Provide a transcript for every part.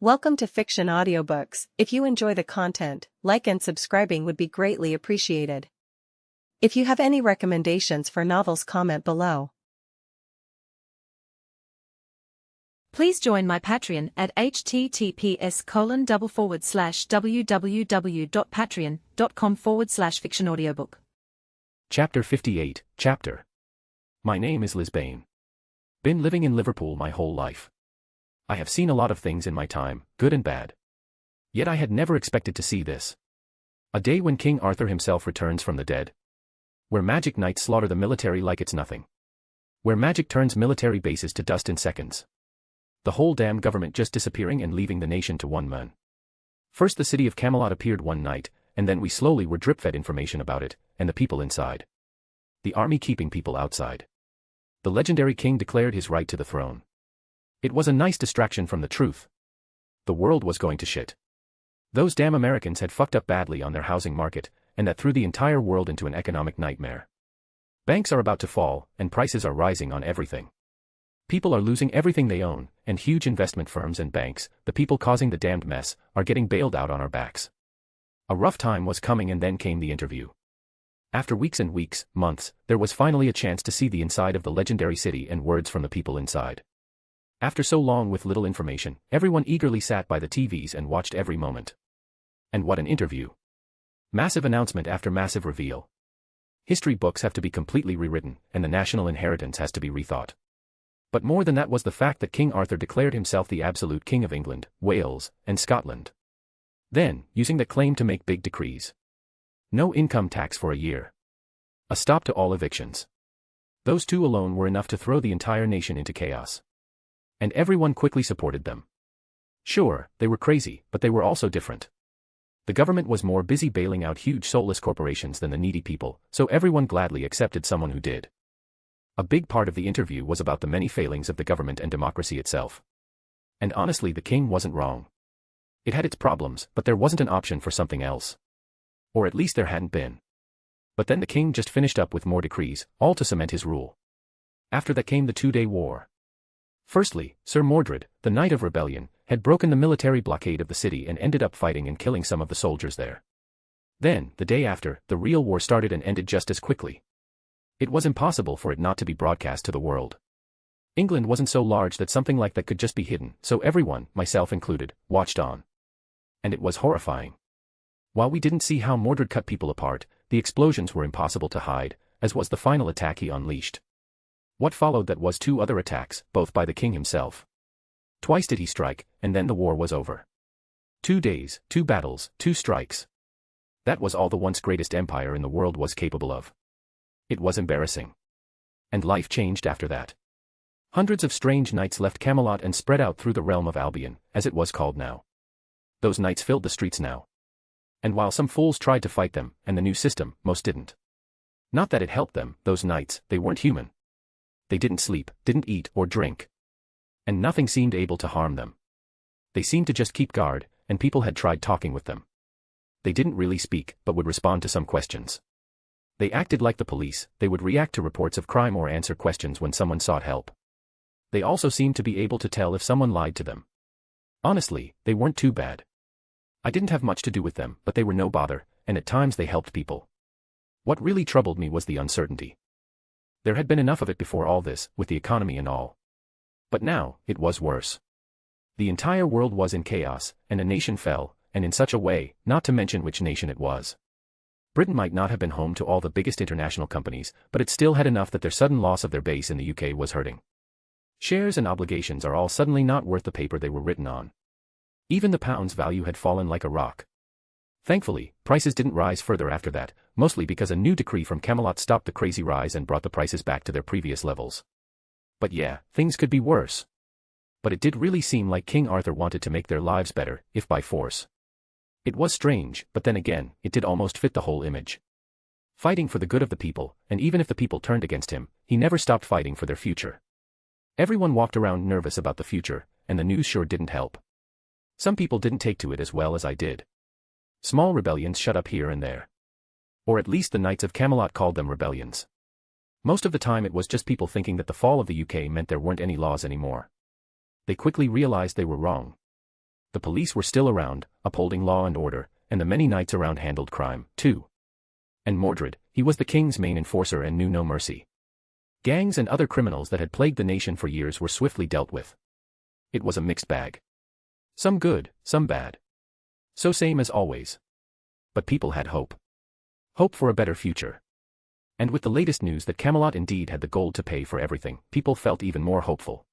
Welcome to Fiction Audiobooks. If you enjoy the content, like and subscribing would be greatly appreciated. If you have any recommendations for novels, comment below. Please join my Patreon at https://www.patreon.com/fictionaudiobook. Chapter 58, Chapter. My name is Liz Bain. Been living in Liverpool my whole life. I have seen a lot of things in my time, good and bad. Yet I had never expected to see this. A day when King Arthur himself returns from the dead. Where magic knights slaughter the military like it's nothing. Where magic turns military bases to dust in seconds. The whole damn government just disappearing and leaving the nation to one man. First the city of Camelot appeared one night, and then we slowly were drip-fed information about it, and the people inside. The army keeping people outside. The legendary king declared his right to the throne. It was a nice distraction from the truth. The world was going to shit. Those damn Americans had fucked up badly on their housing market, and that threw the entire world into an economic nightmare. Banks are about to fall, and prices are rising on everything. People are losing everything they own, and huge investment firms and banks, the people causing the damned mess, are getting bailed out on our backs. A rough time was coming, and then came the interview. After weeks and weeks, months, there was finally a chance to see the inside of the legendary city and words from the people inside. After so long with little information, everyone eagerly sat by the TVs and watched every moment. And what an interview. Massive announcement after massive reveal. History books have to be completely rewritten, and the national inheritance has to be rethought. But more than that was the fact that King Arthur declared himself the absolute King of England, Wales, and Scotland. Then, using that claim to make big decrees. No income tax for a year. A stop to all evictions. Those two alone were enough to throw the entire nation into chaos. And everyone quickly supported them. Sure, they were crazy, but they were also different. The government was more busy bailing out huge soulless corporations than the needy people, so everyone gladly accepted someone who did. A big part of the interview was about the many failings of the government and democracy itself. And honestly, the king wasn't wrong. It had its problems, but there wasn't an option for something else. Or at least there hadn't been. But then the king just finished up with more decrees, all to cement his rule. After that came the 2-day war. Firstly, Sir Mordred, the Knight of Rebellion, had broken the military blockade of the city and ended up fighting and killing some of the soldiers there. Then, the day after, the real war started and ended just as quickly. It was impossible for it not to be broadcast to the world. England wasn't so large that something like that could just be hidden, so everyone, myself included, watched on. And it was horrifying. While we didn't see how Mordred cut people apart, the explosions were impossible to hide, as was the final attack he unleashed. What followed that was 2 other attacks, both by the king himself. Twice did he strike, and then the war was over. 2 days, 2 battles, 2 strikes. That was all the once greatest empire in the world was capable of. It was embarrassing. And life changed after that. Hundreds of strange knights left Camelot and spread out through the realm of Albion, as it was called now. Those knights filled the streets now. And while some fools tried to fight them, and the new system, most didn't. Not that it helped them, those knights, they weren't human. They didn't sleep, didn't eat or drink. And nothing seemed able to harm them. They seemed to just keep guard, and people had tried talking with them. They didn't really speak, but would respond to some questions. They acted like the police, they would react to reports of crime or answer questions when someone sought help. They also seemed to be able to tell if someone lied to them. Honestly, they weren't too bad. I didn't have much to do with them, but they were no bother, and at times they helped people. What really troubled me was the uncertainty. There had been enough of it before all this, with the economy and all. But now, it was worse. The entire world was in chaos, and a nation fell, and in such a way, not to mention which nation it was. Britain might not have been home to all the biggest international companies, but it still had enough that their sudden loss of their base in the UK was hurting. Shares and obligations are all suddenly not worth the paper they were written on. Even the pound's value had fallen like a rock. Thankfully, prices didn't rise further after that, mostly because a new decree from Camelot stopped the crazy rise and brought the prices back to their previous levels. But yeah, things could be worse. But it did really seem like King Arthur wanted to make their lives better, if by force. It was strange, but then again, it did almost fit the whole image. Fighting for the good of the people, and even if the people turned against him, he never stopped fighting for their future. Everyone walked around nervous about the future, and the news sure didn't help. Some people didn't take to it as well as I did. Small rebellions shut up here and there. Or at least the Knights of Camelot called them rebellions. Most of the time it was just people thinking that the fall of the UK meant there weren't any laws anymore. They quickly realized they were wrong. The police were still around, upholding law and order, and the many knights around handled crime, too. And Mordred, he was the king's main enforcer and knew no mercy. Gangs and other criminals that had plagued the nation for years were swiftly dealt with. It was a mixed bag. Some good, some bad. So same as always. But people had hope. Hope for a better future. And with the latest news that Camelot indeed had the gold to pay for everything, people felt even more hopeful.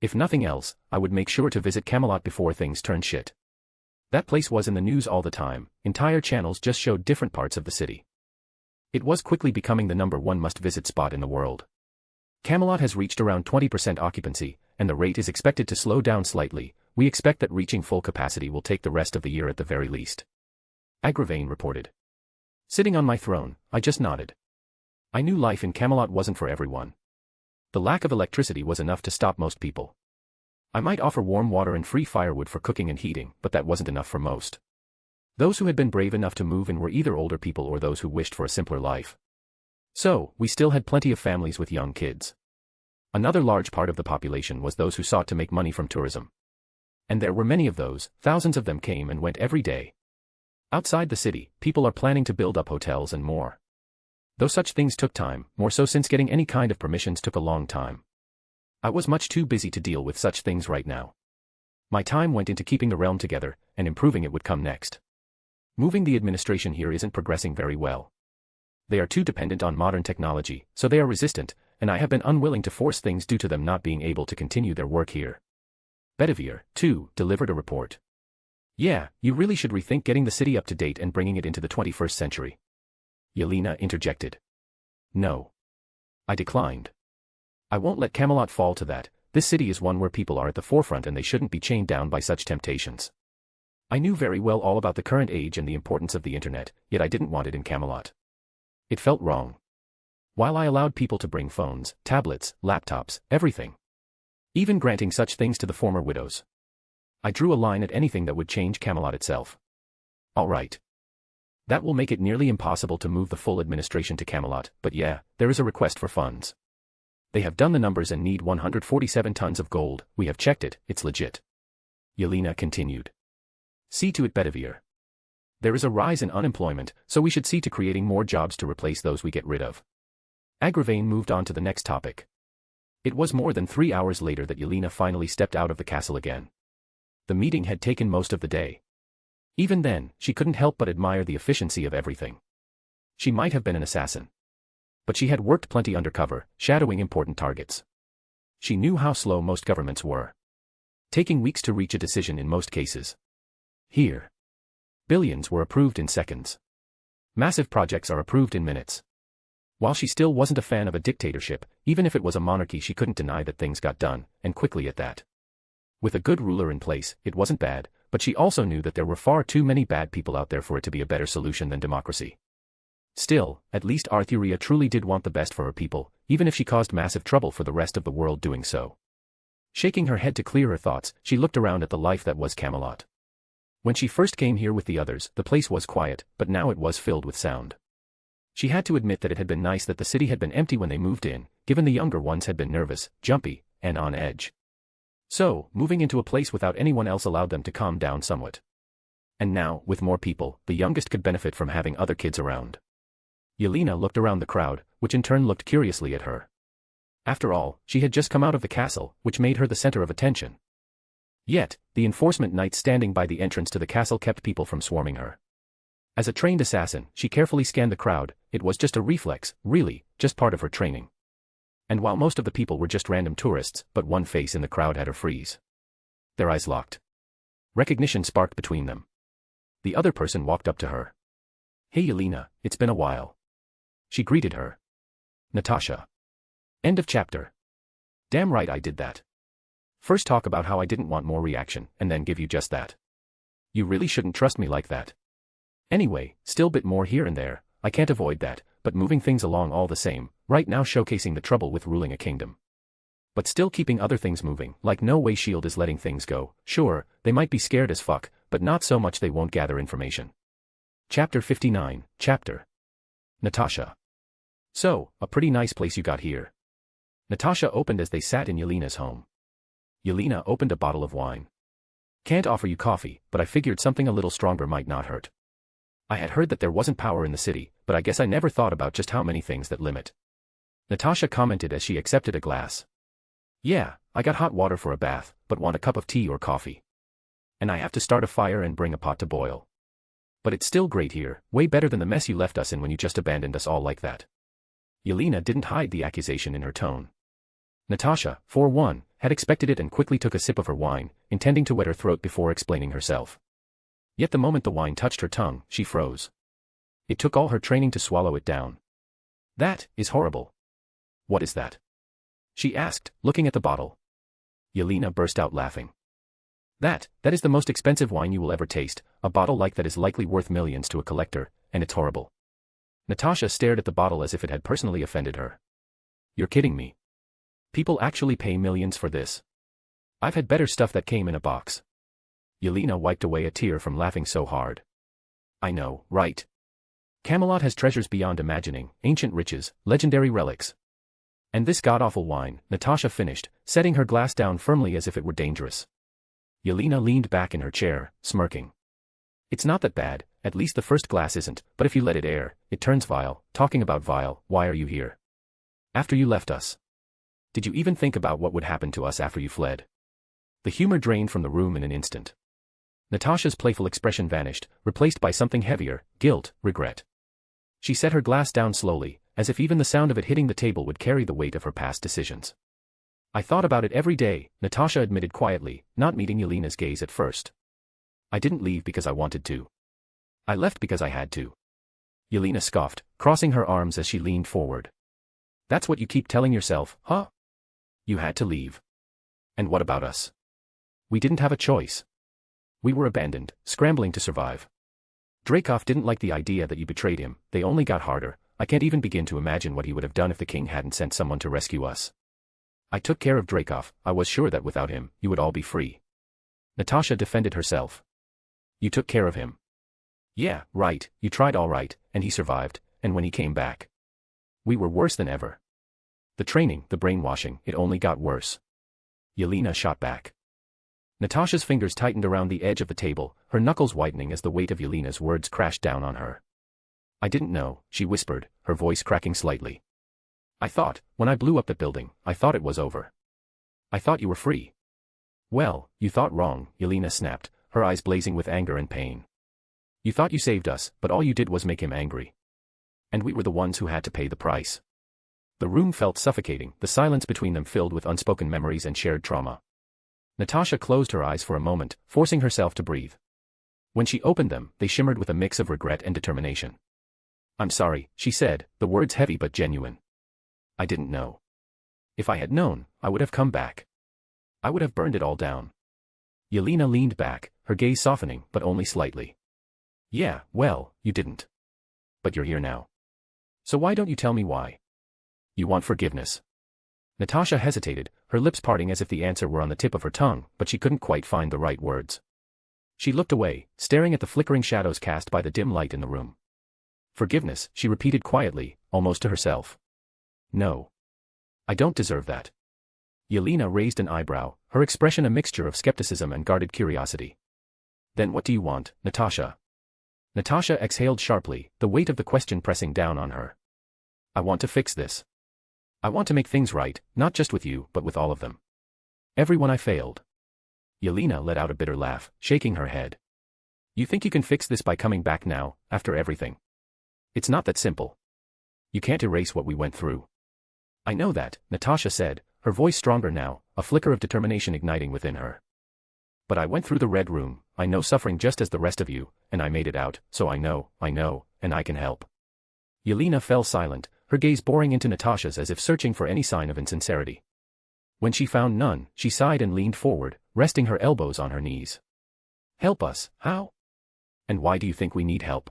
If nothing else, I would make sure to visit Camelot before things turned shit. That place was in the news all the time, entire channels just showed different parts of the city. It was quickly becoming the #1 must-visit spot in the world. Camelot has reached around 20% occupancy, and the rate is expected to slow down slightly. We expect that reaching full capacity will take the rest of the year at the very least. Agravain reported. Sitting on my throne, I just nodded. I knew life in Camelot wasn't for everyone. The lack of electricity was enough to stop most people. I might offer warm water and free firewood for cooking and heating, but that wasn't enough for most. Those who had been brave enough to move in were either older people or those who wished for a simpler life. So, we still had plenty of families with young kids. Another large part of the population was those who sought to make money from tourism. And there were many of those, thousands of them came and went every day. Outside the city, people are planning to build up hotels and more. Though such things took time, more so since getting any kind of permissions took a long time. I was much too busy to deal with such things right now. My time went into keeping the realm together, and improving it would come next. Moving the administration here isn't progressing very well. They are too dependent on modern technology, so they are resistant, and I have been unwilling to force things due to them not being able to continue their work here. Bedivere, too, delivered a report. Yeah, you really should rethink getting the city up to date and bringing it into the 21st century. Yelena interjected. No. I declined. I won't let Camelot fall to that. This city is one where people are at the forefront and they shouldn't be chained down by such temptations. I knew very well all about the current age and the importance of the internet, yet I didn't want it in Camelot. It felt wrong. While I allowed people to bring phones, tablets, laptops, everything. Even granting such things to the former widows. I drew a line at anything that would change Camelot itself. All right. That will make it nearly impossible to move the full administration to Camelot, but yeah, there is a request for funds. They have done the numbers and need 147 tons of gold. We have checked it, it's legit. Yelena continued. See to it, Bedivere. There is a rise in unemployment, so we should see to creating more jobs to replace those we get rid of. Agravain moved on to the next topic. It was more than 3 hours later that Yelena finally stepped out of the castle again. The meeting had taken most of the day. Even then, she couldn't help but admire the efficiency of everything. She might have been an assassin. But she had worked plenty undercover, shadowing important targets. She knew how slow most governments were. Taking weeks to reach a decision in most cases. Here. Billions were approved in seconds. Massive projects are approved in minutes. While she still wasn't a fan of a dictatorship, even if it was a monarchy, she couldn't deny that things got done, and quickly at that. With a good ruler in place, it wasn't bad, but she also knew that there were far too many bad people out there for it to be a better solution than democracy. Still, at least Arthuria truly did want the best for her people, even if she caused massive trouble for the rest of the world doing so. Shaking her head to clear her thoughts, she looked around at the life that was Camelot. When she first came here with the others, the place was quiet, but now it was filled with sound. She had to admit that it had been nice that the city had been empty when they moved in, given the younger ones had been nervous, jumpy, and on edge. So, moving into a place without anyone else allowed them to calm down somewhat. And now, with more people, the youngest could benefit from having other kids around. Yelena looked around the crowd, which in turn looked curiously at her. After all, she had just come out of the castle, which made her the center of attention. Yet, the enforcement knights standing by the entrance to the castle kept people from swarming her. As a trained assassin, she carefully scanned the crowd. It was just a reflex, really, just part of her training. And while most of the people were just random tourists, but one face in the crowd had her freeze. Their eyes locked. Recognition sparked between them. The other person walked up to her. Hey Yelena, it's been a while. She greeted her. Natasha. End of chapter. Damn right I did that. First talk about how I didn't want more reaction, and then give you just that. You really shouldn't trust me like that. Anyway, still bit more here and there, I can't avoid that, but moving things along all the same, right now showcasing the trouble with ruling a kingdom. But still keeping other things moving, like no way S.H.I.E.L.D. is letting things go. Sure, they might be scared as fuck, but not so much they won't gather information. Chapter 59, Chapter. Natasha. So, a pretty nice place you got here. Natasha opened as they sat in Yelena's home. Yelena opened a bottle of wine. Can't offer you coffee, but I figured something a little stronger might not hurt. I had heard that there wasn't power in the city, but I guess I never thought about just how many things that limit. Natasha commented as she accepted a glass. Yeah, I got hot water for a bath, but want a cup of tea or coffee. And I have to start a fire and bring a pot to boil. But it's still great here, way better than the mess you left us in when you just abandoned us all like that. Yelena didn't hide the accusation in her tone. Natasha, for one, had expected it and quickly took a sip of her wine, intending to wet her throat before explaining herself. Yet the moment the wine touched her tongue, she froze. It took all her training to swallow it down. That is horrible. What is that? She asked, looking at the bottle. Yelena burst out laughing. That is the most expensive wine you will ever taste, a bottle like that is likely worth millions to a collector, and it's horrible. Natasha stared at the bottle as if it had personally offended her. You're kidding me. People actually pay millions for this. I've had better stuff that came in a box. Yelena wiped away a tear from laughing so hard. I know, right? Camelot has treasures beyond imagining, ancient riches, legendary relics. And this god-awful wine, Natasha finished, setting her glass down firmly as if it were dangerous. Yelena leaned back in her chair, smirking. It's not that bad, at least the first glass isn't, but if you let it air, it turns vile. Talking about vile, why are you here? After you left us. Did you even think about what would happen to us after you fled? The humor drained from the room in an instant. Natasha's playful expression vanished, replaced by something heavier, guilt, regret. She set her glass down slowly, as if even the sound of it hitting the table would carry the weight of her past decisions. I thought about it every day, Natasha admitted quietly, not meeting Yelena's gaze at first. I didn't leave because I wanted to. I left because I had to. Yelena scoffed, crossing her arms as she leaned forward. That's what you keep telling yourself, huh? You had to leave. And what about us? We didn't have a choice. We were abandoned, scrambling to survive. Dreykov didn't like the idea that you betrayed him, they only got harder. I can't even begin to imagine what he would have done if the king hadn't sent someone to rescue us. I took care of Dreykov, I was sure that without him, you would all be free. Natasha defended herself. You took care of him. Yeah, right, you tried all right, and he survived, and when he came back. We were worse than ever. The training, the brainwashing, it only got worse. Yelena shot back. Natasha's fingers tightened around the edge of the table, her knuckles whitening as the weight of Yelena's words crashed down on her. I didn't know, she whispered, her voice cracking slightly. I thought, when I blew up that building, I thought it was over. I thought you were free. Well, you thought wrong, Yelena snapped, her eyes blazing with anger and pain. You thought you saved us, but all you did was make him angry. And we were the ones who had to pay the price. The room felt suffocating, the silence between them filled with unspoken memories and shared trauma. Natasha closed her eyes for a moment, forcing herself to breathe. When she opened them, they shimmered with a mix of regret and determination. I'm sorry, she said, the words heavy but genuine. I didn't know. If I had known, I would have come back. I would have burned it all down. Yelena leaned back, her gaze softening, but only slightly. Yeah, well, you didn't. But you're here now. So why don't you tell me why? You want forgiveness. Natasha hesitated, her lips parting as if the answer were on the tip of her tongue, but she couldn't quite find the right words. She looked away, staring at the flickering shadows cast by the dim light in the room. Forgiveness, she repeated quietly, almost to herself. No. I don't deserve that. Yelena raised an eyebrow, her expression a mixture of skepticism and guarded curiosity. Then what do you want, Natasha? Natasha exhaled sharply, the weight of the question pressing down on her. I want to fix this. I want to make things right, not just with you, but with all of them. Everyone I failed. Yelena let out a bitter laugh, shaking her head. You think you can fix this by coming back now, after everything? It's not that simple. You can't erase what we went through. I know that, Natasha said, her voice stronger now, a flicker of determination igniting within her. But I went through the Red Room, I know suffering just as the rest of you, and I made it out, so I know, and I can help. Yelena fell silent, her gaze boring into Natasha's as if searching for any sign of insincerity. When she found none, she sighed and leaned forward, resting her elbows on her knees. Help us, how? And why do you think we need help?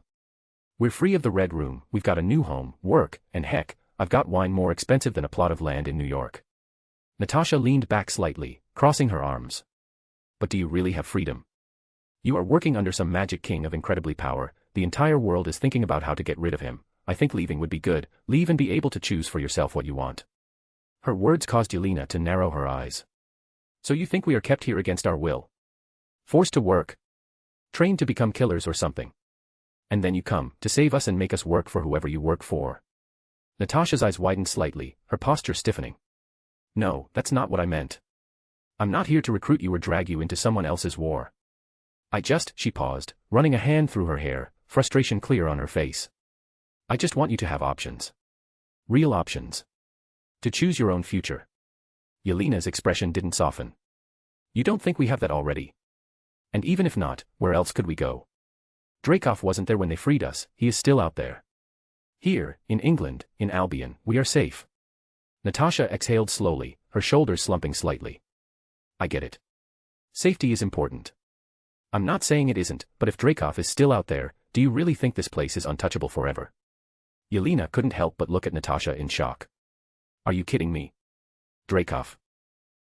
We're free of the Red Room, we've got a new home, work, and heck, I've got wine more expensive than a plot of land in New York. Natasha leaned back slightly, crossing her arms. But do you really have freedom? You are working under some magic king of incredibly power, the entire world is thinking about how to get rid of him. I think leaving would be good, leave and be able to choose for yourself what you want. Her words caused Yelena to narrow her eyes. So you think we are kept here against our will? Forced to work. Trained to become killers or something. And then you come, to save us and make us work for whoever you work for. Natasha's eyes widened slightly, her posture stiffening. No, that's not what I meant. I'm not here to recruit you or drag you into someone else's war. She paused, running a hand through her hair, frustration clear on her face. I just want you to have options. Real options. To choose your own future. Yelena's expression didn't soften. You don't think we have that already? And even if not, where else could we go? Dreykov wasn't there when they freed us, he is still out there. Here, in England, in Albion, we are safe. Natasha exhaled slowly, her shoulders slumping slightly. I get it. Safety is important. I'm not saying it isn't, but if Dreykov is still out there, do you really think this place is untouchable forever? Yelena couldn't help but look at Natasha in shock. Are you kidding me? Dreykov.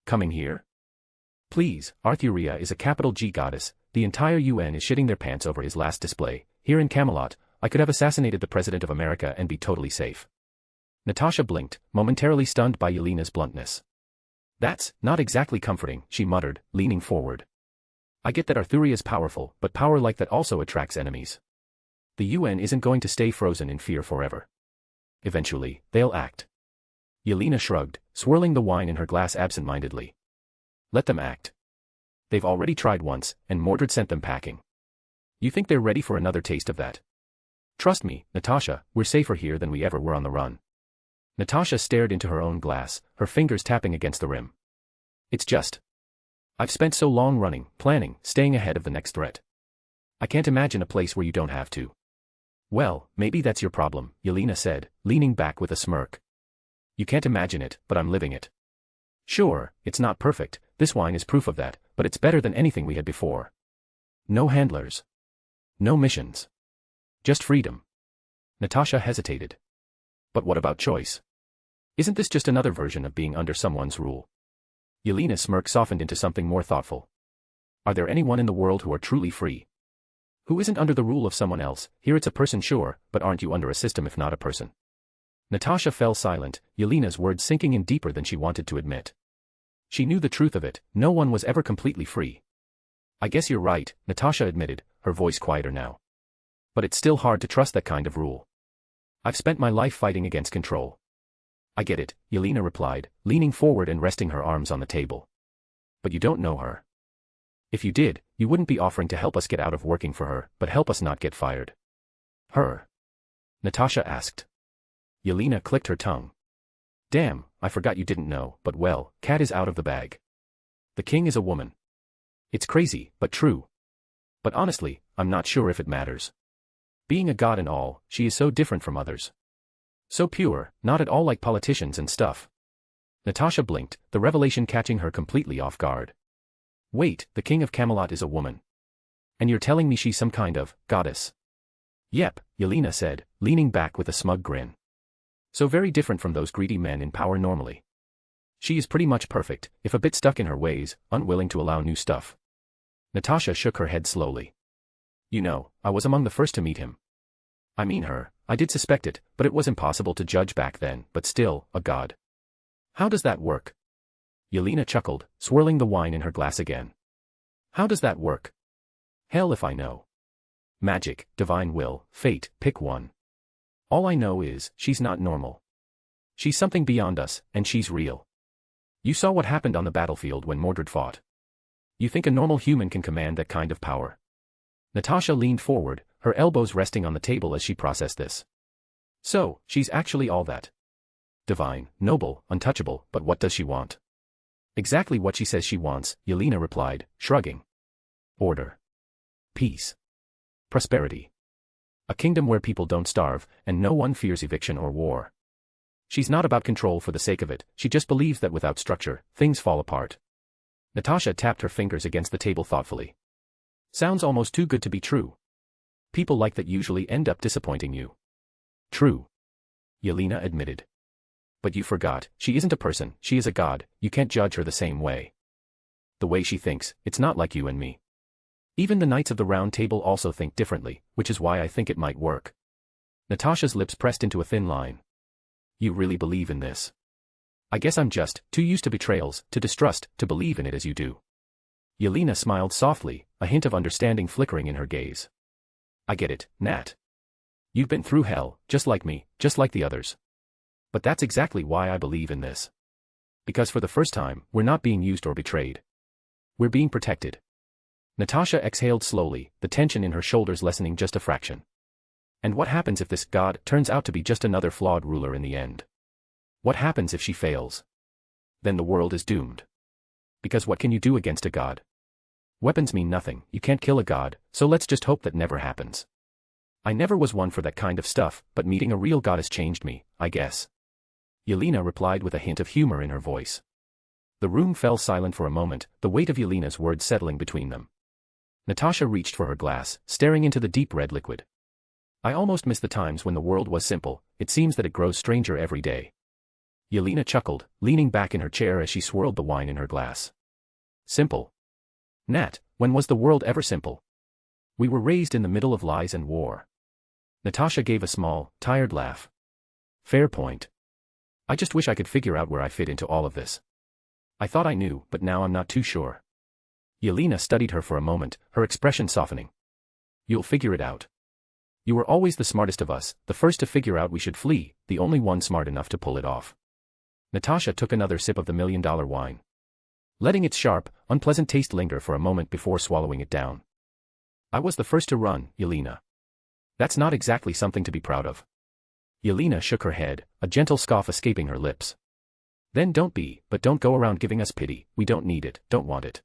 Coming here? Please, Arthuria is a capital G goddess, the entire UN is shitting their pants over his last display. Here in Camelot, I could have assassinated the President of America and be totally safe. Natasha blinked, momentarily stunned by Yelena's bluntness. That's not exactly comforting, she muttered, leaning forward. I get that Arthuria is powerful, but power like that also attracts enemies. The UN isn't going to stay frozen in fear forever. Eventually, they'll act. Yelena shrugged, swirling the wine in her glass absent-mindedly. Let them act. They've already tried once, and Mordred sent them packing. You think they're ready for another taste of that? Trust me, Natasha, we're safer here than we ever were on the run. Natasha stared into her own glass, her fingers tapping against the rim. It's just. I've spent so long running, planning, staying ahead of the next threat. I can't imagine a place where you don't have to. Well, maybe that's your problem, Yelena said, leaning back with a smirk. You can't imagine it, but I'm living it. Sure, it's not perfect, this wine is proof of that, but it's better than anything we had before. No handlers. No missions. Just freedom. Natasha hesitated. But what about choice? Isn't this just another version of being under someone's rule? Yelena's smirk softened into something more thoughtful. Are there anyone in the world who are truly free? Who isn't under the rule of someone else? Here it's a person, sure, but aren't you under a system if not a person? Natasha fell silent, Yelena's words sinking in deeper than she wanted to admit. She knew the truth of it, no one was ever completely free. I guess you're right, Natasha admitted, her voice quieter now. But it's still hard to trust that kind of rule. I've spent my life fighting against control. I get it, Yelena replied, leaning forward and resting her arms on the table. But you don't know her. If you did, you wouldn't be offering to help us get out of working for her, but help us not get fired. Her? Natasha asked. Yelena clicked her tongue. Damn, I forgot you didn't know, but well, cat is out of the bag. The king is a woman. It's crazy, but true. But honestly, I'm not sure if it matters. Being a god and all, she is so different from others. So pure, not at all like politicians and stuff. Natasha blinked, the revelation catching her completely off guard. Wait, the king of Camelot is a woman. And you're telling me she's some kind of goddess? Yep, Yelena said, leaning back with a smug grin. So very different from those greedy men in power normally. She is pretty much perfect, if a bit stuck in her ways, unwilling to allow new stuff. Natasha shook her head slowly. You know, I was among the first to meet him. I mean her, I did suspect it, but it was impossible to judge back then, but still, a god. How does that work? Yelena chuckled, swirling the wine in her glass again. How does that work? Hell if I know. Magic, divine will, fate, pick one. All I know is, she's not normal. She's something beyond us, and she's real. You saw what happened on the battlefield when Mordred fought. You think a normal human can command that kind of power? Natasha leaned forward, her elbows resting on the table as she processed this. So, she's actually all that. Divine, noble, untouchable, but what does she want? Exactly what she says she wants, Yelena replied, shrugging. Order. Peace. Prosperity. A kingdom where people don't starve, and no one fears eviction or war. She's not about control for the sake of it, she just believes that without structure, things fall apart. Natasha tapped her fingers against the table thoughtfully. Sounds almost too good to be true. People like that usually end up disappointing you. True. Yelena admitted. But you forgot, she isn't a person, she is a god, you can't judge her the same way. The way she thinks, it's not like you and me. Even the Knights of the Round Table also think differently, which is why I think it might work. Natasha's lips pressed into a thin line. You really believe in this? I guess I'm just too used to betrayals, to distrust, to believe in it as you do. Yelena smiled softly, a hint of understanding flickering in her gaze. I get it, Nat. You've been through hell, just like me, just like the others. But that's exactly why I believe in this. Because for the first time, we're not being used or betrayed. We're being protected. Natasha exhaled slowly, the tension in her shoulders lessening just a fraction. And what happens if this God turns out to be just another flawed ruler in the end? What happens if she fails? Then the world is doomed. Because what can you do against a God? Weapons mean nothing, you can't kill a God, so let's just hope that never happens. I never was one for that kind of stuff, but meeting a real goddess changed me, I guess. Yelena replied with a hint of humor in her voice. The room fell silent for a moment, the weight of Yelena's words settling between them. Natasha reached for her glass, staring into the deep red liquid. I almost miss the times when the world was simple, it seems that it grows stranger every day. Yelena chuckled, leaning back in her chair as she swirled the wine in her glass. Simple? Nat, when was the world ever simple? We were raised in the middle of lies and war. Natasha gave a small, tired laugh. Fair point. I just wish I could figure out where I fit into all of this. I thought I knew, but now I'm not too sure. Yelena studied her for a moment, her expression softening. You'll figure it out. You were always the smartest of us, the first to figure out we should flee, the only one smart enough to pull it off. Natasha took another sip of the $1 million wine. Letting its sharp, unpleasant taste linger for a moment before swallowing it down. I was the first to run, Yelena. That's not exactly something to be proud of. Yelena shook her head, a gentle scoff escaping her lips. Then don't be, but don't go around giving us pity, we don't need it, don't want it.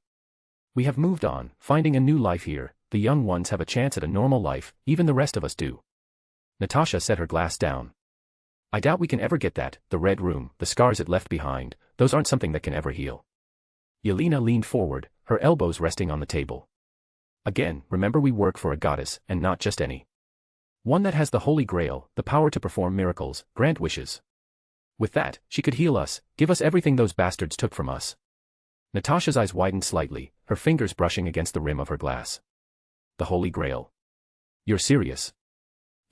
We have moved on, finding a new life here, the young ones have a chance at a normal life, even the rest of us do. Natasha set her glass down. I doubt we can ever get that, the red room, the scars it left behind, those aren't something that can ever heal. Yelena leaned forward, her elbows resting on the table. Again, remember we work for a goddess, and not just any. One that has the Holy Grail, the power to perform miracles, grant wishes. With that, she could heal us, give us everything those bastards took from us. Natasha's eyes widened slightly, her fingers brushing against the rim of her glass. The Holy Grail. You're serious?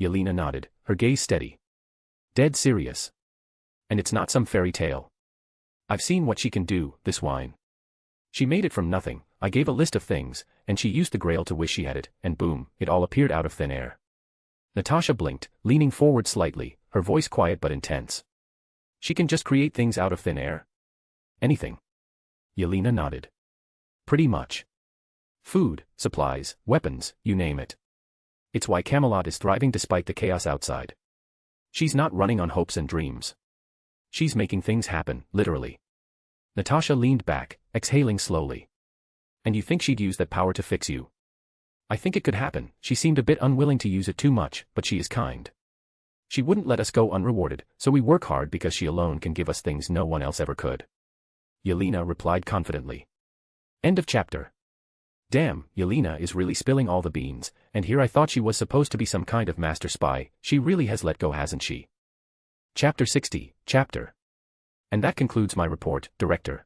Yelena nodded, her gaze steady. Dead serious. And it's not some fairy tale. I've seen what she can do, this wine. She made it from nothing, I gave a list of things, and she used the Grail to wish she had it, and boom, it all appeared out of thin air. Natasha blinked, leaning forward slightly, her voice quiet but intense. She can just create things out of thin air? Anything. Yelena nodded. Pretty much. Food, supplies, weapons, you name it. It's why Camelot is thriving despite the chaos outside. She's not running on hopes and dreams. She's making things happen, literally. Natasha leaned back, exhaling slowly. And you think she'd use that power to fix you? I think it could happen, she seemed a bit unwilling to use it too much, but she is kind. She wouldn't let us go unrewarded, so we work hard because she alone can give us things no one else ever could. Yelena replied confidently. End of chapter. Damn, Yelena is really spilling all the beans, and here I thought she was supposed to be some kind of master spy, she really has let go, hasn't she? Chapter 60, Chapter. And that concludes my report, Director.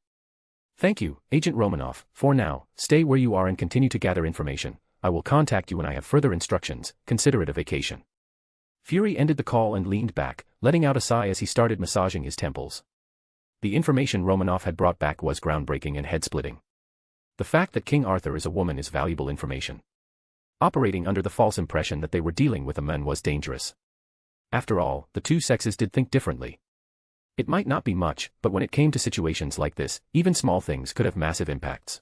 Thank you, Agent Romanoff, for now, stay where you are and continue to gather information. I will contact you when I have further instructions, consider it a vacation. Fury ended the call and leaned back, letting out a sigh as he started massaging his temples. The information Romanoff had brought back was groundbreaking and head-splitting. The fact that King Arthur is a woman is valuable information. Operating under the false impression that they were dealing with a man was dangerous. After all, the two sexes did think differently. It might not be much, but when it came to situations like this, even small things could have massive impacts.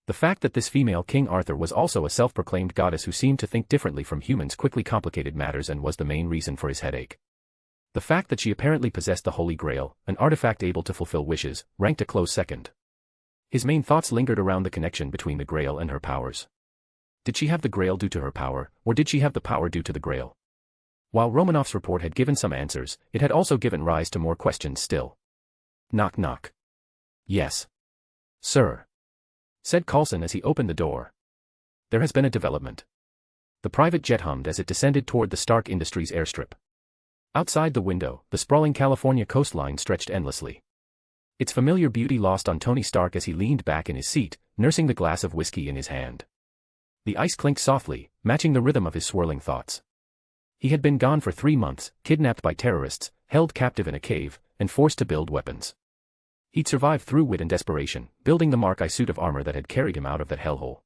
The fact that this female King Arthur was also a self-proclaimed goddess who seemed to think differently from humans quickly complicated matters and was the main reason for his headache. The fact that she apparently possessed the Holy Grail, an artifact able to fulfill wishes, ranked a close second. His main thoughts lingered around the connection between the Grail and her powers. Did she have the Grail due to her power, or did she have the power due to the Grail? While Romanoff's report had given some answers, it had also given rise to more questions still. Knock knock. Yes. Sir. Said Coulson as he opened the door. There has been a development. The private jet hummed as it descended toward the Stark Industries airstrip. Outside the window, the sprawling California coastline stretched endlessly. Its familiar beauty lost on Tony Stark as he leaned back in his seat, nursing the glass of whiskey in his hand. The ice clinked softly, matching the rhythm of his swirling thoughts. He had been gone for 3 months, kidnapped by terrorists, held captive in a cave, and forced to build weapons. He'd survived through wit and desperation, building the Mark I suit of armor that had carried him out of that hellhole.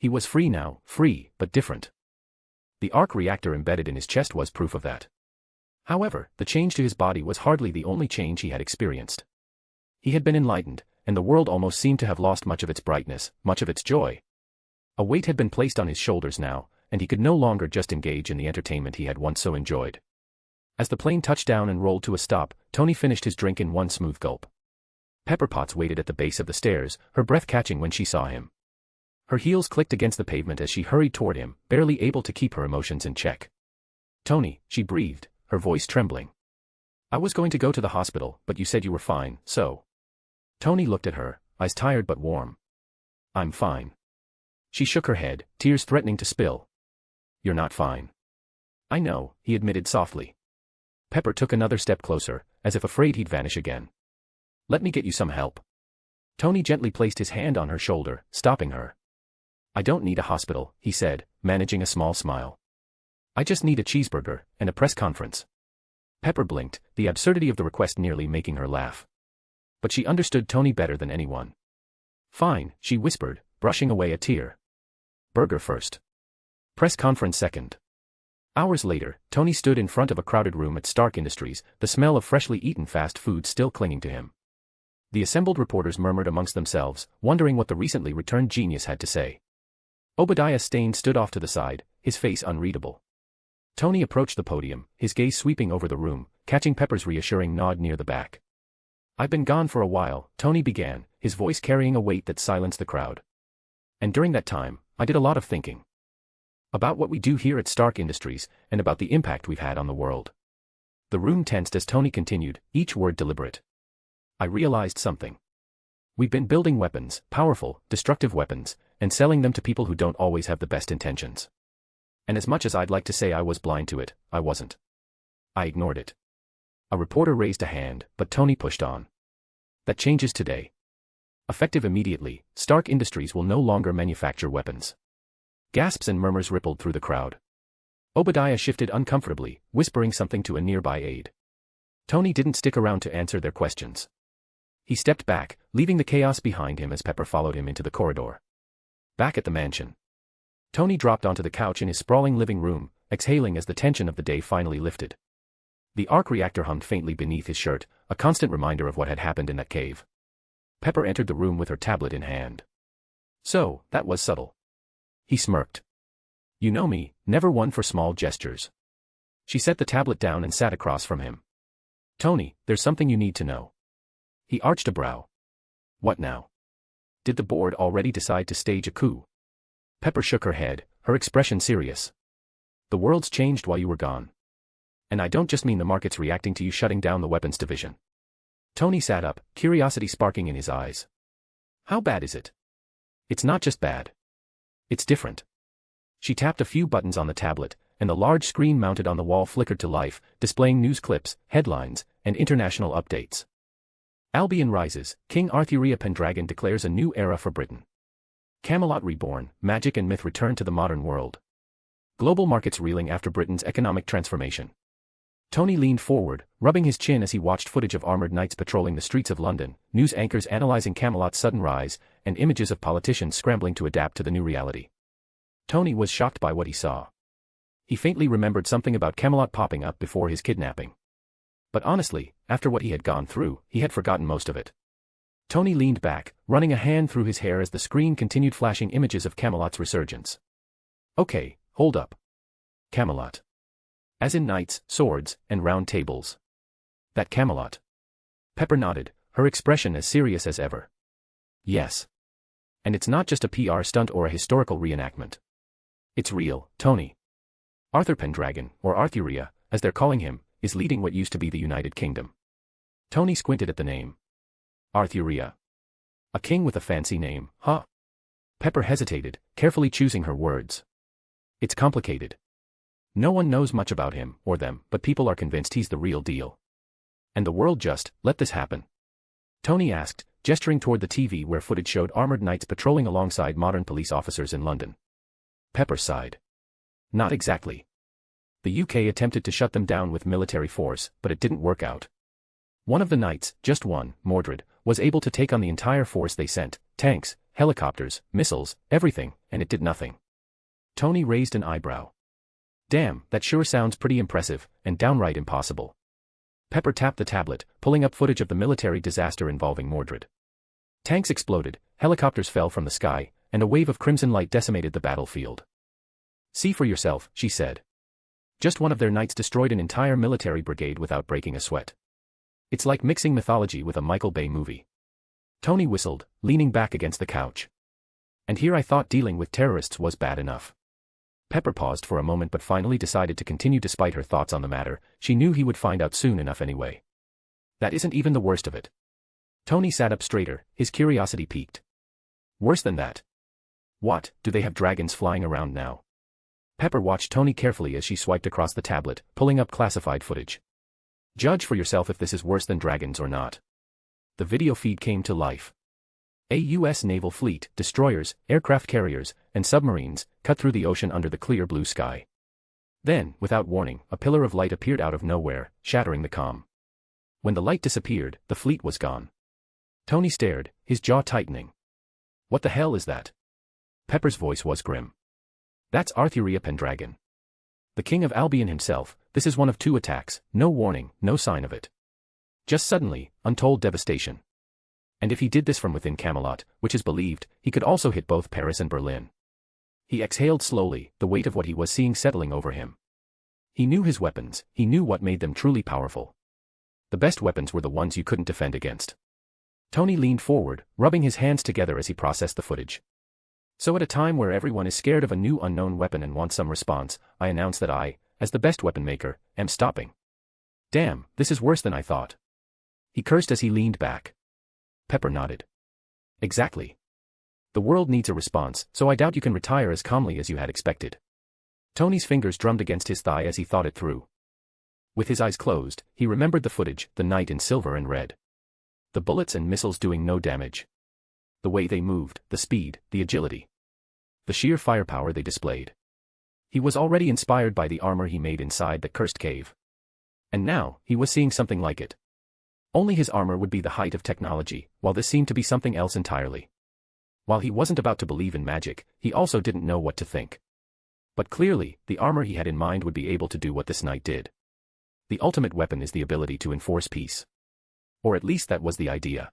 He was free now, free, but different. The arc reactor embedded in his chest was proof of that. However, the change to his body was hardly the only change he had experienced. He had been enlightened, and the world almost seemed to have lost much of its brightness, much of its joy. A weight had been placed on his shoulders now, and he could no longer just engage in the entertainment he had once so enjoyed. As the plane touched down and rolled to a stop, Tony finished his drink in one smooth gulp. Pepper Potts waited at the base of the stairs, her breath catching when she saw him. Her heels clicked against the pavement as she hurried toward him, barely able to keep her emotions in check. "Tony," she breathed, her voice trembling. "I was going to go to the hospital, but you said you were fine, so." Tony looked at her, eyes tired but warm. "I'm fine." She shook her head, tears threatening to spill. "You're not fine." "I know," he admitted softly. Pepper took another step closer, as if afraid he'd vanish again. "Let me get you some help." Tony gently placed his hand on her shoulder, stopping her. "I don't need a hospital," he said, managing a small smile. "I just need a cheeseburger and a press conference." Pepper blinked, the absurdity of the request nearly making her laugh. But she understood Tony better than anyone. "Fine," she whispered, brushing away a tear. "Burger first. Press conference second." Hours later, Tony stood in front of a crowded room at Stark Industries, the smell of freshly eaten fast food still clinging to him. The assembled reporters murmured amongst themselves, wondering what the recently returned genius had to say. Obadiah Stane stood off to the side, his face unreadable. Tony approached the podium, his gaze sweeping over the room, catching Pepper's reassuring nod near the back. "I've been gone for a while," Tony began, his voice carrying a weight that silenced the crowd. "And during that time, I did a lot of thinking. About what we do here at Stark Industries, and about the impact we've had on the world." The room tensed as Tony continued, each word deliberate. "I realized something. We've been building weapons, powerful, destructive weapons, and selling them to people who don't always have the best intentions. And as much as I'd like to say I was blind to it, I wasn't. I ignored it." A reporter raised a hand, but Tony pushed on. "That changes today. Effective immediately, Stark Industries will no longer manufacture weapons." Gasps and murmurs rippled through the crowd. Obadiah shifted uncomfortably, whispering something to a nearby aide. Tony didn't stick around to answer their questions. He stepped back, leaving the chaos behind him as Pepper followed him into the corridor. Back at the mansion, Tony dropped onto the couch in his sprawling living room, exhaling as the tension of the day finally lifted. The arc reactor hummed faintly beneath his shirt, a constant reminder of what had happened in that cave. Pepper entered the room with her tablet in hand. "So, that was subtle." He smirked. "You know me, never one for small gestures." She set the tablet down and sat across from him. "Tony, there's something you need to know." He arched a brow. "What now? Did the board already decide to stage a coup?" Pepper shook her head, her expression serious. "The world's changed while you were gone. And I don't just mean the market's reacting to you shutting down the weapons division." Tony sat up, curiosity sparking in his eyes. "How bad is it?" "It's not just bad. It's different." She tapped a few buttons on the tablet, and the large screen mounted on the wall flickered to life, displaying news clips, headlines, and international updates. Albion rises, King Arthuria Pendragon declares a new era for Britain. Camelot reborn, magic and myth return to the modern world. Global markets reeling after Britain's economic transformation. Tony leaned forward, rubbing his chin as he watched footage of armored knights patrolling the streets of London, news anchors analyzing Camelot's sudden rise, and images of politicians scrambling to adapt to the new reality. Tony was shocked by what he saw. He faintly remembered something about Camelot popping up before his kidnapping. But honestly, after what he had gone through, he had forgotten most of it. Tony leaned back, running a hand through his hair as the screen continued flashing images of Camelot's resurgence. "Okay, hold up. Camelot. As in knights, swords, and round tables. That Camelot." Pepper nodded, her expression as serious as ever. "Yes. And it's not just a PR stunt or a historical reenactment. It's real, Tony. Arthur Pendragon, or Arthuria, as they're calling him, is leading what used to be the United Kingdom." Tony squinted at the name. "Arthuria. A king with a fancy name, huh?" Pepper hesitated, carefully choosing her words. "It's complicated. No one knows much about him, or them, but people are convinced he's the real deal. And the world just let this happen?" Tony asked, gesturing toward the TV where footage showed armored knights patrolling alongside modern police officers in London. Pepper sighed. "Not exactly. The UK attempted to shut them down with military force, but it didn't work out. One of the knights, just one, Mordred, was able to take on the entire force they sent, tanks, helicopters, missiles, everything, and it did nothing. Tony raised an eyebrow. Damn, that sure sounds pretty impressive, and downright impossible. Pepper tapped the tablet, pulling up footage of the military disaster involving Mordred. Tanks exploded, helicopters fell from the sky, and a wave of crimson light decimated the battlefield. See for yourself, she said. Just one of their knights destroyed an entire military brigade without breaking a sweat. It's like mixing mythology with a Michael Bay movie. Tony whistled, leaning back against the couch. And here I thought dealing with terrorists was bad enough. Pepper paused for a moment but finally decided to continue despite her thoughts on the matter. She knew he would find out soon enough anyway. That isn't even the worst of it. Tony sat up straighter, his curiosity piqued. Worse than that. What, do they have dragons flying around now? Pepper watched Tony carefully as she swiped across the tablet, pulling up classified footage. Judge for yourself if this is worse than dragons or not. The video feed came to life. A U.S. naval fleet, destroyers, aircraft carriers, and submarines, cut through the ocean under the clear blue sky. Then, without warning, a pillar of light appeared out of nowhere, shattering the calm. When the light disappeared, the fleet was gone. Tony stared, his jaw tightening. What the hell is that? Pepper's voice was grim. That's Arthuria Pendragon. The king of Albion himself. This is one of 2 attacks, no warning, no sign of it. Just suddenly, untold devastation. And if he did this from within Camelot, which is believed, he could also hit both Paris and Berlin. He exhaled slowly, the weight of what he was seeing settling over him. He knew his weapons, he knew what made them truly powerful. The best weapons were the ones you couldn't defend against. Tony leaned forward, rubbing his hands together as he processed the footage. So at a time where everyone is scared of a new unknown weapon and wants some response, I announce that I, as the best weapon maker, am stopping. Damn, this is worse than I thought. He cursed as he leaned back. Pepper nodded. Exactly. The world needs a response, so I doubt you can retire as calmly as you had expected. Tony's fingers drummed against his thigh as he thought it through. With his eyes closed, he remembered the footage, the knight in silver and red. The bullets and missiles doing no damage. The way they moved, the speed, the agility. The sheer firepower they displayed. He was already inspired by the armor he made inside the cursed cave. And now, he was seeing something like it. Only his armor would be the height of technology, while this seemed to be something else entirely. While he wasn't about to believe in magic, he also didn't know what to think. But clearly, the armor he had in mind would be able to do what this knight did. The ultimate weapon is the ability to enforce peace. Or at least that was the idea.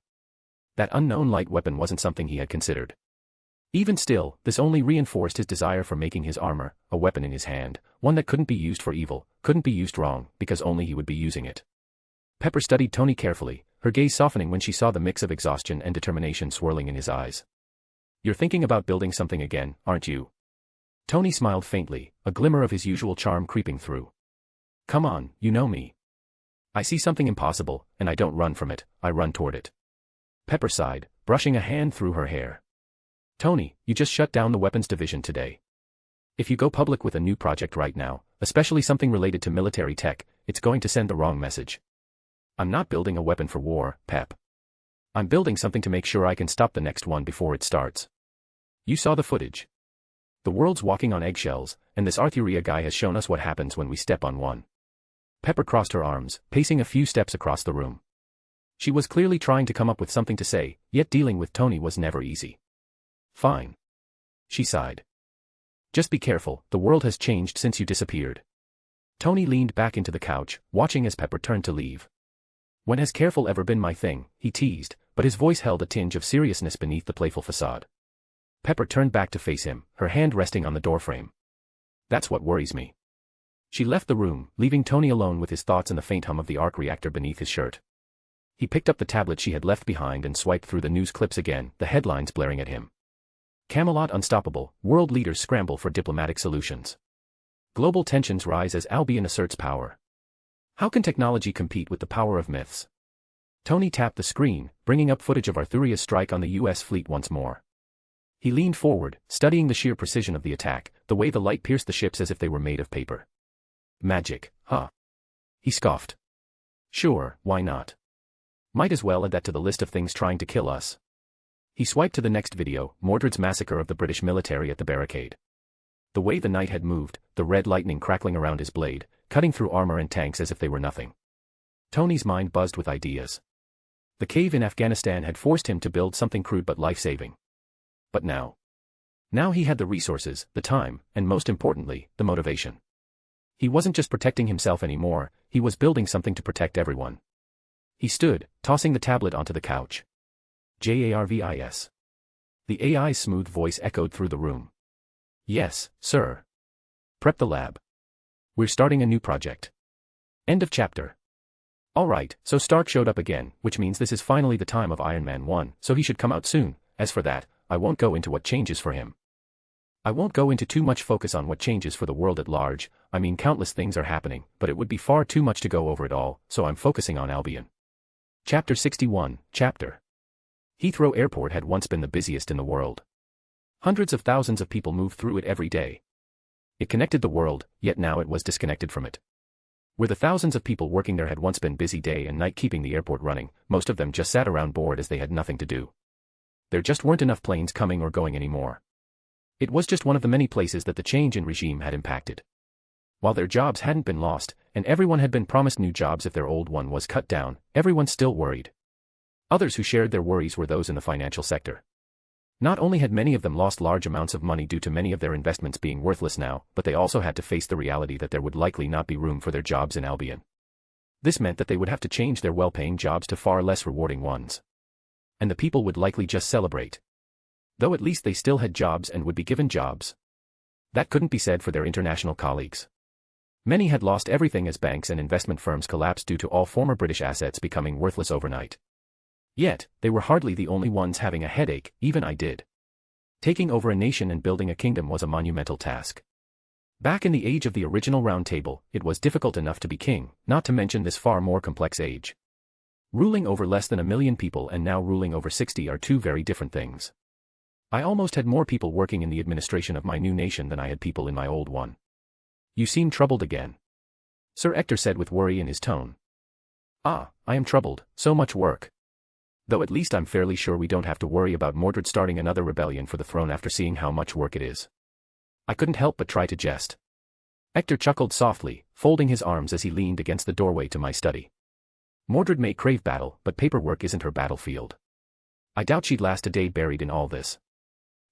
That unknown light weapon wasn't something he had considered. Even still, this only reinforced his desire for making his armor, a weapon in his hand, one that couldn't be used for evil, couldn't be used wrong, because only he would be using it. Pepper studied Tony carefully, her gaze softening when she saw the mix of exhaustion and determination swirling in his eyes. You're thinking about building something again, aren't you? Tony smiled faintly, a glimmer of his usual charm creeping through. Come on, you know me. I see something impossible, and I don't run from it, I run toward it. Pepper sighed, brushing a hand through her hair. Tony, you just shut down the weapons division today. If you go public with a new project right now, especially something related to military tech, it's going to send the wrong message. I'm not building a weapon for war, Pep. I'm building something to make sure I can stop the next one before it starts. You saw the footage. The world's walking on eggshells, and this Arthuria guy has shown us what happens when we step on one. Pepper crossed her arms, pacing a few steps across the room. She was clearly trying to come up with something to say, yet dealing with Tony was never easy. Fine. She sighed. Just be careful, the world has changed since you disappeared. Tony leaned back into the couch, watching as Pepper turned to leave. When has careful ever been my thing, he teased, but his voice held a tinge of seriousness beneath the playful facade. Pepper turned back to face him, her hand resting on the doorframe. That's what worries me. She left the room, leaving Tony alone with his thoughts and the faint hum of the arc reactor beneath his shirt. He picked up the tablet she had left behind and swiped through the news clips again, the headlines blaring at him. Camelot unstoppable, world leaders scramble for diplomatic solutions. Global tensions rise as Albion asserts power. How can technology compete with the power of myths? Tony tapped the screen, bringing up footage of Arthuria's strike on the U.S. fleet once more. He leaned forward, studying the sheer precision of the attack, the way the light pierced the ships as if they were made of paper. Magic, huh? He scoffed. Sure, why not? Might as well add that to the list of things trying to kill us. He swiped to the next video, Mordred's massacre of the British military at the barricade. The way the knight had moved, the red lightning crackling around his blade, cutting through armor and tanks as if they were nothing. Tony's mind buzzed with ideas. The cave in Afghanistan had forced him to build something crude but life-saving. But now. Now he had the resources, the time, and most importantly, the motivation. He wasn't just protecting himself anymore, he was building something to protect everyone. He stood, tossing the tablet onto the couch. JARVIS. The AI's smooth voice echoed through the room. Yes, sir. Prep the lab. We're starting a new project. End of chapter. Alright, so Stark showed up again, which means this is finally the time of Iron Man 1, so he should come out soon. As for that, I won't go into what changes for him. I won't go into too much focus on what changes for the world at large. I mean, countless things are happening, but it would be far too much to go over it all, so I'm focusing on Albion. Chapter 61, Chapter. Heathrow Airport had once been the busiest in the world. Hundreds of thousands of people moved through it every day. It connected the world, yet now it was disconnected from it. Where the thousands of people working there had once been busy day and night keeping the airport running, most of them just sat around bored as they had nothing to do. There just weren't enough planes coming or going anymore. It was just one of the many places that the change in regime had impacted. While their jobs hadn't been lost, and everyone had been promised new jobs if their old one was cut down, everyone still worried. Others who shared their worries were those in the financial sector. Not only had many of them lost large amounts of money due to many of their investments being worthless now, but they also had to face the reality that there would likely not be room for their jobs in Albion. This meant that they would have to change their well-paying jobs to far less rewarding ones. And the people would likely just celebrate. Though at least they still had jobs and would be given jobs. That couldn't be said for their international colleagues. Many had lost everything as banks and investment firms collapsed due to all former British assets becoming worthless overnight. Yet, they were hardly the only ones having a headache, even I did. Taking over a nation and building a kingdom was a monumental task. Back in the age of the original Round Table, it was difficult enough to be king, not to mention this far more complex age. Ruling over less than 1 million people and now ruling over 60 are two very different things. I almost had more people working in the administration of my new nation than I had people in my old one. You seem troubled again. Sir Ector said with worry in his tone. Ah, I am troubled, so much work. Though at least I'm fairly sure we don't have to worry about Mordred starting another rebellion for the throne after seeing how much work it is. I couldn't help but try to jest. Ector chuckled softly, folding his arms as he leaned against the doorway to my study. Mordred may crave battle, but paperwork isn't her battlefield. I doubt she'd last a day buried in all this.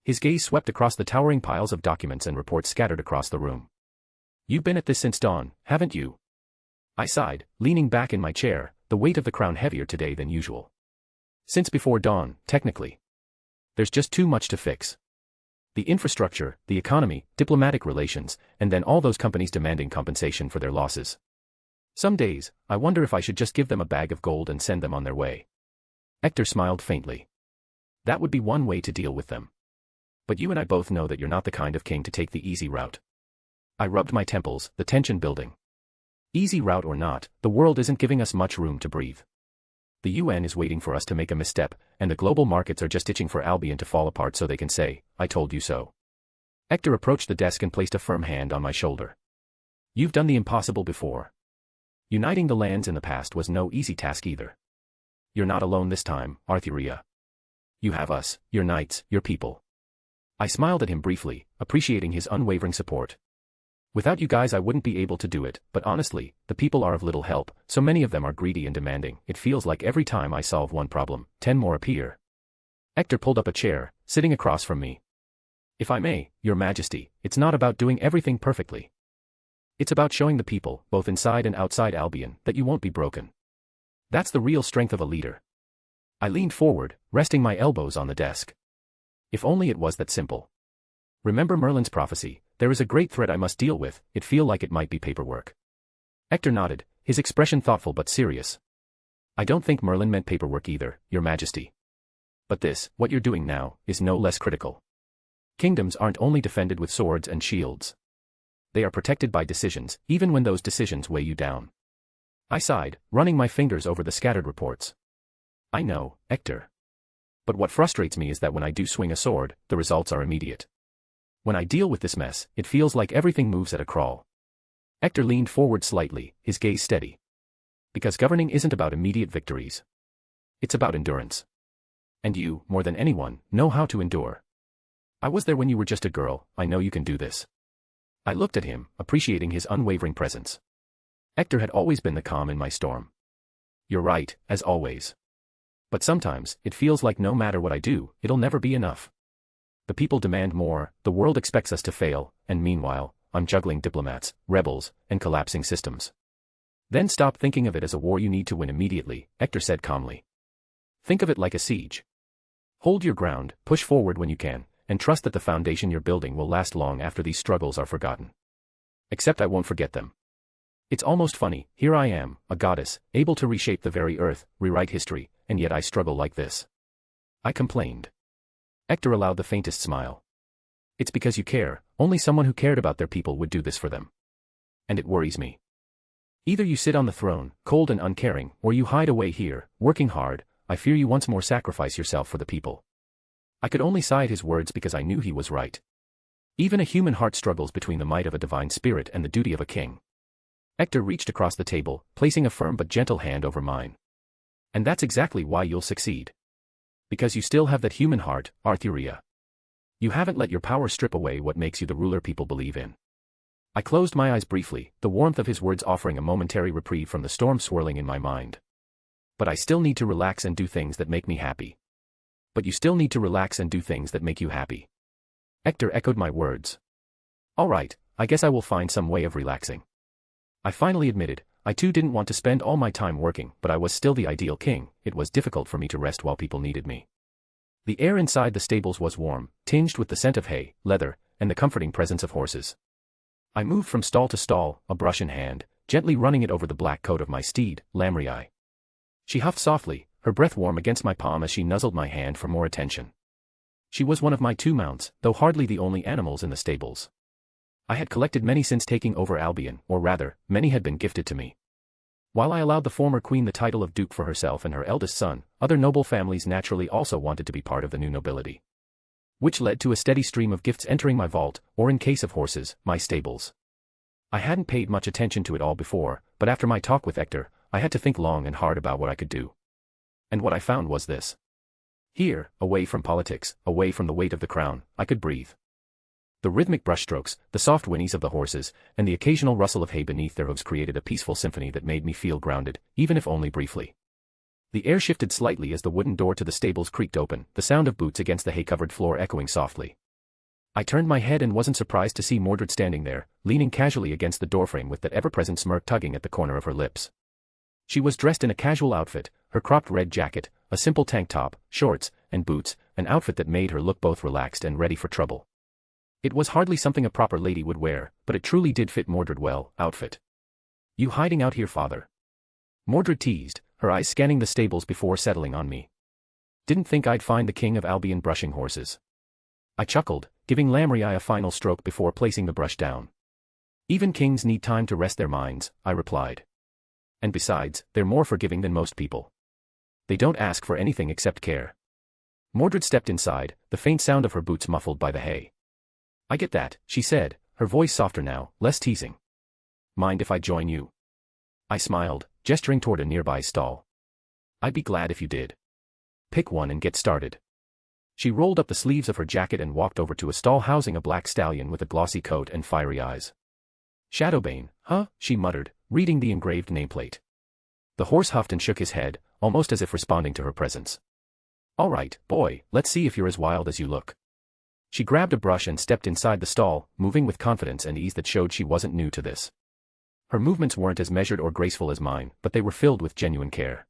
His gaze swept across the towering piles of documents and reports scattered across the room. You've been at this since dawn, haven't you? I sighed, leaning back in my chair, the weight of the crown heavier today than usual. Since before dawn, technically. There's just too much to fix. The infrastructure, the economy, diplomatic relations, and then all those companies demanding compensation for their losses. Some days, I wonder if I should just give them a bag of gold and send them on their way. Ector smiled faintly. That would be one way to deal with them. But you and I both know that you're not the kind of king to take the easy route. I rubbed my temples, the tension building. Easy route or not, the world isn't giving us much room to breathe. The UN is waiting for us to make a misstep, and the global markets are just itching for Albion to fall apart so they can say, I told you so. Ector approached the desk and placed a firm hand on my shoulder. You've done the impossible before. Uniting the lands in the past was no easy task either. You're not alone this time, Arthuria. You have us, your knights, your people. I smiled at him briefly, appreciating his unwavering support. Without you guys I wouldn't be able to do it, but honestly, the people are of little help, so many of them are greedy and demanding. It feels like every time I solve one problem, 10 more appear. Ector pulled up a chair, sitting across from me. If I may, Your Majesty, it's not about doing everything perfectly. It's about showing the people, both inside and outside Albion, that you won't be broken. That's the real strength of a leader. I leaned forward, resting my elbows on the desk. If only it was that simple. Remember Merlin's prophecy, there is a great threat I must deal with, it feel like it might be paperwork. Ector nodded, his expression thoughtful but serious. I don't think Merlin meant paperwork either, Your Majesty. But this, what you're doing now, is no less critical. Kingdoms aren't only defended with swords and shields. They are protected by decisions, even when those decisions weigh you down. I sighed, running my fingers over the scattered reports. I know, Ector. But what frustrates me is that when I do swing a sword, the results are immediate. When I deal with this mess, it feels like everything moves at a crawl. Ector leaned forward slightly, his gaze steady. Because governing isn't about immediate victories. It's about endurance. And you, more than anyone, know how to endure. I was there when you were just a girl, I know you can do this. I looked at him, appreciating his unwavering presence. Ector had always been the calm in my storm. You're right, as always. But sometimes, it feels like no matter what I do, it'll never be enough. The people demand more, the world expects us to fail, and meanwhile, I'm juggling diplomats, rebels, and collapsing systems. Then stop thinking of it as a war you need to win immediately, Hector said calmly. Think of it like a siege. Hold your ground, push forward when you can, and trust that the foundation you're building will last long after these struggles are forgotten. Except I won't forget them. It's almost funny, here I am, a goddess, able to reshape the very earth, rewrite history, and yet I struggle like this. I complained. Hector allowed the faintest smile. It's because you care, only someone who cared about their people would do this for them. And it worries me. Either you sit on the throne, cold and uncaring, or you hide away here, working hard. I fear you once more sacrifice yourself for the people. I could only sigh at his words because I knew he was right. Even a human heart struggles between the might of a divine spirit and the duty of a king. Hector reached across the table, placing a firm but gentle hand over mine. And that's exactly why you'll succeed. Because you still have that human heart, Arthuria. You haven't let your power strip away what makes you the ruler people believe in. I closed my eyes briefly, the warmth of his words offering a momentary reprieve from the storm swirling in my mind. But I still need to relax and do things that make me happy. But you still need to relax and do things that make you happy. Hector echoed my words. All right, I guess I will find some way of relaxing. I finally admitted, I too didn't want to spend all my time working, but I was still the ideal king. It was difficult for me to rest while people needed me. The air inside the stables was warm, tinged with the scent of hay, leather, and the comforting presence of horses. I moved from stall to stall, a brush in hand, gently running it over the black coat of my steed, Lamrii. She huffed softly, her breath warm against my palm as she nuzzled my hand for more attention. She was one of my 2 mounts, though hardly the only animals in the stables. I had collected many since taking over Albion, or rather, many had been gifted to me. While I allowed the former queen the title of duke for herself and her eldest son, other noble families naturally also wanted to be part of the new nobility. Which led to a steady stream of gifts entering my vault, or in case of horses, my stables. I hadn't paid much attention to it all before, but after my talk with Hector, I had to think long and hard about what I could do. And what I found was this. Here, away from politics, away from the weight of the crown, I could breathe. The rhythmic brushstrokes, the soft whinnies of the horses, and the occasional rustle of hay beneath their hooves created a peaceful symphony that made me feel grounded, even if only briefly. The air shifted slightly as the wooden door to the stables creaked open, the sound of boots against the hay-covered floor echoing softly. I turned my head and wasn't surprised to see Mordred standing there, leaning casually against the doorframe with that ever-present smirk tugging at the corner of her lips. She was dressed in a casual outfit, her cropped red jacket, a simple tank top, shorts, and boots, an outfit that made her look both relaxed and ready for trouble. It was hardly something a proper lady would wear, but it truly did fit Mordred well, outfit. You hiding out here, father? Mordred teased, her eyes scanning the stables before settling on me. Didn't think I'd find the king of Albion brushing horses. I chuckled, giving Lamrii a final stroke before placing the brush down. Even kings need time to rest their minds, I replied. And besides, they're more forgiving than most people. They don't ask for anything except care. Mordred stepped inside, the faint sound of her boots muffled by the hay. I get that, she said, her voice softer now, less teasing. Mind if I join you? I smiled, gesturing toward a nearby stall. I'd be glad if you did. Pick one and get started. She rolled up the sleeves of her jacket and walked over to a stall housing a black stallion with a glossy coat and fiery eyes. Shadowbane, huh? She muttered, reading the engraved nameplate. The horse huffed and shook his head, almost as if responding to her presence. All right, boy, let's see if you're as wild as you look. She grabbed a brush and stepped inside the stall, moving with confidence and ease that showed she wasn't new to this. Her movements weren't as measured or graceful as mine, but they were filled with genuine care.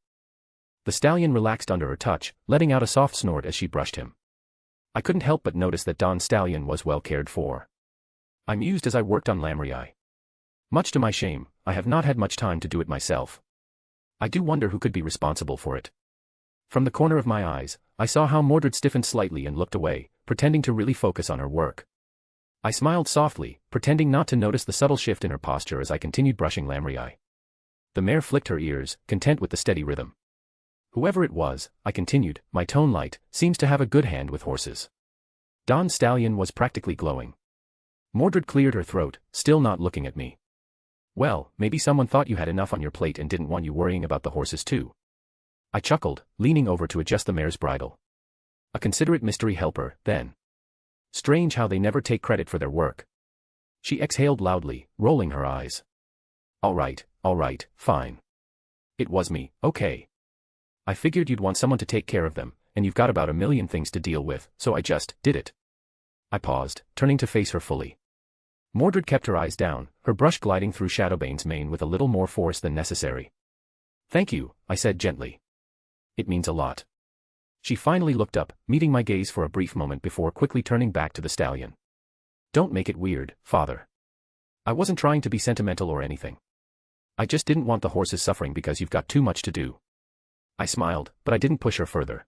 The stallion relaxed under her touch, letting out a soft snort as she brushed him. I couldn't help but notice that Don's stallion was well cared for. I mused as I worked on Lamrii. Much to my shame, I have not had much time to do it myself. I do wonder who could be responsible for it. From the corner of my eyes, I saw how Mordred stiffened slightly and looked away, pretending to really focus on her work. I smiled softly, pretending not to notice the subtle shift in her posture as I continued brushing Lamrii. The mare flicked her ears, content with the steady rhythm. Whoever it was, I continued, my tone light, seems to have a good hand with horses. Don's stallion was practically glowing. Mordred cleared her throat, still not looking at me. Well, maybe someone thought you had enough on your plate and didn't want you worrying about the horses too. I chuckled, leaning over to adjust the mare's bridle. A considerate mystery helper, then. Strange how they never take credit for their work. She exhaled loudly, rolling her eyes. All right, fine. It was me, okay. I figured you'd want someone to take care of them, and you've got about 1 million things to deal with, so I just did it. I paused, turning to face her fully. Mordred kept her eyes down, her brush gliding through Shadowbane's mane with a little more force than necessary. "Thank you," I said gently. "It means a lot." She finally looked up, meeting my gaze for a brief moment before quickly turning back to the stallion. "Don't make it weird, father. I wasn't trying to be sentimental or anything. I just didn't want the horses suffering because you've got too much to do." I smiled, but I didn't push her further.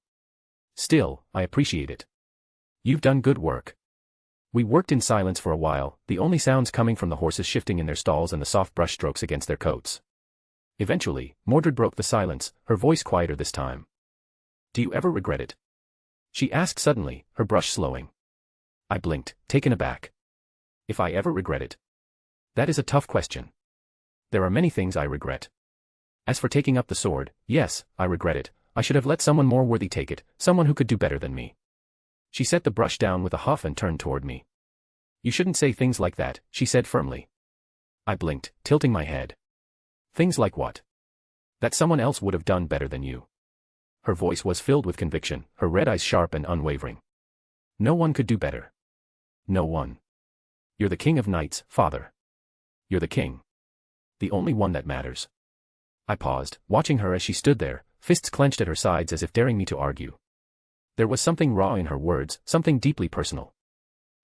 "Still, I appreciate it. You've done good work." We worked in silence for a while, the only sounds coming from the horses shifting in their stalls and the soft brush strokes against their coats. Eventually, Mordred broke the silence, her voice quieter this time. "Do you ever regret it?" she asked suddenly, her brush slowing. I blinked, taken aback. If I ever regret it? That is a tough question. There are many things I regret. As for taking up the sword, yes, I regret it. I should have let someone more worthy take it, someone who could do better than me. She set the brush down with a huff and turned toward me. "You shouldn't say things like that," she said firmly. I blinked, tilting my head. "Things like what?" "That someone else would have done better than you." Her voice was filled with conviction, her red eyes sharp and unwavering. "No one could do better. No one. You're the king of knights, father. You're the king. The only one that matters." I paused, watching her as she stood there, fists clenched at her sides as if daring me to argue. There was something raw in her words, something deeply personal.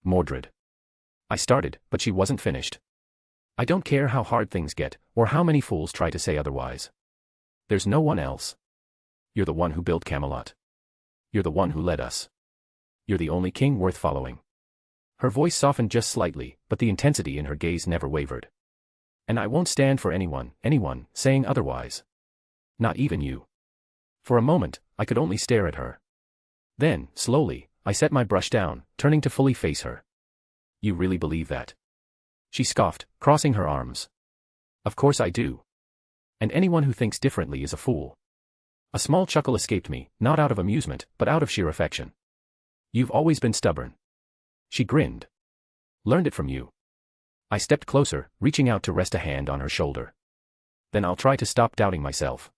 "Mordred." I started, but she wasn't finished. "I don't care how hard things get, or how many fools try to say otherwise. There's no one else. You're the one who built Camelot. You're the one who led us. You're the only king worth following." Her voice softened just slightly, but the intensity in her gaze never wavered. "And I won't stand for anyone, saying otherwise. Not even you." For a moment, I could only stare at her. Then, slowly, I set my brush down, turning to fully face her. "You really believe that?" She scoffed, crossing her arms. "Of course I do. And anyone who thinks differently is a fool." A small chuckle escaped me, not out of amusement, but out of sheer affection. "You've always been stubborn." She grinned. "Learned it from you." I stepped closer, reaching out to rest a hand on her shoulder. "Then I'll try to stop doubting myself.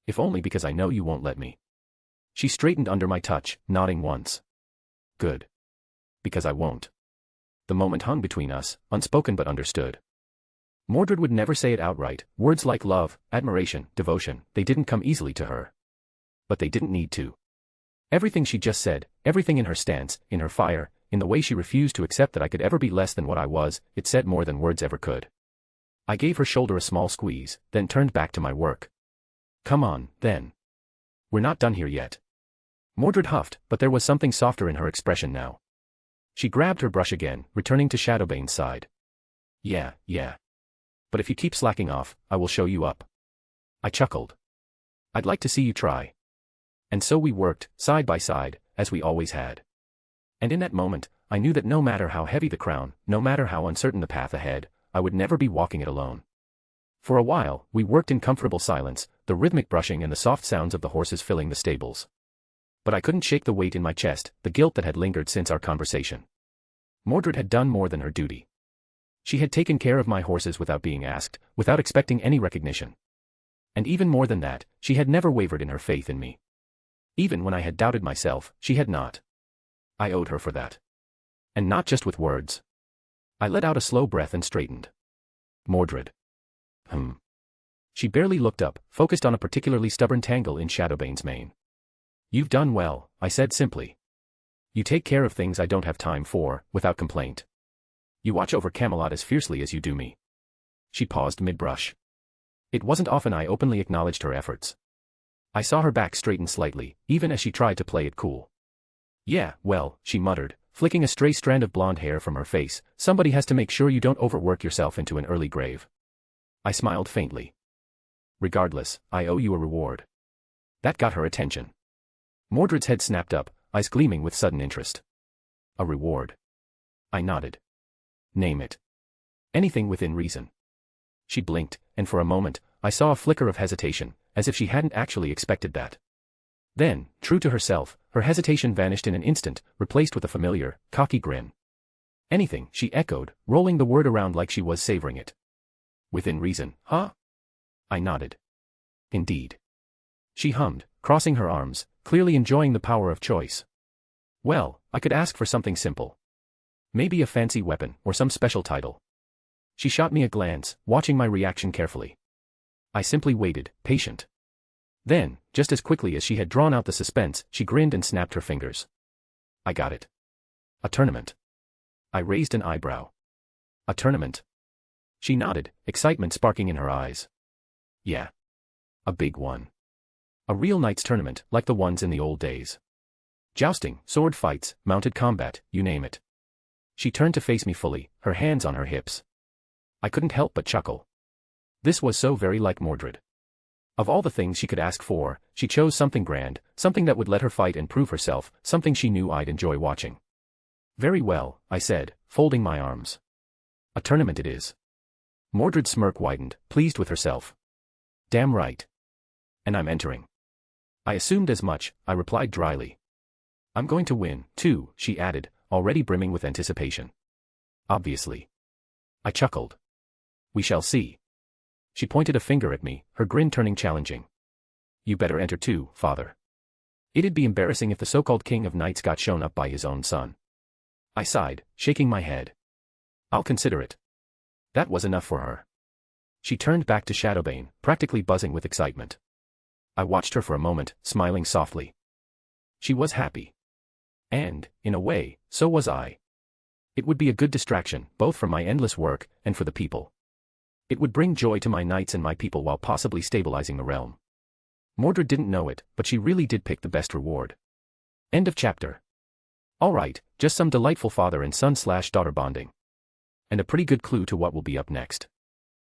If only because I know you won't let me." She straightened under my touch, nodding once. "Good. Because I won't." The moment hung between us, unspoken but understood. Mordred would never say it outright, words like love, admiration, devotion, they didn't come easily to her. But they didn't need to. Everything she just said, everything in her stance, in her fire, in the way she refused to accept that I could ever be less than what I was, it said more than words ever could. I gave her shoulder a small squeeze, then turned back to my work. "Come on, then. We're not done here yet." Mordred huffed, but there was something softer in her expression now. She grabbed her brush again, returning to Shadowbane's side. Yeah. But if you keep slacking off, I will show you up." I chuckled. "I'd like to see you try." And so we worked, side by side, as we always had. And in that moment, I knew that no matter how heavy the crown, no matter how uncertain the path ahead, I would never be walking it alone. For a while, we worked in comfortable silence, the rhythmic brushing and the soft sounds of the horses filling the stables. But I couldn't shake the weight in my chest, the guilt that had lingered since our conversation. Mordred had done more than her duty. She had taken care of my horses without being asked, without expecting any recognition. And even more than that, she had never wavered in her faith in me. Even when I had doubted myself, she had not. I owed her for that. And not just with words. I let out a slow breath and straightened. "Mordred." She barely looked up, focused on a particularly stubborn tangle in Shadowbane's mane. "You've done well," I said simply. "You take care of things I don't have time for, without complaint. You watch over Camelot as fiercely as you do me." She paused mid-brush. It wasn't often I openly acknowledged her efforts. I saw her back straighten slightly, even as she tried to play it cool. "Yeah, well," she muttered, flicking a stray strand of blonde hair from her face, "somebody has to make sure you don't overwork yourself into an early grave." I smiled faintly. "Regardless, I owe you a reward." That got her attention. Mordred's head snapped up, eyes gleaming with sudden interest. "A reward?" I nodded. "Name it." "Anything within reason." She blinked, and for a moment, I saw a flicker of hesitation, as if she hadn't actually expected that. Then, true to herself, her hesitation vanished in an instant, replaced with a familiar, cocky grin. "Anything," she echoed, rolling the word around like she was savoring it. "Within reason, huh?" I nodded. "Indeed." She hummed, crossing her arms, clearly enjoying the power of choice. "Well, I could ask for something simple. Maybe a fancy weapon or some special title. She shot me a glance, watching my reaction carefully. I simply waited, patient. Then, just as quickly as she had drawn out the suspense, she grinned and snapped her fingers. I got it. A tournament. I raised an eyebrow. A tournament? She nodded, excitement sparking in her eyes. Yeah. A big one. A real knight's tournament, like the ones in the old days. Jousting, sword fights, mounted combat, you name it. She turned to face me fully, her hands on her hips. I couldn't help but chuckle. This was so very like Mordred. Of all the things she could ask for, she chose something grand, something that would let her fight and prove herself, something she knew I'd enjoy watching. Very well, I said, folding my arms. A tournament it is. Mordred's smirk widened, pleased with herself. Damn right. And I'm entering. I assumed as much, I replied dryly. I'm going to win, too, she added, already brimming with anticipation. Obviously. I chuckled. We shall see. She pointed a finger at me, her grin turning challenging. You better enter too, father. It'd be embarrassing if the so-called king of knights got shown up by his own son. I sighed, shaking my head. I'll consider it. That was enough for her. She turned back to Shadowbane, practically buzzing with excitement. I watched her for a moment, smiling softly. She was happy. And, in a way, so was I. It would be a good distraction, both from my endless work, and for the people. It would bring joy to my knights and my people while possibly stabilizing the realm. Mordred didn't know it, but she really did pick the best reward. End of chapter. Alright, just some delightful father and son/daughter bonding. And a pretty good clue to what will be up next.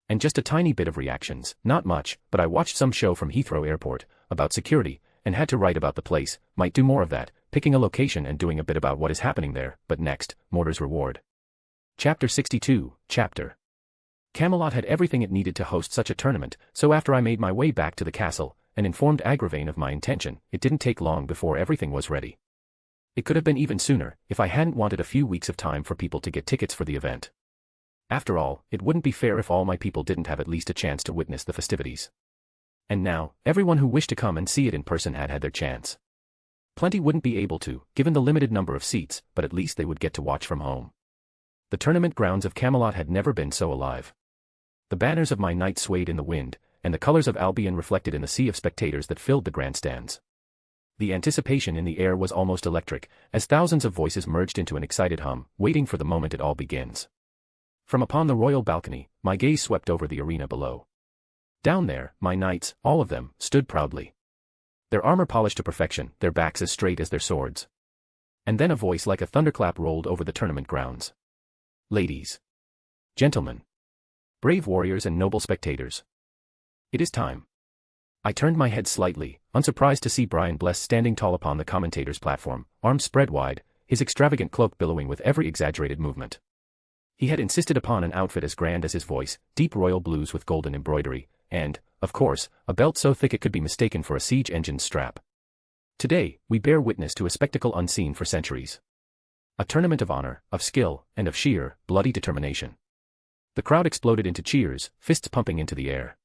And just a tiny bit of reactions, not much, but I watched some show from Heathrow Airport, about security, and had to write about the place, might do more of that, picking a location and doing a bit about what is happening there, but next, Mordred's reward. Chapter 62, Chapter. Camelot had everything it needed to host such a tournament, so after I made my way back to the castle, and informed Agravain of my intention, it didn't take long before everything was ready. It could have been even sooner, if I hadn't wanted a few weeks of time for people to get tickets for the event. After all, it wouldn't be fair if all my people didn't have at least a chance to witness the festivities. And now, everyone who wished to come and see it in person had had their chance. Plenty wouldn't be able to, given the limited number of seats, but at least they would get to watch from home. The tournament grounds of Camelot had never been so alive. The banners of my knights swayed in the wind, and the colors of Albion reflected in the sea of spectators that filled the grandstands. The anticipation in the air was almost electric, as thousands of voices merged into an excited hum, waiting for the moment it all begins. From upon the royal balcony, my gaze swept over the arena below. Down there, my knights, all of them, stood proudly. Their armor polished to perfection, their backs as straight as their swords. And then a voice like a thunderclap rolled over the tournament grounds. Ladies. Gentlemen. Brave warriors and noble spectators. It is time. I turned my head slightly, unsurprised to see Brian Bless standing tall upon the commentator's platform, arms spread wide, his extravagant cloak billowing with every exaggerated movement. He had insisted upon an outfit as grand as his voice, deep royal blues with golden embroidery, and, of course, a belt so thick it could be mistaken for a siege engine's strap. Today, we bear witness to a spectacle unseen for centuries. A tournament of honor, of skill, and of sheer, bloody determination. The crowd exploded into cheers, fists pumping into the air.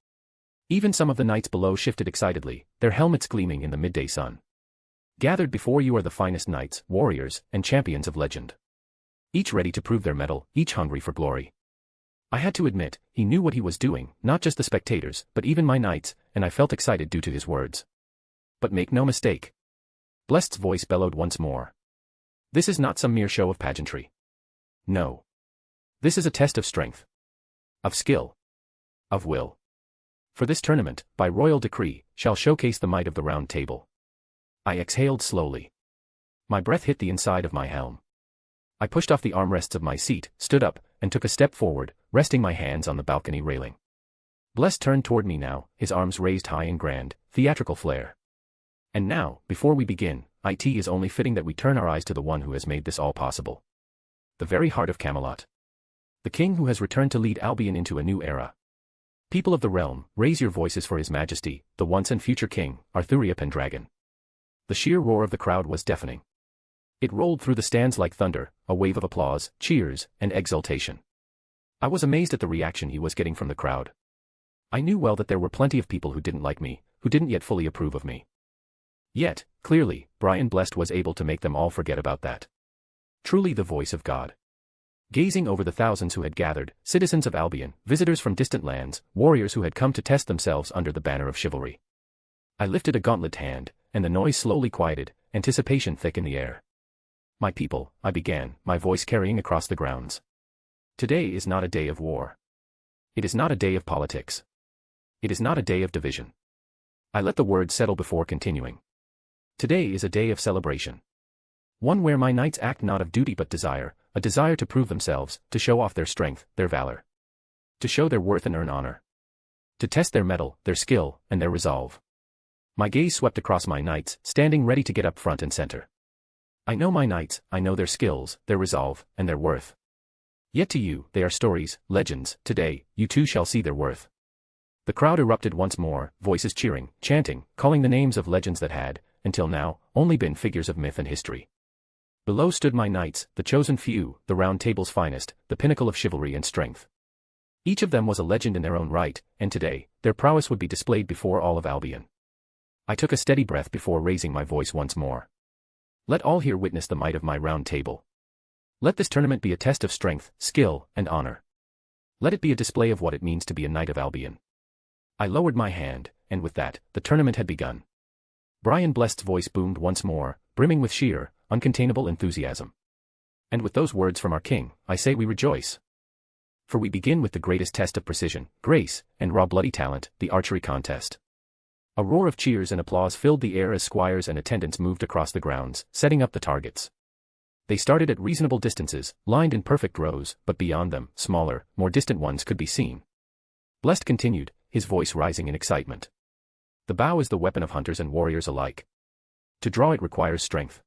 Even some of the knights below shifted excitedly, their helmets gleaming in the midday sun. Gathered before you are the finest knights, warriors, and champions of legend. Each ready to prove their mettle, each hungry for glory. I had to admit, he knew what he was doing, not just the spectators, but even my knights, and I felt excited due to his words. But make no mistake. Bless's voice bellowed once more. This is not some mere show of pageantry. No. This is a test of strength. Of skill. Of will. For this tournament, by royal decree, shall showcase the might of the Round Table. I exhaled slowly. My breath hit the inside of my helm. I pushed off the armrests of my seat, stood up, and took a step forward, resting my hands on the balcony railing. Bless turned toward me now, his arms raised high in grand, theatrical flair. And now, before we begin, it is only fitting that we turn our eyes to the one who has made this all possible. The very heart of Camelot. The king who has returned to lead Albion into a new era. People of the realm, raise your voices for his majesty, the once and future king, Arthuria Pendragon. The sheer roar of the crowd was deafening. It rolled through the stands like thunder, a wave of applause, cheers, and exultation. I was amazed at the reaction he was getting from the crowd. I knew well that there were plenty of people who didn't like me, who didn't yet fully approve of me. Yet, clearly, Brian Blessed was able to make them all forget about that. Truly the voice of God. Gazing over the thousands who had gathered, citizens of Albion, visitors from distant lands, warriors who had come to test themselves under the banner of chivalry. I lifted a gauntlet hand, and the noise slowly quieted, anticipation thick in the air. My people, I began, my voice carrying across the grounds. Today is not a day of war. It is not a day of politics. It is not a day of division. I let the words settle before continuing. Today is a day of celebration. One where my knights act not of duty but desire, a desire to prove themselves, to show off their strength, their valor. To show their worth and earn honor. To test their mettle, their skill, and their resolve. My gaze swept across my knights, standing ready to get up front and center. I know my knights, I know their skills, their resolve, and their worth. Yet to you, they are stories, legends. Today, you too shall see their worth. The crowd erupted once more, voices cheering, chanting, calling the names of legends that had, until now, only been figures of myth and history. Below stood my knights, the chosen few, the Round Table's finest, the pinnacle of chivalry and strength. Each of them was a legend in their own right, and today, their prowess would be displayed before all of Albion. I took a steady breath before raising my voice once more. Let all here witness the might of my Round Table. Let this tournament be a test of strength, skill, and honor. Let it be a display of what it means to be a knight of Albion. I lowered my hand, and with that, the tournament had begun. Brian Blest's voice boomed once more, brimming with sheer, uncontainable enthusiasm. And with those words from our king, I say we rejoice. For we begin with the greatest test of precision, grace, and raw bloody talent, the archery contest. A roar of cheers and applause filled the air as squires and attendants moved across the grounds, setting up the targets. They started at reasonable distances, lined in perfect rows, but beyond them, smaller, more distant ones could be seen. Blest continued, his voice rising in excitement. The bow is the weapon of hunters and warriors alike. To draw it requires strength.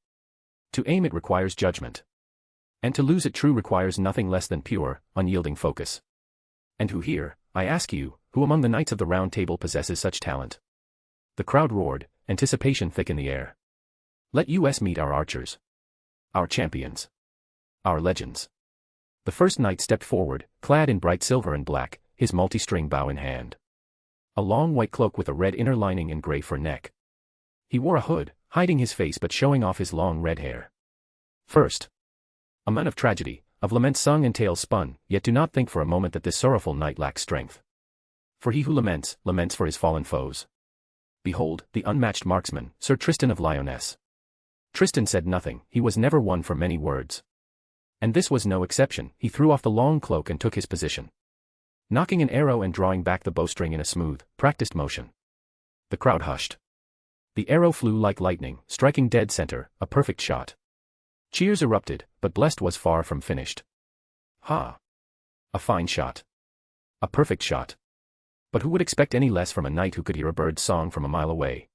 To aim it requires judgment. And to lose it true requires nothing less than pure, unyielding focus. And who here, I ask you, who among the knights of the Round Table possesses such talent? The crowd roared, anticipation thick in the air. Let us meet our archers. Our champions. Our legends. The first knight stepped forward, clad in bright silver and black, his multi-string bow in hand. A long white cloak with a red inner lining and gray fur neck. He wore a hood, hiding his face but showing off his long red hair. First. A man of tragedy, of lament sung and tales spun, yet do not think for a moment that this sorrowful knight lacks strength. For he who laments, laments for his fallen foes. Behold, the unmatched marksman, Sir Tristan of Lyonesse. Tristan said nothing, he was never one for many words. And this was no exception, he threw off the long cloak and took his position. Knocking an arrow and drawing back the bowstring in a smooth, practiced motion. The crowd hushed. The arrow flew like lightning, striking dead center, a perfect shot. Cheers erupted, but Blest was far from finished. Ha! A fine shot. A perfect shot. But who would expect any less from a knight who could hear a bird's song from a mile away?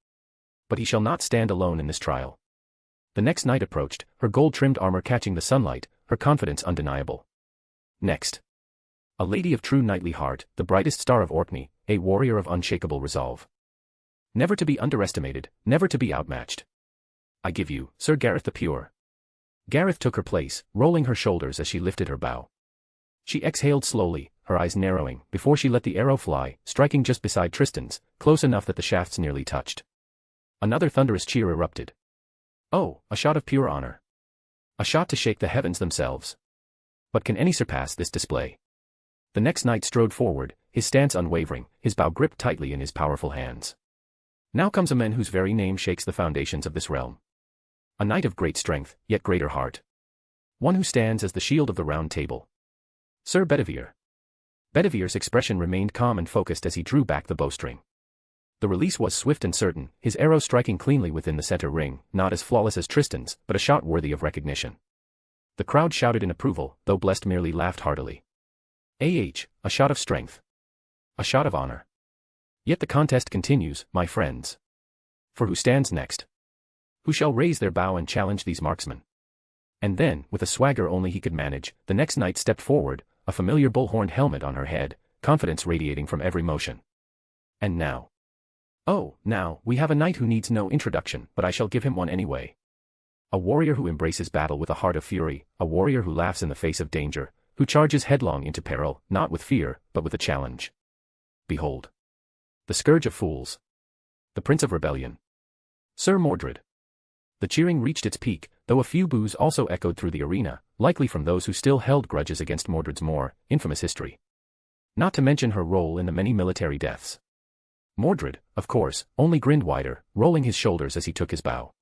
But he shall not stand alone in this trial. The next knight approached, her gold-trimmed armor catching the sunlight, her confidence undeniable. Next. A lady of true knightly heart, the brightest star of Orkney, a warrior of unshakable resolve. Never to be underestimated, never to be outmatched. I give you, Sir Gareth the Pure. Gareth took her place, rolling her shoulders as she lifted her bow. She exhaled slowly, her eyes narrowing, before she let the arrow fly, striking just beside Tristan's, close enough that the shafts nearly touched. Another thunderous cheer erupted. Oh, a shot of pure honor. A shot to shake the heavens themselves. But can any surpass this display? The next knight strode forward, his stance unwavering, his bow gripped tightly in his powerful hands. Now comes a man whose very name shakes the foundations of this realm. A knight of great strength, yet greater heart. One who stands as the shield of the Round Table. Sir Bedivere. Bedivere's expression remained calm and focused as he drew back the bowstring. The release was swift and certain, his arrow striking cleanly within the center ring, not as flawless as Tristan's, but a shot worthy of recognition. The crowd shouted in approval, though Blest merely laughed heartily. A shot of strength. A shot of honor. Yet the contest continues, my friends. For who stands next? Who shall raise their bow and challenge these marksmen? And then, with a swagger only he could manage, the next knight stepped forward, a familiar bull-horned helmet on her head, confidence radiating from every motion. And now. Oh, now, we have a knight who needs no introduction, but I shall give him one anyway. A warrior who embraces battle with a heart of fury, a warrior who laughs in the face of danger, who charges headlong into peril, not with fear, but with a challenge. Behold. The scourge of fools. The prince of rebellion. Sir Mordred. The cheering reached its peak, though a few boos also echoed through the arena, likely from those who still held grudges against Mordred's more infamous history. Not to mention her role in the many military deaths. Mordred, of course, only grinned wider, rolling his shoulders as he took his bow.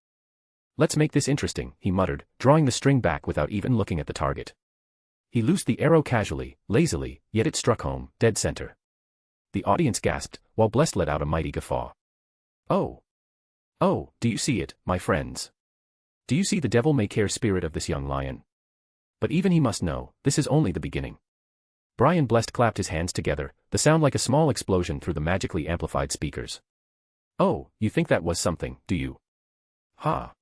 "Let's make this interesting," he muttered, drawing the string back without even looking at the target. He loosed the arrow casually, lazily, yet it struck home, dead center. The audience gasped, while Blessed let out a mighty guffaw. "Oh! Oh, do you see it, my friends? Do you see the devil-may-care spirit of this young lion? But even he must know, this is only the beginning." Brian Blessed clapped his hands together, the sound like a small explosion through the magically amplified speakers. "Oh, you think that was something, do you? Ha!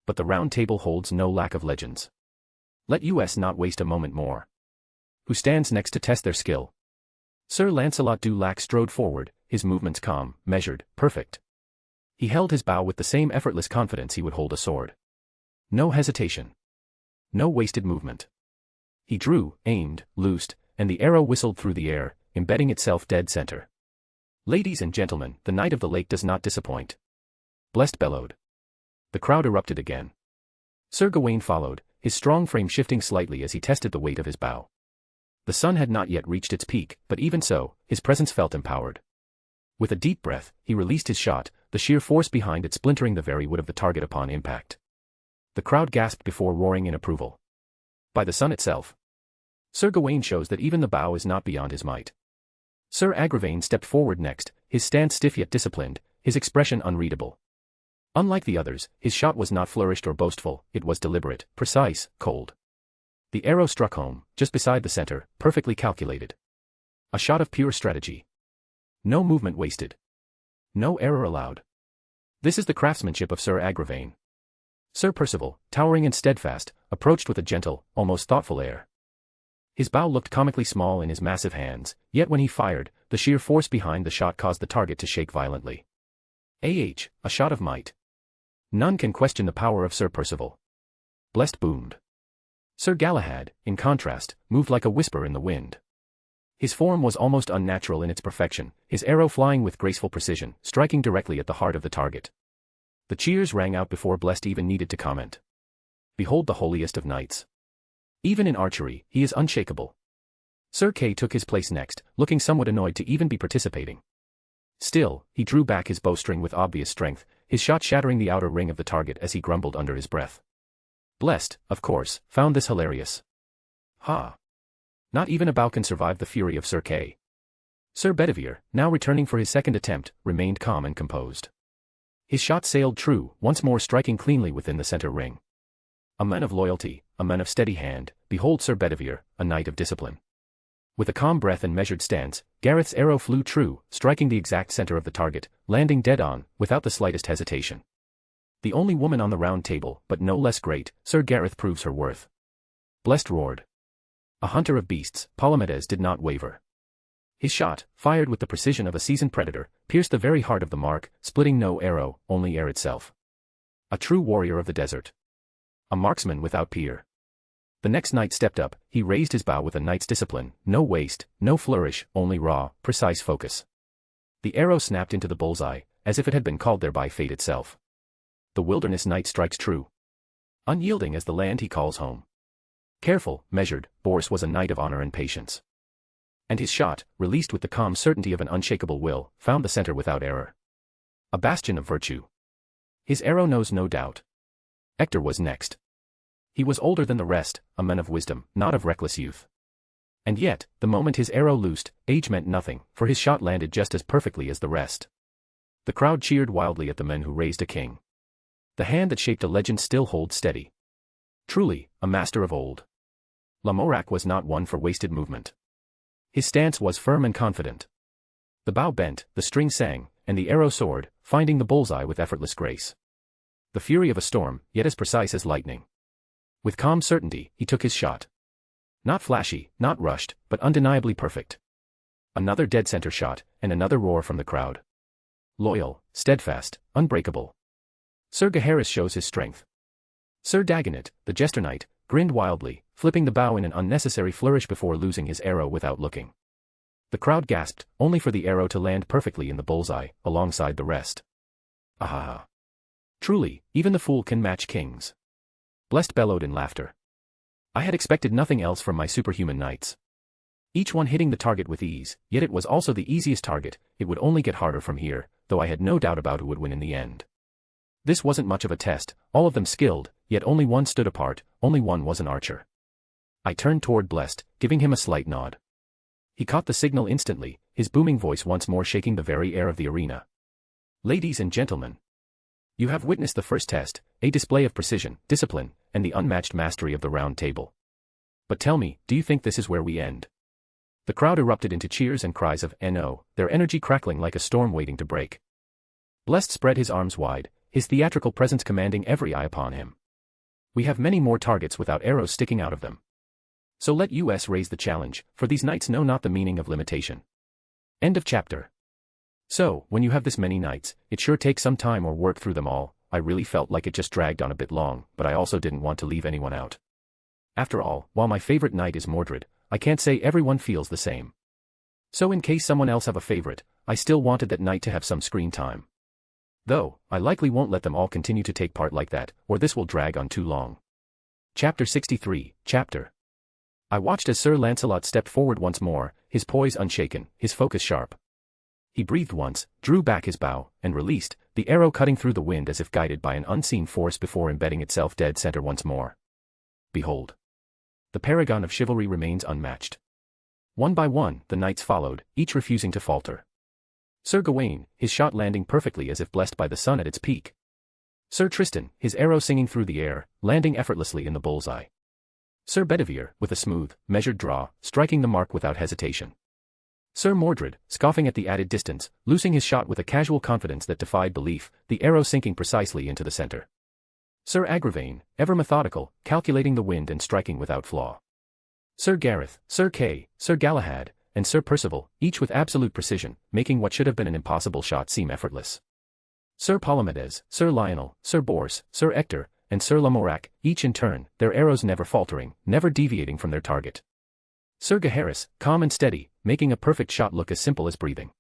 But the Round Table holds no lack of legends. Let us not waste a moment more. Who stands next to test their skill?" Sir Lancelot du Lac strode forward, his movements calm, measured, perfect. He held his bow with the same effortless confidence he would hold a sword. No hesitation. No wasted movement. He drew, aimed, loosed, and the arrow whistled through the air, embedding itself dead center. "Ladies and gentlemen, the Knight of the Lake does not disappoint," Blessed bellowed. The crowd erupted again. Sir Gawain followed, his strong frame shifting slightly as he tested the weight of his bow. The sun had not yet reached its peak, but even so, his presence felt empowered. With a deep breath, he released his shot, the sheer force behind it splintering the very wood of the target upon impact. The crowd gasped before roaring in approval. By the sun itself. Sir Gawain shows that even the bow is not beyond his might. Sir Agravain stepped forward next, his stance stiff yet disciplined, his expression unreadable. Unlike the others, his shot was not flourished or boastful, it was deliberate, precise, cold. The arrow struck home, just beside the center, perfectly calculated. A shot of pure strategy. No movement wasted. No error allowed. This is the craftsmanship of Sir Agravain. Sir Percival, towering and steadfast, approached with a gentle, almost thoughtful air. His bow looked comically small in his massive hands, yet when he fired, the sheer force behind the shot caused the target to shake violently. A shot of might. None can question the power of Sir Percival. Blessed boomed. Sir Galahad, in contrast, moved like a whisper in the wind. His form was almost unnatural in its perfection, his arrow flying with graceful precision, striking directly at the heart of the target. The cheers rang out before Blessed even needed to comment. Behold the holiest of knights. Even in archery, he is unshakable. Sir Kay took his place next, looking somewhat annoyed to even be participating. Still, he drew back his bowstring with obvious strength, his shot shattering the outer ring of the target as he grumbled under his breath. Blessed, of course, found this hilarious. Ha! Not even a bow can survive the fury of Sir Kay. Sir Bedivere, now returning for his second attempt, remained calm and composed. His shot sailed true, once more striking cleanly within the center ring. A man of loyalty, a man of steady hand, behold Sir Bedivere, a knight of discipline. With a calm breath and measured stance, Gareth's arrow flew true, striking the exact center of the target, landing dead on, without the slightest hesitation. The only woman on the Round Table, but no less great, Sir Gareth proves her worth. Blessed roared. A hunter of beasts, Palomedes did not waver. His shot, fired with the precision of a seasoned predator, pierced the very heart of the mark, splitting no arrow, only air itself. A true warrior of the desert. A marksman without peer. The next knight stepped up, he raised his bow with a knight's discipline, no waste, no flourish, only raw, precise focus. The arrow snapped into the bullseye, as if it had been called there by fate itself. The wilderness knight strikes true. Unyielding as the land he calls home. Careful, measured, Bors was a knight of honor and patience. And his shot, released with the calm certainty of an unshakable will, found the center without error. A bastion of virtue. His arrow knows no doubt. Hector was next. He was older than the rest, a man of wisdom, not of reckless youth. And yet, the moment his arrow loosed, age meant nothing, for his shot landed just as perfectly as the rest. The crowd cheered wildly at the men who raised a king. The hand that shaped a legend still holds steady. Truly, a master of old. Lamorak was not one for wasted movement. His stance was firm and confident. The bow bent, the string sang, and the arrow soared, finding the bullseye with effortless grace. The fury of a storm, yet as precise as lightning. With calm certainty, he took his shot. Not flashy, not rushed, but undeniably perfect. Another dead center shot, and another roar from the crowd. Loyal, steadfast, unbreakable. Sir Gaheris shows his strength. Sir Dagonet, the jester knight, grinned wildly, flipping the bow in an unnecessary flourish before losing his arrow without looking. The crowd gasped, only for the arrow to land perfectly in the bullseye, alongside the rest. Ahaha. Truly, even the fool can match kings. Blessed bellowed in laughter. I had expected nothing else from my superhuman knights. Each one hitting the target with ease, yet it was also the easiest target. It would only get harder from here, though I had no doubt about who would win in the end. This wasn't much of a test, all of them skilled, yet only one stood apart, only one was an archer. I turned toward Blessed, giving him a slight nod. He caught the signal instantly, his booming voice once more shaking the very air of the arena. Ladies and gentlemen, you have witnessed the first test, a display of precision, discipline, and the unmatched mastery of the round table. But tell me, do you think this is where we end? The crowd erupted into cheers and cries of "No," their energy crackling like a storm waiting to break. Blessed spread his arms wide, his theatrical presence commanding every eye upon him. We have many more targets without arrows sticking out of them. So let us raise the challenge, for these knights know not the meaning of limitation. End of chapter. So, when you have this many knights, it sure takes some time or work through them all. I really felt like it just dragged on a bit long, but I also didn't want to leave anyone out. After all, while my favorite knight is Mordred, I can't say everyone feels the same. So in case someone else have a favorite, I still wanted that knight to have some screen time. Though, I likely won't let them all continue to take part like that, or this will drag on too long. Chapter 63, Chapter. I watched as Sir Lancelot stepped forward once more, his poise unshaken, his focus sharp. He breathed once, drew back his bow, and released, the arrow cutting through the wind as if guided by an unseen force before embedding itself dead center once more. Behold. The paragon of chivalry remains unmatched. One by one, the knights followed, each refusing to falter. Sir Gawain, his shot landing perfectly as if blessed by the sun at its peak. Sir Tristan, his arrow singing through the air, landing effortlessly in the bullseye. Sir Bedivere, with a smooth, measured draw, striking the mark without hesitation. Sir Mordred, scoffing at the added distance, loosing his shot with a casual confidence that defied belief, the arrow sinking precisely into the center. Sir Agravain, ever methodical, calculating the wind and striking without flaw. Sir Gareth, Sir Kay, Sir Galahad, and Sir Percival, each with absolute precision, making what should have been an impossible shot seem effortless. Sir Palomedes, Sir Lionel, Sir Bors, Sir Ector, and Sir Lamorak, each in turn, their arrows never faltering, never deviating from their target. Sir Gaheris, calm and steady, making a perfect shot look as simple as breathing.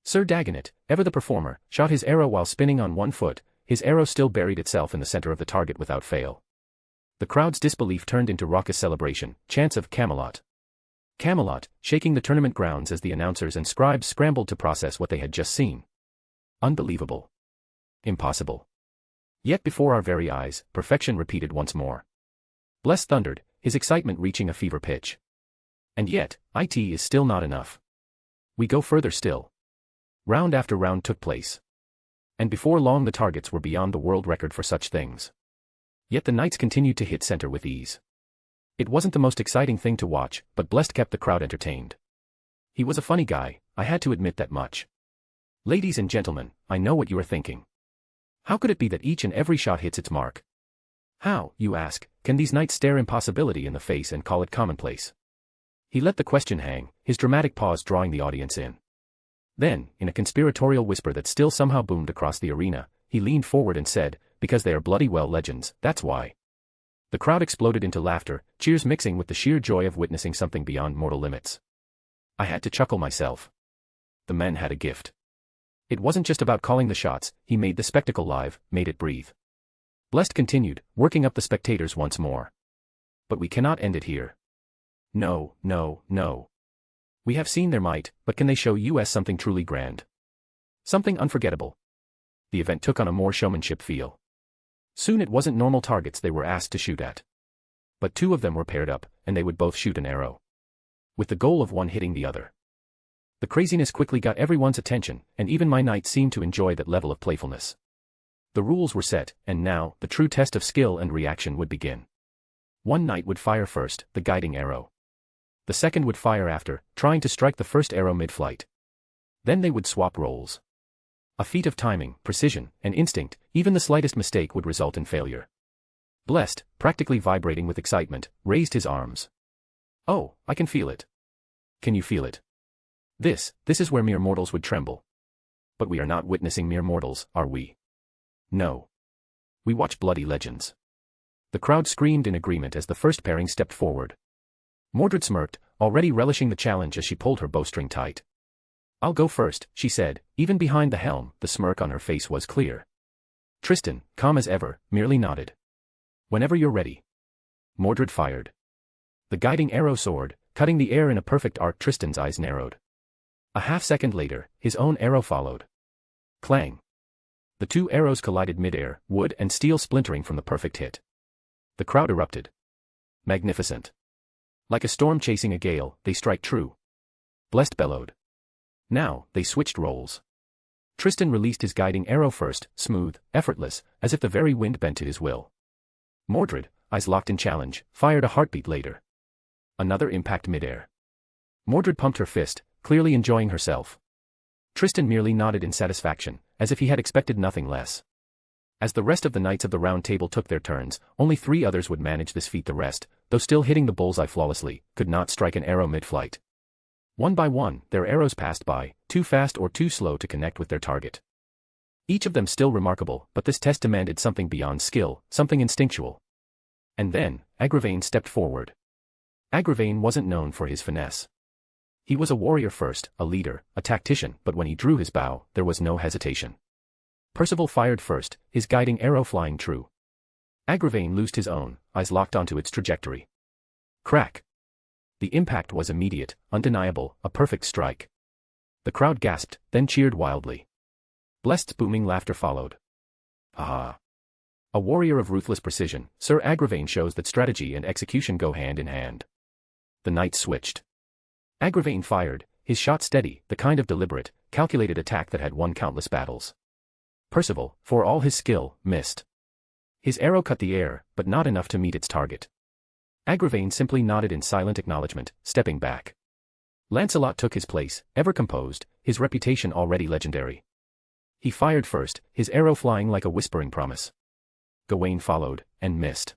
Sir Dagonet, ever the performer, shot his arrow while spinning on one foot, his arrow still buried itself in the center of the target without fail. The crowd's disbelief turned into raucous celebration, chants of Camelot. Camelot, shaking the tournament grounds as the announcers and scribes scrambled to process what they had just seen. Unbelievable. Impossible. Yet before our very eyes, perfection repeated once more. Bless thundered, his excitement reaching a fever pitch. And yet, it is still not enough. We go further still. Round after round took place. And before long the targets were beyond the world record for such things. Yet the knights continued to hit center with ease. It wasn't the most exciting thing to watch, but Blessed kept the crowd entertained. He was a funny guy, I had to admit that much. Ladies and gentlemen, I know what you are thinking. How could it be that each and every shot hits its mark? How, you ask, can these knights stare impossibility in the face and call it commonplace? He let the question hang, his dramatic pause drawing the audience in. Then, in a conspiratorial whisper that still somehow boomed across the arena, he leaned forward and said, "Because they are bloody well legends, that's why." The crowd exploded into laughter, cheers mixing with the sheer joy of witnessing something beyond mortal limits. I had to chuckle myself. The men had a gift. It wasn't just about calling the shots, he made the spectacle live, made it breathe. Blessed continued, working up the spectators once more. But we cannot end it here. No, no, no. We have seen their might, but can they show us something truly grand? Something unforgettable. The event took on a more showmanship feel. Soon it wasn't normal targets they were asked to shoot at. But two of them were paired up, and they would both shoot an arrow. With the goal of one hitting the other. The craziness quickly got everyone's attention, and even my knights seemed to enjoy that level of playfulness. The rules were set, and now, the true test of skill and reaction would begin. One knight would fire first, the guiding arrow. The second would fire after, trying to strike the first arrow mid-flight. Then they would swap roles. A feat of timing, precision, and instinct, even the slightest mistake would result in failure. Blessed, practically vibrating with excitement, raised his arms. Oh, I can feel it. Can you feel it? This is where mere mortals would tremble. But we are not witnessing mere mortals, are we? No. We watch bloody legends. The crowd screamed in agreement as the first pairing stepped forward. Mordred smirked, already relishing the challenge as she pulled her bowstring tight. "I'll go first," she said, even behind the helm, the smirk on her face was clear. Tristan, calm as ever, merely nodded. "Whenever you're ready." Mordred fired. The guiding arrow soared, cutting the air in a perfect arc. Tristan's eyes narrowed. A half-second later, his own arrow followed. Clang. The two arrows collided mid-air, wood and steel splintering from the perfect hit. The crowd erupted. Magnificent. Like a storm chasing a gale, they strike true. Blessed bellowed. Now, they switched roles. Tristan released his guiding arrow first, smooth, effortless, as if the very wind bent to his will. Mordred, eyes locked in challenge, fired a heartbeat later. Another impact mid-air. Mordred pumped her fist, clearly enjoying herself. Tristan merely nodded in satisfaction, as if he had expected nothing less. As the rest of the knights of the Round Table took their turns, only 3 others would manage this feat. The rest, though still hitting the bullseye flawlessly, could not strike an arrow mid-flight. One by one, their arrows passed by, too fast or too slow to connect with their target. Each of them still remarkable, but this test demanded something beyond skill, something instinctual. And then, Agravain stepped forward. Agravain wasn't known for his finesse. He was a warrior first, a leader, a tactician, but when he drew his bow, there was no hesitation. Percival fired first, his guiding arrow flying true. Agravain loosed his own, eyes locked onto its trajectory. Crack. The impact was immediate, undeniable, a perfect strike. The crowd gasped, then cheered wildly. Blessed's booming laughter followed. Ah! A warrior of ruthless precision, Sir Agravain shows that strategy and execution go hand in hand. The knights switched. Agravain fired, his shot steady, the kind of deliberate, calculated attack that had won countless battles. Percival, for all his skill, missed. His arrow cut the air, but not enough to meet its target. Agravain simply nodded in silent acknowledgement, stepping back. Lancelot took his place, ever composed, his reputation already legendary. He fired first, his arrow flying like a whispering promise. Gawain followed, and missed.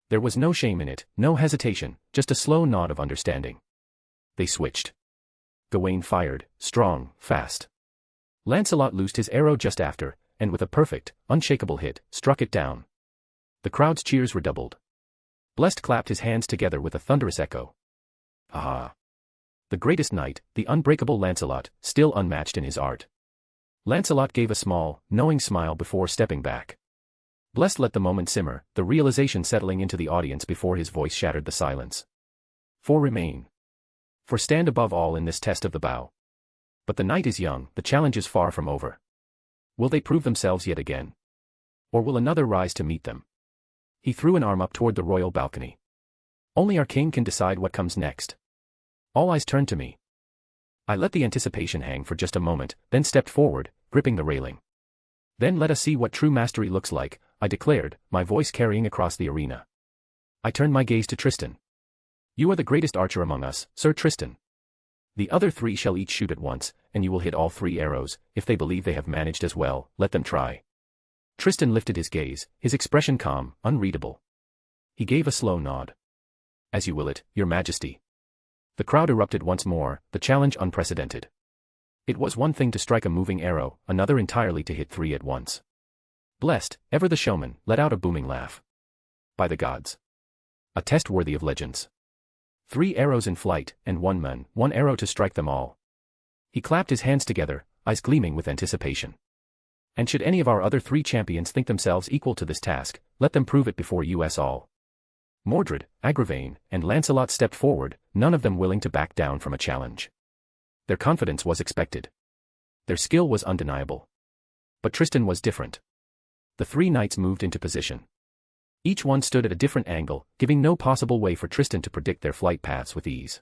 There was no shame in it, no hesitation, just a slow nod of understanding. They switched. Gawain fired, strong, fast. Lancelot loosed his arrow just after, and with a perfect, unshakable hit, struck it down. The crowd's cheers redoubled. Blessed clapped his hands together with a thunderous echo. Ah! The greatest knight, the unbreakable Lancelot, still unmatched in his art. Lancelot gave a small, knowing smile before stepping back. Blessed let the moment simmer, the realization settling into the audience before his voice shattered the silence. 4 remain. 4 stand above all in this test of the bow. But the night is young, the challenge is far from over. Will they prove themselves yet again? Or will another rise to meet them? He threw an arm up toward the royal balcony. Only our king can decide what comes next. All eyes turned to me. I let the anticipation hang for just a moment, then stepped forward, gripping the railing. Then let us see what true mastery looks like, I declared, my voice carrying across the arena. I turned my gaze to Tristan. You are the greatest archer among us, Sir Tristan. The other 3 shall each shoot at once, and you will hit all 3 arrows. If they believe they have managed as well, let them try. Tristan lifted his gaze, his expression calm, unreadable. He gave a slow nod. As you will it, your majesty. The crowd erupted once more, the challenge unprecedented. It was one thing to strike a moving arrow, another entirely to hit 3 at once. Blessed, ever the showman, let out a booming laugh. By the gods. A test worthy of legends. 3 arrows in flight, and 1 man, 1 arrow to strike them all. He clapped his hands together, eyes gleaming with anticipation. And should any of our other 3 champions think themselves equal to this task, let them prove it before us all. Mordred, Agravain, and Lancelot stepped forward, none of them willing to back down from a challenge. Their confidence was expected. Their skill was undeniable. But Tristan was different. The 3 knights moved into position. Each one stood at a different angle, giving no possible way for Tristan to predict their flight paths with ease.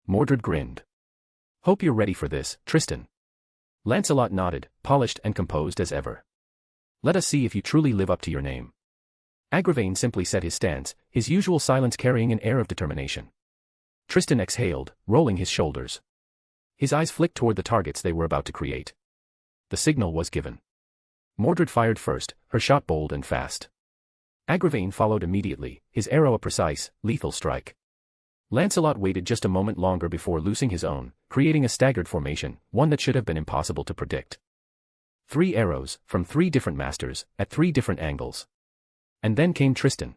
Mordred grinned. Hope you're ready for this, Tristan. Lancelot nodded, polished and composed as ever. Let us see if you truly live up to your name. Agravain simply set his stance, his usual silence carrying an air of determination. Tristan exhaled, rolling his shoulders. His eyes flicked toward the targets they were about to create. The signal was given. Mordred fired first, her shot bold and fast. Agravain followed immediately, his arrow a precise, lethal strike. Lancelot waited just a moment longer before loosing his own, creating a staggered formation, one that should have been impossible to predict. 3 arrows, from 3 different masters, at 3 different angles. And then came Tristan.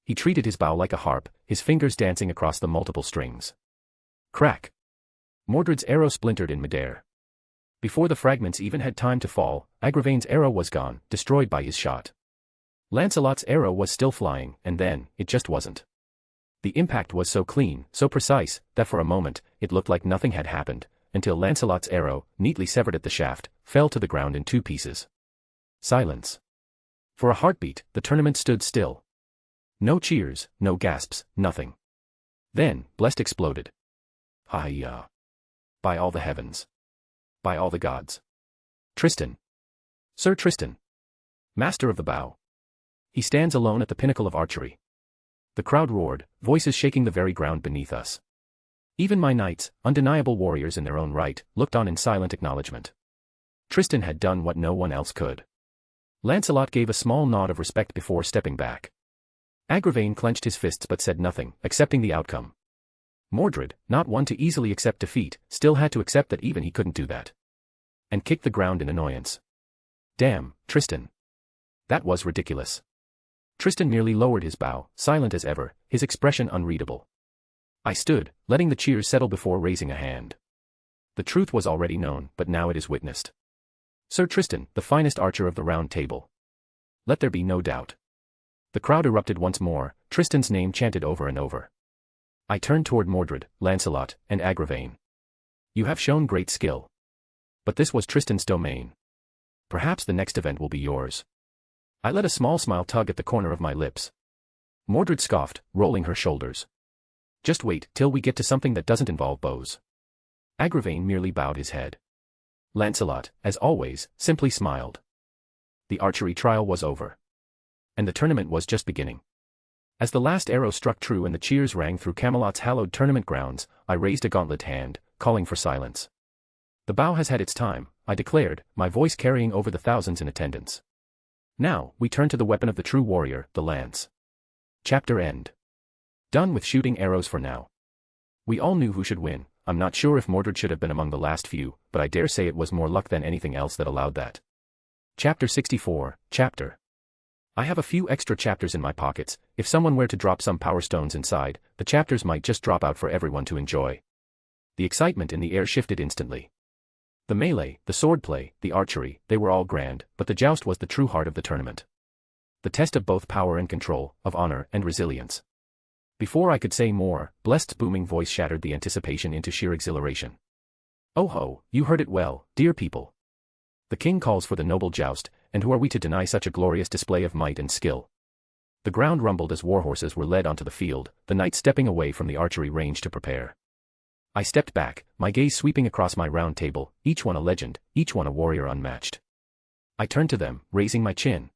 He treated his bow like a harp, his fingers dancing across the multiple strings. Crack! Mordred's arrow splintered in midair. Before the fragments even had time to fall, Agravain's arrow was gone, destroyed by his shot. Lancelot's arrow was still flying, and then, it just wasn't. The impact was so clean, so precise, that for a moment, it looked like nothing had happened, until Lancelot's arrow, neatly severed at the shaft, fell to the ground in 2 pieces. Silence. For a heartbeat, the tournament stood still. No cheers, no gasps, nothing. Then, Blessed exploded. Hi-ya. By all the heavens. By all the gods. Tristan. Sir Tristan. Master of the bow. He stands alone at the pinnacle of archery. The crowd roared, voices shaking the very ground beneath us. Even my knights, undeniable warriors in their own right, looked on in silent acknowledgement. Tristan had done what no one else could. Lancelot gave a small nod of respect before stepping back. Agravain clenched his fists but said nothing, accepting the outcome. Mordred, not one to easily accept defeat, still had to accept that even he couldn't do that. And kicked the ground in annoyance. Damn, Tristan. That was ridiculous. Tristan merely lowered his bow, silent as ever, his expression unreadable. I stood, letting the cheers settle before raising a hand. The truth was already known, but now it is witnessed. Sir Tristan, the finest archer of the Round Table. Let there be no doubt. The crowd erupted once more, Tristan's name chanted over and over. I turned toward Mordred, Lancelot, and Agravain. You have shown great skill. But this was Tristan's domain. Perhaps the next event will be yours. I let a small smile tug at the corner of my lips. Mordred scoffed, rolling her shoulders. Just wait till we get to something that doesn't involve bows. Agravain merely bowed his head. Lancelot, as always, simply smiled. The archery trial was over. And the tournament was just beginning. As the last arrow struck true and the cheers rang through Camelot's hallowed tournament grounds, I raised a gauntlet hand, calling for silence. The bow has had its time, I declared, my voice carrying over the thousands in attendance. Now, we turn to the weapon of the true warrior, the lance. Chapter end. Done with shooting arrows for now. We all knew who should win. I'm not sure if Mordred should have been among the last few, but I dare say it was more luck than anything else that allowed that. Chapter 64, Chapter. I have a few extra chapters in my pockets. If someone were to drop some power stones inside, the chapters might just drop out for everyone to enjoy. The excitement in the air shifted instantly. The melee, the swordplay, the archery, they were all grand, but the joust was the true heart of the tournament. The test of both power and control, of honor and resilience. Before I could say more, Blessed's booming voice shattered the anticipation into sheer exhilaration. Oh ho, you heard it well, dear people. The king calls for the noble joust, and who are we to deny such a glorious display of might and skill? The ground rumbled as warhorses were led onto the field, the knights stepping away from the archery range to prepare. I stepped back, my gaze sweeping across my round table, each one a legend, each one a warrior unmatched. I turned to them, raising my chin.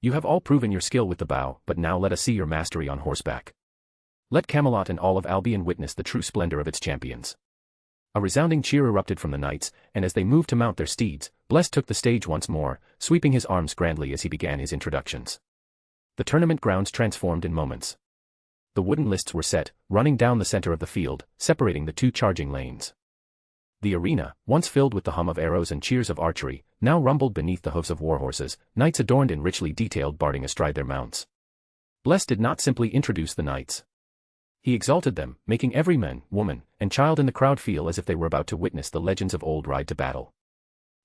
You have all proven your skill with the bow, but now let us see your mastery on horseback. Let Camelot and all of Albion witness the true splendor of its champions. A resounding cheer erupted from the knights, and as they moved to mount their steeds, Blessed took the stage once more, sweeping his arms grandly as he began his introductions. The tournament grounds transformed in moments. The wooden lists were set, running down the center of the field, separating the 2 charging lanes. The arena, once filled with the hum of arrows and cheers of archery, now rumbled beneath the hoofs of warhorses, knights adorned in richly detailed barding astride their mounts. Blessed did not simply introduce the knights. He exalted them, making every man, woman, and child in the crowd feel as if they were about to witness the legends of old ride to battle.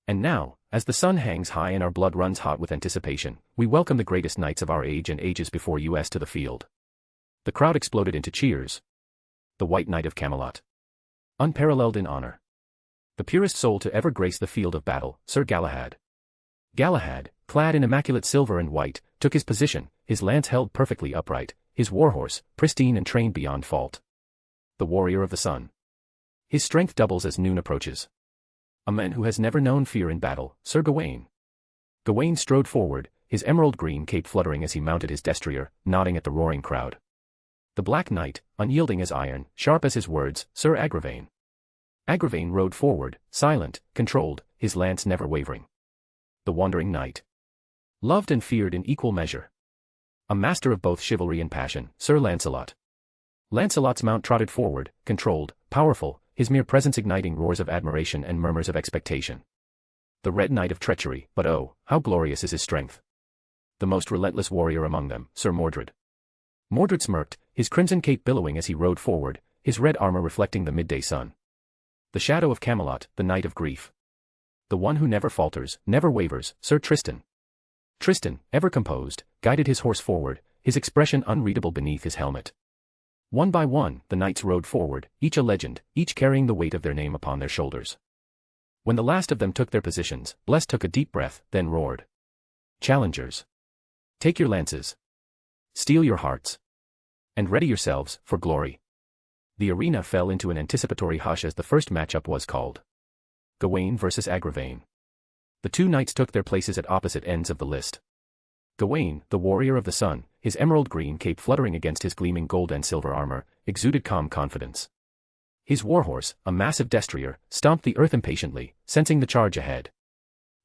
And now, as the sun hangs high and our blood runs hot with anticipation, we welcome the greatest knights of our age and ages before us to the field. The crowd exploded into cheers. The White Knight of Camelot. Unparalleled in honor. The purest soul to ever grace the field of battle, Sir Galahad. Galahad, clad in immaculate silver and white, took his position, his lance held perfectly upright, his warhorse, pristine and trained beyond fault. The warrior of the sun. His strength doubles as noon approaches. A man who has never known fear in battle, Sir Gawain. Gawain strode forward, his emerald green cape fluttering as he mounted his destrier, nodding at the roaring crowd. The Black Knight, unyielding as iron, sharp as his words, Sir Agravain. Agravain rode forward, silent, controlled, his lance never wavering. The Wandering Knight. Loved and feared in equal measure. A master of both chivalry and passion, Sir Lancelot. Lancelot's mount trotted forward, controlled, powerful, his mere presence igniting roars of admiration and murmurs of expectation. The Red Knight of treachery, but oh, how glorious is his strength. The most relentless warrior among them, Sir Mordred. Mordred smirked, his crimson cape billowing as he rode forward, his red armor reflecting the midday sun. The shadow of Camelot, the Knight of Grief. The one who never falters, never wavers, Sir Tristan. Tristan, ever composed, guided his horse forward, his expression unreadable beneath his helmet. One by one, the knights rode forward, each a legend, each carrying the weight of their name upon their shoulders. When the last of them took their positions, Blessed took a deep breath, then roared. Challengers! Take your lances. Steel your hearts. And ready yourselves, for glory. The arena fell into an anticipatory hush as the first matchup was called. Gawain versus Agravain. The two knights took their places at opposite ends of the list. Gawain, the warrior of the sun, his emerald green cape fluttering against his gleaming gold and silver armor, exuded calm confidence. His warhorse, a massive destrier, stomped the earth impatiently, sensing the charge ahead.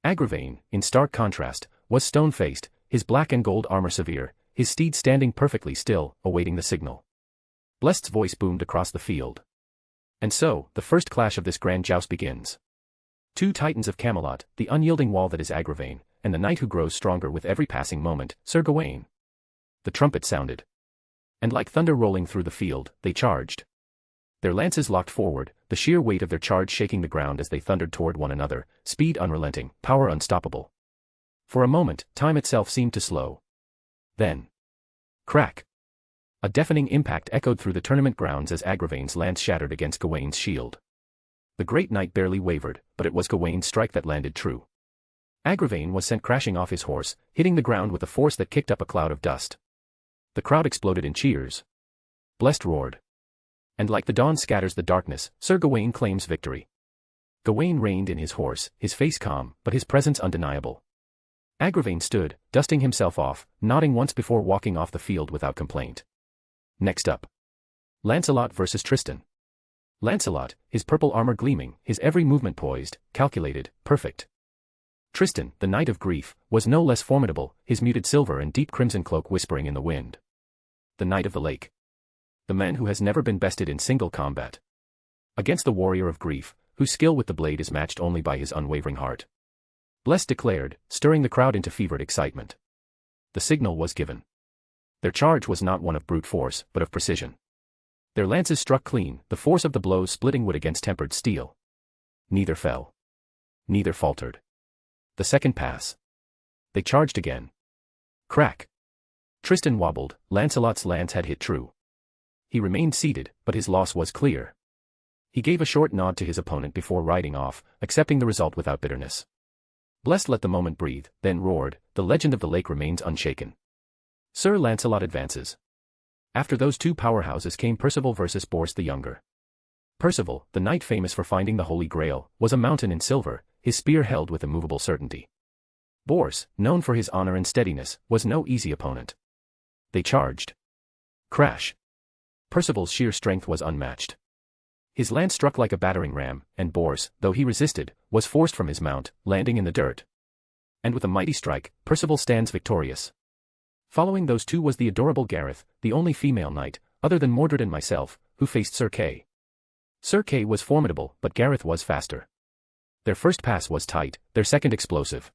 Agravain, in stark contrast, was stone-faced, his black and gold armor severe, his steed standing perfectly still, awaiting the signal. Blessed's voice boomed across the field. And so, the first clash of this grand joust begins. Two titans of Camelot, the unyielding wall that is Agravain, and the knight who grows stronger with every passing moment, Sir Gawain. The trumpet sounded. And like thunder rolling through the field, they charged. Their lances locked forward, the sheer weight of their charge shaking the ground as they thundered toward one another, speed unrelenting, power unstoppable. For a moment, time itself seemed to slow. Then. Crack! A deafening impact echoed through the tournament grounds as Agravain's lance shattered against Gawain's shield. The great knight barely wavered, but it was Gawain's strike that landed true. Agravain was sent crashing off his horse, hitting the ground with a force that kicked up a cloud of dust. The crowd exploded in cheers. Blessed roared. And like the dawn scatters the darkness, Sir Gawain claims victory. Gawain reined in his horse, his face calm, but his presence undeniable. Agravain stood, dusting himself off, nodding once before walking off the field without complaint. Next up. Lancelot versus Tristan. Lancelot, his purple armor gleaming, his every movement poised, calculated, perfect. Tristan, the knight of grief, was no less formidable, his muted silver and deep crimson cloak whispering in the wind. The knight of the lake. The man who has never been bested in single combat. Against the warrior of grief, whose skill with the blade is matched only by his unwavering heart. Blessed declared, stirring the crowd into fevered excitement. The signal was given. Their charge was not one of brute force, but of precision. Their lances struck clean, the force of the blows splitting wood against tempered steel. Neither fell. Neither faltered. The second pass. They charged again. Crack. Tristan wobbled, Lancelot's lance had hit true. He remained seated, but his loss was clear. He gave a short nod to his opponent before riding off, accepting the result without bitterness. Blessed let the moment breathe, then roared, the legend of the lake remains unshaken. Sir Lancelot advances. After those two powerhouses came Percival versus Bors the Younger. Percival, the knight famous for finding the Holy Grail, was a mountain in silver, his spear held with immovable certainty. Bors, known for his honor and steadiness, was no easy opponent. They charged. Crash. Percival's sheer strength was unmatched. His lance struck like a battering ram, and Bors, though he resisted, was forced from his mount, landing in the dirt. And with a mighty strike, Percival stands victorious. Following those two was the adorable Gareth, the only female knight, other than Mordred and myself, who faced Sir Kay. Sir Kay was formidable, but Gareth was faster. Their first pass was tight, their second explosive.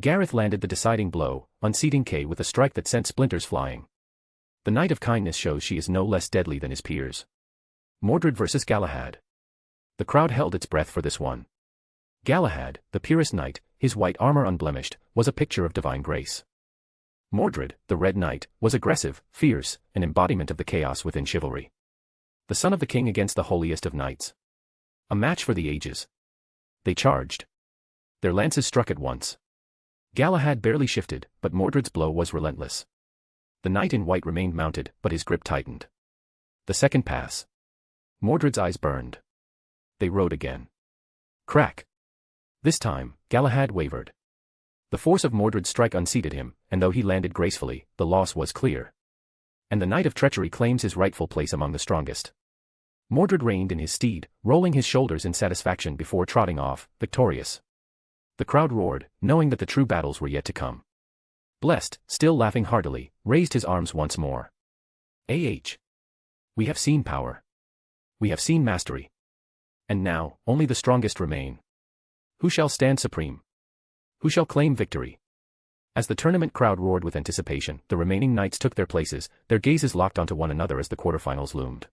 Gareth landed the deciding blow, unseating Kay with a strike that sent splinters flying. The Knight of Kindness shows she is no less deadly than his peers. Mordred versus Galahad. The crowd held its breath for this one. Galahad, the purest knight, his white armor unblemished, was a picture of divine grace. Mordred, the Red Knight, was aggressive, fierce, an embodiment of the chaos within chivalry. The son of the king against the holiest of knights. A match for the ages. They charged. Their lances struck at once. Galahad barely shifted, but Mordred's blow was relentless. The knight in white remained mounted, but his grip tightened. The second pass. Mordred's eyes burned. They rode again. Crack. This time, Galahad wavered. The force of Mordred's strike unseated him, and though he landed gracefully, the loss was clear. And the Knight of Treachery claims his rightful place among the strongest. Mordred reined in his steed, rolling his shoulders in satisfaction before trotting off, victorious. The crowd roared, knowing that the true battles were yet to come. Blessed, still laughing heartily, raised his arms once more. We have seen power. We have seen mastery. And now, only the strongest remain. Who shall stand supreme? Who shall claim victory? As the tournament crowd roared with anticipation, the remaining knights took their places, their gazes locked onto one another as the quarterfinals loomed.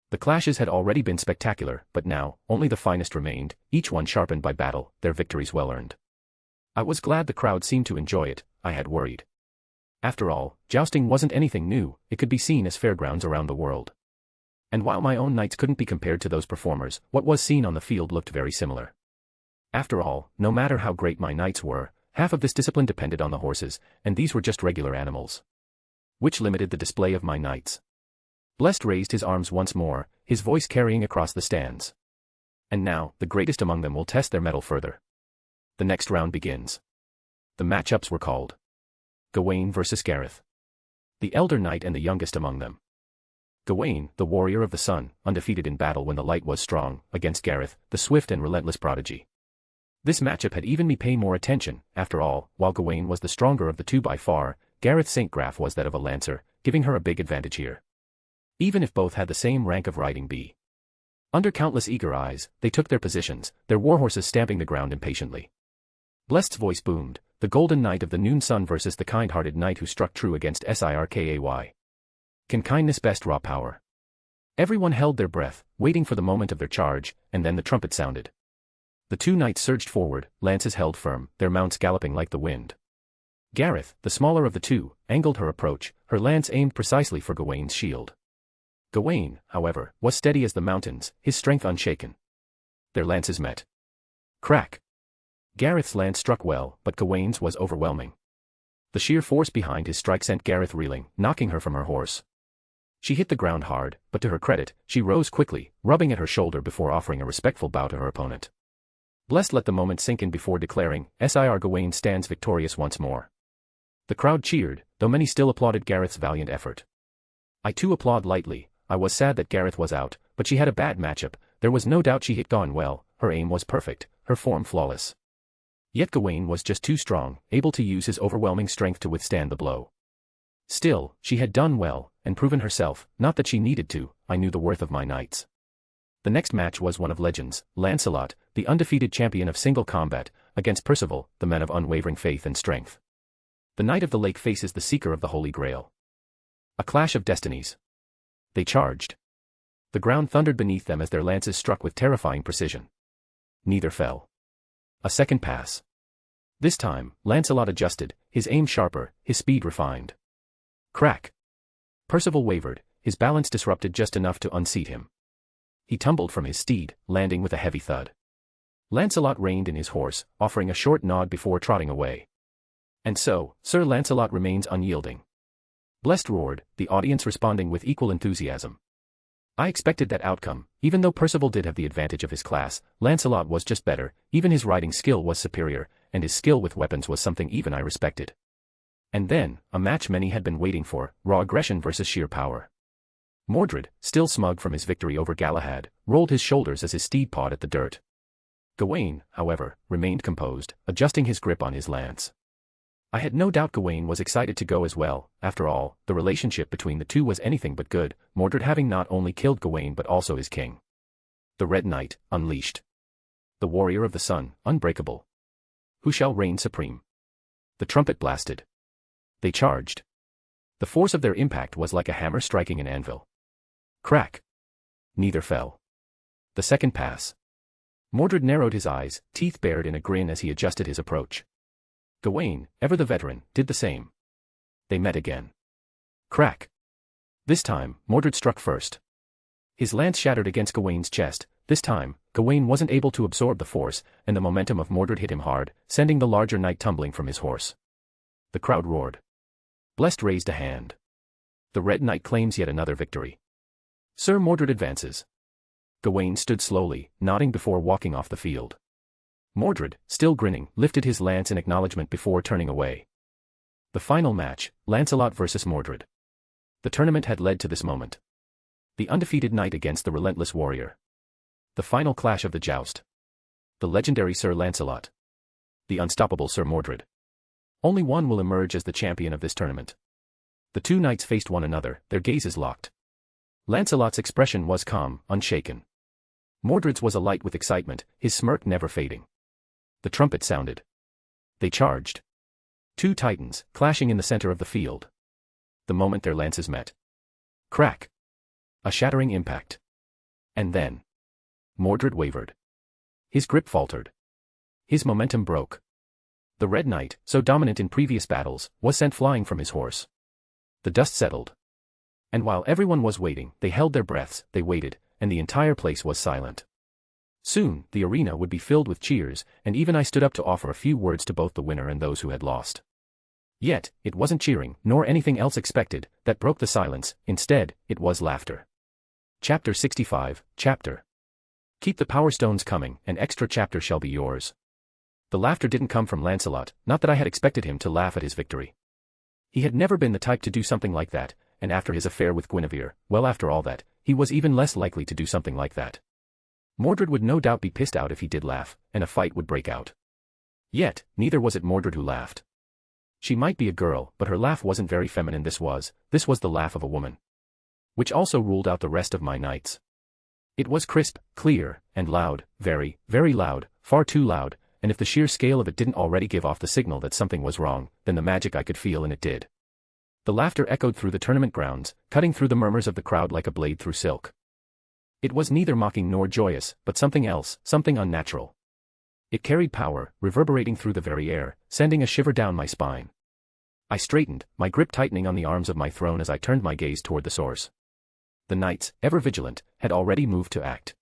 The clashes had already been spectacular, but now, only the finest remained, each one sharpened by battle, their victories well earned. I was glad the crowd seemed to enjoy it, I had worried. After all, jousting wasn't anything new, it could be seen as fairgrounds around the world. And while my own knights couldn't be compared to those performers, what was seen on the field looked very similar. After all, no matter how great my knights were, half of this discipline depended on the horses, and these were just regular animals. Which limited the display of my knights. Blessed raised his arms once more, his voice carrying across the stands. And now, the greatest among them will test their mettle further. The next round begins. The matchups were called. Gawain versus Gareth. The elder knight and the youngest among them. Gawain, the warrior of the sun, undefeated in battle when the light was strong, against Gareth, the swift and relentless prodigy. This matchup had even me pay more attention. After all, while Gawain was the stronger of the two by far, Gareth St. Graf was that of a lancer, giving her a big advantage here. Even if both had the same rank of riding B. Under countless eager eyes, they took their positions, their warhorses stamping the ground impatiently. Blessed's voice boomed, the golden knight of the noon sun versus the kind-hearted knight who struck true against Sirkay. Can kindness best raw power? Everyone held their breath, waiting for the moment of their charge, and then the trumpet sounded. The two knights surged forward, lances held firm, their mounts galloping like the wind. Gareth, the smaller of the two, angled her approach, her lance aimed precisely for Gawain's shield. Gawain, however, was steady as the mountains, his strength unshaken. Their lances met. Crack! Gareth's lance struck well, but Gawain's was overwhelming. The sheer force behind his strike sent Gareth reeling, knocking her from her horse. She hit the ground hard, but to her credit, she rose quickly, rubbing at her shoulder before offering a respectful bow to her opponent. Blessed let the moment sink in before declaring, Sir Gawain stands victorious once more. The crowd cheered, though many still applauded Gareth's valiant effort. I too applaud lightly. I was sad that Gareth was out, but she had a bad matchup. There was no doubt she hit Gawain well, her aim was perfect, her form flawless. Yet Gawain was just too strong, able to use his overwhelming strength to withstand the blow. Still, she had done well, and proven herself, not that she needed to. I knew the worth of my knights. The next match was one of legends, Lancelot, the undefeated champion of single combat, against Percival, the man of unwavering faith and strength. The Knight of the Lake faces the Seeker of the Holy Grail. A clash of destinies. They charged. The ground thundered beneath them as their lances struck with terrifying precision. Neither fell. A second pass. This time, Lancelot adjusted, his aim sharper, his speed refined. Crack! Percival wavered, his balance disrupted just enough to unseat him. He tumbled from his steed, landing with a heavy thud. Lancelot reined in his horse, offering a short nod before trotting away. And so, Sir Lancelot remains unyielding. Blessed roared, the audience responding with equal enthusiasm. I expected that outcome. Even though Percival did have the advantage of his class, Lancelot was just better, even his riding skill was superior, and his skill with weapons was something even I respected. And then, a match many had been waiting for, raw aggression versus sheer power. Mordred, still smug from his victory over Galahad, rolled his shoulders as his steed pawed at the dirt. Gawain, however, remained composed, adjusting his grip on his lance. I had no doubt Gawain was excited to go as well. After all, the relationship between the two was anything but good, Mordred having not only killed Gawain but also his king. The Red Knight, unleashed. The warrior of the sun, unbreakable. Who shall reign supreme? The trumpet blasted. They charged. The force of their impact was like a hammer striking an anvil. Crack! Neither fell. The second pass. Mordred narrowed his eyes, teeth bared in a grin as he adjusted his approach. Gawain, ever the veteran, did the same. They met again. Crack! This time, Mordred struck first. His lance shattered against Gawain's chest. This time, Gawain wasn't able to absorb the force, and the momentum of Mordred hit him hard, sending the larger knight tumbling from his horse. The crowd roared. Blessed raised a hand. The Red Knight claims yet another victory. Sir Mordred advances. Gawain stood slowly, nodding before walking off the field. Mordred, still grinning, lifted his lance in acknowledgement before turning away. The final match, Lancelot versus Mordred. The tournament had led to this moment. The undefeated knight against the relentless warrior. The final clash of the joust. The legendary Sir Lancelot. The unstoppable Sir Mordred. Only one will emerge as the champion of this tournament. The two knights faced one another, their gazes locked. Lancelot's expression was calm, unshaken. Mordred's was alight with excitement, his smirk never fading. The trumpet sounded. They charged. Two titans, clashing in the center of the field. The moment their lances met. Crack! A shattering impact. And then. Mordred wavered. His grip faltered. His momentum broke. The Red Knight, so dominant in previous battles, was sent flying from his horse. The dust settled. And while everyone was waiting, they held their breaths, they waited, and the entire place was silent. Soon, the arena would be filled with cheers, and even I stood up to offer a few words to both the winner and those who had lost. Yet, it wasn't cheering, nor anything else expected, that broke the silence. Instead, it was laughter. Chapter 65, Chapter. Keep the power stones coming, an extra chapter shall be yours. The laughter didn't come from Lancelot, not that I had expected him to laugh at his victory. He had never been the type to do something like that, and after his affair with Guinevere, well, after all that, he was even less likely to do something like that. Mordred would no doubt be pissed out if he did laugh, and a fight would break out. Yet, neither was it Mordred who laughed. She might be a girl, but her laugh wasn't very feminine. This was the laugh of a woman. Which also ruled out the rest of my knights. It was crisp, clear, and loud, very, very loud, far too loud, and if the sheer scale of it didn't already give off the signal that something was wrong, then the magic I could feel in it did. The laughter echoed through the tournament grounds, cutting through the murmurs of the crowd like a blade through silk. It was neither mocking nor joyous, but something else, something unnatural. It carried power, reverberating through the very air, sending a shiver down my spine. I straightened, my grip tightening on the arms of my throne as I turned my gaze toward the source. The knights, ever vigilant, had already moved to act.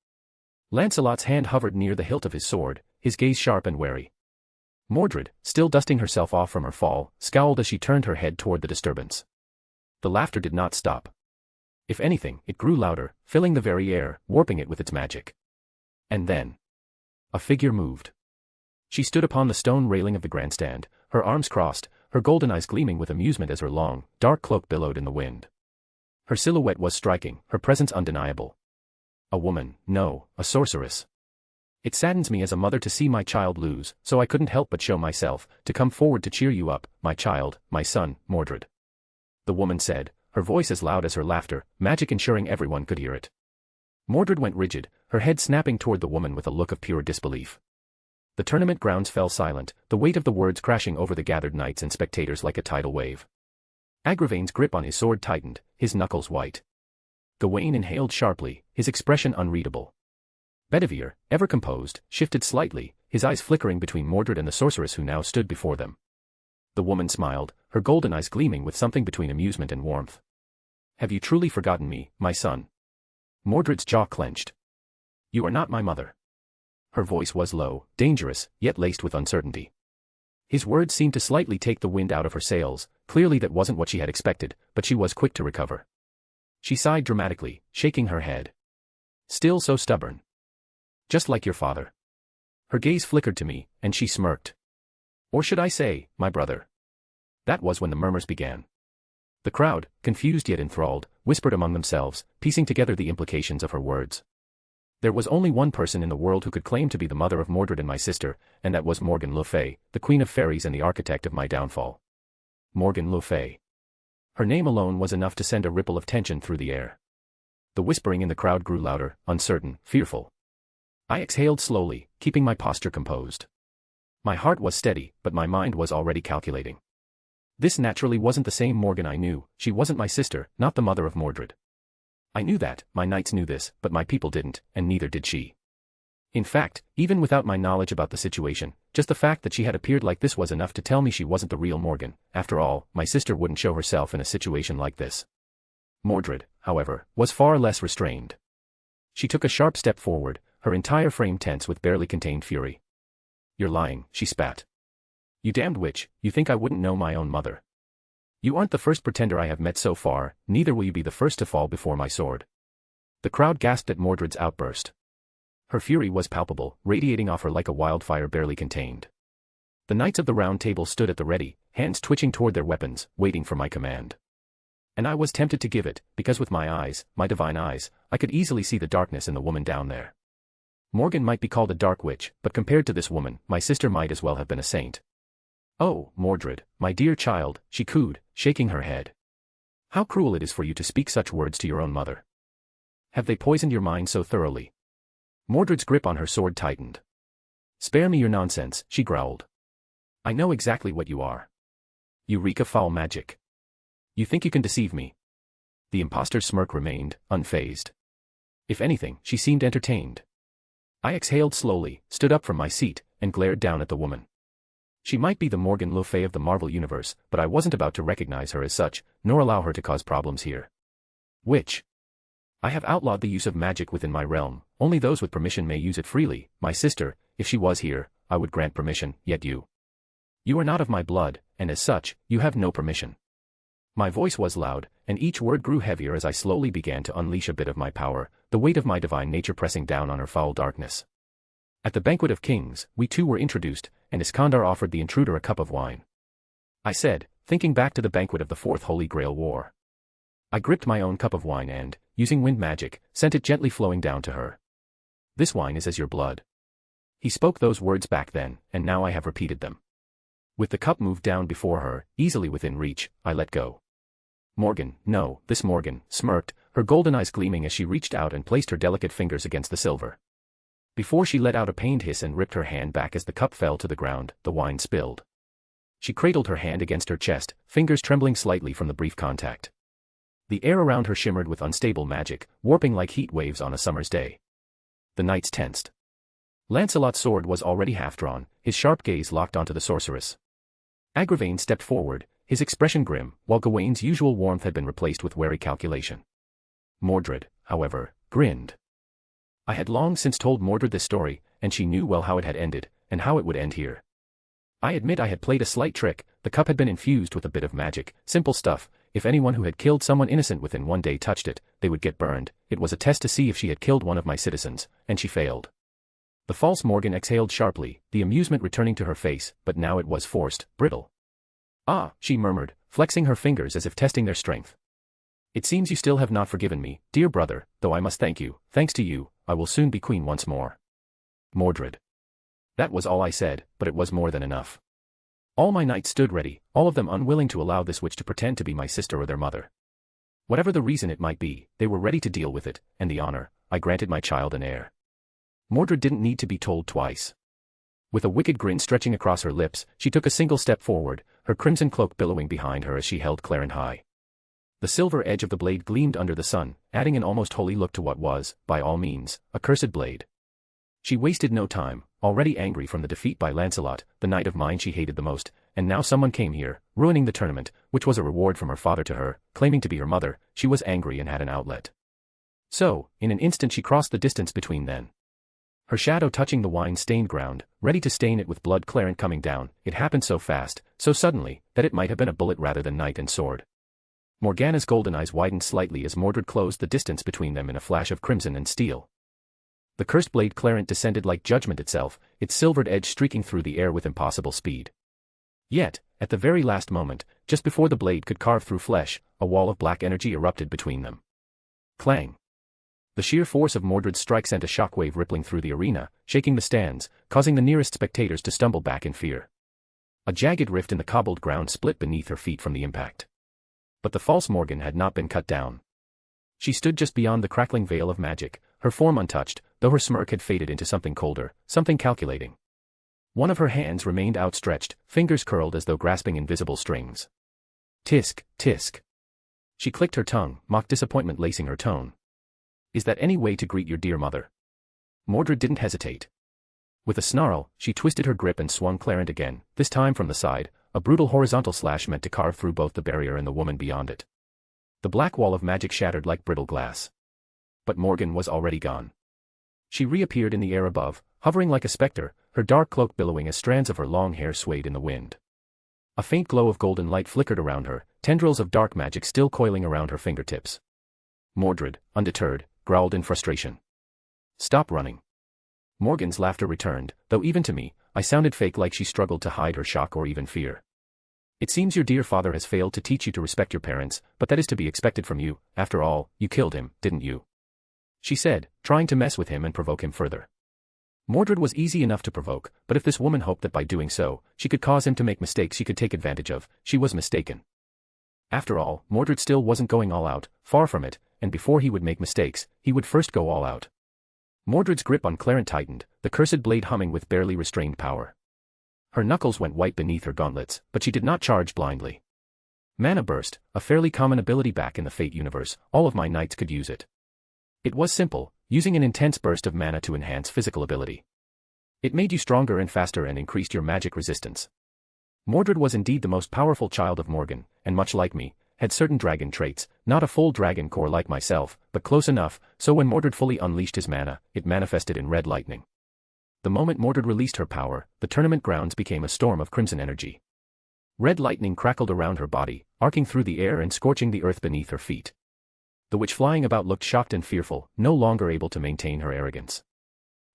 Lancelot's hand hovered near the hilt of his sword, his gaze sharp and wary. Mordred, still dusting herself off from her fall, scowled as she turned her head toward the disturbance. The laughter did not stop. If anything, it grew louder, filling the very air, warping it with its magic. And then, a figure moved. She stood upon the stone railing of the grandstand, her arms crossed, her golden eyes gleaming with amusement as her long, dark cloak billowed in the wind. Her silhouette was striking, her presence undeniable. A woman, no, a sorceress. It saddens me as a mother to see my child lose, so I couldn't help but show myself, to come forward to cheer you up, my child, my son, Mordred. The woman said, her voice as loud as her laughter, magic ensuring everyone could hear it. Mordred went rigid, her head snapping toward the woman with a look of pure disbelief. The tournament grounds fell silent, the weight of the words crashing over the gathered knights and spectators like a tidal wave. Agravain's grip on his sword tightened, his knuckles white. Gawain inhaled sharply, his expression unreadable. Bedivere, ever composed, shifted slightly, his eyes flickering between Mordred and the sorceress who now stood before them. The woman smiled, her golden eyes gleaming with something between amusement and warmth. Have you truly forgotten me, my son? Mordred's jaw clenched. You are not my mother. Her voice was low, dangerous, yet laced with uncertainty. His words seemed to slightly take the wind out of her sails, clearly that wasn't what she had expected, but she was quick to recover. She sighed dramatically, shaking her head. Still so stubborn. Just like your father. Her gaze flickered to me, and she smirked. Or should I say, my brother? That was when the murmurs began. The crowd, confused yet enthralled, whispered among themselves, piecing together the implications of her words. There was only one person in the world who could claim to be the mother of Mordred and my sister, and that was Morgan Le Fay, the queen of fairies and the architect of my downfall. Morgan Le Fay. Her name alone was enough to send a ripple of tension through the air. The whispering in the crowd grew louder, uncertain, fearful. I exhaled slowly, keeping my posture composed. My heart was steady, but my mind was already calculating. This naturally wasn't the same Morgan I knew, she wasn't my sister, not the mother of Mordred. I knew that, my knights knew this, but my people didn't, and neither did she. In fact, even without my knowledge about the situation, just the fact that she had appeared like this was enough to tell me she wasn't the real Morgan. After all, my sister wouldn't show herself in a situation like this. Mordred, however, was far less restrained. She took a sharp step forward, her entire frame tense with barely contained fury. You're lying, she spat. You damned witch, you think I wouldn't know my own mother. You aren't the first pretender I have met so far, neither will you be the first to fall before my sword. The crowd gasped at Mordred's outburst. Her fury was palpable, radiating off her like a wildfire barely contained. The knights of the Round Table stood at the ready, hands twitching toward their weapons, waiting for my command. And I was tempted to give it, because with my eyes, my divine eyes, I could easily see the darkness in the woman down there. Morgan might be called a dark witch, but compared to this woman, my sister might as well have been a saint. Oh, Mordred, my dear child, she cooed, shaking her head. How cruel it is for you to speak such words to your own mother. Have they poisoned your mind so thoroughly? Mordred's grip on her sword tightened. Spare me your nonsense, she growled. I know exactly what you are. You reek of foul magic. You think you can deceive me. The impostor's smirk remained, unfazed. If anything, she seemed entertained. I exhaled slowly, stood up from my seat, and glared down at the woman. She might be the Morgan Le Fay of the Marvel Universe, but I wasn't about to recognize her as such, nor allow her to cause problems here. Which? I have outlawed the use of magic within my realm, only those with permission may use it freely. My sister, if she was here, I would grant permission, yet you. You are not of my blood, and as such, you have no permission. My voice was loud, and each word grew heavier as I slowly began to unleash a bit of my power, the weight of my divine nature pressing down on her foul darkness. At the banquet of kings, we two were introduced, and Iskandar offered the intruder a cup of wine. I said, thinking back to the banquet of the Fourth Holy Grail War. I gripped my own cup of wine and, using wind magic, sent it gently flowing down to her. This wine is as your blood. He spoke those words back then, and now I have repeated them. With the cup moved down before her, easily within reach, I let go. Morgan, no, this Morgan, smirked, her golden eyes gleaming as she reached out and placed her delicate fingers against the silver. Before she let out a pained hiss and ripped her hand back as the cup fell to the ground, the wine spilled. She cradled her hand against her chest, fingers trembling slightly from the brief contact. The air around her shimmered with unstable magic, warping like heat waves on a summer's day. The knights tensed. Lancelot's sword was already half-drawn, his sharp gaze locked onto the sorceress. Agravain stepped forward, his expression grim, while Gawain's usual warmth had been replaced with wary calculation. Mordred, however, grinned. I had long since told Mordred this story, and she knew well how it had ended, and how it would end here. I admit I had played a slight trick. The cup had been infused with a bit of magic, simple stuff. If anyone who had killed someone innocent within one day touched it, they would get burned. It was a test to see if she had killed one of my citizens, and she failed. The false Morgan exhaled sharply, the amusement returning to her face, but now it was forced, brittle. Ah, she murmured, flexing her fingers as if testing their strength. It seems you still have not forgiven me, dear brother, though I must thank you. Thanks to you, I will soon be queen once more. Mordred. That was all I said, but it was more than enough. All my knights stood ready, all of them unwilling to allow this witch to pretend to be my sister or their mother. Whatever the reason it might be, they were ready to deal with it, and the honor, I granted my child and heir. Mordred didn't need to be told twice. With a wicked grin stretching across her lips, she took a single step forward, her crimson cloak billowing behind her as she held Clarent high. The silver edge of the blade gleamed under the sun, adding an almost holy look to what was, by all means, a cursed blade. She wasted no time, already angry from the defeat by Lancelot, the knight of mine she hated the most, and now someone came here, ruining the tournament, which was a reward from her father to her, claiming to be her mother. She was angry and had an outlet. So, in an instant she crossed the distance between them. Her shadow touching the wine-stained ground, ready to stain it with blood. Clarent coming down, it happened so fast, so suddenly, that it might have been a bullet rather than knight and sword. Morgana's golden eyes widened slightly as Mordred closed the distance between them in a flash of crimson and steel. The cursed blade Clarent descended like judgment itself, its silvered edge streaking through the air with impossible speed. Yet, at the very last moment, just before the blade could carve through flesh, a wall of black energy erupted between them. Clang! The sheer force of Mordred's strike sent a shockwave rippling through the arena, shaking the stands, causing the nearest spectators to stumble back in fear. A jagged rift in the cobbled ground split beneath her feet from the impact. But the false Morgan had not been cut down. She stood just beyond the crackling veil of magic, her form untouched, though her smirk had faded into something colder, something calculating. One of her hands remained outstretched, fingers curled as though grasping invisible strings. Tisk, tisk. She clicked her tongue, mock disappointment lacing her tone. Is that any way to greet your dear mother? Mordred didn't hesitate. With a snarl, she twisted her grip and swung Clarent again, this time from the side, a brutal horizontal slash meant to carve through both the barrier and the woman beyond it. The black wall of magic shattered like brittle glass. But Morgan was already gone. She reappeared in the air above, hovering like a spectre, her dark cloak billowing as strands of her long hair swayed in the wind. A faint glow of golden light flickered around her, tendrils of dark magic still coiling around her fingertips. Mordred, undeterred, growled in frustration. Stop running. Morgan's laughter returned, though even to me, I sounded fake, like she struggled to hide her shock or even fear. It seems your dear father has failed to teach you to respect your parents, but that is to be expected from you. After all, you killed him, didn't you? She said, trying to mess with him and provoke him further. Mordred was easy enough to provoke, but if this woman hoped that by doing so, she could cause him to make mistakes she could take advantage of, she was mistaken. After all, Mordred still wasn't going all out, far from it, and before he would make mistakes, he would first go all out. Mordred's grip on Clarent tightened, the cursed blade humming with barely restrained power. Her knuckles went white beneath her gauntlets, but she did not charge blindly. Mana Burst, a fairly common ability back in the Fate universe, all of my knights could use it. It was simple, using an intense burst of mana to enhance physical ability. It made you stronger and faster and increased your magic resistance. Mordred was indeed the most powerful child of Morgan, and much like me, had certain dragon traits, not a full dragon core like myself, but close enough, so when Mordred fully unleashed his mana, it manifested in red lightning. The moment Mordred released her power, the tournament grounds became a storm of crimson energy. Red lightning crackled around her body, arcing through the air and scorching the earth beneath her feet. The witch flying about looked shocked and fearful, no longer able to maintain her arrogance.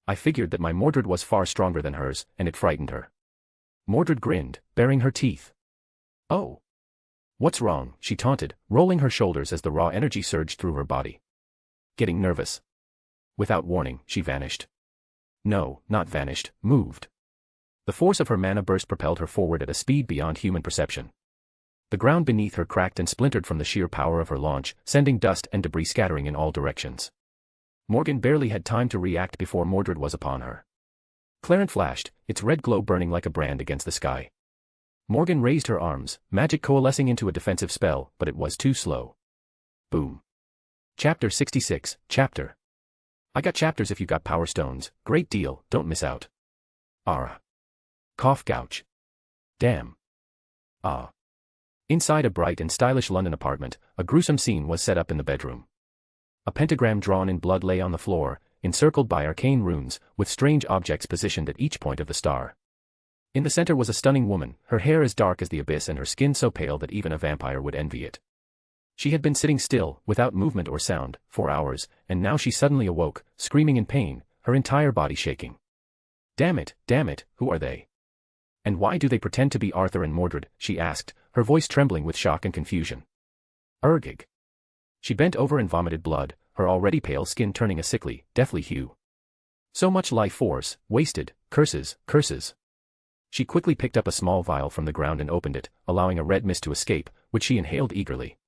I figured that my Mordred was far stronger than hers, and it frightened her. Mordred grinned, baring her teeth. "Oh. What's wrong?" she taunted, rolling her shoulders as the raw energy surged through her body. "Getting nervous." Without warning, she vanished. No, not vanished, moved. The force of her mana burst propelled her forward at a speed beyond human perception. The ground beneath her cracked and splintered from the sheer power of her launch, sending dust and debris scattering in all directions. Morgan barely had time to react before Mordred was upon her. Clarent flashed, its red glow burning like a brand against the sky. Morgan raised her arms, magic coalescing into a defensive spell, but it was too slow. Boom. Chapter 66, Chapter. I got chapters if you got power stones, great deal, don't miss out. Ara. Cough gouge. Damn. Ah. Inside a bright and stylish London apartment, a gruesome scene was set up in the bedroom. A pentagram drawn in blood lay on the floor, encircled by arcane runes, with strange objects positioned at each point of the star. In the center was a stunning woman, her hair as dark as the abyss and her skin so pale that even a vampire would envy it. She had been sitting still, without movement or sound, for hours, and now she suddenly awoke, screaming in pain, her entire body shaking. Damn it, who are they? And why do they pretend to be Arthur and Mordred?" she asked, her voice trembling with shock and confusion. Urgig. She bent over and vomited blood, her already pale skin turning a sickly, deathly hue. So much life force, wasted, curses. She quickly picked up a small vial from the ground and opened it, allowing a red mist to escape, which she inhaled eagerly.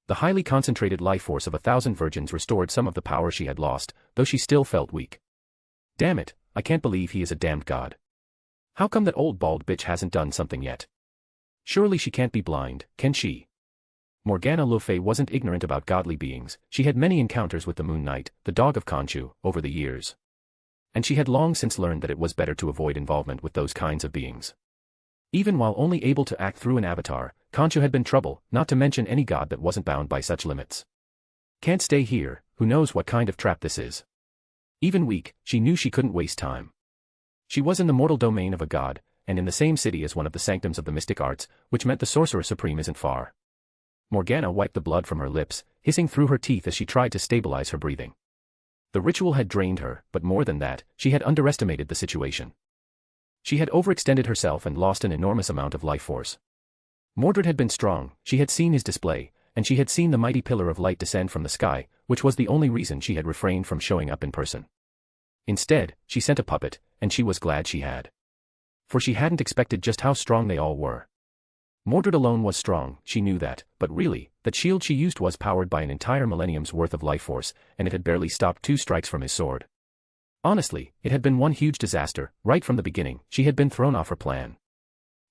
The highly concentrated life force of 1,000 virgins restored some of the power she had lost, though she still felt weak. Damn it, I can't believe he is a damned god. How come that old bald bitch hasn't done something yet? Surely she can't be blind, can she? Morgana Le Fay wasn't ignorant about godly beings, she had many encounters with the Moon Knight, the dog of Khonshu, over the years. And she had long since learned that it was better to avoid involvement with those kinds of beings. Even while only able to act through an avatar, Khonshu had been trouble, not to mention any god that wasn't bound by such limits. Can't stay here, who knows what kind of trap this is. Even weak, she knew she couldn't waste time. She was in the mortal domain of a god, and in the same city as one of the sanctums of the mystic arts, which meant the sorcerer supreme isn't far. Morgana wiped the blood from her lips, hissing through her teeth as she tried to stabilize her breathing. The ritual had drained her, but more than that, she had underestimated the situation. She had overextended herself and lost an enormous amount of life force. Mordred had been strong, she had seen his display, and she had seen the mighty pillar of light descend from the sky, which was the only reason she had refrained from showing up in person. Instead, she sent a puppet, and she was glad she had. For she hadn't expected just how strong they all were. Mordred alone was strong, she knew that, but really, that shield she used was powered by an entire millennium's worth of life force, and it had barely stopped 2 strikes from his sword. Honestly, it had been one huge disaster, right from the beginning, she had been thrown off her plan.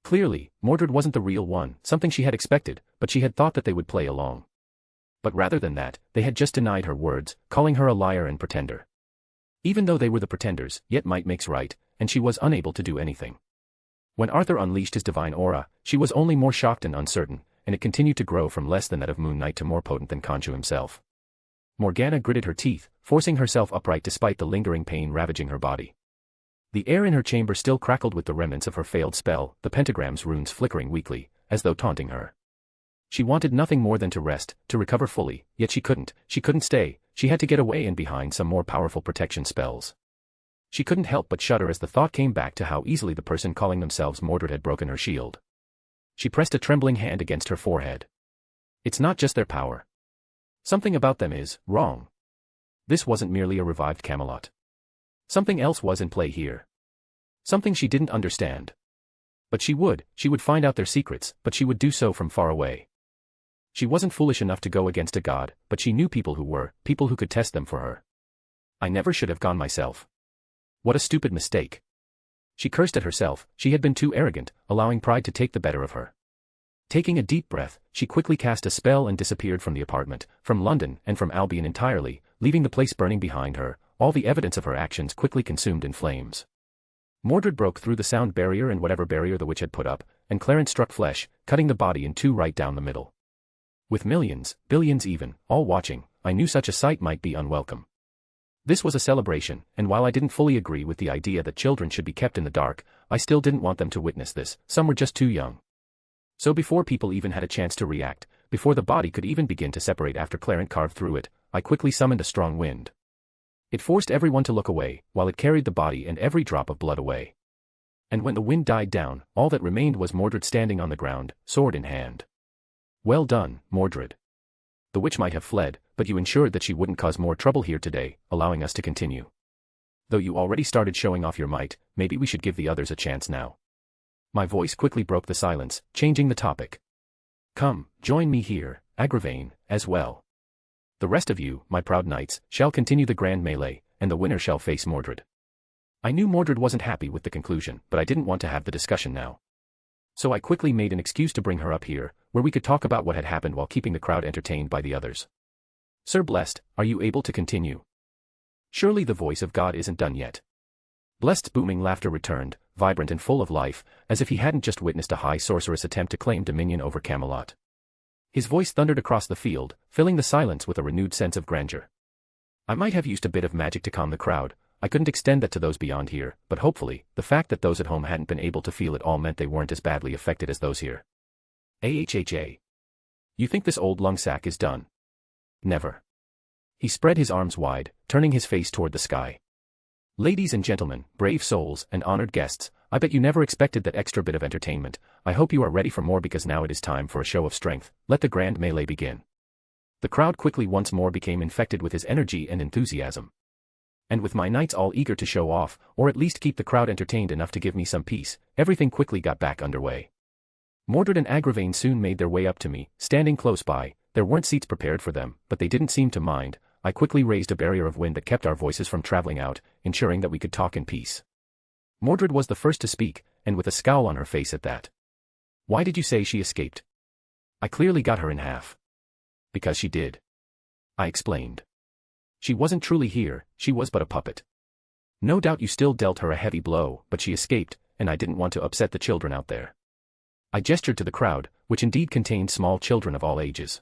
Clearly, Mordred wasn't the real one, something she had expected, but she had thought that they would play along. But rather than that, they had just denied her words, calling her a liar and pretender. Even though they were the pretenders, yet might makes right, and she was unable to do anything. When Arthur unleashed his divine aura, she was only more shocked and uncertain, and it continued to grow from less than that of Moon Knight to more potent than Khonshu himself. Morgana gritted her teeth, forcing herself upright despite the lingering pain ravaging her body. The air in her chamber still crackled with the remnants of her failed spell, the pentagram's runes flickering weakly, as though taunting her. She wanted nothing more than to rest, to recover fully, yet she couldn't stay, she had to get away and behind some more powerful protection spells. She couldn't help but shudder as the thought came back to how easily the person calling themselves Mordred had broken her shield. She pressed a trembling hand against her forehead. It's not just their power. Something about them is wrong. This wasn't merely a revived Camelot. Something else was in play here. Something she didn't understand. But she would find out their secrets, but she would do so from far away. She wasn't foolish enough to go against a god, but she knew people who were, people who could test them for her. I never should have gone myself. What a stupid mistake. She cursed at herself, she had been too arrogant, allowing pride to take the better of her. Taking a deep breath, she quickly cast a spell and disappeared from the apartment, from London and from Albion entirely, leaving the place burning behind her, all the evidence of her actions quickly consumed in flames. Mordred broke through the sound barrier and whatever barrier the witch had put up, and Clarence struck flesh, cutting the body in two right down the middle. With millions, billions even, all watching, I knew such a sight might be unwelcome. This was a celebration, and while I didn't fully agree with the idea that children should be kept in the dark, I still didn't want them to witness this. Some were just too young. So before people even had a chance to react, before the body could even begin to separate after Clarence carved through it, I quickly summoned a strong wind. It forced everyone to look away, while it carried the body and every drop of blood away. And when the wind died down, all that remained was Mordred standing on the ground, sword in hand. Well done, Mordred. The witch might have fled, but you ensured that she wouldn't cause more trouble here today, allowing us to continue. Though you already started showing off your might, maybe we should give the others a chance now. My voice quickly broke the silence, changing the topic. Come, join me here, Agravain, as well. The rest of you, my proud knights, shall continue the grand melee, and the winner shall face Mordred. I knew Mordred wasn't happy with the conclusion, but I didn't want to have the discussion now. So I quickly made an excuse to bring her up here, where we could talk about what had happened while keeping the crowd entertained by the others. Sir Blessed, are you able to continue? Surely the voice of God isn't done yet. Blessed's booming laughter returned, vibrant and full of life, as if he hadn't just witnessed a high sorceress attempt to claim dominion over Camelot. His voice thundered across the field, filling the silence with a renewed sense of grandeur. I might have used a bit of magic to calm the crowd. I couldn't extend that to those beyond here, but hopefully, the fact that those at home hadn't been able to feel it all meant they weren't as badly affected as those here. AHHA. You think this old lungsack is done? Never. He spread his arms wide, turning his face toward the sky. Ladies and gentlemen, brave souls, and honored guests, I bet you never expected that extra bit of entertainment. I hope you are ready for more because now it is time for a show of strength. Let the grand melee begin. The crowd quickly once more became infected with his energy and enthusiasm. And with my knights all eager to show off, or at least keep the crowd entertained enough to give me some peace, everything quickly got back underway. Mordred and Agravain soon made their way up to me, standing close by. There weren't seats prepared for them, but they didn't seem to mind. I quickly raised a barrier of wind that kept our voices from traveling out, ensuring that we could talk in peace. Mordred was the first to speak, and with a scowl on her face at that. Why did you say she escaped? I clearly got her in half. Because she did. I explained. She wasn't truly here, she was but a puppet. No doubt you still dealt her a heavy blow, but she escaped, and I didn't want to upset the children out there. I gestured to the crowd, which indeed contained small children of all ages.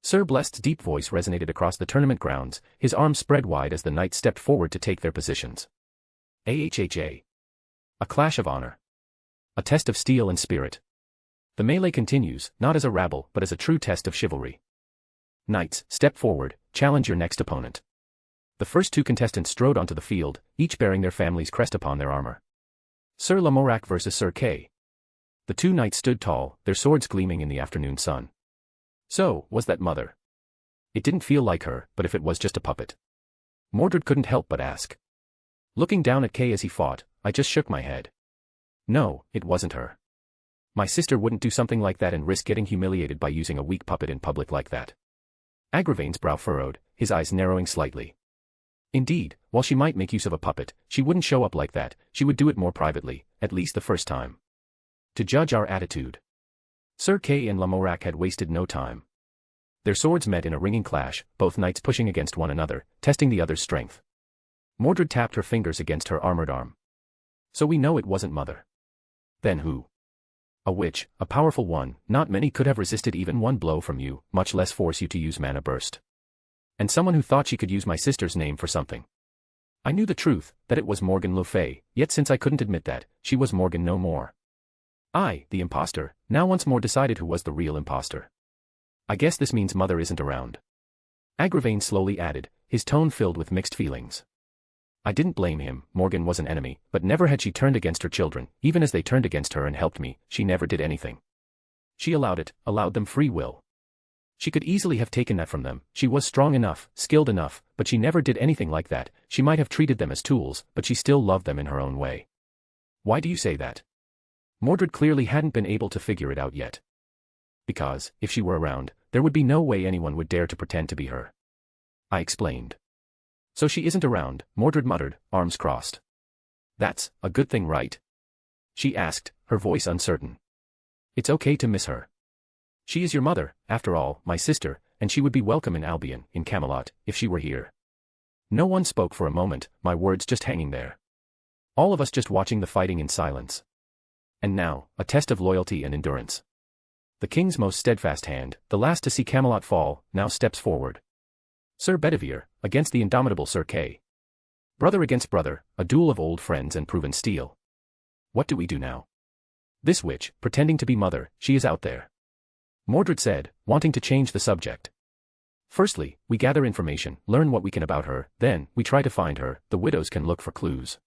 Sir Blessed's deep voice resonated across the tournament grounds, his arms spread wide as the knights stepped forward to take their positions. AHHA. A clash of honor. A test of steel and spirit. The melee continues, not as a rabble, but as a true test of chivalry. Knights, step forward, challenge your next opponent. The first two contestants strode onto the field, each bearing their family's crest upon their armor. Sir Lamorak versus Sir Kay. The two knights stood tall, their swords gleaming in the afternoon sun. So, was that mother? It didn't feel like her, but if it was just a puppet. Mordred couldn't help but ask. Looking down at Kay as he fought, I just shook my head. No, it wasn't her. My sister wouldn't do something like that and risk getting humiliated by using a weak puppet in public like that. Agravain's brow furrowed, his eyes narrowing slightly. Indeed, while she might make use of a puppet, she wouldn't show up like that, she would do it more privately, at least the first time. To judge our attitude. Sir Kay and Lamorak had wasted no time. Their swords met in a ringing clash, both knights pushing against one another, testing the other's strength. Mordred tapped her fingers against her armored arm. So we know it wasn't Mother. Then who? A witch, a powerful one. Not many could have resisted even one blow from you, much less force you to use mana burst. And someone who thought she could use my sister's name for something. I knew the truth, that it was Morgan Le Fay, yet since I couldn't admit that, she was Morgan no more. I, the imposter, now once more decided who was the real imposter. I guess this means Mother isn't around. Agravain slowly added, his tone filled with mixed feelings. I didn't blame him, Morgan was an enemy, but never had she turned against her children, even as they turned against her and helped me, she never did anything. She allowed them free will. She could easily have taken that from them, she was strong enough, skilled enough, but she never did anything like that. She might have treated them as tools, but she still loved them in her own way. Why do you say that? Mordred clearly hadn't been able to figure it out yet. Because, if she were around, there would be no way anyone would dare to pretend to be her. I explained. So she isn't around, Mordred muttered, arms crossed. That's a good thing, right? She asked, her voice uncertain. It's okay to miss her. She is your mother, after all, my sister, and she would be welcome in Albion, in Camelot, if she were here. No one spoke for a moment, my words just hanging there. All of us just watching the fighting in silence. And now, a test of loyalty and endurance. The king's most steadfast hand, the last to see Camelot fall, now steps forward. Sir Bedivere, against the indomitable Sir Kay. Brother against brother, a duel of old friends and proven steel. What do we do now? This witch, pretending to be mother, she is out there. Mordred said, wanting to change the subject. Firstly, we gather information, learn what we can about her, then, we try to find her, the widows can look for clues.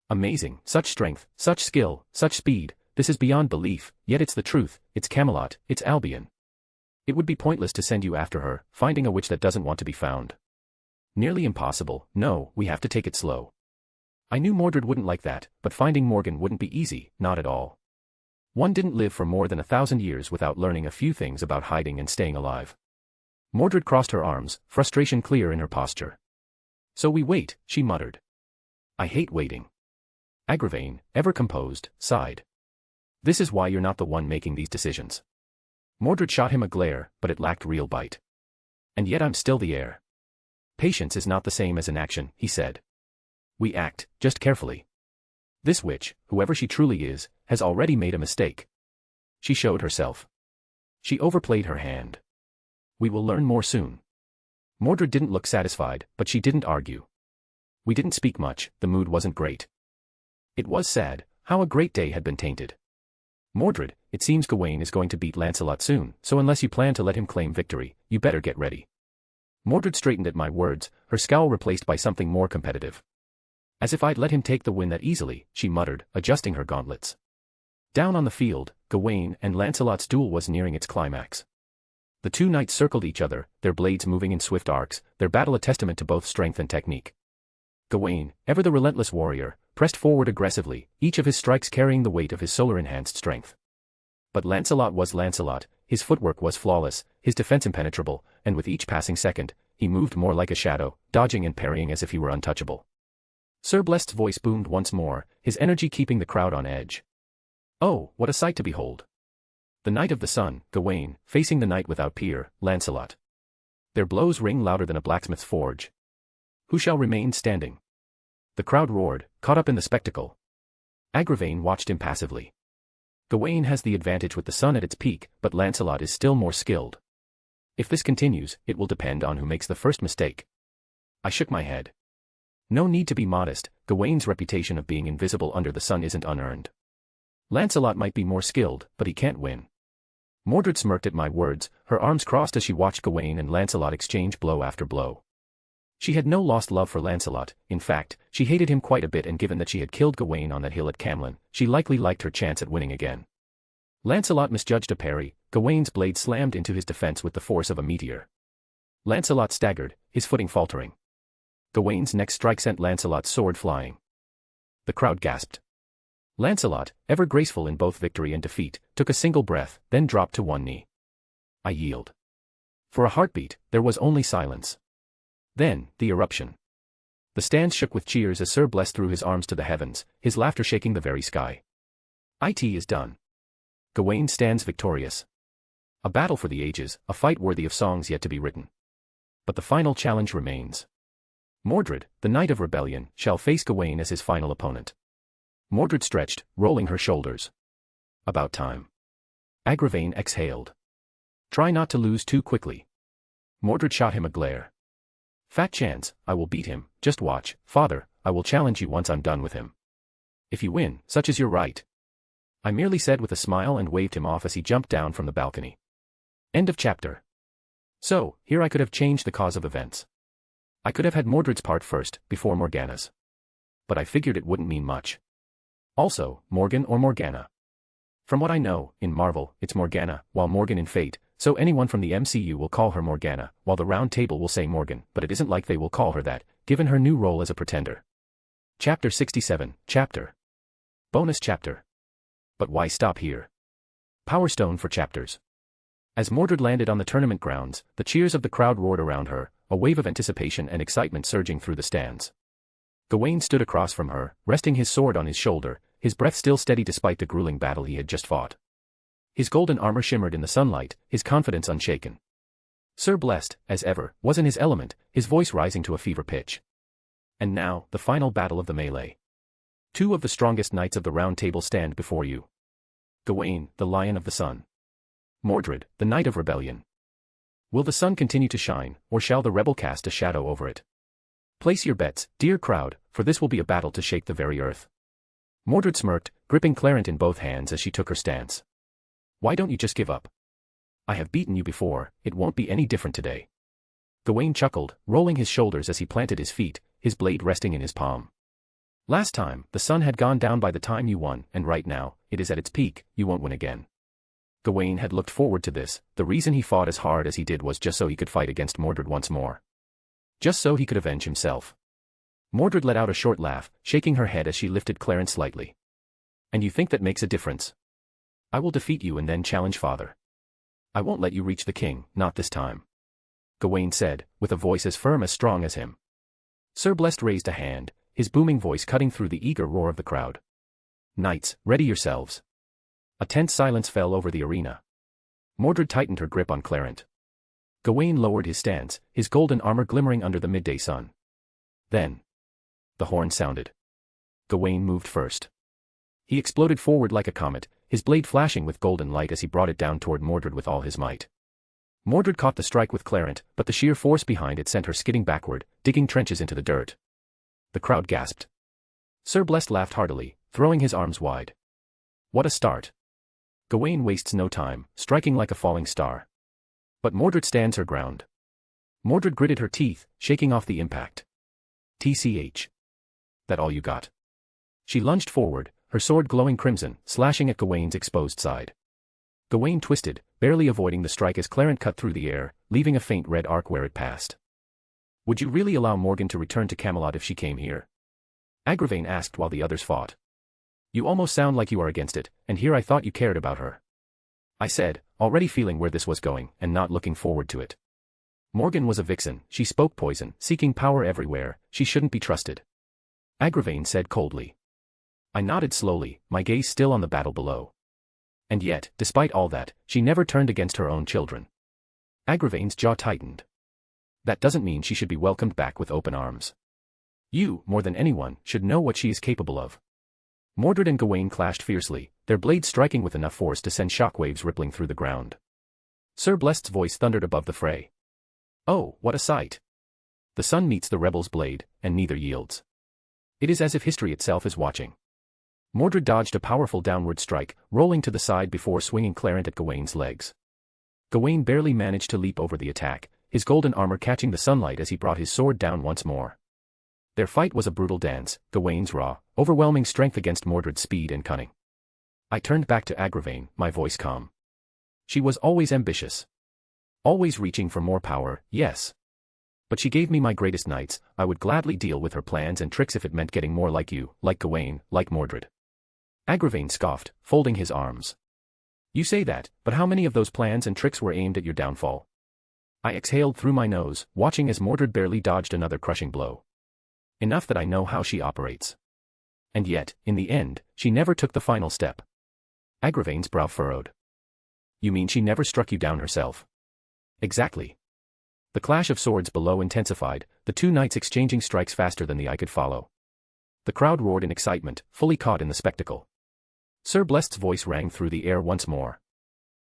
Amazing, such strength, such skill, such speed, this is beyond belief, yet it's the truth, it's Camelot, it's Albion. It would be pointless to send you after her, finding a witch that doesn't want to be found. Nearly impossible, no, we have to take it slow. I knew Mordred wouldn't like that, but finding Morgan wouldn't be easy, not at all. One didn't live for more than 1,000 years without learning a few things about hiding and staying alive. Mordred crossed her arms, frustration clear in her posture. So we wait, she muttered. I hate waiting. Agravain, ever composed, sighed. This is why you're not the one making these decisions. Mordred shot him a glare, but it lacked real bite. And yet I'm still the heir. Patience is not the same as inaction, he said. We act, just carefully. This witch, whoever she truly is, has already made a mistake. She showed herself. She overplayed her hand. We will learn more soon. Mordred didn't look satisfied, but she didn't argue. We didn't speak much, the mood wasn't great. It was sad, how a great day had been tainted. Mordred, it seems Gawain is going to beat Lancelot soon, so unless you plan to let him claim victory, you better get ready. Mordred straightened at my words, her scowl replaced by something more competitive. As if I'd let him take the win that easily, she muttered, adjusting her gauntlets. Down on the field, Gawain and Lancelot's duel was nearing its climax. The two knights circled each other, their blades moving in swift arcs, their battle a testament to both strength and technique. Gawain, ever the relentless warrior, pressed forward aggressively, each of his strikes carrying the weight of his solar-enhanced strength. But Lancelot was Lancelot, his footwork was flawless, his defense impenetrable, and with each passing second, he moved more like a shadow, dodging and parrying as if he were untouchable. Sir Blest's voice boomed once more, his energy keeping the crowd on edge. Oh, what a sight to behold! The Knight of the Sun, Gawain, facing the knight without peer, Lancelot. Their blows ring louder than a blacksmith's forge. Who shall remain standing? The crowd roared, caught up in the spectacle. Agravain watched impassively. Gawain has the advantage with the sun at its peak, but Lancelot is still more skilled. If this continues, it will depend on who makes the first mistake. I shook my head. No need to be modest, Gawain's reputation of being invisible under the sun isn't unearned. Lancelot might be more skilled, but he can't win. Mordred smirked at my words, her arms crossed as she watched Gawain and Lancelot exchange blow after blow. She had no lost love for Lancelot, in fact, she hated him quite a bit, and given that she had killed Gawain on that hill at Camelot, she likely liked her chance at winning again. Lancelot misjudged a parry, Gawain's blade slammed into his defense with the force of a meteor. Lancelot staggered, his footing faltering. Gawain's next strike sent Lancelot's sword flying. The crowd gasped. Lancelot, ever graceful in both victory and defeat, took a single breath, then dropped to one knee. I yield. For a heartbeat, there was only silence. Then, the eruption. The stands shook with cheers as Sir Blest threw his arms to the heavens, his laughter shaking the very sky. It is done. Gawain stands victorious. A battle for the ages, a fight worthy of songs yet to be written. But the final challenge remains. Mordred, the Knight of Rebellion, shall face Gawain as his final opponent. Mordred stretched, rolling her shoulders. About time. Agravain exhaled. Try not to lose too quickly. Mordred shot him a glare. Fat chance, I will beat him, just watch, father, I will challenge you once I'm done with him. If you win, such is your right. I merely said with a smile and waved him off as he jumped down from the balcony. End of chapter. So, here I could have changed the cause of events. I could have had Mordred's part first, before Morgana's. But I figured it wouldn't mean much. Also, Morgan or Morgana. From what I know, in Marvel, it's Morgana, while Morgan in Fate, so anyone from the MCU will call her Morgana, while the Round Table will say Morgan, but it isn't like they will call her that, given her new role as a pretender. Chapter 67, Chapter. Bonus chapter. But why stop here? Power Stone for chapters. As Mordred landed on the tournament grounds, the cheers of the crowd roared around her, a wave of anticipation and excitement surging through the stands. Gawain stood across from her, resting his sword on his shoulder, his breath still steady despite the grueling battle he had just fought. His golden armor shimmered in the sunlight, his confidence unshaken. Sir Blest, as ever, was in his element, his voice rising to a fever pitch. And now, the final battle of the melee. Two of the strongest knights of the Round Table stand before you. Gawain, the Lion of the Sun. Mordred, the Knight of Rebellion. Will the sun continue to shine, or shall the rebel cast a shadow over it? Place your bets, dear crowd, for this will be a battle to shake the very earth. Mordred smirked, gripping Clarent in both hands as she took her stance. Why don't you just give up? I have beaten you before, it won't be any different today. Gawain chuckled, rolling his shoulders as he planted his feet, his blade resting in his palm. Last time, the sun had gone down by the time you won, and right now, it is at its peak, you won't win again. Gawain had looked forward to this. The reason he fought as hard as he did was just so he could fight against Mordred once more. Just so he could avenge himself. Mordred let out a short laugh, shaking her head as she lifted Clarent slightly. And you think that makes a difference? I will defeat you and then challenge father. I won't let you reach the king, not this time. Gawain said, with a voice as firm as strong as him. Sir Blessed raised a hand, his booming voice cutting through the eager roar of the crowd. Knights, ready yourselves. A tense silence fell over the arena. Mordred tightened her grip on Clarent. Gawain lowered his stance, his golden armor glimmering under the midday sun. Then, the horn sounded. Gawain moved first. He exploded forward like a comet, his blade flashing with golden light as he brought it down toward Mordred with all his might. Mordred caught the strike with Clarent, but the sheer force behind it sent her skidding backward, digging trenches into the dirt. The crowd gasped. Sir Blessed laughed heartily, throwing his arms wide. What a start. Gawain wastes no time, striking like a falling star. But Mordred stands her ground. Mordred gritted her teeth, shaking off the impact. TCH. That all you got? She lunged forward, her sword glowing crimson, slashing at Gawain's exposed side. Gawain twisted, barely avoiding the strike as Clarent cut through the air, leaving a faint red arc where it passed. Would you really allow Morgan to return to Camelot if she came here? Agravain asked while the others fought. You almost sound like you are against it, and here I thought you cared about her. I said, already feeling where this was going, and not looking forward to it. Morgan was a vixen, she spoke poison, seeking power everywhere, she shouldn't be trusted. Agravain said coldly. I nodded slowly, my gaze still on the battle below. And yet, despite all that, she never turned against her own children. Agravain's jaw tightened. That doesn't mean she should be welcomed back with open arms. You, more than anyone, should know what she is capable of. Mordred and Gawain clashed fiercely, their blades striking with enough force to send shockwaves rippling through the ground. Sir Blessed's voice thundered above the fray. Oh, what a sight! The sun meets the rebel's blade, and neither yields. It is as if history itself is watching. Mordred dodged a powerful downward strike, rolling to the side before swinging Clarent at Gawain's legs. Gawain barely managed to leap over the attack, his golden armor catching the sunlight as he brought his sword down once more. Their fight was a brutal dance, Gawain's raw, overwhelming strength against Mordred's speed and cunning. I turned back to Agravain, my voice calm. She was always ambitious. Always reaching for more power, yes. But she gave me my greatest knights, I would gladly deal with her plans and tricks if it meant getting more like you, like Gawain, like Mordred. Agravain scoffed, folding his arms. You say that, but how many of those plans and tricks were aimed at your downfall? I exhaled through my nose, watching as Mordred barely dodged another crushing blow. Enough that I know how she operates. And yet, in the end, she never took the final step. Agravain's brow furrowed. You mean she never struck you down herself? Exactly. The clash of swords below intensified, the two knights exchanging strikes faster than the eye could follow. The crowd roared in excitement, fully caught in the spectacle. Sir Blessed's voice rang through the air once more.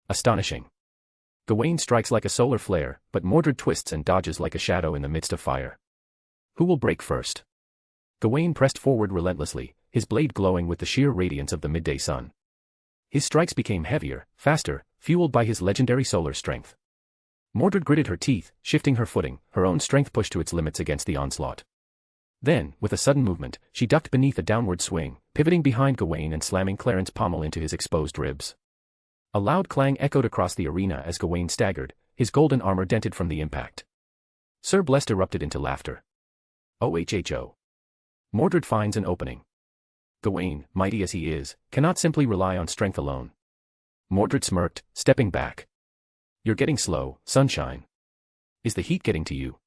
Astonishing. Gawain strikes like a solar flare, but Mordred twists and dodges like a shadow in the midst of fire. Who will break first? Gawain pressed forward relentlessly, his blade glowing with the sheer radiance of the midday sun. His strikes became heavier, faster, fueled by his legendary solar strength. Mordred gritted her teeth, shifting her footing, her own strength pushed to its limits against the onslaught. Then, with a sudden movement, she ducked beneath a downward swing, pivoting behind Gawain and slamming Clarent's pommel into his exposed ribs. A loud clang echoed across the arena as Gawain staggered, his golden armor dented from the impact. Sir Blessed erupted into laughter. OHHO. Mordred finds an opening. Gawain, mighty as he is, cannot simply rely on strength alone. Mordred smirked, stepping back. You're getting slow, sunshine. Is the heat getting to you?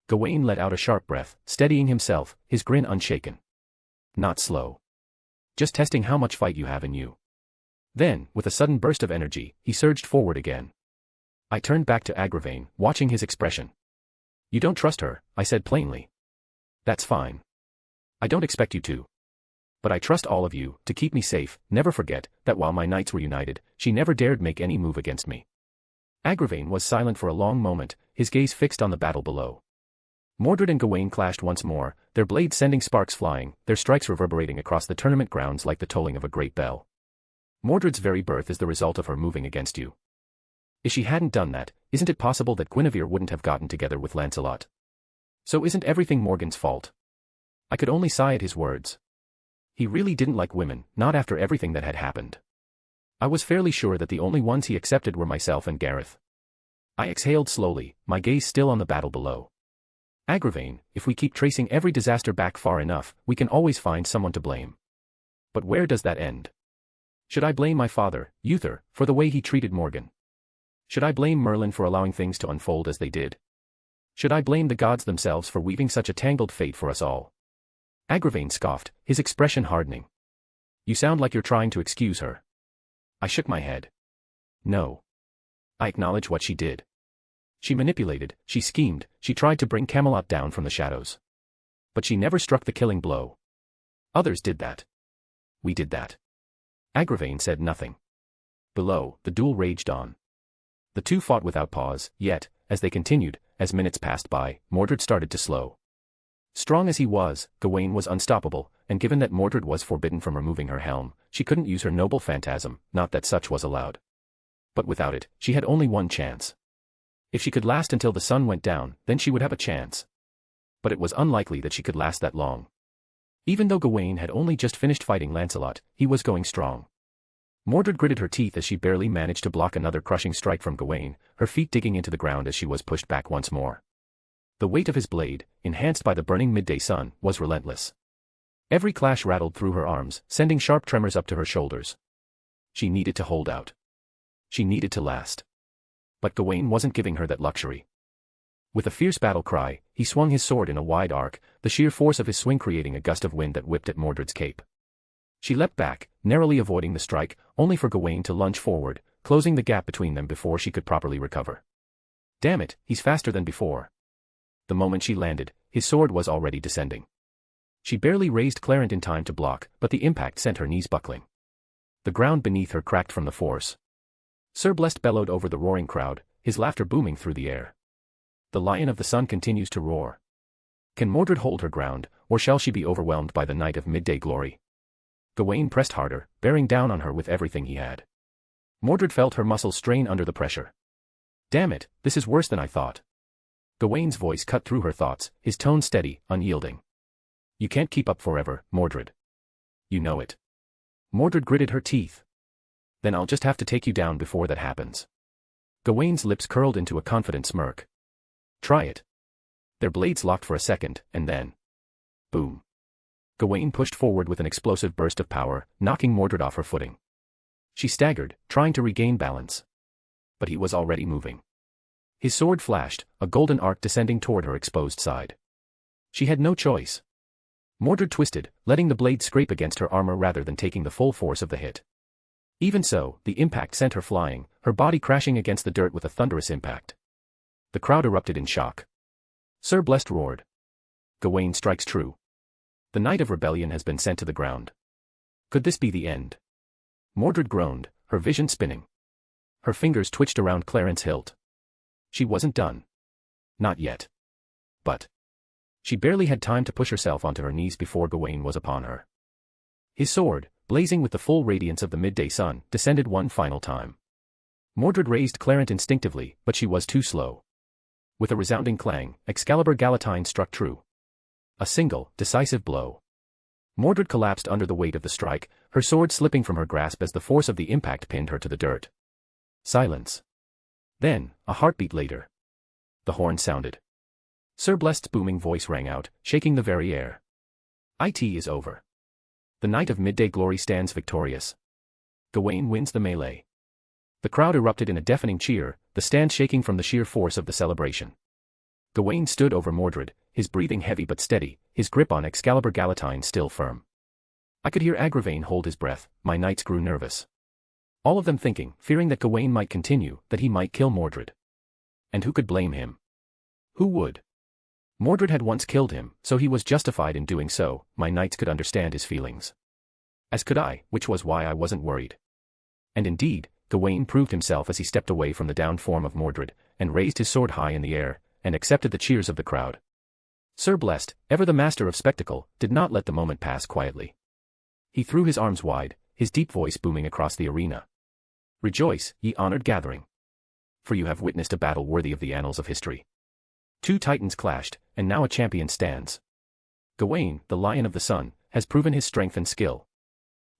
Gawain let out a sharp breath, steadying himself, his grin unshaken. Not slow. Just testing how much fight you have in you. Then, with a sudden burst of energy, he surged forward again. I turned back to Agravain, watching his expression. You don't trust her, I said plainly. That's fine. I don't expect you to. But I trust all of you to keep me safe. Never forget that while my knights were united, she never dared make any move against me." Agravain was silent for a long moment, his gaze fixed on the battle below. Mordred and Gawain clashed once more, their blades sending sparks flying, their strikes reverberating across the tournament grounds like the tolling of a great bell. Mordred's very birth is the result of her moving against you. If she hadn't done that, isn't it possible that Guinevere wouldn't have gotten together with Lancelot? So isn't everything Morgan's fault? I could only sigh at his words. He really didn't like women, not after everything that had happened. I was fairly sure that the only ones he accepted were myself and Gareth. I exhaled slowly, my gaze still on the battle below. Agravain, if we keep tracing every disaster back far enough, we can always find someone to blame. But where does that end? Should I blame my father, Uther, for the way he treated Morgan? Should I blame Merlin for allowing things to unfold as they did? Should I blame the gods themselves for weaving such a tangled fate for us all? Agravain scoffed, his expression hardening. You sound like you're trying to excuse her. I shook my head. No. I acknowledge what she did. She manipulated, she schemed, she tried to bring Camelot down from the shadows. But she never struck the killing blow. Others did that. We did that. Agravain said nothing. Below, the duel raged on. The two fought without pause, yet, as they continued, as minutes passed by, Mordred started to slow. Strong as he was, Gawain was unstoppable, and given that Mordred was forbidden from removing her helm, she couldn't use her noble phantasm, not that such was allowed. But without it, she had only one chance. If she could last until the sun went down, then she would have a chance. But it was unlikely that she could last that long. Even though Gawain had only just finished fighting Lancelot, he was going strong. Mordred gritted her teeth as she barely managed to block another crushing strike from Gawain, her feet digging into the ground as she was pushed back once more. The weight of his blade, enhanced by the burning midday sun, was relentless. Every clash rattled through her arms, sending sharp tremors up to her shoulders. She needed to hold out. She needed to last. But Gawain wasn't giving her that luxury. With a fierce battle cry, he swung his sword in a wide arc, the sheer force of his swing creating a gust of wind that whipped at Mordred's cape. She leapt back, narrowly avoiding the strike, only for Gawain to lunge forward, closing the gap between them before she could properly recover. Damn it, he's faster than before. The moment she landed, his sword was already descending. She barely raised Clarent in time to block, but the impact sent her knees buckling. The ground beneath her cracked from the force. Sir Blessed bellowed over the roaring crowd, his laughter booming through the air. The Lion of the Sun continues to roar. Can Mordred hold her ground, or shall she be overwhelmed by the night of midday glory? Gawain pressed harder, bearing down on her with everything he had. Mordred felt her muscles strain under the pressure. Damn it, this is worse than I thought. Gawain's voice cut through her thoughts, his tone steady, unyielding. You can't keep up forever, Mordred. You know it. Mordred gritted her teeth. Then I'll just have to take you down before that happens. Gawain's lips curled into a confident smirk. Try it. Their blades locked for a second, and then... boom. Gawain pushed forward with an explosive burst of power, knocking Mordred off her footing. She staggered, trying to regain balance. But he was already moving. His sword flashed, a golden arc descending toward her exposed side. She had no choice. Mordred twisted, letting the blade scrape against her armor rather than taking the full force of the hit. Even so, the impact sent her flying, her body crashing against the dirt with a thunderous impact. The crowd erupted in shock. Sir Blessed roared. Gawain strikes true. The Knight of Rebellion has been sent to the ground. Could this be the end? Mordred groaned, her vision spinning. Her fingers twitched around Clarent's hilt. She wasn't done. Not yet. But... she barely had time to push herself onto her knees before Gawain was upon her. His sword, blazing with the full radiance of the midday sun, descended one final time. Mordred raised Clarent instinctively, but she was too slow. With a resounding clang, Excalibur Galatine struck true. A single, decisive blow. Mordred collapsed under the weight of the strike, her sword slipping from her grasp as the force of the impact pinned her to the dirt. Silence. Then, a heartbeat later. The horn sounded. Sir Blessed's booming voice rang out, shaking the very air. It is over. The Knight of Midday Glory stands victorious. Gawain wins the melee. The crowd erupted in a deafening cheer, the stand shaking from the sheer force of the celebration. Gawain stood over Mordred, his breathing heavy but steady, his grip on Excalibur Galatine still firm. I could hear Agravain hold his breath, my knights grew nervous. All of them thinking, fearing that Gawain might continue, that he might kill Mordred. And who could blame him? Who would? Mordred had once killed him, so he was justified in doing so, my knights could understand his feelings. As could I, which was why I wasn't worried. And indeed, Gawain proved himself as he stepped away from the downed form of Mordred, and raised his sword high in the air, and accepted the cheers of the crowd. Sir Blessed, ever the master of spectacle, did not let the moment pass quietly. He threw his arms wide, his deep voice booming across the arena. Rejoice, ye honored gathering! For you have witnessed a battle worthy of the annals of history. Two titans clashed, and now a champion stands. Gawain, the Lion of the Sun, has proven his strength and skill.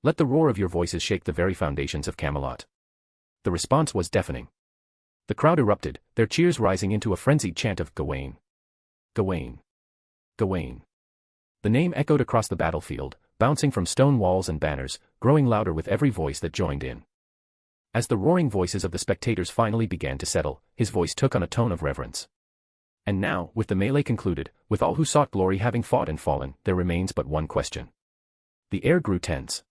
Let the roar of your voices shake the very foundations of Camelot. The response was deafening. The crowd erupted, their cheers rising into a frenzied chant of Gawain. Gawain. Gawain. The name echoed across the battlefield, bouncing from stone walls and banners, growing louder with every voice that joined in. As the roaring voices of the spectators finally began to settle, his voice took on a tone of reverence. And now, with the melee concluded, with all who sought glory having fought and fallen, there remains but one question. The air grew tense.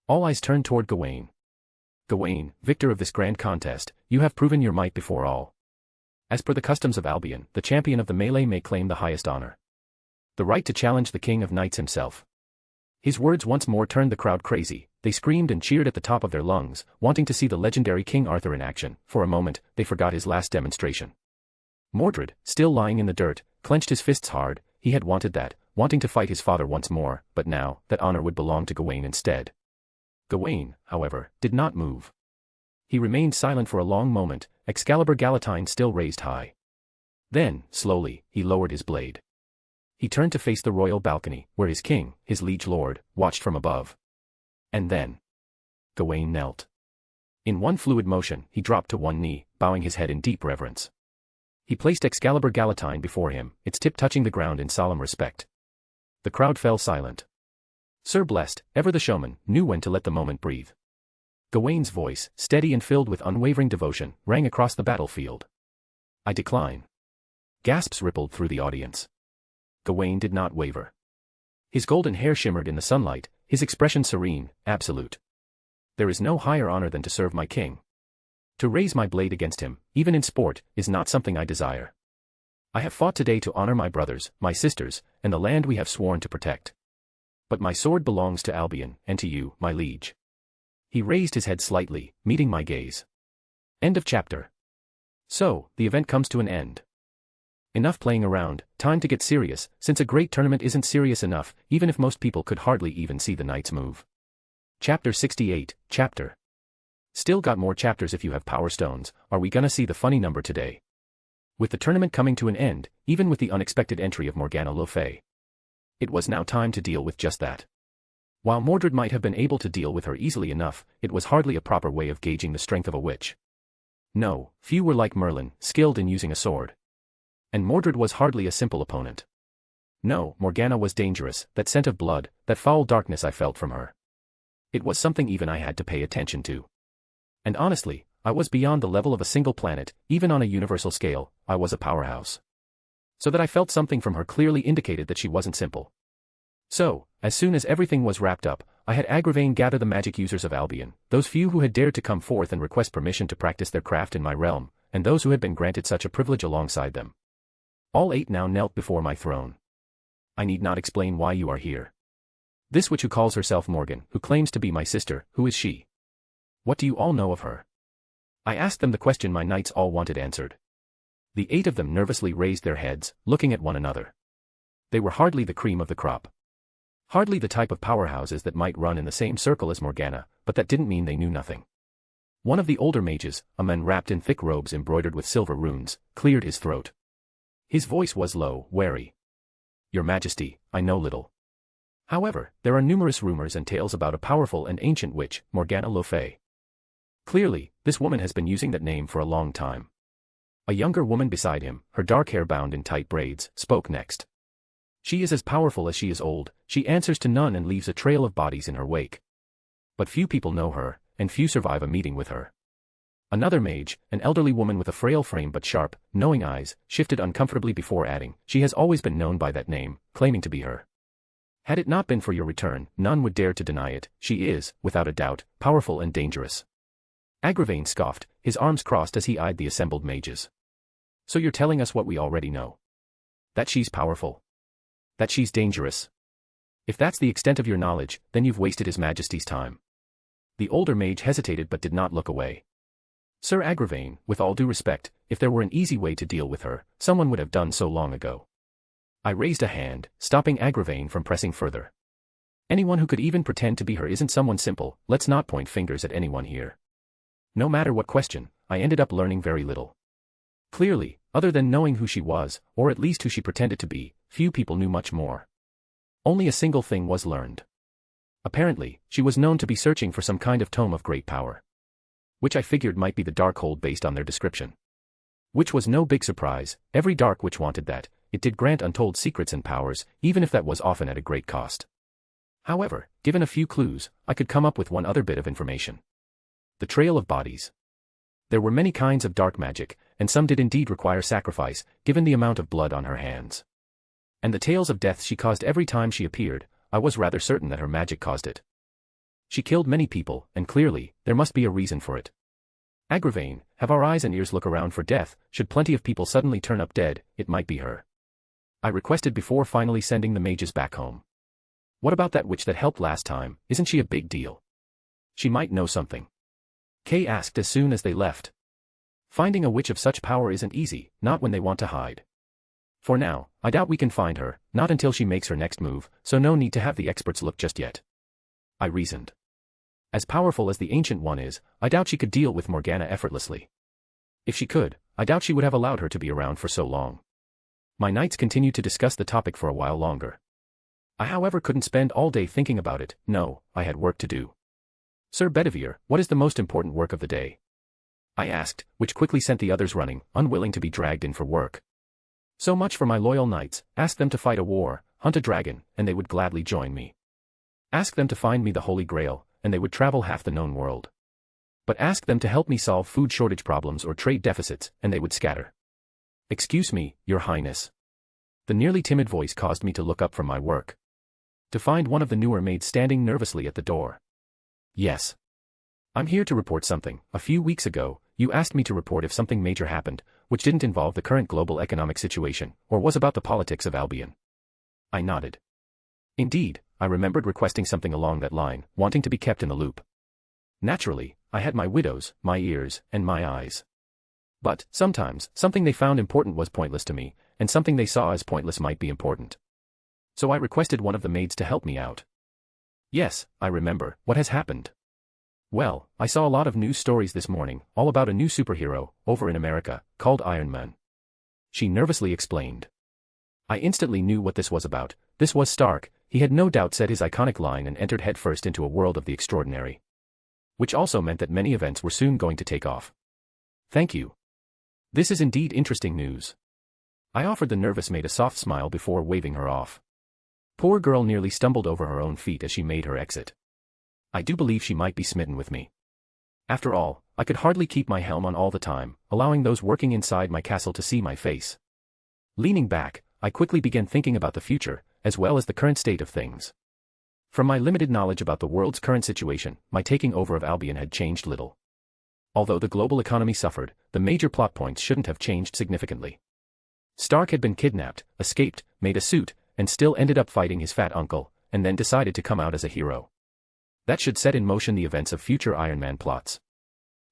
All eyes turned toward Gawain. Gawain, victor of this grand contest, you have proven your might before all. As per the customs of Albion, the champion of the melee may claim the highest honor. The right to challenge the king of knights himself. His words once more turned the crowd crazy. They screamed and cheered at the top of their lungs, wanting to see the legendary King Arthur in action. For a moment, they forgot his last demonstration. Mordred, still lying in the dirt, clenched his fists hard. He had wanted that, wanting to fight his father once more, but now, that honor would belong to Gawain instead. Gawain, however, did not move. He remained silent for a long moment, Excalibur Galatine still raised high. Then, slowly, he lowered his blade. He turned to face the royal balcony, where his king, his liege lord, watched from above. And then, Gawain knelt. In one fluid motion, he dropped to one knee, bowing his head in deep reverence. He placed Excalibur Galatine before him, its tip touching the ground in solemn respect. The crowd fell silent. Sir Blessed, ever the showman, knew when to let the moment breathe. Gawain's voice, steady and filled with unwavering devotion, rang across the battlefield. I decline. Gasps rippled through the audience. Gawain did not waver. His golden hair shimmered in the sunlight, his expression serene, absolute. There is no higher honor than to serve my king. To raise my blade against him, even in sport, is not something I desire. I have fought today to honor my brothers, my sisters, and the land we have sworn to protect. But my sword belongs to Albion, and to you, my liege. He raised his head slightly, meeting my gaze. End of chapter. So, the event comes to an end. Enough playing around, time to get serious, since a great tournament isn't serious enough, even if most people could hardly even see the knights move. Chapter 68, Chapter. Still got more chapters if you have power stones. Are we gonna see the funny number today? With the tournament coming to an end, even with the unexpected entry of Morgana Le Fay, it was now time to deal with just that. While Mordred might have been able to deal with her easily enough, it was hardly a proper way of gauging the strength of a witch. No, few were like Merlin, skilled in using a sword. And Mordred was hardly a simple opponent. No, Morgana was dangerous, that scent of blood, that foul darkness I felt from her. It was something even I had to pay attention to. And honestly, I was beyond the level of a single planet, even on a universal scale, I was a powerhouse. So that I felt something from her clearly indicated that she wasn't simple. So, as soon as everything was wrapped up, I had Agravain gather the magic users of Albion, those few who had dared to come forth and request permission to practice their craft in my realm, and those who had been granted such a privilege alongside them. All 8 now knelt before my throne. I need not explain why you are here. This witch who calls herself Morgan, who claims to be my sister, who is she? What do you all know of her? I asked them the question my knights all wanted answered. The 8 of them nervously raised their heads, looking at one another. They were hardly the cream of the crop. Hardly the type of powerhouses that might run in the same circle as Morgana, but that didn't mean they knew nothing. One of the older mages, a man wrapped in thick robes embroidered with silver runes, cleared his throat. His voice was low, wary. Your Majesty, I know little. However, there are numerous rumors and tales about a powerful and ancient witch, Morgana Le Fay. Clearly, this woman has been using that name for a long time. A younger woman beside him, her dark hair bound in tight braids, spoke next. She is as powerful as she is old, she answers to none and leaves a trail of bodies in her wake. But few people know her, and few survive a meeting with her. Another mage, an elderly woman with a frail frame but sharp, knowing eyes, shifted uncomfortably before adding, she has always been known by that name, claiming to be her. Had it not been for your return, none would dare to deny it. She is, without a doubt, powerful and dangerous. Agravain scoffed, his arms crossed as he eyed the assembled mages. So you're telling us what we already know? That she's powerful? That she's dangerous? If that's the extent of your knowledge, then you've wasted His Majesty's time. The older mage hesitated but did not look away. Sir Agravain, with all due respect, if there were an easy way to deal with her, someone would have done so long ago. I raised a hand, stopping Agravain from pressing further. Anyone who could even pretend to be her isn't someone simple. Let's not point fingers at anyone here. No matter what question, I ended up learning very little. Clearly, other than knowing who she was, or at least who she pretended to be, few people knew much more. Only a single thing was learned. Apparently, she was known to be searching for some kind of tome of great power. Which I figured might be the Darkhold based on their description. Which was no big surprise. Every Dark Witch wanted that. It did grant untold secrets and powers, even if that was often at a great cost. However, given a few clues, I could come up with one other bit of information. The trail of bodies. There were many kinds of dark magic, and some did indeed require sacrifice, given the amount of blood on her hands. And the tales of death she caused every time she appeared, I was rather certain that her magic caused it. She killed many people, and clearly, there must be a reason for it. Agravain, have our eyes and ears look around for death. Should plenty of people suddenly turn up dead, it might be her. I requested before finally sending the mages back home. What about that witch that helped last time? Isn't she a big deal? She might know something. Kay asked as soon as they left. Finding a witch of such power isn't easy, not when they want to hide. For now, I doubt we can find her, not until she makes her next move, so no need to have the experts look just yet. I reasoned. As powerful as the Ancient One is, I doubt she could deal with Morgana effortlessly. If she could, I doubt she would have allowed her to be around for so long. My knights continued to discuss the topic for a while longer. I however couldn't spend all day thinking about it. No, I had work to do. Sir Bedivere, what is the most important work of the day? I asked, which quickly sent the others running, unwilling to be dragged in for work. So much for my loyal knights. Ask them to fight a war, hunt a dragon, and they would gladly join me. Ask them to find me the Holy Grail, and they would travel half the known world. But ask them to help me solve food shortage problems or trade deficits, and they would scatter. Excuse me, Your Highness. The nearly timid voice caused me to look up from my work. To find one of the newer maids standing nervously at the door. Yes. I'm here to report something. A few weeks ago, you asked me to report if something major happened, which didn't involve the current global economic situation, or was about the politics of Albion. I nodded. Indeed, I remembered requesting something along that line, wanting to be kept in the loop. Naturally, I had my widows, my ears, and my eyes. But, sometimes, something they found important was pointless to me, and something they saw as pointless might be important. So I requested one of the maids to help me out. Yes, I remember. What has happened? Well, I saw a lot of news stories this morning, all about a new superhero, over in America, called Iron Man. She nervously explained. I instantly knew what this was about. This was Stark. He had no doubt said his iconic line and entered headfirst into a world of the extraordinary. Which also meant that many events were soon going to take off. Thank you. This is indeed interesting news. I offered the nervous maid a soft smile before waving her off. Poor girl nearly stumbled over her own feet as she made her exit. I do believe she might be smitten with me. After all, I could hardly keep my helm on all the time, allowing those working inside my castle to see my face. Leaning back, I quickly began thinking about the future, as well as the current state of things. From my limited knowledge about the world's current situation, my taking over of Albion had changed little. Although the global economy suffered, the major plot points shouldn't have changed significantly. Stark had been kidnapped, escaped, made a suit, and still ended up fighting his fat uncle, and then decided to come out as a hero. That should set in motion the events of future Iron Man plots.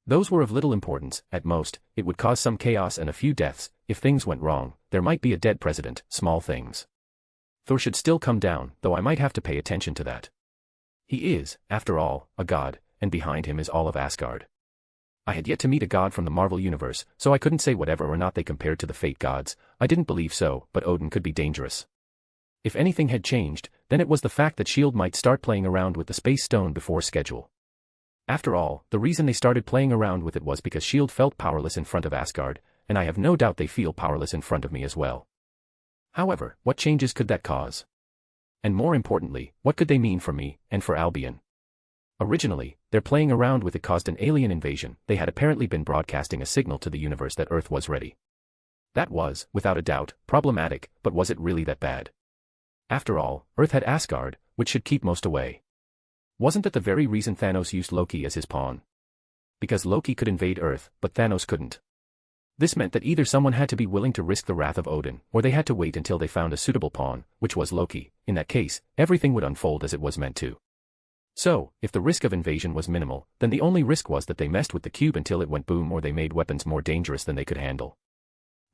Those were of little importance. At most, it would cause some chaos and a few deaths. If things went wrong, there might be a dead president, small things. Thor should still come down, though I might have to pay attention to that. He is, after all, a god, and behind him is all of Asgard. I had yet to meet a god from the Marvel Universe, so I couldn't say whether or not they compared to the Fate gods. I didn't believe so, but Odin could be dangerous. If anything had changed, then it was the fact that S.H.I.E.L.D. might start playing around with the Space Stone before schedule. After all, the reason they started playing around with it was because S.H.I.E.L.D. felt powerless in front of Asgard, and I have no doubt they feel powerless in front of me as well. However, what changes could that cause? And more importantly, what could they mean for me, and for Albion? Originally, their playing around with it caused an alien invasion. They had apparently been broadcasting a signal to the universe that Earth was ready. That was, without a doubt, problematic, but was it really that bad? After all, Earth had Asgard, which should keep most away. Wasn't that the very reason Thanos used Loki as his pawn? Because Loki could invade Earth, but Thanos couldn't. This meant that either someone had to be willing to risk the wrath of Odin, or they had to wait until they found a suitable pawn, which was Loki. In that case, everything would unfold as it was meant to. So, if the risk of invasion was minimal, then the only risk was that they messed with the cube until it went boom, or they made weapons more dangerous than they could handle.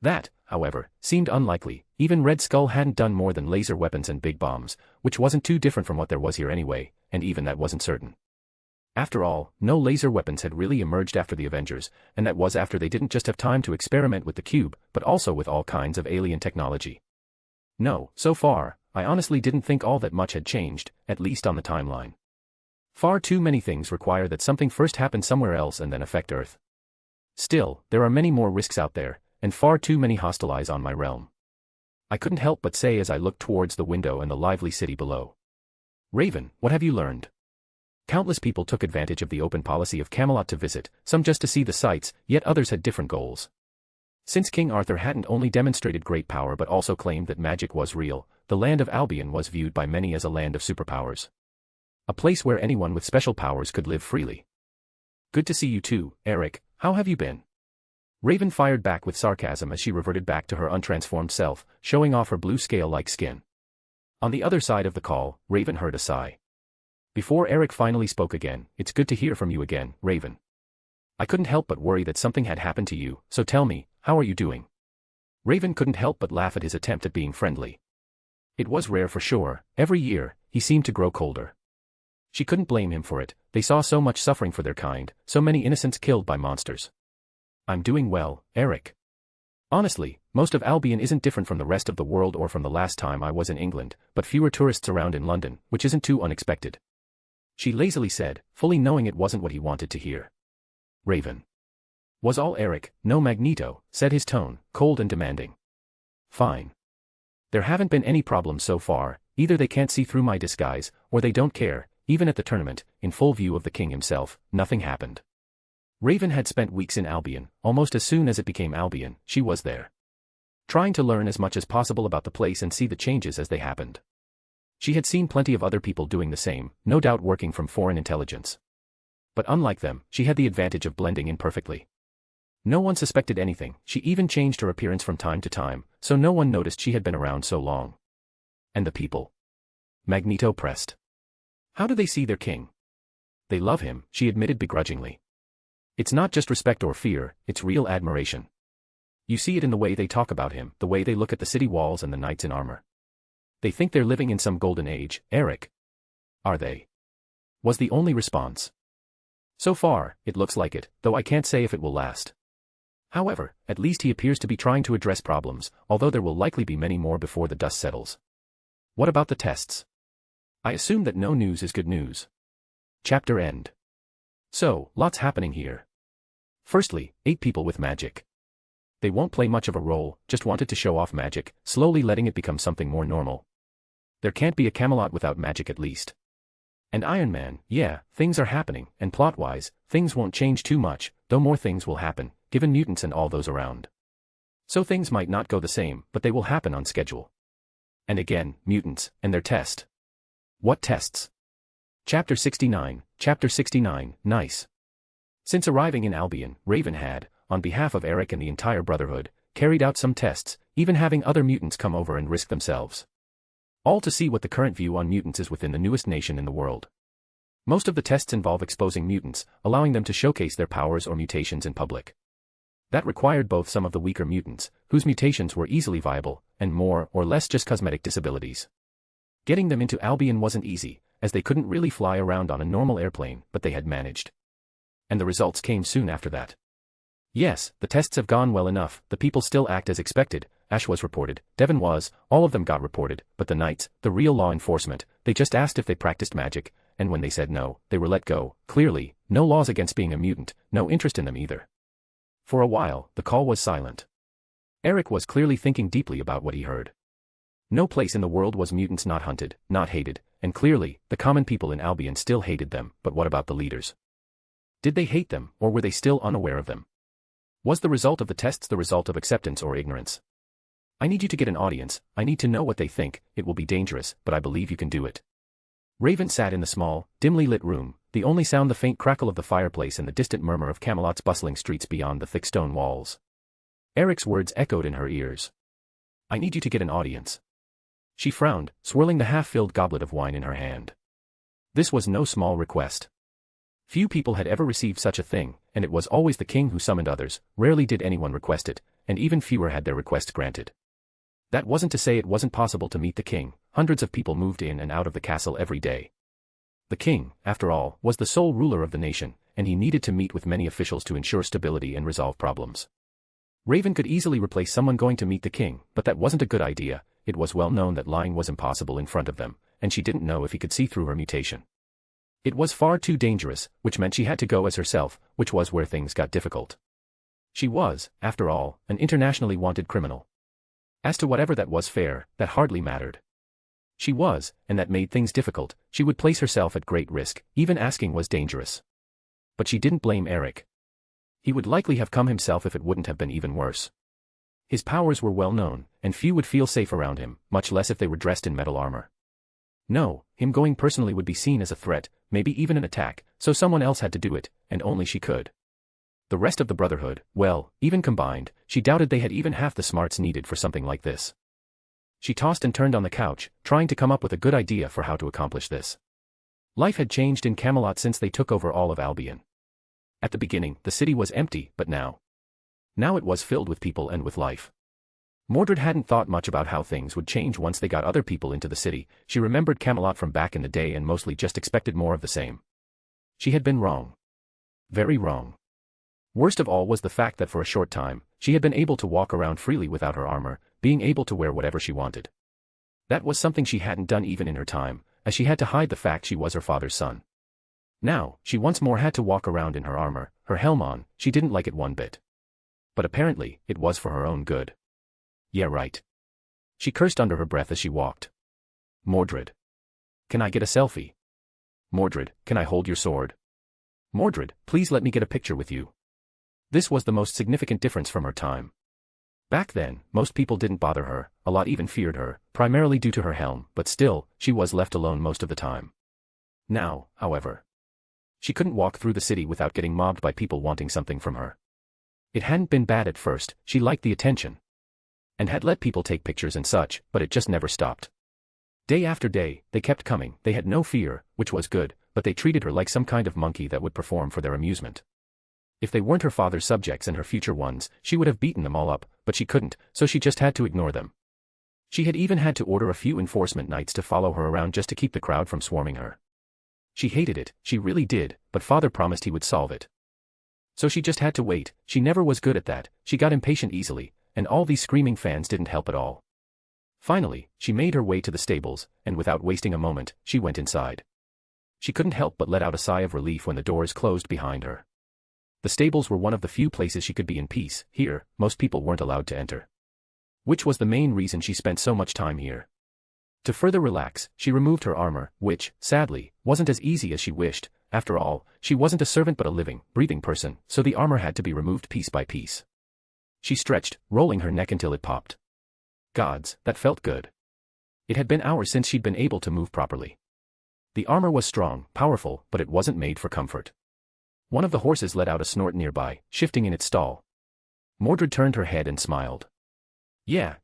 That, however, seemed unlikely. Even Red Skull hadn't done more than laser weapons and big bombs, which wasn't too different from what there was here anyway, and even that wasn't certain. After all, no laser weapons had really emerged after the Avengers, and that was after they didn't just have time to experiment with the cube, but also with all kinds of alien technology. No, so far, I honestly didn't think all that much had changed, at least on the timeline. Far too many things require that something first happen somewhere else and then affect Earth. Still, there are many more risks out there, and far too many hostile eyes on my realm. I couldn't help but say as I looked towards the window and the lively city below. Raven, what have you learned? Countless people took advantage of the open policy of Camelot to visit, some just to see the sights, yet others had different goals. Since King Arthur hadn't only demonstrated great power but also claimed that magic was real, the land of Albion was viewed by many as a land of superpowers. A place where anyone with special powers could live freely. Good to see you too, Eric. How have you been? Raven fired back with sarcasm as she reverted back to her untransformed self, showing off her blue scale-like skin. On the other side of the call, Raven heard a sigh. Before Eric finally spoke again, "It's good to hear from you again, Raven. I couldn't help but worry that something had happened to you, so tell me, how are you doing?" Raven couldn't help but laugh at his attempt at being friendly. It was rare for sure. Every year, he seemed to grow colder. She couldn't blame him for it. They saw so much suffering for their kind, so many innocents killed by monsters. "I'm doing well, Eric. Honestly, most of Albion isn't different from the rest of the world or from the last time I was in England, but fewer tourists around in London, which isn't too unexpected," she lazily said, fully knowing it wasn't what he wanted to hear. Raven was all Eric, no Magneto, said, his tone cold and demanding. "Fine. There haven't been any problems so far. Either they can't see through my disguise, or they don't care. Even at the tournament, in full view of the king himself, nothing happened." Raven had spent weeks in Albion. Almost as soon as it became Albion, she was there, trying to learn as much as possible about the place and see the changes as they happened. She had seen plenty of other people doing the same, no doubt working from foreign intelligence. But unlike them, she had the advantage of blending in perfectly. No one suspected anything. She even changed her appearance from time to time, so no one noticed she had been around so long. "And the people?" Magneto pressed. "How do they see their king?" "They love him," she admitted begrudgingly. "It's not just respect or fear, it's real admiration. You see it in the way they talk about him, the way they look at the city walls and the knights in armor. They think they're living in some golden age, Eric." "Are they?" was the only response. "So far, it looks like it, though I can't say if it will last. However, at least he appears to be trying to address problems, although there will likely be many more before the dust settles." "What about the tests?" "I assume that no news is good news." Chapter end. So, lots happening here. Firstly, 8 people with magic. They won't play much of a role, just wanted to show off magic, slowly letting it become something more normal. There can't be a Camelot without magic at least. And Iron Man, yeah, things are happening, and plot-wise, things won't change too much, though more things will happen, given mutants and all those around. So things might not go the same, but they will happen on schedule. And again, mutants, and their test. What tests? Chapter 69, nice. Since arriving in Albion, Raven had, on behalf of Eric and the entire Brotherhood, carried out some tests, even having other mutants come over and risk themselves. All to see what the current view on mutants is within the newest nation in the world. Most of the tests involve exposing mutants, allowing them to showcase their powers or mutations in public. That required both some of the weaker mutants, whose mutations were easily viable, and more or less just cosmetic disabilities. Getting them into Albion wasn't easy, as they couldn't really fly around on a normal airplane, but they had managed. And the results came soon after that. "Yes, the tests have gone well enough, the people still act as expected," Ash was reported, Devon was, all of them got reported, but the knights, the real law enforcement, they just asked if they practiced magic, and when they said no, they were let go. Clearly, no laws against being a mutant, no interest in them either. For a while, the call was silent. Eric was clearly thinking deeply about what he heard. No place in the world was mutants not hunted, not hated, and clearly, the common people in Albion still hated them, but what about the leaders? Did they hate them, or were they still unaware of them? Was the result of the tests the result of acceptance or ignorance? "I need you to get an audience, I need to know what they think, it will be dangerous, but I believe you can do it." Raven sat in the small, dimly lit room, the only sound the faint crackle of the fireplace and the distant murmur of Camelot's bustling streets beyond the thick stone walls. Eric's words echoed in her ears. I need you to get an audience. She frowned, swirling the half-filled goblet of wine in her hand. This was no small request. Few people had ever received such a thing, and it was always the king who summoned others. Rarely did anyone request it, and even fewer had their request granted. That wasn't to say it wasn't possible to meet the king. Hundreds of people moved in and out of the castle every day. The king, after all, was the sole ruler of the nation, and he needed to meet with many officials to ensure stability and resolve problems. Raven could easily replace someone going to meet the king, but that wasn't a good idea. It was well known that lying was impossible in front of them, and she didn't know if he could see through her mutation. It was far too dangerous, which meant she had to go as herself, which was where things got difficult. She was, after all, an internationally wanted criminal. As to whatever that was fair, that hardly mattered. She was, and that made things difficult. She would place herself at great risk, even asking was dangerous. But she didn't blame Eric. He would likely have come himself if it wouldn't have been even worse. His powers were well known, and few would feel safe around him, much less if they were dressed in metal armor. No, him going personally would be seen as a threat, maybe even an attack, so someone else had to do it, and only she could. The rest of the Brotherhood, well, even combined, she doubted they had even half the smarts needed for something like this. She tossed and turned on the couch, trying to come up with a good idea for how to accomplish this. Life had changed in Camelot since they took over all of Albion. At the beginning, the city was empty, but now it was filled with people and with life. Mordred hadn't thought much about how things would change once they got other people into the city. She remembered Camelot from back in the day and mostly just expected more of the same. She had been wrong. Very wrong. Worst of all was the fact that for a short time, she had been able to walk around freely without her armor, being able to wear whatever she wanted. That was something she hadn't done even in her time, as she had to hide the fact she was her father's son. Now, she once more had to walk around in her armor, her helm on. She didn't like it one bit. But apparently, it was for her own good. Yeah, right. She cursed under her breath as she walked. Mordred. Can I get a selfie? Mordred, can I hold your sword? Mordred, please let me get a picture with you. This was the most significant difference from her time. Back then, most people didn't bother her, a lot even feared her, primarily due to her helm, but still, she was left alone most of the time. Now, however, she couldn't walk through the city without getting mobbed by people wanting something from her. It hadn't been bad at first, she liked the attention, and had let people take pictures and such, but it just never stopped. Day after day, they kept coming. They had no fear, which was good, but they treated her like some kind of monkey that would perform for their amusement. If they weren't her father's subjects and her future ones, she would have beaten them all up, but she couldn't, so she just had to ignore them. She had even had to order a few enforcement knights to follow her around just to keep the crowd from swarming her. She hated it, she really did, but father promised he would solve it. So she just had to wait. She never was good at that. She got impatient easily, and all these screaming fans didn't help at all. Finally, she made her way to the stables, and without wasting a moment, she went inside. She couldn't help but let out a sigh of relief when the doors closed behind her. The stables were one of the few places she could be in peace. Here, most people weren't allowed to enter. Which was the main reason she spent so much time here. To further relax, she removed her armor, which, sadly, wasn't as easy as she wished. After all, she wasn't a servant but a living, breathing person, so the armor had to be removed piece by piece. She stretched, rolling her neck until it popped. Gods, that felt good. It had been hours since she'd been able to move properly. The armor was strong, powerful, but it wasn't made for comfort. One of the horses let out a snort nearby, shifting in its stall. Mordred turned her head and smiled. Yeah,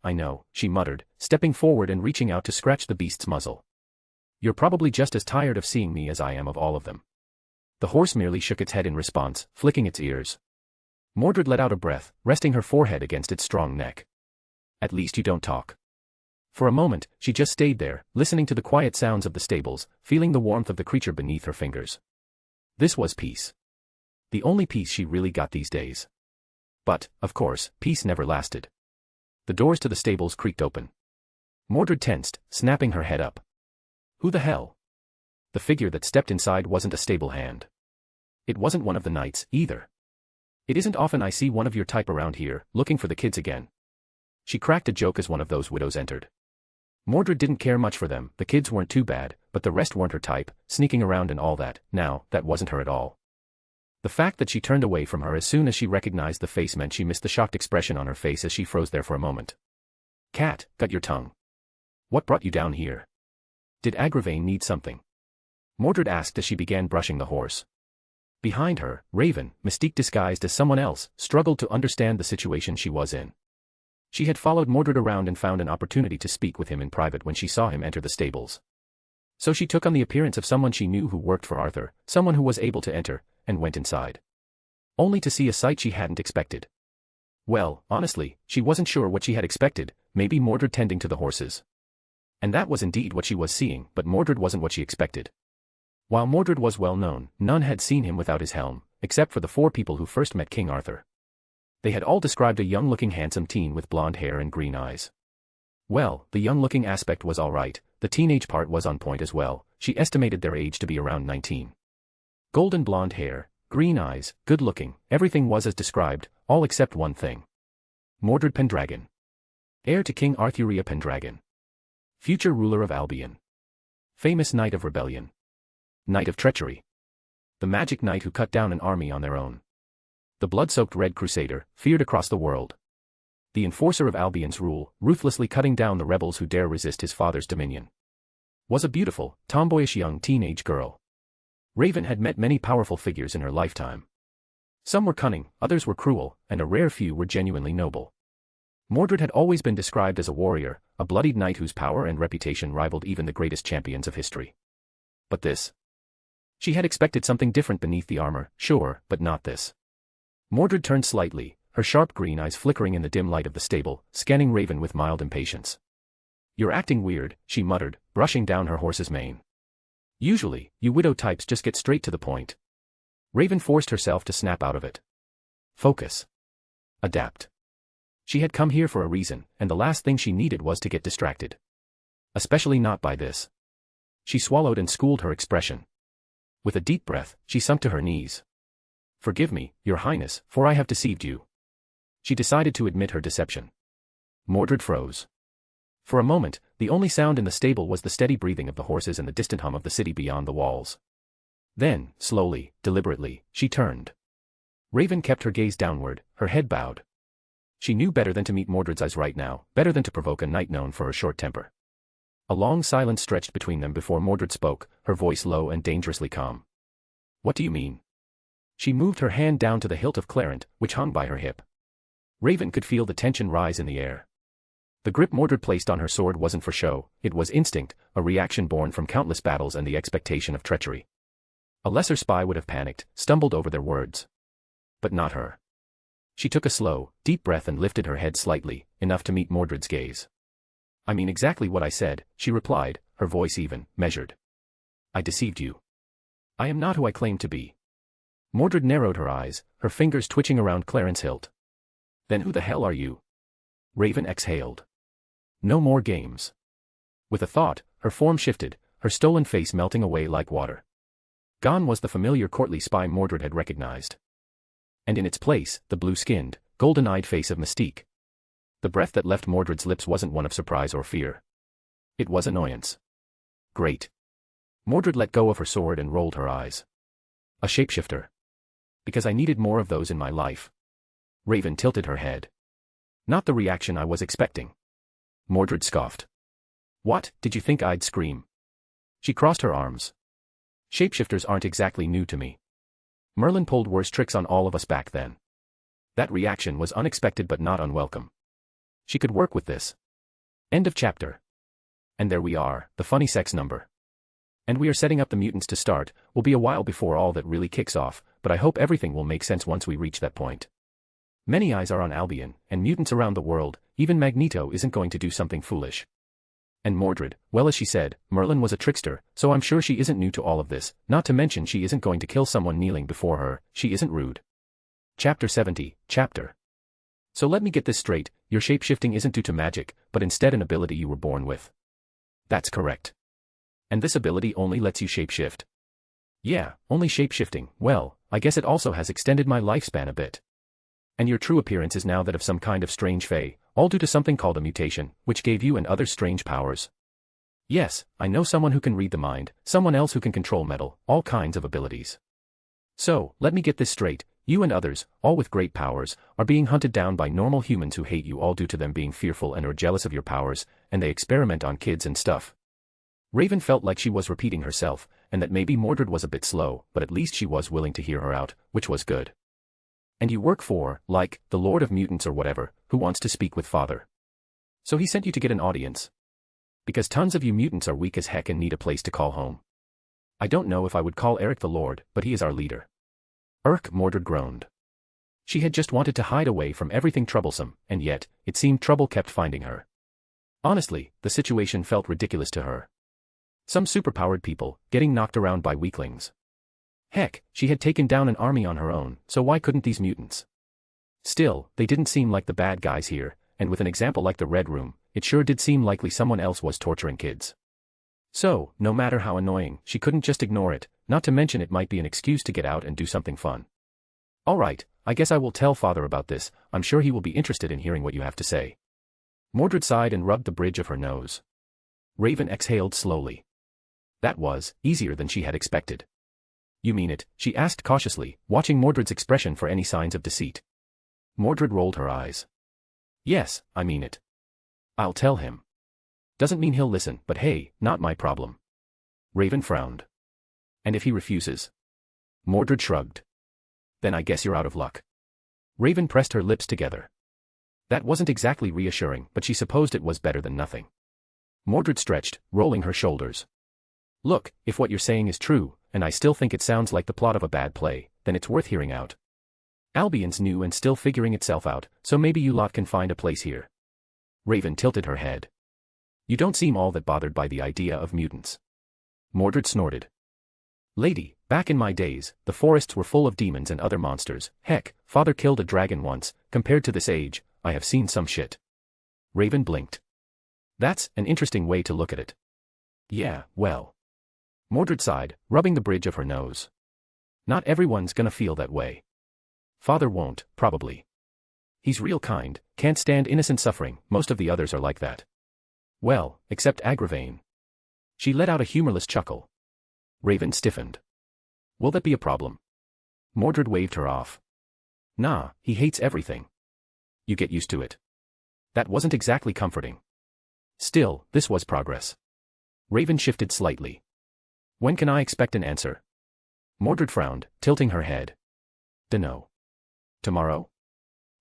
I know, she muttered, stepping forward and reaching out to scratch the beast's muzzle. You're probably just as tired of seeing me as I am of all of them. The horse merely shook its head in response, flicking its ears. Mordred let out a breath, resting her forehead against its strong neck. At least you don't talk. For a moment, she just stayed there, listening to the quiet sounds of the stables, feeling the warmth of the creature beneath her fingers. This was peace. The only peace she really got these days. But, of course, peace never lasted. The doors to the stables creaked open. Mordred tensed, snapping her head up. Who the hell? The figure that stepped inside wasn't a stable hand. It wasn't one of the knights, either. It isn't often I see one of your type around here, looking for the kids again. She cracked a joke as one of those widows entered. Mordred didn't care much for them. The kids weren't too bad, but the rest weren't her type, sneaking around and all that. Now, that wasn't her at all. The fact that she turned away from her as soon as she recognized the face meant she missed the shocked expression on her face as she froze there for a moment. Cat, got your tongue. What brought you down here? Did Agravain need something? Mordred asked as she began brushing the horse. Behind her, Raven, Mystique disguised as someone else, struggled to understand the situation she was in. She had followed Mordred around and found an opportunity to speak with him in private when she saw him enter the stables. So she took on the appearance of someone she knew who worked for Arthur, someone who was able to enter, and went inside. Only to see a sight she hadn't expected. Well, honestly, she wasn't sure what she had expected, maybe Mordred tending to the horses. And that was indeed what she was seeing, but Mordred wasn't what she expected. While Mordred was well known, none had seen him without his helm, except for the 4 people who first met King Arthur. They had all described a young-looking handsome teen with blonde hair and green eyes. Well, the young-looking aspect was alright, the teenage part was on point as well, she estimated their age to be around 19. Golden blonde hair, green eyes, good-looking, everything was as described, all except one thing. Mordred Pendragon. Heir to King Arthuria Pendragon. Future ruler of Albion. Famous knight of rebellion. Knight of treachery. The magic knight who cut down an army on their own. The blood-soaked Red Crusader, feared across the world. The enforcer of Albion's rule, ruthlessly cutting down the rebels who dare resist his father's dominion. Was a beautiful, tomboyish young teenage girl. Raven had met many powerful figures in her lifetime. Some were cunning, others were cruel, and a rare few were genuinely noble. Mordred had always been described as a warrior, a bloodied knight whose power and reputation rivaled even the greatest champions of history. But this? She had expected something different beneath the armor, sure, but not this. Mordred turned slightly, her sharp green eyes flickering in the dim light of the stable, scanning Raven with mild impatience. "You're acting weird," she muttered, brushing down her horse's mane. "Usually, you widow types just get straight to the point." Raven forced herself to snap out of it. Focus. Adapt. She had come here for a reason, and the last thing she needed was to get distracted. Especially not by this. She swallowed and schooled her expression. With a deep breath, she sunk to her knees. "Forgive me, Your Highness, for I have deceived you." She decided to admit her deception. Mordred froze. For a moment, the only sound in the stable was the steady breathing of the horses and the distant hum of the city beyond the walls. Then, slowly, deliberately, she turned. Raven kept her gaze downward, her head bowed. She knew better than to meet Mordred's eyes right now, better than to provoke a knight known for her short temper. A long silence stretched between them before Mordred spoke, her voice low and dangerously calm. "What do you mean?" She moved her hand down to the hilt of Clarent, which hung by her hip. Raven could feel the tension rise in the air. The grip Mordred placed on her sword wasn't for show, it was instinct, a reaction born from countless battles and the expectation of treachery. A lesser spy would have panicked, stumbled over their words. But not her. She took a slow, deep breath and lifted her head slightly, enough to meet Mordred's gaze. "I mean exactly what I said," she replied, her voice even, measured. "I deceived you. I am not who I claim to be." Mordred narrowed her eyes, her fingers twitching around Clarent's hilt. "Then who the hell are you?" Raven exhaled. "No more games." With a thought, her form shifted, her stolen face melting away like water. Gone was the familiar courtly spy Mordred had recognized. And in its place, the blue-skinned, golden-eyed face of Mystique. The breath that left Mordred's lips wasn't one of surprise or fear. It was annoyance. "Great." Mordred let go of her sword and rolled her eyes. "A shapeshifter. Because I needed more of those in my life." Raven tilted her head. "Not the reaction I was expecting." Mordred scoffed. "What, did you think I'd scream?" She crossed her arms. "Shapeshifters aren't exactly new to me. Merlin pulled worse tricks on all of us back then." That reaction was unexpected but not unwelcome. She could work with this. End of chapter. And there we are, the funny sex number. And we are setting up the mutants to start, will be a while before all that really kicks off, but I hope everything will make sense once we reach that point. Many eyes are on Albion, and mutants around the world, even Magneto isn't going to do something foolish. And Mordred, well as she said, Merlin was a trickster, so I'm sure she isn't new to all of this, not to mention she isn't going to kill someone kneeling before her, she isn't rude. Chapter 70, Chapter. So let me get this straight, your shapeshifting isn't due to magic, but instead an ability you were born with. That's correct. And this ability only lets you shapeshift. Yeah, only shapeshifting, well, I guess it also has extended my lifespan a bit. And your true appearance is now that of some kind of strange fae, all due to something called a mutation, which gave you and others strange powers. Yes, I know someone who can read the mind, someone else who can control metal, all kinds of abilities. So, let me get this straight, you and others, all with great powers, are being hunted down by normal humans who hate you all due to them being fearful and are jealous of your powers, and they experiment on kids and stuff. Raven felt like she was repeating herself, and that maybe Mordred was a bit slow, but at least she was willing to hear her out, which was good. And you work for, like, the Lord of Mutants or whatever, who wants to speak with Father. So he sent you to get an audience. Because tons of you mutants are weak as heck and need a place to call home. I don't know if I would call Eric the Lord, but he is our leader. Mordred groaned. She had just wanted to hide away from everything troublesome, and yet, it seemed trouble kept finding her. Honestly, the situation felt ridiculous to her. Some superpowered people, getting knocked around by weaklings. Heck, she had taken down an army on her own, so why couldn't these mutants? Still, they didn't seem like the bad guys here, and with an example like the Red Room, it sure did seem likely someone else was torturing kids. So, no matter how annoying, she couldn't just ignore it, not to mention it might be an excuse to get out and do something fun. Alright, I guess I will tell Father about this, I'm sure he will be interested in hearing what you have to say. Mordred sighed and rubbed the bridge of her nose. Raven exhaled slowly. That was easier than she had expected. You mean it? She asked cautiously, watching Mordred's expression for any signs of deceit. Mordred rolled her eyes. Yes, I mean it. I'll tell him. Doesn't mean he'll listen, but hey, not my problem. Raven frowned. And if he refuses? Mordred shrugged. Then I guess you're out of luck. Raven pressed her lips together. That wasn't exactly reassuring, but she supposed it was better than nothing. Mordred stretched, rolling her shoulders. Look, if what you're saying is true, and I still think it sounds like the plot of a bad play, then it's worth hearing out. Albion's new and still figuring itself out, so maybe you lot can find a place here. Raven tilted her head. You don't seem all that bothered by the idea of mutants. Mordred snorted. Lady, back in my days, the forests were full of demons and other monsters. Heck, Father killed a dragon once. Compared to this age, I have seen some shit. Raven blinked. That's an interesting way to look at it. Yeah, well. Mordred sighed, rubbing the bridge of her nose. Not everyone's gonna feel that way. Father won't, probably. He's real kind, can't stand innocent suffering, most of the others are like that. Well, except Agravain. She let out a humorless chuckle. Raven stiffened. Will that be a problem? Mordred waved her off. Nah, he hates everything. You get used to it. That wasn't exactly comforting. Still, this was progress. Raven shifted slightly. When can I expect an answer? Mordred frowned, tilting her head. Dunno. Tomorrow?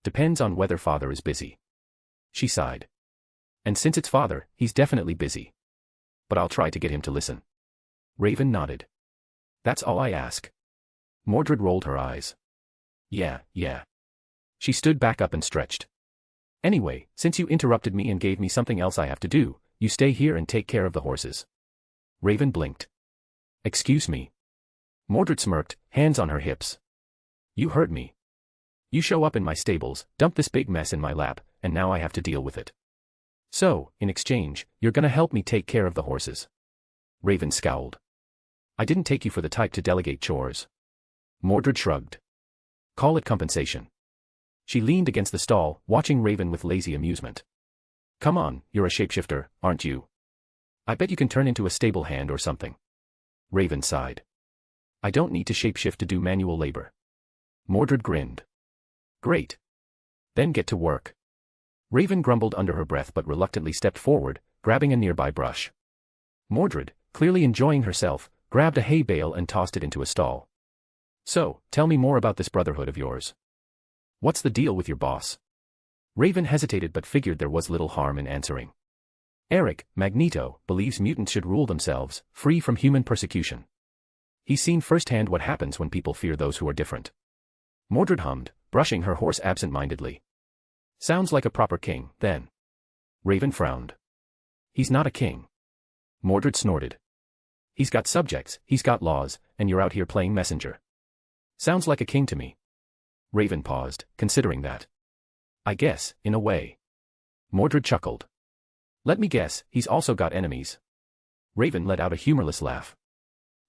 Depends on whether Father is busy. She sighed. And since it's Father, he's definitely busy. But I'll try to get him to listen. Raven nodded. That's all I ask. Mordred rolled her eyes. Yeah. She stood back up and stretched. Anyway, since you interrupted me and gave me something else I have to do, you stay here and take care of the horses. Raven blinked. Excuse me. Mordred smirked, hands on her hips. You heard me. You show up in my stables, dump this big mess in my lap, and now I have to deal with it. So, in exchange, you're gonna help me take care of the horses. Raven scowled. I didn't take you for the type to delegate chores. Mordred shrugged. Call it compensation. She leaned against the stall, watching Raven with lazy amusement. Come on, you're a shapeshifter, aren't you? I bet you can turn into a stable hand or something. Raven sighed. I don't need to shapeshift to do manual labor. Mordred grinned. Great. Then get to work. Raven grumbled under her breath but reluctantly stepped forward, grabbing a nearby brush. Mordred, clearly enjoying herself, grabbed a hay bale and tossed it into a stall. So, tell me more about this brotherhood of yours. What's the deal with your boss? Raven hesitated but figured there was little harm in answering. Eric, Magneto, believes mutants should rule themselves, free from human persecution. He's seen firsthand what happens when people fear those who are different. Mordred hummed, brushing her horse absent-mindedly. Sounds like a proper king, then. Raven frowned. He's not a king. Mordred snorted. He's got subjects, he's got laws, and you're out here playing messenger. Sounds like a king to me. Raven paused, considering that. I guess, in a way. Mordred chuckled. Let me guess, he's also got enemies. Raven let out a humorless laugh.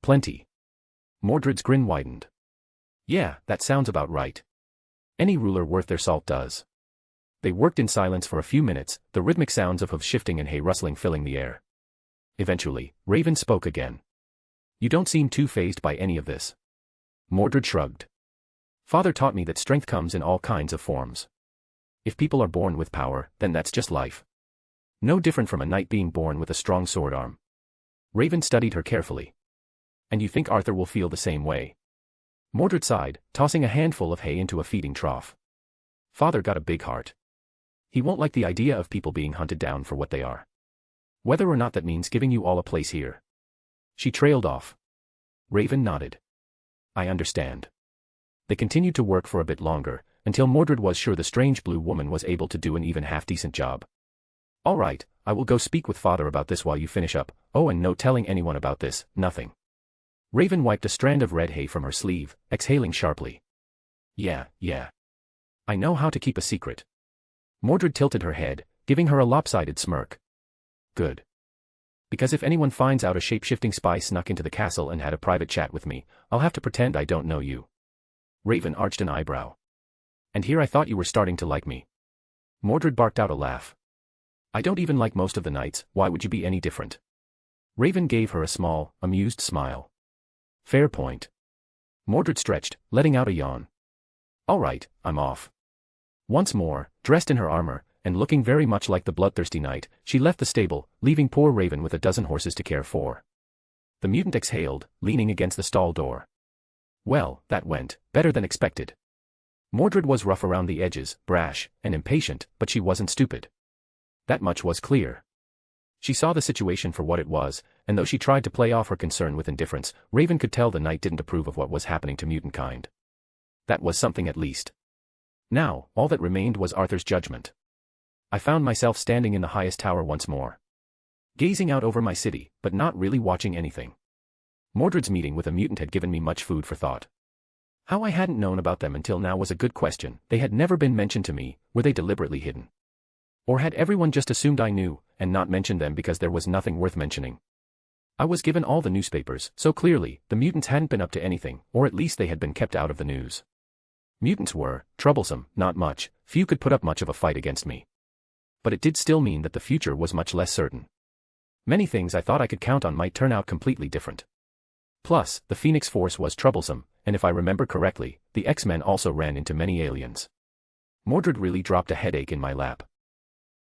Plenty. Mordred's grin widened. Yeah, that sounds about right. Any ruler worth their salt does. They worked in silence for a few minutes, the rhythmic sounds of hooves shifting and hay rustling filling the air. Eventually, Raven spoke again. You don't seem too fazed by any of this. Mordred shrugged. Father taught me that strength comes in all kinds of forms. If people are born with power, then that's just life. No different from a knight being born with a strong sword arm. Raven studied her carefully. And you think Arthur will feel the same way? Mordred sighed, tossing a handful of hay into a feeding trough. Father got a big heart. He won't like the idea of people being hunted down for what they are. Whether or not that means giving you all a place here. She trailed off. Raven nodded. I understand. They continued to work for a bit longer, until Mordred was sure the strange blue woman was able to do an even half-decent job. All right, I will go speak with Father about this while you finish up. Oh, and no telling anyone about this, nothing. Raven wiped a strand of red hay from her sleeve, exhaling sharply. Yeah. I know how to keep a secret. Mordred tilted her head, giving her a lopsided smirk. Good. Because if anyone finds out a shape-shifting spy snuck into the castle and had a private chat with me, I'll have to pretend I don't know you. Raven arched an eyebrow. And here I thought you were starting to like me. Mordred barked out a laugh. I don't even like most of the knights, why would you be any different? Raven gave her a small, amused smile. Fair point. Mordred stretched, letting out a yawn. All right, I'm off. Once more, dressed in her armor, and looking very much like the bloodthirsty knight, she left the stable, leaving poor Raven with a dozen horses to care for. The mutant exhaled, leaning against the stall door. Well, that went better than expected. Mordred was rough around the edges, brash, and impatient, but she wasn't stupid. That much was clear. She saw the situation for what it was, and though she tried to play off her concern with indifference, Raven could tell the knight didn't approve of what was happening to mutant kind. That was something at least. Now, all that remained was Arthur's judgment. I found myself standing in the highest tower once more. Gazing out over my city, but not really watching anything. Mordred's meeting with a mutant had given me much food for thought. How I hadn't known about them until now was a good question. They had never been mentioned to me. Were they deliberately hidden? Or had everyone just assumed I knew, and not mentioned them because there was nothing worth mentioning? I was given all the newspapers, so clearly, the mutants hadn't been up to anything, or at least they had been kept out of the news. Mutants were troublesome, not much, few could put up much of a fight against me. But it did still mean that the future was much less certain. Many things I thought I could count on might turn out completely different. Plus, the Phoenix Force was troublesome, and if I remember correctly, the X-Men also ran into many aliens. Mordred really dropped a headache in my lap.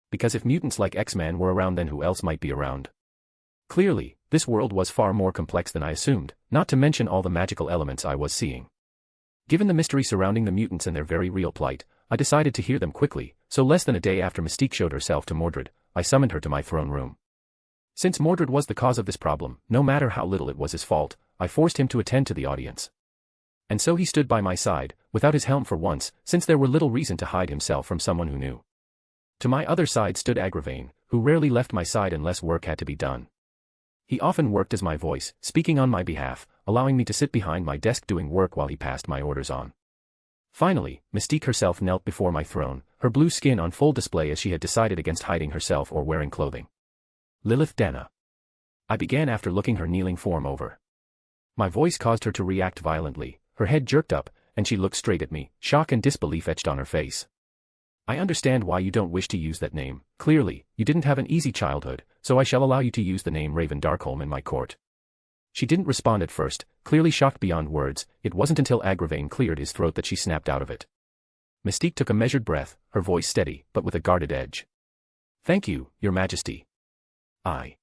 Because if mutants like X-Men were around, then who else might be around? Clearly, this world was far more complex than I assumed, not to mention all the magical elements I was seeing. Given the mystery surrounding the mutants and their very real plight, I decided to hear them quickly, so less than a day after Mystique showed herself to Mordred, I summoned her to my throne room. Since Mordred was the cause of this problem, no matter how little it was his fault, I forced him to attend to the audience. And so he stood by my side, without his helm for once, since there were little reason to hide himself from someone who knew. To my other side stood Agravain, who rarely left my side unless work had to be done. He often worked as my voice, speaking on my behalf, allowing me to sit behind my desk doing work while he passed my orders on. Finally, Mystique herself knelt before my throne, her blue skin on full display as she had decided against hiding herself or wearing clothing. Lilith Dana. I began after looking her kneeling form over. My voice caused her to react violently, her head jerked up, and she looked straight at me, shock and disbelief etched on her face. I understand why you don't wish to use that name. Clearly, you didn't have an easy childhood, so I shall allow you to use the name Raven Darkholm in my court. She didn't respond at first, clearly shocked beyond words. It wasn't until Agravain cleared his throat that she snapped out of it. Mystique took a measured breath, her voice steady, but with a guarded edge. Thank you, Your Majesty. I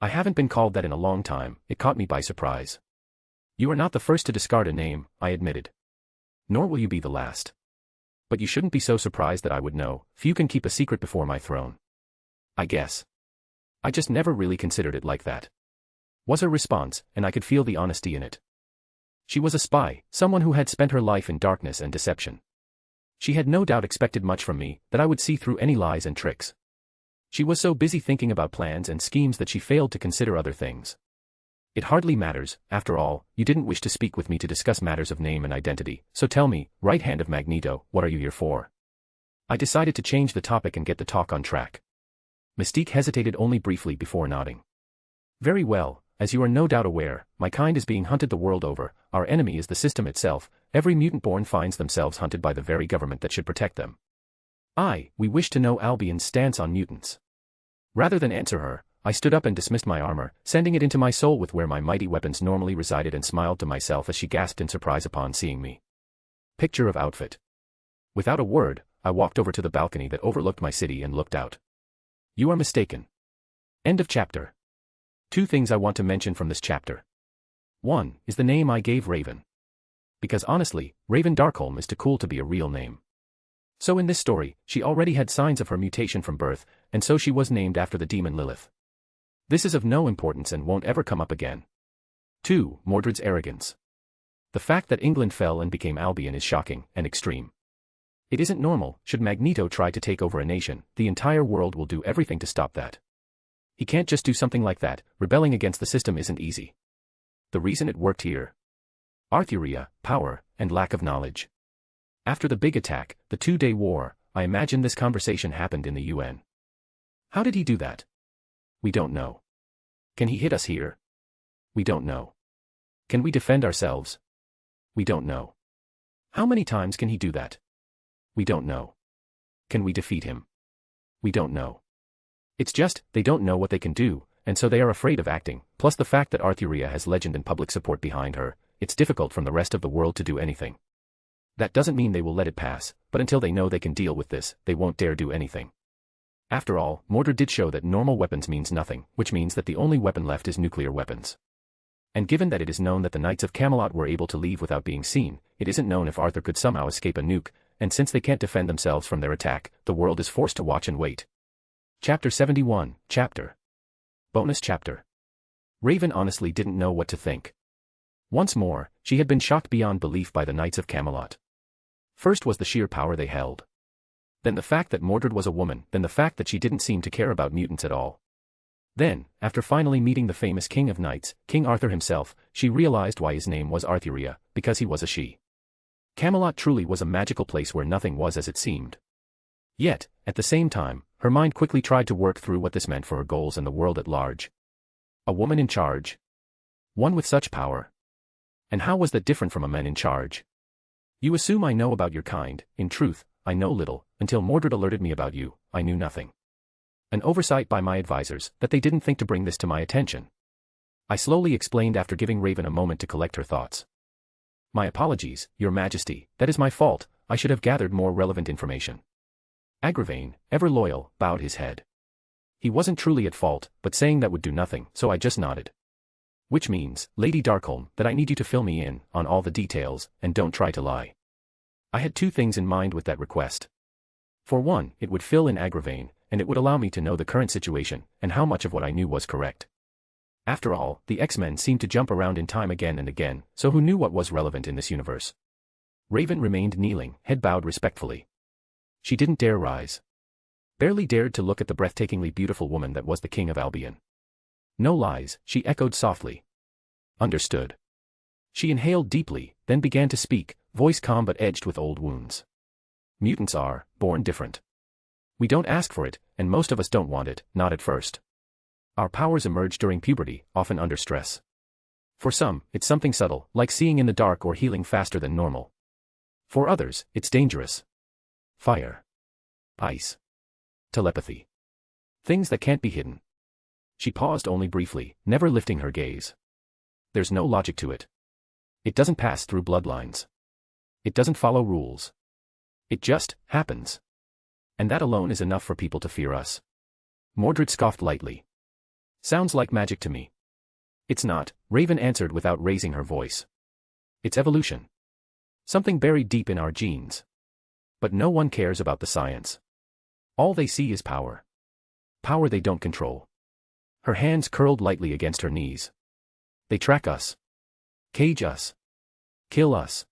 haven't been called that in a long time. It caught me by surprise. You are not the first to discard a name, I admitted. Nor will you be the last. But you shouldn't be so surprised that I would know. Few can keep a secret before my throne. I guess. I just never really considered it like that. Was her response, and I could feel the honesty in it. She was a spy, someone who had spent her life in darkness and deception. She had no doubt expected much from me, that I would see through any lies and tricks. She was so busy thinking about plans and schemes that she failed to consider other things. It hardly matters, after all, you didn't wish to speak with me to discuss matters of name and identity, so tell me, right hand of Magneto, what are you here for? I decided to change the topic and get the talk on track. Mystique hesitated only briefly before nodding. Very well, as you are no doubt aware, my kind is being hunted the world over, our enemy is the system itself, every mutant born finds themselves hunted by the very government that should protect them. We wish to know Albion's stance on mutants. Rather than answer her, I stood up and dismissed my armor, sending it into my soul with where my mighty weapons normally resided and smiled to myself as she gasped in surprise upon seeing me. Picture of outfit. Without a word, I walked over to the balcony that overlooked my city and looked out. You are mistaken. End of chapter. 2 things I want to mention from this chapter. One is the name I gave Raven. Because honestly, Raven Darkholm is too cool to be a real name. So in this story, she already had signs of her mutation from birth, and so she was named after the demon Lilith. This is of no importance and won't ever come up again. 2. Mordred's arrogance. The fact that England fell and became Albion is shocking and extreme. It isn't normal. Should Magneto try to take over a nation, the entire world will do everything to stop that. He can't just do something like that. Rebelling against the system isn't easy. The reason it worked here. Arthuria, power, and lack of knowledge. After the big attack, the 2-day war, I imagine this conversation happened in the UN. How did he do that? We don't know. Can he hit us here? We don't know. Can we defend ourselves? We don't know. How many times can he do that? We don't know. Can we defeat him? We don't know. It's just, they don't know what they can do, and so they are afraid of acting, plus the fact that Arthuria has legend and public support behind her, it's difficult from the rest of the world to do anything. That doesn't mean they will let it pass, but until they know they can deal with this, they won't dare do anything. After all, Mordred did show that normal weapons means nothing, which means that the only weapon left is nuclear weapons. And given that it is known that the Knights of Camelot were able to leave without being seen, it isn't known if Arthur could somehow escape a nuke, and since they can't defend themselves from their attack, the world is forced to watch and wait. Chapter 71, Chapter. Bonus Chapter. Raven honestly didn't know what to think. Once more, she had been shocked beyond belief by the Knights of Camelot. First was the sheer power they held. Then the fact that Mordred was a woman, then the fact that she didn't seem to care about mutants at all. Then, after finally meeting the famous King of Knights, King Arthur himself, she realized why his name was Arthuria, because he was a she. Camelot truly was a magical place where nothing was as it seemed. Yet, at the same time, her mind quickly tried to work through what this meant for her goals and the world at large. A woman in charge. One with such power. And how was that different from a man in charge? You assume I know about your kind. In truth, I know little. Until Mordred alerted me about you, I knew nothing. An oversight by my advisors, that they didn't think to bring this to my attention. I slowly explained after giving Raven a moment to collect her thoughts. My apologies, Your Majesty, that is my fault, I should have gathered more relevant information. Agravain, ever loyal, bowed his head. He wasn't truly at fault, but saying that would do nothing, so I just nodded. Which means, Lady Darkholm, that I need you to fill me in on all the details, and don't try to lie. I had 2 things in mind with that request. For one, it would fill in Agravain, and it would allow me to know the current situation, and how much of what I knew was correct. After all, the X-Men seemed to jump around in time again and again, so who knew what was relevant in this universe? Raven remained kneeling, head bowed respectfully. She didn't dare rise. Barely dared to look at the breathtakingly beautiful woman that was the King of Albion. No lies, she echoed softly. Understood. She inhaled deeply, then began to speak, voice calm but edged with old wounds. Mutants are born different. We don't ask for it, and most of us don't want it, not at first. Our powers emerge during puberty, often under stress. For some, it's something subtle, like seeing in the dark or healing faster than normal. For others, it's dangerous. Fire. Ice. Telepathy. Things that can't be hidden. She paused only briefly, never lifting her gaze. There's no logic to it. It doesn't pass through bloodlines. It doesn't follow rules. It just happens. And that alone is enough for people to fear us. Mordred scoffed lightly. Sounds like magic to me. It's not, Raven answered without raising her voice. It's evolution. Something buried deep in our genes. But no one cares about the science. All they see is power. Power they don't control. Her hands curled lightly against her knees. They track us. Cage us. Kill us.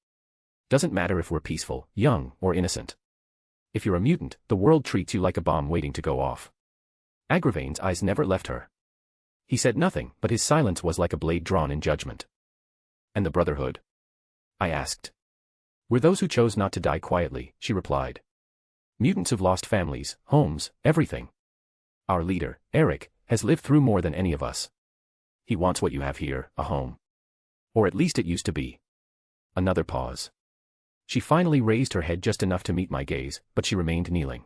Doesn't matter if we're peaceful, young, or innocent. If you're a mutant, the world treats you like a bomb waiting to go off. Agravain's eyes never left her. He said nothing, but his silence was like a blade drawn in judgment. And the Brotherhood? I asked. We're those who chose not to die quietly, she replied. Mutants who've lost families, homes, everything. Our leader, Eric, has lived through more than any of us. He wants what you have here, a home. Or at least it used to be. Another pause. She finally raised her head just enough to meet my gaze, but she remained kneeling.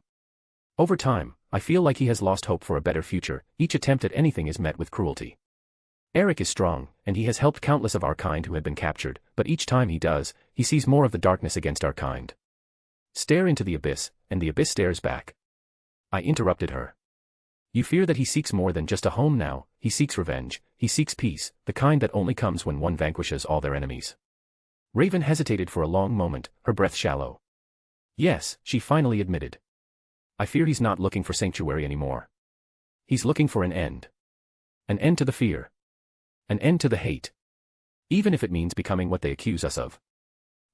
Over time, I feel like he has lost hope for a better future. Each attempt at anything is met with cruelty. Eric is strong, and he has helped countless of our kind who have been captured, but each time he does, he sees more of the darkness against our kind. Stare into the abyss, and the abyss stares back. I interrupted her. You fear that he seeks more than just a home now, he seeks revenge, he seeks peace, the kind that only comes when one vanquishes all their enemies. Raven hesitated for a long moment, her breath shallow. Yes, she finally admitted. I fear he's not looking for sanctuary anymore. He's looking for an end. An end to the fear. An end to the hate. Even if it means becoming what they accuse us of.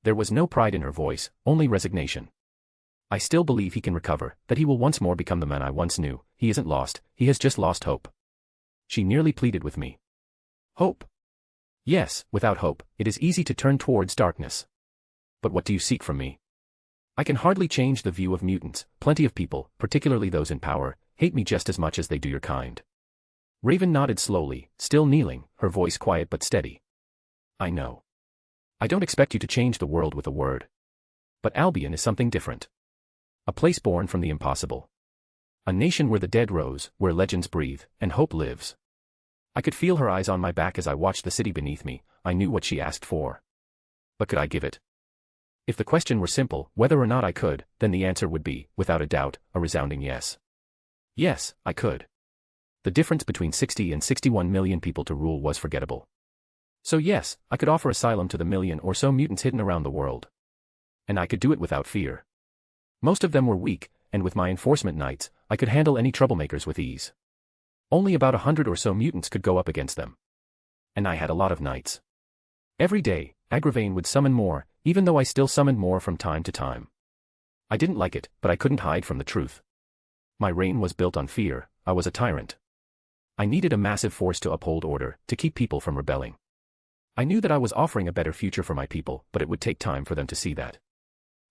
There was no pride in her voice, only resignation. I still believe he can recover, that he will once more become the man I once knew. He isn't lost, he has just lost hope. She nearly pleaded with me. Hope? Yes, without hope, it is easy to turn towards darkness. But what do you seek from me? I can hardly change the view of mutants. Plenty of people, particularly those in power, hate me just as much as they do your kind. Raven nodded slowly, still kneeling, her voice quiet but steady. I know. I don't expect you to change the world with a word. But Albion is something different. A place born from the impossible. A nation where the dead rose, where legends breathe, and hope lives. I could feel her eyes on my back as I watched the city beneath me. I knew what she asked for. But could I give it? If the question were simple, whether or not I could, then the answer would be, without a doubt, a resounding yes. Yes, I could. The difference between 60 and 61 million people to rule was forgettable. So yes, I could offer asylum to the million or so mutants hidden around the world. And I could do it without fear. Most of them were weak, and with my enforcement knights, I could handle any troublemakers with ease. Only about 100 or so mutants could go up against them. And I had a lot of knights. Every day, Agravain would summon more, even though I still summoned more from time to time. I didn't like it, but I couldn't hide from the truth. My reign was built on fear. I was a tyrant. I needed a massive force to uphold order, to keep people from rebelling. I knew that I was offering a better future for my people, but it would take time for them to see that.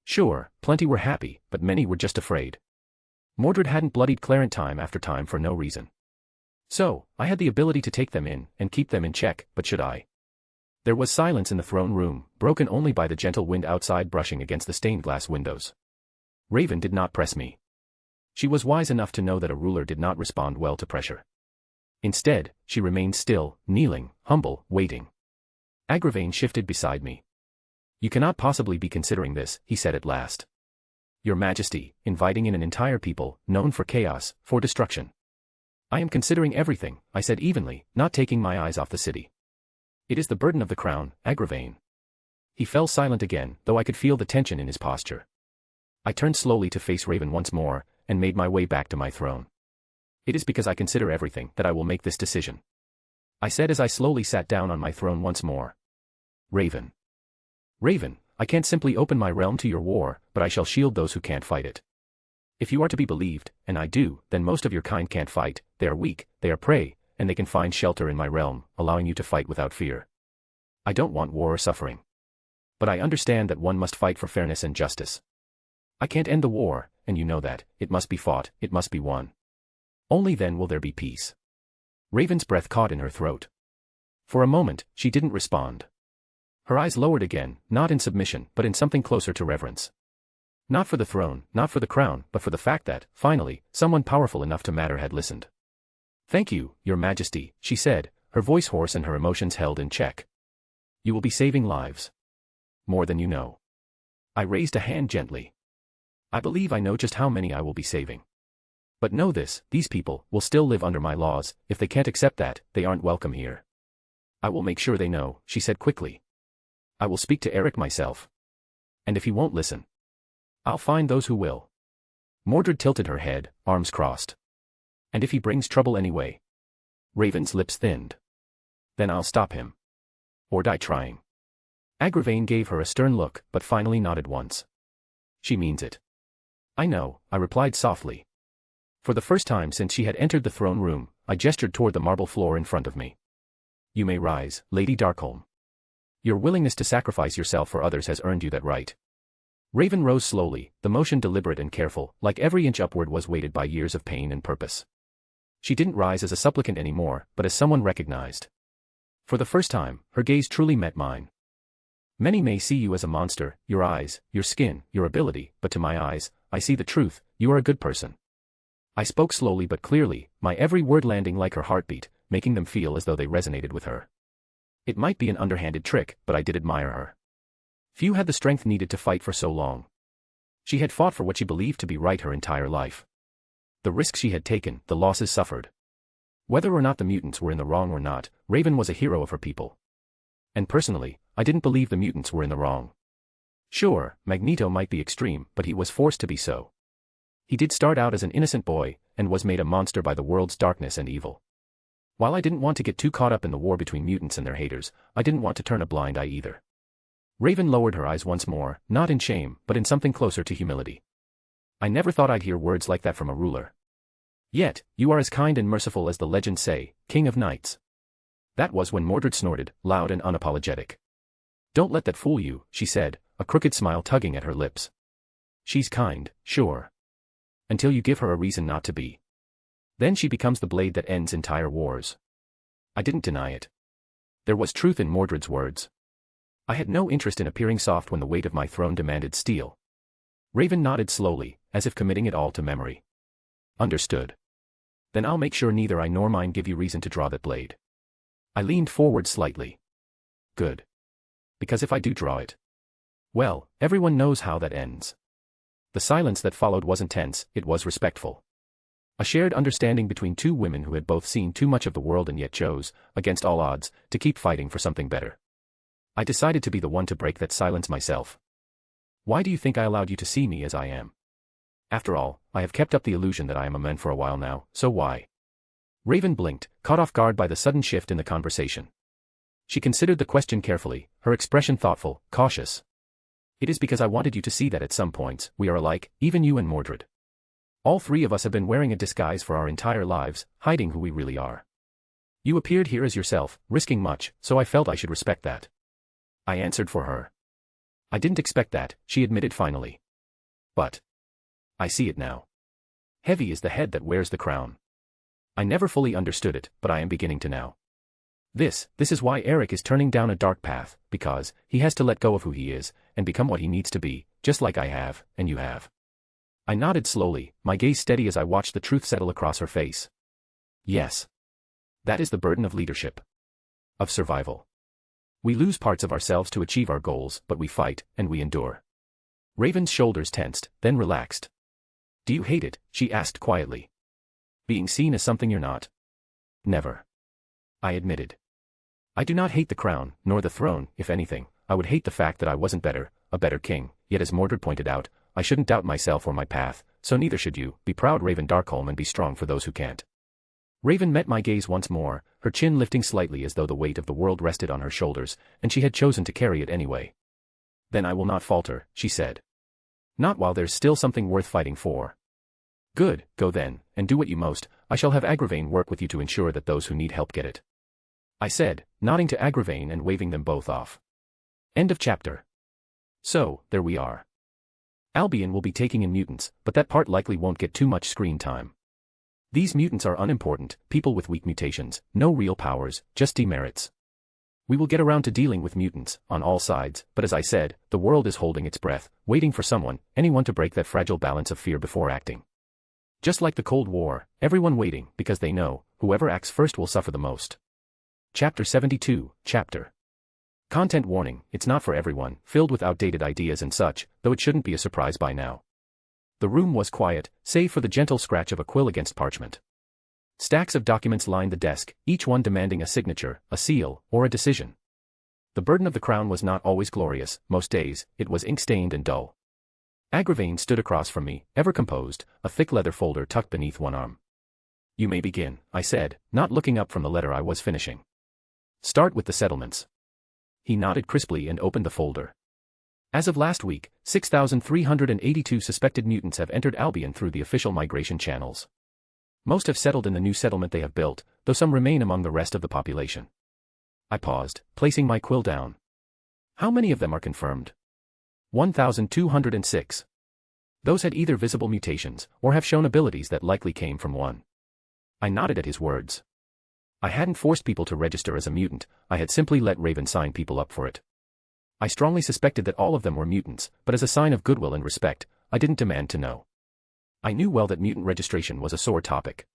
Sure, plenty were happy, but many were just afraid. Mordred hadn't bloodied Clarent time after time for no reason. So, I had the ability to take them in, and keep them in check, but should I? There was silence in the throne room, broken only by the gentle wind outside brushing against the stained glass windows. Raven did not press me. She was wise enough to know that a ruler did not respond well to pressure. Instead, she remained still, kneeling, humble, waiting. Agravain shifted beside me. You cannot possibly be considering this, he said at last. Your Majesty, inviting in an entire people, known for chaos, for destruction. I am considering everything, I said evenly, not taking my eyes off the city. It is the burden of the crown, Agravain. He fell silent again, though I could feel the tension in his posture. I turned slowly to face Raven once more, and made my way back to my throne. It is because I consider everything that I will make this decision. I said as I slowly sat down on my throne once more. Raven. Raven, I can't simply open my realm to your war, but I shall shield those who can't fight it. If you are to be believed, and I do, then most of your kind can't fight, they are weak, they are prey, and they can find shelter in my realm, allowing you to fight without fear. I don't want war or suffering. But I understand that one must fight for fairness and justice. I can't end the war, and you know that, it must be fought, it must be won. Only then will there be peace. Raven's breath caught in her throat. For a moment, she didn't respond. Her eyes lowered again, not in submission, but in something closer to reverence. Not for the throne, not for the crown, but for the fact that, finally, someone powerful enough to matter had listened. Thank you, Your Majesty, she said, her voice hoarse and her emotions held in check. You will be saving lives. More than you know. I raised a hand gently. I believe I know just how many I will be saving. But know this, these people will still live under my laws. If they can't accept that, they aren't welcome here. I will make sure they know, she said quickly. I will speak to Eric myself. And if he won't listen, I'll find those who will. Mordred tilted her head, arms crossed. And if he brings trouble anyway? Raven's lips thinned. Then I'll stop him. Or die trying. Agravain gave her a stern look, but finally nodded once. She means it. I know, I replied softly. For the first time since she had entered the throne room, I gestured toward the marble floor in front of me. You may rise, Lady Darkholme. Your willingness to sacrifice yourself for others has earned you that right. Raven rose slowly, the motion deliberate and careful, like every inch upward was weighted by years of pain and purpose. She didn't rise as a supplicant anymore, but as someone recognized. For the first time, her gaze truly met mine. Many may see you as a monster, your eyes, your skin, your ability, but to my eyes, I see the truth, you are a good person. I spoke slowly but clearly, my every word landing like her heartbeat, making them feel as though they resonated with her. It might be an underhanded trick, but I did admire her. Few had the strength needed to fight for so long. She had fought for what she believed to be right her entire life. The risk she had taken, the losses suffered. Whether or not the mutants were in the wrong or not, Raven was a hero of her people. And personally, I didn't believe the mutants were in the wrong. Sure, Magneto might be extreme, but he was forced to be so. He did start out as an innocent boy, and was made a monster by the world's darkness and evil. While I didn't want to get too caught up in the war between mutants and their haters, I didn't want to turn a blind eye either. Raven lowered her eyes once more, not in shame, but in something closer to humility. I never thought I'd hear words like that from a ruler. Yet, you are as kind and merciful as the legends say, King of Knights. That was when Mordred snorted, loud and unapologetic. Don't let that fool you, she said, a crooked smile tugging at her lips. She's kind, sure. Until you give her a reason not to be. Then she becomes the blade that ends entire wars. I didn't deny it. There was truth in Mordred's words. I had no interest in appearing soft when the weight of my throne demanded steel. Raven nodded slowly, as if committing it all to memory. Understood. Then I'll make sure neither I nor mine give you reason to draw that blade. I leaned forward slightly. Good. Because if I do draw it, well, everyone knows how that ends. The silence that followed wasn't tense, it was respectful. A shared understanding between two women who had both seen too much of the world and yet chose, against all odds, to keep fighting for something better. I decided to be the one to break that silence myself. Why do you think I allowed you to see me as I am? After all, I have kept up the illusion that I am a man for a while now, so why? Raven blinked, caught off guard by the sudden shift in the conversation. She considered the question carefully, her expression thoughtful, cautious. It is because I wanted you to see that at some points, we are alike, even you and Mordred. All three of us have been wearing a disguise for our entire lives, hiding who we really are. You appeared here as yourself, risking much, so I felt I should respect that. I answered for her. I didn't expect that, she admitted finally. But I see it now. Heavy is the head that wears the crown. I never fully understood it, but I am beginning to now. This is why Eric is turning down a dark path, because he has to let go of who he is, and become what he needs to be, just like I have, and you have. I nodded slowly, my gaze steady as I watched the truth settle across her face. Yes. That is the burden of leadership. Of survival. We lose parts of ourselves to achieve our goals, but we fight, and we endure. Raven's shoulders tensed, then relaxed. Do you hate it? She asked quietly. Being seen as something you're not? Never. I admitted. I do not hate the crown, nor the throne, if anything, I would hate the fact that I wasn't better, a better king, yet as Mordred pointed out, I shouldn't doubt myself or my path, so neither should you. Be proud, Raven Darkholm, and be strong for those who can't. Raven met my gaze once more, her chin lifting slightly as though the weight of the world rested on her shoulders, and she had chosen to carry it anyway. Then I will not falter, she said. Not while there's still something worth fighting for. Good, go then, and do what you most. I shall have Agravain work with you to ensure that those who need help get it. I said, nodding to Agravain and waving them both off. End of chapter. So, there we are. Albion will be taking in mutants, but that part likely won't get too much screen time. These mutants are unimportant, people with weak mutations, no real powers, just demerits. We will get around to dealing with mutants, on all sides, but as I said, the world is holding its breath, waiting for anyone to break that fragile balance of fear before acting. Just like the Cold War, everyone waiting, because they know, whoever acts first will suffer the most. Chapter 72, Chapter. Content warning, it's not for everyone, filled with outdated ideas and such, though it shouldn't be a surprise by now. The room was quiet, save for the gentle scratch of a quill against parchment. Stacks of documents lined the desk, each one demanding a signature, a seal, or a decision. The burden of the crown was not always glorious, most days, it was ink-stained and dull. Agravain stood across from me, ever composed, a thick leather folder tucked beneath one arm. You may begin, I said, not looking up from the letter I was finishing. Start with the settlements. He nodded crisply and opened the folder. As of last week, 6,382 suspected mutants have entered Albion through the official migration channels. Most have settled in the new settlement they have built, though some remain among the rest of the population. I paused, placing my quill down. How many of them are confirmed? 1,206. Those had either visible mutations, or have shown abilities that likely came from one. I nodded at his words. I hadn't forced people to register as a mutant, I had simply let Raven sign people up for it. I strongly suspected that all of them were mutants, but as a sign of goodwill and respect, I didn't demand to know. I knew well that mutant registration was a sore topic.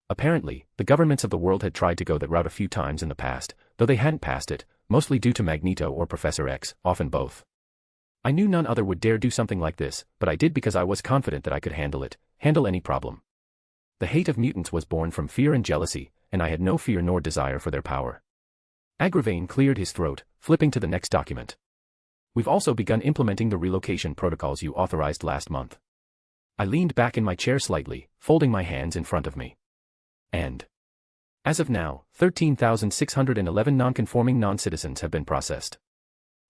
Apparently, the governments of the world had tried to go that route a few times in the past, though they hadn't passed it, mostly due to Magneto or Professor X, often both. I knew none other would dare do something like this, but I did because I was confident that I could handle it, handle any problem. The hate of mutants was born from fear and jealousy, and I had no fear nor desire for their power. Agravain cleared his throat, flipping to the next document. We've also begun implementing the relocation protocols you authorized last month. I leaned back in my chair slightly, folding my hands in front of me. And as of now, 13,611 non-conforming non-citizens have been processed.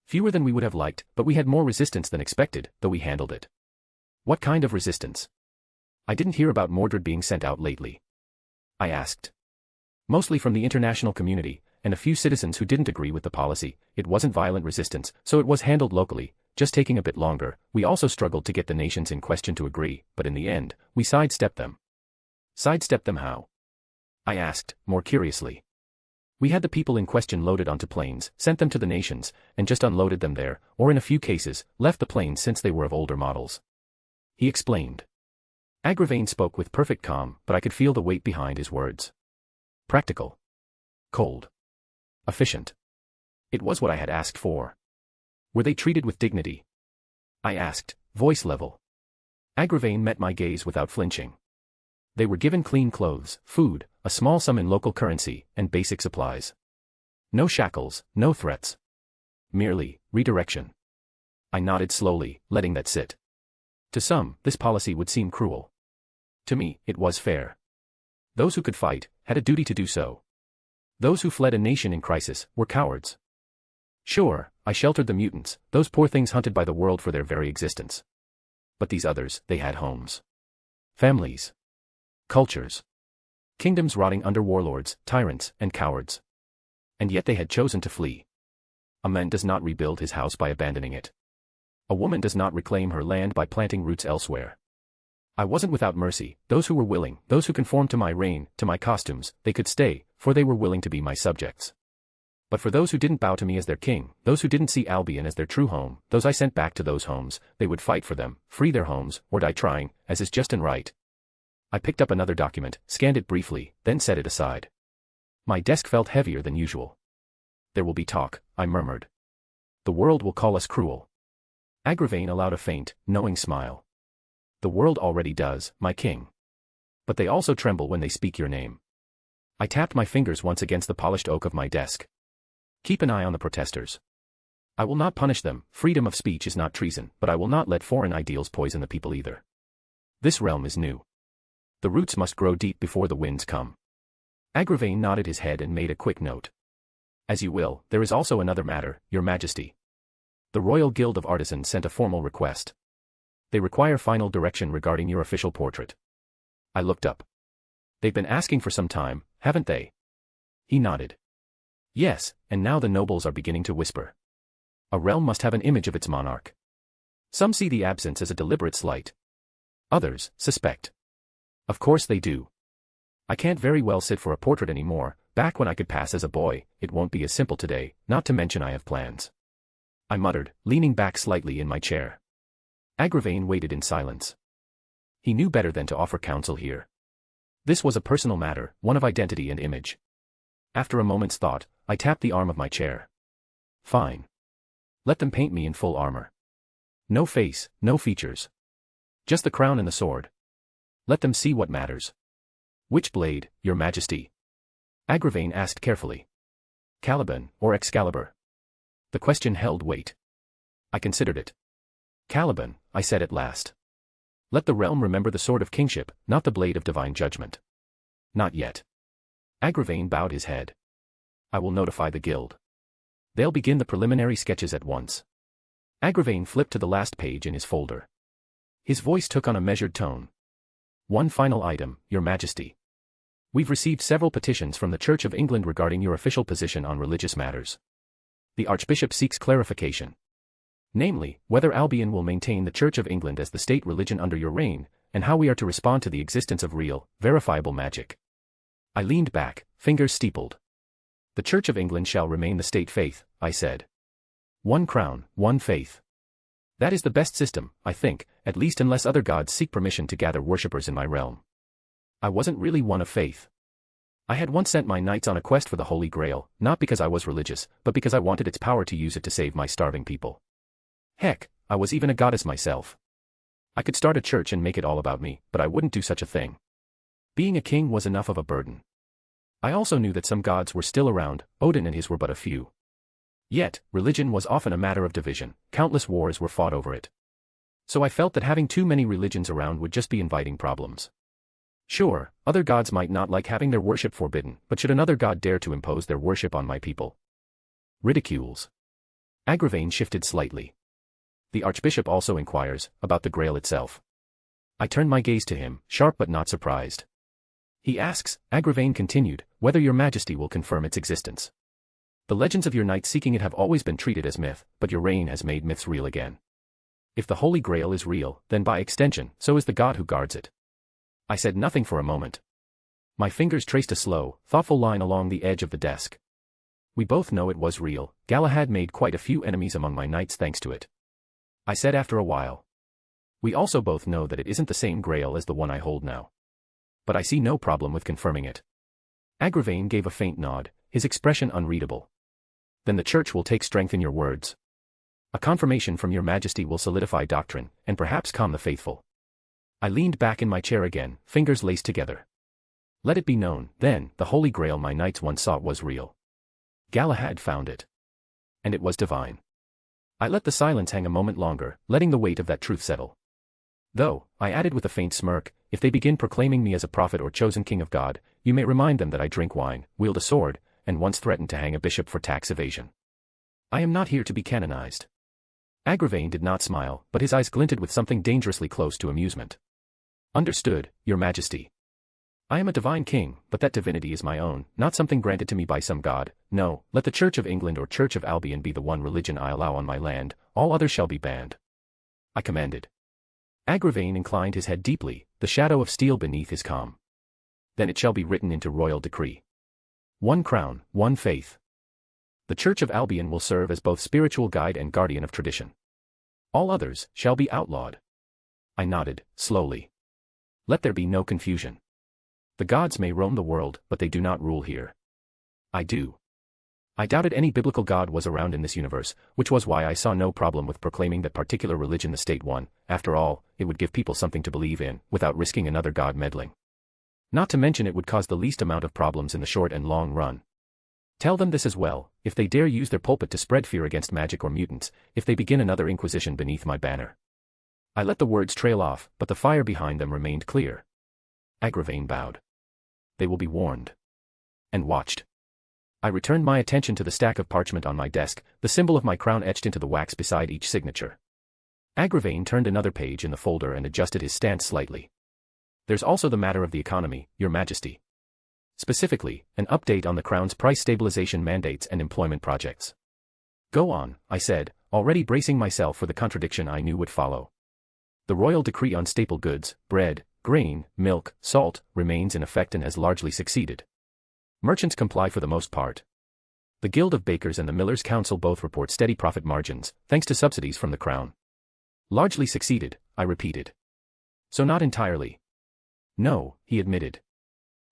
Fewer than we would have liked, but we had more resistance than expected, though we handled it. What kind of resistance? I didn't hear about Mordred being sent out lately. I asked. Mostly from the international community, and a few citizens who didn't agree with the policy. It wasn't violent resistance, so it was handled locally, just taking a bit longer. We also struggled to get the nations in question to agree, but in the end, we sidestepped them. Sidestepped them how? I asked, more curiously. We had the people in question loaded onto planes, sent them to the nations, and just unloaded them there, or in a few cases, left the planes since they were of older models. He explained. Agravain spoke with perfect calm, but I could feel the weight behind his words. Practical. Cold. Efficient. It was what I had asked for. Were they treated with dignity? I asked, voice level. Agravain met my gaze without flinching. They were given clean clothes, food, a small sum in local currency, and basic supplies. No shackles, no threats. Merely, redirection. I nodded slowly, letting that sit. To some, this policy would seem cruel. To me, it was fair. Those who could fight, had a duty to do so. Those who fled a nation in crisis, were cowards. Sure, I sheltered the mutants, those poor things hunted by the world for their very existence. But these others, they had homes. Families. Cultures. Kingdoms rotting under warlords, tyrants, and cowards. And yet they had chosen to flee. A man does not rebuild his house by abandoning it. A woman does not reclaim her land by planting roots elsewhere. I wasn't without mercy. Those who were willing, those who conformed to my reign, to my costumes, they could stay, for they were willing to be my subjects. But for those who didn't bow to me as their king, those who didn't see Albion as their true home, those I sent back to those homes, they would fight for them, free their homes, or die trying, as is just and right. I picked up another document, scanned it briefly, then set it aside. My desk felt heavier than usual. There will be talk, I murmured. The world will call us cruel. Agravain allowed a faint, knowing smile. The world already does, my king. But they also tremble when they speak your name. I tapped my fingers once against the polished oak of my desk. Keep an eye on the protesters. I will not punish them, freedom of speech is not treason, but I will not let foreign ideals poison the people either. This realm is new. The roots must grow deep before the winds come. Agravain nodded his head and made a quick note. As you will, there is also another matter, your majesty. The Royal Guild of Artisans sent a formal request. They require final direction regarding your official portrait. I looked up. They've been asking for some time, haven't they? He nodded. Yes, and now the nobles are beginning to whisper. A realm must have an image of its monarch. Some see the absence as a deliberate slight. Others suspect. Of course they do. I can't very well sit for a portrait anymore. Back when I could pass as a boy, it won't be as simple today, not to mention I have plans. I muttered, leaning back slightly in my chair. Agravain waited in silence. He knew better than to offer counsel here. This was a personal matter, one of identity and image. After a moment's thought, I tapped the arm of my chair. Fine. Let them paint me in full armor. No face, no features. Just the crown and the sword. Let them see what matters. Which blade, your majesty? Agravain asked carefully. Caliban, or Excalibur? The question held weight. I considered it. Caliban, I said at last. Let the realm remember the sword of kingship, not the blade of divine judgment. Not yet. Agravain bowed his head. I will notify the guild. They'll begin the preliminary sketches at once. Agravain flipped to the last page in his folder. His voice took on a measured tone. One final item, your majesty. We've received several petitions from the Church of England regarding your official position on religious matters. The Archbishop seeks clarification. Namely, whether Albion will maintain the Church of England as the state religion under your reign, and how we are to respond to the existence of real, verifiable magic. I leaned back, fingers steepled. The Church of England shall remain the state faith, I said. One crown, one faith. That is the best system, I think, at least unless other gods seek permission to gather worshippers in my realm. I wasn't really one of faith. I had once sent my knights on a quest for the Holy Grail, not because I was religious, but because I wanted its power to use it to save my starving people. Heck, I was even a goddess myself. I could start a church and make it all about me, but I wouldn't do such a thing. Being a king was enough of a burden. I also knew that some gods were still around, Odin and his were but a few. Yet, religion was often a matter of division, countless wars were fought over it. So I felt that having too many religions around would just be inviting problems. Sure, other gods might not like having their worship forbidden, but should another god dare to impose their worship on my people? Ridicules. Agravain shifted slightly. The archbishop also inquires about the Grail itself. I turn my gaze to him, sharp but not surprised. He asks, Agravain continued, whether your majesty will confirm its existence. The legends of your knights seeking it have always been treated as myth, but your reign has made myths real again. If the Holy Grail is real, then by extension, so is the god who guards it. I said nothing for a moment. My fingers traced a slow, thoughtful line along the edge of the desk. We both know it was real. Galahad made quite a few enemies among my knights thanks to it. I said after a while. We also both know that it isn't the same Grail as the one I hold now. But I see no problem with confirming it. Agravain gave a faint nod, his expression unreadable. Then the church will take strength in your words. A confirmation from your majesty will solidify doctrine, and perhaps calm the faithful. I leaned back in my chair again, fingers laced together. Let it be known, then, the Holy Grail my knights once sought was real. Galahad found it. And it was divine. I let the silence hang a moment longer, letting the weight of that truth settle. Though, I added with a faint smirk, if they begin proclaiming me as a prophet or chosen king of God, you may remind them that I drink wine, wield a sword, and once threatened to hang a bishop for tax evasion. I am not here to be canonized. Agravain did not smile, but his eyes glinted with something dangerously close to amusement. Understood, your majesty. I am a divine king, but that divinity is my own, not something granted to me by some god. No, let the Church of England or Church of Albion be the one religion I allow on my land, all others shall be banned. I commanded. Agravain inclined his head deeply, the shadow of steel beneath his calm. Then it shall be written into royal decree. One crown, one faith. The Church of Albion will serve as both spiritual guide and guardian of tradition. All others shall be outlawed. I nodded, slowly. Let there be no confusion. The gods may roam the world, but they do not rule here. I do. I doubted any biblical god was around in this universe, which was why I saw no problem with proclaiming that particular religion the state won. After all, it would give people something to believe in, without risking another god meddling. Not to mention it would cause the least amount of problems in the short and long run. Tell them this as well, if they dare use their pulpit to spread fear against magic or mutants, if they begin another inquisition beneath my banner. I let the words trail off, but the fire behind them remained clear. Agravain bowed. They will be warned. And watched. I returned my attention to the stack of parchment on my desk, the symbol of my crown etched into the wax beside each signature. Agravain turned another page in the folder and adjusted his stance slightly. There's also the matter of the economy, your majesty. Specifically, an update on the crown's price stabilization mandates and employment projects. Go on, I said, already bracing myself for the contradiction I knew would follow. The royal decree on staple goods, bread, grain, milk, salt, remains in effect and has largely succeeded. Merchants comply for the most part. The Guild of Bakers and the Millers' Council both report steady profit margins, thanks to subsidies from the crown. Largely succeeded, I repeated. So not entirely. No, he admitted.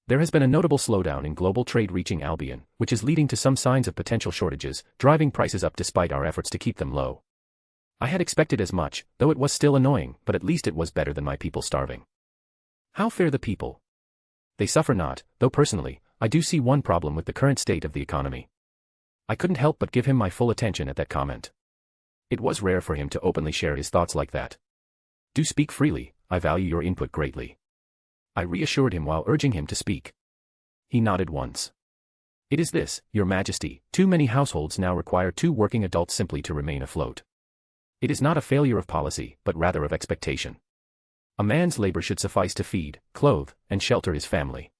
There has been a notable slowdown in global trade reaching Albion, which is leading to some signs of potential shortages, driving prices up despite our efforts to keep them low. I had expected as much, though it was still annoying, but at least it was better than my people starving. How fare the people? They suffer not, though personally, I do see one problem with the current state of the economy. I couldn't help but give him my full attention at that comment. It was rare for him to openly share his thoughts like that. Do speak freely, I value your input greatly. I reassured him while urging him to speak. He nodded once. It is this, your majesty, too many households now require 2 working adults simply to remain afloat. It is not a failure of policy, but rather of expectation. A man's labor should suffice to feed, clothe, and shelter his family.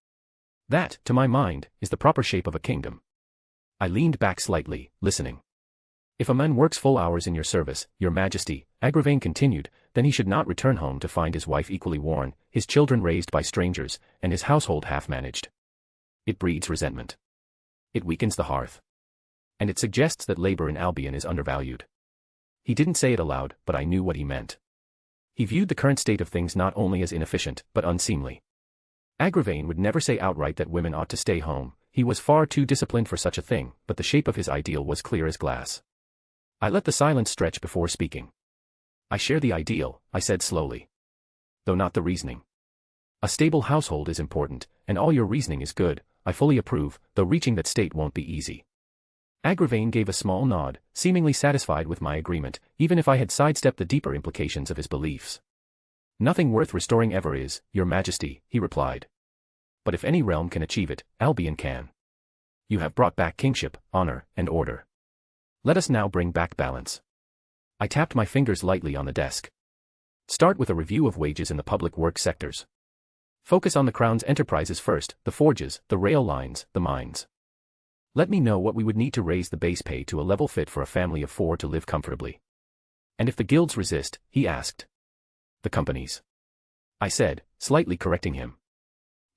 That, to my mind, is the proper shape of a kingdom. I leaned back slightly, listening. If a man works full hours in your service, your majesty, Agravain continued, then he should not return home to find his wife equally worn, his children raised by strangers, and his household half-managed. It breeds resentment. It weakens the hearth. And it suggests that labor in Albion is undervalued. He didn't say it aloud, but I knew what he meant. He viewed the current state of things not only as inefficient, but unseemly. Agravain would never say outright that women ought to stay home, he was far too disciplined for such a thing, but the shape of his ideal was clear as glass. I let the silence stretch before speaking. I share the ideal, I said slowly. Though not the reasoning. A stable household is important, and all your reasoning is good, I fully approve, though reaching that state won't be easy. Agravain gave a small nod, seemingly satisfied with my agreement, even if I had sidestepped the deeper implications of his beliefs. Nothing worth restoring ever is, Your Majesty, he replied. But if any realm can achieve it, Albion can. You have brought back kingship, honor, and order. Let us now bring back balance. I tapped my fingers lightly on the desk. Start with a review of wages in the public works sectors. Focus on the Crown's enterprises first, the forges, the rail lines, the mines. Let me know what we would need to raise the base pay to a level fit for a family of 4 to live comfortably. And if the guilds resist, he asked. The companies. I said, slightly correcting him.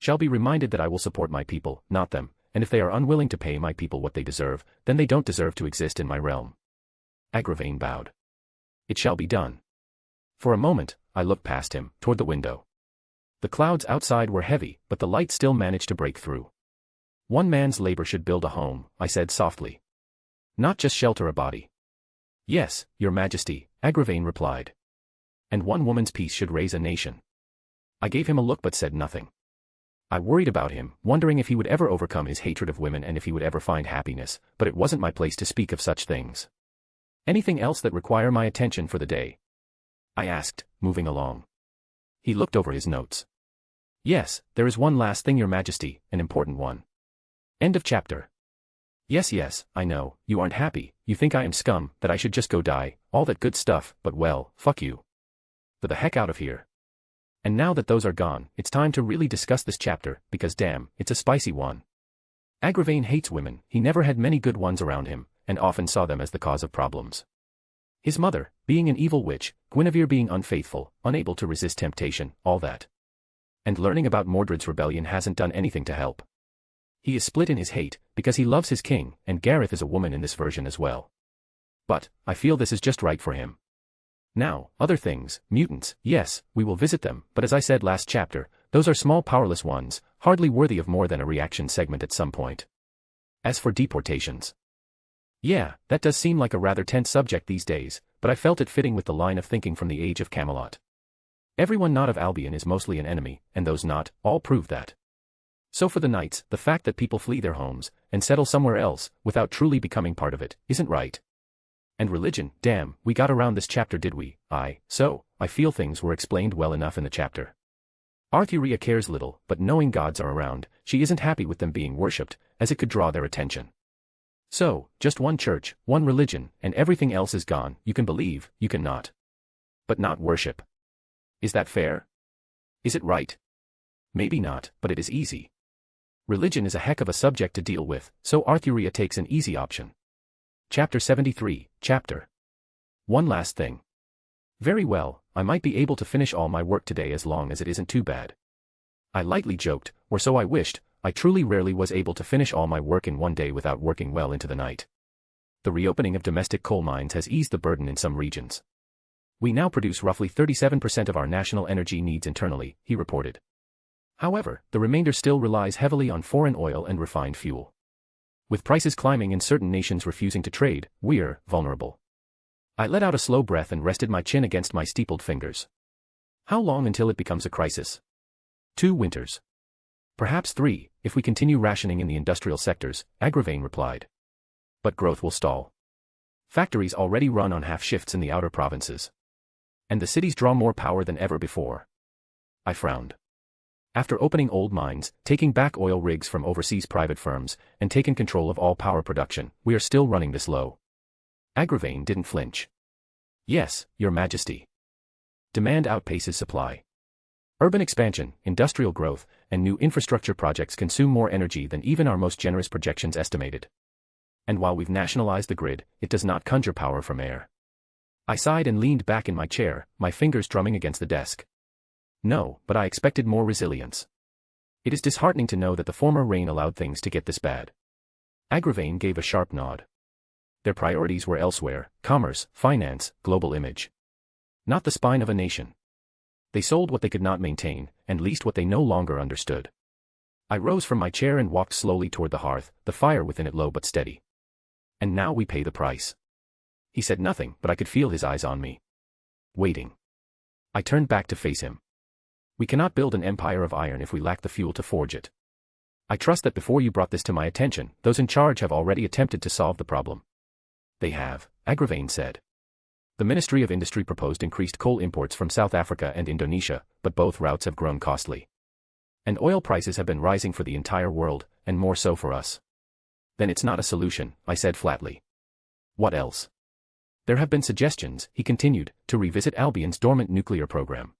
Shall be reminded that I will support my people, not them, and if they are unwilling to pay my people what they deserve, then they don't deserve to exist in my realm. Agravain bowed. It shall be done. For a moment, I looked past him, toward the window. The clouds outside were heavy, but the light still managed to break through. One man's labor should build a home, I said softly. Not just shelter a body. Yes, Your Majesty, Agravain replied. And one woman's peace should raise a nation. I gave him a look but said nothing. I worried about him, wondering if he would ever overcome his hatred of women and if he would ever find happiness, but it wasn't my place to speak of such things. Anything else that require my attention for the day? I asked, moving along. He looked over his notes. Yes, there is one last thing, Your Majesty, an important one. End of chapter. Yes, I know, you aren't happy, you think I am scum, that I should just go die, all that good stuff, but well, fuck you. For the heck out of here. And now that those are gone, it's time to really discuss this chapter, because damn, it's a spicy one. Agravain hates women, he never had many good ones around him, and often saw them as the cause of problems. His mother, being an evil witch, Guinevere being unfaithful, unable to resist temptation, all that. And learning about Mordred's rebellion hasn't done anything to help. He is split in his hate, because he loves his king, and Gareth is a woman in this version as well. But, I feel this is just right for him. Now, other things, mutants, yes, we will visit them, but as I said last chapter, those are small powerless ones, hardly worthy of more than a reaction segment at some point. As for deportations. Yeah, that does seem like a rather tense subject these days, but I felt it fitting with the line of thinking from the age of Camelot. Everyone not of Albion is mostly an enemy, and those not, all prove that. So for the knights, the fact that people flee their homes, and settle somewhere else, without truly becoming part of it, isn't right. And religion, damn, we got around this chapter did we? So, I feel things were explained well enough in the chapter. Arthuria cares little, but knowing gods are around, she isn't happy with them being worshipped, as it could draw their attention. So, just one church, one religion, and everything else is gone, you can believe, you can not. But not worship. Is that fair? Is it right? Maybe not, but it is easy. Religion is a heck of a subject to deal with, so Arthuria takes an easy option. Chapter 73, Chapter. One last thing. Very well, I might be able to finish all my work today as long as it isn't too bad. I lightly joked, or so I wished, I truly rarely was able to finish all my work in one day without working well into the night. The reopening of domestic coal mines has eased the burden in some regions. We now produce roughly 37% of our national energy needs internally, he reported. However, the remainder still relies heavily on foreign oil and refined fuel. With prices climbing and certain nations refusing to trade, we're vulnerable. I let out a slow breath and rested my chin against my steepled fingers. How long until it becomes a crisis? 2 winters. Perhaps 3, if we continue rationing in the industrial sectors, Agravain replied. But growth will stall. Factories already run on half shifts in the outer provinces. And the cities draw more power than ever before. I frowned. After opening old mines, taking back oil rigs from overseas private firms, and taking control of all power production, we are still running this low. Agravain didn't flinch. Yes, Your Majesty. Demand outpaces supply. Urban expansion, industrial growth, and new infrastructure projects consume more energy than even our most generous projections estimated. And while we've nationalized the grid, it does not conjure power from air. I sighed and leaned back in my chair, my fingers drumming against the desk. No, but I expected more resilience. It is disheartening to know that the former reign allowed things to get this bad. Agravain gave a sharp nod. Their priorities were elsewhere, commerce, finance, global image. Not the spine of a nation. They sold what they could not maintain, and leased what they no longer understood. I rose from my chair and walked slowly toward the hearth, the fire within it low but steady. And now we pay the price. He said nothing, but I could feel his eyes on me. Waiting. I turned back to face him. We cannot build an empire of iron if we lack the fuel to forge it. I trust that before you brought this to my attention, those in charge have already attempted to solve the problem. They have, Agravain said. The Ministry of Industry proposed increased coal imports from South Africa and Indonesia, but both routes have grown costly. And oil prices have been rising for the entire world, and more so for us. Then it's not a solution, I said flatly. What else? There have been suggestions, he continued, to revisit Albion's dormant nuclear program.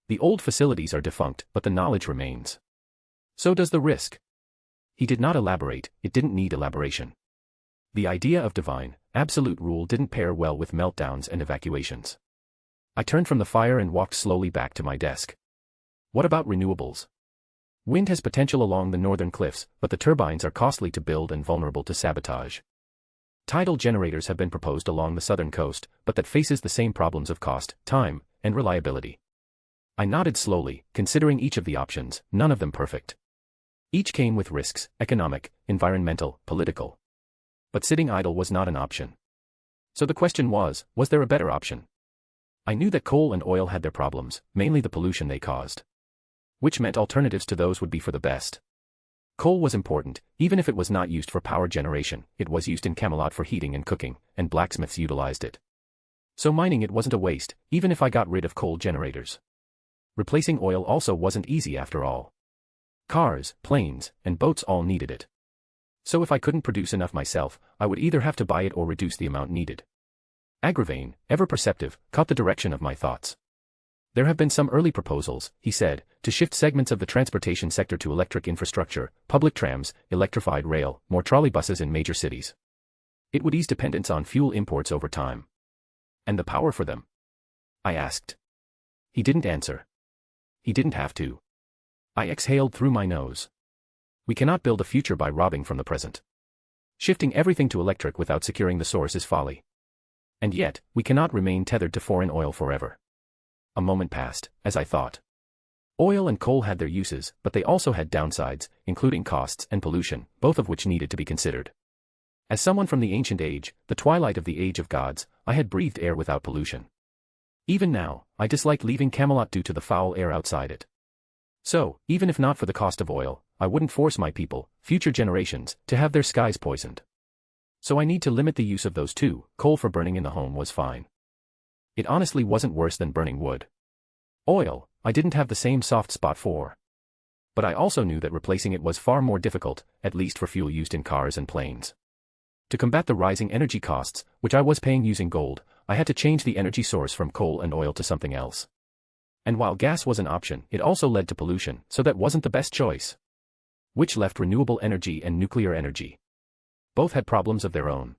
The old facilities are defunct, but the knowledge remains. So does the risk. He did not elaborate, it didn't need elaboration. The idea of divine, absolute rule didn't pair well with meltdowns and evacuations. I turned from the fire and walked slowly back to my desk. What about renewables? Wind has potential along the northern cliffs, but the turbines are costly to build and vulnerable to sabotage. Tidal generators have been proposed along the southern coast, but that faces the same problems of cost, time, and reliability. I nodded slowly, considering each of the options, none of them perfect. Each came with risks, economic, environmental, political. But sitting idle was not an option. So the question was there a better option? I knew that coal and oil had their problems, mainly the pollution they caused. Which meant alternatives to those would be for the best. Coal was important, even if it was not used for power generation, it was used in Camelot for heating and cooking, and blacksmiths utilized it. So mining it wasn't a waste, even if I got rid of coal generators. Replacing oil also wasn't easy after all. Cars, planes, and boats all needed it. So if I couldn't produce enough myself, I would either have to buy it or reduce the amount needed. Agravain, ever perceptive, caught the direction of my thoughts. There have been some early proposals, he said, to shift segments of the transportation sector to electric infrastructure, public trams, electrified rail, more trolleybuses in major cities. It would ease dependence on fuel imports over time. And the power for them? I asked. He didn't answer. He didn't have to. I exhaled through my nose. We cannot build a future by robbing from the present. Shifting everything to electric without securing the source is folly. And yet, we cannot remain tethered to foreign oil forever. A moment passed, as I thought. Oil and coal had their uses, but they also had downsides, including costs and pollution, both of which needed to be considered. As someone from the ancient age, the twilight of the age of gods, I had breathed air without pollution. Even now, I disliked leaving Camelot due to the foul air outside it. So, even if not for the cost of oil, I wouldn't force my people, future generations, to have their skies poisoned. So I need to limit the use of those too. Coal for burning in the home was fine. It honestly wasn't worse than burning wood. Oil, I didn't have the same soft spot for. But I also knew that replacing it was far more difficult, at least for fuel used in cars and planes. To combat the rising energy costs, which I was paying using gold, I had to change the energy source from coal and oil to something else. And while gas was an option, it also led to pollution, so that wasn't the best choice. Which left renewable energy and nuclear energy. Both had problems of their own.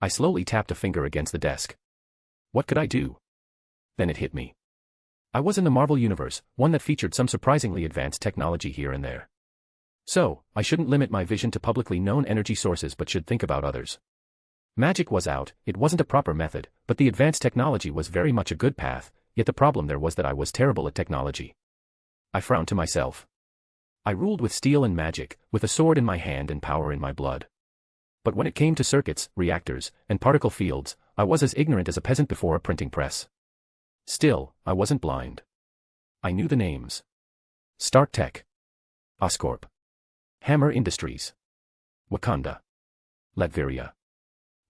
I slowly tapped a finger against the desk. What could I do? Then it hit me. I was in the Marvel universe, one that featured some surprisingly advanced technology here and there. So, I shouldn't limit my vision to publicly known energy sources but should think about others. Magic was out, it wasn't a proper method, but the advanced technology was very much a good path, yet the problem there was that I was terrible at technology. I frowned to myself. I ruled with steel and magic, with a sword in my hand and power in my blood. But when it came to circuits, reactors, and particle fields, I was as ignorant as a peasant before a printing press. Still, I wasn't blind. I knew the names. Stark Tech. Oscorp. Hammer Industries. Wakanda. Latveria.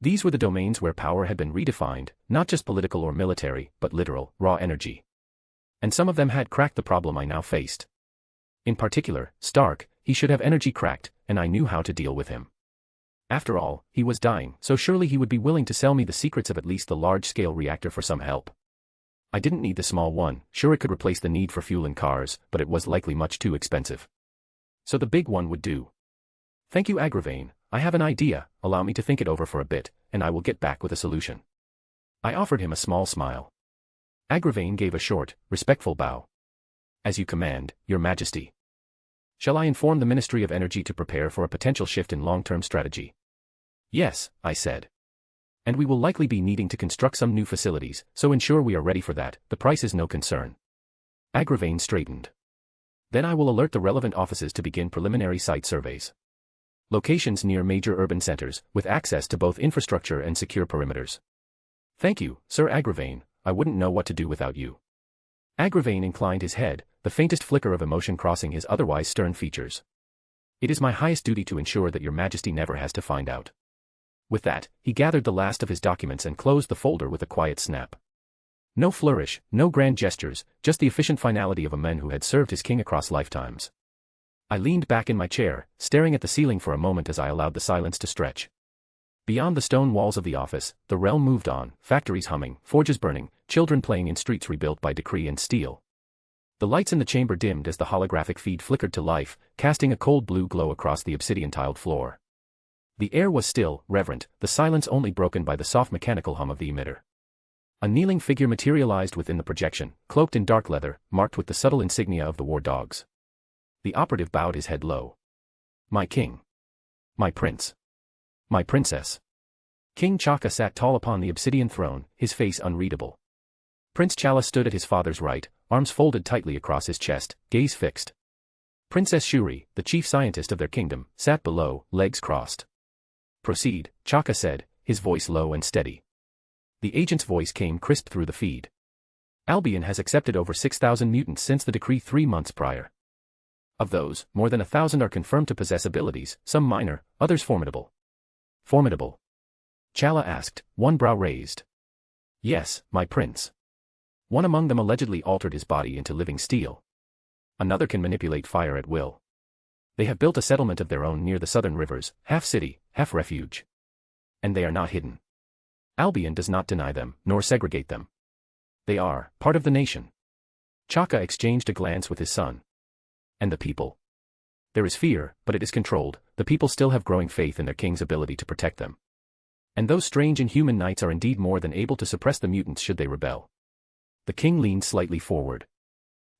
These were the domains where power had been redefined, not just political or military, but literal, raw energy. And some of them had cracked the problem I now faced. In particular, Stark, he should have energy cracked, and I knew how to deal with him. After all, he was dying, so surely he would be willing to sell me the secrets of at least the large-scale reactor for some help. I didn't need the small one, sure it could replace the need for fuel in cars, but it was likely much too expensive. So the big one would do. Thank you, Agravain, I have an idea, allow me to think it over for a bit, and I will get back with a solution. I offered him a small smile. Agravain gave a short, respectful bow. As you command, Your Majesty. Shall I inform the Ministry of Energy to prepare for a potential shift in long-term strategy? Yes, I said. And we will likely be needing to construct some new facilities, so ensure we are ready for that, the price is no concern. Agravain straightened. Then I will alert the relevant offices to begin preliminary site surveys. Locations near major urban centers, with access to both infrastructure and secure perimeters. Thank you, Sir Agravain, I wouldn't know what to do without you. Agravain inclined his head, the faintest flicker of emotion crossing his otherwise stern features. "It is my highest duty to ensure that your majesty never has to find out." With that, he gathered the last of his documents and closed the folder with a quiet snap. No flourish, no grand gestures, just the efficient finality of a man who had served his king across lifetimes. I leaned back in my chair, staring at the ceiling for a moment as I allowed the silence to stretch. Beyond the stone walls of the office, the realm moved on, factories humming, forges burning, children playing in streets rebuilt by decree and steel. The lights in the chamber dimmed as the holographic feed flickered to life, casting a cold blue glow across the obsidian-tiled floor. The air was still, reverent, the silence only broken by the soft mechanical hum of the emitter. A kneeling figure materialized within the projection, cloaked in dark leather, marked with the subtle insignia of the war dogs. The operative bowed his head low. "My king. My prince. My princess." King Chaka sat tall upon the obsidian throne, his face unreadable. Prince Chala stood at his father's right, arms folded tightly across his chest, gaze fixed. Princess Shuri, the chief scientist of their kingdom, sat below, legs crossed. "Proceed," Chaka said, his voice low and steady. The agent's voice came crisp through the feed. "Albion has accepted over 6,000 mutants since the decree 3 months prior. Of those, more than 1,000 are confirmed to possess abilities, some minor, others formidable." "Formidable?" Chala asked, one brow raised. "Yes, my prince. One among them allegedly altered his body into living steel. Another can manipulate fire at will. They have built a settlement of their own near the southern rivers, half city, half refuge. And they are not hidden. Albion does not deny them, nor segregate them. They are part of the nation." Chaka exchanged a glance with his son. "And the people? There is fear, but it is controlled. The people still have growing faith in their king's ability to protect them. And those strange inhuman knights are indeed more than able to suppress the mutants should they rebel." The king leaned slightly forward.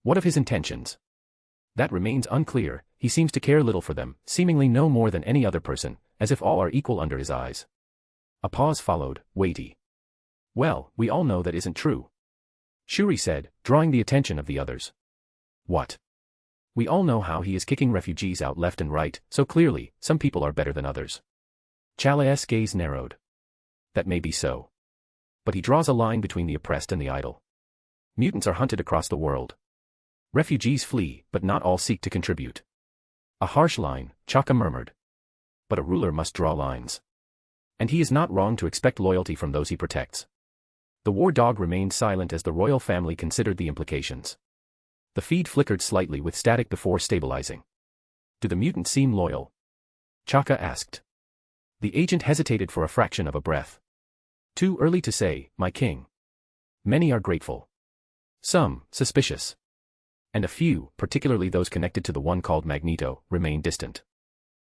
"What of his intentions?" "That remains unclear. He seems to care little for them, seemingly no more than any other person, as if all are equal under his eyes." A pause followed, weighty. "Well, we all know that isn't true," Shuri said, drawing the attention of the others. "What?" "We all know how he is kicking refugees out left and right, so clearly, some people are better than others." Chala's gaze narrowed. "That may be so. But he draws a line between the oppressed and the idle. Mutants are hunted across the world. Refugees flee, but not all seek to contribute." "A harsh line," Chaka murmured. "But a ruler must draw lines. And he is not wrong to expect loyalty from those he protects." The war dog remained silent as the royal family considered the implications. The feed flickered slightly with static before stabilizing. "Do the mutants seem loyal?" Chaka asked. The agent hesitated for a fraction of a breath. "Too early to say, my king. Many are grateful. Some, suspicious. And a few, particularly those connected to the one called Magneto, remain distant.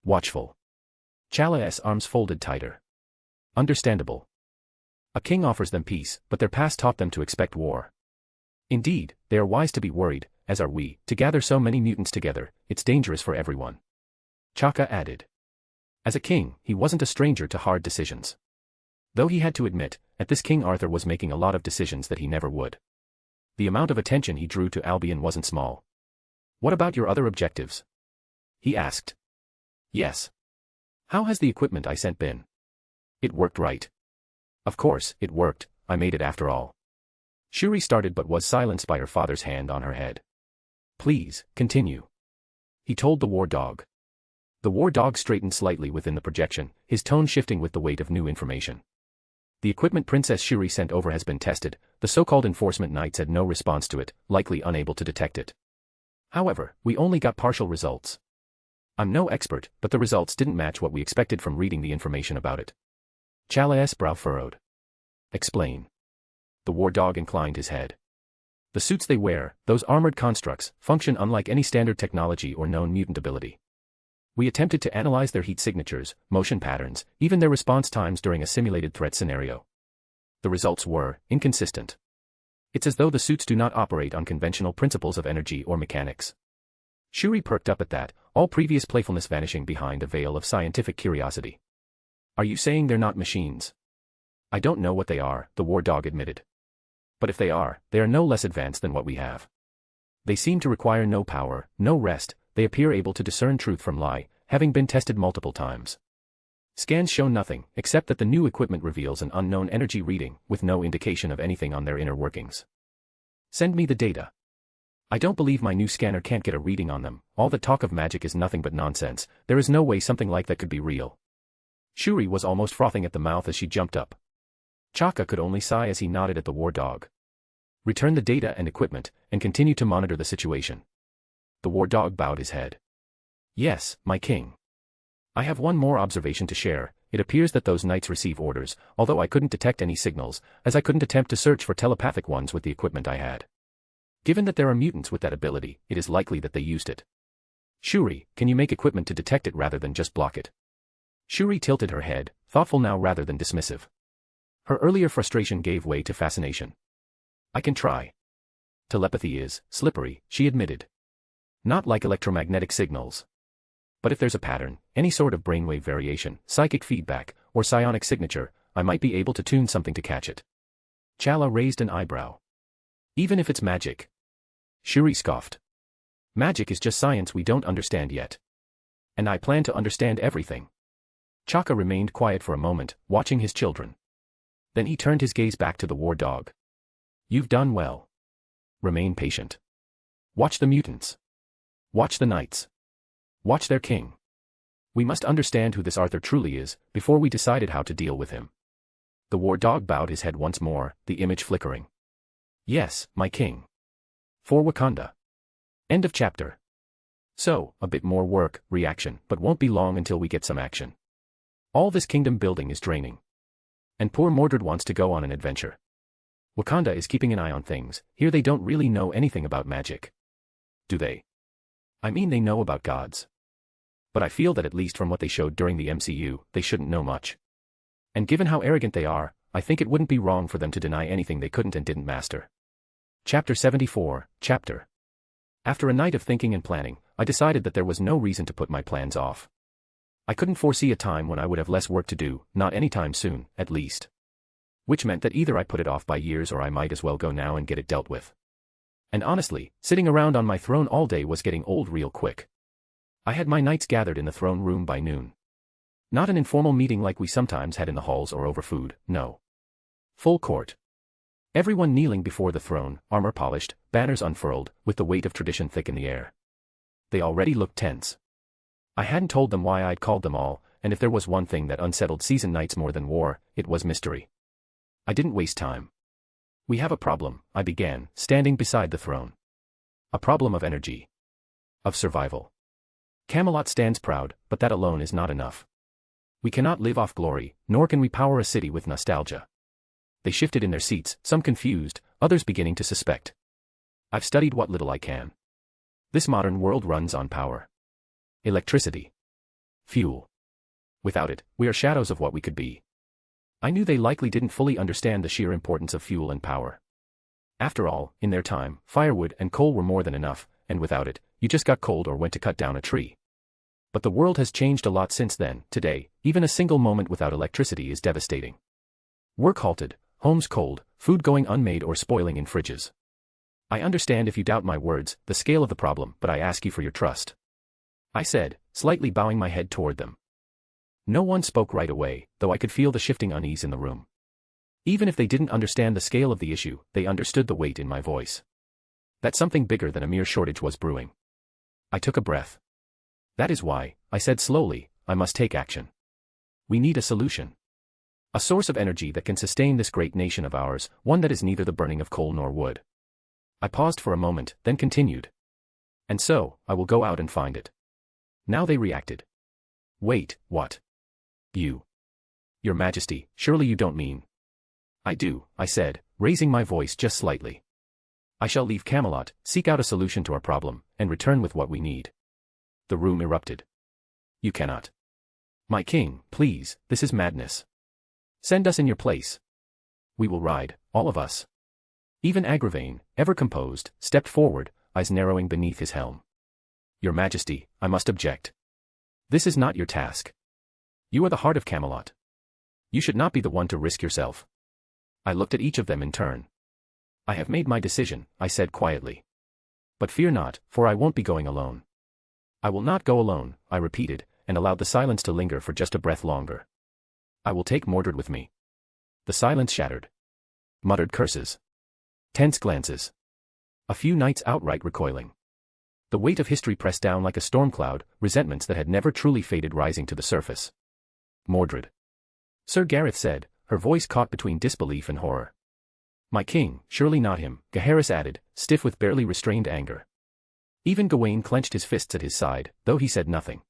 Watchful." Chala's arms folded tighter. "Understandable. A king offers them peace, but their past taught them to expect war. Indeed, they are wise to be worried, as are we. To gather so many mutants together, it's dangerous for everyone." Chaka added. As a king, he wasn't a stranger to hard decisions. Though he had to admit, at this King Arthur was making a lot of decisions that he never would. The amount of attention he drew to Albion wasn't small. "What about your other objectives?" he asked. "Yes. How has the equipment I sent been?" "It worked right." "Of course, it worked. I made it after all." Shuri started but was silenced by her father's hand on her head. "Please, continue," he told the war dog. The war dog straightened slightly within the projection, his tone shifting with the weight of new information. "The equipment Princess Shuri sent over has been tested. The so-called enforcement knights had no response to it, likely unable to detect it. However, we only got partial results. I'm no expert, but the results didn't match what we expected from reading the information about it." Chala's brow furrowed. "Explain." The war dog inclined his head. "The suits they wear, those armored constructs, function unlike any standard technology or known mutant ability. We attempted to analyze their heat signatures, motion patterns, even their response times during a simulated threat scenario. The results were inconsistent. It's as though the suits do not operate on conventional principles of energy or mechanics." Shuri perked up at that, all previous playfulness vanishing behind a veil of scientific curiosity. "Are you saying they're not machines?" "I don't know what they are," the war dog admitted. "But if they are no less advanced than what we have. They seem to require no power, no rest. They appear able to discern truth from lie, having been tested multiple times. Scans show nothing, except that the new equipment reveals an unknown energy reading, with no indication of anything on their inner workings." "Send me the data." I don't believe my new scanner can't get a reading on them. All the talk of magic is nothing but nonsense. There is no way something like that could be real. Shuri was almost frothing at the mouth as she jumped up. Chaka could only sigh as he nodded at the war dog. Return the data and equipment, and continue to monitor the situation. The war dog bowed his head. Yes, my king. I have one more observation to share. It appears that those knights receive orders, although I couldn't detect any signals, as I couldn't attempt to search for telepathic ones with the equipment I had. Given that there are mutants with that ability, it is likely that they used it. Shuri, can you make equipment to detect it rather than just block it? Shuri tilted her head, thoughtful now rather than dismissive. Her earlier frustration gave way to fascination. I can try. Telepathy is slippery, she admitted. Not like electromagnetic signals. But if there's a pattern, any sort of brainwave variation, psychic feedback, or psionic signature, I might be able to tune something to catch it. Chala raised an eyebrow. Even if it's magic? Shuri scoffed. Magic is just science we don't understand yet. And I plan to understand everything. Chaka remained quiet for a moment, watching his children. Then he turned his gaze back to the war dog. You've done well. Remain patient. Watch the mutants. Watch the knights. Watch their king. We must understand who this Arthur truly is, before we decided how to deal with him. The war dog bowed his head once more, the image flickering. Yes, my king. For Wakanda. End of chapter. So, a bit more work, reaction, but won't be long until we get some action. All this kingdom building is draining. And poor Mordred wants to go on an adventure. Wakanda is keeping an eye on things. Here they don't really know anything about magic. Do they? I mean, they know about gods. But I feel that at least from what they showed during the MCU, they shouldn't know much. And given how arrogant they are, I think it wouldn't be wrong for them to deny anything they couldn't and didn't master. Chapter 74, Chapter. After a night of thinking and planning, I decided that there was no reason to put my plans off. I couldn't foresee a time when I would have less work to do, not anytime soon, at least. Which meant that either I put it off by years or I might as well go now and get it dealt with. And honestly, sitting around on my throne all day was getting old real quick. I had my knights gathered in the throne room by noon. Not an informal meeting like we sometimes had in the halls or over food, no. Full court. Everyone kneeling before the throne, armor polished, banners unfurled, with the weight of tradition thick in the air. They already looked tense. I hadn't told them why I'd called them all, and if there was one thing that unsettled seasoned knights more than war, it was mystery. I didn't waste time. We have a problem, I began, standing beside the throne. A problem of energy. Of survival. Camelot stands proud, but that alone is not enough. We cannot live off glory, nor can we power a city with nostalgia. They shifted in their seats, some confused, others beginning to suspect. I've studied what little I can. This modern world runs on power. Electricity. Fuel. Without it, we are shadows of what we could be. I knew they likely didn't fully understand the sheer importance of fuel and power. After all, in their time, firewood and coal were more than enough, and without it, you just got cold or went to cut down a tree. But the world has changed a lot since then. Today, even a single moment without electricity is devastating. Work halted, homes cold, food going unmade or spoiling in fridges. I understand if you doubt my words, the scale of the problem, but I ask you for your trust. I said, slightly bowing my head toward them. No one spoke right away, though I could feel the shifting unease in the room. Even if they didn't understand the scale of the issue, they understood the weight in my voice. That something bigger than a mere shortage was brewing. I took a breath. That is why, I said slowly, I must take action. We need a solution. A source of energy that can sustain this great nation of ours, one that is neither the burning of coal nor wood. I paused for a moment, then continued. And so, I will go out and find it. Now they reacted. Wait, what? You. Your Majesty, surely you don't mean. I do, I said, raising my voice just slightly. I shall leave Camelot, seek out a solution to our problem, and return with what we need. The room erupted. You cannot. My king, please, this is madness. Send us in your place. We will ride, all of us. Even Agravain, ever composed, stepped forward, eyes narrowing beneath his helm. Your Majesty, I must object. This is not your task. You are the heart of Camelot. You should not be the one to risk yourself. I looked at each of them in turn. I have made my decision, I said quietly. But fear not, for I won't be going alone. I will not go alone, I repeated, and allowed the silence to linger for just a breath longer. I will take Mordred with me. The silence shattered. Muttered curses. Tense glances. A few knights outright recoiling. The weight of history pressed down like a storm cloud, resentments that had never truly faded rising to the surface. Mordred. Sir Gareth said, her voice caught between disbelief and horror. My king, surely not him, Gaheris added, stiff with barely restrained anger. Even Gawain clenched his fists at his side, though he said nothing.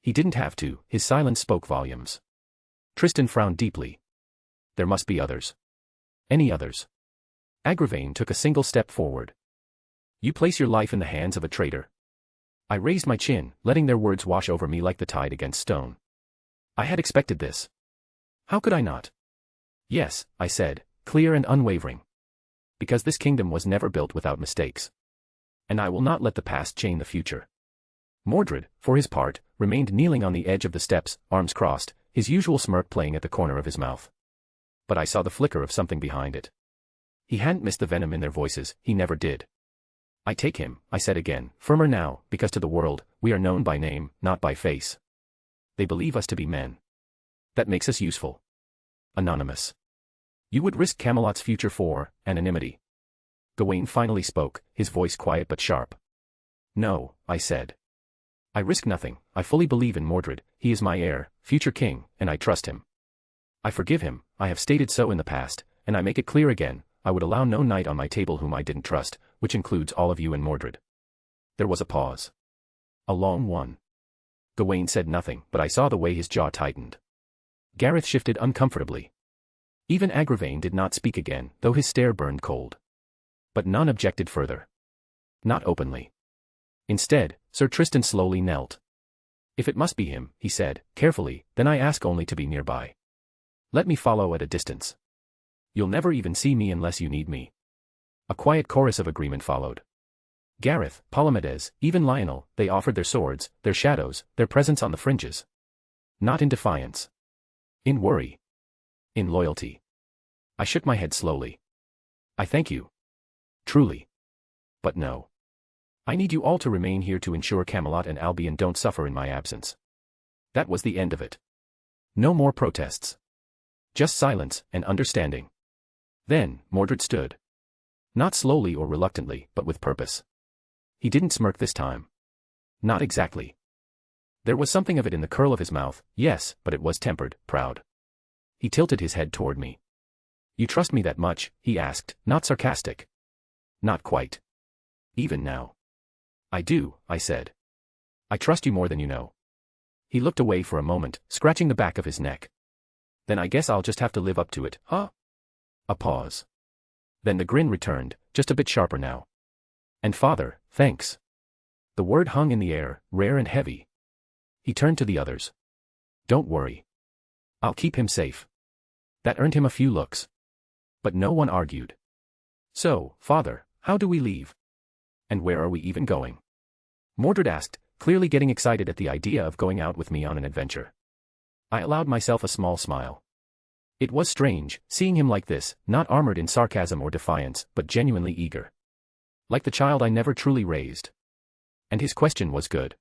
He didn't have to, his silence spoke volumes. Tristan frowned deeply. There must be others. Any others? Agravain took a single step forward. You place your life in the hands of a traitor. I raised my chin, letting their words wash over me like the tide against stone. I had expected this. How could I not? Yes, I said, clear and unwavering. Because this kingdom was never built without mistakes. And I will not let the past chain the future. Mordred, for his part, remained kneeling on the edge of the steps, arms crossed, his usual smirk playing at the corner of his mouth. But I saw the flicker of something behind it. He hadn't missed the venom in their voices, he never did. I take him, I said again, firmer now, because to the world, we are known by name, not by face. They believe us to be men. That makes us useful. Anonymous. You would risk Camelot's future for anonymity. Gawain finally spoke, his voice quiet but sharp. No, I said. I risk nothing, I fully believe in Mordred, he is my heir, future king, and I trust him. I forgive him, I have stated so in the past, and I make it clear again, I would allow no knight on my table whom I didn't trust, which includes all of you and Mordred. There was a pause. A long one. Gawain said nothing, but I saw the way his jaw tightened. Gareth shifted uncomfortably. Even Agravain did not speak again, though his stare burned cold. But none objected further. Not openly. Instead, Sir Tristan slowly knelt. If it must be him, he said, carefully, then I ask only to be nearby. Let me follow at a distance. You'll never even see me unless you need me. A quiet chorus of agreement followed. Gareth, Palomedes, even Lionel, they offered their swords, their shadows, their presence on the fringes. Not in defiance. In worry. In loyalty. I shook my head slowly. I thank you. Truly. But no. I need you all to remain here to ensure Camelot and Albion don't suffer in my absence. That was the end of it. No more protests. Just silence and understanding. Then, Mordred stood. Not slowly or reluctantly, but with purpose. He didn't smirk this time. Not exactly. There was something of it in the curl of his mouth, yes, but it was tempered, proud. He tilted his head toward me. You trust me that much, he asked, not sarcastic. Not quite. Even now. I do, I said. I trust you more than you know. He looked away for a moment, scratching the back of his neck. Then I guess I'll just have to live up to it, huh? A pause. Then the grin returned, just a bit sharper now. And father, thanks. The word hung in the air, rare and heavy. He turned to the others. Don't worry. I'll keep him safe. That earned him a few looks. But no one argued. So, father, how do we leave? And where are we even going? Mordred asked, clearly getting excited at the idea of going out with me on an adventure. I allowed myself a small smile. It was strange, seeing him like this, not armored in sarcasm or defiance, but genuinely eager. Like the child I never truly raised. And his question was good.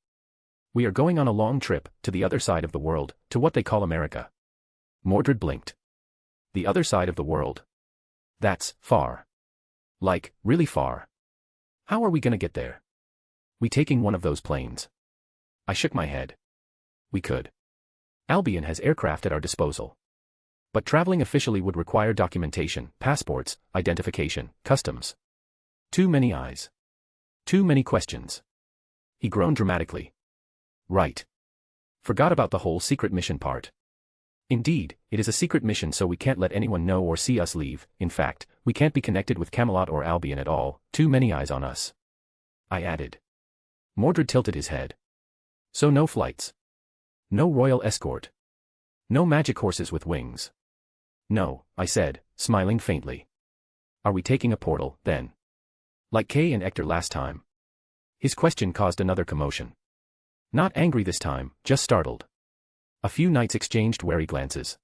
We are going on a long trip, to the other side of the world, to what they call America. Mordred blinked. The other side of the world. That's far. Like, really far. How are we gonna get there? We taking one of those planes? I shook my head. We could. Albion has aircraft at our disposal. But traveling officially would require documentation, passports, identification, customs. Too many eyes. Too many questions. He groaned dramatically. Right. Forgot about the whole secret mission part. Indeed, it is a secret mission, so we can't let anyone know or see us leave. In fact, we can't be connected with Camelot or Albion at all, too many eyes on us. I added. Mordred tilted his head. So no flights. No royal escort. No magic horses with wings. No, I said, smiling faintly. Are we taking a portal, then? Like Kay and Ector last time? His question caused another commotion. Not angry this time, just startled. A few knights exchanged wary glances.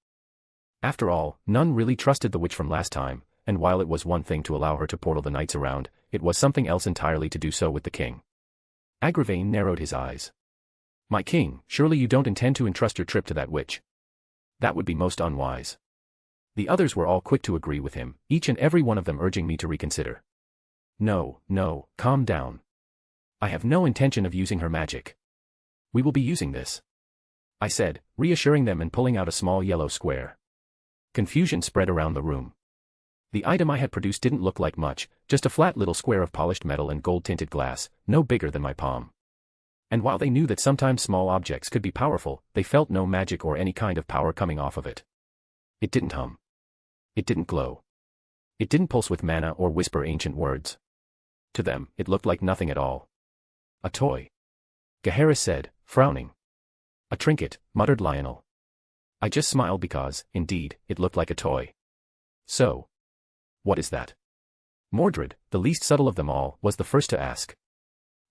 After all, none really trusted the witch from last time, and while it was one thing to allow her to portal the knights around, it was something else entirely to do so with the king. Agravain narrowed his eyes. My king, surely you don't intend to entrust your trip to that witch? That would be most unwise. The others were all quick to agree with him, each and every one of them urging me to reconsider. No, no, calm down. I have no intention of using her magic. We will be using this, I said, reassuring them and pulling out a small yellow square. Confusion spread around the room. The item I had produced didn't look like much, just a flat little square of polished metal and gold-tinted glass, no bigger than my palm. And while they knew that sometimes small objects could be powerful, they felt no magic or any kind of power coming off of it. It didn't hum. It didn't glow. It didn't pulse with mana or whisper ancient words. To them, it looked like nothing at all. A toy. Gaheris said, frowning. A trinket, muttered Lionel. I just smiled because, indeed, it looked like a toy. So. What is that? Mordred, the least subtle of them all, was the first to ask.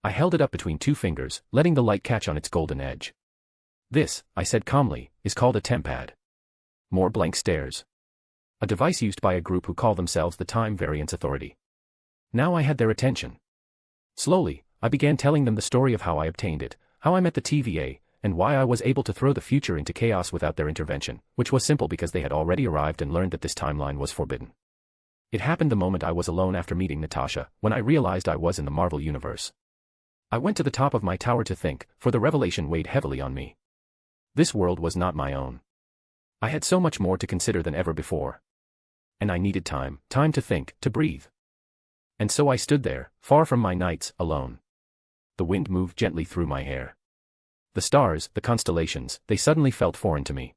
I held it up between two fingers, letting the light catch on its golden edge. This, I said calmly, is called a tempad. More blank stares. A device used by a group who call themselves the Time Variance Authority. Now I had their attention. Slowly, I began telling them the story of how I obtained it, how I met the TVA, and why I was able to throw the future into chaos without their intervention, which was simple because they had already arrived and learned that this timeline was forbidden. It happened the moment I was alone after meeting Natasha, when I realized I was in the Marvel Universe. I went to the top of my tower to think, for the revelation weighed heavily on me. This world was not my own. I had so much more to consider than ever before. And I needed time to think, to breathe. And so I stood there, far from my knights, alone. The wind moved gently through my hair. The stars, the constellations, they suddenly felt foreign to me.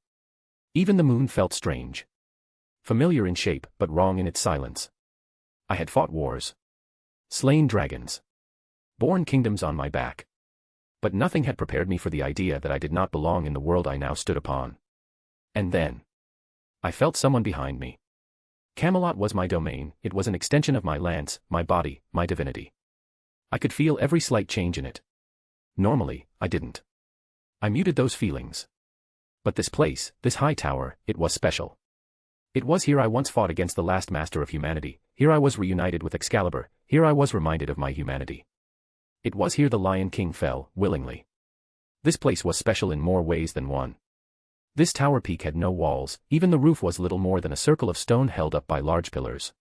Even the moon felt strange. Familiar in shape, but wrong in its silence. I had fought wars. Slain dragons. Borne kingdoms on my back. But nothing had prepared me for the idea that I did not belong in the world I now stood upon. And then. I felt someone behind me. Camelot was my domain, it was an extension of my lance, my body, my divinity. I could feel every slight change in it. Normally, I didn't. I muted those feelings. But this place, this high tower, it was special. It was here I once fought against the last master of humanity, here I was reunited with Excalibur, here I was reminded of my humanity. It was here the Lion King fell, willingly. This place was special in more ways than one. This tower peak had no walls, even the roof was little more than a circle of stone held up by large pillars.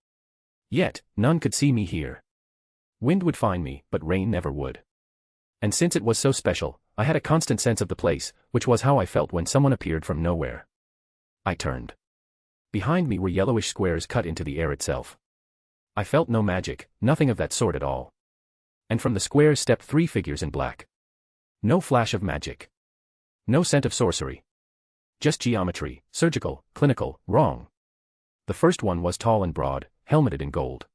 Yet, none could see me here. Wind would find me, but rain never would. And since it was so special, I had a constant sense of the place, which was how I felt when someone appeared from nowhere. I turned. Behind me were yellowish squares cut into the air itself. I felt no magic, nothing of that sort at all. And from the squares stepped three figures in black. No flash of magic. No scent of sorcery. Just geometry, surgical, clinical, wrong. The first one was tall and broad, helmeted in gold.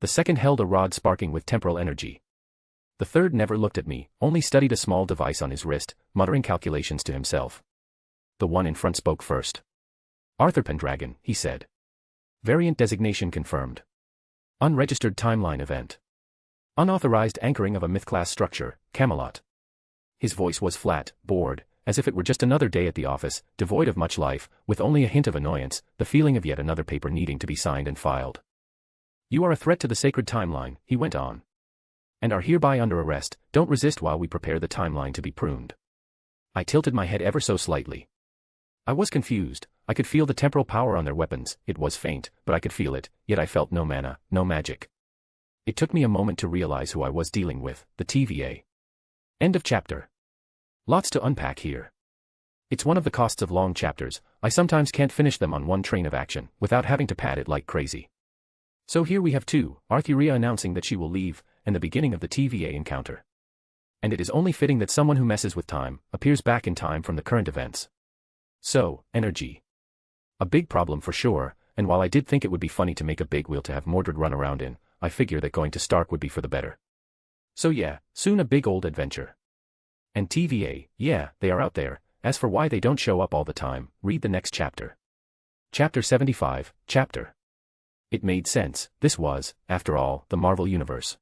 The second held a rod sparking with temporal energy. The third never looked at me, only studied a small device on his wrist, muttering calculations to himself. The one in front spoke first. Arthuria Pendragon, he said. Variant designation confirmed. Unregistered timeline event. Unauthorized anchoring of a myth-class structure, Camelot. His voice was flat, bored, as if it were just another day at the office, devoid of much life, with only a hint of annoyance, the feeling of yet another paper needing to be signed and filed. You are a threat to the sacred timeline, he went on. And are hereby under arrest, don't resist while we prepare the timeline to be pruned. I tilted my head ever so slightly. I was confused, I could feel the temporal power on their weapons, it was faint, but I could feel it, yet I felt no mana, no magic. It took me a moment to realize who I was dealing with, the TVA. End of chapter. Lots to unpack here. It's one of the costs of long chapters, I sometimes can't finish them on one train of action, without having to pad it like crazy. So here we have two, Arthuria announcing that she will leave, and the beginning of the TVA encounter. And it is only fitting that someone who messes with time, appears back in time from the current events. So, energy. A big problem for sure, and while I did think it would be funny to make a big wheel to have Mordred run around in, I figure that going to Stark would be for the better. So yeah, soon a big old adventure. And TVA, yeah, they are out there, as for why they don't show up all the time, read the next chapter. Chapter 75, Chapter. It made sense, this was, after all, the Marvel Universe.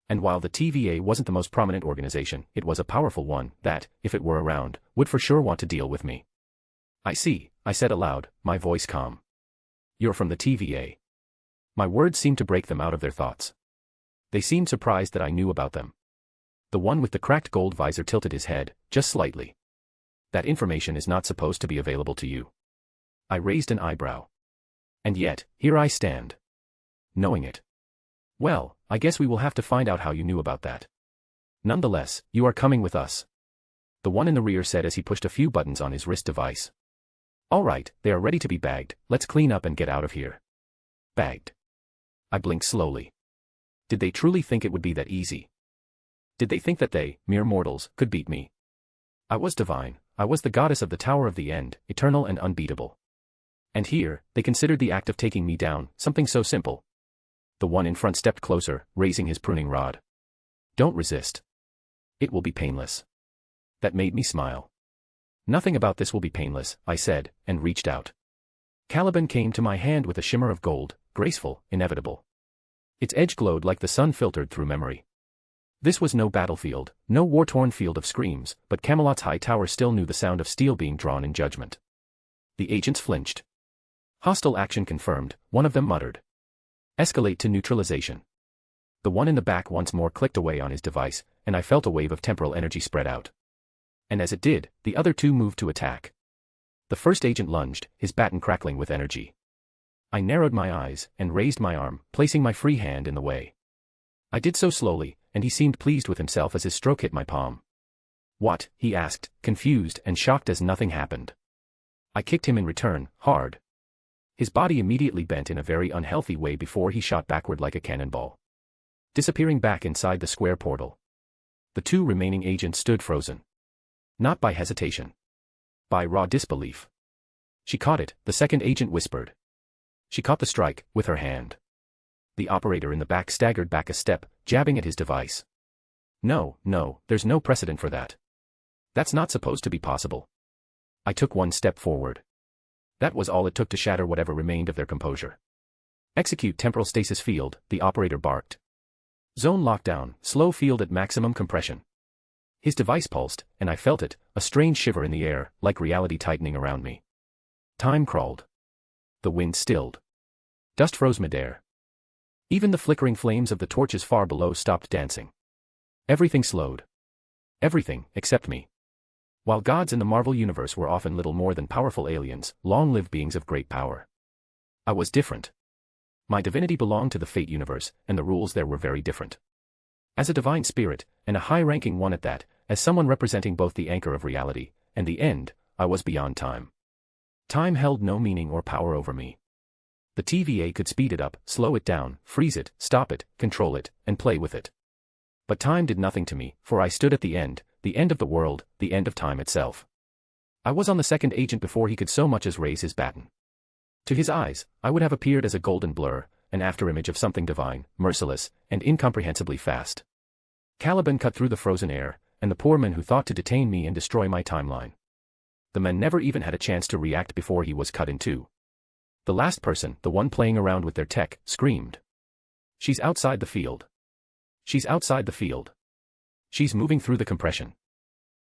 And while the TVA wasn't the most prominent organization, it was a powerful one that, if it were around, would for sure want to deal with me. I see, I said aloud, my voice calm. You're from the TVA. My words seemed to break them out of their thoughts. They seemed surprised that I knew about them. The one with the cracked gold visor tilted his head, just slightly. That information is not supposed to be available to you. I raised an eyebrow. And yet, here I stand. Knowing it. Well, I guess we will have to find out how you knew about that. Nonetheless, you are coming with us. The one in the rear said as he pushed a few buttons on his wrist device. All right, they are ready to be bagged, let's clean up and get out of here. Bagged. I blinked slowly. Did they truly think it would be that easy? Did they think that they, mere mortals, could beat me? I was divine, I was the goddess of the Tower of the End, eternal and unbeatable. And here, they considered the act of taking me down, something so simple. The one in front stepped closer, raising his pruning rod. Don't resist. It will be painless. That made me smile. Nothing about this will be painless, I said, and reached out. Caliban came to my hand with a shimmer of gold, graceful, inevitable. Its edge glowed like the sun filtered through memory. This was no battlefield, no war-torn field of screams, but Camelot's high tower still knew the sound of steel being drawn in judgment. The agents flinched. Hostile action confirmed, one of them muttered. Escalate to neutralization. The one in the back once more clicked away on his device, and I felt a wave of temporal energy spread out. And as it did, the other two moved to attack. The first agent lunged, his baton crackling with energy. I narrowed my eyes, and raised my arm, placing my free hand in the way. I did so slowly, and he seemed pleased with himself as his stroke hit my palm. What? He asked, confused and shocked as nothing happened. I kicked him in return, hard. His body immediately bent in a very unhealthy way before he shot backward like a cannonball, disappearing back inside the square portal. The two remaining agents stood frozen. Not by hesitation. By raw disbelief. She caught it, the second agent whispered. She caught the strike, with her hand. The operator in the back staggered back a step, jabbing at his device. No, there's no precedent for that. That's not supposed to be possible. I took one step forward. That was all it took to shatter whatever remained of their composure. Execute temporal stasis field, the operator barked. Zone lockdown, slow field at maximum compression. His device pulsed, and I felt it, a strange shiver in the air, like reality tightening around me. Time crawled. The wind stilled. Dust froze midair. Even the flickering flames of the torches far below stopped dancing. Everything slowed. Everything, except me. While gods in the Marvel universe were often little more than powerful aliens, long-lived beings of great power, I was different. My divinity belonged to the Fate universe, and the rules there were very different. As a divine spirit, and a high-ranking one at that, as someone representing both the anchor of reality and the end, I was beyond time. Time held no meaning or power over me. The TVA could speed it up, slow it down, freeze it, stop it, control it, and play with it. But time did nothing to me, for I stood at the end of the world, the end of time itself. I was on the second agent before he could so much as raise his baton. To his eyes, I would have appeared as a golden blur, an afterimage of something divine, merciless, and incomprehensibly fast. Caliban cut through the frozen air, and the poor men who thought to detain me and destroy my timeline. The men never even had a chance to react before he was cut in two. The last person, the one playing around with their tech, screamed. She's outside the field. She's outside the field. She's moving through the compression.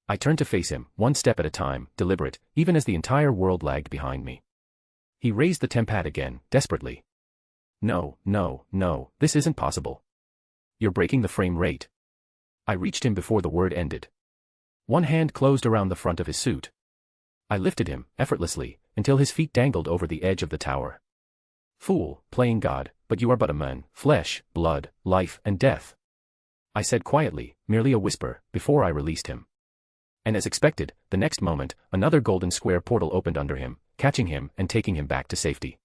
I turned to face him, one step at a time, deliberate, even as the entire world lagged behind me. He raised the tempad again, desperately. No, this isn't possible. You're breaking the frame rate. I reached him before the word ended. One hand closed around the front of his suit. I lifted him, effortlessly, until his feet dangled over the edge of the tower. Fool, playing God, but you are but a man, flesh, blood, life, and death. I said quietly, merely a whisper, before I released him. And as expected, the next moment, another golden square portal opened under him, catching him and taking him back to safety.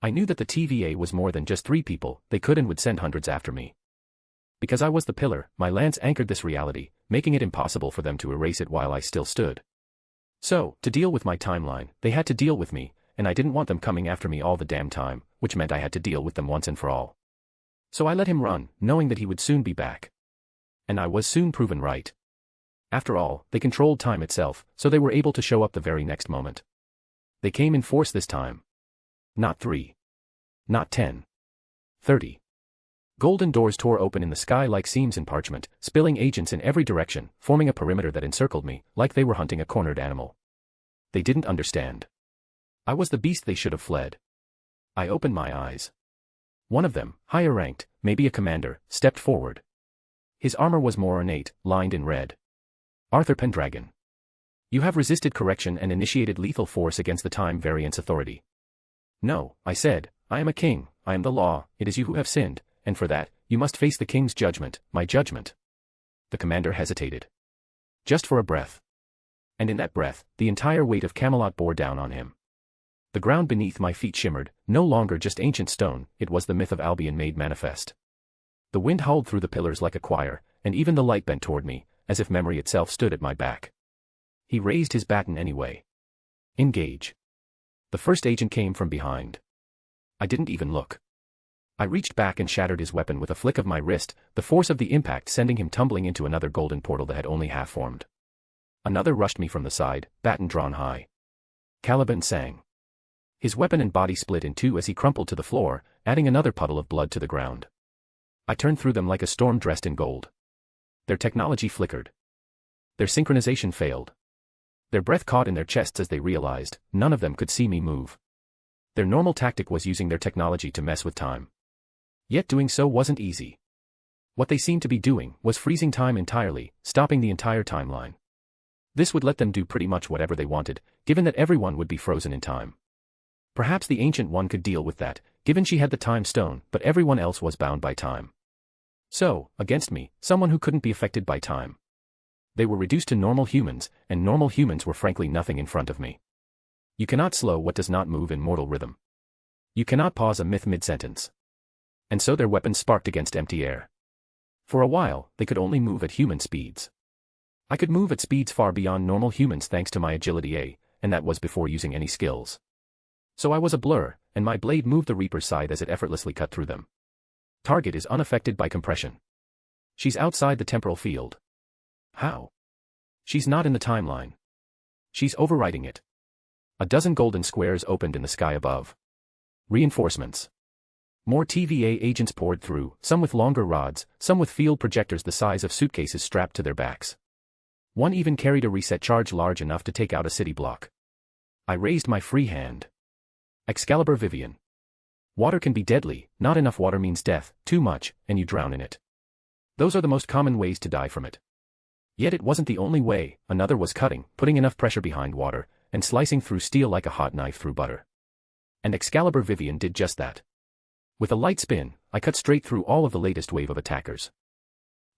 I knew that the TVA was more than just 3 people, they could and would send hundreds after me. Because I was the pillar, my lance anchored this reality, making it impossible for them to erase it while I still stood. So, to deal with my timeline, they had to deal with me, and I didn't want them coming after me all the damn time, which meant I had to deal with them once and for all. So I let him run, knowing that he would soon be back. And I was soon proven right. After all, they controlled time itself, so they were able to show up the very next moment. They came in force this time. Not 3. Not 10. 30. Golden doors tore open in the sky like seams in parchment, spilling agents in every direction, forming a perimeter that encircled me, like they were hunting a cornered animal. They didn't understand. I was the beast they should have fled. I opened my eyes. One of them, higher ranked, maybe a commander, stepped forward. His armor was more ornate, lined in red. Arthuria Pendragon. You have resisted correction and initiated lethal force against the time variance authority. No, I said, I am a king, I am the law, it is you who have sinned, and for that, you must face the king's judgment, my judgment. The commander hesitated. Just for a breath. And in that breath, the entire weight of Camelot bore down on him. The ground beneath my feet shimmered, no longer just ancient stone, it was the myth of Albion made manifest. The wind howled through the pillars like a choir, and even the light bent toward me, as if memory itself stood at my back. He raised his baton anyway. Engage. The first agent came from behind. I didn't even look. I reached back and shattered his weapon with a flick of my wrist, the force of the impact sending him tumbling into another golden portal that had only half formed. Another rushed me from the side, baton drawn high. Caliban sang. His weapon and body split in two as he crumpled to the floor, adding another puddle of blood to the ground. I turned through them like a storm dressed in gold. Their technology flickered. Their synchronization failed. Their breath caught in their chests as they realized, none of them could see me move. Their normal tactic was using their technology to mess with time. Yet doing so wasn't easy. What they seemed to be doing was freezing time entirely, stopping the entire timeline. This would let them do pretty much whatever they wanted, given that everyone would be frozen in time. Perhaps the Ancient One could deal with that, given she had the Time Stone, but everyone else was bound by time. So, against me, someone who couldn't be affected by time. They were reduced to normal humans, and normal humans were frankly nothing in front of me. You cannot slow what does not move in mortal rhythm. You cannot pause a myth mid-sentence. And so their weapons sparked against empty air. For a while, they could only move at human speeds. I could move at speeds far beyond normal humans thanks to my agility A, and that was before using any skills. So I was a blur, and my blade moved the Reaper's side as it effortlessly cut through them. Target is unaffected by compression. She's outside the temporal field. How? She's not in the timeline. She's overriding it. A dozen golden squares opened in the sky above. Reinforcements. More TVA agents poured through, some with longer rods, some with field projectors the size of suitcases strapped to their backs. One even carried a reset charge large enough to take out a city block. I raised my free hand. Excalibur Vivian. Water can be deadly, not enough water means death, too much, and you drown in it. Those are the most common ways to die from it. Yet it wasn't the only way, another was cutting, putting enough pressure behind water, and slicing through steel like a hot knife through butter. And Excalibur Vivian did just that. With a light spin, I cut straight through all of the latest wave of attackers.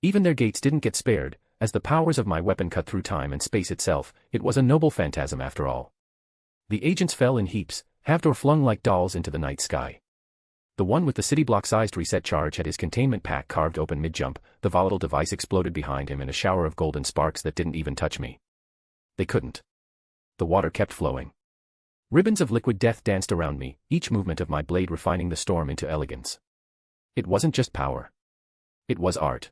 Even their gates didn't get spared, as the powers of my weapon cut through time and space itself. It was a noble phantasm after all. The agents fell in heaps, halved or flung like dolls into the night sky. The one with the city block-sized reset charge had his containment pack carved open mid-jump, the volatile device exploded behind him in a shower of golden sparks that didn't even touch me. They couldn't. The water kept flowing. Ribbons of liquid death danced around me, each movement of my blade refining the storm into elegance. It wasn't just power. It was art.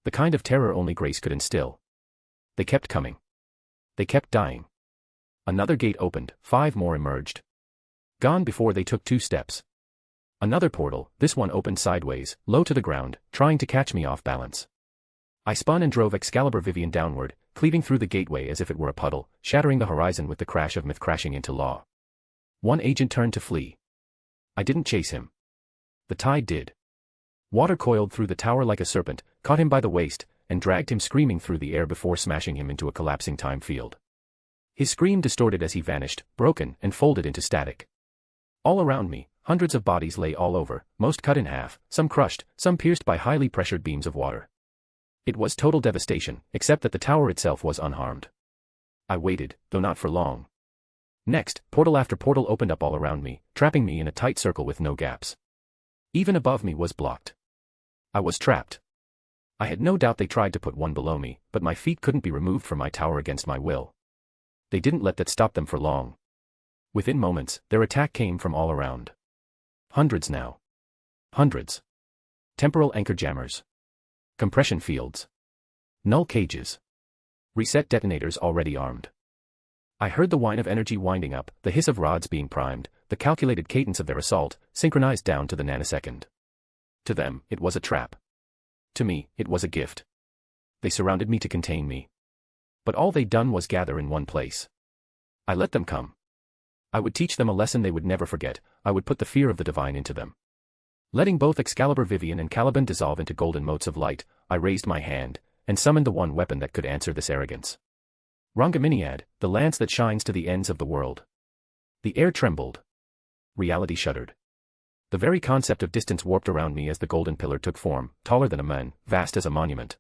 The kind of terror only grace could instill. They kept coming. They kept dying. Another gate opened, 5 more emerged. Gone before they took 2 steps. Another portal, this one opened sideways, low to the ground, trying to catch me off balance. I spun and drove Excalibur Vivian downward, cleaving through the gateway as if it were a puddle, shattering the horizon with the crash of myth crashing into law. One agent turned to flee. I didn't chase him. The tide did. Water coiled through the tower like a serpent, caught him by the waist, and dragged him screaming through the air before smashing him into a collapsing time field. His scream distorted as he vanished, broken and folded into static. All around me, hundreds of bodies lay all over, most cut in half, some crushed, some pierced by highly pressured beams of water. It was total devastation, except that the tower itself was unharmed. I waited, though not for long. Next, portal after portal opened up all around me, trapping me in a tight circle with no gaps. Even above me was blocked. I was trapped. I had no doubt they tried to put one below me, but my feet couldn't be removed from my tower against my will. They didn't let that stop them for long. Within moments, their attack came from all around. Hundreds now. Hundreds. Temporal anchor jammers. Compression fields. Null cages. Reset detonators already armed. I heard the whine of energy winding up, the hiss of rods being primed, the calculated cadence of their assault, synchronized down to the nanosecond. To them, it was a trap. To me, it was a gift. They surrounded me to contain me. But all they'd done was gather in one place. I let them come. I would teach them a lesson they would never forget, I would put the fear of the divine into them. Letting both Excalibur Vivian and Caliban dissolve into golden motes of light, I raised my hand, and summoned the one weapon that could answer this arrogance. Rangaminiad, the lance that shines to the ends of the world. The air trembled. Reality shuddered. The very concept of distance warped around me as the golden pillar took form, taller than a man, vast as a monument.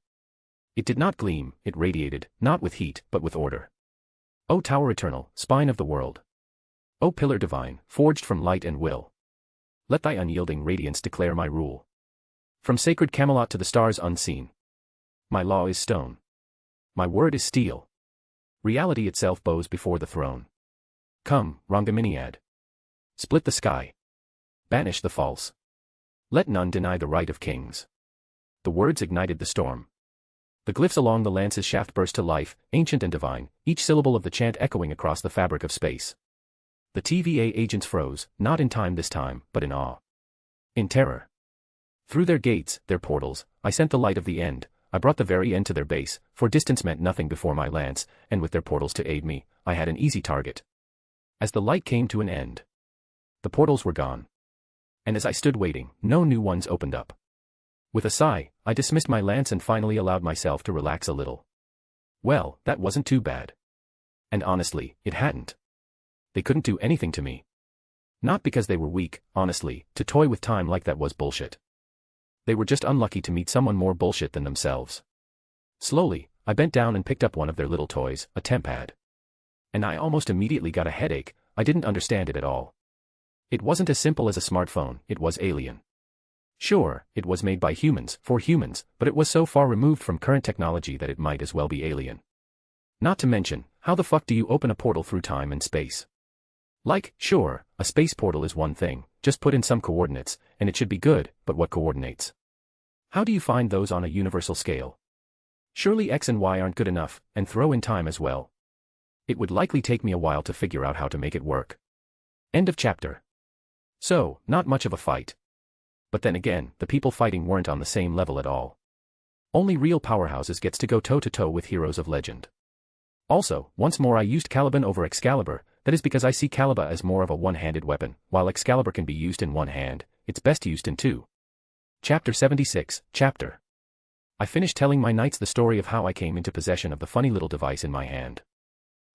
It did not gleam, it radiated, not with heat, but with order. O tower eternal, spine of the world. O pillar divine, forged from light and will. Let thy unyielding radiance declare my rule. From sacred Camelot to the stars unseen. My law is stone. My word is steel. Reality itself bows before the throne. Come, Rongaminiad. Split the sky. Banish the false. Let none deny the right of kings. The words ignited the storm. The glyphs along the lance's shaft burst to life, ancient and divine, each syllable of the chant echoing across the fabric of space. The TVA agents froze, not in time this time, but in awe. In terror. Through their gates, their portals, I sent the light of the end. I brought the very end to their base, for distance meant nothing before my lance, and with their portals to aid me, I had an easy target. As the light came to an end, the portals were gone. And as I stood waiting, no new ones opened up. With a sigh, I dismissed my lance and finally allowed myself to relax a little. Well, that wasn't too bad. And honestly, it hadn't. They couldn't do anything to me. Not because they were weak, honestly, to toy with time like that was bullshit. They were just unlucky to meet someone more bullshit than themselves. Slowly, I bent down and picked up one of their little toys, a tempad. And I almost immediately got a headache. I didn't understand it at all. It wasn't as simple as a smartphone, it was alien. Sure, it was made by humans, for humans, but it was so far removed from current technology that it might as well be alien. Not to mention, how the fuck do you open a portal through time and space? Like, sure, a space portal is one thing, just put in some coordinates, and it should be good, but what coordinates? How do you find those on a universal scale? Surely X and Y aren't good enough, and throw in time as well. It would likely take me a while to figure out how to make it work. End of chapter. So, not much of a fight. But then again, the people fighting weren't on the same level at all. Only real powerhouses gets to go toe-to-toe with heroes of legend. Also, once more I used Caliban over Excalibur. That is because I see Caliban as more of a one-handed weapon, while Excalibur can be used in one hand, it's best used in two. Chapter 76, Chapter. I finished telling my knights the story of how I came into possession of the funny little device in my hand.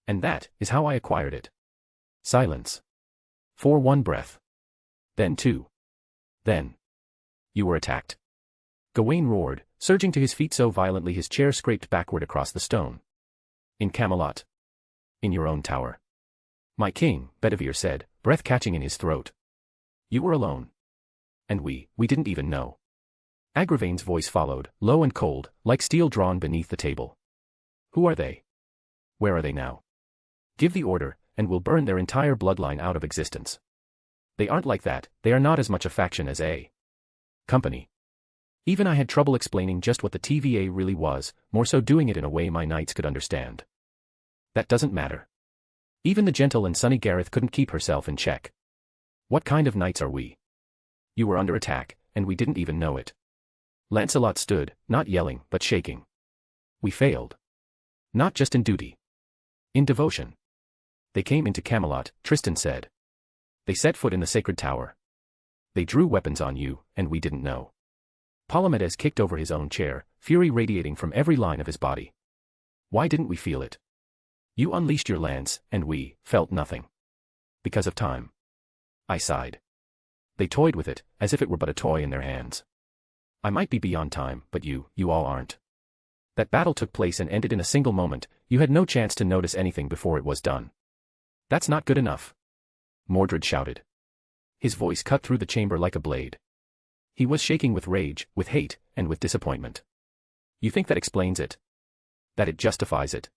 And that is how I acquired it. Silence. For one breath. Then two. Then. You were attacked. Gawain roared, surging to his feet so violently his chair scraped backward across the stone. In Camelot. In your own tower. My king, Bedivere said, breath catching in his throat. You were alone. And we didn't even know. Agravain's voice followed, low and cold, like steel drawn beneath the table. Who are they? Where are they now? Give the order, and we'll burn their entire bloodline out of existence. They aren't like that, they are not as much a faction as a company. Even I had trouble explaining just what the TVA really was, more so doing it in a way my knights could understand. That doesn't matter. Even the gentle and sunny Gareth couldn't keep herself in check. What kind of knights are we? You were under attack, and we didn't even know it. Lancelot stood, not yelling, but shaking. We failed. Not just in duty. In devotion. They came into Camelot, Tristan said. They set foot in the sacred tower. They drew weapons on you, and we didn't know. Palamedes kicked over his own chair, fury radiating from every line of his body. Why didn't we feel it? You unleashed your lance, and we felt nothing. Because of time. I sighed. They toyed with it, as if it were but a toy in their hands. I might be beyond time, but you all aren't. That battle took place and ended in a single moment, you had no chance to notice anything before it was done. That's not good enough. Mordred shouted. His voice cut through the chamber like a blade. He was shaking with rage, with hate, and with disappointment. You think that explains it? That it justifies it?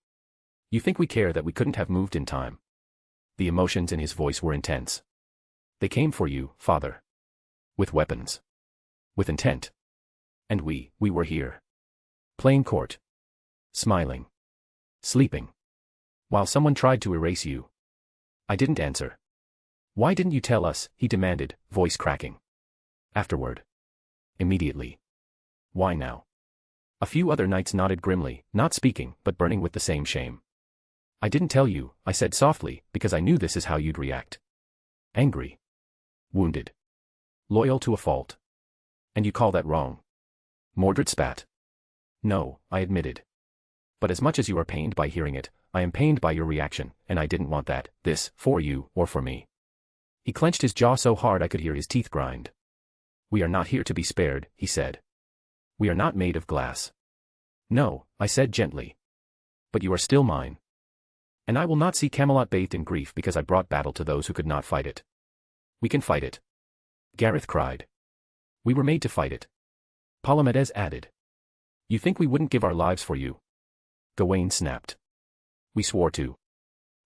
You think we care that we couldn't have moved in time? The emotions in his voice were intense. They came for you, father. With weapons. With intent. And we were here. Playing court. Smiling. Sleeping. While someone tried to erase you. I didn't answer. Why didn't you tell us, he demanded, voice cracking. Afterward. Immediately. Why now? A few other knights nodded grimly, not speaking, but burning with the same shame. I didn't tell you, I said softly, because I knew this is how you'd react. Angry. Wounded. Loyal to a fault. And you call that wrong? Mordred spat. No, I admitted. But as much as you are pained by hearing it, I am pained by your reaction, and I didn't want that, this, for you, or for me. He clenched his jaw so hard I could hear his teeth grind. "We are not here to be spared," he said. "We are not made of glass." "No," I said gently. "But you are still mine. And I will not see Camelot bathed in grief because I brought battle to those who could not fight it." "We can fight it," Gareth cried. "We were made to fight it," Palomedes added. "You think we wouldn't give our lives for you?" Gawain snapped. "We swore to.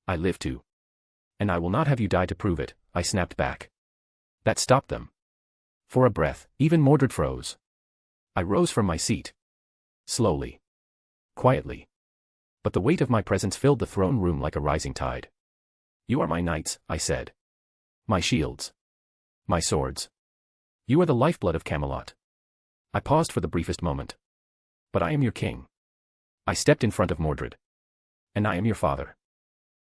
I live to. And I will not have you die to prove it," I snapped back. That stopped them. For a breath, even Mordred froze. I rose from my seat. Slowly. Quietly. But the weight of my presence filled the throne room like a rising tide. "You are my knights," I said. "My shields. My swords. You are the lifeblood of Camelot." I paused for the briefest moment. "But I am your king." I stepped in front of Mordred. "And I am your father.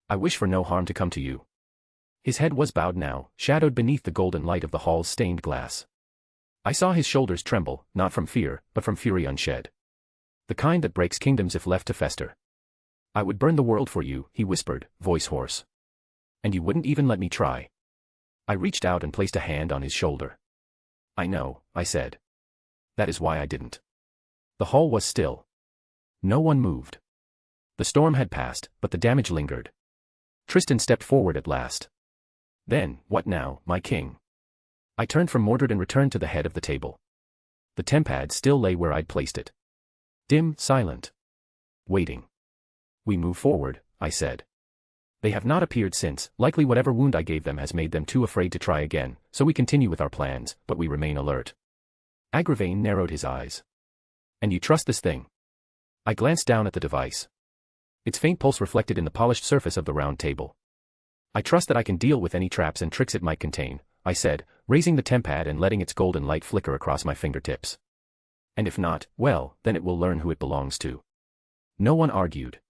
I wish for no harm to come to you." His head was bowed now, shadowed beneath the golden light of the hall's stained glass. I saw his shoulders tremble, not from fear, but from fury unshed. The kind that breaks kingdoms if left to fester. "I would burn the world for you," he whispered, voice hoarse. "And you wouldn't even let me try." I reached out and placed a hand on his shoulder. "I know," I said. "That is why I didn't." The hall was still. No one moved. The storm had passed, but the damage lingered. Tristan stepped forward at last. "Then, what now, my king?" I turned from Mordred and returned to the head of the table. The tempad still lay where I'd placed it. Dim, silent. Waiting. "We move forward," I said. "They have not appeared since, likely whatever wound I gave them has made them too afraid to try again, so we continue with our plans, but we remain alert." Agravain narrowed his eyes. "And you trust this thing?" I glanced down at the device. Its faint pulse reflected in the polished surface of the round table. "I trust that I can deal with any traps and tricks it might contain," I said, raising the tempad and letting its golden light flicker across my fingertips. "And if not, well, then it will learn who it belongs to." No one argued.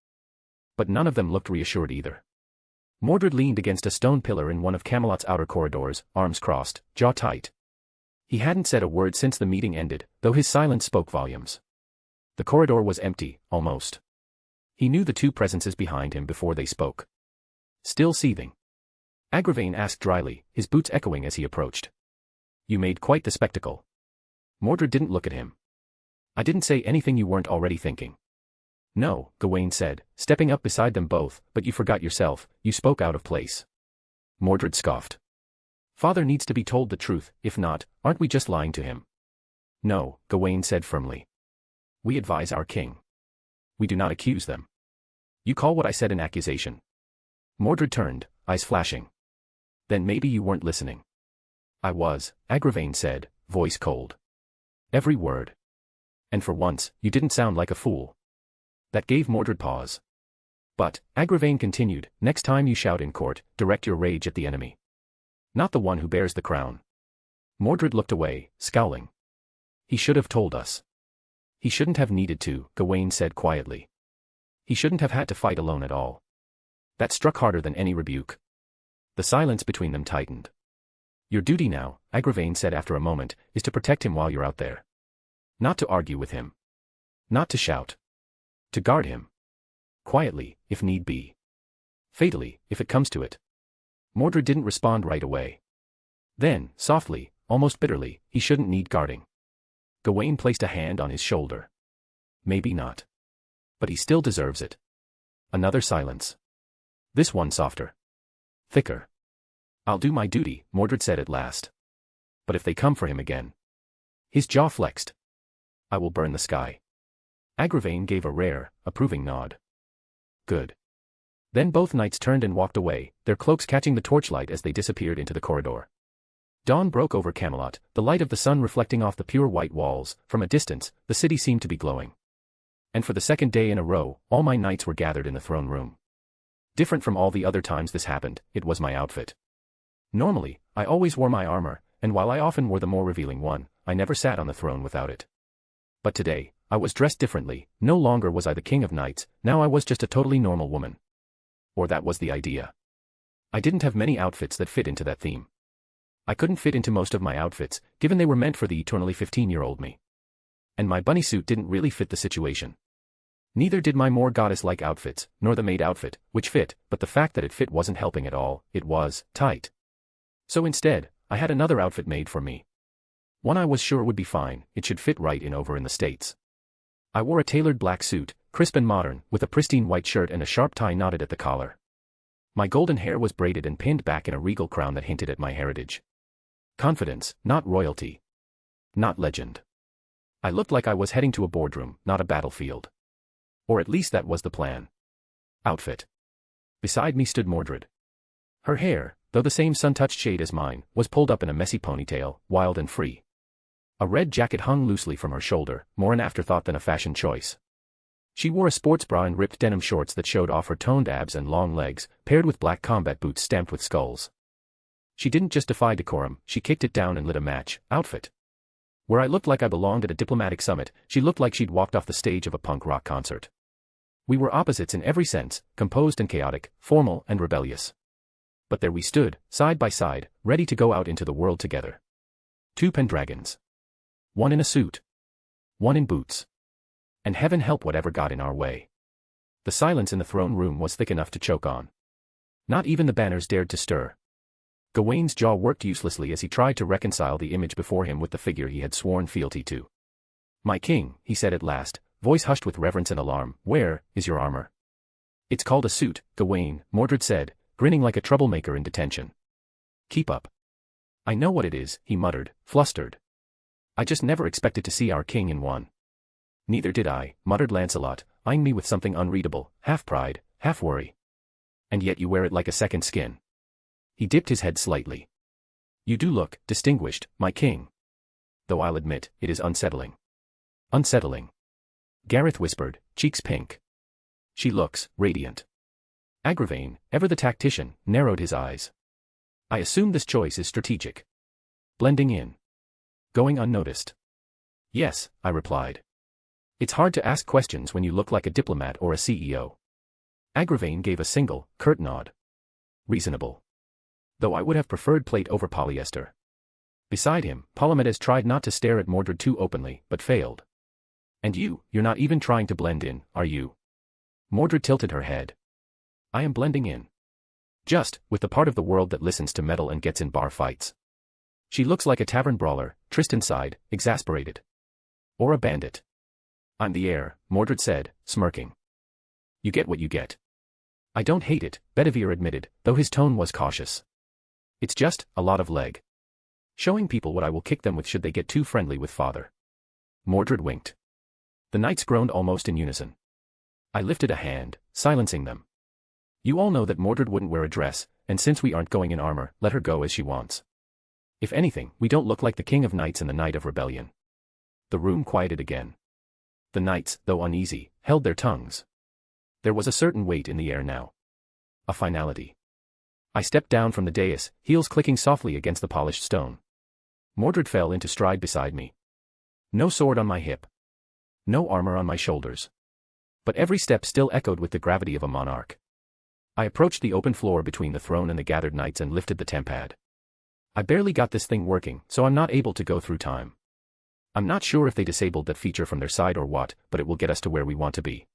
But none of them looked reassured either. Mordred leaned against a stone pillar in one of Camelot's outer corridors, arms crossed, jaw tight. He hadn't said a word since the meeting ended, though his silence spoke volumes. The corridor was empty, almost. He knew the two presences behind him before they spoke. Still seething. Agravain asked dryly, his boots echoing as he approached. "You made quite the spectacle." Mordred didn't look at him. "I didn't say anything you weren't already thinking." "No," Gawain said, stepping up beside them both, "but you forgot yourself, you spoke out of place." Mordred scoffed. "Father needs to be told the truth, if not, aren't we just lying to him?" "No," Gawain said firmly. "We advise our king. We do not accuse them." "You call what I said an accusation." Mordred turned, eyes flashing. "Then maybe you weren't listening." "I was," Agravain said, voice cold. "Every word. And for once, you didn't sound like a fool." That gave Mordred pause. "But," Agravain continued, "next time you shout in court, direct your rage at the enemy. Not the one who bears the crown." Mordred looked away, scowling. "He should have told us." "He shouldn't have needed to," Gawain said quietly. "He shouldn't have had to fight alone at all." That struck harder than any rebuke. The silence between them tightened. "Your duty now," Agravain said after a moment, "is to protect him while you're out there. Not to argue with him. Not to shout. To guard him. Quietly, if need be. Fatally, if it comes to it." Mordred didn't respond right away. Then, softly, almost bitterly, "He shouldn't need guarding." Gawain placed a hand on his shoulder. "Maybe not. But he still deserves it." Another silence. This one softer. Thicker. "I'll do my duty," Mordred said at last. "But if they come for him again." His jaw flexed. "I will burn the sky." Agravain gave a rare, approving nod. "Good." Then both knights turned and walked away, their cloaks catching the torchlight as they disappeared into the corridor. Dawn broke over Camelot, the light of the sun reflecting off the pure white walls. From a distance, the city seemed to be glowing. And for the second day in a row, all my knights were gathered in the throne room. Different from all the other times this happened, it was my outfit. Normally, I always wore my armor, and while I often wore the more revealing one, I never sat on the throne without it. But today, I was dressed differently. No longer was I the king of knights, now I was just a totally normal woman. Or that was the idea. I didn't have many outfits that fit into that theme. I couldn't fit into most of my outfits, given they were meant for the eternally 15-year-old me. And my bunny suit didn't really fit the situation. Neither did my more goddess-like outfits, nor the maid outfit, which fit, but the fact that it fit wasn't helping at all. It was tight. So instead, I had another outfit made for me. One I was sure would be fine, it should fit right in over in the States. I wore a tailored black suit, crisp and modern, with a pristine white shirt and a sharp tie knotted at the collar. My golden hair was braided and pinned back in a regal crown that hinted at my heritage. Confidence, not royalty. Not legend. I looked like I was heading to a boardroom, not a battlefield. Or at least that was the plan. Outfit. Beside me stood Mordred. Her hair, though the same sun-touched shade as mine, was pulled up in a messy ponytail, wild and free. A red jacket hung loosely from her shoulder, more an afterthought than a fashion choice. She wore a sports bra and ripped denim shorts that showed off her toned abs and long legs, paired with black combat boots stamped with skulls. She didn't just defy decorum, she kicked it down and lit a match. Outfit. Where I looked like I belonged at a diplomatic summit, she looked like she'd walked off the stage of a punk rock concert. We were opposites in every sense, composed and chaotic, formal and rebellious. But there we stood, side by side, ready to go out into the world together. Two Pendragons. One in a suit. One in boots. And heaven help whatever got in our way. The silence in the throne room was thick enough to choke on. Not even the banners dared to stir. Gawain's jaw worked uselessly as he tried to reconcile the image before him with the figure he had sworn fealty to. "My king," he said at last, voice hushed with reverence and alarm, "where is your armor?" "It's called a suit, Gawain," Mordred said, grinning like a troublemaker in detention. "Keep up." "I know what it is," he muttered, flustered. "I just never expected to see our king in one." "Neither did I," muttered Lancelot, eyeing me with something unreadable, half pride, half worry. "And yet you wear it like a second skin." He dipped his head slightly. "You do look distinguished, my king. Though I'll admit, it is unsettling." "Unsettling?" Gareth whispered, cheeks pink. "She looks radiant." Agravain, ever the tactician, narrowed his eyes. "I assume this choice is strategic. Blending in. Going unnoticed." "Yes," I replied. "It's hard to ask questions when you look like a diplomat or a CEO." Agravain gave a single, curt nod. "Reasonable. Though I would have preferred plate over polyester." Beside him, Palomedes tried not to stare at Mordred too openly, but failed. "And you're not even trying to blend in, are you?" Mordred tilted her head. "I am blending in. Just, with the part of the world that listens to metal and gets in bar fights." "She looks like a tavern brawler," Tristan sighed, exasperated. "Or a bandit." "I'm the heir," Mordred said, smirking. "You get what you get." "I don't hate it," Bedivere admitted, though his tone was cautious. "It's just a lot of leg. Showing people what I will kick them with should they get too friendly with father." Mordred winked. The knights groaned almost in unison. I lifted a hand, silencing them. "You all know that Mordred wouldn't wear a dress, and since we aren't going in armor, let her go as she wants. If anything, we don't look like the king of knights and the knight of rebellion." The room quieted again. The knights, though uneasy, held their tongues. There was a certain weight in the air now. A finality. I stepped down from the dais, heels clicking softly against the polished stone. Mordred fell into stride beside me. No sword on my hip. No armor on my shoulders. But every step still echoed with the gravity of a monarch. I approached the open floor between the throne and the gathered knights and lifted the tempad. "I barely got this thing working, so I'm not able to go through time. I'm not sure if they disabled that feature from their side or what, but it will get us to where we want to be.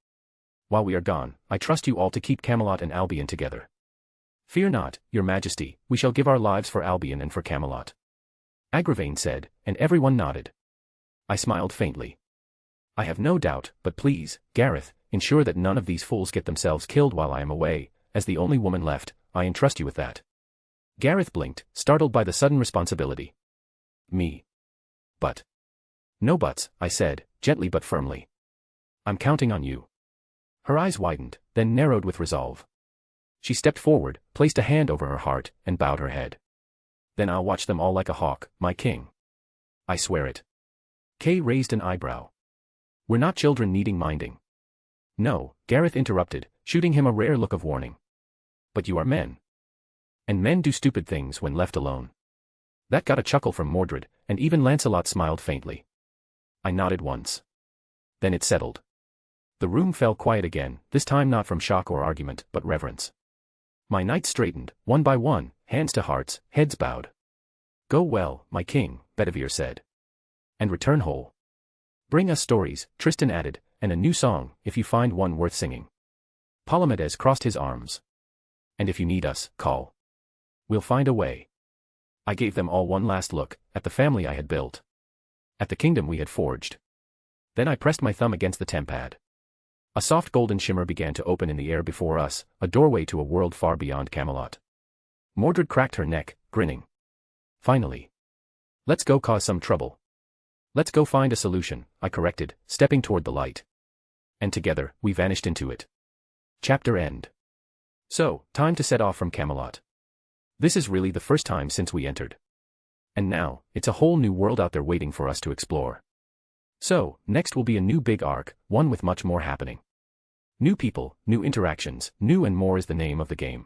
While we are gone, I trust you all to keep Camelot and Albion together." "Fear not, your majesty, we shall give our lives for Albion and for Camelot," Agravain said, and everyone nodded. I smiled faintly. "I have no doubt, but please, Gareth, ensure that none of these fools get themselves killed while I am away. As the only woman left, I entrust you with that." Gareth blinked, startled by the sudden responsibility. "Me? But." "No buts," I said, gently but firmly. "I'm counting on you." Her eyes widened, then narrowed with resolve. She stepped forward, placed a hand over her heart, and bowed her head. "Then I'll watch them all like a hawk, my king. I swear it." Kay raised an eyebrow. "We're not children needing minding." "No," Gareth interrupted, shooting him a rare look of warning. "But you are men. And men do stupid things when left alone." That got a chuckle from Mordred, and even Lancelot smiled faintly. I nodded once. Then it settled. The room fell quiet again, this time not from shock or argument, but reverence. My knights straightened, one by one, hands to hearts, heads bowed. "Go well, my king," Bedivere said. "And return whole. Bring us stories," Tristan added, "and a new song, if you find one worth singing." Palomedes crossed his arms. "And if you need us, call. We'll find a way." I gave them all one last look, at the family I had built. At the kingdom we had forged. Then I pressed my thumb against the tempad. A soft golden shimmer began to open in the air before us, a doorway to a world far beyond Camelot. Mordred cracked her neck, grinning. Finally. Let's go cause some trouble. Let's go find a solution, I corrected, stepping toward the light. And together, we vanished into it. Chapter end. So, time to set off from Camelot. This is really the first time since we entered. And now, it's a whole new world out there waiting for us to explore. So, next will be a new big arc, one with much more happening. New people, new interactions, new and more is the name of the game.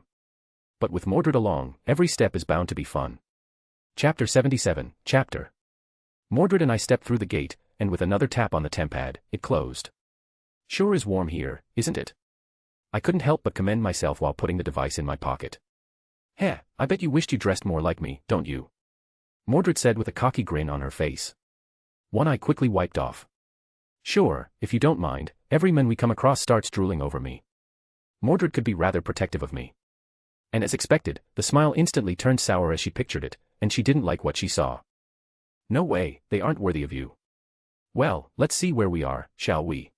But with Mordred along, every step is bound to be fun. Chapter 77, Chapter. Mordred and I stepped through the gate, and with another tap on the tempad, it closed. Sure is warm here, isn't it? I couldn't help but commend myself while putting the device in my pocket. Heh, I bet you wished you dressed more like me, don't you? Mordred said with a cocky grin on her face. One I quickly wiped off. Sure, if you don't mind, every man we come across starts drooling over me. Mordred could be rather protective of me. And as expected, the smile instantly turned sour as she pictured it, and she didn't like what she saw. No way, they aren't worthy of you. Well, let's see where we are, shall we?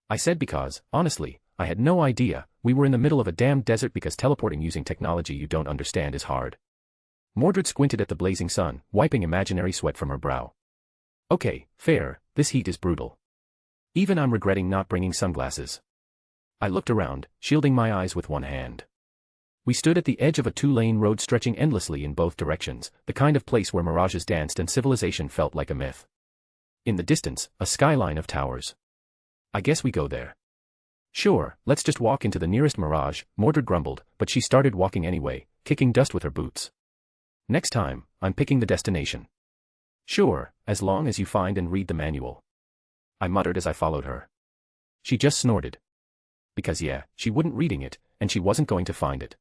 I said because, honestly, I had no idea we were in the middle of a damned desert because teleporting using technology you don't understand is hard. Mordred squinted at the blazing sun, wiping imaginary sweat from her brow. Okay, fair, this heat is brutal. Even I'm regretting not bringing sunglasses. I looked around, shielding my eyes with one hand. We stood at the edge of a two-lane road stretching endlessly in both directions, the kind of place where mirages danced and civilization felt like a myth. In the distance, a skyline of towers. I guess we go there. Sure, let's just walk into the nearest mirage, Mordred grumbled, but she started walking anyway, kicking dust with her boots. Next time, I'm picking the destination. Sure, as long as you find and read the manual. I muttered as I followed her. She just snorted. Because yeah, she wouldn't reading it, and she wasn't going to find it.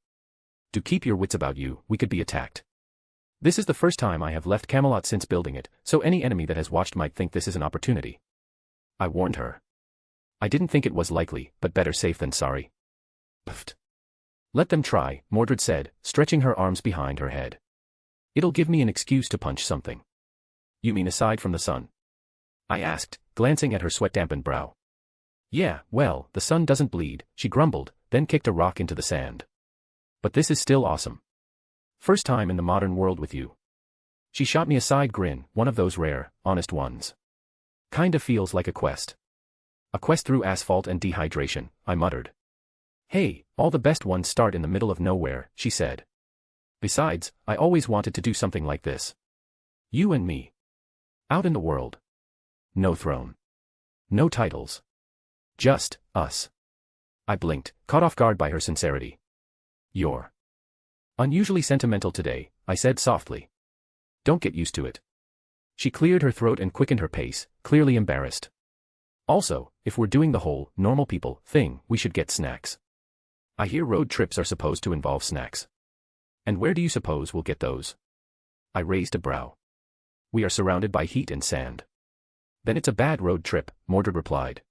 Do keep your wits about you, we could be attacked. This is the first time I have left Camelot since building it, so any enemy that has watched might think this is an opportunity. I warned her. I didn't think it was likely, but better safe than sorry. Pfft. Let them try, Mordred said, stretching her arms behind her head. It'll give me an excuse to punch something. You mean aside from the sun? I asked, glancing at her sweat-dampened brow. Yeah, well, the sun doesn't bleed, she grumbled, then kicked a rock into the sand. But this is still awesome. First time in the modern world with you. She shot me a side grin, one of those rare, honest ones. Kinda feels like a quest. A quest through asphalt and dehydration, I muttered. Hey, all the best ones start in the middle of nowhere, she said. Besides, I always wanted to do something like this. You and me. Out in the world. No throne. No titles. Just, us. I blinked, caught off guard by her sincerity. You're unusually sentimental today, I said softly. Don't get used to it. She cleared her throat and quickened her pace, clearly embarrassed. Also, if we're doing the whole normal people thing, we should get snacks. I hear road trips are supposed to involve snacks. And where do you suppose we'll get those? I raised a brow. We are surrounded by heat and sand. Then it's a bad road trip, Mordred replied.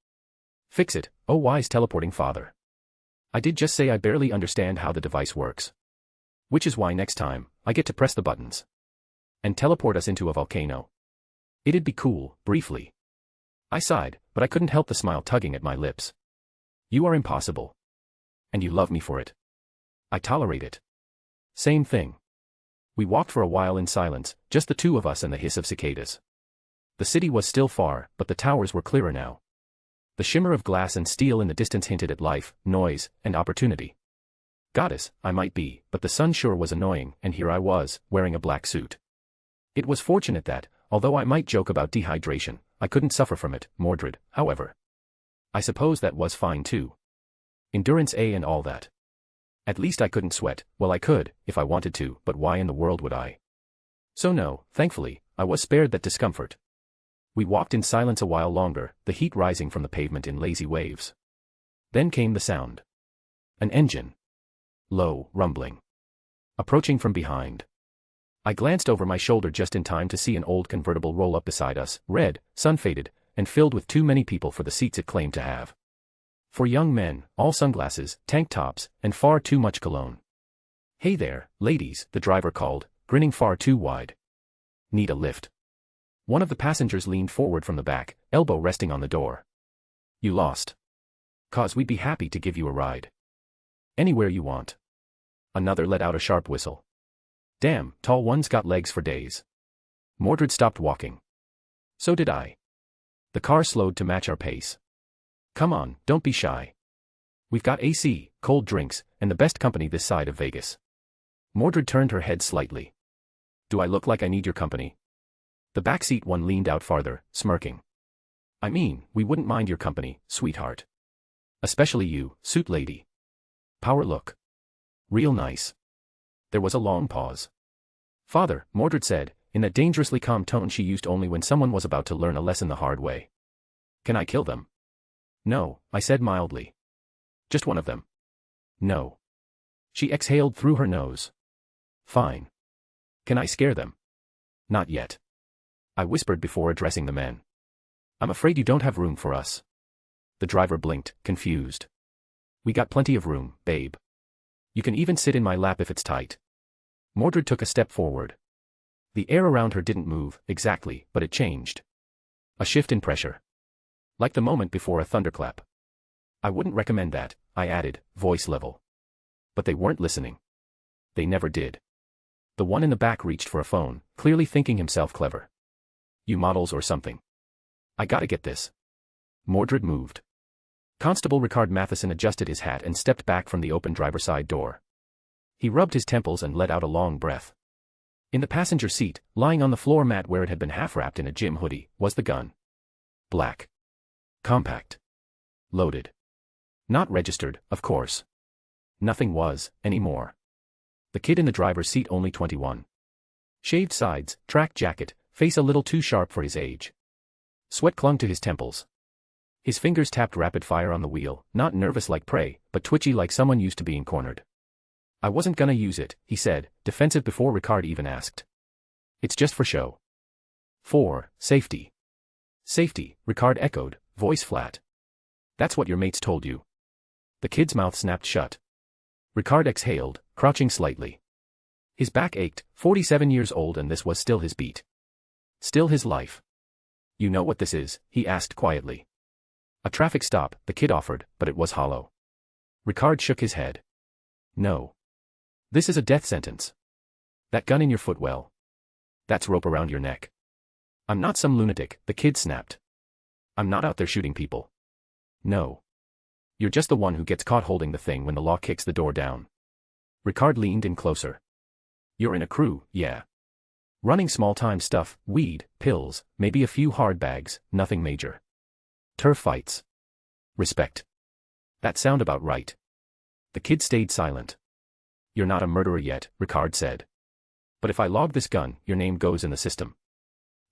Fix it, oh wise teleporting father. I did just say I barely understand how the device works. Which is why next time, I get to press the buttons. And teleport us into a volcano. It'd be cool, briefly. I sighed, but I couldn't help the smile tugging at my lips. You are impossible. And you love me for it. I tolerate it. Same thing. We walked for a while in silence, just the two of us and the hiss of cicadas. The city was still far, but the towers were clearer now. The shimmer of glass and steel in the distance hinted at life, noise, and opportunity. Goddess, I might be, but the sun sure was annoying, and here I was, wearing a black suit. It was fortunate that, although I might joke about dehydration, I couldn't suffer from it, Mordred, however. I suppose that was fine too. Endurance A and all that. At least I couldn't sweat, well I could, if I wanted to, but why in the world would I? So no, thankfully, I was spared that discomfort. We walked in silence a while longer, the heat rising from the pavement in lazy waves. Then came the sound. An engine. Low, rumbling. Approaching from behind. I glanced over my shoulder just in time to see an old convertible roll up beside us, red, sun-faded, and filled with too many people for the seats it claimed to have. For young men, all sunglasses, tank tops, and far too much cologne. Hey there, ladies, the driver called, grinning far too wide. Need a lift? One of the passengers leaned forward from the back, elbow resting on the door. You lost. 'Cause we'd be happy to give you a ride. Anywhere you want. Another let out a sharp whistle. Damn, tall one's got legs for days. Mordred stopped walking. So did I. The car slowed to match our pace. Come on, don't be shy. We've got AC, cold drinks, and the best company this side of Vegas. Mordred turned her head slightly. Do I look like I need your company? The backseat one leaned out farther, smirking. I mean, we wouldn't mind your company, sweetheart. Especially you, suit lady. Power look. Real nice. There was a long pause. Father, Mordred said, in that dangerously calm tone she used only when someone was about to learn a lesson the hard way. Can I kill them? No, I said mildly. Just one of them. No. She exhaled through her nose. Fine. Can I scare them? Not yet. I whispered before addressing the men. I'm afraid you don't have room for us. The driver blinked, confused. We got plenty of room, babe. You can even sit in my lap if it's tight. Mordred took a step forward. The air around her didn't move, exactly, but it changed. A shift in pressure. Like the moment before a thunderclap. I wouldn't recommend that, I added, voice level. But they weren't listening. They never did. The one in the back reached for a phone, clearly thinking himself clever. You models or something. I gotta get this. Mordred moved. Constable Ricard Matheson adjusted his hat and stepped back from the open driver's side door. He rubbed his temples and let out a long breath. In the passenger seat, lying on the floor mat where it had been half-wrapped in a gym hoodie, was the gun. Black. Compact. Loaded. Not registered, of course. Nothing was, anymore. The kid in the driver's seat only 21. Shaved sides, track jacket, face a little too sharp for his age. Sweat clung to his temples. His fingers tapped rapid fire on the wheel, not nervous like prey, but twitchy like someone used to being cornered. I wasn't gonna use it, he said, defensive before Ricard even asked. It's just for show. For safety. Safety, Ricard echoed, voice flat. That's what your mates told you. The kid's mouth snapped shut. Ricard exhaled, crouching slightly. His back ached, 47 years old, and this was still his beat. Still his life. You know what this is? He asked quietly. A traffic stop, the kid offered, but it was hollow. Ricard shook his head. No. This is a death sentence. That gun in your foot, well. That's rope around your neck. I'm not some lunatic, the kid snapped. I'm not out there shooting people. No. You're just the one who gets caught holding the thing when the law kicks the door down. Ricard leaned in closer. You're in a crew, yeah. Running small-time stuff, weed, pills, maybe a few hard bags, nothing major. Turf fights. Respect. That sound about right. The kid stayed silent. You're not a murderer yet, Ricard said. But if I log this gun, your name goes in the system.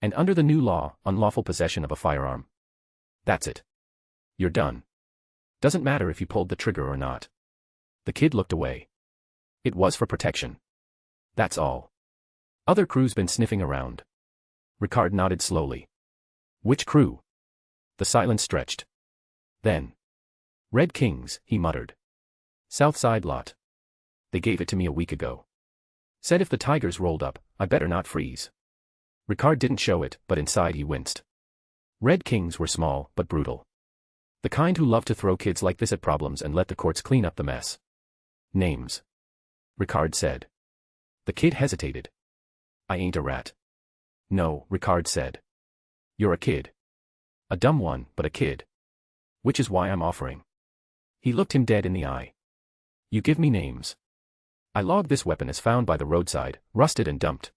And under the new law, unlawful possession of a firearm. That's it. You're done. Doesn't matter if you pulled the trigger or not. The kid looked away. It was for protection. That's all. Other crews been sniffing around. Ricard nodded slowly. Which crew? The silence stretched. Then. Red Kings, he muttered. Southside lot. They gave it to me a week ago. Said if the tigers rolled up, I better not freeze. Ricard didn't show it, but inside he winced. Red Kings were small, but brutal. The kind who loved to throw kids like this at problems and let the courts clean up the mess. Names. Ricard said. The kid hesitated. I ain't a rat. No, Ricard said. You're a kid. A dumb one, but a kid. Which is why I'm offering. He looked him dead in the eye. You give me names. I log this weapon as found by the roadside, rusted and dumped.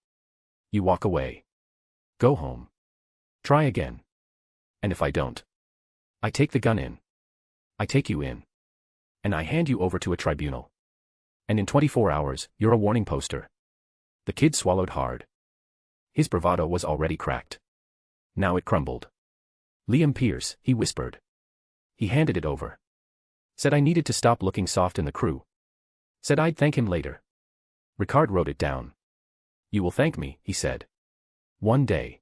You walk away. Go home. Try again. And if I don't? I take the gun in. I take you in. And I hand you over to a tribunal. And in 24 hours, you're a warning poster. The kid swallowed hard. His bravado was already cracked. Now it crumbled. Liam Pierce, he whispered. He handed it over. Said I needed to stop looking soft in the crew. Said I'd thank him later. Ricard wrote it down. You will thank me, he said. One day.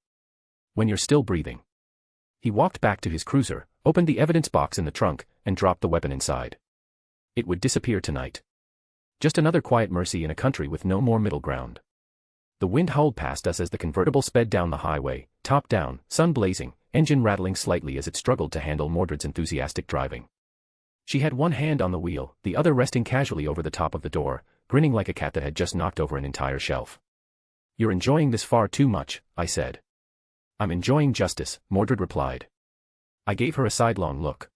When you're still breathing. He walked back to his cruiser, opened the evidence box in the trunk, and dropped the weapon inside. It would disappear tonight. Just another quiet mercy in a country with no more middle ground. The wind howled past us as the convertible sped down the highway, top down, sun blazing, engine rattling slightly as it struggled to handle Mordred's enthusiastic driving. She had one hand on the wheel, the other resting casually over the top of the door, grinning like a cat that had just knocked over an entire shelf. "You're enjoying this far too much," I said. "I'm enjoying justice," Mordred replied. I gave her a sidelong look.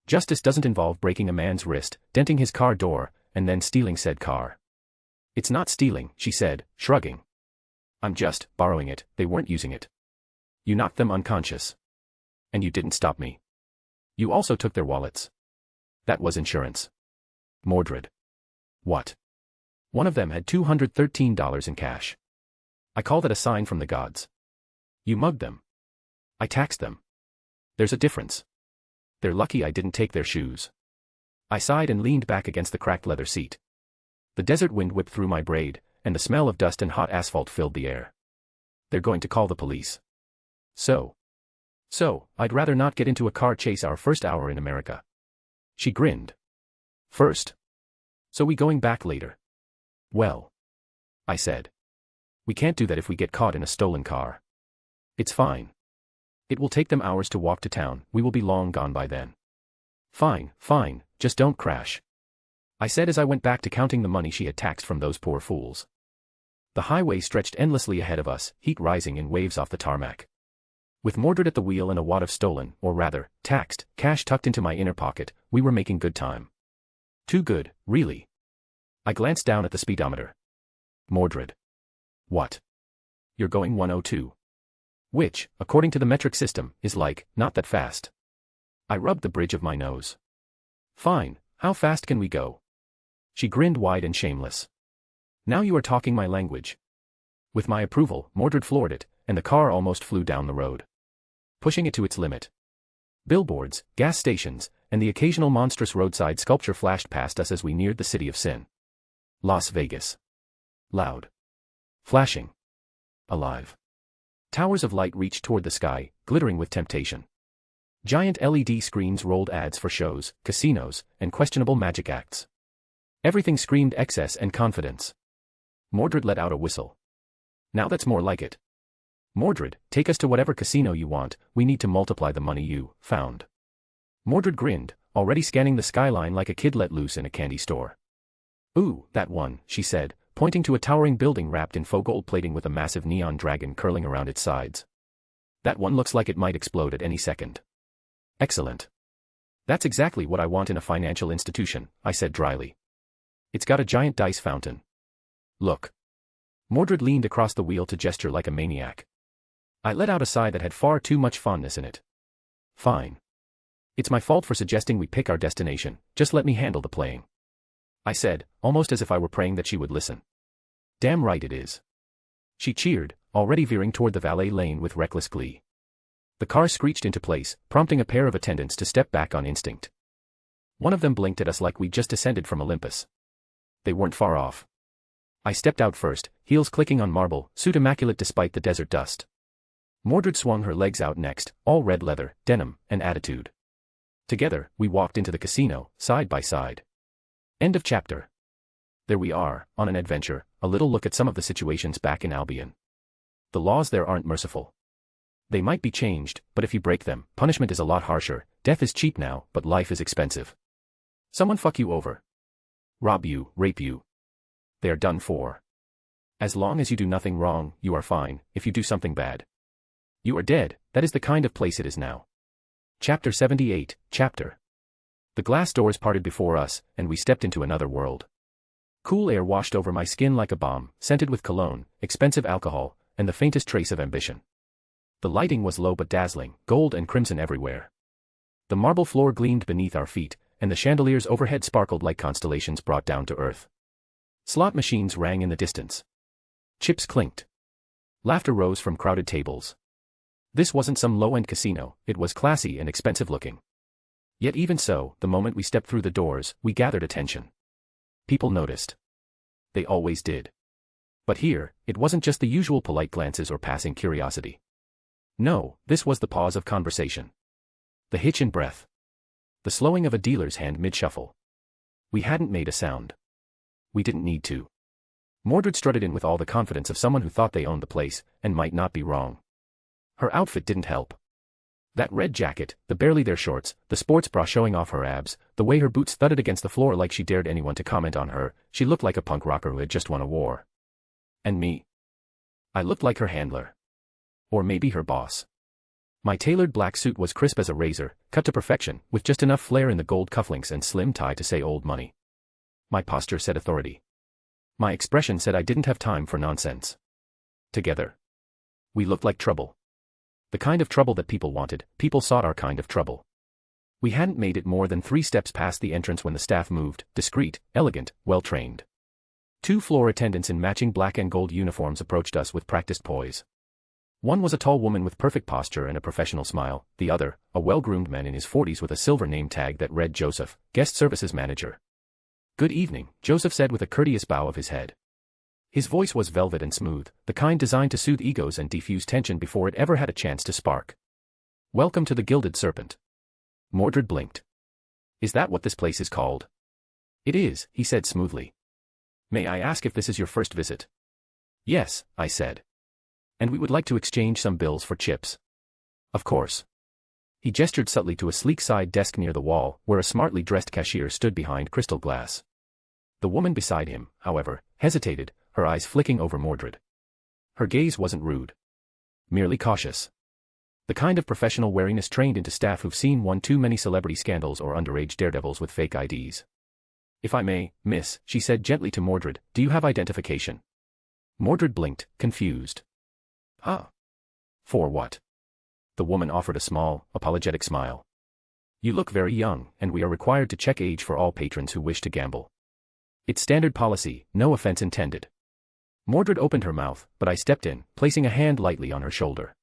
Justice doesn't involve breaking a man's wrist, denting his car door, and then stealing said car. "It's not stealing," she said, shrugging. "I'm just borrowing it, they weren't using it. You knocked them unconscious. And you didn't stop me. You also took their wallets. That was insurance." Mordred. "What?" "One of them had $213 in cash. I call that a sign from the gods. You mugged them. I taxed them. There's a difference. They're lucky I didn't take their shoes." I sighed and leaned back against the cracked leather seat. The desert wind whipped through my braid, and the smell of dust and hot asphalt filled the air. "They're going to call the police. So, I'd rather not get into a car chase our first hour in America." She grinned. "First? So we going back later?" "Well," I said. "We can't do that if we get caught in a stolen car. It's fine. It will take them hours to walk to town, we will be long gone by then." Fine, just don't crash," I said as I went back to counting the money she had taxed from those poor fools. The highway stretched endlessly ahead of us, heat rising in waves off the tarmac. With Mordred at the wheel and a wad of stolen, or rather, taxed, cash tucked into my inner pocket, we were making good time. Too good, really. I glanced down at the speedometer. "Mordred." "What?" "You're going 102. Which, according to the metric system, is like, not that fast." I rubbed the bridge of my nose. "Fine, how fast can we go?" She grinned wide and shameless. "Now you are talking my language." With my approval, Mordred floored it, and the car almost flew down the road, pushing it to its limit. Billboards, gas stations, and the occasional monstrous roadside sculpture flashed past us as we neared the city of sin. Las Vegas. Loud. Flashing. Alive. Towers of light reached toward the sky, glittering with temptation. Giant LED screens rolled ads for shows, casinos, and questionable magic acts. Everything screamed excess and confidence. Mordred let out a whistle. "Now that's more like it. Mordred, take us to whatever casino you want, we need to multiply the money you found." Mordred grinned, already scanning the skyline like a kid let loose in a candy store. "Ooh, that one," she said, pointing to a towering building wrapped in faux gold plating with a massive neon dragon curling around its sides. "That one looks like it might explode at any second." "Excellent. That's exactly what I want in a financial institution," I said dryly. "It's got a giant dice fountain. Look." Mordred leaned across the wheel to gesture like a maniac. I let out a sigh that had far too much fondness in it. "Fine. It's my fault for suggesting we pick our destination, just let me handle the playing," I said, almost as if I were praying that she would listen. "Damn right it is." She cheered, already veering toward the valet lane with reckless glee. The car screeched into place, prompting a pair of attendants to step back on instinct. One of them blinked at us like we'd just descended from Olympus. They weren't far off. I stepped out first, heels clicking on marble, suit immaculate despite the desert dust. Mordred swung her legs out next, all red leather, denim, and attitude. Together, we walked into the casino, side by side. End of chapter. There we are, on an adventure, a little look at some of the situations back in Albion. The laws there aren't merciful. They might be changed, but if you break them, punishment is a lot harsher. Death is cheap now, but life is expensive. Someone fuck you over. Rob you, rape you. They are done for. As long as you do nothing wrong, you are fine. If you do something bad, you are dead. That is the kind of place it is now. Chapter 78, Chapter. The glass doors parted before us, and we stepped into another world. Cool air washed over my skin like a balm, scented with cologne, expensive alcohol, and the faintest trace of ambition. The lighting was low but dazzling, gold and crimson everywhere. The marble floor gleamed beneath our feet, and the chandeliers overhead sparkled like constellations brought down to earth. Slot machines rang in the distance. Chips clinked. Laughter rose from crowded tables. This wasn't some low-end casino, it was classy and expensive-looking. Yet even so, the moment we stepped through the doors, we gathered attention. People noticed. They always did. But here, it wasn't just the usual polite glances or passing curiosity. No, this was the pause of conversation. The hitch in breath. The slowing of a dealer's hand mid-shuffle. We hadn't made a sound. We didn't need to. Mordred strutted in with all the confidence of someone who thought they owned the place, and might not be wrong. Her outfit didn't help. That red jacket, the barely there shorts, the sports bra showing off her abs, the way her boots thudded against the floor like she dared anyone to comment on her, she looked like a punk rocker who had just won a war. And me? I looked like her handler. Or maybe her boss. My tailored black suit was crisp as a razor, cut to perfection, with just enough flair in the gold cufflinks and slim tie to say old money. My posture said authority. My expression said I didn't have time for nonsense. Together, we looked like trouble. The kind of trouble that people wanted, people sought our kind of trouble. We hadn't made it more than 3 steps past the entrance when the staff moved, discreet, elegant, well-trained. 2 floor attendants in matching black and gold uniforms approached us with practiced poise. One was a tall woman with perfect posture and a professional smile, the other, a well-groomed man in his 40s with a silver name tag that read Joseph, Guest Services Manager. "Good evening," Joseph said with a courteous bow of his head. His voice was velvet and smooth, the kind designed to soothe egos and defuse tension before it ever had a chance to spark. "Welcome to the Gilded Serpent." Mordred blinked. "Is that what this place is called?" "It is," he said smoothly. "May I ask if this is your first visit?" "Yes," I said. "And we would like to exchange some bills for chips." "Of course." He gestured subtly to a sleek side desk near the wall, where a smartly dressed cashier stood behind crystal glass. The woman beside him, however, hesitated, her eyes flicking over Mordred. Her gaze wasn't rude. Merely cautious. The kind of professional wariness trained into staff who've seen one too many celebrity scandals or underage daredevils with fake IDs. "If I may, miss," she said gently to Mordred, "do you have identification?" Mordred blinked, confused. "Ah. For what?" The woman offered a small, apologetic smile. "You look very young, and we are required to check age for all patrons who wish to gamble. It's standard policy, no offense intended." Mordred opened her mouth, but I stepped in, placing a hand lightly on her shoulder.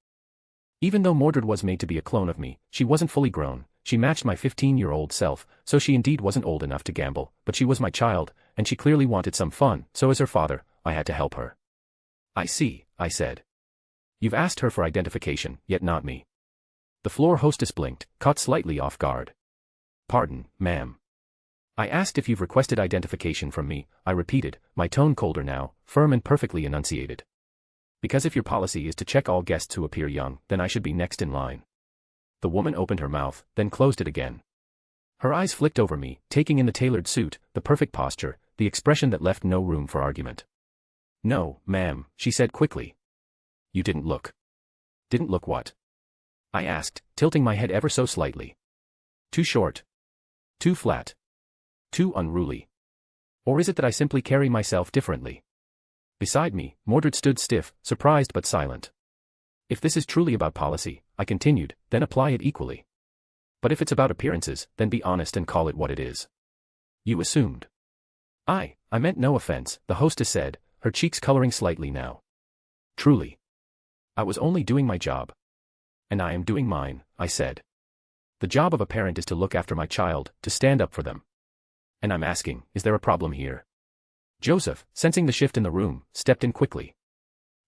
Even though Mordred was made to be a clone of me, she wasn't fully grown, she matched my 15-year-old self, so she indeed wasn't old enough to gamble, but she was my child, and she clearly wanted some fun, so as her father, I had to help her. "I see," I said. "You've asked her for identification, yet not me." The floor hostess blinked, caught slightly off guard. "Pardon, ma'am." "I asked if you've requested identification from me," I repeated, my tone colder now, firm and perfectly enunciated. "Because if your policy is to check all guests who appear young, then I should be next in line." The woman opened her mouth, then closed it again. Her eyes flicked over me, taking in the tailored suit, the perfect posture, the expression that left no room for argument. "No, ma'am," she said quickly. "You didn't look." "Didn't look what?" I asked, tilting my head ever so slightly. "Too short. Too flat. Too unruly. Or is it that I simply carry myself differently?" Beside me, Mordred stood stiff, surprised but silent. "If this is truly about policy," I continued, "then apply it equally. But if it's about appearances, then be honest and call it what it is." "You assumed." I meant no offense," the hostess said, her cheeks coloring slightly now. "Truly. I was only doing my job." "And I am doing mine," I said. "The job of a parent is to look after my child, to stand up for them. And I'm asking, is there a problem here?" Joseph, sensing the shift in the room, stepped in quickly.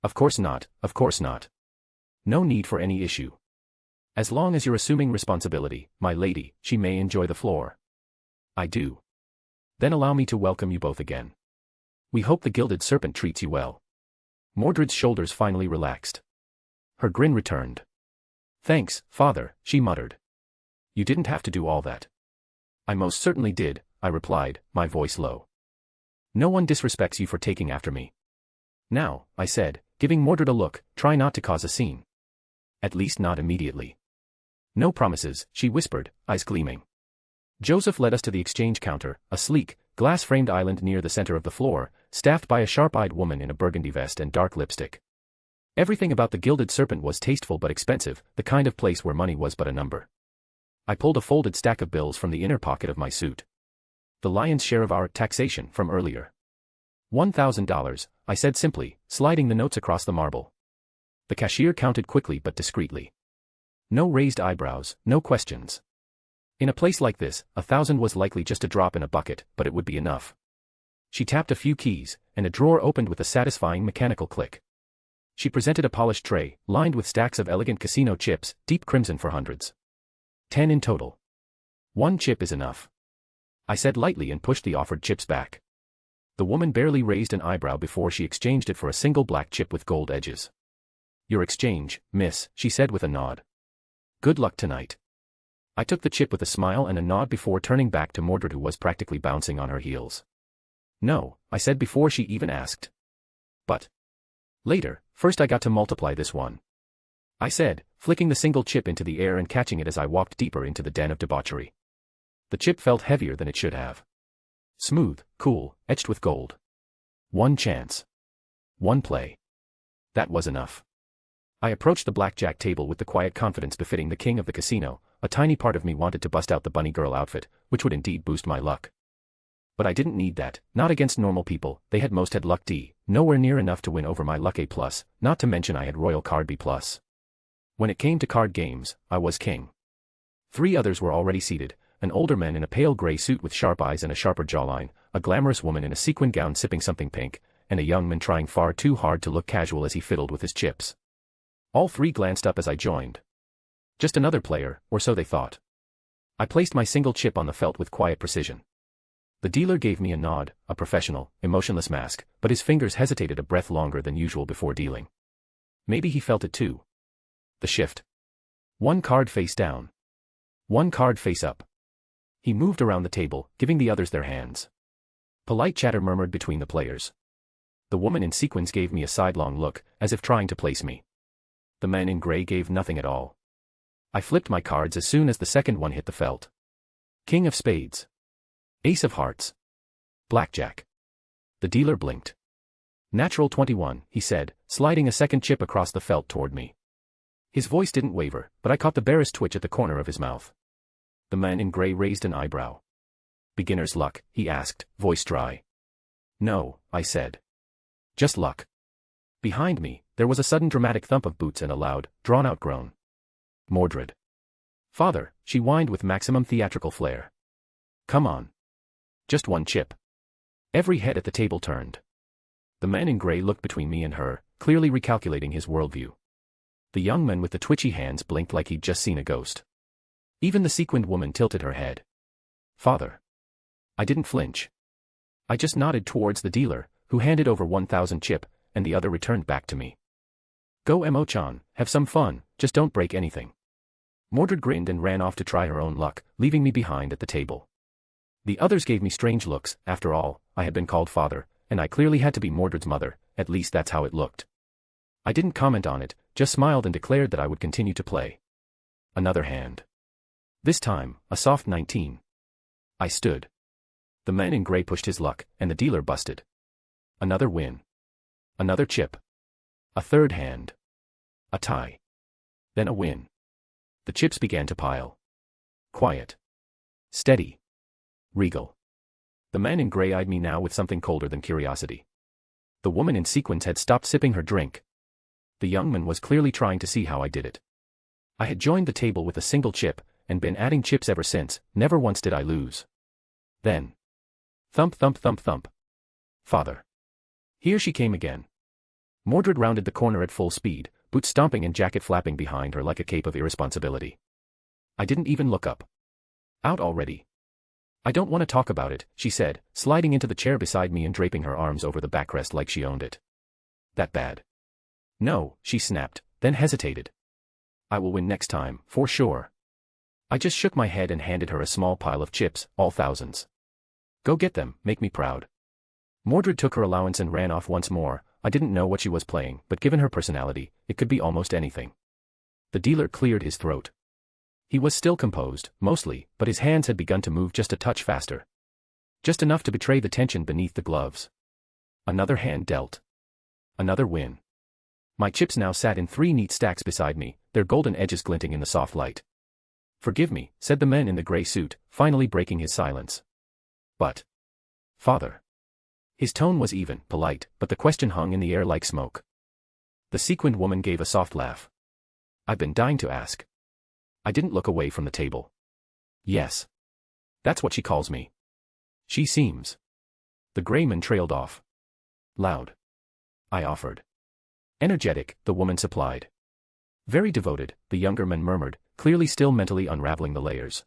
"Of course not, of course not. No need for any issue. As long as you're assuming responsibility, my lady, she may enjoy the floor." "I do." "Then allow me to welcome you both again. We hope the Gilded Serpent treats you well." Mordred's shoulders finally relaxed. Her grin returned. "Thanks, Father," she muttered. "You didn't have to do all that." "I most certainly did," I replied, my voice low. "No one disrespects you for taking after me." "Now," I said, giving Mordred a look, "try not to cause a scene. At least not immediately." "No promises," she whispered, eyes gleaming. Joseph led us to the exchange counter, a sleek, glass-framed island near the center of the floor, staffed by a sharp-eyed woman in a burgundy vest and dark lipstick. Everything about the Gilded Serpent was tasteful but expensive, the kind of place where money was but a number. I pulled a folded stack of bills from the inner pocket of my suit. The lion's share of our taxation from earlier. $1,000, I said simply, sliding the notes across the marble. The cashier counted quickly but discreetly. No raised eyebrows, no questions. In a place like this, 1,000 was likely just a drop in a bucket, but it would be enough. She tapped a few keys, and a drawer opened with a satisfying mechanical click. She presented a polished tray, lined with stacks of elegant casino chips, deep crimson for hundreds. 10 in total. 1 chip is enough. I said lightly and pushed the offered chips back. The woman barely raised an eyebrow before she exchanged it for a single black chip with gold edges. Your exchange, miss, she said with a nod. Good luck tonight. I took the chip with a smile and a nod before turning back to Mordred, who was practically bouncing on her heels. No, I said before she even asked. But later, first I got to multiply this one, I said, flicking the single chip into the air and catching it as I walked deeper into the den of debauchery. The chip felt heavier than it should have. Smooth, cool, etched with gold. One chance. One play. That was enough. I approached the blackjack table with the quiet confidence befitting the king of the casino. A tiny part of me wanted to bust out the bunny girl outfit, which would indeed boost my luck. But I didn't need that, not against normal people. They had most had luck D, nowhere near enough to win over my luck A+, not to mention I had royal card B+. When it came to card games, I was king. 3 others were already seated, an older man in a pale gray suit with sharp eyes and a sharper jawline, a glamorous woman in a sequin gown sipping something pink, and a young man trying far too hard to look casual as he fiddled with his chips. All 3 glanced up as I joined. Just another player, or so they thought. I placed my single chip on the felt with quiet precision. The dealer gave me a nod, a professional, emotionless mask, but his fingers hesitated a breath longer than usual before dealing. Maybe he felt it too. The shift. 1 card face down. 1 card face up. He moved around the table, giving the others their hands. Polite chatter murmured between the players. The woman in sequins gave me a sidelong look, as if trying to place me. The man in gray gave nothing at all. I flipped my cards as soon as the second one hit the felt. King of spades. Ace of hearts. Blackjack. The dealer blinked. Natural 21, he said, sliding a second chip across the felt toward me. His voice didn't waver, but I caught the barest twitch at the corner of his mouth. The man in gray raised an eyebrow. Beginner's luck, he asked, voice dry. No, I said. Just luck. Behind me, there was a sudden dramatic thump of boots and a loud, drawn-out groan. Mordred. Father, she whined with maximum theatrical flair. Come on. Just 1 chip. Every head at the table turned. The man in gray looked between me and her, clearly recalculating his worldview. The young man with the twitchy hands blinked like he'd just seen a ghost. Even the sequined woman tilted her head. Father. I didn't flinch. I just nodded towards the dealer, who handed over 1,000 chip, and the other returned back to me. Go Mo-chan, have some fun, just don't break anything. Mordred grinned and ran off to try her own luck, leaving me behind at the table. The others gave me strange looks. After all, I had been called father, and I clearly had to be Mordred's mother, at least that's how it looked. I didn't comment on it, just smiled and declared that I would continue to play. Another hand. This time, a soft 19. I stood. The man in gray pushed his luck, and the dealer busted. Another win. Another chip. A third hand. A tie. Then a win. The chips began to pile. Quiet. Steady. Regal. The man in gray eyed me now with something colder than curiosity. The woman in sequins had stopped sipping her drink. The young man was clearly trying to see how I did it. I had joined the table with a single chip, and been adding chips ever since. Never once did I lose. Then. Thump thump thump thump. Father. Here she came again. Mordred rounded the corner at full speed, boots stomping and jacket flapping behind her like a cape of irresponsibility. I didn't even look up. Out already. I don't want to talk about it, she said, sliding into the chair beside me and draping her arms over the backrest like she owned it. That bad? No, she snapped, then hesitated. I will win next time, for sure. I just shook my head and handed her a small pile of chips, all thousands. Go get them, make me proud. Mordred took her allowance and ran off once more. I didn't know what she was playing, but given her personality, it could be almost anything. The dealer cleared his throat. He was still composed, mostly, but his hands had begun to move just a touch faster. Just enough to betray the tension beneath the gloves. Another hand dealt. Another win. My chips now sat in 3 neat stacks beside me, their golden edges glinting in the soft light. Forgive me, said the man in the gray suit, finally breaking his silence. But. Father. His tone was even, polite, but the question hung in the air like smoke. The sequined woman gave a soft laugh. I've been dying to ask. I didn't look away from the table. Yes. That's what she calls me. She seems. The gray man trailed off. Loud. I offered. Energetic, the woman supplied. Very devoted, the younger man murmured, clearly still mentally unraveling the layers.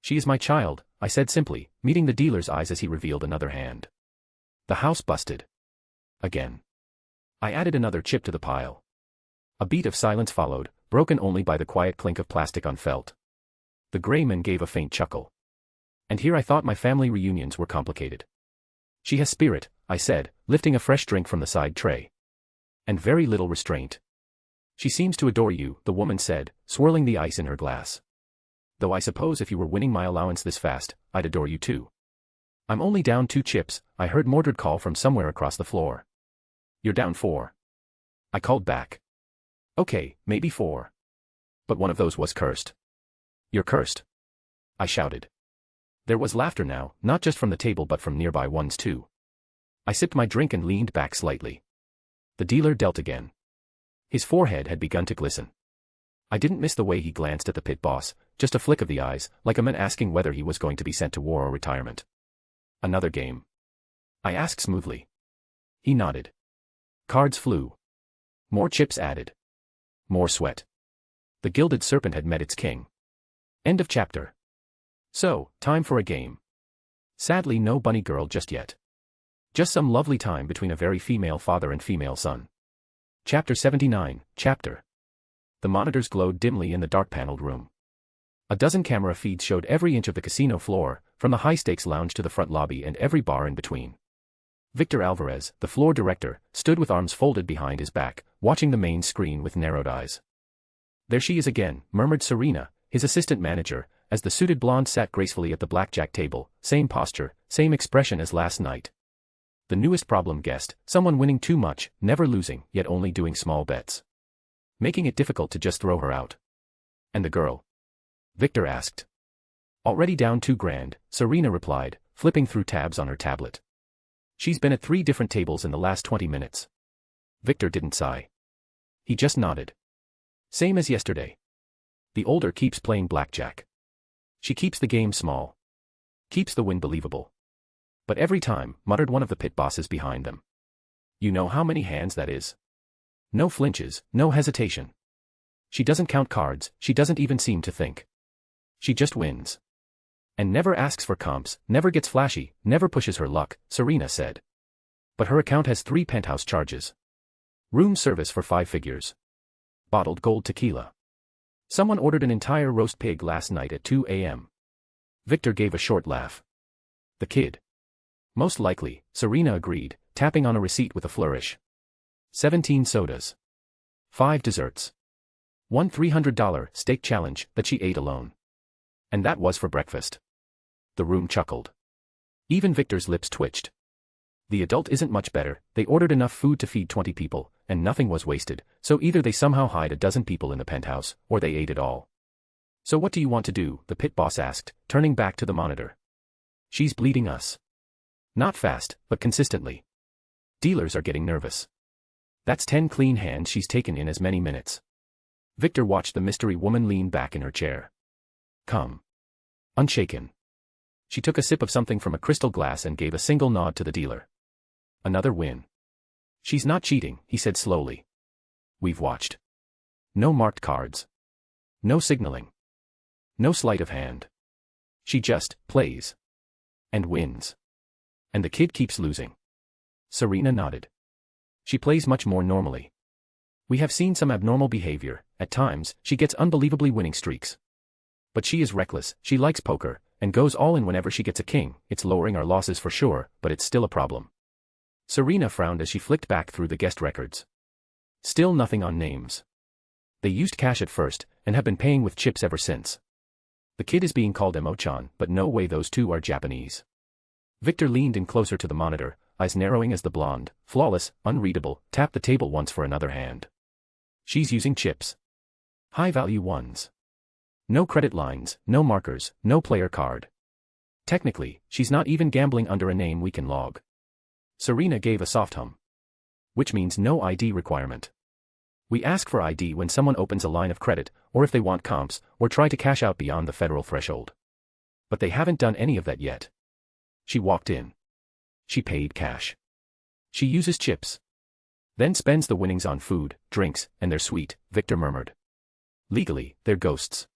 She is my child, I said simply, meeting the dealer's eyes as he revealed another hand. The house busted. Again. I added another chip to the pile. A beat of silence followed, broken only by the quiet clink of plastic on felt. The Greyman gave a faint chuckle. And here I thought my family reunions were complicated. She has spirit, I said, lifting a fresh drink from the side tray. And very little restraint. She seems to adore you, the woman said, swirling the ice in her glass. Though I suppose if you were winning my allowance this fast, I'd adore you too. I'm only down 2 chips, I heard Mordred call from somewhere across the floor. You're down 4. I called back. Okay, maybe 4. But one of those was cursed. You're cursed. I shouted. There was laughter now, not just from the table but from nearby ones too. I sipped my drink and leaned back slightly. The dealer dealt again. His forehead had begun to glisten. I didn't miss the way he glanced at the pit boss, just a flick of the eyes, like a man asking whether he was going to be sent to war or retirement. Another game? I asked smoothly. He nodded. Cards flew. More chips added. More sweat. The gilded serpent had met its king. End of chapter. So, time for a game. Sadly no bunny girl just yet. Just some lovely time between a very female father and female son. Chapter 79, Chapter. The monitors glowed dimly in the dark-paneled room. A dozen camera feeds showed every inch of the casino floor, from the high-stakes lounge to the front lobby and every bar in between. Victor Alvarez, the floor director, stood with arms folded behind his back, watching the main screen with narrowed eyes. There she is again, murmured Serena, his assistant manager, as the suited blonde sat gracefully at the blackjack table, same posture, same expression as last night. The newest problem guest, someone winning too much, never losing, yet only doing small bets. Making it difficult to just throw her out. And the girl? Victor asked. Already down $2,000, Serena replied, flipping through tabs on her tablet. She's been at 3 different tables in the last 20 minutes. Victor didn't sigh. He just nodded. Same as yesterday. The older keeps playing blackjack. She keeps the game small. Keeps the win believable. But every time, muttered one of the pit bosses behind them. You know how many hands that is? No flinches, no hesitation. She doesn't count cards, she doesn't even seem to think. She just wins. And never asks for comps, never gets flashy, never pushes her luck, Serena said. But her account has 3 penthouse charges. Room service for 5 figures. Bottled gold tequila. Someone ordered an entire roast pig last night at 2 a.m. Victor gave a short laugh. The kid. Most likely, Serena agreed, tapping on a receipt with a flourish. 17 sodas. 5 desserts. One $300 steak challenge that she ate alone. And that was for breakfast. The room chuckled. Even Victor's lips twitched. The adult isn't much better, they ordered enough food to feed 20 people, and nothing was wasted, so either they somehow hide a dozen people in the penthouse, or they ate it all. So what do you want to do? The pit boss asked, turning back to the monitor. She's bleeding us. Not fast, but consistently. Dealers are getting nervous. That's 10 clean hands she's taken in as many minutes. Victor watched the mystery woman lean back in her chair. Calm. Unshaken. She took a sip of something from a crystal glass and gave a single nod to the dealer. Another win. She's not cheating, he said slowly. We've watched. No marked cards. No signaling. No sleight of hand. She just plays. And wins. And the kid keeps losing. Serena nodded. She plays much more normally. We have seen some abnormal behavior, at times, she gets unbelievably winning streaks. But she is reckless, she likes poker, and goes all in whenever she gets a king. It's lowering our losses for sure, but it's still a problem. Serena frowned as she flicked back through the guest records. Still nothing on names. They used cash at first, and have been paying with chips ever since. The kid is being called Emo-chan, but no way those two are Japanese. Victor leaned in closer to the monitor, eyes narrowing as the blonde, flawless, unreadable, tapped the table once for another hand. She's using chips. High-value ones. No credit lines, no markers, no player card. Technically, she's not even gambling under a name we can log. Serena gave a soft hum. Which means no ID requirement. We ask for ID when someone opens a line of credit, or if they want comps, or try to cash out beyond the federal threshold. But they haven't done any of that yet. She walked in. She paid cash. She uses chips. Then spends the winnings on food, drinks, and they're sweet, Victor murmured. Legally, they're ghosts.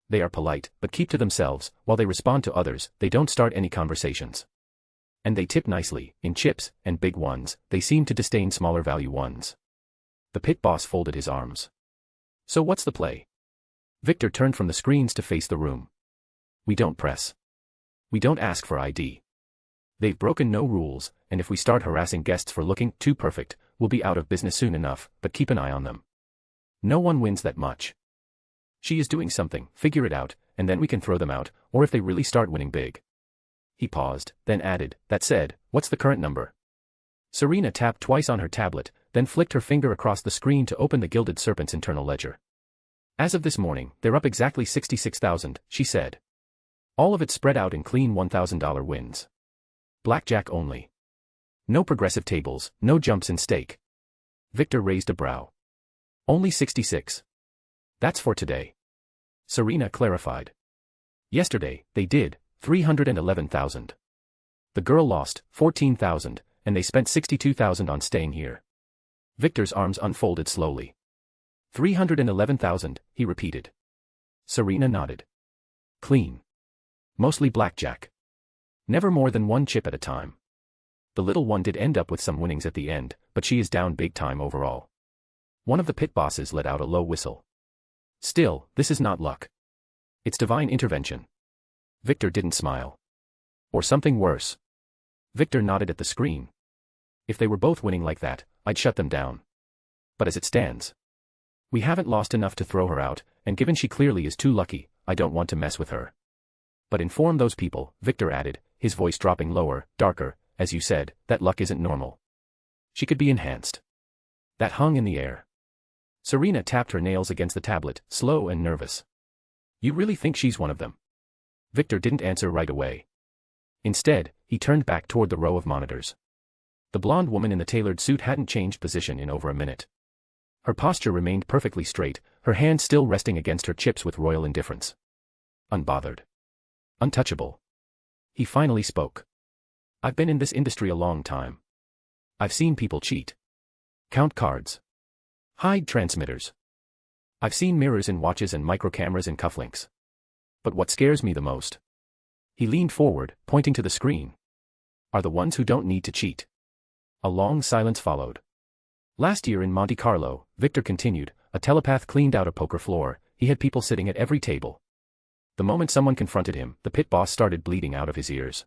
They are polite, but keep to themselves, while they respond to others, they don't start any conversations. And they tip nicely, in chips, and big ones, they seem to disdain smaller value ones. The pit boss folded his arms. So what's the play? Victor turned from the screens to face the room. We don't press. We don't ask for ID. They've broken no rules, and if we start harassing guests for looking too perfect, we'll be out of business soon enough, but keep an eye on them. No one wins that much. She is doing something, figure it out, and then we can throw them out, or if they really start winning big. He paused, then added, that said, what's the current number? Serena tapped twice on her tablet, then flicked her finger across the screen to open the Gilded Serpent's internal ledger. As of this morning, they're up exactly 66,000, she said. All of it spread out in clean $1,000 wins. Blackjack only. No progressive tables, no jumps in stake. Victor raised a brow. Only 66. That's for today. Serena clarified. Yesterday, they did 311,000. The girl lost 14,000, and they spent 62,000 on staying here. Victor's arms unfolded slowly. 311,000, he repeated. Serena nodded. Clean. Mostly blackjack. Never more than one chip at a time. The little one did end up with some winnings at the end, but she is down big time overall. One of the pit bosses let out a low whistle. Still, this is not luck. It's divine intervention. Victor didn't smile. Or something worse. Victor nodded at the screen. If they were both winning like that, I'd shut them down. But as it stands, we haven't lost enough to throw her out, and given she clearly is too lucky, I don't want to mess with her. But inform those people, Victor added, his voice dropping lower, darker, as you said, that luck isn't normal. She could be enhanced. That hung in the air. Serena tapped her nails against the tablet, slow and nervous. You really think she's one of them? Victor didn't answer right away. Instead, he turned back toward the row of monitors. The blonde woman in the tailored suit hadn't changed position in over a minute. Her posture remained perfectly straight, her hand still resting against her chips with royal indifference. Unbothered. Untouchable. He finally spoke. I've been in this industry a long time. I've seen people cheat. Count cards. Hide transmitters. I've seen mirrors in watches and microcameras in cufflinks. But what scares me the most, he leaned forward, pointing to the screen, are the ones who don't need to cheat. A long silence followed. Last year in Monte Carlo, Victor continued, a telepath cleaned out a poker floor, he had people sitting at every table. The moment someone confronted him, the pit boss started bleeding out of his ears.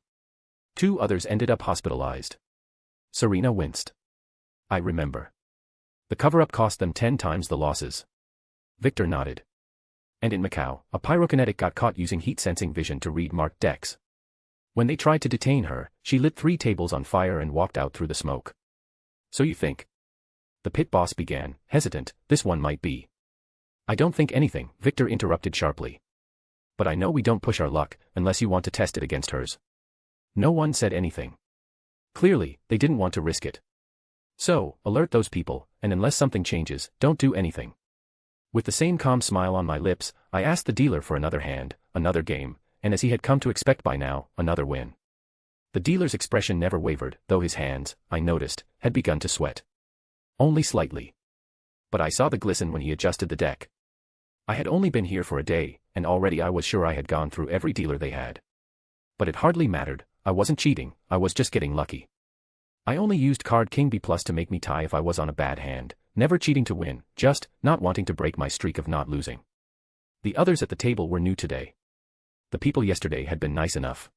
2 others ended up hospitalized. Serena winced. I remember. The cover-up cost them 10 times the losses. Victor nodded. And in Macau, a pyrokinetic got caught using heat-sensing vision to read marked decks. When they tried to detain her, she lit 3 tables on fire and walked out through the smoke. So you think? The pit boss began, hesitant, this one might be. I don't think anything, Victor interrupted sharply. But I know we don't push our luck, unless you want to test it against hers. No one said anything. Clearly, they didn't want to risk it. So, alert those people, and unless something changes, don't do anything. With the same calm smile on my lips, I asked the dealer for another hand, another game, and as he had come to expect by now, another win. The dealer's expression never wavered, though his hands, I noticed, had begun to sweat. Only slightly. But I saw the glisten when he adjusted the deck. I had only been here for a day, and already I was sure I had gone through every dealer they had. But it hardly mattered, I wasn't cheating, I was just getting lucky. I only used card King B+ to make me tie if I was on a bad hand, never cheating to win, just not wanting to break my streak of not losing. The others at the table were new today. The people yesterday had been nice enough.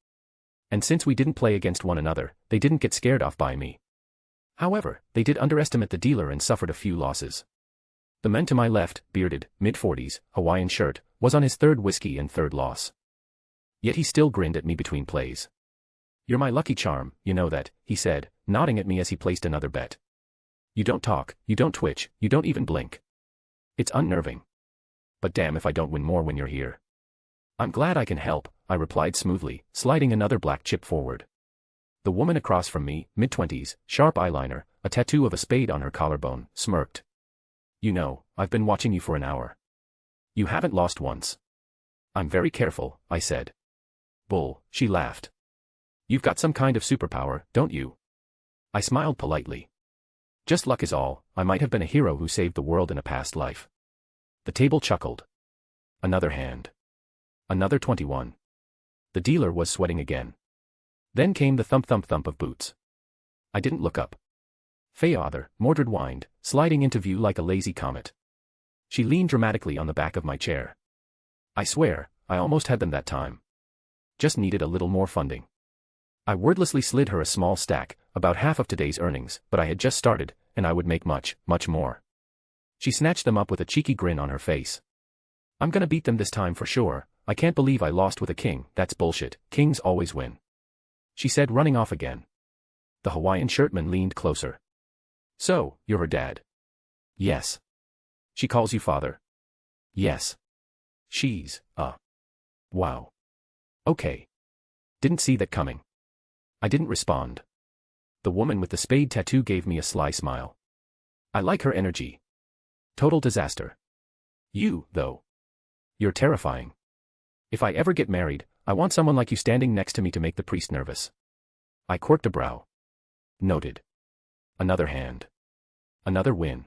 And since we didn't play against one another, they didn't get scared off by me. However, they did underestimate the dealer and suffered a few losses. The man to my left, bearded, mid-40s, Hawaiian shirt, was on his 3rd whiskey and 3rd loss. Yet he still grinned at me between plays. You're my lucky charm, you know that, he said, nodding at me as he placed another bet. You don't talk, you don't twitch, you don't even blink. It's unnerving. But damn if I don't win more when you're here. I'm glad I can help, I replied smoothly, sliding another black chip forward. The woman across from me, mid-20s, sharp eyeliner, a tattoo of a spade on her collarbone, smirked. You know, I've been watching you for an hour. You haven't lost once. I'm very careful, I said. Bull, she laughed. You've got some kind of superpower, don't you? I smiled politely. Just luck is all, I might have been a hero who saved the world in a past life. The table chuckled. Another hand. Another 21. The dealer was sweating again. Then came the thump-thump-thump of boots. I didn't look up. "Feather," Mordred whined, sliding into view like a lazy comet. She leaned dramatically on the back of my chair. I swear, I almost had them that time. Just needed a little more funding. I wordlessly slid her a small stack, about half of today's earnings, but I had just started, and I would make much, much more. She snatched them up with a cheeky grin on her face. "I'm gonna beat them this time for sure. I can't believe I lost with a king. That's bullshit. Kings always win," she said, running off again. The Hawaiian shirtman leaned closer. "So, you're her dad?" "Yes." "She calls you father?" "Yes." "She's, wow. Okay. Didn't see that coming." I didn't respond. The woman with the spade tattoo gave me a sly smile. "I like her energy. Total disaster. You, though. You're terrifying. If I ever get married, I want someone like you standing next to me to make the priest nervous." I quirked a brow. Noted. Another hand. Another win.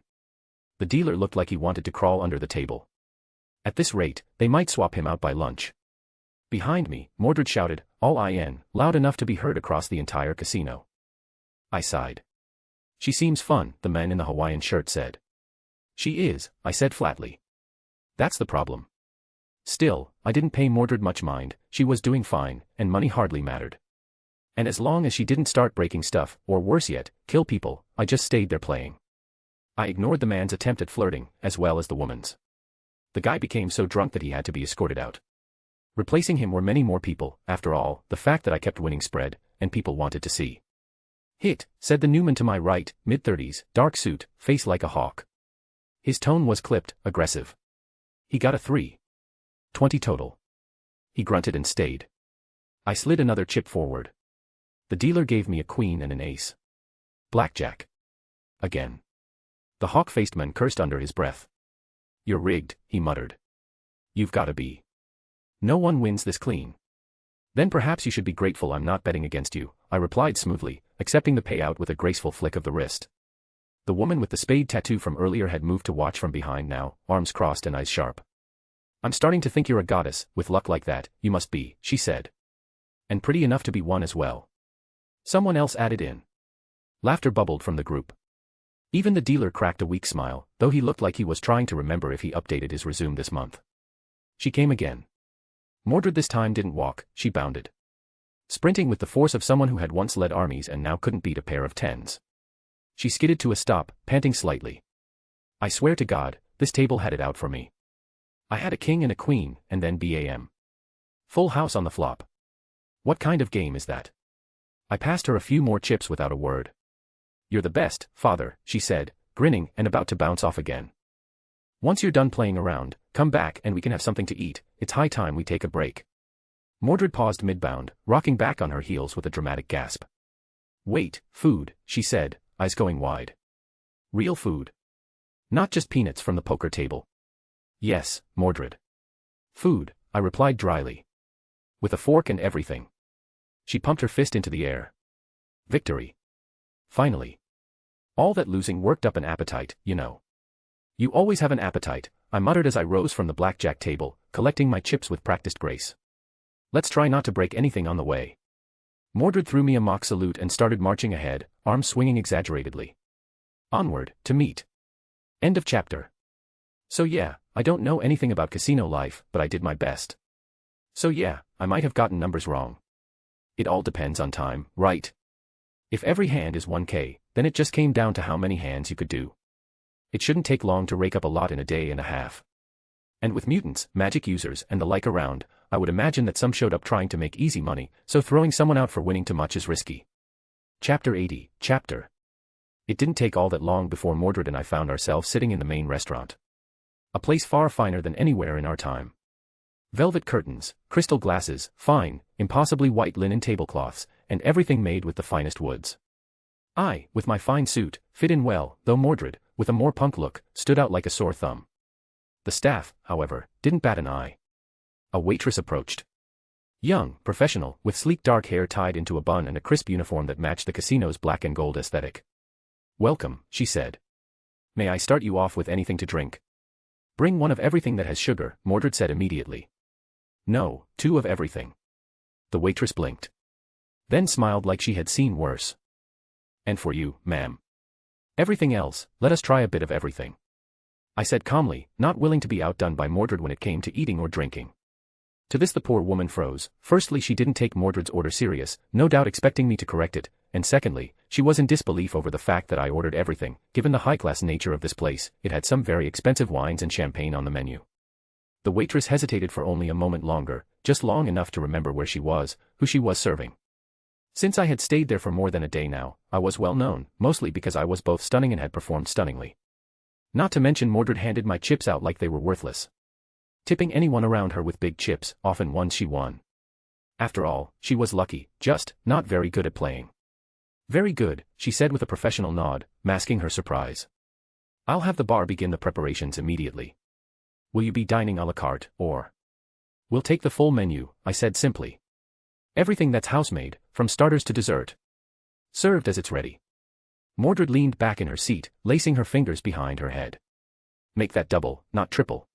The dealer looked like he wanted to crawl under the table. At this rate, they might swap him out by lunch. Behind me, Mordred shouted, all in, loud enough to be heard across the entire casino. I sighed. "She seems fun," the man in the Hawaiian shirt said. "She is," I said flatly. "That's the problem." Still, I didn't pay Mordred much mind. She was doing fine, and money hardly mattered. And as long as she didn't start breaking stuff, or worse yet, kill people, I just stayed there playing. I ignored the man's attempt at flirting, as well as the woman's. The guy became so drunk that he had to be escorted out. Replacing him were many more people. After all, the fact that I kept winning spread, and people wanted to see. "Hit," said the Newman to my right, mid-30s, dark suit, face like a hawk. His tone was clipped, aggressive. He got a 3. 20 total. He grunted and stayed. I slid another chip forward. The dealer gave me a queen and an ace. Blackjack. Again. The hawk-faced man cursed under his breath. "You're rigged," he muttered. "You've gotta be. No one wins this clean." "Then perhaps you should be grateful I'm not betting against you," I replied smoothly, accepting the payout with a graceful flick of the wrist. The woman with the spade tattoo from earlier had moved to watch from behind now, arms crossed and eyes sharp. "I'm starting to think you're a goddess. With luck like that, you must be," she said. "And pretty enough to be one as well." Someone else added in. Laughter bubbled from the group. Even the dealer cracked a weak smile, though he looked like he was trying to remember if he updated his resume this month. She came again. Mordred this time didn't walk, she bounded. Sprinting with the force of someone who had once led armies and now couldn't beat a pair of 10s. She skidded to a stop, panting slightly. I swear to God, this table had it out for me. I had a king and a queen, and then BAM. Full house on the flop. What kind of game is that? I passed her a few more chips without a word. "You're the best, father," she said, grinning and about to bounce off again. "Once you're done playing around, come back and we can have something to eat. It's high time we take a break." Mordred paused mid-bound, rocking back on her heels with a dramatic gasp. "Wait, food," she said, eyes going wide. "Real food. Not just peanuts from the poker table." "Yes, Mordred. Food," I replied dryly. "With a fork and everything." She pumped her fist into the air. Victory. Finally. All that losing worked up an appetite, you know. "You always have an appetite," I muttered as I rose from the blackjack table, collecting my chips with practiced grace. "Let's try not to break anything on the way." Mordred threw me a mock salute and started marching ahead, arms swinging exaggeratedly. Onward, to meet. End of chapter. So yeah, I don't know anything about casino life, but I did my best. So yeah, I might have gotten numbers wrong. It all depends on time, right? If every hand is 1K, then it just came down to how many hands you could do. It shouldn't take long to rake up a lot in a day and a half. And with mutants, magic users, and the like around, I would imagine that some showed up trying to make easy money, so throwing someone out for winning too much is risky. Chapter 80, Chapter. It didn't take all that long before Mordred and I found ourselves sitting in the main restaurant. A place far finer than anywhere in our time. Velvet curtains, crystal glasses, fine, impossibly white linen tablecloths, and everything made with the finest woods. I, with my fine suit, fit in well, though Mordred, with a more punk look, stood out like a sore thumb. The staff, however, didn't bat an eye. A waitress approached. Young, professional, with sleek dark hair tied into a bun and a crisp uniform that matched the casino's black and gold aesthetic. "Welcome," she said. "May I start you off with anything to drink?" "Bring one of everything that has sugar," Mordred said immediately. "No, 2 of everything." The waitress blinked. Then smiled like she had seen worse. And for you, ma'am. Everything else, let us try a bit of everything. I said calmly, not willing to be outdone by Mordred when it came to eating or drinking. To this the poor woman froze. Firstly, she didn't take Mordred's order serious, no doubt expecting me to correct it, and secondly, she was in disbelief over the fact that I ordered everything. Given the high-class nature of this place, it had some very expensive wines and champagne on the menu. The waitress hesitated for only a moment longer, just long enough to remember where she was, who she was serving. Since I had stayed there for more than a day now, I was well known, mostly because I was both stunning and had performed stunningly. Not to mention Mordred handed my chips out like they were worthless, tipping anyone around her with big chips, often ones she won. After all, she was lucky, just not very good at playing. Very good, she said with a professional nod, masking her surprise. I'll have the bar begin the preparations immediately. Will you be dining à la carte, or? We'll take the full menu, I said simply. Everything that's house-made, from starters to dessert. Served as it's ready. Mordred leaned back in her seat, lacing her fingers behind her head. Make that double, not triple.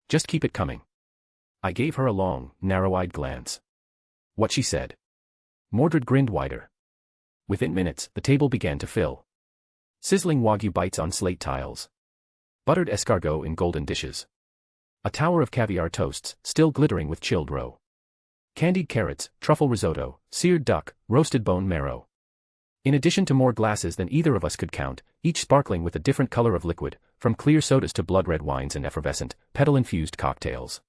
Just keep it coming. I gave her a long, narrow-eyed glance. What she said. Mordred grinned wider. Within minutes, the table began to fill. Sizzling wagyu bites on slate tiles. Buttered escargot in golden dishes. A tower of caviar toasts, still glittering with chilled roe. Candied carrots, truffle risotto, seared duck, roasted bone marrow. In addition to more glasses than either of us could count, each sparkling with a different color of liquid, from clear sodas to blood-red wines and effervescent, petal-infused cocktails.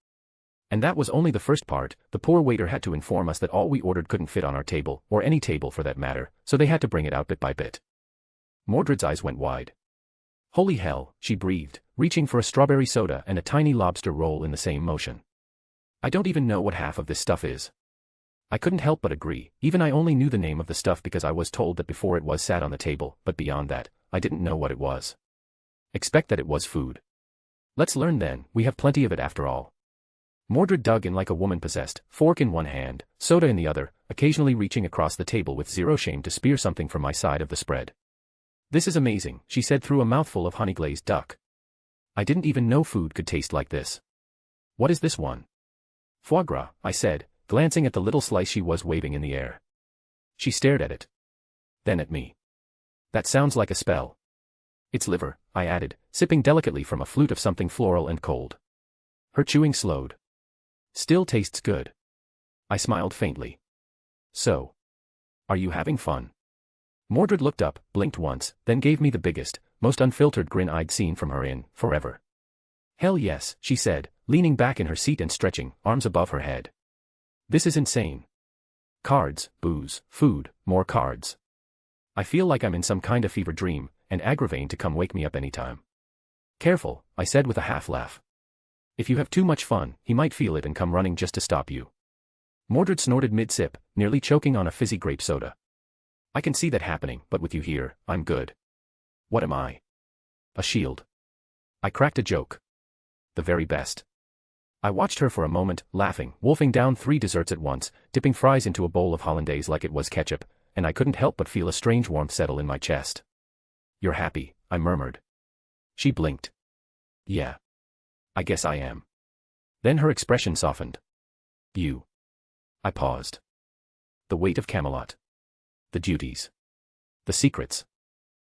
And that was only the first part. The poor waiter had to inform us that all we ordered couldn't fit on our table, or any table for that matter, so they had to bring it out bit by bit. Mordred's eyes went wide. Holy hell, she breathed, reaching for a strawberry soda and a tiny lobster roll in the same motion. I don't even know what half of this stuff is. I couldn't help but agree, even I only knew the name of the stuff because I was told that before it was sat on the table, but beyond that, I didn't know what it was. Expect that it was food. Let's learn then, we have plenty of it after all. Mordred dug in like a woman possessed, fork in one hand, soda in the other, occasionally reaching across the table with zero shame to spear something from my side of the spread. This is amazing, she said through a mouthful of honey-glazed duck. I didn't even know food could taste like this. What is this one? Foie gras, I said, glancing at the little slice she was waving in the air. She stared at it. Then at me. That sounds like a spell. It's liver, I added, sipping delicately from a flute of something floral and cold. Her chewing slowed. Still tastes good. I smiled faintly. So. Are you having fun? Mordred looked up, blinked once, then gave me the biggest, most unfiltered grin I'd seen from her in forever. Hell yes, she said, leaning back in her seat and stretching, arms above her head. This is insane. Cards, booze, food, more cards. I feel like I'm in some kind of fever dream, and Agravain to come wake me up anytime. Careful, I said with a half-laugh. If you have too much fun, he might feel it and come running just to stop you. Mordred snorted mid-sip, nearly choking on a fizzy grape soda. I can see that happening, but with you here, I'm good. What am I? A shield. I cracked a joke. The very best. I watched her for a moment, laughing, wolfing down 3 desserts at once, dipping fries into a bowl of hollandaise like it was ketchup, and I couldn't help but feel a strange warmth settle in my chest. You're happy, I murmured. She blinked. Yeah. I guess I am. Then her expression softened. You. I paused. The weight of Camelot. The duties. The secrets.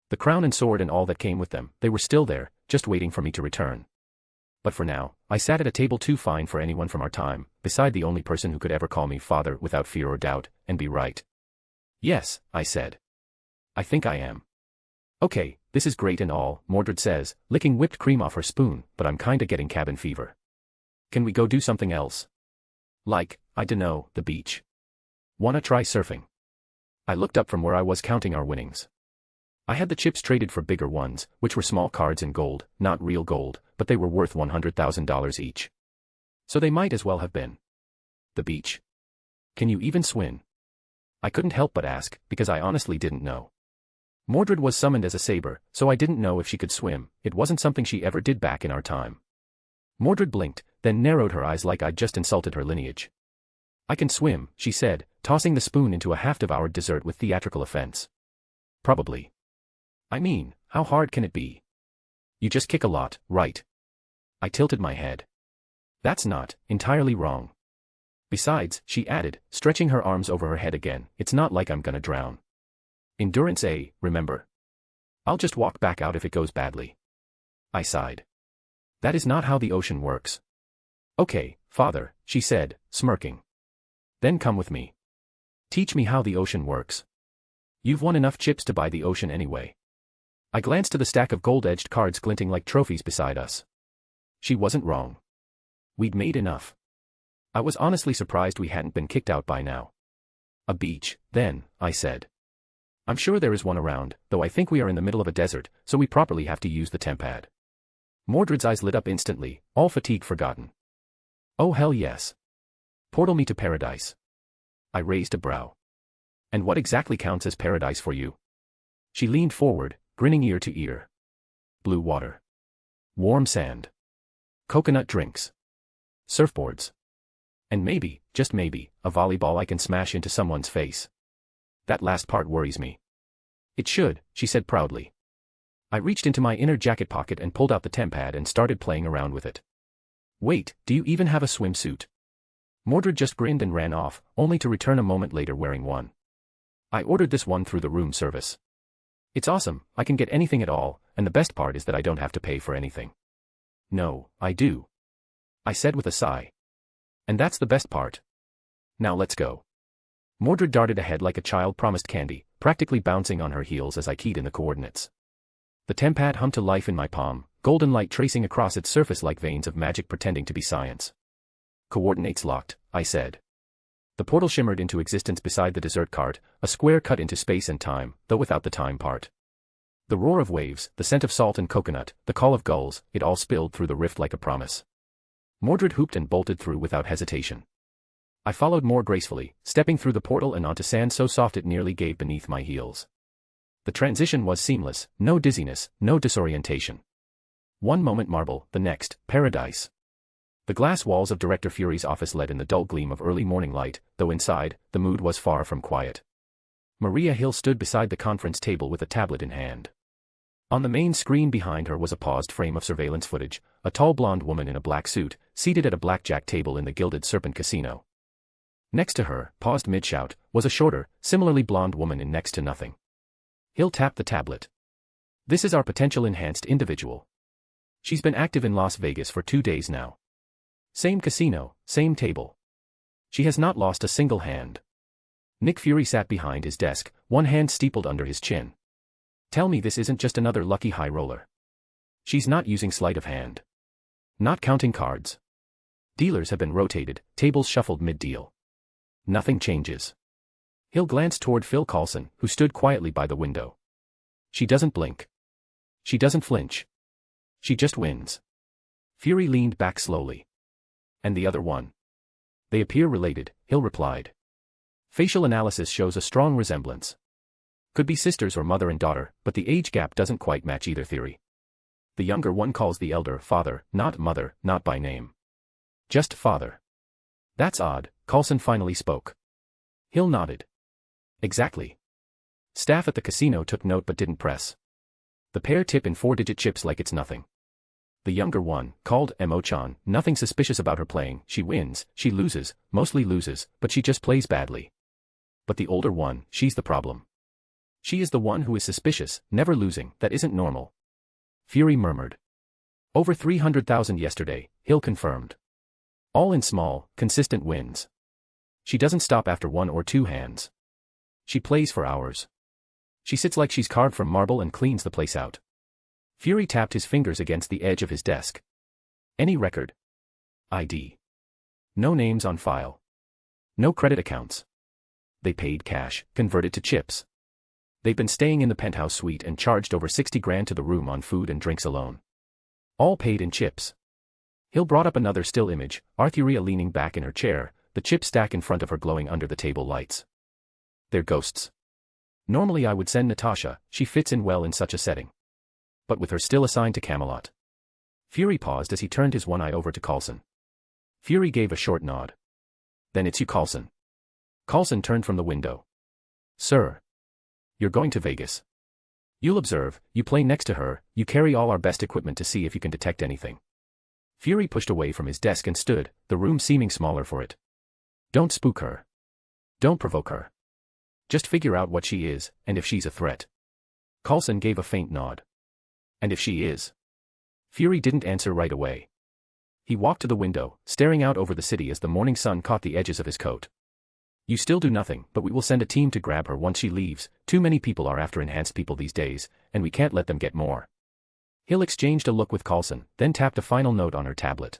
The crown and sword and all that came with them, they were still there, just waiting for me to return. But for now, I sat at a table too fine for anyone from our time, beside the only person who could ever call me father without fear or doubt, and be right. Yes, I said. I think I am. Okay, this is great and all, Mordred says, licking whipped cream off her spoon, but I'm kinda getting cabin fever. Can we go do something else? Like, I dunno, the beach. Wanna try surfing? I looked up from where I was counting our winnings. I had the chips traded for bigger ones, which were small cards in gold, not real gold, but they were worth $100,000 each. So they might as well have been. The beach. Can you even swim? I couldn't help but ask, because I honestly didn't know. Mordred was summoned as a saber, so I didn't know if she could swim. It wasn't something she ever did back in our time. Mordred blinked, then narrowed her eyes like I'd just insulted her lineage. I can swim, she said, tossing the spoon into a half-devoured dessert with theatrical offense. Probably. I mean, how hard can it be? You just kick a lot, right? I tilted my head. That's not entirely wrong. Besides, she added, stretching her arms over her head again, it's not like I'm gonna drown. Endurance A, remember. I'll just walk back out if it goes badly. I sighed. That is not how the ocean works. Okay, father, she said, smirking. Then come with me. Teach me how the ocean works. You've won enough chips to buy the ocean anyway. I glanced to the stack of gold-edged cards glinting like trophies beside us. She wasn't wrong. We'd made enough. I was honestly surprised we hadn't been kicked out by now. A beach, then, I said. I'm sure there is one around, though I think we are in the middle of a desert, so we properly have to use the tempad. Mordred's eyes lit up instantly, all fatigue forgotten. Oh hell yes. Portal me to paradise. I raised a brow. And what exactly counts as paradise for you? She leaned forward, grinning ear to ear. Blue water. Warm sand. Coconut drinks. Surfboards. And maybe, just maybe, a volleyball I can smash into someone's face. That last part worries me. It should, she said proudly. I reached into my inner jacket pocket and pulled out the tempad and started playing around with it. Wait, do you even have a swimsuit? Mordred just grinned and ran off, only to return a moment later wearing one. I ordered this one through the room service. It's awesome, I can get anything at all, and the best part is that I don't have to pay for anything. No, I do. I said with a sigh. And that's the best part. Now let's go. Mordred darted ahead like a child promised candy, practically bouncing on her heels as I keyed in the coordinates. The tempad hummed to life in my palm, golden light tracing across its surface like veins of magic pretending to be science. Coordinates locked, I said. The portal shimmered into existence beside the dessert cart, a square cut into space and time, though without the time part. The roar of waves, the scent of salt and coconut, the call of gulls, it all spilled through the rift like a promise. Mordred hooped and bolted through without hesitation. I followed more gracefully, stepping through the portal and onto sand so soft it nearly gave beneath my heels. The transition was seamless, no dizziness, no disorientation. One moment marble, the next, paradise. The glass walls of Director Fury's office led in the dull gleam of early morning light, though inside, the mood was far from quiet. Maria Hill stood beside the conference table with a tablet in hand. On the main screen behind her was a paused frame of surveillance footage, a tall blonde woman in a black suit, seated at a blackjack table in the Gilded Serpent Casino. Next to her, paused mid-shout, was a shorter, similarly blonde woman in next to nothing. Hill tapped the tablet. This is our potential enhanced individual. She's been active in Las Vegas for 2 days now. Same casino, same table. She has not lost a single hand. Nick Fury sat behind his desk, one hand steepled under his chin. Tell me this isn't just another lucky high roller. She's not using sleight of hand. Not counting cards. Dealers have been rotated, tables shuffled mid-deal. Nothing changes. Hill glanced toward Phil Coulson, who stood quietly by the window. She doesn't blink. She doesn't flinch. She just wins. Fury leaned back slowly. And the other one? They appear related, Hill replied. Facial analysis shows a strong resemblance. Could be sisters or mother and daughter, but the age gap doesn't quite match either theory. The younger one calls the elder father, not mother, not by name. Just father. That's odd, Coulson finally spoke. Hill nodded. Exactly. Staff at the casino took note but didn't press. The pair tip in 4-digit chips like it's nothing. The younger one, called Mo-chan, nothing suspicious about her playing, she wins, she loses, mostly loses, but she just plays badly. But the older one, she's the problem. She is the one who is suspicious, never losing, that isn't normal. Fury murmured. Over 300,000 yesterday, Hill confirmed. All in small, consistent wins. She doesn't stop after 1 or 2 hands. She plays for hours. She sits like she's carved from marble and cleans the place out. Fury tapped his fingers against the edge of his desk. Any record? ID. No names on file. No credit accounts. They paid cash, converted to chips. They've been staying in the penthouse suite and charged over 60 grand to the room on food and drinks alone. All paid in chips. Hill brought up another still image, Arthuria leaning back in her chair, the chip stack in front of her glowing under the table lights. They're ghosts. Normally I would send Natasha, she fits in well in such a setting. But with her still assigned to Camelot. Fury paused as he turned his one eye over to Coulson. Fury gave a short nod. Then it's you, Coulson. Coulson turned from the window. Sir. You're going to Vegas. You'll observe, you play next to her, you carry all our best equipment to see if you can detect anything. Fury pushed away from his desk and stood, the room seeming smaller for it. Don't spook her. Don't provoke her. Just figure out what she is, and if she's a threat. Coulson gave a faint nod. And if she is? Fury didn't answer right away. He walked to the window, staring out over the city as the morning sun caught the edges of his coat. You still do nothing, but we will send a team to grab her once she leaves. Too many people are after enhanced people these days, and we can't let them get more. Hill exchanged a look with Coulson, then tapped a final note on her tablet.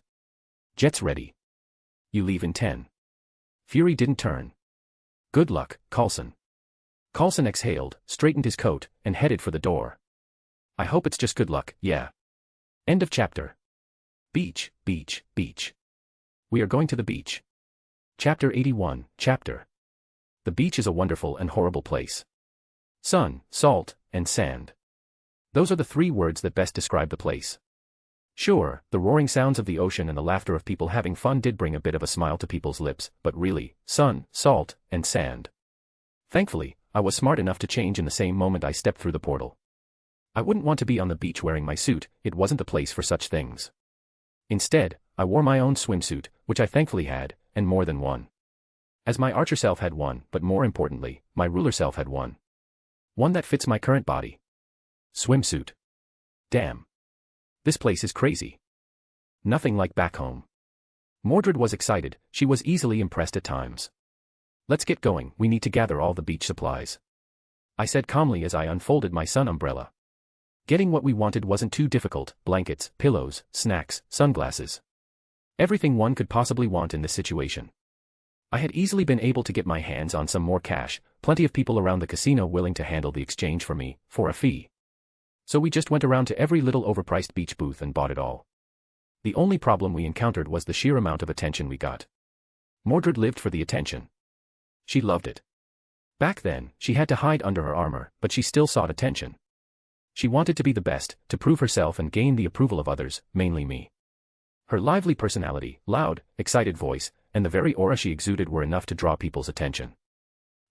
Jet's ready. You leave in 10. Fury didn't turn. Good luck, Coulson. Coulson exhaled, straightened his coat, and headed for the door. I hope it's just good luck, yeah. End of chapter. Beach, beach, beach. We are going to the beach. Chapter 81, Chapter. The beach is a wonderful and horrible place. Sun, salt, and sand. Those are the three words that best describe the place. Sure, the roaring sounds of the ocean and the laughter of people having fun did bring a bit of a smile to people's lips, but really, sun, salt, and sand. Thankfully, I was smart enough to change in the same moment I stepped through the portal. I wouldn't want to be on the beach wearing my suit, it wasn't the place for such things. Instead, I wore my own swimsuit, which I thankfully had, and more than one. As my archer self had one, but more importantly, my ruler self had one. One that fits my current body. Swimsuit. Damn. This place is crazy. Nothing like back home. Mordred was excited, she was easily impressed at times. Let's get going, we need to gather all the beach supplies. I said calmly as I unfolded my sun umbrella. Getting what we wanted wasn't too difficult, blankets, pillows, snacks, sunglasses. Everything one could possibly want in this situation. I had easily been able to get my hands on some more cash, plenty of people around the casino willing to handle the exchange for me, for a fee. So we just went around to every little overpriced beach booth and bought it all. The only problem we encountered was the sheer amount of attention we got. Mordred lived for the attention. She loved it. Back then, she had to hide under her armor, but she still sought attention. She wanted to be the best, to prove herself and gain the approval of others, mainly me. Her lively personality, loud, excited voice, and the very aura she exuded were enough to draw people's attention.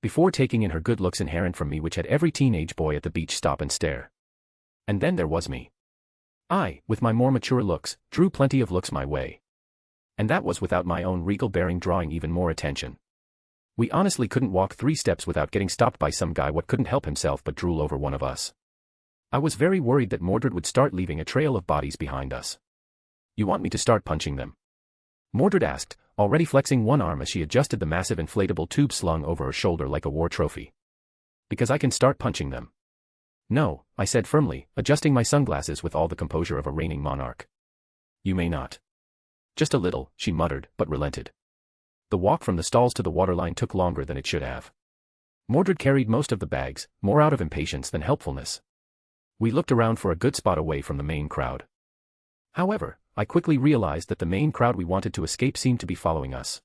Before taking in her good looks inherent from me, which had every teenage boy at the beach stop and stare. And then there was me. I, with my more mature looks, drew plenty of looks my way. And that was without my own regal bearing drawing even more attention. We honestly couldn't walk 3 steps without getting stopped by some guy what couldn't help himself but drool over one of us. I was very worried that Mordred would start leaving a trail of bodies behind us. You want me to start punching them? Mordred asked, already flexing one arm as she adjusted the massive inflatable tube slung over her shoulder like a war trophy. Because I can start punching them. No, I said firmly, adjusting my sunglasses with all the composure of a reigning monarch. You may not. Just a little, she muttered, but relented. The walk from the stalls to the waterline took longer than it should have. Mordred carried most of the bags, more out of impatience than helpfulness. We looked around for a good spot away from the main crowd. However, I quickly realized that the main crowd we wanted to escape seemed to be following us.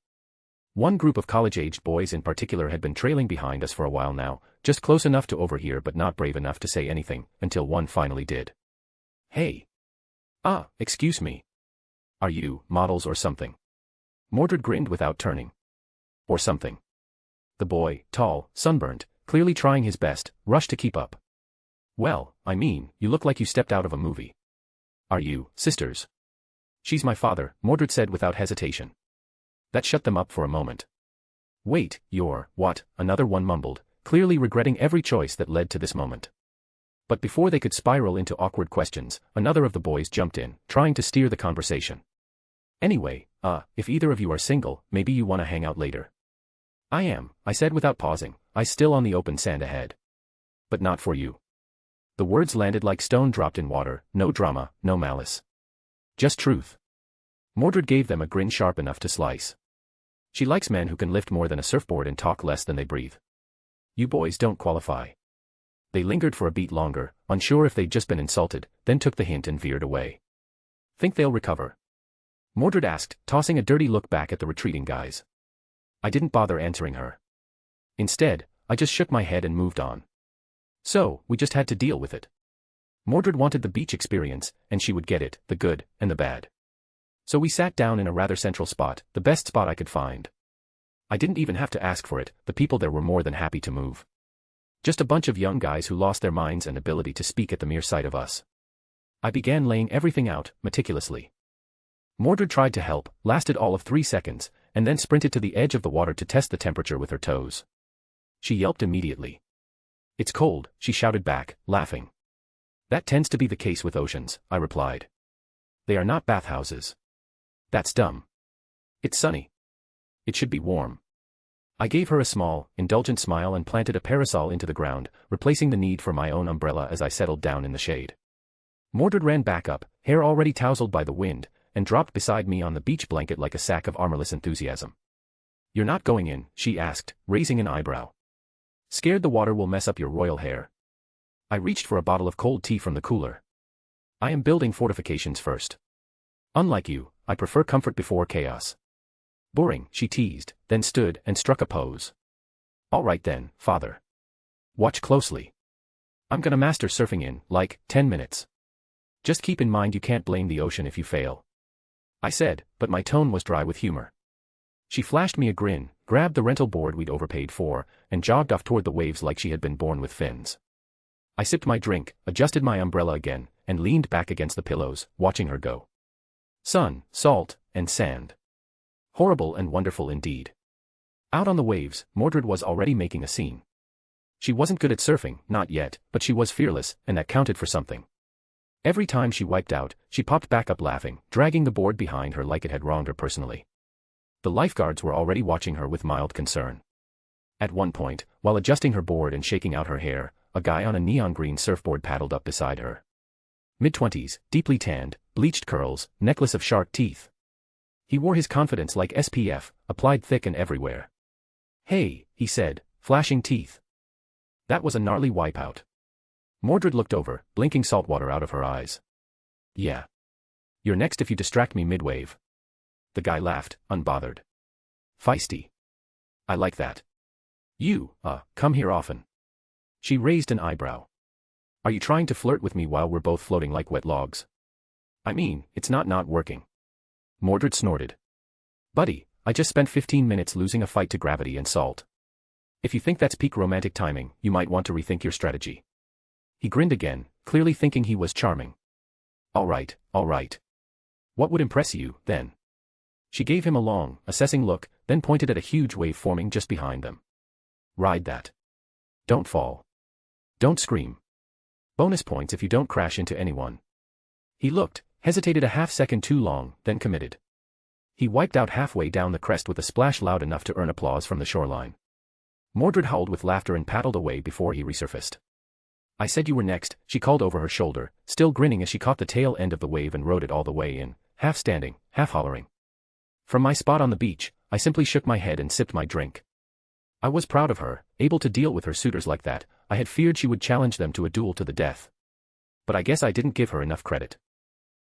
One group of college-aged boys in particular had been trailing behind us for a while now, just close enough to overhear but not brave enough to say anything, until one finally did. Hey. Excuse me. Are you, models or something? Mordred grinned without turning. Or something. The boy, tall, sunburned, clearly trying his best, rushed to keep up. Well, I mean, you look like you stepped out of a movie. Are you, sisters? She's my father, Mordred said without hesitation. That shut them up for a moment. Wait, you're, what? Another one mumbled, clearly regretting every choice that led to this moment. But before they could spiral into awkward questions, another of the boys jumped in, trying to steer the conversation. Anyway, if either of you are single, maybe you want to hang out later. I am, I said without pausing, eyes still on the open sand ahead. But not for you. The words landed like stone dropped in water, no drama, no malice. Just truth. Mordred gave them a grin sharp enough to slice. She likes men who can lift more than a surfboard and talk less than they breathe. You boys don't qualify. They lingered for a beat longer, unsure if they'd just been insulted, then took the hint and veered away. Think they'll recover? Mordred asked, tossing a dirty look back at the retreating guys. I didn't bother answering her. Instead, I just shook my head and moved on. So, we just had to deal with it. Mordred wanted the beach experience, and she would get it, the good and the bad. So we sat down in a rather central spot, the best spot I could find. I didn't even have to ask for it, the people there were more than happy to move. Just a bunch of young guys who lost their minds and ability to speak at the mere sight of us. I began laying everything out, meticulously. Mordred tried to help, lasted all of 3 seconds, and then sprinted to the edge of the water to test the temperature with her toes. She yelped immediately. "It's cold," she shouted back, laughing. "That tends to be the case with oceans," I replied. "They are not bathhouses." "That's dumb. It's sunny. It should be warm." I gave her a small, indulgent smile and planted a parasol into the ground, replacing the need for my own umbrella as I settled down in the shade. Mordred ran back up, hair already tousled by the wind, and dropped beside me on the beach blanket like a sack of armorless enthusiasm. "You're not going in?" she asked, raising an eyebrow. "Scared the water will mess up your royal hair?" I reached for a bottle of cold tea from the cooler. "I am building fortifications first. Unlike you, I prefer comfort before chaos." "Boring," she teased, then stood and struck a pose. "All right then, father. Watch closely. I'm gonna master surfing in, like, 10 minutes. Just keep in mind you can't blame the ocean if you fail," I said, but my tone was dry with humor. She flashed me a grin, grabbed the rental board we'd overpaid for, and jogged off toward the waves like she had been born with fins. I sipped my drink, adjusted my umbrella again, and leaned back against the pillows, watching her go. Sun, salt, and sand. Horrible and wonderful indeed. Out on the waves, Mordred was already making a scene. She wasn't good at surfing, not yet, but she was fearless, and that counted for something. Every time she wiped out, she popped back up laughing, dragging the board behind her like it had wronged her personally. The lifeguards were already watching her with mild concern. At one point, while adjusting her board and shaking out her hair, a guy on a neon green surfboard paddled up beside her. Mid-20s, deeply tanned, bleached curls, necklace of shark teeth. He wore his confidence like SPF, applied thick and everywhere. "Hey," he said, flashing teeth. That was a gnarly wipeout. Mordred looked over, blinking salt water out of her eyes. "Yeah. You're next if you distract me mid-wave." The guy laughed, unbothered. "Feisty. I like that. You, come here often." She raised an eyebrow. "Are you trying to flirt with me while we're both floating like wet logs?" "I mean, it's not working." Mordred snorted. "Buddy, I just spent 15 minutes losing a fight to gravity and salt. If you think that's peak romantic timing, you might want to rethink your strategy." He grinned again, clearly thinking he was charming. All right. What would impress you, then?" She gave him a long, assessing look, then pointed at a huge wave forming just behind them. "Ride that. Don't fall. Don't scream. Bonus points if you don't crash into anyone." He looked, hesitated a half-second too long, then committed. He wiped out halfway down the crest with a splash loud enough to earn applause from the shoreline. Mordred howled with laughter and paddled away before he resurfaced. "I said you were next," she called over her shoulder, still grinning as she caught the tail end of the wave and rode it all the way in, half standing, half hollering. From my spot on the beach, I simply shook my head and sipped my drink. I was proud of her, able to deal with her suitors like that. I had feared she would challenge them to a duel to the death. But I guess I didn't give her enough credit.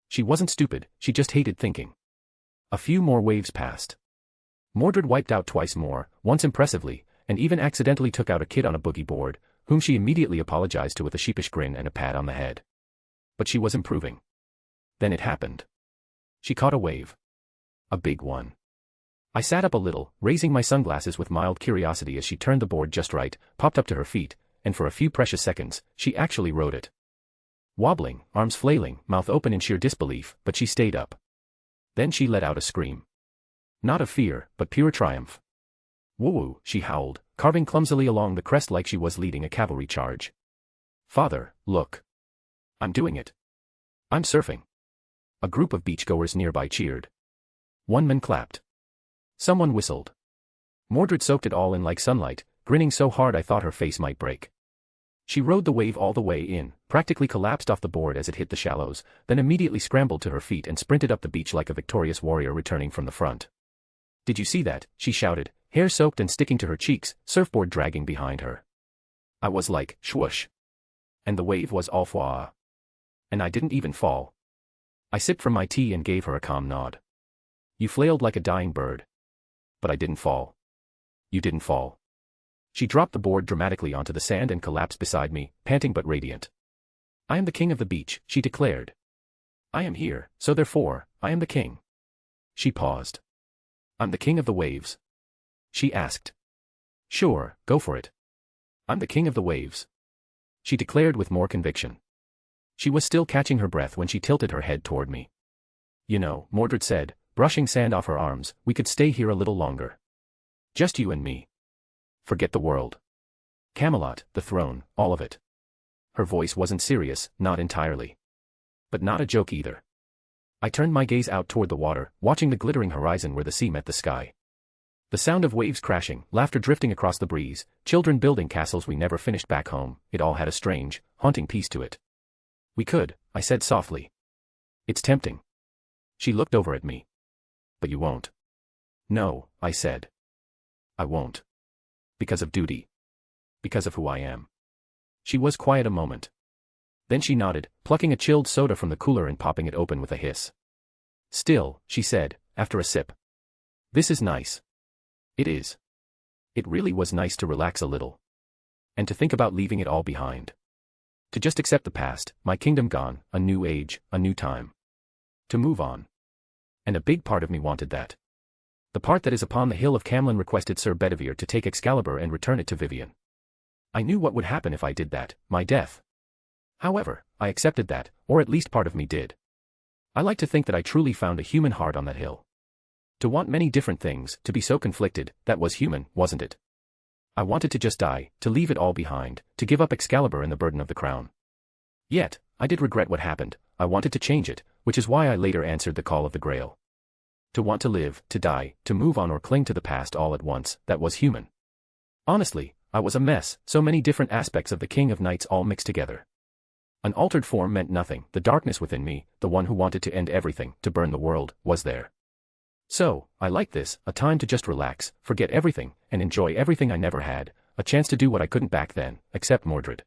She wasn't stupid, she just hated thinking. A few more waves passed. Mordred wiped out twice more, once impressively, and even accidentally took out a kid on a boogie board, whom she immediately apologized to with a sheepish grin and a pat on the head. But she was improving. Then it happened. She caught a wave. A big one. I sat up a little, raising my sunglasses with mild curiosity as she turned the board just right, popped up to her feet, and for a few precious seconds, she actually rode it. Wobbling, arms flailing, mouth open in sheer disbelief, but she stayed up. Then she let out a scream. Not of fear, but pure triumph. "Woo-woo," she howled, carving clumsily along the crest like she was leading a cavalry charge. "Father, look. I'm doing it. I'm surfing." A group of beachgoers nearby cheered. One man clapped. Someone whistled. Mordred soaked it all in like sunlight, grinning so hard I thought her face might break. She rode the wave all the way in, practically collapsed off the board as it hit the shallows, then immediately scrambled to her feet and sprinted up the beach like a victorious warrior returning from the front. "Did you see that?" she shouted, hair soaked and sticking to her cheeks, surfboard dragging behind her. I was like, swoosh. And the wave was all foie. And I didn't even fall. I sipped from my tea and gave her a calm nod. "You flailed like a dying bird. But I didn't fall." "You didn't fall." She dropped the board dramatically onto the sand and collapsed beside me, panting but radiant. "I am the king of the beach," she declared. "I am here, so therefore, I am the king." She paused. "I'm the king of the waves?" she asked. "Sure, go for it. I'm the king of the waves," she declared with more conviction. She was still catching her breath when she tilted her head toward me. "You know," Mordred said, brushing sand off her arms, we could stay here a little longer. Just you and me. Forget the world. Camelot, the throne, all of it. Her voice wasn't serious, not entirely. But not a joke either. I turned my gaze out toward the water, watching the glittering horizon where the sea met the sky. The sound of waves crashing, laughter drifting across the breeze, children building castles we never finished back home, it all had a strange, haunting peace to it. We could, I said softly. It's tempting. She looked over at me. But you won't. No, I said. I won't. Because of duty. Because of who I am. She was quiet a moment. Then she nodded, plucking a chilled soda from the cooler and popping it open with a hiss. Still, she said, after a sip. This is nice. It is. It really was nice to relax a little. And to think about leaving it all behind. To just accept the past, my kingdom gone, a new age, a new time. To move on. And a big part of me wanted that. The part that is upon the hill of Camelot requested Sir Bedivere to take Excalibur and return it to Vivian. I knew what would happen if I did that, my death. However, I accepted that, or at least part of me did. I like to think that I truly found a human heart on that hill. To want many different things, to be so conflicted, that was human, wasn't it? I wanted to just die, to leave it all behind, to give up Excalibur and the burden of the crown. Yet, I did regret what happened, I wanted to change it, which is why I later answered the call of the Grail. To want to live, to die, to move on or cling to the past all at once, that was human. Honestly, I was a mess, so many different aspects of the King of Knights all mixed together. An altered form meant nothing, the darkness within me, the one who wanted to end everything, to burn the world, was there. So, I liked this, a time to just relax, forget everything, and enjoy everything I never had, a chance to do what I couldn't back then, except Mordred.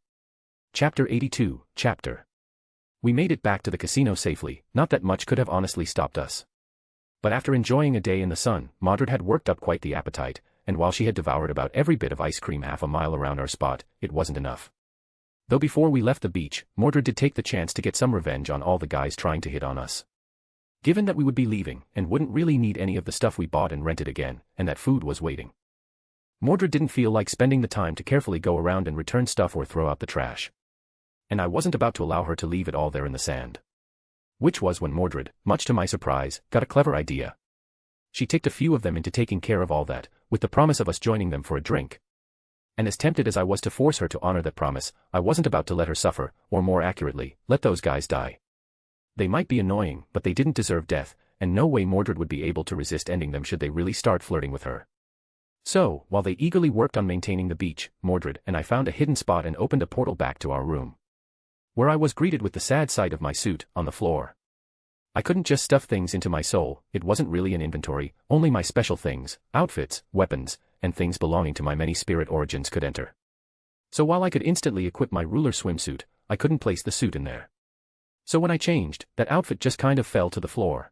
Chapter 82, Chapter. We made it back to the casino safely, not that much could have honestly stopped us. But after enjoying a day in the sun, Mordred had worked up quite the appetite, and while she had devoured about every bit of ice cream half a mile around our spot, it wasn't enough. Though before we left the beach, Mordred did take the chance to get some revenge on all the guys trying to hit on us. Given that we would be leaving, and wouldn't really need any of the stuff we bought and rented again, and that food was waiting. Mordred didn't feel like spending the time to carefully go around and return stuff or throw out the trash. And I wasn't about to allow her to leave it all there in the sand. Which was when Mordred, much to my surprise, got a clever idea. She ticked a few of them into taking care of all that, with the promise of us joining them for a drink. And as tempted as I was to force her to honor that promise, I wasn't about to let her suffer, or more accurately, let those guys die. They might be annoying, but they didn't deserve death, and no way Mordred would be able to resist ending them should they really start flirting with her. So, while they eagerly worked on maintaining the beach, Mordred and I found a hidden spot and opened a portal back to our room. Where I was greeted with the sad sight of my suit, on the floor. I couldn't just stuff things into my soul, it wasn't really an inventory, only my special things, outfits, weapons, and things belonging to my many spirit origins could enter. So while I could instantly equip my ruler swimsuit, I couldn't place the suit in there. So when I changed, that outfit just kind of fell to the floor.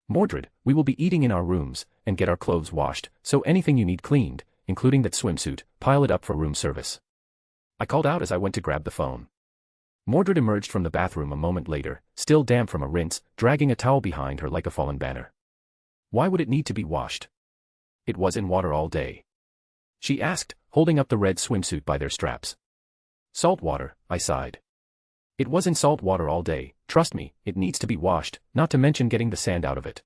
Mordred, we will be eating in our rooms, and get our clothes washed, so anything you need cleaned, including that swimsuit, pile it up for room service. I called out as I went to grab the phone. Mordred emerged from the bathroom a moment later, still damp from a rinse, dragging a towel behind her like a fallen banner. Why would it need to be washed? It was in water all day. She asked, holding up the red swimsuit by their straps. Salt water, I sighed. It was in salt water all day, trust me, it needs to be washed, not to mention getting the sand out of it.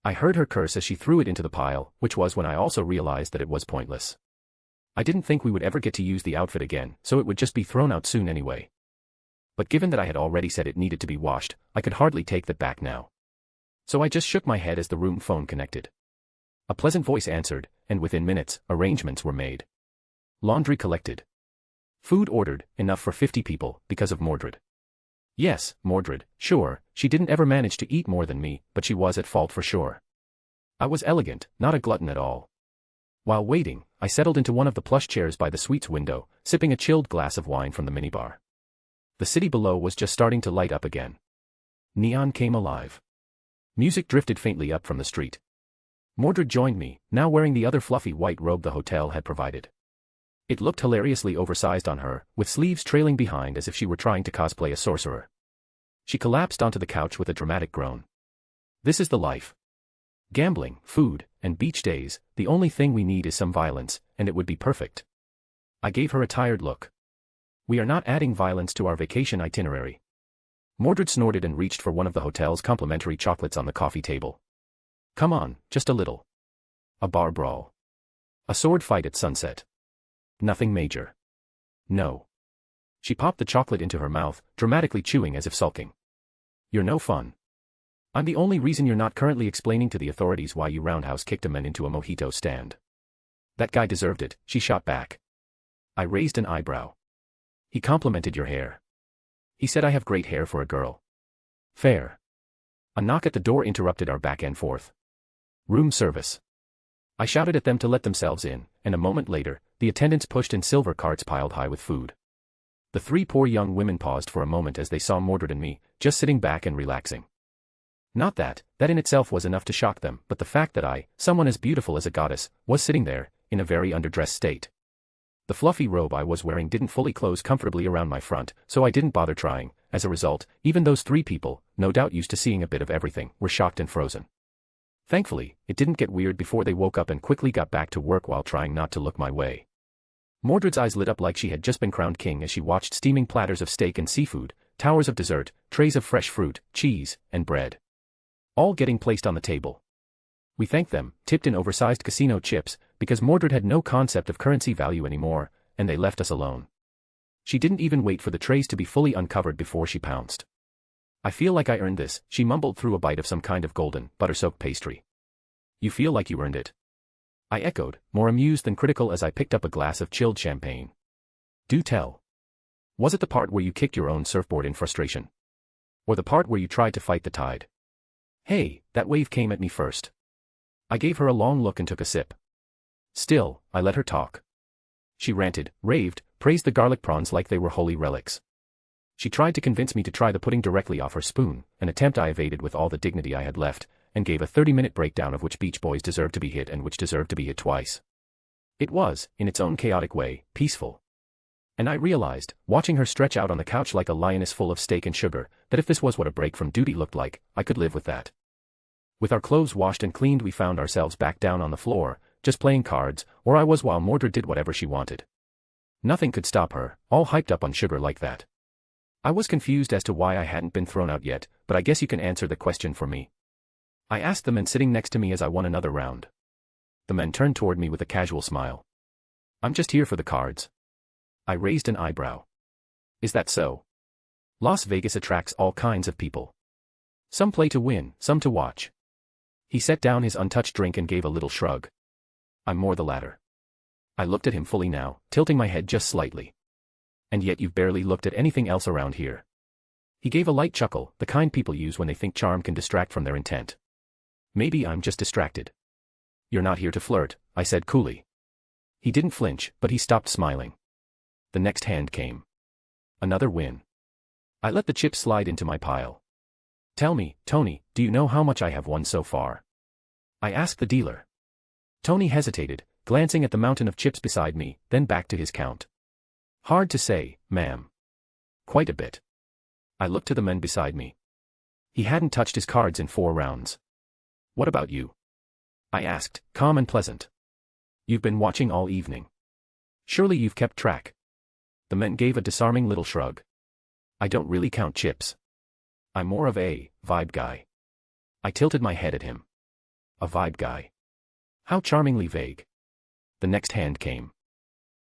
I heard her curse as she threw it into the pile, which was when I also realized that it was pointless. I didn't think we would ever get to use the outfit again, so it would just be thrown out soon anyway. But given that I had already said it needed to be washed, I could hardly take that back now. So I just shook my head as the room phone connected. A pleasant voice answered, and within minutes, arrangements were made. Laundry collected. Food ordered, enough for 50 people, because of Mordred. Yes, Mordred, sure, she didn't ever manage to eat more than me, but she was at fault for sure. I was elegant, not a glutton at all. While waiting, I settled into one of the plush chairs by the suite's window, sipping a chilled glass of wine from the minibar. The city below was just starting to light up again. Neon came alive. Music drifted faintly up from the street. Mordred joined me, now wearing the other fluffy white robe the hotel had provided. It looked hilariously oversized on her, with sleeves trailing behind as if she were trying to cosplay a sorcerer. She collapsed onto the couch with a dramatic groan. This is the life. Gambling, food, and beach days, the only thing we need is some violence, and it would be perfect. I gave her a tired look. We are not adding violence to our vacation itinerary. Mordred snorted and reached for one of the hotel's complimentary chocolates on the coffee table. Come on, just a little. A bar brawl. A sword fight at sunset. Nothing major. No. She popped the chocolate into her mouth, dramatically chewing as if sulking. You're no fun. I'm the only reason you're not currently explaining to the authorities why you roundhouse kicked a man into a mojito stand. That guy deserved it, she shot back. I raised an eyebrow. He complimented your hair. He said I have great hair for a girl. Fair. A knock at the door interrupted our back and forth. Room service. I shouted at them to let themselves in, and a moment later, the attendants pushed in silver carts piled high with food. The three poor young women paused for a moment as they saw Mordred and me, just sitting back and relaxing. Not that in itself was enough to shock them, but the fact that I, someone as beautiful as a goddess, was sitting there, in a very underdressed state. The fluffy robe I was wearing didn't fully close comfortably around my front, so I didn't bother trying. As a result, even those three people, no doubt used to seeing a bit of everything, were shocked and frozen. Thankfully, it didn't get weird before they woke up and quickly got back to work while trying not to look my way. Mordred's eyes lit up like she had just been crowned king as she watched steaming platters of steak and seafood, towers of dessert, trays of fresh fruit, cheese, and bread. All getting placed on the table. We thanked them, tipped in oversized casino chips, because Mordred had no concept of currency value anymore, and they left us alone. She didn't even wait for the trays to be fully uncovered before she pounced. I feel like I earned this, she mumbled through a bite of some kind of golden, butter-soaked pastry. You feel like you earned it? I echoed, more amused than critical as I picked up a glass of chilled champagne. Do tell. Was it the part where you kicked your own surfboard in frustration? Or the part where you tried to fight the tide? Hey, that wave came at me first. I gave her a long look and took a sip. Still, I let her talk. She ranted, raved, praised the garlic prawns like they were holy relics. She tried to convince me to try the pudding directly off her spoon, an attempt I evaded with all the dignity I had left, and gave a 30-minute breakdown of which Beach Boys deserved to be hit and which deserved to be hit twice. It was, in its own chaotic way, peaceful. And I realized, watching her stretch out on the couch like a lioness full of steak and sugar, that if this was what a break from duty looked like, I could live with that. With our clothes washed and cleaned, we found ourselves back down on the floor, just playing cards, or I was, while Mordred did whatever she wanted. Nothing could stop her, all hyped up on sugar like that. I was confused as to why I hadn't been thrown out yet, but I guess you can answer the question for me. I asked the men sitting next to me as I won another round. The men turned toward me with a casual smile. I'm just here for the cards. I raised an eyebrow. Is that so? Las Vegas attracts all kinds of people. Some play to win, some to watch. He set down his untouched drink and gave a little shrug. I'm more the latter. I looked at him fully now, tilting my head just slightly. And yet you've barely looked at anything else around here. He gave a light chuckle, the kind people use when they think charm can distract from their intent. Maybe I'm just distracted. You're not here to flirt, I said coolly. He didn't flinch, but he stopped smiling. The next hand came. Another win. I let the chips slide into my pile. Tell me, Tony, do you know how much I have won so far? I asked the dealer. Tony hesitated, glancing at the mountain of chips beside me, then back to his count. Hard to say, ma'am. Quite a bit. I looked to the men beside me. He hadn't touched his cards in 4 rounds. What about you? I asked, calm and pleasant. You've been watching all evening. Surely you've kept track. The men gave a disarming little shrug. I don't really count chips. I'm more of a vibe guy. I tilted my head at him. A vibe guy. How charmingly vague. The next hand came.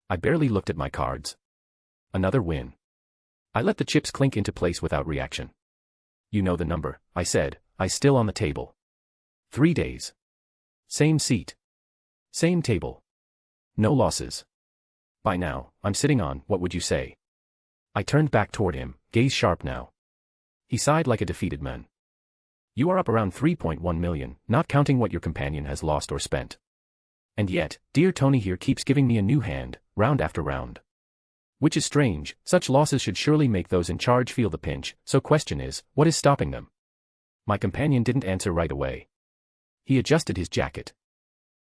I barely looked at my cards. Another win. I let the chips clink into place without reaction. You know the number, I said, eyes still on the table. 3 days. Same seat. Same table. No losses. By now, I'm sitting on, what would you say? I turned back toward him, gaze sharp now. He sighed like a defeated man. You are up around 3.1 million, not counting what your companion has lost or spent. And yet, dear Tony here keeps giving me a new hand, round after round. Which is strange, such losses should surely make those in charge feel the pinch, so question is, what is stopping them? My companion didn't answer right away. He adjusted his jacket.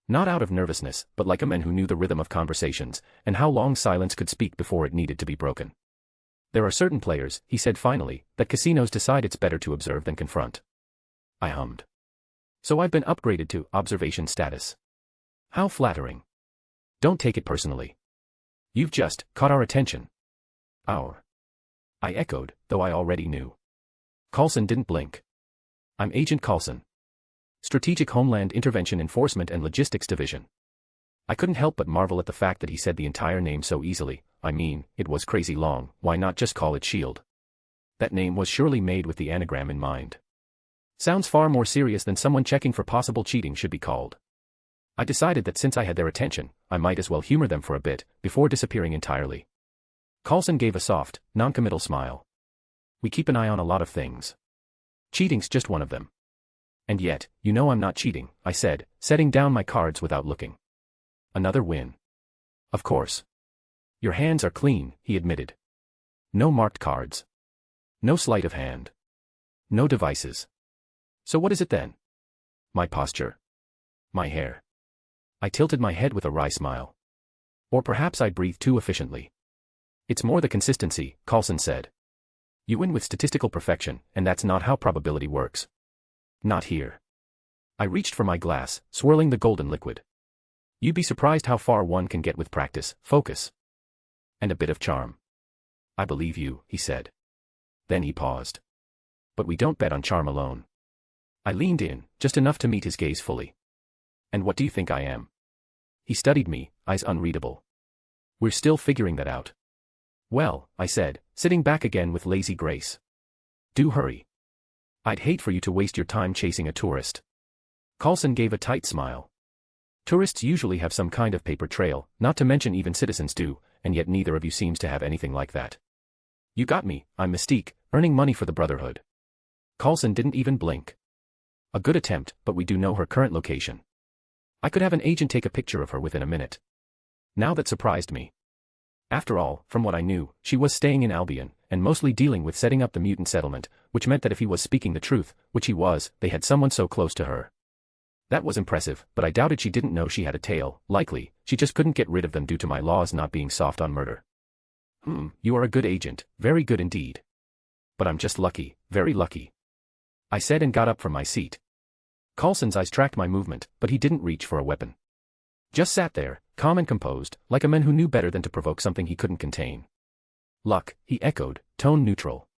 Not out of nervousness, but like a man who knew the rhythm of conversations, and how long silence could speak before it needed to be broken. There are certain players, he said finally, that casinos decide it's better to observe than confront. I hummed. So I've been upgraded to observation status. How flattering. Don't take it personally. You've just caught our attention. Our. I echoed, though I already knew. Coulson didn't blink. I'm Agent Coulson. Strategic Homeland Intervention Enforcement and Logistics Division. I couldn't help but marvel at the fact that he said the entire name so easily. I mean, it was crazy long, why not just call it SHIELD? That name was surely made with the anagram in mind. Sounds far more serious than someone checking for possible cheating should be called. I decided that since I had their attention, I might as well humor them for a bit, before disappearing entirely. Coulson gave a soft, non-committal smile. We keep an eye on a lot of things. Cheating's just one of them. And yet, you know I'm not cheating, I said, setting down my cards without looking. Another win. Of course. Your hands are clean, he admitted. No marked cards. No sleight of hand. No devices. So what is it then? My posture. My hair. I tilted my head with a wry smile. Or perhaps I breathe too efficiently. It's more the consistency, Coulson said. You win with statistical perfection, and that's not how probability works. Not here. I reached for my glass, swirling the golden liquid. You'd be surprised how far one can get with practice, focus, and a bit of charm. I believe you, he said. Then he paused. But we don't bet on charm alone. I leaned in, just enough to meet his gaze fully. And what do you think I am? He studied me, eyes unreadable. We're still figuring that out. Well, I said, sitting back again with lazy grace. Do hurry. I'd hate for you to waste your time chasing a tourist. Coulson gave a tight smile. Tourists usually have some kind of paper trail, not to mention even citizens do, and yet neither of you seems to have anything like that. You got me, I'm Mystique, earning money for the Brotherhood. Coulson didn't even blink. A good attempt, but we do know her current location. I could have an agent take a picture of her within a minute. Now that surprised me. After all, from what I knew, she was staying in Albion, and mostly dealing with setting up the mutant settlement, which meant that if he was speaking the truth, which he was, they had someone so close to her. That was impressive, but I doubted she didn't know she had a tail. Likely, she just couldn't get rid of them due to my laws not being soft on murder. You are a good agent, very good indeed. But I'm just lucky, very lucky. I said and got up from my seat. Coulson's eyes tracked my movement, but he didn't reach for a weapon. Just sat there, calm and composed, like a man who knew better than to provoke something he couldn't contain. Luck, he echoed, tone neutral.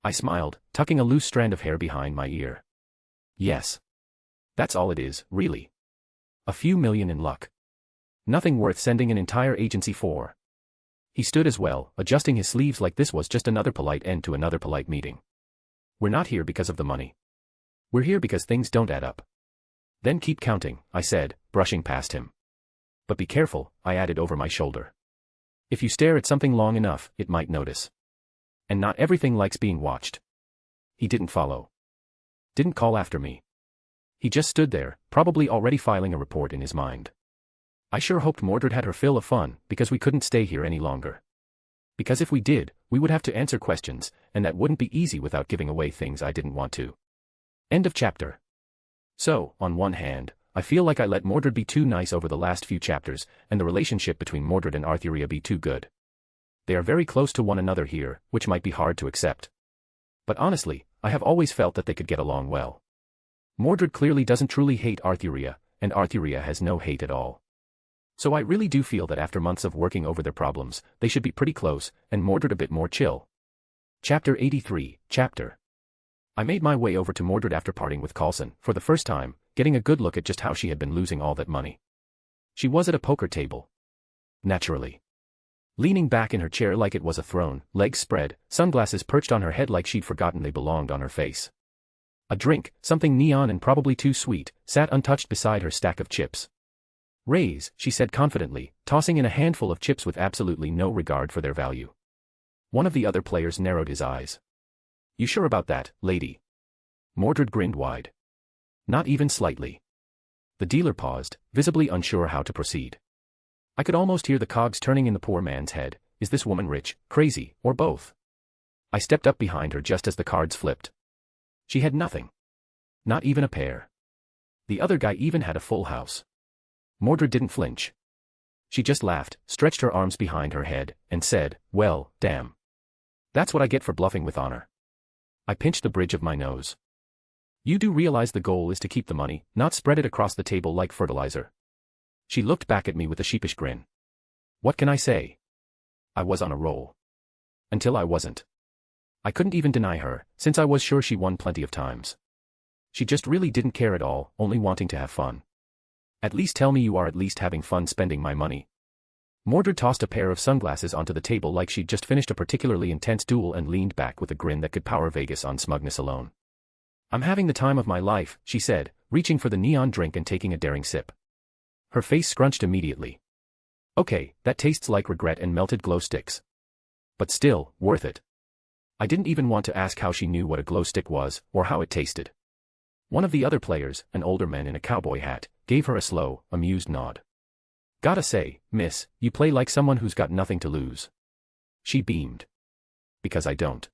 I smiled, tucking a loose strand of hair behind my ear. Yes. That's all it is, really. A few million in luck. Nothing worth sending an entire agency for. He stood as well, adjusting his sleeves like this was just another polite end to another polite meeting. We're not here because of the money. We're here because things don't add up. Then keep counting, I said, brushing past him. But be careful, I added over my shoulder. If you stare at something long enough, it might notice. And not everything likes being watched. He didn't follow. Didn't call after me. He just stood there, probably already filing a report in his mind. I sure hoped Mordred had her fill of fun, because we couldn't stay here any longer. Because if we did, we would have to answer questions, and that wouldn't be easy without giving away things I didn't want to. End of chapter. So, on one hand, I feel like I let Mordred be too nice over the last few chapters, and the relationship between Mordred and Arthuria be too good. They are very close to one another here, which might be hard to accept. But honestly, I have always felt that they could get along well. Mordred clearly doesn't truly hate Arthuria, and Arthuria has no hate at all. So I really do feel that after months of working over their problems, they should be pretty close, and Mordred a bit more chill. Chapter 83, Chapter. I made my way over to Mordred after parting with Coulson, for the first time, getting a good look at just how she had been losing all that money. She was at a poker table. Naturally. Leaning back in her chair like it was a throne, legs spread, sunglasses perched on her head like she'd forgotten they belonged on her face. A drink, something neon and probably too sweet, sat untouched beside her stack of chips. Raise, she said confidently, tossing in a handful of chips with absolutely no regard for their value. One of the other players narrowed his eyes. You sure about that, lady? Mordred grinned wide. Not even slightly. The dealer paused, visibly unsure how to proceed. I could almost hear the cogs turning in the poor man's head. Is this woman rich, crazy, or both? I stepped up behind her just as the cards flipped. She had nothing. Not even a pair. The other guy even had a full house. Mordred didn't flinch. She just laughed, stretched her arms behind her head, and said, well, damn. That's what I get for bluffing with honor. I pinched the bridge of my nose. You do realize the goal is to keep the money, not spread it across the table like fertilizer. She looked back at me with a sheepish grin. What can I say? I was on a roll. Until I wasn't. I couldn't even deny her, since I was sure she won plenty of times. She just really didn't care at all, only wanting to have fun. At least tell me you are at least having fun spending my money. Mordred tossed a pair of sunglasses onto the table like she'd just finished a particularly intense duel and leaned back with a grin that could power Vegas on smugness alone. I'm having the time of my life, she said, reaching for the neon drink and taking a daring sip. Her face scrunched immediately. Okay, that tastes like regret and melted glow sticks. But still, worth it. I didn't even want to ask how she knew what a glow stick was, or how it tasted. One of the other players, an older man in a cowboy hat, gave her a slow, amused nod. Gotta say, miss, you play like someone who's got nothing to lose. She beamed. Because I don't.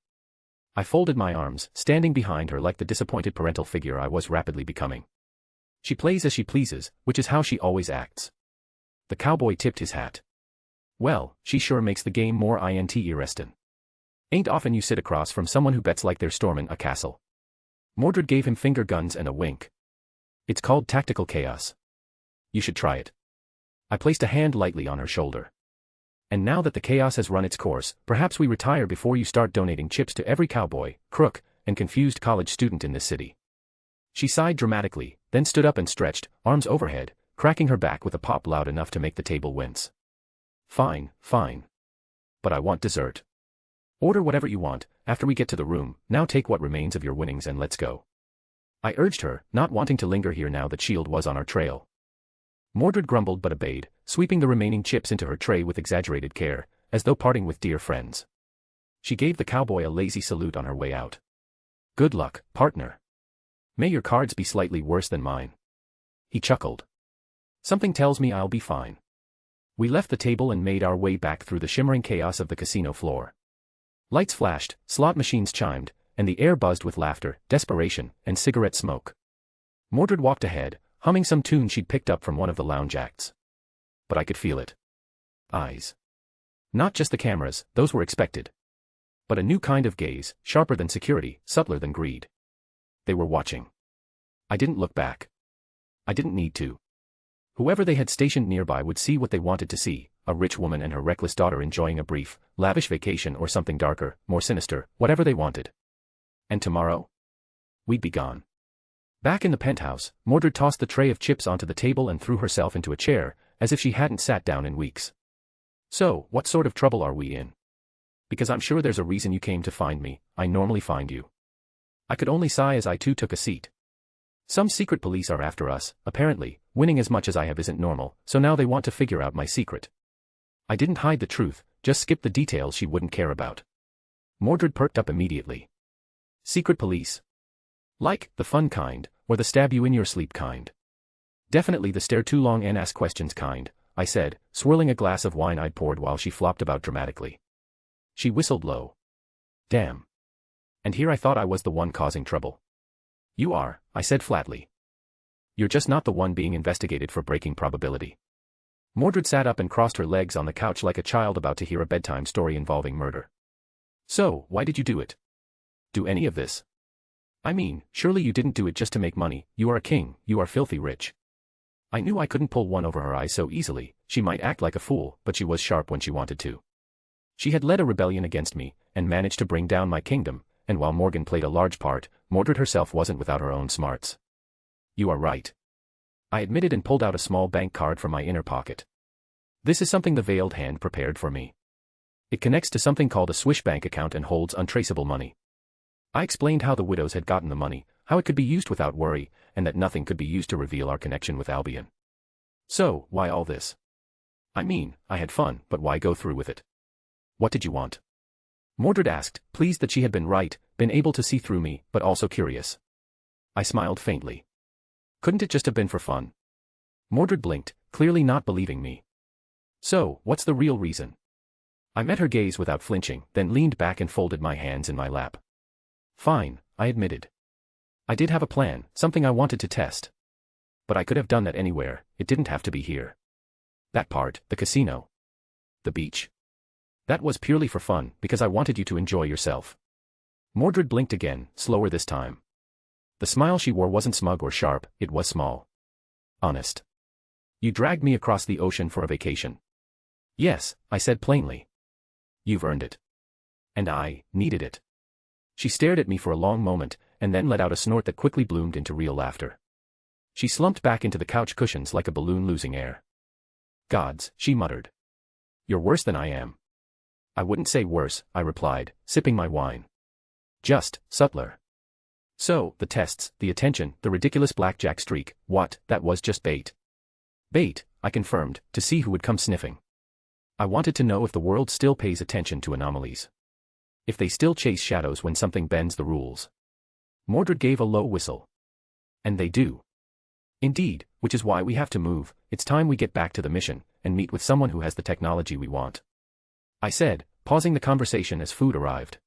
I folded my arms, standing behind her like the disappointed parental figure I was rapidly becoming. She plays as she pleases, which is how she always acts. The cowboy tipped his hat. Well, she sure makes the game more interesting. Ain't often you sit across from someone who bets like they're storming a castle. Mordred gave him finger guns and a wink. It's called tactical chaos. You should try it. I placed a hand lightly on her shoulder. And now that the chaos has run its course, perhaps we retire before you start donating chips to every cowboy, crook, and confused college student in this city. She sighed dramatically, then stood up and stretched, arms overhead, cracking her back with a pop loud enough to make the table wince. Fine, fine. But I want dessert. Order whatever you want, after we get to the room, now take what remains of your winnings and let's go. I urged her, not wanting to linger here now that Shield was on our trail. Mordred grumbled but obeyed, sweeping the remaining chips into her tray with exaggerated care, as though parting with dear friends. She gave the cowboy a lazy salute on her way out. Good luck, partner. May your cards be slightly worse than mine. He chuckled. Something tells me I'll be fine. We left the table and made our way back through the shimmering chaos of the casino floor. Lights flashed, slot machines chimed, and the air buzzed with laughter, desperation, and cigarette smoke. Mordred walked ahead, humming some tune she'd picked up from one of the lounge acts. But I could feel it. Eyes. Not just the cameras, those were expected. But a new kind of gaze, sharper than security, subtler than greed. They were watching. I didn't look back. I didn't need to. Whoever they had stationed nearby would see what they wanted to see, a rich woman and her reckless daughter enjoying a brief, lavish vacation or something darker, more sinister, whatever they wanted. And tomorrow? We'd be gone. Back in the penthouse, Mordred tossed the tray of chips onto the table and threw herself into a chair, as if she hadn't sat down in weeks. So, what sort of trouble are we in? Because I'm sure there's a reason you came to find me, I normally find you. I could only sigh as I too took a seat. Some secret police are after us, apparently, winning as much as I have isn't normal, so now they want to figure out my secret. I didn't hide the truth, just skipped the details she wouldn't care about. Mordred perked up immediately. Secret police. Like, the fun kind, or the stab-you-in-your-sleep kind. Definitely the stare too long and ask questions kind, I said, swirling a glass of wine I'd poured while she flopped about dramatically. She whistled low. Damn. And here I thought I was the one causing trouble. You are, I said flatly. You're just not the one being investigated for breaking probability. Mordred sat up and crossed her legs on the couch like a child about to hear a bedtime story involving murder. So, why did you do it? Do any of this? I mean, surely you didn't do it just to make money, you are a king, you are filthy rich. I knew I couldn't pull one over her eyes so easily, she might act like a fool, but she was sharp when she wanted to. She had led a rebellion against me, and managed to bring down my kingdom, and while Morgan played a large part, Mordred herself wasn't without her own smarts. You are right. I admitted and pulled out a small bank card from my inner pocket. This is something the veiled hand prepared for me. It connects to something called a Swish bank account and holds untraceable money. I explained how the widows had gotten the money, how it could be used without worry, and that nothing could be used to reveal our connection with Albion. So, why all this? I mean, I had fun, but why go through with it? What did you want? Mordred asked, pleased that she had been right, been able to see through me, but also curious. I smiled faintly. Couldn't it just have been for fun? Mordred blinked, clearly not believing me. So, what's the real reason? I met her gaze without flinching, then leaned back and folded my hands in my lap. Fine, I admitted. I did have a plan, something I wanted to test. But I could have done that anywhere, it didn't have to be here. That part, the casino. The beach. That was purely for fun, because I wanted you to enjoy yourself. Mordred blinked again, slower this time. The smile she wore wasn't smug or sharp, it was small. Honest. You dragged me across the ocean for a vacation. Yes, I said plainly. You've earned it. And I needed it. She stared at me for a long moment, and then let out a snort that quickly bloomed into real laughter. She slumped back into the couch cushions like a balloon losing air. "Gods," she muttered. "You're worse than I am." "I wouldn't say worse," I replied, sipping my wine. "Just subtler." "So, the tests, the attention, the ridiculous blackjack streak, what, that was just bait." "Bait," I confirmed, to see who would come sniffing. I wanted to know if the world still pays attention to anomalies. If they still chase shadows when something bends the rules. Mordred gave a low whistle. "And they do." "Indeed, which is why we have to move. It's time we get back to the mission, and meet with someone who has the technology we want," I said, pausing the conversation as food arrived.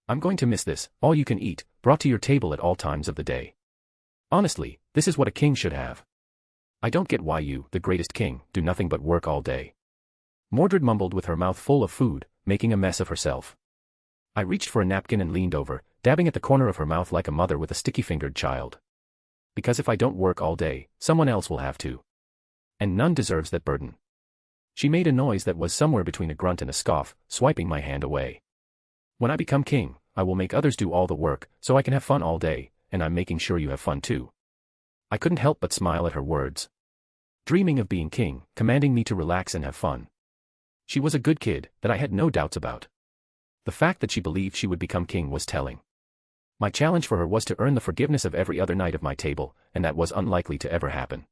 "I'm going to miss this, all you can eat, brought to your table at all times of the day. Honestly, this is what a king should have. I don't get why you, the greatest king, do nothing but work all day." Mordred mumbled with her mouth full of food, making a mess of herself. I reached for a napkin and leaned over, dabbing at the corner of her mouth like a mother with a sticky-fingered child. "Because if I don't work all day, someone else will have to. And none deserves that burden." She made a noise that was somewhere between a grunt and a scoff, swiping my hand away. "When I become king, I will make others do all the work, so I can have fun all day, and I'm making sure you have fun too." I couldn't help but smile at her words. Dreaming of being king, commanding me to relax and have fun. She was a good kid, that I had no doubts about. The fact that she believed she would become king was telling. My challenge for her was to earn the forgiveness of every other knight of my table, and that was unlikely to ever happen.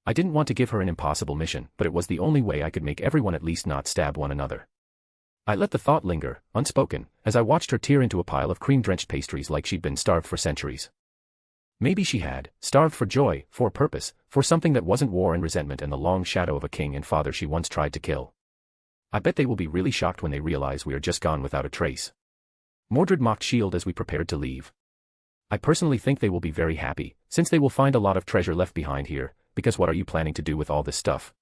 I didn't want to give her an impossible mission, but it was the only way I could make everyone at least not stab one another. I let the thought linger, unspoken, as I watched her tear into a pile of cream-drenched pastries like she'd been starved for centuries. Maybe she had, starved for joy, for a purpose, for something that wasn't war and resentment and the long shadow of a king and father she once tried to kill. I bet they will be really shocked when they realize we are just gone without a trace. Mordred mocked Shield as we prepared to leave. I personally think they will be very happy, since they will find a lot of treasure left behind here, because what are you planning to do with all this stuff?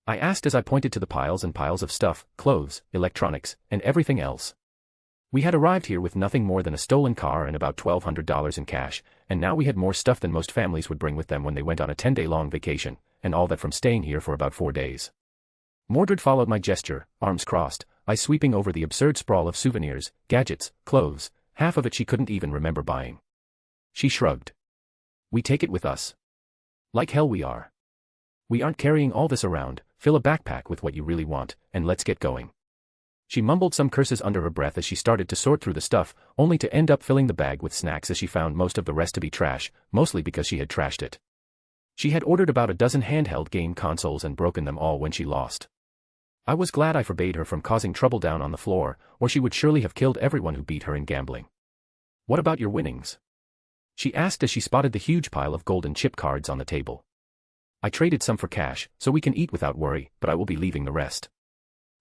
I asked as I pointed to the piles and piles of stuff, clothes, electronics, and everything else. We had arrived here with nothing more than a stolen car and about $1,200 in cash, and now we had more stuff than most families would bring with them when they went on a 10-day-long vacation, and all that from staying here for about 4 days. Mordred followed my gesture, arms crossed, eyes sweeping over the absurd sprawl of souvenirs, gadgets, clothes, half of it she couldn't even remember buying. She shrugged. "We take it with us. Like hell we are. We aren't carrying all this around, fill a backpack with what you really want, and let's get going." She mumbled some curses under her breath as she started to sort through the stuff, only to end up filling the bag with snacks as she found most of the rest to be trash, mostly because she had trashed it. She had ordered about a dozen handheld game consoles and broken them all when she lost. I was glad I forbade her from causing trouble down on the floor, or she would surely have killed everyone who beat her in gambling. "What about your winnings?" she asked as she spotted the huge pile of golden chip cards on the table. "I traded some for cash, so we can eat without worry, but I will be leaving the rest.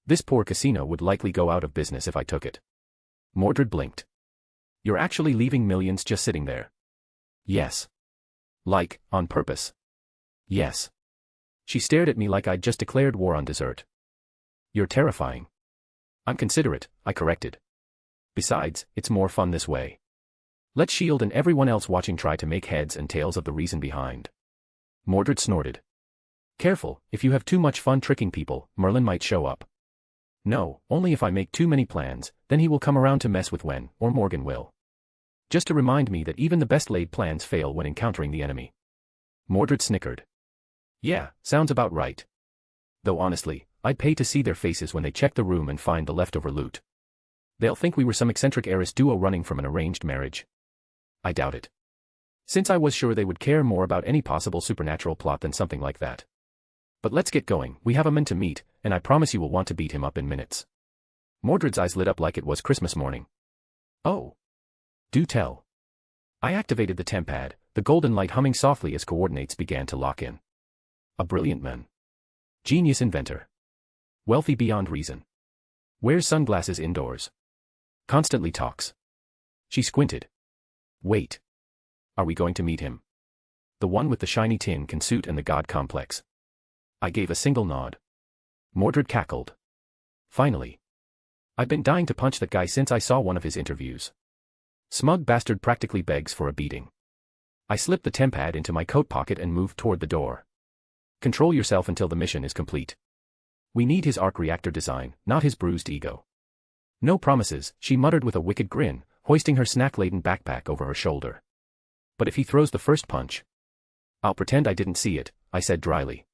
This poor casino would likely go out of business if I took it." Mordred blinked. "You're actually leaving millions just sitting there?" "Yes." "Like, on purpose?" "Yes." She stared at me like I'd just declared war on dessert. "You're terrifying." "I'm considerate," I corrected. "Besides, it's more fun this way. Let Shield and everyone else watching try to make heads and tails of the reason behind." Mordred snorted. "Careful, if you have too much fun tricking people, Merlin might show up." "No, only if I make too many plans, then he will come around to mess with Wen, or Morgan will. Just to remind me that even the best-laid plans fail when encountering the enemy." Mordred snickered. "Yeah, sounds about right. Though honestly, I'd pay to see their faces when they check the room and find the leftover loot. They'll think we were some eccentric heiress duo running from an arranged marriage. I doubt it. Since I was sure they would care more about any possible supernatural plot than something like that. But let's get going, we have a man to meet, and I promise you will want to beat him up in minutes." Mordred's eyes lit up like it was Christmas morning. "Oh. Do tell." I activated the tempad, the golden light humming softly as coordinates began to lock in. A brilliant man. Genius inventor. Wealthy beyond reason. Wears sunglasses indoors. Constantly talks. She squinted. "Wait. Are we going to meet him? The one with the shiny tin can suit and the god complex?" I gave a single nod. Mordred cackled. "Finally. I've been dying to punch that guy since I saw one of his interviews. Smug bastard practically begs for a beating." I slipped the tempad into my coat pocket and moved toward the door. "Control yourself until the mission is complete. We need his arc reactor design, not his bruised ego." "No promises," she muttered with a wicked grin, hoisting her snack-laden backpack over her shoulder. But if he throws the first punch, I'll pretend I didn't see it, I said dryly.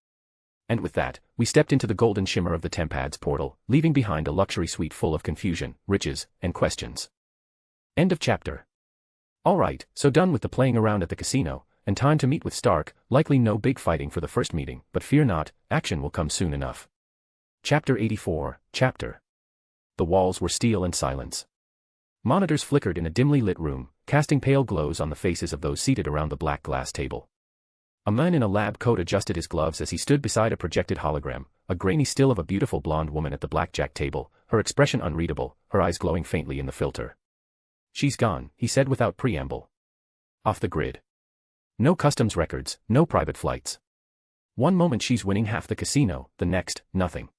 And with that, we stepped into the golden shimmer of the Tempad's portal, leaving behind a luxury suite full of confusion, riches, and questions. End of chapter. Alright, so done with the playing around at the casino, and time to meet with Stark. Likely no big fighting for the first meeting, but fear not, action will come soon enough. Chapter 84, Chapter. The walls were steel and silence. Monitors flickered in a dimly lit room, casting pale glows on the faces of those seated around the black glass table. A man in a lab coat adjusted his gloves as he stood beside a projected hologram, a grainy still of a beautiful blonde woman at the blackjack table, her expression unreadable, her eyes glowing faintly in the filter. She's gone, he said without preamble. Off the grid. No customs records, no private flights. One moment she's winning half the casino, the next, nothing.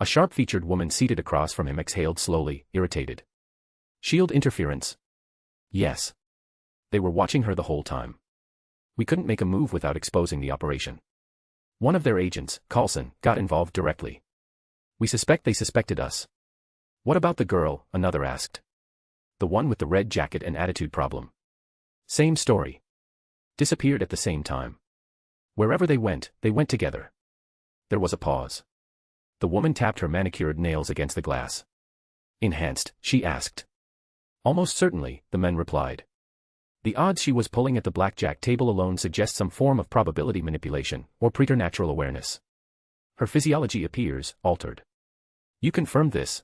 A sharp-featured woman seated across from him exhaled slowly, irritated. Shield interference. Yes. They were watching her the whole time. We couldn't make a move without exposing the operation. One of their agents, Coulson, got involved directly. We suspect they suspected us. What about the girl? Another asked. The one with the red jacket and attitude problem. Same story. Disappeared at the same time. Wherever they went together. There was a pause. The woman tapped her manicured nails against the glass. Enhanced, she asked. Almost certainly, the men replied. The odds she was pulling at the blackjack table alone suggest some form of probability manipulation, or preternatural awareness. Her physiology appears altered. You confirmed this?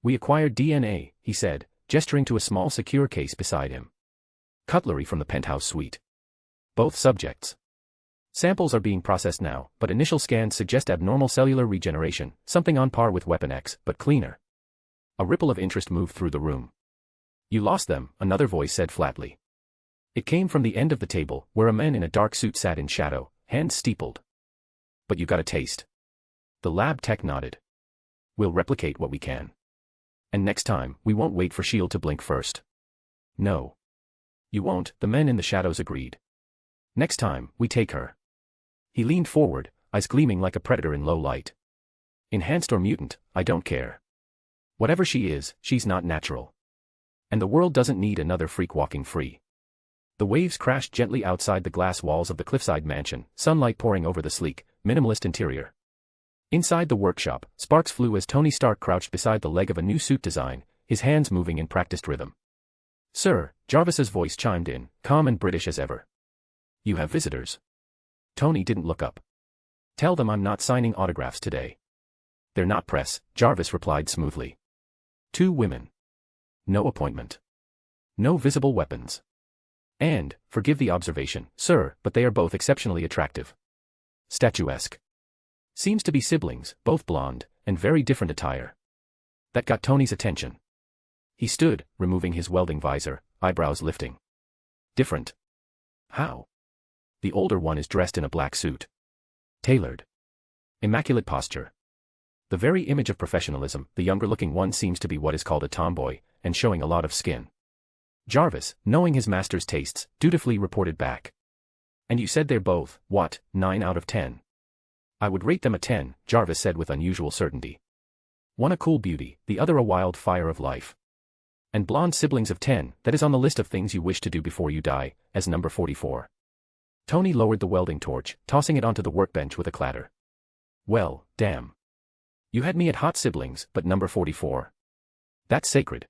We acquired DNA, he said, gesturing to a small secure case beside him. Cutlery from the penthouse suite. Both subjects. Samples are being processed now, but initial scans suggest abnormal cellular regeneration, something on par with Weapon X, but cleaner. A ripple of interest moved through the room. You lost them, another voice said flatly. It came from the end of the table, where a man in a dark suit sat in shadow, hands steepled. But you got a taste. The lab tech nodded. We'll replicate what we can. And next time, we won't wait for S.H.I.E.L.D. to blink first. No. You won't, the men in the shadows agreed. Next time, we take her. He leaned forward, eyes gleaming like a predator in low light. Enhanced or mutant, I don't care. Whatever she is, she's not natural. And the world doesn't need another freak walking free. The waves crashed gently outside the glass walls of the cliffside mansion, sunlight pouring over the sleek, minimalist interior. Inside the workshop, sparks flew as Tony Stark crouched beside the leg of a new suit design, his hands moving in practiced rhythm. Sir, Jarvis's voice chimed in, calm and British as ever. You have visitors. Tony didn't look up. Tell them I'm not signing autographs today. They're not press, Jarvis replied smoothly. 2 women. No appointment. No visible weapons. And, forgive the observation, sir, but they are both exceptionally attractive. Statuesque. Seems to be siblings, both blonde, and very different attire. That got Tony's attention. He stood, removing his welding visor, eyebrows lifting. Different. How? The older one is dressed in a black suit. Tailored. Immaculate posture. The very image of professionalism, the younger-looking one seems to be what is called a tomboy, and showing a lot of skin. Jarvis, knowing his master's tastes, dutifully reported back. And you said they're both, what, 9 out of 10? I would rate them a 10, Jarvis said with unusual certainty. One a cool beauty, the other a wild fire of life. And blonde siblings of 10, that is on the list of things you wish to do before you die, as number 44. Tony lowered the welding torch, tossing it onto the workbench with a clatter. Well, damn. You had me at hot siblings, but number 44. That's sacred.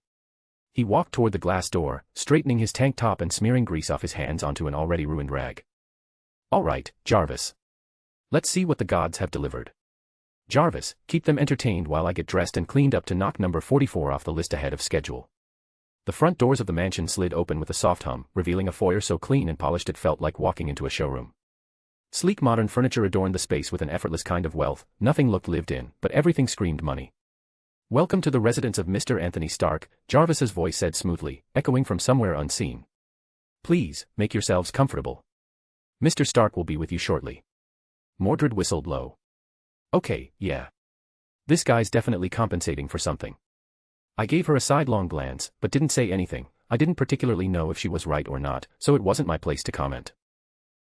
He walked toward the glass door, straightening his tank top and smearing grease off his hands onto an already ruined rag. All right, Jarvis. Let's see what the gods have delivered. Jarvis, keep them entertained while I get dressed and cleaned up to knock number 44 off the list ahead of schedule. The front doors of the mansion slid open with a soft hum, revealing a foyer so clean and polished it felt like walking into a showroom. Sleek modern furniture adorned the space with an effortless kind of wealth, nothing looked lived in, but everything screamed money. Welcome to the residence of Mr. Anthony Stark, Jarvis's voice said smoothly, echoing from somewhere unseen. Please, make yourselves comfortable. Mr. Stark will be with you shortly. Mordred whistled low. Okay, yeah. This guy's definitely compensating for something. I gave her a sidelong glance, but didn't say anything. I didn't particularly know if she was right or not, so it wasn't my place to comment.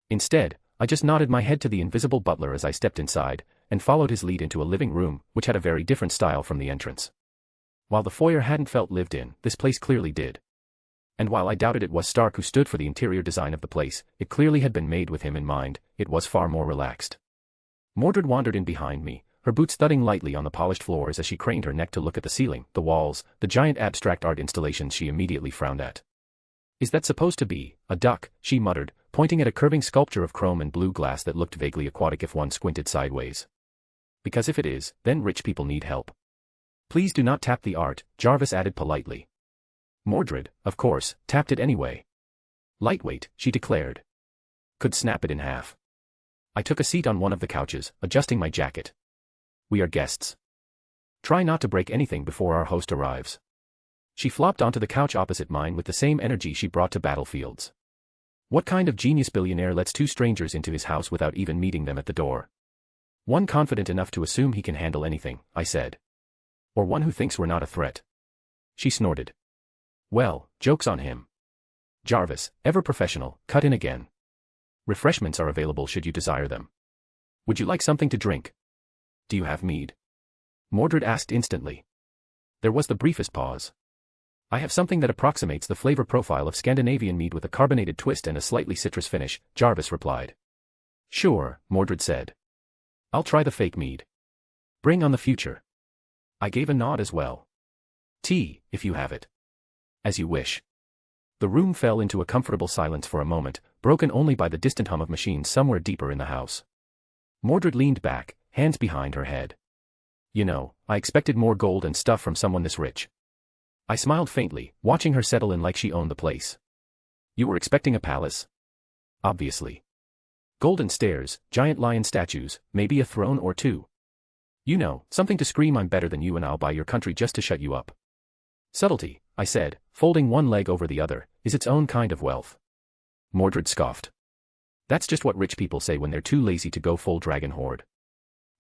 Instead, I just nodded my head to the invisible butler as I stepped inside, and followed his lead into a living room, which had a very different style from the entrance. While the foyer hadn't felt lived in, this place clearly did. And while I doubted it was Stark who stood for the interior design of the place, it clearly had been made with him in mind. It was far more relaxed. Mordred wandered in behind me, her boots thudding lightly on the polished floors as she craned her neck to look at the ceiling, the walls, the giant abstract art installations she immediately frowned at. "Is that supposed to be a duck?" she muttered, pointing at a curving sculpture of chrome and blue glass that looked vaguely aquatic if one squinted sideways. "Because if it is, then rich people need help." "Please do not tap the art," Jarvis added politely. Mordred, of course, tapped it anyway. "Lightweight," she declared. "Could snap it in half." I took a seat on one of the couches, adjusting my jacket. "We are guests. Try not to break anything before our host arrives." She flopped onto the couch opposite mine with the same energy she brought to battlefields. What kind of genius billionaire lets two strangers into his house without even meeting them at the door? "One confident enough to assume he can handle anything," I said. "Or one who thinks we're not a threat." She snorted. "Well, joke's on him." Jarvis, ever professional, cut in again. "Refreshments are available should you desire them. Would you like something to drink?" "Do you have mead?" Mordred asked instantly. There was the briefest pause. "I have something that approximates the flavor profile of Scandinavian mead with a carbonated twist and a slightly citrus finish," Jarvis replied. "Sure," Mordred said. "I'll try the fake mead. Bring on the future." I gave a nod as well. "Tea, if you have it." "As you wish." The room fell into a comfortable silence for a moment, broken only by the distant hum of machines somewhere deeper in the house. Mordred leaned back, hands behind her head. "You know, I expected more gold and stuff from someone this rich." I smiled faintly, watching her settle in like she owned the place. "You were expecting a palace?" "Obviously. Golden stairs, giant lion statues, maybe a throne or two. You know, something to scream I'm better than you and I'll buy your country just to shut you up." "Subtlety," I said, folding one leg over the other, "is its own kind of wealth." Mordred scoffed. "That's just what rich people say when they're too lazy to go full dragon horde."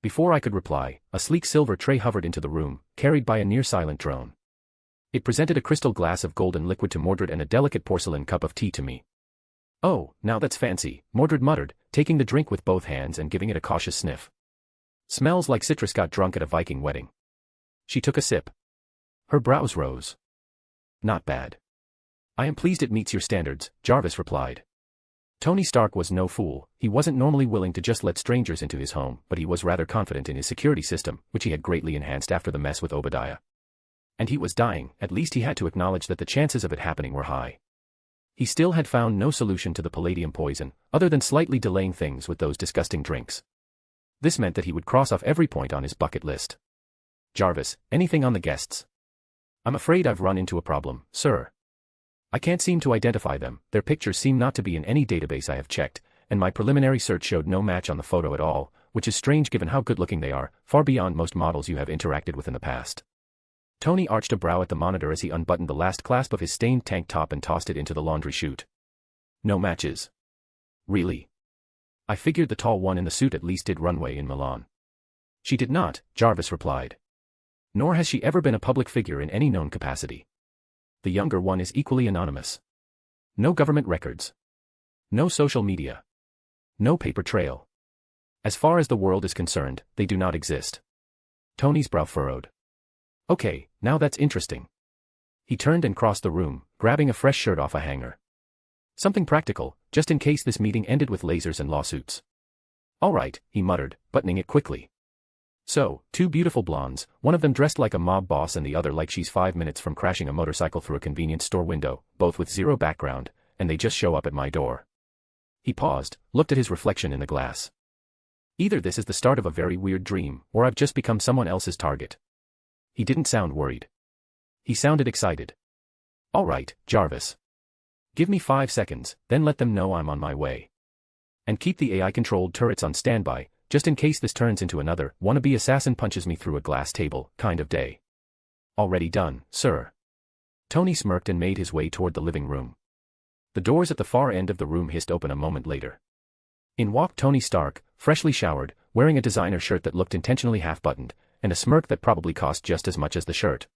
Before I could reply, a sleek silver tray hovered into the room, carried by a near-silent drone. It presented a crystal glass of golden liquid to Mordred and a delicate porcelain cup of tea to me. "Oh, now that's fancy," Mordred muttered, taking the drink with both hands and giving it a cautious sniff. "Smells like citrus got drunk at a Viking wedding." She took a sip. Her brows rose. "Not bad." "I am pleased it meets your standards," Jarvis replied. Tony Stark was no fool. He wasn't normally willing to just let strangers into his home, but he was rather confident in his security system, which he had greatly enhanced after the mess with Obadiah. And he was dying, at least he had to acknowledge that the chances of it happening were high. He still had found no solution to the palladium poison, other than slightly delaying things with those disgusting drinks. This meant that he would cross off every point on his bucket list. "Jarvis, anything on the guests?" "I'm afraid I've run into a problem, sir. I can't seem to identify them, their pictures seem not to be in any database I have checked, and my preliminary search showed no match on the photo at all, which is strange given how good-looking they are, far beyond most models you have interacted with in the past." Tony arched a brow at the monitor as he unbuttoned the last clasp of his stained tank top and tossed it into the laundry chute. "No matches." "Really?" "I figured the tall one in the suit at least did runway in Milan." "She did not," Jarvis replied. "Nor has she ever been a public figure in any known capacity. The younger one is equally anonymous. No government records. No social media. No paper trail. As far as the world is concerned, they do not exist." Tony's brow furrowed. "Okay, now that's interesting." He turned and crossed the room, grabbing a fresh shirt off a hanger. "Something practical, just in case this meeting ended with lasers and lawsuits." "All right," he muttered, buttoning it quickly. "So, two beautiful blondes, one of them dressed like a mob boss and the other like she's 5 minutes from crashing a motorcycle through a convenience store window, both with zero background, and they just show up at my door." He paused, looked at his reflection in the glass. "Either this is the start of a very weird dream, or I've just become someone else's target." He didn't sound worried. He sounded excited. "All right, Jarvis. Give me 5 seconds, then let them know I'm on my way. And keep the AI-controlled turrets on standby, just in case this turns into another wannabe assassin punches me through a glass table kind of day." "Already done, sir." Tony smirked and made his way toward the living room. The doors at the far end of the room hissed open a moment later. In walked Tony Stark, freshly showered, wearing a designer shirt that looked intentionally half-buttoned, and a smirk that probably cost just as much as the shirt.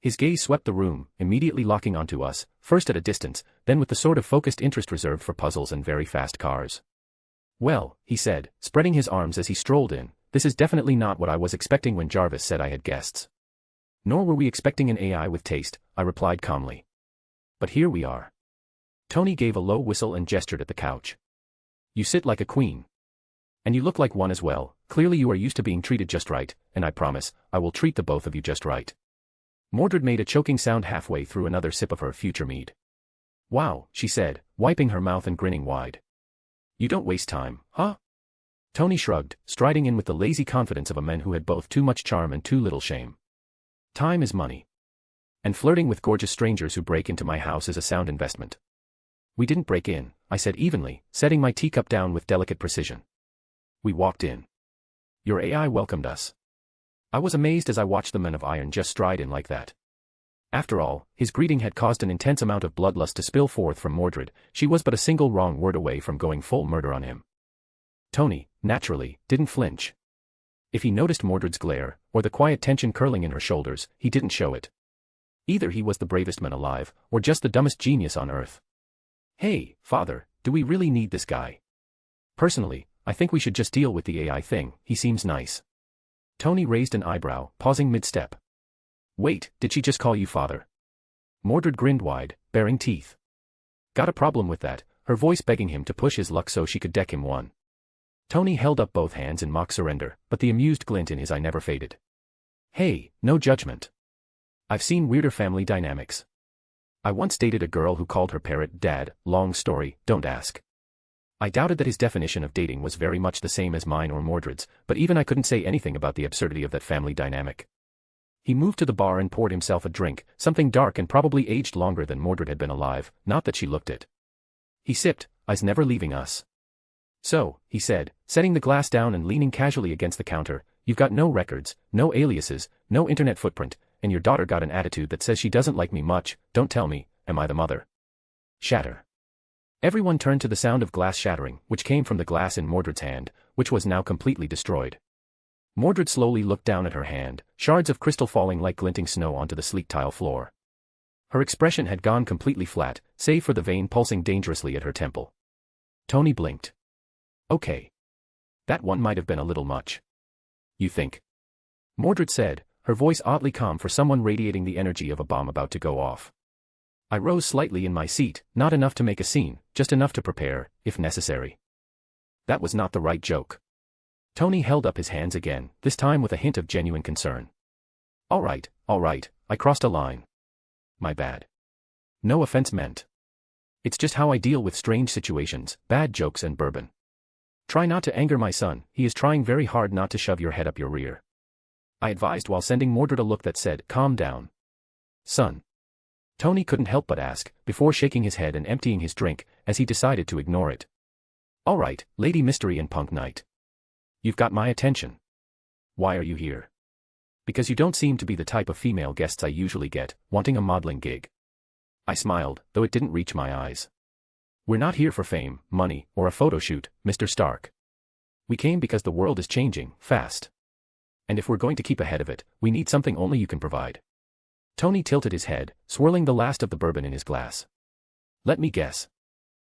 His gaze swept the room, immediately locking onto us, first at a distance, then with the sort of focused interest reserved for puzzles and very fast cars. "Well," he said, spreading his arms as he strolled in, "this is definitely not what I was expecting when Jarvis said I had guests." "Nor were we expecting an AI with taste," I replied calmly. But here we are. Tony gave a low whistle and gestured at the couch. You sit like a queen. And you look like one as well. Clearly you are used to being treated just right, and I promise, I will treat the both of you just right. Mordred made a choking sound halfway through another sip of her future mead. Wow, she said, wiping her mouth and grinning wide. You don't waste time, huh? Tony shrugged, striding in with the lazy confidence of a man who had both too much charm and too little shame. Time is money. And flirting with gorgeous strangers who break into my house is a sound investment. We didn't break in, I said evenly, setting my teacup down with delicate precision. We walked in. Your AI welcomed us. I was amazed as I watched the man of iron just stride in like that. After all, his greeting had caused an intense amount of bloodlust to spill forth from Mordred. She was but a single wrong word away from going full murder on him. Tony, naturally, didn't flinch. If he noticed Mordred's glare, or the quiet tension curling in her shoulders, he didn't show it. Either he was the bravest man alive, or just the dumbest genius on earth. Hey, father, do we really need this guy? Personally, I think we should just deal with the AI thing, he seems nice. Tony raised an eyebrow, pausing mid-step. Wait, did she just call you father? Mordred grinned wide, baring teeth. Got a problem with that, her voice begging him to push his luck so she could deck him one. Tony held up both hands in mock surrender, but the amused glint in his eye never faded. Hey, no judgment. I've seen weirder family dynamics. I once dated a girl who called her parrot dad, long story, don't ask. I doubted that his definition of dating was very much the same as mine or Mordred's, but even I couldn't say anything about the absurdity of that family dynamic. He moved to the bar and poured himself a drink, something dark and probably aged longer than Mordred had been alive, not that she looked it. He sipped, eyes never leaving us. So, he said, setting the glass down and leaning casually against the counter, you've got no records, no aliases, no internet footprint, and your daughter got an attitude that says she doesn't like me much, don't tell me, am I the mother? Shatter. Everyone turned to the sound of glass shattering, which came from the glass in Mordred's hand, which was now completely destroyed. Mordred slowly looked down at her hand, shards of crystal falling like glinting snow onto the sleek tile floor. Her expression had gone completely flat, save for the vein pulsing dangerously at her temple. Tony blinked. Okay. That one might have been a little much. You think? Mordred said, her voice oddly calm for someone radiating the energy of a bomb about to go off. I rose slightly in my seat, not enough to make a scene, just enough to prepare, if necessary. That was not the right joke. Tony held up his hands again, this time with a hint of genuine concern. All right, I crossed a line. My bad. No offense meant. It's just how I deal with strange situations, bad jokes and bourbon. Try not to anger my son, he is trying very hard not to shove your head up your rear. I advised while sending Mordred a look that said, calm down. Son. Tony couldn't help but ask, before shaking his head and emptying his drink, as he decided to ignore it. All right, Lady Mystery and Punk Knight. You've got my attention. Why are you here? Because you don't seem to be the type of female guests I usually get, wanting a modeling gig. I smiled, though it didn't reach my eyes. We're not here for fame, money, or a photo shoot, Mr. Stark. We came because the world is changing, fast. And if we're going to keep ahead of it, we need something only you can provide. Tony tilted his head, swirling the last of the bourbon in his glass. Let me guess.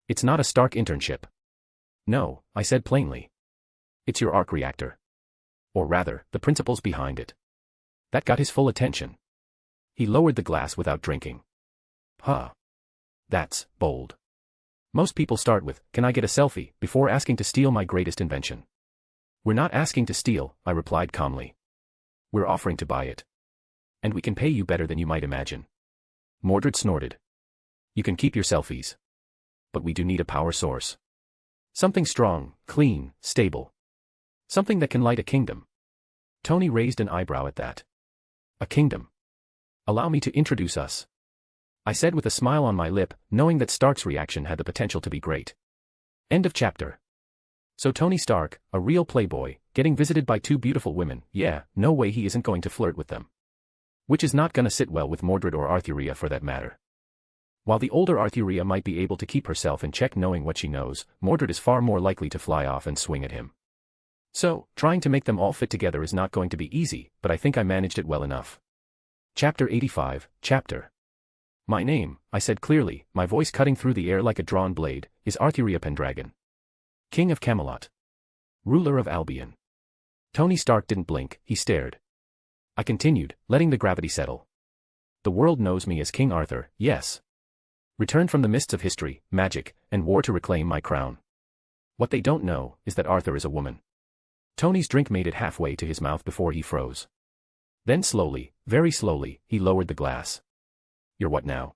It's not a Stark internship. No, I said plainly. It's your arc reactor. Or rather, the principles behind it. That got his full attention. He lowered the glass without drinking. Huh. That's bold. Most people start with, can I get a selfie, before asking to steal my greatest invention. We're not asking to steal, I replied calmly. We're offering to buy it. And we can pay you better than you might imagine. Mordred snorted. You can keep your selfies. But we do need a power source. Something strong, clean, stable. Something that can light a kingdom. Tony raised an eyebrow at that. A kingdom. Allow me to introduce us. I said with a smile on my lip, knowing that Stark's reaction had the potential to be great. End of chapter. So Tony Stark, a real playboy, getting visited by two beautiful women, yeah, no way he isn't going to flirt with them. Which is not gonna sit well with Mordred or Arthuria for that matter. While the older Arthuria might be able to keep herself in check knowing what she knows, Mordred is far more likely to fly off and swing at him. So, trying to make them all fit together is not going to be easy, but I think I managed it well enough. Chapter 85, Chapter. My name, I said clearly, my voice cutting through the air like a drawn blade, is Arthuria Pendragon. King of Camelot. Ruler of Albion. Tony Stark didn't blink, he stared. I continued, letting the gravity settle. The world knows me as King Arthur, yes. Returned from the mists of history, magic, and war to reclaim my crown. What they don't know is that Arthur is a woman. Tony's drink made it halfway to his mouth before he froze. Then slowly, very slowly, he lowered the glass. You're what now?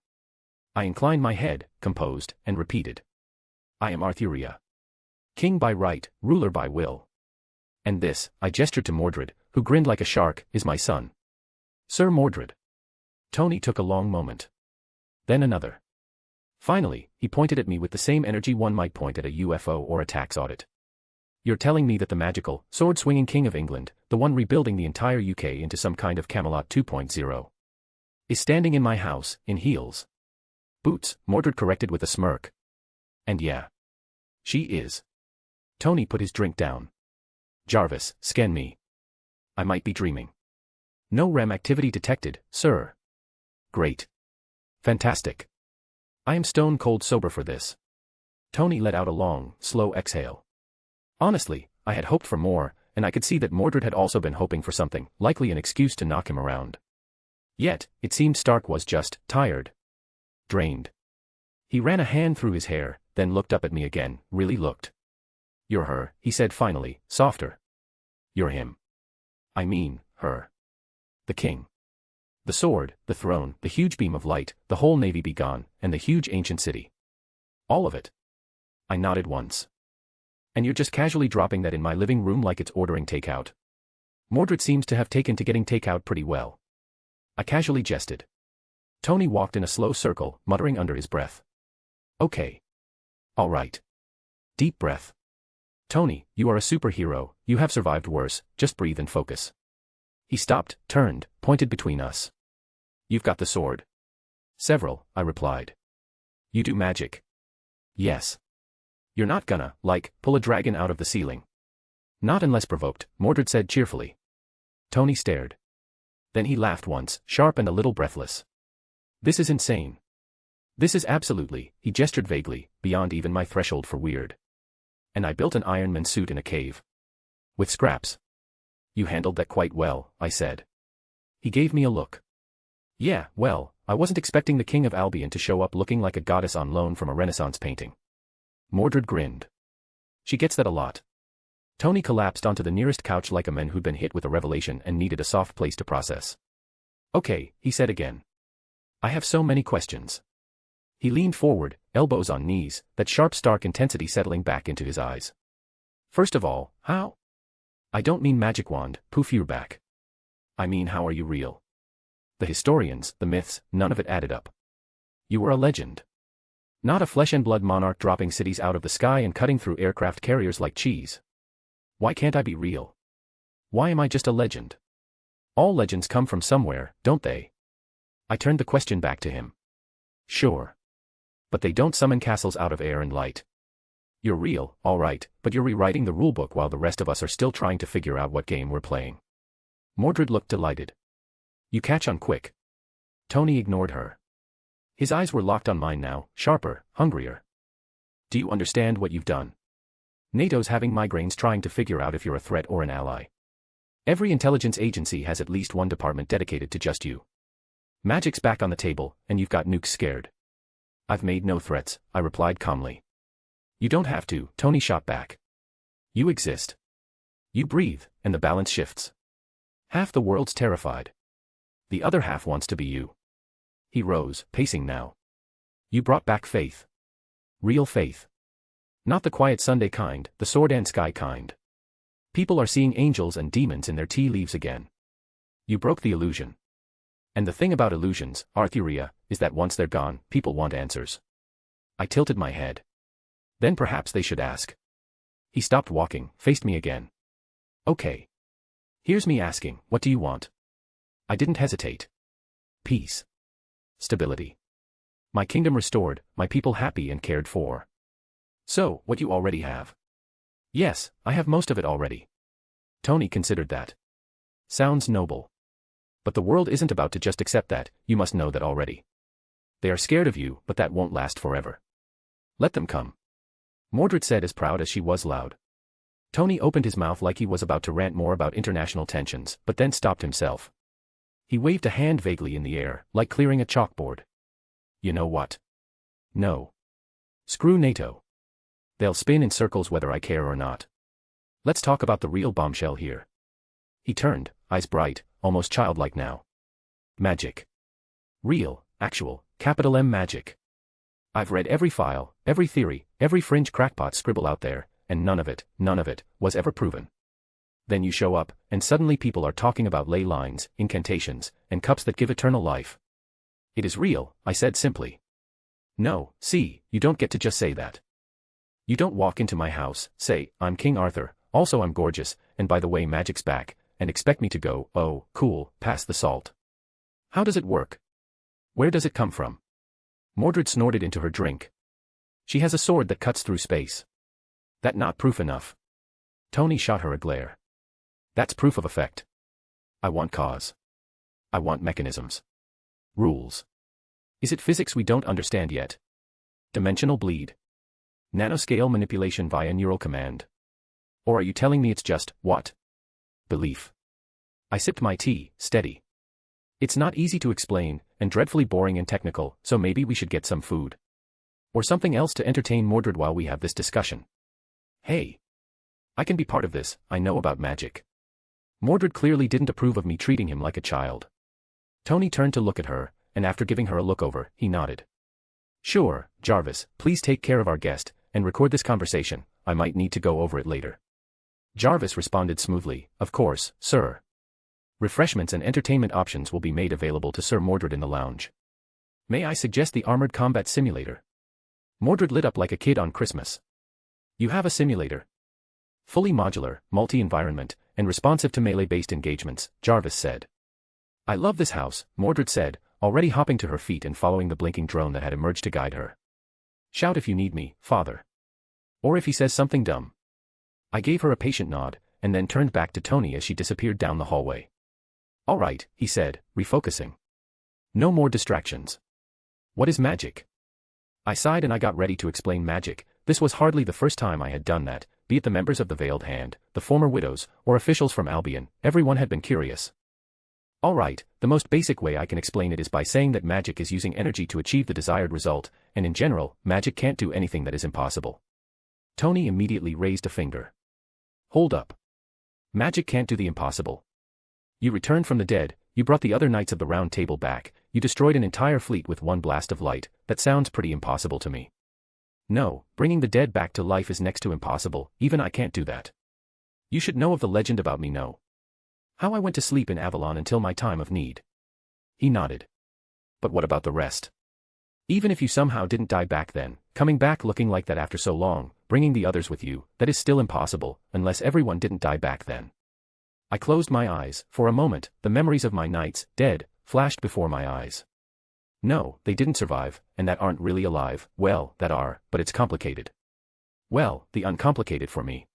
I inclined my head, composed, and repeated. I am Arthuria. King by right, ruler by will. And this, I gestured to Mordred, who grinned like a shark, is my son. Sir Mordred. Tony took a long moment. Then another. Finally, he pointed at me with the same energy one might point at a UFO or a tax audit. You're telling me that the magical, sword-swinging King of England, the one rebuilding the entire UK into some kind of Camelot 2.0, is standing in my house, in heels. Boots, Mordred corrected with a smirk. And yeah. She is. Tony put his drink down. Jarvis, scan me. I might be dreaming. No REM activity detected, sir. Great. Fantastic. I am stone cold sober for this. Tony let out a long, slow exhale. Honestly, I had hoped for more, and I could see that Mordred had also been hoping for something, likely an excuse to knock him around. Yet, it seemed Stark was just tired. Drained. He ran a hand through his hair, then looked up at me again, really looked. You're her, he said finally, softer. You're him. I mean, her. The king. The sword, the throne, the huge beam of light, the whole navy be gone, and the huge ancient city. All of it. I nodded once. And you're just casually dropping that in my living room like it's ordering takeout. Mordred seems to have taken to getting takeout pretty well. I casually jested. Tony walked in a slow circle, muttering under his breath. Okay. All right. Deep breath. Tony, you are a superhero, you have survived worse, just breathe and focus. He stopped, turned, pointed between us. You've got the sword. Several, I replied. You do magic. Yes. You're not gonna, pull a dragon out of the ceiling. Not unless provoked, Mordred said cheerfully. Tony stared. Then he laughed once, sharp and a little breathless. This is insane. This is absolutely, he gestured vaguely, beyond even my threshold for weird. And I built an Iron Man suit in a cave. With scraps. You handled that quite well, I said. He gave me a look. Yeah, well, I wasn't expecting the King of Albion to show up looking like a goddess on loan from a Renaissance painting. Mordred grinned. She gets that a lot. Tony collapsed onto the nearest couch like a man who'd been hit with a revelation and needed a soft place to process. Okay, he said again. I have so many questions. He leaned forward, elbows on knees, that sharp stark intensity settling back into his eyes. First of all, how? I don't mean magic wand, poof you're back. I mean how are you real? The historians, the myths, none of it added up. You were a legend. Not a flesh-and-blood monarch dropping cities out of the sky and cutting through aircraft carriers like cheese. Why can't I be real? Why am I just a legend? All legends come from somewhere, don't they? I turned the question back to him. Sure. But they don't summon castles out of air and light. You're real, all right, but you're rewriting the rulebook while the rest of us are still trying to figure out what game we're playing. Mordred looked delighted. You catch on quick. Tony ignored her. His eyes were locked on mine now, sharper, hungrier. Do you understand what you've done? NATO's having migraines trying to figure out if you're a threat or an ally. Every intelligence agency has at least one department dedicated to just you. Magic's back on the table, and you've got nukes scared. I've made no threats, I replied calmly. You don't have to, Tony shot back. You exist. You breathe, and the balance shifts. Half the world's terrified. The other half wants to be you. He rose, pacing now. You brought back faith. Real faith. Not the quiet Sunday kind, the sword and sky kind. People are seeing angels and demons in their tea leaves again. You broke the illusion. And the thing about illusions, Arthuria, is that once they're gone, people want answers. I tilted my head. Then perhaps they should ask. He stopped walking, faced me again. Okay. Here's me asking, what do you want? I didn't hesitate. Peace. Stability. My kingdom restored, my people happy and cared for. So, what you already have? Yes, I have most of it already. Tony considered that. Sounds noble. But the world isn't about to just accept that, you must know that already. They are scared of you, but that won't last forever. Let them come. Mordred said as proud as she was loud. Tony opened his mouth like he was about to rant more about international tensions, but then stopped himself. He waved a hand vaguely in the air, like clearing a chalkboard. You know what? No. Screw NATO. They'll spin in circles whether I care or not. Let's talk about the real bombshell here. He turned, eyes bright, almost childlike now. Magic. Real, actual, capital M magic. I've read every file, every theory, every fringe crackpot scribble out there, and none of it, was ever proven. Then you show up, and suddenly people are talking about ley lines, incantations, and cups that give eternal life. It is real, I said simply. No, see, you don't get to just say that. You don't walk into my house, say, I'm King Arthur, also I'm gorgeous, and by the way magic's back, and expect me to go, oh, cool, pass the salt. How does it work? Where does it come from? Mordred snorted into her drink. She has a sword that cuts through space. That not proof enough. Tony shot her a glare. That's proof of effect. I want cause. I want mechanisms. Rules. Is it physics we don't understand yet? Dimensional bleed. Nanoscale manipulation via neural command. Or are you telling me it's just, what? Belief. I sipped my tea, steady. It's not easy to explain, and dreadfully boring and technical, so maybe we should get some food. Or something else to entertain Mordred while we have this discussion. Hey. I can be part of this, I know about magic. Mordred clearly didn't approve of me treating him like a child. Tony turned to look at her, and after giving her a look over, he nodded. Sure, Jarvis, please take care of our guest, and record this conversation, I might need to go over it later. Jarvis responded smoothly, of course, sir. Refreshments and entertainment options will be made available to Sir Mordred in the lounge. May I suggest the Armored Combat Simulator? Mordred lit up like a kid on Christmas. You have a simulator? Fully modular, multi-environment, and responsive to melee-based engagements, Jarvis said. I love this house, Mordred said, already hopping to her feet and following the blinking drone that had emerged to guide her. Shout if you need me, father. Or if he says something dumb. I gave her a patient nod, and then turned back to Tony as she disappeared down the hallway. All right, he said, refocusing. No more distractions. What is magic? I sighed and I got ready to explain magic. This was hardly the first time I had done that, be it the members of the Veiled Hand, the former widows, or officials from Albion, everyone had been curious. All right, the most basic way I can explain it is by saying that magic is using energy to achieve the desired result, and in general, magic can't do anything that is impossible. Tony immediately raised a finger. Hold up. Magic can't do the impossible. You returned from the dead, you brought the other Knights of the Round Table back, you destroyed an entire fleet with one blast of light, that sounds pretty impossible to me. No, bringing the dead back to life is next to impossible, even I can't do that. You should know of the legend about me, no? How I went to sleep in Avalon until my time of need. He nodded. But what about the rest? Even if you somehow didn't die back then, coming back looking like that after so long, bringing the others with you, that is still impossible, unless everyone didn't die back then. I closed my eyes, for a moment, the memories of my knights, dead, flashed before my eyes. No, they didn't survive, and that aren't really alive, well, that are, but it's complicated. Well, the uncomplicated for me.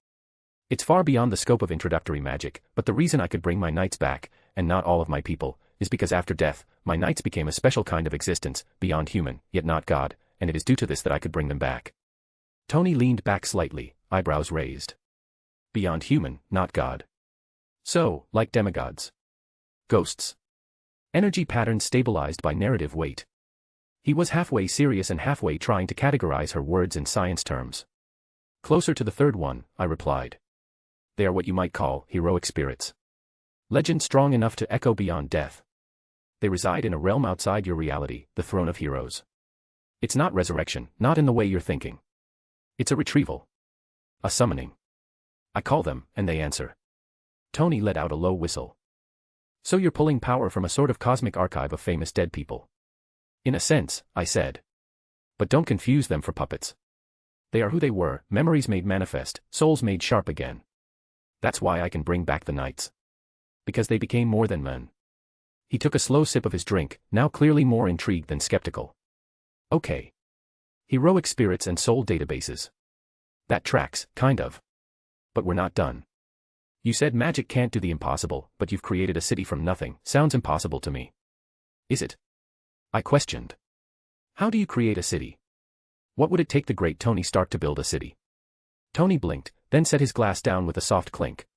It's far beyond the scope of introductory magic, but the reason I could bring my knights back, and not all of my people, is because after death, my knights became a special kind of existence, beyond human, yet not God, and it is due to this that I could bring them back. Tony leaned back slightly, eyebrows raised. Beyond human, not God. So, like demigods. Ghosts. Energy patterns stabilized by narrative weight. He was halfway serious and halfway trying to categorize her words in science terms. Closer to the third one, I replied. They are what you might call heroic spirits. Legend strong enough to echo beyond death. They reside in a realm outside your reality, the throne of heroes. It's not resurrection, not in the way you're thinking. It's a retrieval. A summoning. I call them, and they answer. Tony let out a low whistle. So you're pulling power from a sort of cosmic archive of famous dead people. In a sense, I said. But don't confuse them for puppets. They are who they were, memories made manifest, souls made sharp again. That's why I can bring back the knights. Because they became more than men. He took a slow sip of his drink, now clearly more intrigued than skeptical. Okay. Heroic spirits and soul databases. That tracks, kind of. But we're not done. You said magic can't do the impossible, but you've created a city from nothing. Sounds impossible to me. Is it? I questioned. How do you create a city? What would it take the great Tony Stark to build a city? Tony blinked, then set his glass down with a soft clink.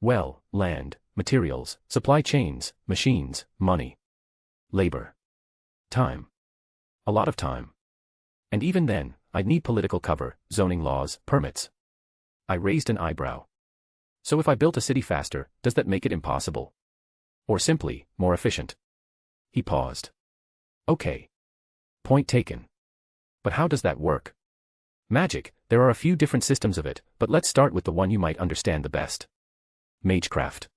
Well, land, materials, supply chains, machines, money. Labor. Time. A lot of time. And even then, I'd need political cover, zoning laws, permits. I raised an eyebrow. So if I built a city faster, does that make it impossible? Or simply, more efficient? He paused. Okay. Point taken. But how does that work? Magic, there are a few different systems of it, but let's start with the one you might understand the best. Magecraft.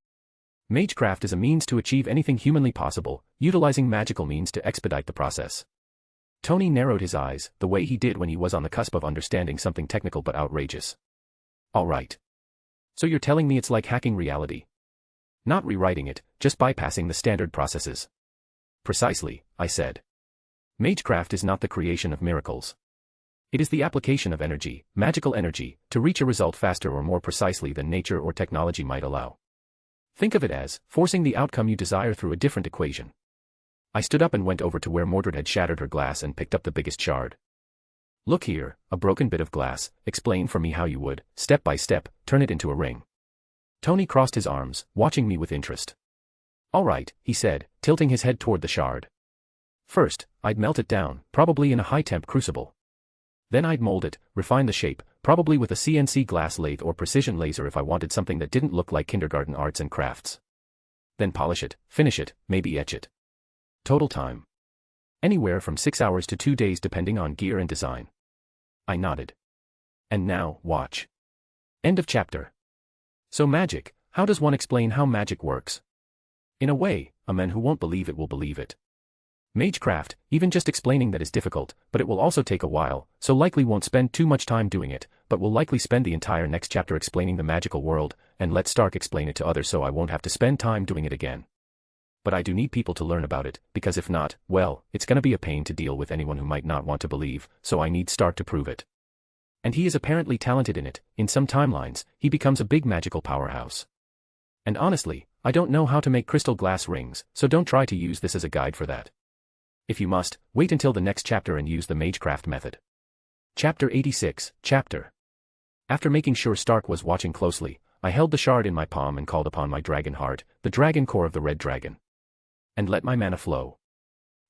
Magecraft is a means to achieve anything humanly possible, utilizing magical means to expedite the process. Tony narrowed his eyes, the way he did when he was on the cusp of understanding something technical but outrageous. All right. So you're telling me it's like hacking reality? Not rewriting it, just bypassing the standard processes. Precisely, I said. Magecraft is not the creation of miracles. It is the application of energy, magical energy, to reach a result faster or more precisely than nature or technology might allow. Think of it as forcing the outcome you desire through a different equation. I stood up and went over to where Mordred had shattered her glass and picked up the biggest shard. Look here, a broken bit of glass, explain for me how you would, step by step, turn it into a ring. Tony crossed his arms, watching me with interest. All right, he said, tilting his head toward the shard. First, I'd melt it down, probably in a high-temp crucible. Then I'd mold it, refine the shape, probably with a CNC glass lathe or precision laser if I wanted something that didn't look like kindergarten arts and crafts. Then polish it, finish it, maybe etch it. Total time. Anywhere from 6 hours to 2 days depending on gear and design. I nodded. And now, watch. End of chapter. So magic, how does one explain how magic works? In a way, a man who won't believe it will believe it. Magecraft, even just explaining that is difficult, but it will also take a while, so likely won't spend too much time doing it, but will likely spend the entire next chapter explaining the magical world, and let Stark explain it to others so I won't have to spend time doing it again. But I do need people to learn about it, because if not, well, it's gonna be a pain to deal with anyone who might not want to believe, so I need Stark to prove it. And he is apparently talented in it. In some timelines, he becomes a big magical powerhouse. And honestly, I don't know how to make crystal glass rings, so don't try to use this as a guide for that. If you must, wait until the next chapter and use the Magecraft method. Chapter 86, Chapter. After making sure Stark was watching closely, I held the shard in my palm and called upon my dragon heart, the dragon core of the red dragon. And let my mana flow.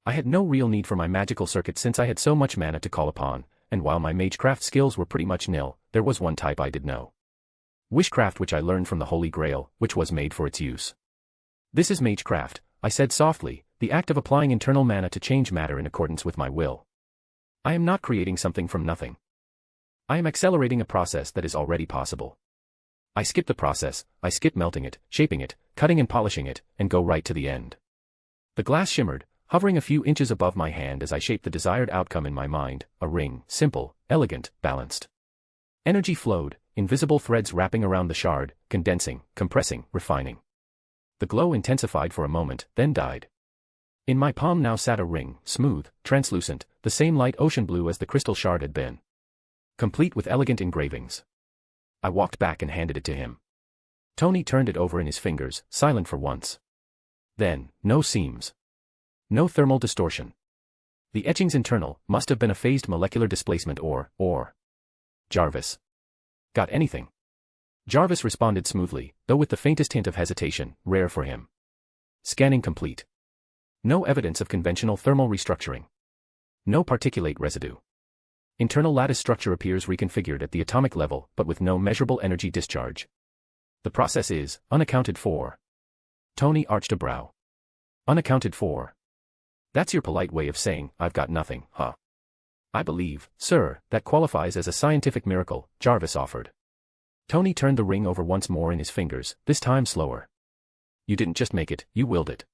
I had no real need for my magical circuit since I had so much mana to call upon, and while my Magecraft skills were pretty much nil, there was one type I did know. Wishcraft, which I learned from the Holy Grail, which was made for its use. This is Magecraft, I said softly, the act of applying internal mana to change matter in accordance with my will. I am not creating something from nothing. I am accelerating a process that is already possible. I skip the process, I skip melting it, shaping it, cutting and polishing it, and go right to the end. The glass shimmered, hovering a few inches above my hand as I shaped the desired outcome in my mind, a ring, simple, elegant, balanced. Energy flowed, invisible threads wrapping around the shard, condensing, compressing, refining. The glow intensified for a moment, then died. In my palm now sat a ring, smooth, translucent, the same light ocean blue as the crystal shard had been. Complete with elegant engravings. I walked back and handed it to him. Tony turned it over in his fingers, silent for once. Then, no seams. No thermal distortion. The etching's internal must have been a phased molecular displacement or. Jarvis. Got anything? Jarvis responded smoothly, though with the faintest hint of hesitation, rare for him. Scanning complete. No evidence of conventional thermal restructuring. No particulate residue. Internal lattice structure appears reconfigured at the atomic level but with no measurable energy discharge. The process is unaccounted for. Tony arched a brow. Unaccounted for. That's your polite way of saying, I've got nothing, huh? I believe, sir, that qualifies as a scientific miracle, Jarvis offered. Tony turned the ring over once more in his fingers, this time slower. You didn't just make it, you willed it.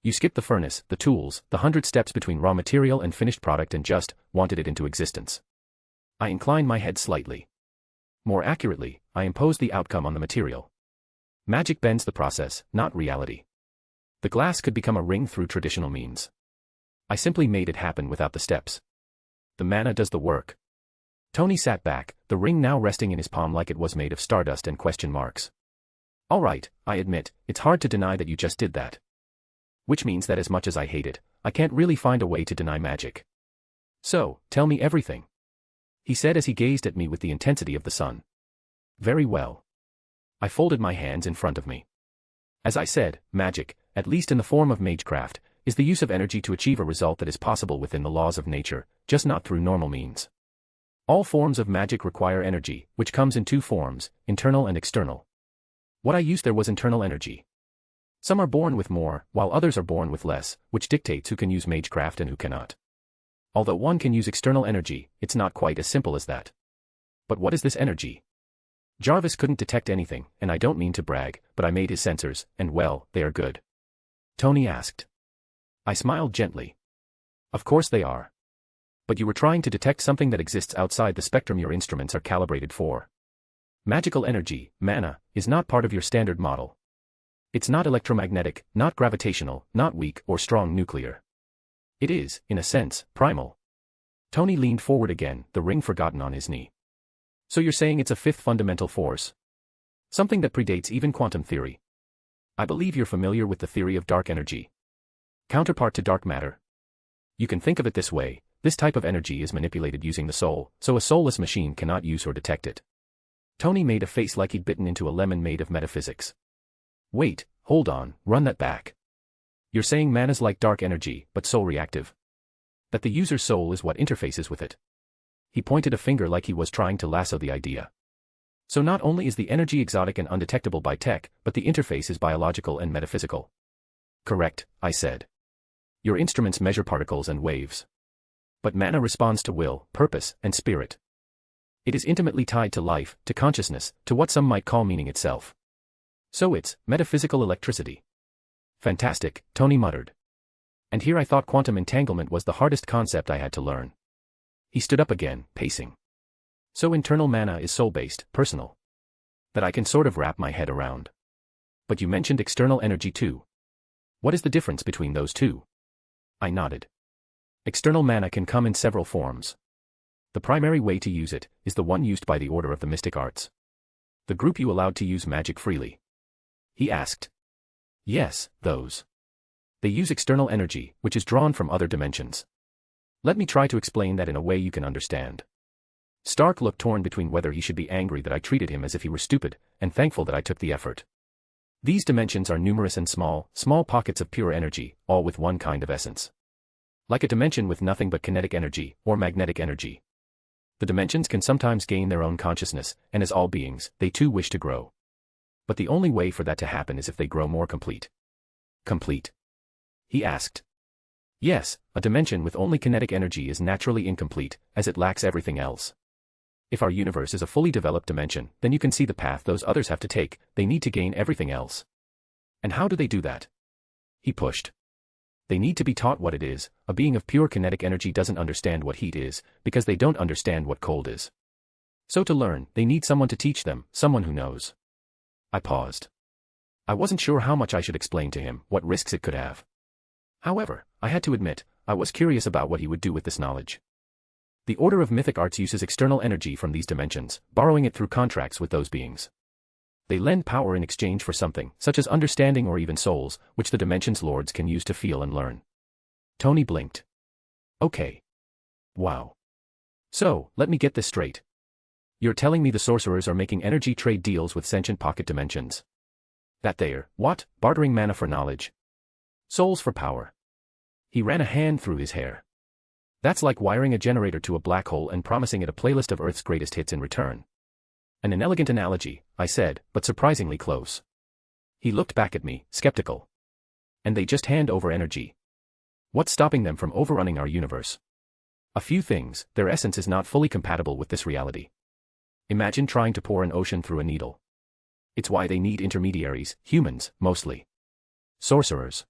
You skipped the furnace, the tools, the 100 steps between raw material and finished product and just wanted it into existence. I inclined my head slightly. More accurately, I imposed the outcome on the material. Magic bends the process, not reality. The glass could become a ring through traditional means. I simply made it happen without the steps. The mana does the work. Tony sat back, the ring now resting in his palm like it was made of stardust and question marks. All right, I admit, it's hard to deny that you just did that. Which means that as much as I hate it, I can't really find a way to deny magic. So, tell me everything. He said as he gazed at me with the intensity of the sun. Very well. I folded my hands in front of me. As I said, magic, at least in the form of Magecraft, is the use of energy to achieve a result that is possible within the laws of nature, just not through normal means. All forms of magic require energy, which comes in two forms, internal and external. What I used there was internal energy. Some are born with more, while others are born with less, which dictates who can use magecraft and who cannot. Although one can use external energy, it's not quite as simple as that. But what is this energy? Jarvis couldn't detect anything, and I don't mean to brag, but I made his sensors, and well, they are good. Tony asked. I smiled gently. Of course they are. But you were trying to detect something that exists outside the spectrum your instruments are calibrated for. Magical energy, mana, is not part of your standard model. It's not electromagnetic, not gravitational, not weak or strong nuclear. It is, in a sense, primal. Tony leaned forward again, the ring forgotten on his knee. So you're saying it's a fifth fundamental force? Something that predates even quantum theory. I believe you're familiar with the theory of dark energy. Counterpart to dark matter. You can think of it this way, this type of energy is manipulated using the soul, so a soulless machine cannot use or detect it. Tony made a face like he'd bitten into a lemon made of metaphysics. Wait, hold on, run that back. You're saying mana's like dark energy, but soul reactive. That the user's soul is what interfaces with it. He pointed a finger like he was trying to lasso the idea. So not only is the energy exotic and undetectable by tech, but the interface is biological and metaphysical. Correct, I said. Your instruments measure particles and waves. But mana responds to will, purpose, and spirit. It is intimately tied to life, to consciousness, to what some might call meaning itself. So it's metaphysical electricity. Fantastic, Tony muttered. And here I thought quantum entanglement was the hardest concept I had to learn. He stood up again, pacing. So internal mana is soul-based, personal. That I can sort of wrap my head around. But you mentioned external energy too. What is the difference between those two? I nodded. External mana can come in several forms. The primary way to use it is the one used by the Order of the Mystic Arts. The group you allowed to use magic freely. He asked. Yes, those. They use external energy, which is drawn from other dimensions. Let me try to explain that in a way you can understand. Stark looked torn between whether he should be angry that I treated him as if he were stupid, and thankful that I took the effort. These dimensions are numerous and small pockets of pure energy, all with one kind of essence. Like a dimension with nothing but kinetic energy, or magnetic energy. The dimensions can sometimes gain their own consciousness, and as all beings, they too wish to grow. But the only way for that to happen is if they grow more complete. Complete? He asked. Yes, a dimension with only kinetic energy is naturally incomplete, as it lacks everything else. If our universe is a fully developed dimension, then you can see the path those others have to take, they need to gain everything else. And how do they do that? He pushed. They need to be taught what it is. A being of pure kinetic energy doesn't understand what heat is, because they don't understand what cold is. So to learn, they need someone to teach them, someone who knows. I paused. I wasn't sure how much I should explain to him, what risks it could have. However, I had to admit, I was curious about what he would do with this knowledge. The Order of Mythic Arts uses external energy from these dimensions, borrowing it through contracts with those beings. They lend power in exchange for something, such as understanding or even souls, which the dimension's lords can use to feel and learn. Tony blinked. Okay. Wow. So, let me get this straight. You're telling me the sorcerers are making energy trade deals with sentient pocket dimensions? That they're, what, bartering mana for knowledge? Souls for power. He ran a hand through his hair. That's like wiring a generator to a black hole and promising it a playlist of Earth's greatest hits in return. An inelegant analogy, I said, but surprisingly close. He looked back at me, skeptical. And they just hand over energy. What's stopping them from overrunning our universe? A few things. Their essence is not fully compatible with this reality. Imagine trying to pour an ocean through a needle. It's why they need intermediaries, humans, mostly. Sorcerers.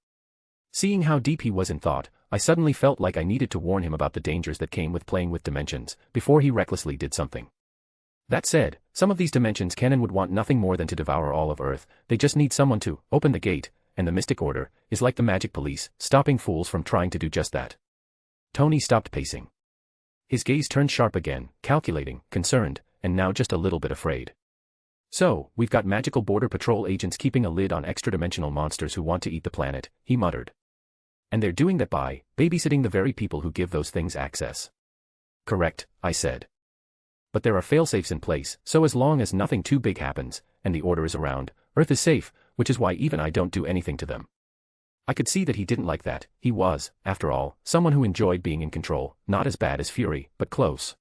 Seeing how deep he was in thought, I suddenly felt like I needed to warn him about the dangers that came with playing with dimensions, before he recklessly did something. That said, some of these dimensions can and would want nothing more than to devour all of Earth. They just need someone to open the gate, and the Mystic Order is like the magic police, stopping fools from trying to do just that. Tony stopped pacing. His gaze turned sharp again, calculating, concerned, and now just a little bit afraid. So, we've got magical border patrol agents keeping a lid on extra-dimensional monsters who want to eat the planet, he muttered. And they're doing that by babysitting the very people who give those things access. Correct, I said. But there are failsafes in place, so as long as nothing too big happens, and the Order is around, Earth is safe, which is why even I don't do anything to them. I could see that he didn't like that. He was, after all, someone who enjoyed being in control, not as bad as Fury, but close.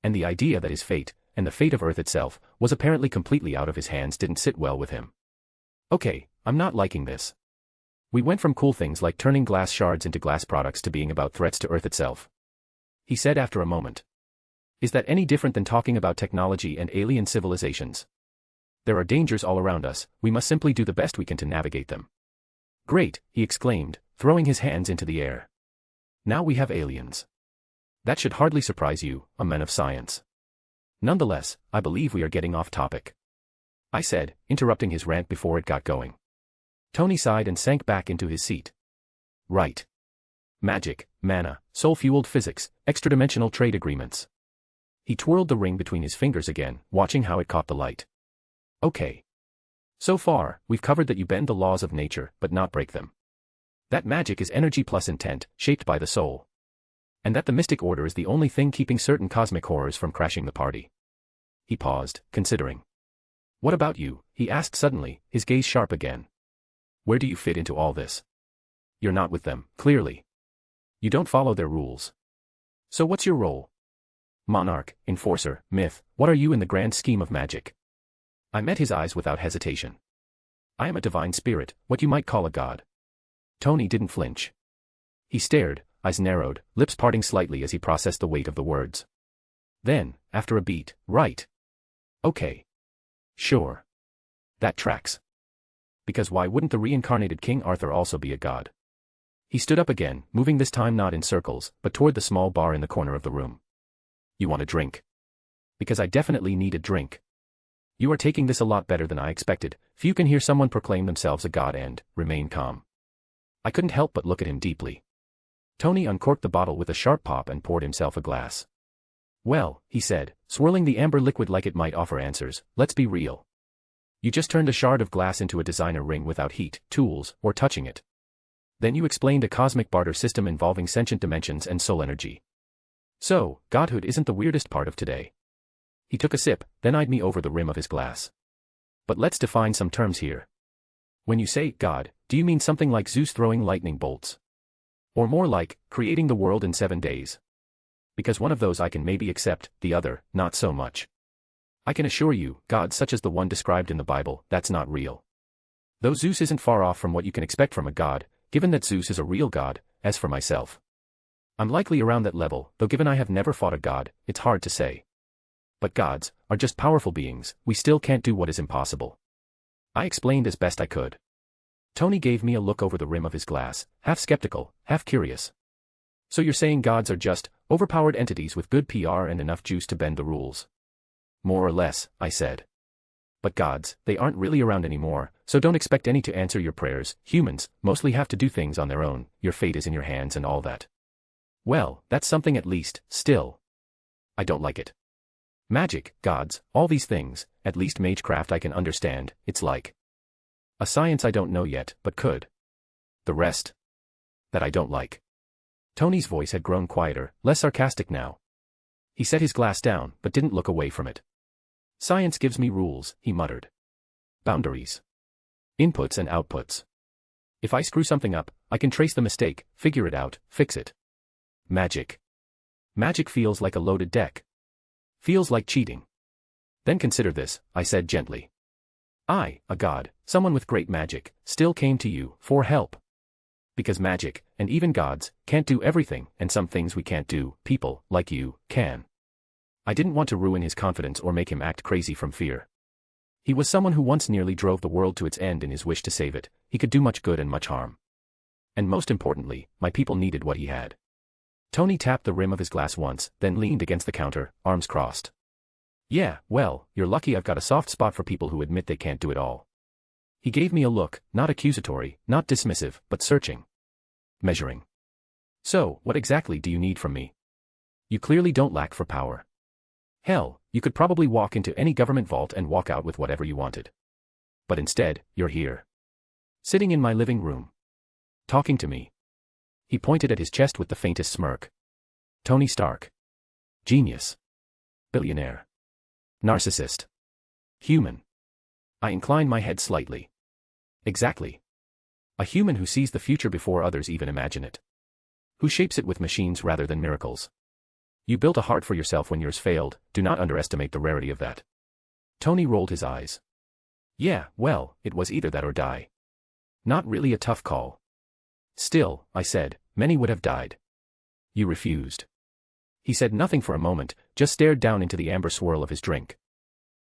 And the idea that his fate, and the fate of Earth itself, was apparently completely out of his hands didn't sit well with him. Okay, I'm not liking this. We went from cool things like turning glass shards into glass products to being about threats to Earth itself. He said after a moment. Is that any different than talking about technology and alien civilizations? There are dangers all around us, we must simply do the best we can to navigate them. Great, he exclaimed, throwing his hands into the air. Now we have aliens. That should hardly surprise you, a man of science. Nonetheless, I believe we are getting off topic, I said, interrupting his rant before it got going. Tony sighed and sank back into his seat. Right. Magic, mana, soul-fueled physics, extra-dimensional trade agreements. He twirled the ring between his fingers again, watching how it caught the light. Okay. So far, we've covered that you bend the laws of nature, but not break them. That magic is energy plus intent, shaped by the soul. And that the mystic order is the only thing keeping certain cosmic horrors from crashing the party. He paused, considering. What about you? He asked suddenly, his gaze sharp again. Where do you fit into all this? You're not with them, clearly. You don't follow their rules. So what's your role? Monarch, enforcer, myth, what are you in the grand scheme of magic? I met his eyes without hesitation. I am a divine spirit, what you might call a god. Tony didn't flinch. He stared, eyes narrowed, lips parting slightly as he processed the weight of the words. Then, after a beat, right. Okay. Sure. That tracks. Because why wouldn't the reincarnated King Arthur also be a god? He stood up again, moving this time not in circles, but toward the small bar in the corner of the room. You want a drink? Because I definitely need a drink. You are taking this a lot better than I expected. Few can hear someone proclaim themselves a god and remain calm. I couldn't help but look at him deeply. Tony uncorked the bottle with a sharp pop and poured himself a glass. Well, he said, swirling the amber liquid like it might offer answers, let's be real. You just turned a shard of glass into a designer ring without heat, tools, or touching it. Then you explained a cosmic barter system involving sentient dimensions and soul energy. So, godhood isn't the weirdest part of today. He took a sip, then eyed me over the rim of his glass. But let's define some terms here. When you say God, do you mean something like Zeus throwing lightning bolts? Or more like, creating the world in 7 days? Because one of those I can maybe accept, the other, not so much. I can assure you, gods such as the one described in the Bible, that's not real. Though Zeus isn't far off from what you can expect from a god, given that Zeus is a real god, as for myself. I'm likely around that level, though given I have never fought a god, it's hard to say. But gods are just powerful beings, we still can't do what is impossible. I explained as best I could. Tony gave me a look over the rim of his glass, half skeptical, half curious. So you're saying gods are just overpowered entities with good PR and enough juice to bend the rules? More or less, I said. But gods, they aren't really around anymore, so don't expect any to answer your prayers. Humans mostly have to do things on their own, your fate is in your hands and all that. Well, that's something at least, still. I don't like it. Magic, gods, all these things, at least magecraft I can understand, it's like a science I don't know yet, but could. The rest? That I don't like. Tony's voice had grown quieter, less sarcastic now. He set his glass down, but didn't look away from it. Science gives me rules, he muttered. Boundaries. Inputs and outputs. If I screw something up, I can trace the mistake, figure it out, fix it. Magic. Magic feels like a loaded deck. Feels like cheating. Then consider this, I said gently. I, a god, someone with great magic, still came to you for help. Because magic, and even gods, can't do everything, and some things we can't do, people, like you, can. I didn't want to ruin his confidence or make him act crazy from fear. He was someone who once nearly drove the world to its end in his wish to save it. He could do much good and much harm. And most importantly, my people needed what he had. Tony tapped the rim of his glass once, then leaned against the counter, arms crossed. Yeah, well, you're lucky I've got a soft spot for people who admit they can't do it all. He gave me a look, not accusatory, not dismissive, but searching. Measuring. So, what exactly do you need from me? You clearly don't lack for power. Hell, you could probably walk into any government vault and walk out with whatever you wanted. But instead, you're here. Sitting in my living room. Talking to me. He pointed at his chest with the faintest smirk. Tony Stark. Genius. Billionaire. Narcissist. Human. I inclined my head slightly. Exactly. A human who sees the future before others even imagine it. Who shapes it with machines rather than miracles. You built a heart for yourself when yours failed, do not underestimate the rarity of that. Tony rolled his eyes. Yeah, well, it was either that or die. Not really a tough call. Still, I said, many would have died. You refused. He said nothing for a moment, just stared down into the amber swirl of his drink.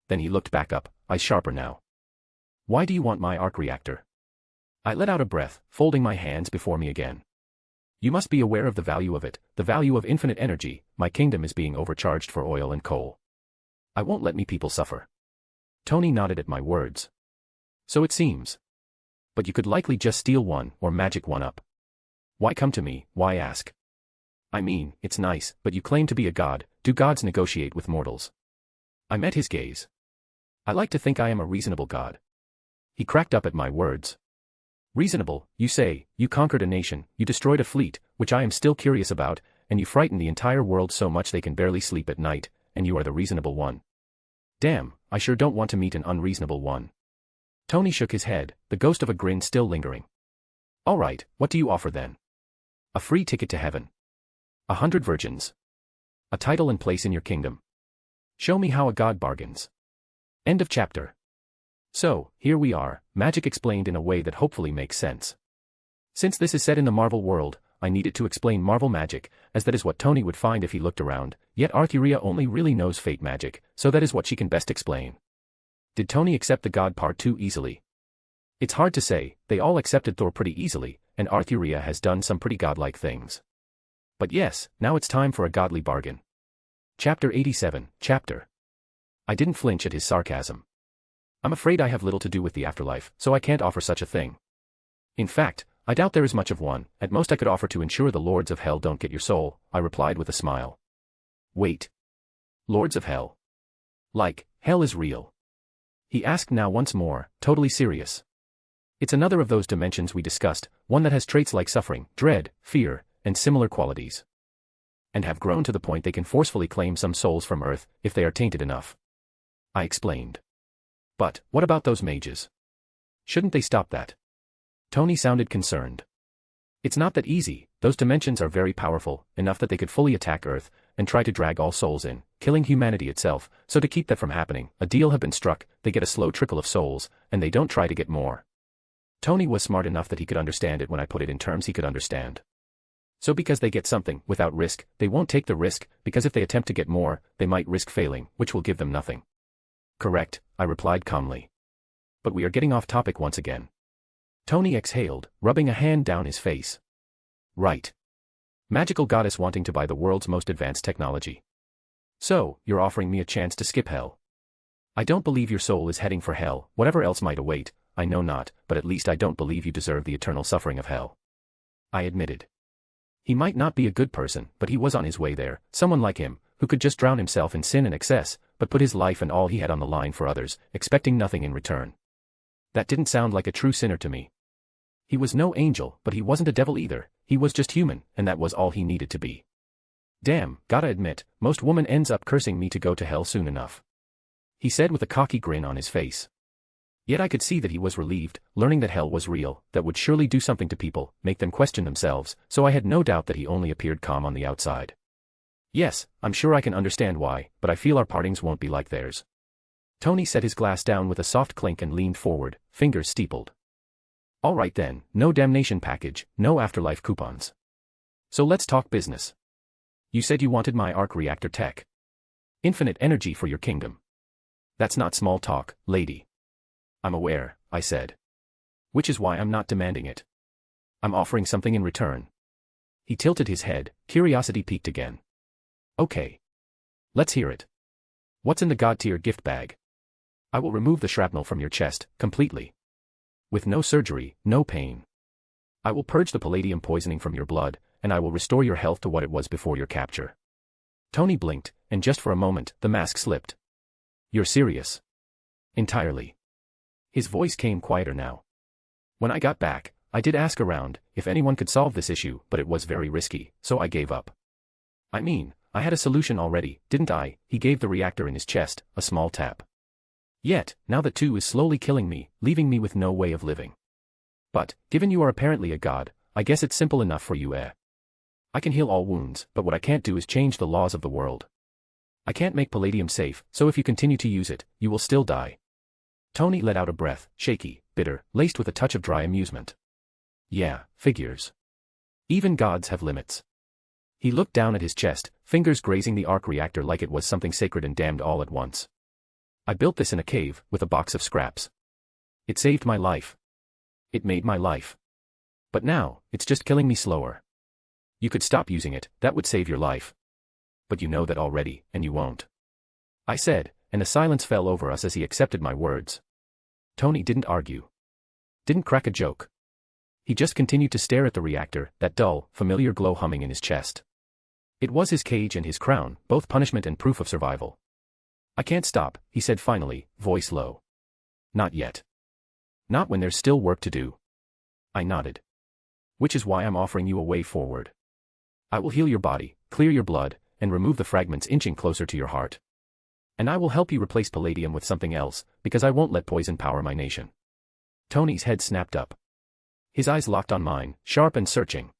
Then he looked back up, eyes sharper now. Why do you want my arc reactor? I let out a breath, folding my hands before me again. You must be aware of the value of it, the value of infinite energy. My kingdom is being overcharged for oil and coal. I won't let me people suffer. Tony nodded at my words. So it seems. But you could likely just steal one, or magic one up. Why come to me, why ask? I mean, it's nice, but you claim to be a god, do gods negotiate with mortals? I met his gaze. I like to think I am a reasonable god. He cracked up at my words. Reasonable, you say, you conquered a nation, you destroyed a fleet, which I am still curious about, and you frighten the entire world so much they can barely sleep at night, and you are the reasonable one. Damn, I sure don't want to meet an unreasonable one. Tony shook his head, the ghost of a grin still lingering. All right, what do you offer then? A free ticket to heaven. 100 virgins. A title and place in your kingdom. Show me how a god bargains. End of chapter. So, here we are, magic explained in a way that hopefully makes sense. Since this is set in the Marvel world, I needed to explain Marvel magic, as that is what Tony would find if he looked around, yet Arthuria only really knows fate magic, so that is what she can best explain. Did Tony accept the God Part 2 easily? It's hard to say, they all accepted Thor pretty easily, and Arthuria has done some pretty godlike things. But yes, now it's time for a godly bargain. Chapter 87, Chapter. I didn't flinch at his sarcasm. I'm afraid I have little to do with the afterlife, so I can't offer such a thing. In fact, I doubt there is much of one, at most I could offer to ensure the lords of hell don't get your soul, I replied with a smile. Wait. Lords of hell? Like, hell is real? He asked now once more, totally serious. It's another of those dimensions we discussed, one that has traits like suffering, dread, fear, and similar qualities. And have grown to the point they can forcefully claim some souls from Earth, if they are tainted enough. I explained. But, what about those mages? Shouldn't they stop that? Tony sounded concerned. It's not that easy, those dimensions are very powerful, enough that they could fully attack Earth, and try to drag all souls in, killing humanity itself, so to keep that from happening, a deal had been struck, they get a slow trickle of souls, and they don't try to get more. Tony was smart enough that he could understand it when I put it in terms he could understand. So because they get something, without risk, they won't take the risk, because if they attempt to get more, they might risk failing, which will give them nothing. Correct, I replied calmly. But we are getting off topic once again. Tony exhaled, rubbing a hand down his face. Right. Magical goddess wanting to buy the world's most advanced technology. So, you're offering me a chance to skip hell. I don't believe your soul is heading for hell, whatever else might await, I know not, but at least I don't believe you deserve the eternal suffering of hell. I admitted. He might not be a good person, but he was on his way there, someone like him, who could just drown himself in sin and excess, but put his life and all he had on the line for others, expecting nothing in return. That didn't sound like a true sinner to me. He was no angel, but he wasn't a devil either, he was just human, and that was all he needed to be. Damn, gotta admit, most woman ends up cursing me to go to hell soon enough. He said with a cocky grin on his face. Yet I could see that he was relieved, learning that hell was real, that would surely do something to people, make them question themselves, so I had no doubt that he only appeared calm on the outside. Yes, I'm sure I can understand why, but I feel our partings won't be like theirs. Tony set his glass down with a soft clink and leaned forward, fingers steepled. All right then, no damnation package, no afterlife coupons. So let's talk business. You said you wanted my arc reactor tech. Infinite energy for your kingdom. That's not small talk, lady. I'm aware, I said. Which is why I'm not demanding it. I'm offering something in return. He tilted his head, curiosity peaked again. Okay. Let's hear it. What's in the god-tier gift bag? I will remove the shrapnel from your chest, completely. With no surgery, no pain. I will purge the palladium poisoning from your blood, and I will restore your health to what it was before your capture. Tony blinked, and just for a moment, the mask slipped. You're serious? Entirely. His voice came quieter now. When I got back, I did ask around if anyone could solve this issue, but it was very risky, so I gave up. I mean, I had a solution already, didn't I? He gave the reactor in his chest a small tap. Yet, now that 2 is slowly killing me, leaving me with no way of living. But, given you are apparently a god, I guess it's simple enough for you, eh? I can heal all wounds, but what I can't do is change the laws of the world. I can't make palladium safe, so if you continue to use it, you will still die. Tony let out a breath, shaky, bitter, laced with a touch of dry amusement. Yeah, figures. Even gods have limits. He looked down at his chest, fingers grazing the arc reactor like it was something sacred and damned all at once. I built this in a cave, with a box of scraps. It saved my life. It made my life. But now, it's just killing me slower. You could stop using it, that would save your life. But you know that already, and you won't. I said, and a silence fell over us as he accepted my words. Tony didn't argue. Didn't crack a joke. He just continued to stare at the reactor, that dull, familiar glow humming in his chest. It was his cage and his crown, both punishment and proof of survival. I can't stop, he said finally, voice low. Not yet. Not when there's still work to do. I nodded. Which is why I'm offering you a way forward. I will heal your body, clear your blood, and remove the fragments inching closer to your heart. And I will help you replace palladium with something else, because I won't let poison power my nation. Tony's head snapped up. His eyes locked on mine, sharp and searching.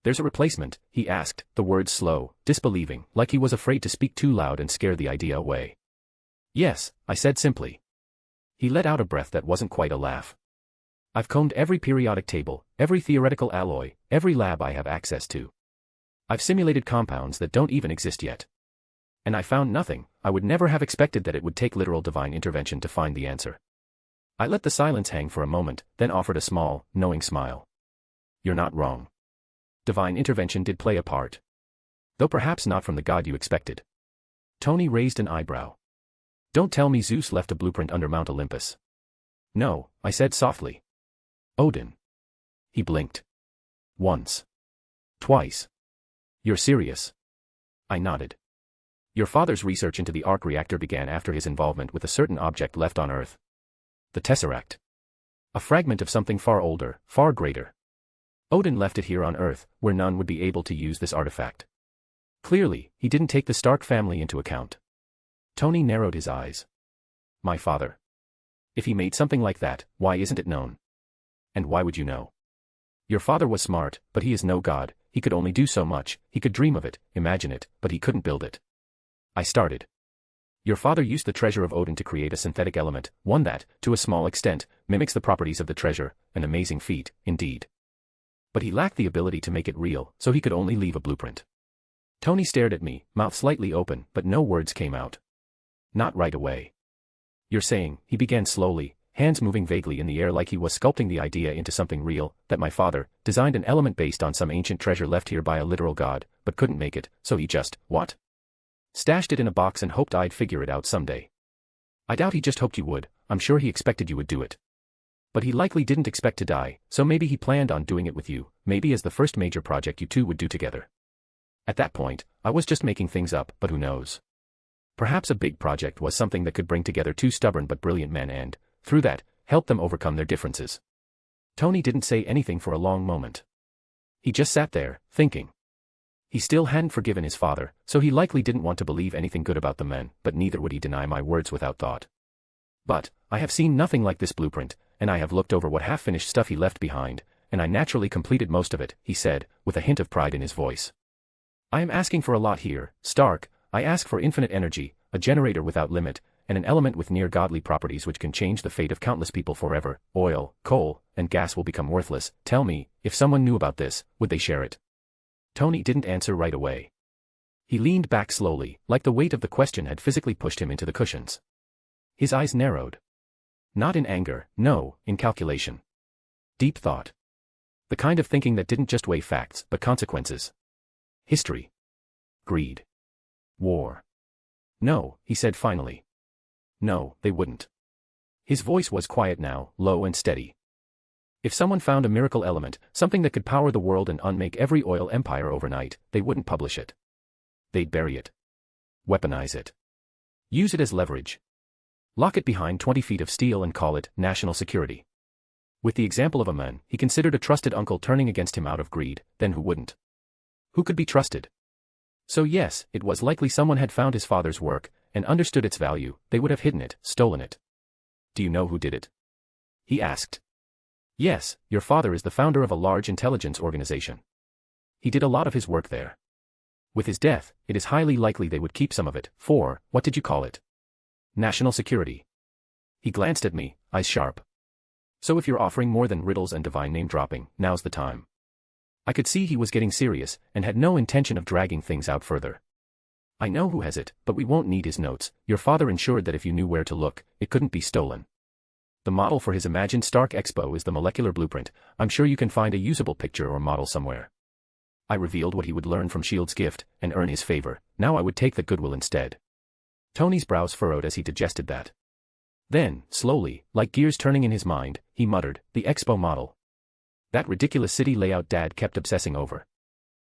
There's a replacement, he asked, the words slow, disbelieving, like he was afraid to speak too loud and scare the idea away. Yes, I said simply. He let out a breath that wasn't quite a laugh. I've combed every periodic table, every theoretical alloy, every lab I have access to. I've simulated compounds that don't even exist yet. And I found nothing. I would never have expected that it would take literal divine intervention to find the answer. I let the silence hang for a moment, then offered a small, knowing smile. You're not wrong. Divine intervention did play a part. Though perhaps not from the god you expected. Tony raised an eyebrow. Don't tell me Zeus left a blueprint under Mount Olympus. No, I said softly. Odin. He blinked. Once. Twice. You're serious? I nodded. Your father's research into the arc reactor began after his involvement with a certain object left on Earth. The Tesseract. A fragment of something far older, far greater. Odin left it here on Earth, where none would be able to use this artifact. Clearly, he didn't take the Stark family into account. Tony narrowed his eyes. My father. If he made something like that, why isn't it known? And why would you know? Your father was smart, but he is no god. He could only do so much. He could dream of it, imagine it, but he couldn't build it. I started. Your father used the treasure of Odin to create a synthetic element, one that, to a small extent, mimics the properties of the treasure, an amazing feat, indeed. But he lacked the ability to make it real, so he could only leave a blueprint. Tony stared at me, mouth slightly open, but no words came out. Not right away. You're saying, he began slowly, hands moving vaguely in the air like he was sculpting the idea into something real, that my father designed an element based on some ancient treasure left here by a literal god, but couldn't make it, so he just, what? Stashed it in a box and hoped I'd figure it out someday. I doubt he just hoped you would, I'm sure he expected you would do it. But he likely didn't expect to die, so maybe he planned on doing it with you, maybe as the first major project you two would do together. At that point, I was just making things up, but who knows? Perhaps a big project was something that could bring together two stubborn but brilliant men and, through that, help them overcome their differences. Tony didn't say anything for a long moment. He just sat there, thinking. He still hadn't forgiven his father, so he likely didn't want to believe anything good about the men, but neither would he deny my words without thought. But, I have seen nothing like this blueprint, and I have looked over what half-finished stuff he left behind, and I naturally completed most of it, he said, with a hint of pride in his voice. I am asking for a lot here, Stark. I ask for infinite energy, a generator without limit, and an element with near-godly properties which can change the fate of countless people forever. Oil, coal, and gas will become worthless. Tell me, if someone knew about this, would they share it? Tony didn't answer right away. He leaned back slowly, like the weight of the question had physically pushed him into the cushions. His eyes narrowed. Not in anger, no, in calculation. Deep thought. The kind of thinking that didn't just weigh facts, but consequences. History. Greed. War. No, he said finally. No, they wouldn't. His voice was quiet now, low and steady. If someone found a miracle element, something that could power the world and unmake every oil empire overnight, they wouldn't publish it. They'd bury it. Weaponize it. Use it as leverage. Lock it behind 20 feet of steel and call it national security. With the example of a man he considered a trusted uncle turning against him out of greed, then who wouldn't? Who could be trusted? So yes, it was likely someone had found his father's work, and understood its value. They would have hidden it, stolen it. Do you know who did it? He asked. Yes, your father is the founder of a large intelligence organization. He did a lot of his work there. With his death, it is highly likely they would keep some of it for, what did you call it? National security. He glanced at me, eyes sharp. So if you're offering more than riddles and divine name-dropping, now's the time. I could see he was getting serious, and had no intention of dragging things out further. I know who has it, but we won't need his notes. Your father ensured that if you knew where to look, it couldn't be stolen. The model for his imagined Stark Expo is the molecular blueprint. I'm sure you can find a usable picture or model somewhere. I revealed what he would learn from S.H.I.E.L.D.'s gift, and earn his favor. Now I would take the goodwill instead. Tony's brows furrowed as he digested that. Then, slowly, like gears turning in his mind, he muttered, the Expo model. That ridiculous city layout Dad kept obsessing over.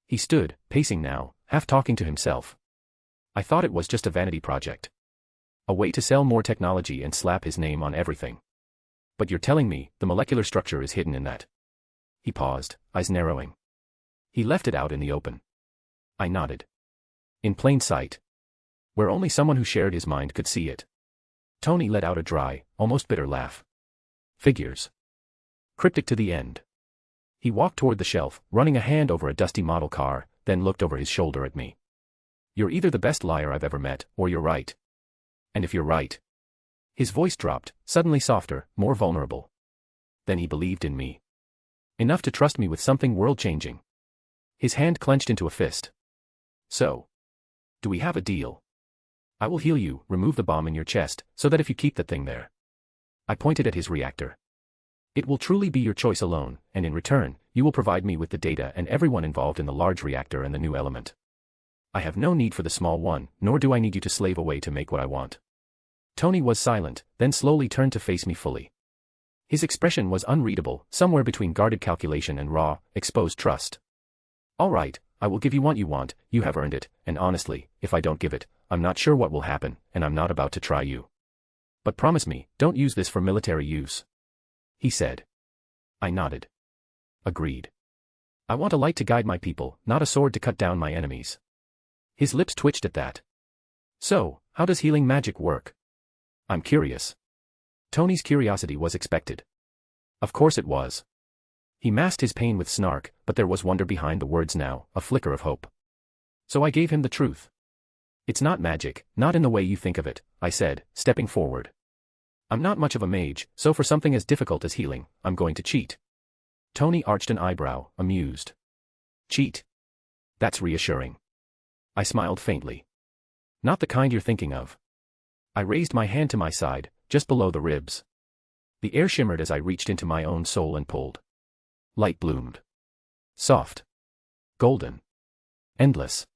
He stood, pacing now, half talking to himself. I thought it was just a vanity project. A way to sell more technology and slap his name on everything. But you're telling me, the molecular structure is hidden in that. He paused, eyes narrowing. He left it out in the open. I nodded. In plain sight. Where only someone who shared his mind could see it. Tony let out a dry, almost bitter laugh. Figures. Cryptic to the end. He walked toward the shelf, running a hand over a dusty model car, then looked over his shoulder at me. You're either the best liar I've ever met, or you're right. And if you're right. His voice dropped, suddenly softer, more vulnerable. Then he believed in me. Enough to trust me with something world-changing. His hand clenched into a fist. So. Do we have a deal? I will heal you, remove the bomb in your chest, so that if you keep the thing there. I pointed at his reactor. It will truly be your choice alone, and in return, you will provide me with the data and everyone involved in the large reactor and the new element. I have no need for the small one, nor do I need you to slave away to make what I want. Tony was silent, then slowly turned to face me fully. His expression was unreadable, somewhere between guarded calculation and raw, exposed trust. All right, I will give you what you want, you have earned it, and honestly, if I don't give it, I'm not sure what will happen, and I'm not about to try you. But promise me, don't use this for military use. He said. I nodded. Agreed. I want a light to guide my people, not a sword to cut down my enemies. His lips twitched at that. So, how does healing magic work? I'm curious. Tony's curiosity was expected. Of course it was. He masked his pain with snark, but there was wonder behind the words now, a flicker of hope. So I gave him the truth. It's not magic, not in the way you think of it, I said, stepping forward. I'm not much of a mage, so for something as difficult as healing, I'm going to cheat. Tony arched an eyebrow, amused. Cheat? That's reassuring. I smiled faintly. Not the kind you're thinking of. I raised my hand to my side, just below the ribs. The air shimmered as I reached into my own soul and pulled. Light bloomed. Soft. Golden. Endless.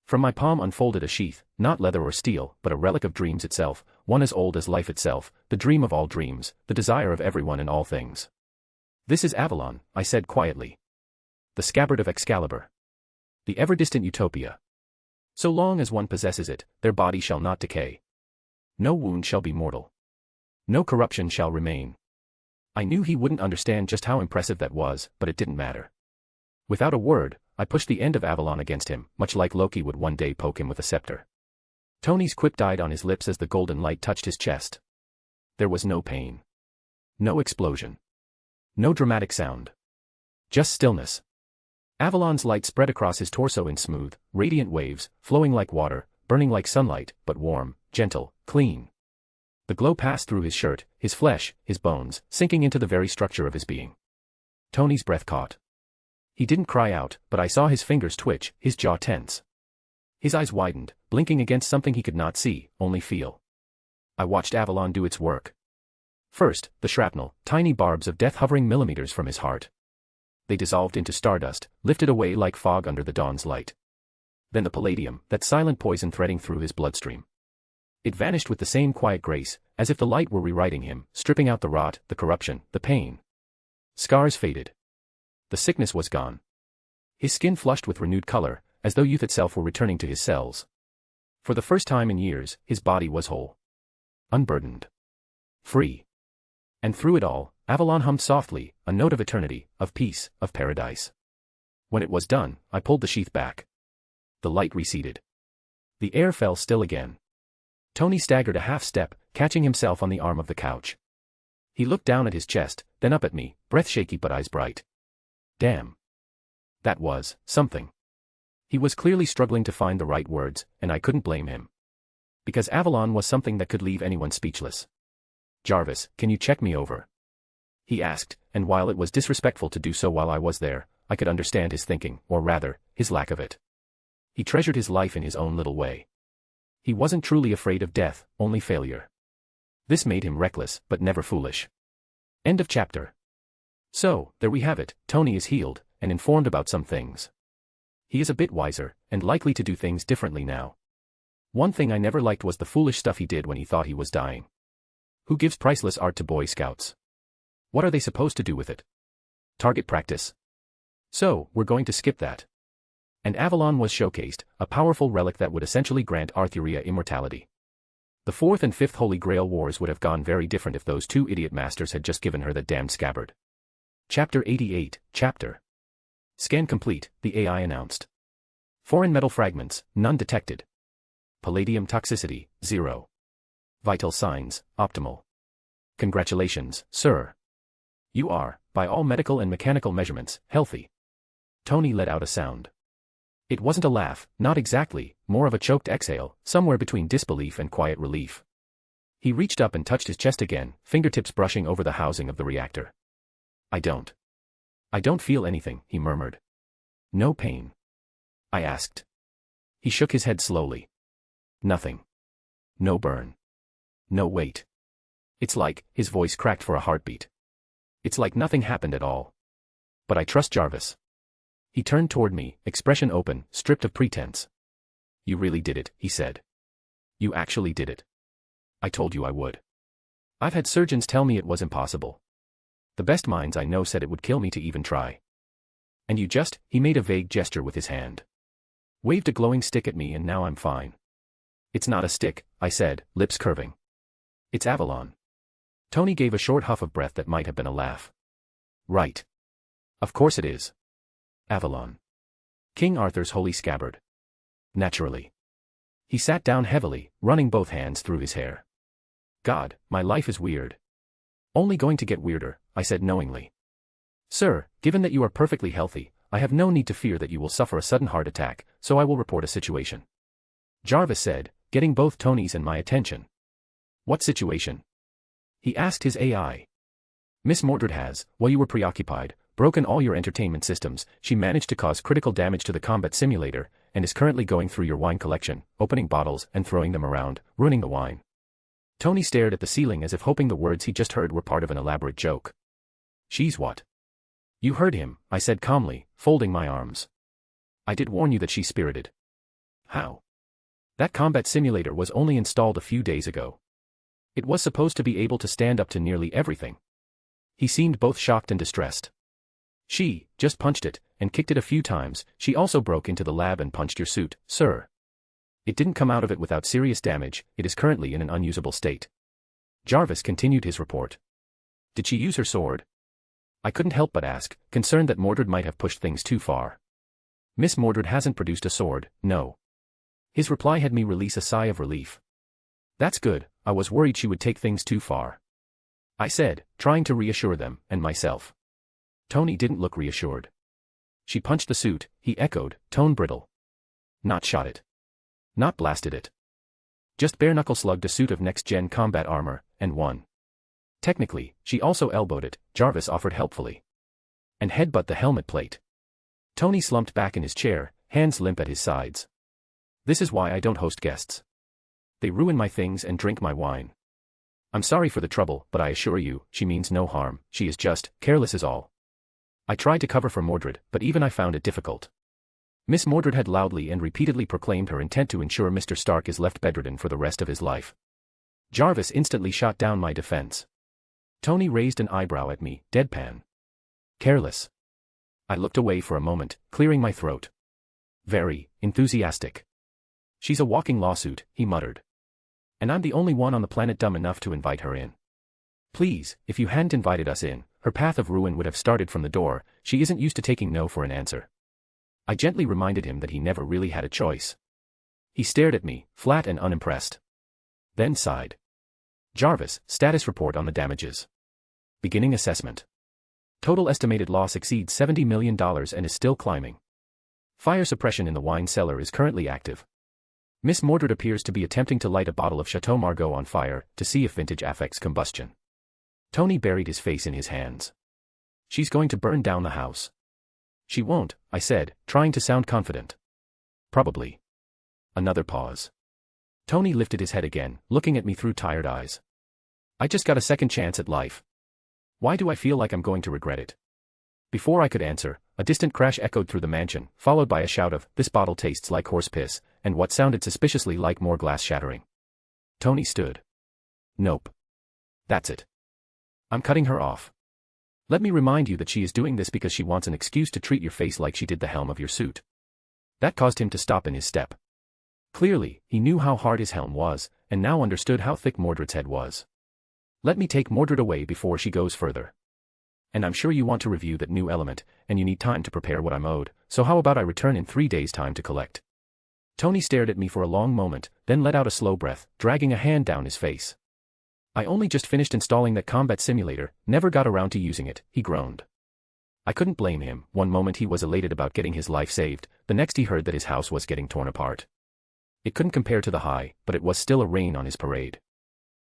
From my palm unfolded a sheath, not leather or steel, but a relic of dreams itself, one as old as life itself, the dream of all dreams, the desire of everyone and all things. This is Avalon, I said quietly. The scabbard of Excalibur. The ever-distant utopia. So long as one possesses it, their body shall not decay. No wound shall be mortal. No corruption shall remain. I knew he wouldn't understand just how impressive that was, but it didn't matter. Without a word, I pushed the end of Avalon against him, much like Loki would one day poke him with a scepter. Tony's quip died on his lips as the golden light touched his chest. There was no pain. No explosion. No dramatic sound. Just stillness. Avalon's light spread across his torso in smooth, radiant waves, flowing like water, burning like sunlight, but warm, gentle, clean. The glow passed through his shirt, his flesh, his bones, sinking into the very structure of his being. Tony's breath caught. He didn't cry out, but I saw his fingers twitch, his jaw tense. His eyes widened, blinking against something he could not see, only feel. I watched Avalon do its work. First, the shrapnel, tiny barbs of death hovering millimeters from his heart. They dissolved into stardust, lifted away like fog under the dawn's light. Then the palladium, that silent poison threading through his bloodstream. It vanished with the same quiet grace, as if the light were rewriting him, stripping out the rot, the corruption, the pain. Scars faded. The sickness was gone. His skin flushed with renewed color, as though youth itself were returning to his cells. For the first time in years, his body was whole. Unburdened. Free. And through it all, Avalon hummed softly, a note of eternity, of peace, of paradise. When it was done, I pulled the sheath back. The light receded. The air fell still again. Tony staggered a half step, catching himself on the arm of the couch. He looked down at his chest, then up at me, breath shaky but eyes bright. Damn. That was something. He was clearly struggling to find the right words, and I couldn't blame him. Because Avalon was something that could leave anyone speechless. Jarvis, can you check me over? He asked, and while it was disrespectful to do so while I was there, I could understand his thinking, or rather, his lack of it. He treasured his life in his own little way. He wasn't truly afraid of death, only failure. This made him reckless, but never foolish. End of chapter. So, there we have it, Tony is healed, and informed about some things. He is a bit wiser, and likely to do things differently now. One thing I never liked was the foolish stuff he did when he thought he was dying. Who gives priceless art to Boy Scouts? What are they supposed to do with it? Target practice? So, we're going to skip that. And Avalon was showcased, a powerful relic that would essentially grant Arthuria immortality. The 4th and 5th Holy Grail Wars would have gone very different if those 2 idiot masters had just given her that damned scabbard. Chapter 88, Chapter. Scan complete, the AI announced. Foreign metal fragments, none detected. Palladium toxicity, 0. Vital signs, optimal. Congratulations, sir. You are, by all medical and mechanical measurements, healthy. Tony let out a sound. It wasn't a laugh, not exactly, more of a choked exhale, somewhere between disbelief and quiet relief. He reached up and touched his chest again, fingertips brushing over the housing of the reactor. I don't feel anything, he murmured. No pain? I asked. He shook his head slowly. Nothing. No burn. No weight. It's like, his voice cracked for a heartbeat. It's like nothing happened at all. But I trust Jarvis. He turned toward me, expression open, stripped of pretense. You really did it, he said. You actually did it. I told you I would. I've had surgeons tell me it was impossible. The best minds I know said it would kill me to even try. And you just, he made a vague gesture with his hand. Waved a glowing stick at me and now I'm fine. It's not a stick, I said, lips curving. It's Avalon. Tony gave a short huff of breath that might have been a laugh. Right. Of course it is. Avalon. King Arthur's holy scabbard. Naturally. He sat down heavily, running both hands through his hair. God, my life is weird. Only going to get weirder, I said knowingly. Sir, given that you are perfectly healthy, I have no need to fear that you will suffer a sudden heart attack, so I will report a situation. Jarvis said, getting both Tony's and my attention. What situation? He asked his AI. Miss Mordred has, while you were preoccupied, broken all your entertainment systems. She managed to cause critical damage to the combat simulator, and is currently going through your wine collection, opening bottles and throwing them around, ruining the wine. Tony stared at the ceiling as if hoping the words he just heard were part of an elaborate joke. She's what? You heard him, I said calmly, folding my arms. I did warn you that she's spirited. How? That combat simulator was only installed a few days ago. It was supposed to be able to stand up to nearly everything. He seemed both shocked and distressed. She just punched it, and kicked it a few times. She also broke into the lab and punched your suit, sir. It didn't come out of it without serious damage. It is currently in an unusable state. Jarvis continued his report. Did she use her sword? I couldn't help but ask, concerned that Mordred might have pushed things too far. Miss Mordred hasn't produced a sword, no. His reply had me release a sigh of relief. That's good, I was worried she would take things too far. I said, trying to reassure them, and myself. Tony didn't look reassured. She punched the suit, he echoed, tone brittle. Not shot it. Not blasted it. Just bare-knuckle slugged a suit of next-gen combat armor, and won. Technically, she also elbowed it, Jarvis offered helpfully. And headbutt the helmet plate. Tony slumped back in his chair, hands limp at his sides. This is why I don't host guests. They ruin my things and drink my wine. I'm sorry for the trouble, but I assure you, she means no harm, she is just, careless is all. I tried to cover for Mordred, but even I found it difficult. Miss Mordred had loudly and repeatedly proclaimed her intent to ensure Mr. Stark is left bedridden for the rest of his life. Jarvis instantly shot down my defense. Tony raised an eyebrow at me, deadpan. Careless. I looked away for a moment, clearing my throat. Very enthusiastic. She's a walking lawsuit, he muttered. And I'm the only one on the planet dumb enough to invite her in. Please, if you hadn't invited us in, her path of ruin would have started from the door. She isn't used to taking no for an answer. I gently reminded him that he never really had a choice. He stared at me, flat and unimpressed. Then sighed. Jarvis, status report on the damages. Beginning assessment. Total estimated loss exceeds $70 million and is still climbing. Fire suppression in the wine cellar is currently active. Miss Mordred appears to be attempting to light a bottle of Chateau Margaux on fire to see if vintage affects combustion. Tony buried his face in his hands. She's going to burn down the house. She won't, I said, trying to sound confident. Probably. Another pause. Tony lifted his head again, looking at me through tired eyes. I just got a second chance at life. Why do I feel like I'm going to regret it? Before I could answer, a distant crash echoed through the mansion, followed by a shout of, "This bottle tastes like horse piss," and what sounded suspiciously like more glass shattering. Tony stood. Nope. That's it. I'm cutting her off. Let me remind you that she is doing this because she wants an excuse to treat your face like she did the helm of your suit. That caused him to stop in his step. Clearly, he knew how hard his helm was, and now understood how thick Mordred's head was. Let me take Mordred away before she goes further. And I'm sure you want to review that new element, and you need time to prepare what I'm owed, so how about I return in 3 days' time to collect? Tony stared at me for a long moment, then let out a slow breath, dragging a hand down his face. I only just finished installing that combat simulator, never got around to using it, he groaned. I couldn't blame him. One moment he was elated about getting his life saved, the next he heard that his house was getting torn apart. It couldn't compare to the high, but it was still a rain on his parade.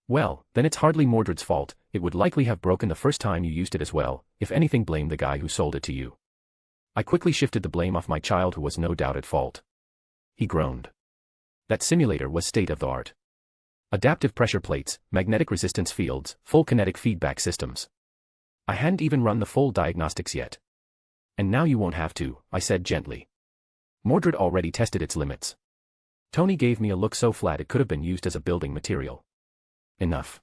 Well, then it's hardly Mordred's fault, it would likely have broken the first time you used it as well, if anything blame the guy who sold it to you. I quickly shifted the blame off my child who was no doubt at fault. He groaned. That simulator was state-of-the-art. Adaptive pressure plates, magnetic resistance fields, full kinetic feedback systems. I hadn't even run the full diagnostics yet. And now you won't have to, I said gently. Mordred already tested its limits. Tony gave me a look so flat it could have been used as a building material. Enough.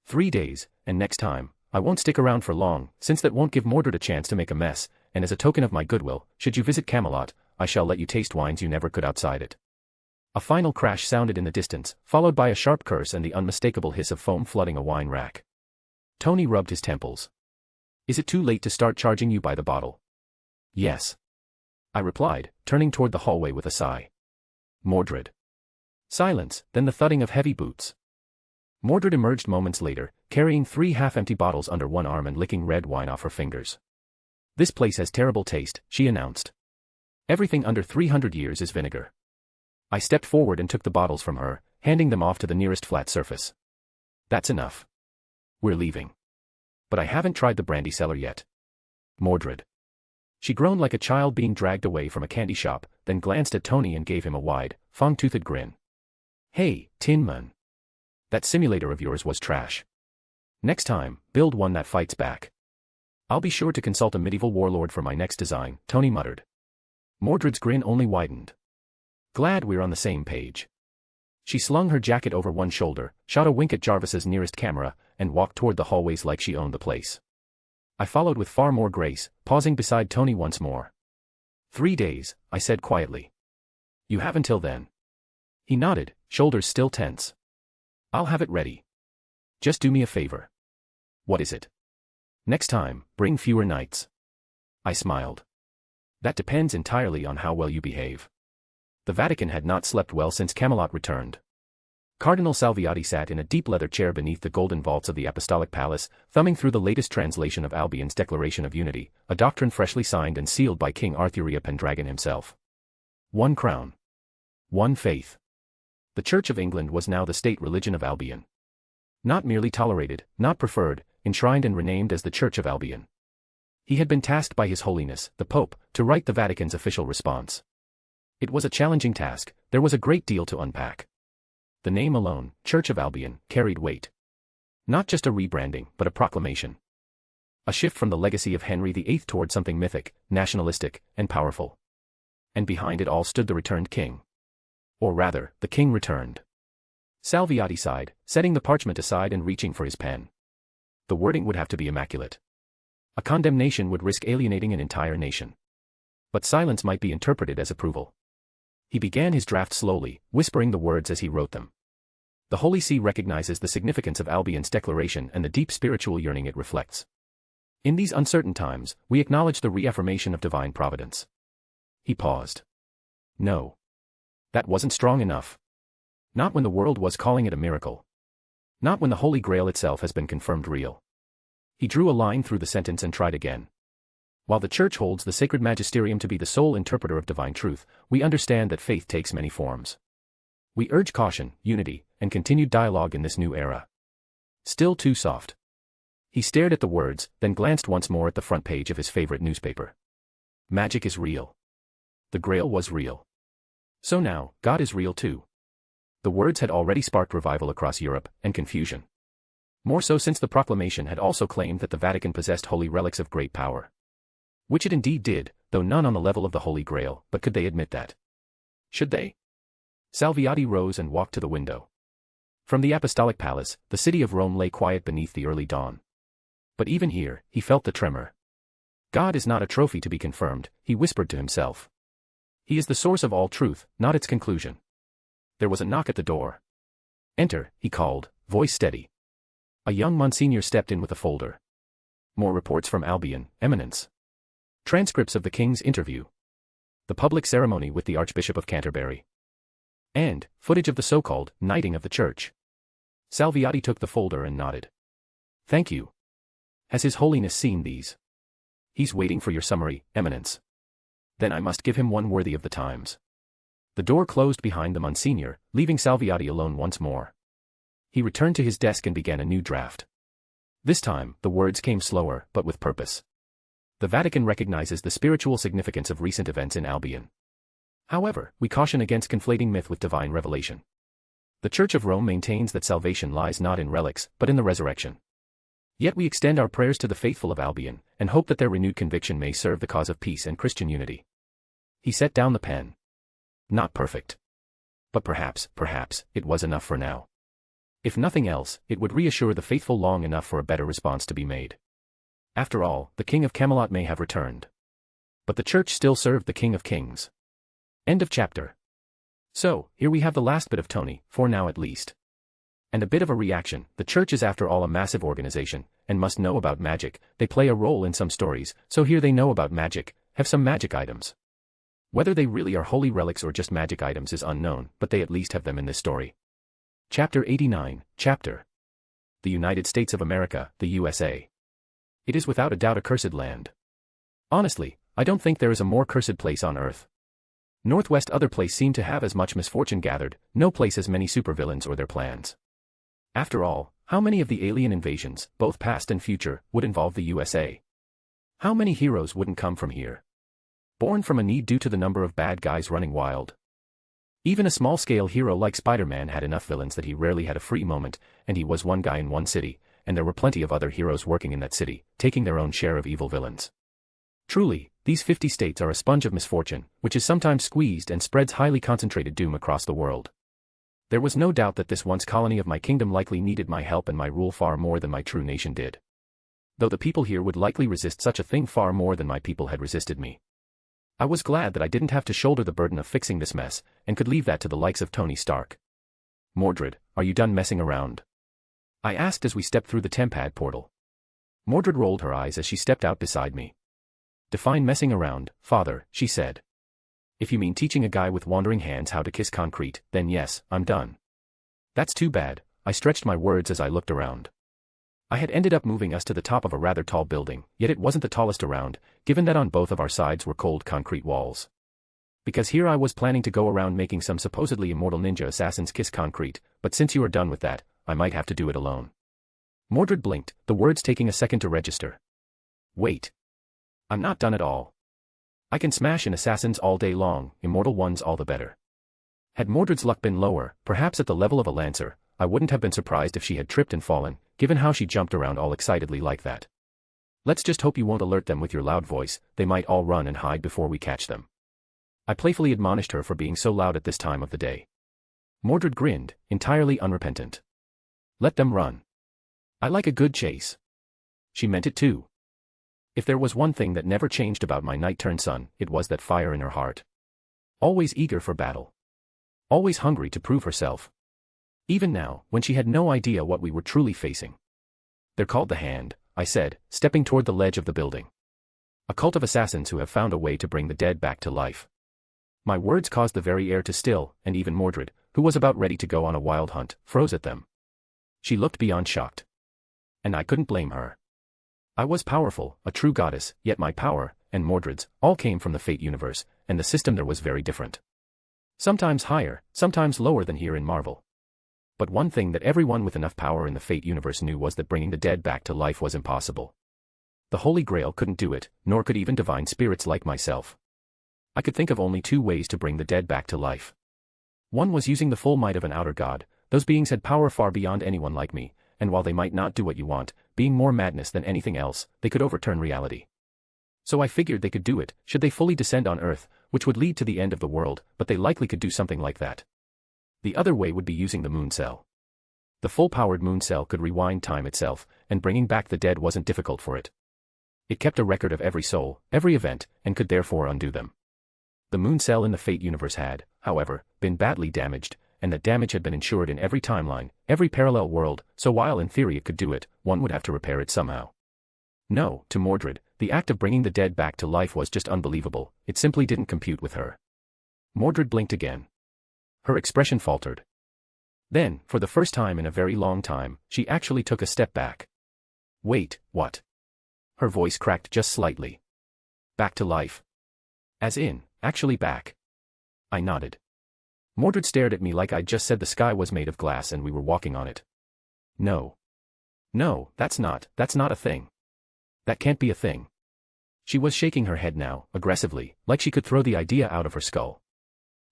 3 days, and next time, I won't stick around for long, since that won't give Mordred a chance to make a mess, and as a token of my goodwill, should you visit Camelot, I shall let you taste wines you never could outside it. A final crash sounded in the distance, followed by a sharp curse and the unmistakable hiss of foam flooding a wine rack. Tony rubbed his temples. Is it too late to start charging you by the bottle? Yes. I replied, turning toward the hallway with a sigh. Mordred. Silence, then the thudding of heavy boots. Mordred emerged moments later, carrying 3 half-empty bottles under one arm and licking red wine off her fingers. This place has terrible taste, she announced. Everything under 300 years is vinegar. I stepped forward and took the bottles from her, handing them off to the nearest flat surface. That's enough. We're leaving. But I haven't tried the brandy cellar yet. Mordred. She groaned like a child being dragged away from a candy shop, then glanced at Tony and gave him a wide, fang-toothed grin. Hey, Tin Man. That simulator of yours was trash. Next time, build one that fights back. I'll be sure to consult a medieval warlord for my next design, Tony muttered. Mordred's grin only widened. Glad we're on the same page. She slung her jacket over one shoulder, shot a wink at Jarvis's nearest camera, and walked toward the hallways like she owned the place. I followed with far more grace, pausing beside Tony once more. 3 days, I said quietly. You have until then. He nodded, shoulders still tense. I'll have it ready. Just do me a favor. What is it? Next time, bring fewer knights. I smiled. That depends entirely on how well you behave. The Vatican had not slept well since Camelot returned. Cardinal Salviati sat in a deep leather chair beneath the golden vaults of the Apostolic Palace, thumbing through the latest translation of Albion's Declaration of Unity, a doctrine freshly signed and sealed by King Arthuria Pendragon himself. One crown. One faith. The Church of England was now the state religion of Albion. Not merely tolerated, not preferred, enshrined and renamed as the Church of Albion. He had been tasked by His Holiness, the Pope, to write the Vatican's official response. It was a challenging task, there was a great deal to unpack. The name alone, Church of Albion, carried weight. Not just a rebranding, but a proclamation. A shift from the legacy of Henry VIII toward something mythic, nationalistic, and powerful. And behind it all stood the returned king. Or rather, the king returned. Salviati sighed, setting the parchment aside and reaching for his pen. The wording would have to be immaculate. A condemnation would risk alienating an entire nation. But silence might be interpreted as approval. He began his draft slowly, whispering the words as he wrote them. The Holy See recognizes the significance of Albion's declaration and the deep spiritual yearning it reflects. In these uncertain times, we acknowledge the reaffirmation of divine providence. He paused. No. That wasn't strong enough. Not when the world was calling it a miracle. Not when the Holy Grail itself has been confirmed real. He drew a line through the sentence and tried again. While the Church holds the sacred magisterium to be the sole interpreter of divine truth, we understand that faith takes many forms. We urge caution, unity, and continued dialogue in this new era. Still too soft. He stared at the words, then glanced once more at the front page of his favorite newspaper. Magic is real. The Grail was real. So now, God is real too. The words had already sparked revival across Europe, and confusion. More so since the proclamation had also claimed that the Vatican possessed holy relics of great power. Which it indeed did, though none on the level of the Holy Grail, but could they admit that? Should they? Salviati rose and walked to the window. From the Apostolic Palace, the city of Rome lay quiet beneath the early dawn. But even here, he felt the tremor. God is not a trophy to be confirmed, he whispered to himself. He is the source of all truth, not its conclusion. There was a knock at the door. Enter, he called, voice steady. A young Monsignor stepped in with a folder. More reports from Albion, Eminence. Transcripts of the King's interview. The public ceremony with the Archbishop of Canterbury. And footage of the so-called knighting of the church. Salviati took the folder and nodded. Thank you. Has His Holiness seen these? He's waiting for your summary, Eminence. Then I must give him one worthy of the times. The door closed behind the Monsignor, leaving Salviati alone once more. He returned to his desk and began a new draft. This time, the words came slower, but with purpose. The Vatican recognizes the spiritual significance of recent events in Albion. However, we caution against conflating myth with divine revelation. The Church of Rome maintains that salvation lies not in relics, but in the resurrection. Yet we extend our prayers to the faithful of Albion, and hope that their renewed conviction may serve the cause of peace and Christian unity. He set down the pen. Not perfect. But perhaps, it was enough for now. If nothing else, it would reassure the faithful long enough for a better response to be made. After all, the King of Camelot may have returned. But the Church still served the King of Kings. End of chapter. So, here we have the last bit of Tony, for now at least. And a bit of a reaction. The Church is after all a massive organization, and must know about magic. They play a role in some stories, so here they know about magic, have some magic items. Whether they really are holy relics or just magic items is unknown, but they at least have them in this story. Chapter 89, Chapter. The United States of America, the USA. It is without a doubt a cursed land. Honestly, I don't think there is a more cursed place on Earth. Northwest other place seem to have as much misfortune gathered, no place as many supervillains or their plans. After all, how many of the alien invasions, both past and future, would involve the USA? How many heroes wouldn't come from here? Born from a need due to the number of bad guys running wild. Even a small-scale hero like Spider-Man had enough villains that he rarely had a free moment, and he was one guy in one city, and there were plenty of other heroes working in that city, taking their own share of evil villains. Truly, these 50 states are a sponge of misfortune, which is sometimes squeezed and spreads highly concentrated doom across the world. There was no doubt that this once colony of my kingdom likely needed my help and my rule far more than my true nation did. Though the people here would likely resist such a thing far more than my people had resisted me. I was glad that I didn't have to shoulder the burden of fixing this mess, and could leave that to the likes of Tony Stark. Mordred, are you done messing around? I asked as we stepped through the Tempad portal. Mordred rolled her eyes as she stepped out beside me. Define messing around, father, she said. If you mean teaching a guy with wandering hands how to kiss concrete, then yes, I'm done. That's too bad, I stretched my words as I looked around. I had ended up moving us to the top of a rather tall building, yet it wasn't the tallest around, given that on both of our sides were cold concrete walls. Because here I was planning to go around making some supposedly immortal ninja assassins kiss concrete, but since you are done with that, I might have to do it alone. Mordred blinked, the words taking a second to register. Wait. I'm not done at all. I can smash in assassins all day long, immortal ones all the better. Had Mordred's luck been lower, perhaps at the level of a lancer, I wouldn't have been surprised if she had tripped and fallen, given how she jumped around all excitedly like that. Let's just hope you won't alert them with your loud voice, they might all run and hide before we catch them. I playfully admonished her for being so loud at this time of the day. Mordred grinned, entirely unrepentant. Let them run. I like a good chase. She meant it too. If there was one thing that never changed about my knight-turned-son, it was that fire in her heart. Always eager for battle. Always hungry to prove herself. Even now, when she had no idea what we were truly facing. They're called the Hand, I said, stepping toward the ledge of the building. A cult of assassins who have found a way to bring the dead back to life. My words caused the very air to still, and even Mordred, who was about ready to go on a wild hunt, froze at them. She looked beyond shocked. And I couldn't blame her. I was powerful, a true goddess, yet my power, and Mordred's, all came from the Fate universe, and the system there was very different. Sometimes higher, sometimes lower than here in Marvel. But one thing that everyone with enough power in the Fate universe knew was that bringing the dead back to life was impossible. The Holy Grail couldn't do it, nor could even divine spirits like myself. I could think of only two ways to bring the dead back to life. One was using the full might of an outer god. Those beings had power far beyond anyone like me, and while they might not do what you want, being more madness than anything else, they could overturn reality. So I figured they could do it, should they fully descend on Earth, which would lead to the end of the world, but they likely could do something like that. The other way would be using the moon cell. The full-powered moon cell could rewind time itself, and bringing back the dead wasn't difficult for it. It kept a record of every soul, every event, and could therefore undo them. The moon cell in the Fate universe had, however, been badly damaged, and that damage had been insured in every timeline, every parallel world, so while in theory it could do it, one would have to repair it somehow. No, to Mordred, the act of bringing the dead back to life was just unbelievable, it simply didn't compute with her. Mordred blinked again. Her expression faltered. Then, for the first time in a very long time, she actually took a step back. Wait, what? Her voice cracked just slightly. Back to life. As in, actually back. I nodded. Mordred stared at me like I'd just said the sky was made of glass and we were walking on it. No. No, that's not a thing. That can't be a thing. She was shaking her head now, aggressively, like she could throw the idea out of her skull.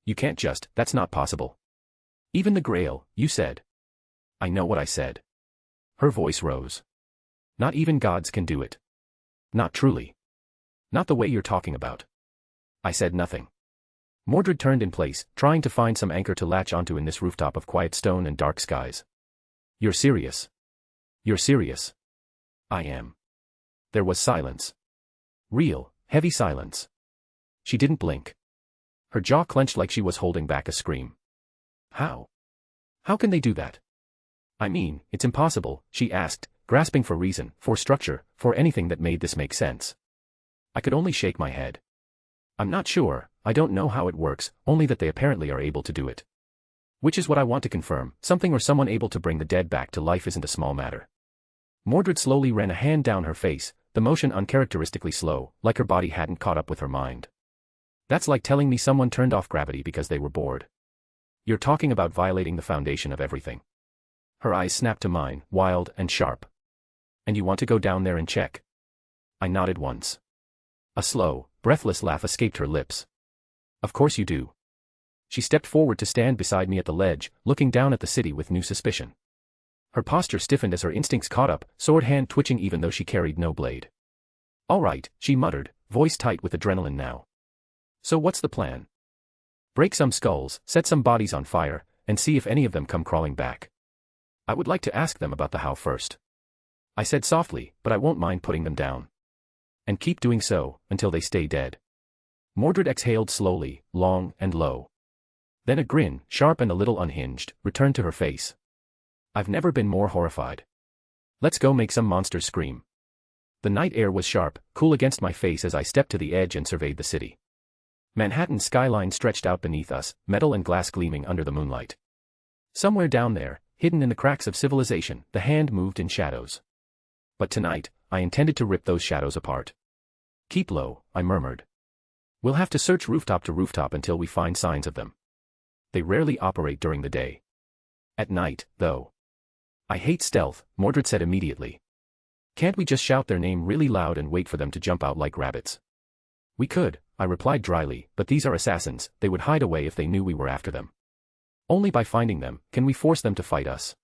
You can't just, that's not possible. Even the Grail, you said. I know what I said. Her voice rose. Not even gods can do it. Not truly. Not the way you're talking about. I said nothing. Mordred turned in place, trying to find some anchor to latch onto in this rooftop of quiet stone and dark skies. You're serious. You're serious. I am. There was silence. Real, heavy silence. She didn't blink. Her jaw clenched like she was holding back a scream. How? How can they do that? I mean, it's impossible, she asked, grasping for reason, for structure, for anything that made this make sense. I could only shake my head. I'm not sure, I don't know how it works, only that they apparently are able to do it. Which is what I want to confirm, something or someone able to bring the dead back to life isn't a small matter. Mordred slowly ran a hand down her face, the motion uncharacteristically slow, like her body hadn't caught up with her mind. That's like telling me someone turned off gravity because they were bored. You're talking about violating the foundation of everything. Her eyes snapped to mine, wild and sharp. And you want to go down there and check? I nodded once. A slow, breathless laugh escaped her lips. Of course you do. She stepped forward to stand beside me at the ledge, looking down at the city with new suspicion. Her posture stiffened as her instincts caught up, sword hand twitching even though she carried no blade. All right, she muttered, voice tight with adrenaline now. So what's the plan? Break some skulls, set some bodies on fire, and see if any of them come crawling back. I would like to ask them about the how first. I said softly, but I won't mind putting them down. And keep doing so, until they stay dead. Mordred exhaled slowly, long and low. Then a grin, sharp and a little unhinged, returned to her face. I've never been more horrified. Let's go make some monsters scream. The night air was sharp, cool against my face as I stepped to the edge and surveyed the city. Manhattan's skyline stretched out beneath us, metal and glass gleaming under the moonlight. Somewhere down there, hidden in the cracks of civilization, the hand moved in shadows. But tonight, I intended to rip those shadows apart. Keep low, I murmured. We'll have to search rooftop to rooftop until we find signs of them. They rarely operate during the day. At night, though. I hate stealth, Mordred said immediately. Can't we just shout their name really loud and wait for them to jump out like rabbits? We could, I replied dryly, but these are assassins, they would hide away if they knew we were after them. Only by finding them, can we force them to fight us.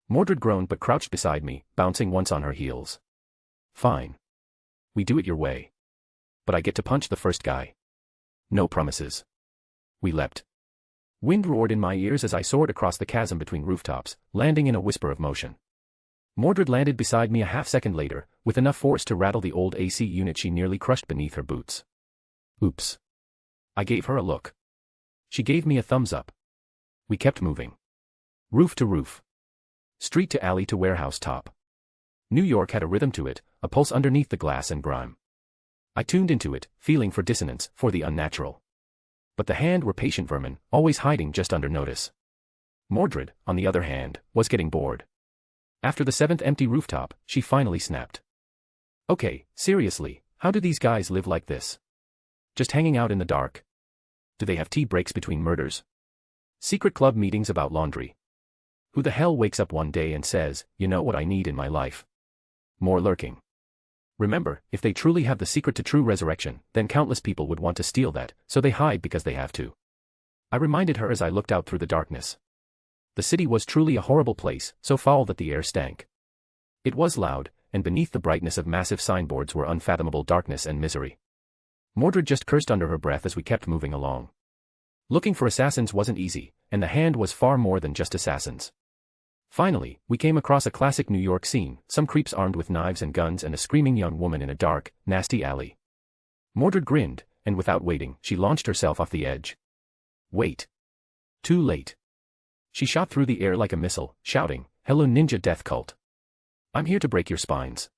Mordred groaned but crouched beside me, bouncing once on her heels. Fine. We do it your way. But I get to punch the first guy. No promises. We leapt. Wind roared in my ears as I soared across the chasm between rooftops, landing in a whisper of motion. Mordred landed beside me a half-second later, with enough force to rattle the old AC unit she nearly crushed beneath her boots. Oops. I gave her a look. She gave me a thumbs up. We kept moving. Roof to roof. Street to alley to warehouse top. New York had a rhythm to it, a pulse underneath the glass and grime. I tuned into it, feeling for dissonance, for the unnatural. But the hand were patient vermin, always hiding just under notice. Mordred, on the other hand, was getting bored. After the seventh empty rooftop, she finally snapped. Okay, seriously, how do these guys live like this? Just hanging out in the dark? Do they have tea breaks between murders? Secret club meetings about laundry? Who the hell wakes up one day and says, you know what I need in my life? More lurking. Remember, if they truly have the secret to true resurrection, then countless people would want to steal that, so they hide because they have to. I reminded her as I looked out through the darkness. The city was truly a horrible place, so foul that the air stank. It was loud, and beneath the brightness of massive signboards were unfathomable darkness and misery. Mordred just cursed under her breath as we kept moving along. Looking for assassins wasn't easy, and the Hand was far more than just assassins. Finally, we came across a classic New York scene, some creeps armed with knives and guns and a screaming young woman in a dark, nasty alley. Mordred grinned, and without waiting, she launched herself off the edge. Wait. Too late. She shot through the air like a missile, shouting, "Hello ninja death cult. I'm here to break your spines."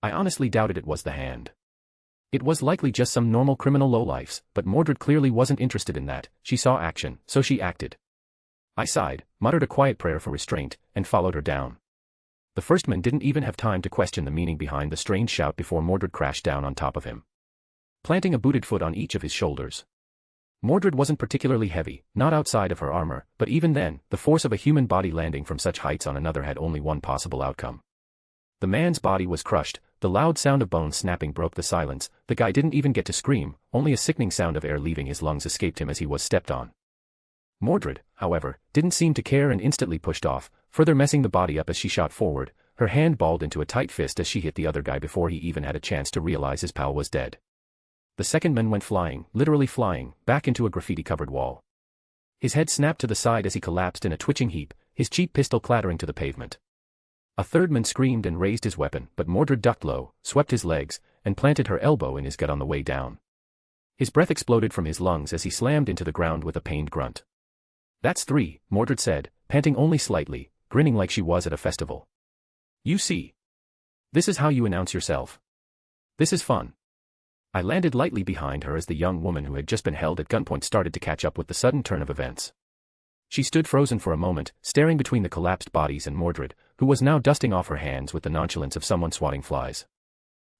I honestly doubted it was the Hand. It was likely just some normal criminal lowlifes, but Mordred clearly wasn't interested in that. She saw action, so she acted. I sighed, muttered a quiet prayer for restraint, and followed her down. The first man didn't even have time to question the meaning behind the strange shout before Mordred crashed down on top of him, planting a booted foot on each of his shoulders. Mordred wasn't particularly heavy, not outside of her armor, but even then, the force of a human body landing from such heights on another had only one possible outcome. The man's body was crushed, the loud sound of bones snapping broke the silence, the guy didn't even get to scream, only a sickening sound of air leaving his lungs escaped him as he was stepped on. Mordred, however, didn't seem to care and instantly pushed off, further messing the body up as she shot forward, her hand balled into a tight fist as she hit the other guy before he even had a chance to realize his pal was dead. The second man went flying, literally flying, back into a graffiti-covered wall. His head snapped to the side as he collapsed in a twitching heap, his cheap pistol clattering to the pavement. A third man screamed and raised his weapon, but Mordred ducked low, swept his legs, and planted her elbow in his gut on the way down. His breath exploded from his lungs as he slammed into the ground with a pained grunt. "That's 3, Mordred said, panting only slightly, grinning like she was at a festival. "You see. This is how you announce yourself. This is fun." I landed lightly behind her as the young woman who had just been held at gunpoint started to catch up with the sudden turn of events. She stood frozen for a moment, staring between the collapsed bodies and Mordred, who was now dusting off her hands with the nonchalance of someone swatting flies.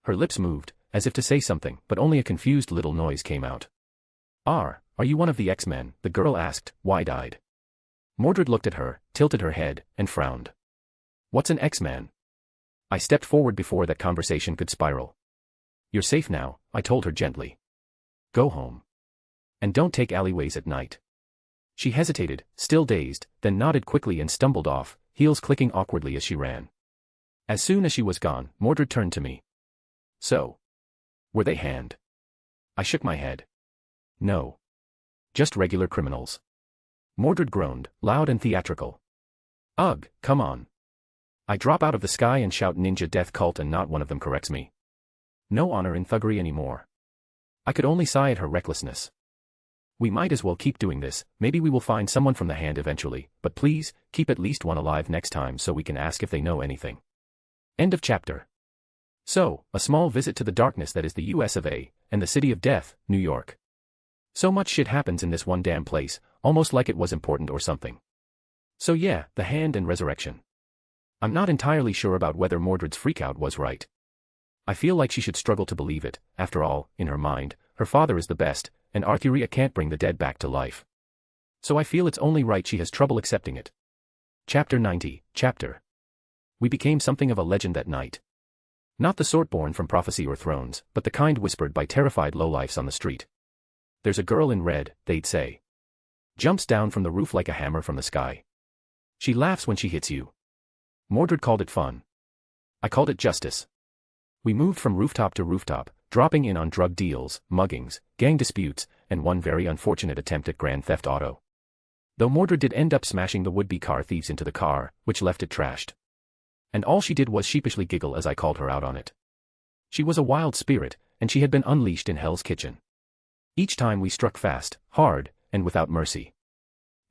Her lips moved, as if to say something, but only a confused little noise came out. Are you one of the X-Men?" the girl asked, wide-eyed. Mordred looked at her, tilted her head, and frowned. "What's an X-Man?" I stepped forward before that conversation could spiral. "You're safe now," I told her gently. "Go home. And don't take alleyways at night." She hesitated, still dazed, then nodded quickly and stumbled off, heels clicking awkwardly as she ran. As soon as she was gone, Mordred turned to me. "So. Were they Hand?" I shook my head. "No. Just regular criminals." Mordred groaned, loud and theatrical. "Ugh, come on. I drop out of the sky and shout ninja death cult and not one of them corrects me. No honor in thuggery anymore." I could only sigh at her recklessness. "We might as well keep doing this, maybe we will find someone from the Hand eventually, but please, keep at least one alive next time so we can ask if they know anything." End of chapter. So, a small visit to the darkness that is the US of A, and the city of death, New York. So much shit happens in this one damn place, almost like it was important or something. So yeah, the Hand and resurrection. I'm not entirely sure about whether Mordred's freakout was right. I feel like she should struggle to believe it. After all, in her mind, her father is the best, and Arthuria can't bring the dead back to life. So I feel it's only right she has trouble accepting it. Chapter 90, Chapter. We became something of a legend that night. Not the sort born from prophecy or thrones, but the kind whispered by terrified lowlifes on the street. "There's a girl in red," they'd say. "Jumps down from the roof like a hammer from the sky. She laughs when she hits you." Mordred called it fun. I called it justice. We moved from rooftop to rooftop, dropping in on drug deals, muggings, gang disputes, and one very unfortunate attempt at grand theft auto. Though Mordred did end up smashing the would-be car thieves into the car, which left it trashed. And all she did was sheepishly giggle as I called her out on it. She was a wild spirit, and she had been unleashed in Hell's Kitchen. Each time we struck fast, hard, and without mercy.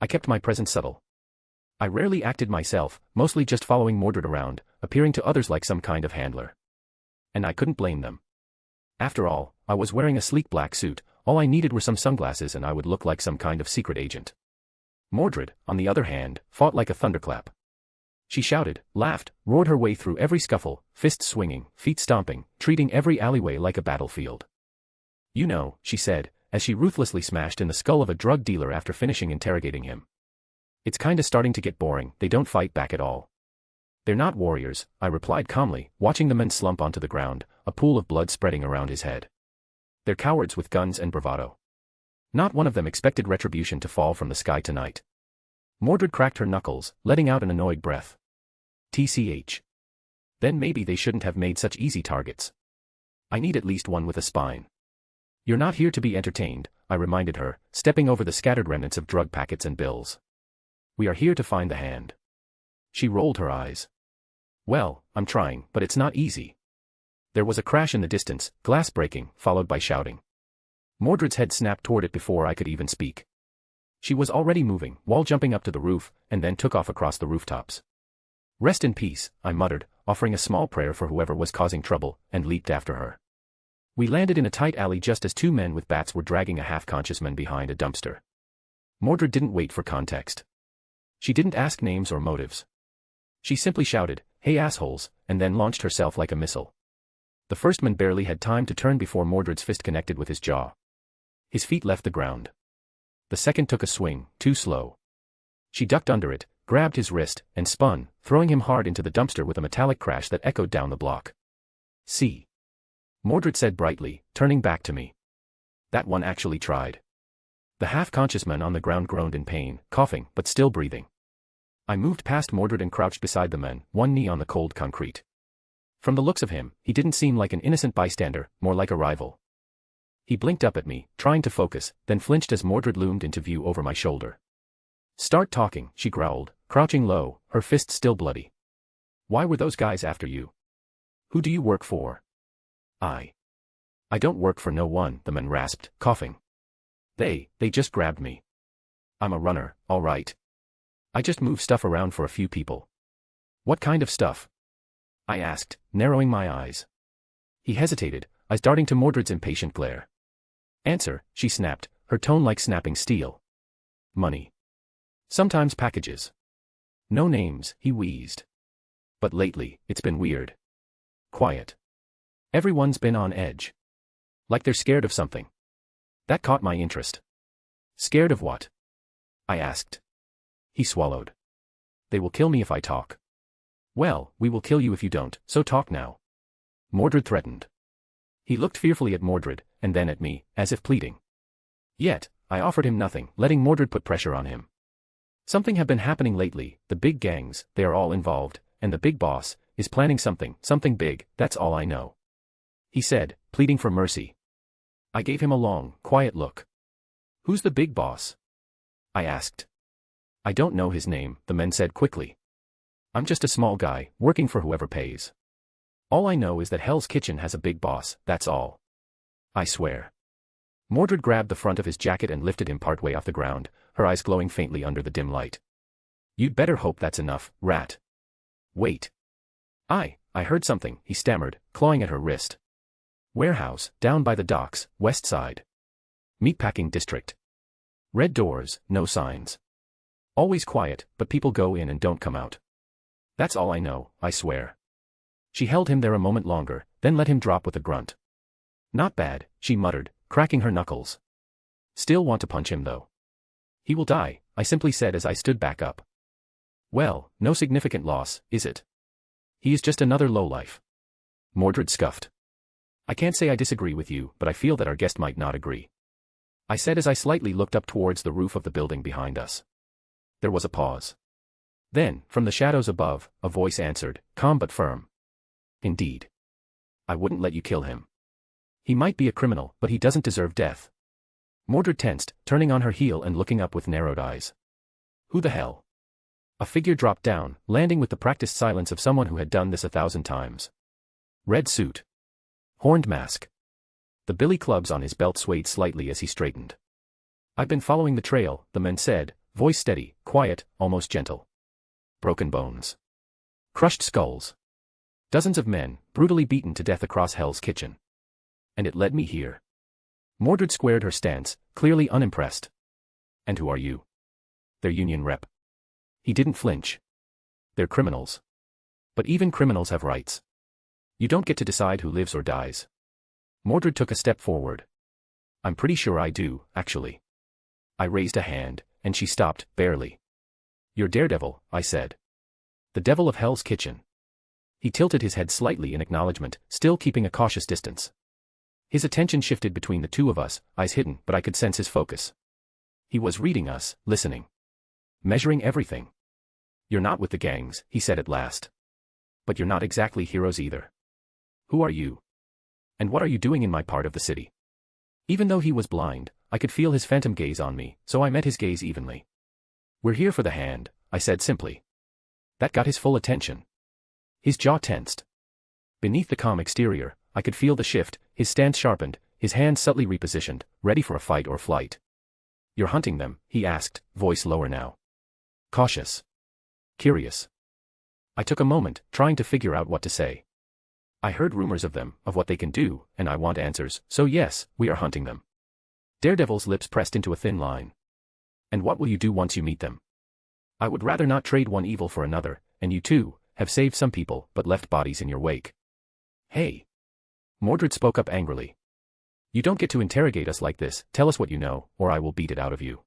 I kept my presence subtle. I rarely acted myself, mostly just following Mordred around, appearing to others like some kind of handler. And I couldn't blame them. After all, I was wearing a sleek black suit, all I needed were some sunglasses and I would look like some kind of secret agent. Mordred, on the other hand, fought like a thunderclap. She shouted, laughed, roared her way through every scuffle, fists swinging, feet stomping, treating every alleyway like a battlefield. You know, she said, as she ruthlessly smashed in the skull of a drug dealer after finishing interrogating him. It's kinda starting to get boring, they don't fight back at all. They're not warriors, I replied calmly, watching the man slump onto the ground, a pool of blood spreading around his head. They're cowards with guns and bravado. Not one of them expected retribution to fall from the sky tonight. Mordred cracked her knuckles, letting out an annoyed breath. TCH. Then maybe they shouldn't have made such easy targets. I need at least one with a spine. You're not here to be entertained, I reminded her, stepping over the scattered remnants of drug packets and bills. We are here to find the hand. She rolled her eyes. Well, I'm trying, but it's not easy. There was a crash in the distance, glass breaking, followed by shouting. Mordred's head snapped toward it before I could even speak. She was already moving, wall jumping up to the roof, and then took off across the rooftops. Rest in peace, I muttered, offering a small prayer for whoever was causing trouble, and leaped after her. We landed in a tight alley just as two men with bats were dragging a half-conscious man behind a dumpster. Mordred didn't wait for context. She didn't ask names or motives. She simply shouted, "Hey assholes," and then launched herself like a missile. The first man barely had time to turn before Mordred's fist connected with his jaw. His feet left the ground. The second took a swing, too slow. She ducked under it, grabbed his wrist, and spun, throwing him hard into the dumpster with a metallic crash that echoed down the block. "See?" Mordred said brightly, turning back to me. That one actually tried. The half-conscious man on the ground groaned in pain, coughing, but still breathing. I moved past Mordred and crouched beside the man, one knee on the cold concrete. From the looks of him, he didn't seem like an innocent bystander, more like a rival. He blinked up at me, trying to focus, then flinched as Mordred loomed into view over my shoulder. "Start talking," she growled, crouching low, her fist still bloody. "Why were those guys after you? Who do you work for?" I don't work for no one," the man rasped, coughing. They just grabbed me. I'm a runner, all right. I just move stuff around for a few people." "What kind of stuff?" I asked, narrowing my eyes. He hesitated, eyes darting to Mordred's impatient glare. "Answer," she snapped, her tone like snapping steel. "Money. Sometimes packages. No names," he wheezed. "But lately, it's been weird. Quiet. Everyone's been on edge. Like they're scared of something." That caught my interest. "Scared of what?" I asked. He swallowed. "They will kill me if I talk." "Well, we will kill you if you don't, so talk now." Mordred threatened. He looked fearfully at Mordred, and then at me, as if pleading. Yet, I offered him nothing, letting Mordred put pressure on him. "Something have been happening lately, the big gangs, they are all involved, and the big boss is planning something big, that's all I know," he said, pleading for mercy. I gave him a long, quiet look. "Who's the big boss?" I asked. "I don't know his name," the man said quickly. "I'm just a small guy, working for whoever pays. All I know is that Hell's Kitchen has a big boss, that's all. I swear." Mordred grabbed the front of his jacket and lifted him partway off the ground, her eyes glowing faintly under the dim light. "You'd better hope that's enough, rat." "Wait. I heard something," he stammered, clawing at her wrist. "Warehouse, down by the docks, west side. Meatpacking district. Red doors, no signs. Always quiet, but people go in and don't come out. That's all I know, I swear." She held him there a moment longer, then let him drop with a grunt. "Not bad," she muttered, cracking her knuckles. "Still want to punch him though." "He will die," I simply said as I stood back up. "Well, no significant loss, is it? He is just another lowlife." Mordred scuffed. "I can't say I disagree with you, but I feel that our guest might not agree," I said as I slightly looked up towards the roof of the building behind us. There was a pause. Then, from the shadows above, a voice answered, calm but firm. "Indeed. I wouldn't let you kill him. He might be a criminal, but he doesn't deserve death." Mordred tensed, turning on her heel and looking up with narrowed eyes. "Who the hell?" A figure dropped down, landing with the practiced silence of someone who had done this 1,000 times. Red suit. Horned mask. The billy clubs on his belt swayed slightly as he straightened. "I've been following the trail," the man said, voice steady, quiet, almost gentle. "Broken bones. Crushed skulls. Dozens of men, brutally beaten to death across Hell's Kitchen. And it led me here." Mordred squared her stance, clearly unimpressed. "And who are you?" "Their union rep." He didn't flinch. They're criminals. But even criminals have rights. You don't get to decide who lives or dies. Mordred took a step forward. I'm pretty sure I do, actually. I raised a hand, and she stopped, barely. You're Daredevil, I said. The devil of Hell's Kitchen. He tilted his head slightly in acknowledgement, still keeping a cautious distance. His attention shifted between the two of us, eyes hidden, but I could sense his focus. He was reading us, listening. Measuring everything. You're not with the gangs, he said at last. But you're not exactly heroes either. Who are you? And what are you doing in my part of the city? Even though he was blind, I could feel his phantom gaze on me, so I met his gaze evenly. We're here for the hand, I said simply. That got his full attention. His jaw tensed. Beneath the calm exterior, I could feel the shift, his stance sharpened, his hands subtly repositioned, ready for a fight or flight. You're hunting them, he asked, voice lower now. Cautious. Curious. I took a moment, trying to figure out what to say. I heard rumors of them, of what they can do, and I want answers, so yes, we are hunting them. Daredevil's lips pressed into a thin line. And what will you do once you meet them? I would rather not trade one evil for another, and you too, have saved some people but left bodies in your wake. Hey. Mordred spoke up angrily. You don't get to interrogate us like this, tell us what you know, or I will beat it out of you.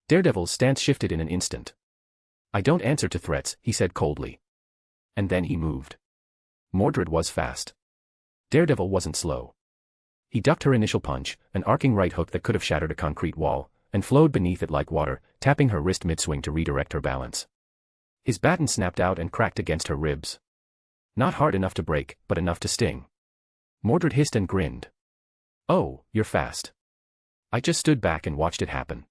Daredevil's stance shifted in an instant. I don't answer to threats, he said coldly. And then he moved. Mordred was fast. Daredevil wasn't slow. He ducked her initial punch, an arcing right hook that could have shattered a concrete wall, and flowed beneath it like water, tapping her wrist mid-swing to redirect her balance. His baton snapped out and cracked against her ribs. Not hard enough to break, but enough to sting. Mordred hissed and grinned. Oh, you're fast. I just stood back and watched it happen.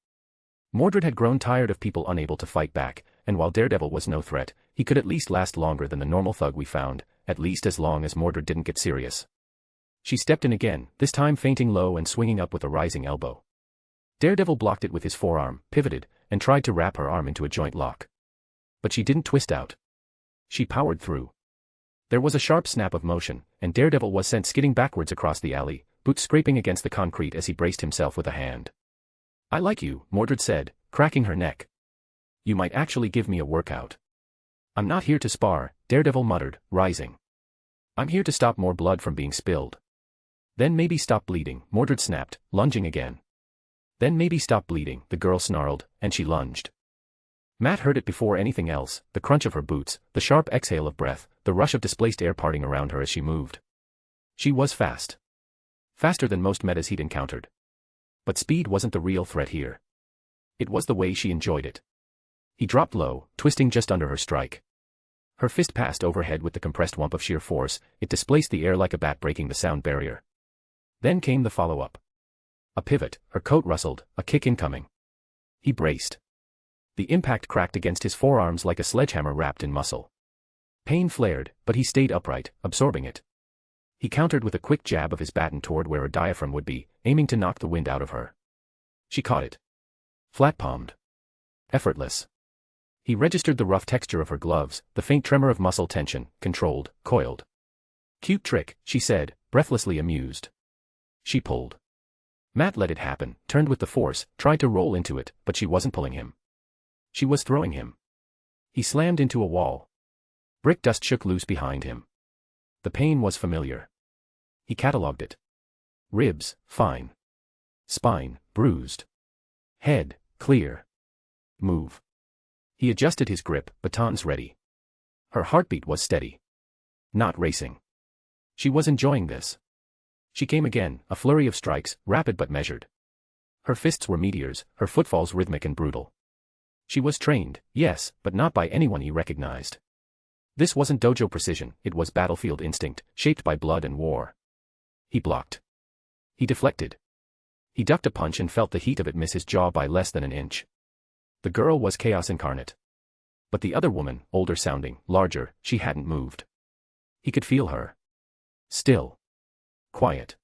Mordred had grown tired of people unable to fight back, and while Daredevil was no threat, he could at least last longer than the normal thug we found, at least as long as Mordred didn't get serious. She stepped in again, this time feinting low and swinging up with a rising elbow. Daredevil blocked it with his forearm, pivoted, and tried to wrap her arm into a joint lock. But she didn't twist out. She powered through. There was a sharp snap of motion, and Daredevil was sent skidding backwards across the alley, boots scraping against the concrete as he braced himself with a hand. I like you, Mordred said, cracking her neck. You might actually give me a workout. I'm not here to spar, Daredevil muttered, rising. I'm here to stop more blood from being spilled. Then maybe stop bleeding, Mordred snapped, lunging again. Then maybe stop bleeding, the girl snarled, and she lunged. Matt heard it before anything else, the crunch of her boots, the sharp exhale of breath, the rush of displaced air parting around her as she moved. She was fast. Faster than most metas he'd encountered. But speed wasn't the real threat here. It was the way she enjoyed it. He dropped low, twisting just under her strike. Her fist passed overhead with the compressed whump of sheer force, it displaced the air like a bat breaking the sound barrier. Then came the follow-up. A pivot, her coat rustled, a kick incoming. He braced. The impact cracked against his forearms like a sledgehammer wrapped in muscle. Pain flared, but he stayed upright, absorbing it. He countered with a quick jab of his baton toward where her diaphragm would be, aiming to knock the wind out of her. She caught it. Flat-palmed. Effortless. He registered the rough texture of her gloves, the faint tremor of muscle tension, controlled, coiled. Cute trick, she said, breathlessly amused. She pulled. Matt let it happen, turned with the force, tried to roll into it, but she wasn't pulling him. She was throwing him. He slammed into a wall. Brick dust shook loose behind him. The pain was familiar. He catalogued it. Ribs, fine. Spine, bruised. Head, clear. Move. He adjusted his grip, batons ready. Her heartbeat was steady. Not racing. She was enjoying this. She came again, a flurry of strikes, rapid but measured. Her fists were meteors, her footfalls rhythmic and brutal. She was trained, yes, but not by anyone he recognized. This wasn't dojo precision, it was battlefield instinct, shaped by blood and war. He blocked. He deflected. He ducked a punch and felt the heat of it miss his jaw by less than an inch. The girl was chaos incarnate. But the other woman, older sounding, larger, she hadn't moved. He could feel her. Still. Quiet.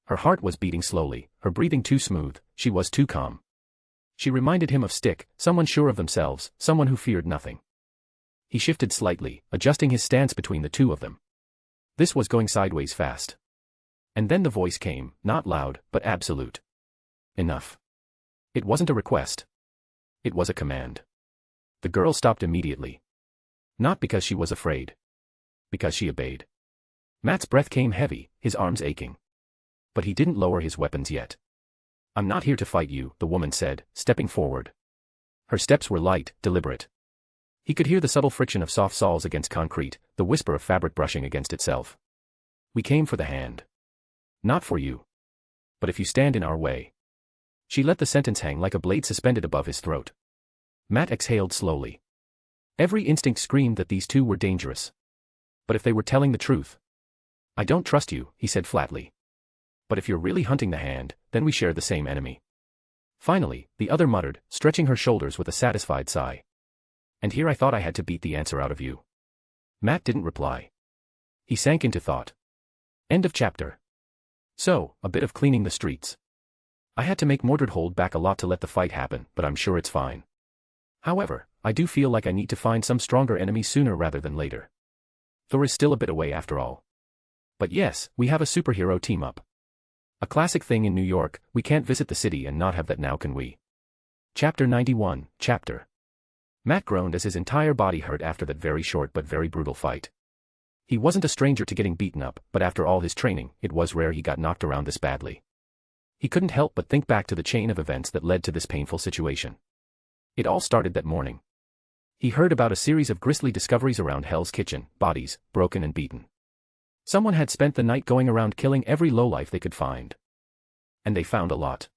Her heart was beating slowly, her breathing too smooth, she was too calm. She reminded him of Stick, someone sure of themselves, someone who feared nothing. He shifted slightly, adjusting his stance between the two of them. This was going sideways fast. And then the voice came, not loud, but absolute. Enough. It wasn't a request. It was a command. The girl stopped immediately. Not because she was afraid. Because she obeyed. Matt's breath came heavy, his arms aching. But he didn't lower his weapons yet. I'm not here to fight you, the woman said, stepping forward. Her steps were light, deliberate. He could hear the subtle friction of soft soles against concrete, the whisper of fabric brushing against itself. We came for the hand. Not for you. But if you stand in our way. She let the sentence hang like a blade suspended above his throat. Matt exhaled slowly. Every instinct screamed that these two were dangerous. But if they were telling the truth. I don't trust you, he said flatly. But if you're really hunting the hand, then we share the same enemy. Finally, the other muttered, stretching her shoulders with a satisfied sigh. And here I thought I had to beat the answer out of you. Matt didn't reply. He sank into thought. End of chapter. So, a bit of cleaning the streets. I had to make Mordred hold back a lot to let the fight happen, but I'm sure it's fine. However, I do feel like I need to find some stronger enemy sooner rather than later. Thor is still a bit away after all. But yes, we have a superhero team-up. A classic thing in New York, we can't visit the city and not have that now, can we? Chapter 91, Chapter. Matt groaned as his entire body hurt after that very short but very brutal fight. He wasn't a stranger to getting beaten up, but after all his training, it was rare he got knocked around this badly. He couldn't help but think back to the chain of events that led to this painful situation. It all started that morning. He heard about a series of grisly discoveries around Hell's Kitchen, bodies, broken and beaten. Someone had spent the night going around killing every lowlife they could find. And they found a lot.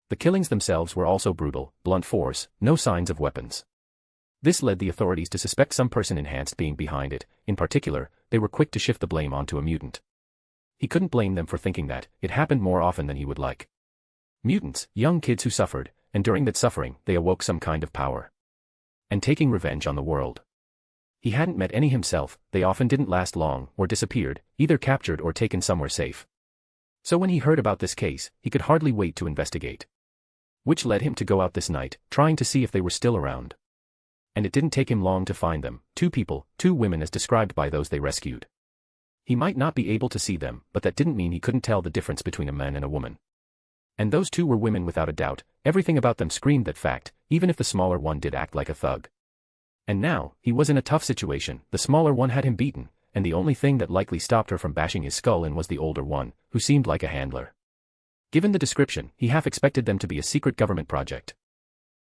The killings themselves were also brutal, blunt force, no signs of weapons. This led the authorities to suspect some person enhanced being behind it. In particular, they were quick to shift the blame onto a mutant. He couldn't blame them for thinking that. It happened more often than he would like. Mutants, young kids who suffered, and during that suffering, they awoke some kind of power. And taking revenge on the world. He hadn't met any himself, they often didn't last long, or disappeared, either captured or taken somewhere safe. So when he heard about this case, he could hardly wait to investigate. Which led him to go out this night, trying to see if they were still around. And it didn't take him long to find them, two people, two women as described by those they rescued. He might not be able to see them, but that didn't mean he couldn't tell the difference between a man and a woman. And those two were women without a doubt, everything about them screamed that fact, even if the smaller one did act like a thug. And now, he was in a tough situation, the smaller one had him beaten, and the only thing that likely stopped her from bashing his skull in was the older one, who seemed like a handler. Given the description, he half expected them to be a secret government project.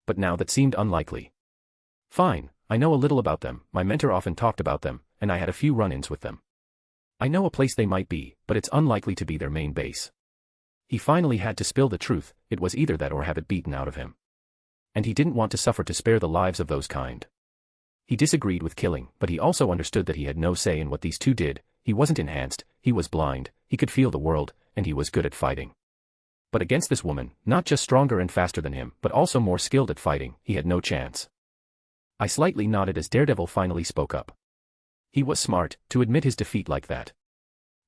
But now that seemed unlikely. Fine, I know a little about them, my mentor often talked about them, and I had a few run-ins with them. I know a place they might be, but it's unlikely to be their main base. He finally had to spill the truth, it was either that or have it beaten out of him. And he didn't want to suffer to spare the lives of those kind. He disagreed with killing, but he also understood that he had no say in what these two did. He wasn't enhanced, he was blind, he could feel the world, and he was good at fighting. But against this woman, not just stronger and faster than him, but also more skilled at fighting, he had no chance. I slightly nodded as Daredevil finally spoke up. He was smart, to admit his defeat like that.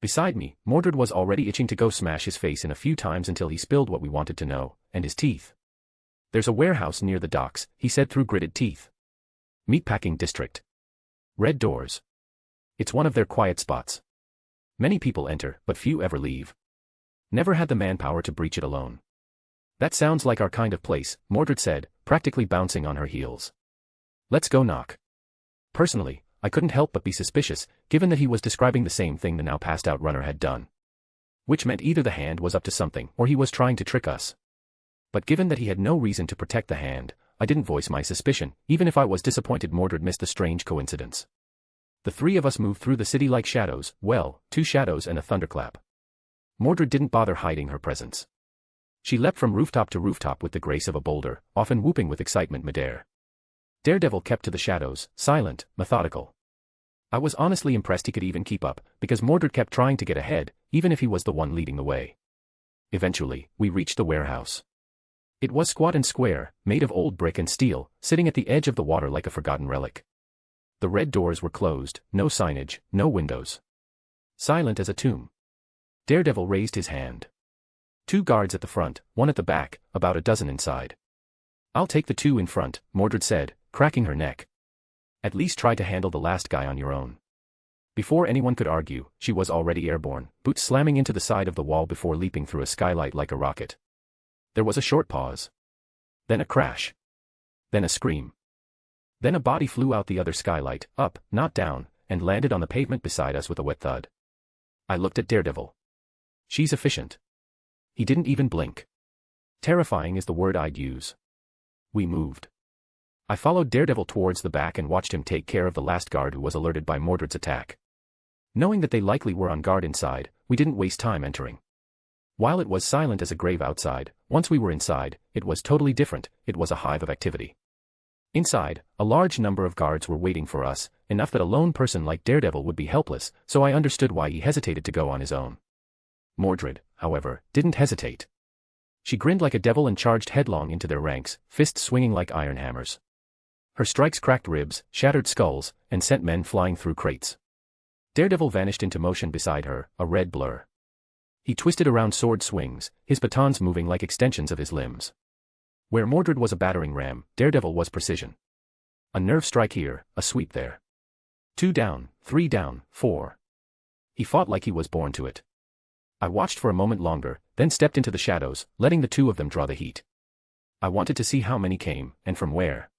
Beside me, Mordred was already itching to go smash his face in a few times until he spilled what we wanted to know, and his teeth. There's a warehouse near the docks, he said through gritted teeth. Meatpacking district. Red doors. It's one of their quiet spots. Many people enter, but few ever leave. Never had the manpower to breach it alone. That sounds like our kind of place, Mordred said, practically bouncing on her heels. Let's go knock. Personally, I couldn't help but be suspicious, given that he was describing the same thing the now passed out runner had done. Which meant either the hand was up to something or he was trying to trick us. But given that he had no reason to protect the hand, I didn't voice my suspicion, even if I was disappointed Mordred missed the strange coincidence. The three of us moved through the city like shadows, well, two shadows and a thunderclap. Mordred didn't bother hiding her presence. She leapt from rooftop to rooftop with the grace of a boulder, often whooping with excitement midair. Daredevil kept to the shadows, silent, methodical. I was honestly impressed he could even keep up, because Mordred kept trying to get ahead, even if he was the one leading the way. Eventually, we reached the warehouse. It was squat and square, made of old brick and steel, sitting at the edge of the water like a forgotten relic. The red doors were closed, no signage, no windows. Silent as a tomb. Daredevil raised his hand. 2 guards at the front, 1 at the back, about a dozen inside. I'll take the 2 in front, Mordred said, cracking her neck. At least try to handle the last guy on your own. Before anyone could argue, she was already airborne, boots slamming into the side of the wall before leaping through a skylight like a rocket. There was a short pause. Then a crash. Then a scream. Then a body flew out the other skylight, up, not down, and landed on the pavement beside us with a wet thud. I looked at Daredevil. She's efficient. He didn't even blink. Terrifying is the word I'd use. We moved. I followed Daredevil towards the back and watched him take care of the last guard who was alerted by Mordred's attack. Knowing that they likely were on guard inside, we didn't waste time entering. While it was silent as a grave outside, once we were inside, it was totally different. It was a hive of activity. Inside, a large number of guards were waiting for us, enough that a lone person like Daredevil would be helpless, so I understood why he hesitated to go on his own. Mordred, however, didn't hesitate. She grinned like a devil and charged headlong into their ranks, fists swinging like iron hammers. Her strikes cracked ribs, shattered skulls, and sent men flying through crates. Daredevil vanished into motion beside her, a red blur. He twisted around sword swings, his batons moving like extensions of his limbs. Where Mordred was a battering ram, Daredevil was precision. A nerve strike here, a sweep there. 2 down, 3 down, 4. He fought like he was born to it. I watched for a moment longer, then stepped into the shadows, letting the two of them draw the heat. I wanted to see how many came, and from where.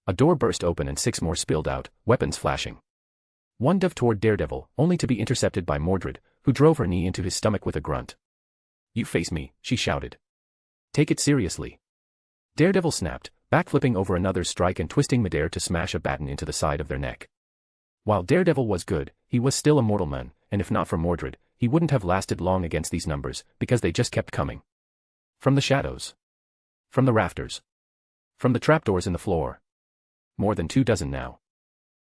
A door burst open and 6 more spilled out, weapons flashing. One dove toward Daredevil, only to be intercepted by Mordred, who drove her knee into his stomach with a grunt. "You face me," she shouted. "Take it seriously." Daredevil snapped, backflipping over another's strike and twisting midair to smash a baton into the side of their neck. While Daredevil was good, he was still a mortal man, and if not for Mordred, he wouldn't have lasted long against these numbers, because they just kept coming. From the shadows. From the rafters. From the trapdoors in the floor. More than 2 dozen now.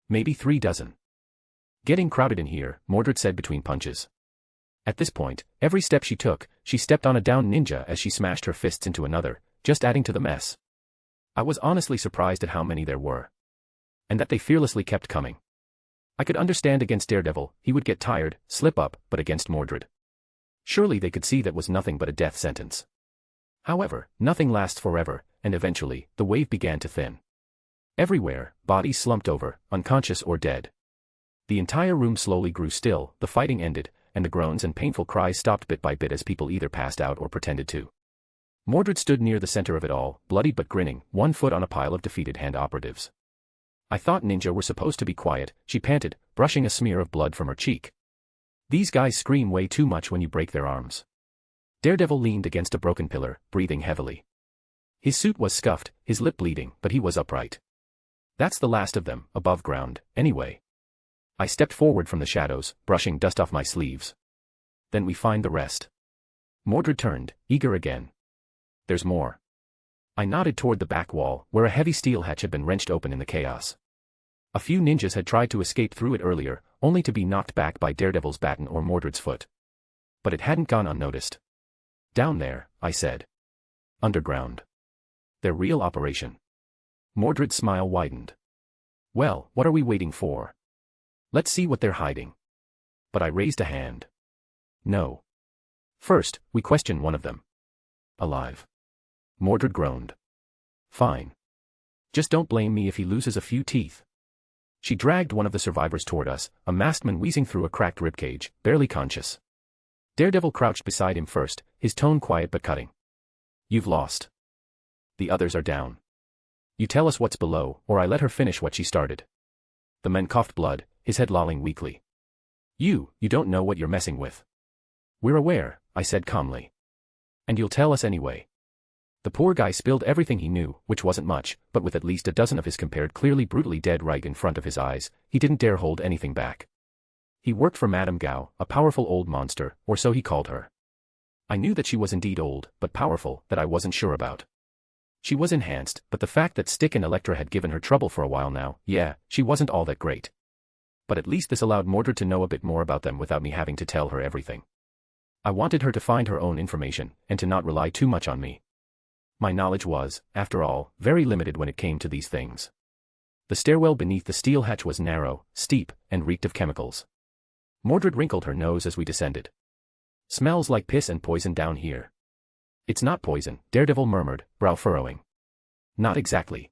Maybe 3 dozen. "Getting crowded in here," Mordred said between punches. At this point, every step she took, she stepped on a down ninja as she smashed her fists into another, just adding to the mess. I was honestly surprised at how many there were. And that they fearlessly kept coming. I could understand against Daredevil, he would get tired, slip up, but against Mordred. Surely they could see that was nothing but a death sentence. However, nothing lasts forever, and eventually, the wave began to thin. Everywhere, bodies slumped over, unconscious or dead. The entire room slowly grew still, the fighting ended, and the groans and painful cries stopped bit by bit as people either passed out or pretended to. Mordred stood near the center of it all, bloodied but grinning, 1 foot on a pile of defeated hand operatives. "I thought ninja were supposed to be quiet," she panted, brushing a smear of blood from her cheek. "These guys scream way too much when you break their arms." Daredevil leaned against a broken pillar, breathing heavily. His suit was scuffed, his lip bleeding, but he was upright. "That's the last of them, above ground, anyway." I stepped forward from the shadows, brushing dust off my sleeves. "Then we find the rest." Mordred turned, eager again. "There's more." I nodded toward the back wall, where a heavy steel hatch had been wrenched open in the chaos. A few ninjas had tried to escape through it earlier, only to be knocked back by Daredevil's baton or Mordred's foot. But it hadn't gone unnoticed. "Down there," I said. "Underground. Their real operation." Mordred's smile widened. "Well, what are we waiting for? Let's see what they're hiding." But I raised a hand. "No. First, we question one of them." "Alive." Mordred groaned. "Fine. Just don't blame me if he loses a few teeth." She dragged one of the survivors toward us, a masked man wheezing through a cracked ribcage, barely conscious. Daredevil crouched beside him first, his tone quiet but cutting. "You've lost. The others are down. You tell us what's below, or I let her finish what she started." The man coughed blood, his head lolling weakly. You don't know what you're messing with." "We're aware," I said calmly. "And you'll tell us anyway." The poor guy spilled everything he knew, which wasn't much, but with at least a dozen of his compared clearly brutally dead right in front of his eyes, he didn't dare hold anything back. He worked for Madame Gao, a powerful old monster, or so he called her. I knew that she was indeed old, but powerful, that I wasn't sure about. She was enhanced, but the fact that Stick and Electra had given her trouble for a while now, yeah, she wasn't all that great. But at least this allowed Mordred to know a bit more about them without me having to tell her everything. I wanted her to find her own information, and to not rely too much on me. My knowledge was, after all, very limited when it came to these things. The stairwell beneath the steel hatch was narrow, steep, and reeked of chemicals. Mordred wrinkled her nose as we descended. "Smells like piss and poison down here." "It's not poison," Daredevil murmured, brow furrowing. "Not exactly.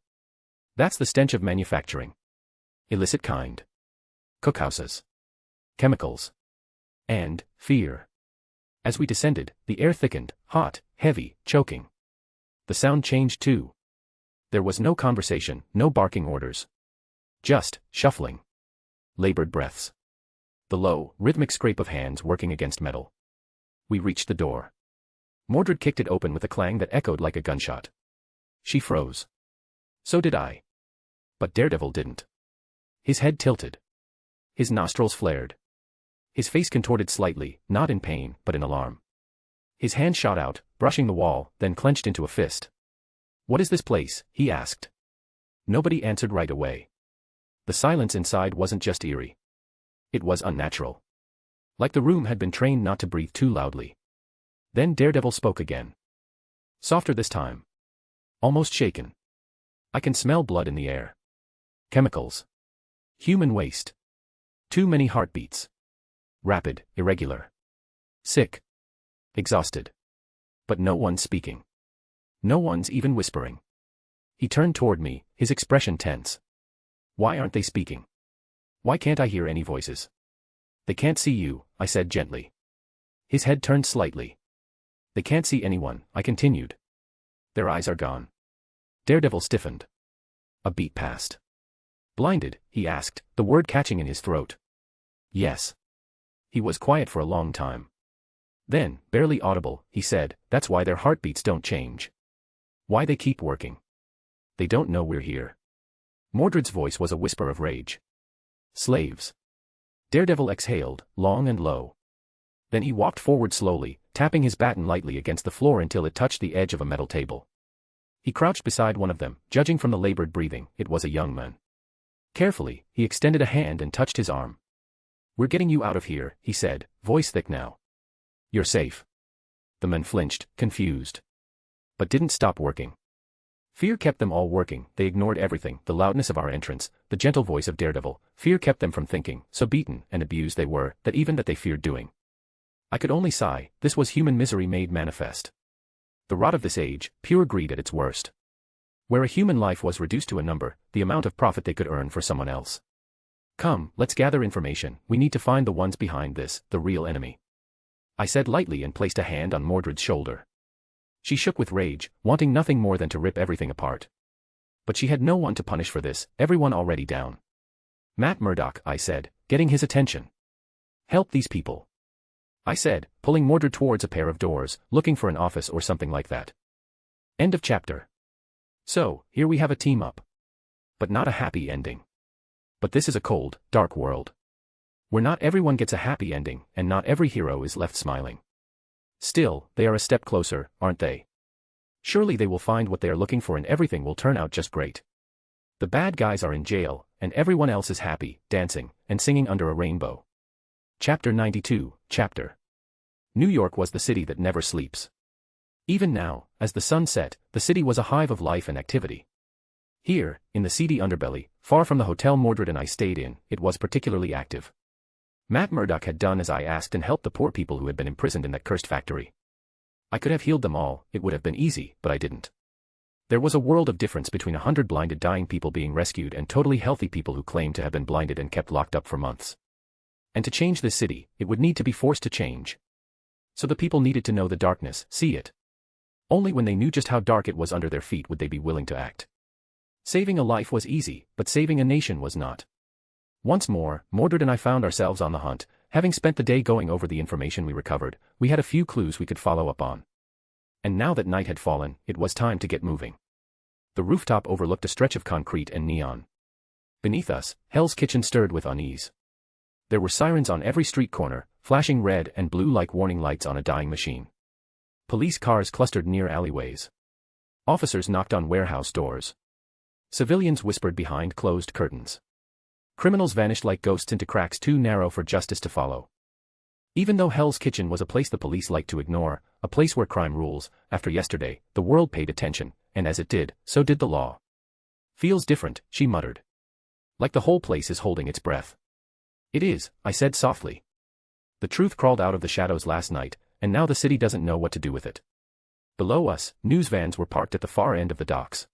That's the stench of manufacturing. Illicit kind. Cookhouses. Chemicals. And fear." As we descended, the air thickened, hot, heavy, choking. The sound changed too. There was no conversation, no barking orders, Just, shuffling. Labored breaths. The low, rhythmic scrape of hands working against metal. We reached the door. Mordred kicked it open with a clang that echoed like a gunshot. She froze. So did I. But Daredevil didn't. His head tilted. His nostrils flared. His face contorted slightly, not in pain, but in alarm. His hand shot out, brushing the wall, then clenched into a fist. "What is this place?" he asked. Nobody answered right away. The silence inside wasn't just eerie. It was unnatural. Like the room had been trained not to breathe too loudly. Then Daredevil spoke again. Softer this time. Almost shaken. "I can smell blood in the air. Chemicals. Human waste. Too many heartbeats. Rapid, irregular. Sick. Exhausted. But no one's speaking. No one's even whispering." He turned toward me, his expression tense. "Why aren't they speaking? Why can't I hear any voices?" "They can't see you," I said gently. His head turned slightly. "They can't see anyone," I continued. "Their eyes are gone." Daredevil stiffened. A beat passed. "Blinded?" he asked, the word catching in his throat. "Yes." He was quiet for a long time. Then, barely audible, he said, "That's why their heartbeats don't change. Why they keep working. They don't know we're here." Mordred's voice was a whisper of rage. "Slaves." Daredevil exhaled, long and low. Then he walked forward slowly, tapping his baton lightly against the floor until it touched the edge of a metal table. He crouched beside one of them, judging from the labored breathing, it was a young man. Carefully, he extended a hand and touched his arm. "We're getting you out of here," he said, voice thick now. "You're safe." The men flinched, confused. But didn't stop working. Fear kept them all working. They ignored everything, the loudness of our entrance, the gentle voice of Daredevil. Fear kept them from thinking, so beaten and abused they were, that even that they feared doing. I could only sigh. This was human misery made manifest. The rot of this age, pure greed at its worst. Where a human life was reduced to a number, the amount of profit they could earn for someone else. "Come, let's gather information. We need to find the ones behind this, the real enemy." I said lightly and placed a hand on Mordred's shoulder. She shook with rage, wanting nothing more than to rip everything apart. But she had no one to punish for this, everyone already down. "Matt Murdock," I said, getting his attention. "Help these people," I said, pulling Mordred towards a pair of doors, looking for an office or something like that. End of chapter. So, here we have a team up. But not a happy ending. But this is a cold, dark world. Where not everyone gets a happy ending, and not every hero is left smiling. Still, they are a step closer, aren't they? Surely they will find what they are looking for and everything will turn out just great. The bad guys are in jail, and everyone else is happy, dancing, and singing under a rainbow. Chapter 92, Chapter. New York was the city that never sleeps. Even now, as the sun set, the city was a hive of life and activity. Here, in the seedy underbelly, far from the hotel Mordred and I stayed in, it was particularly active. Matt Murdock had done as I asked and helped the poor people who had been imprisoned in that cursed factory. I could have healed them all, it would have been easy, but I didn't. There was a world of difference between 100 blinded dying people being rescued and totally healthy people who claimed to have been blinded and kept locked up for months. And to change this city, it would need to be forced to change. So the people needed to know the darkness, see it. Only when they knew just how dark it was under their feet would they be willing to act. Saving a life was easy, but saving a nation was not. Once more, Mordred and I found ourselves on the hunt. Having spent the day going over the information we recovered, we had a few clues we could follow up on. And now that night had fallen, it was time to get moving. The rooftop overlooked a stretch of concrete and neon. Beneath us, Hell's Kitchen stirred with unease. There were sirens on every street corner, flashing red and blue like warning lights on a dying machine. Police cars clustered near alleyways. Officers knocked on warehouse doors. Civilians whispered behind closed curtains. Criminals vanished like ghosts into cracks too narrow for justice to follow. Even though Hell's Kitchen was a place the police liked to ignore, a place where crime rules, after yesterday, the world paid attention, and as it did, so did the law. "Feels different," she muttered. "Like the whole place is holding its breath." "It is," I said softly. The truth crawled out of the shadows last night, and now the city doesn't know what to do with it. Below us, news vans were parked at the far end of the docks.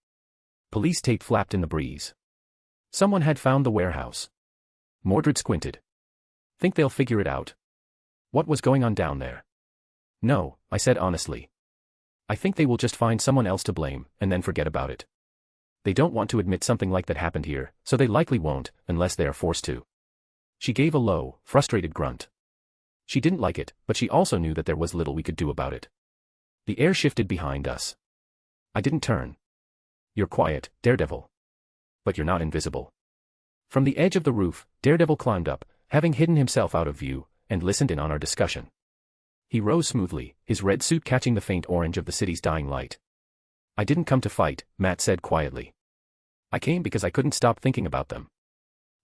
Police tape flapped in the breeze. Someone had found the warehouse. Mordred squinted. "Think they'll figure it out? What was going on down there?" "No," I said honestly. "I think they will just find someone else to blame, and then forget about it." They don't want to admit something like that happened here, so they likely won't, unless they are forced to. She gave a low, frustrated grunt. She didn't like it, but she also knew that there was little we could do about it. The air shifted behind us. I didn't turn. You're quiet, Daredevil. But you're not invisible. From the edge of the roof, Daredevil climbed up, having hidden himself out of view, and listened in on our discussion. He rose smoothly, his red suit catching the faint orange of the city's dying light. I didn't come to fight, Matt said quietly. I came because I couldn't stop thinking about them.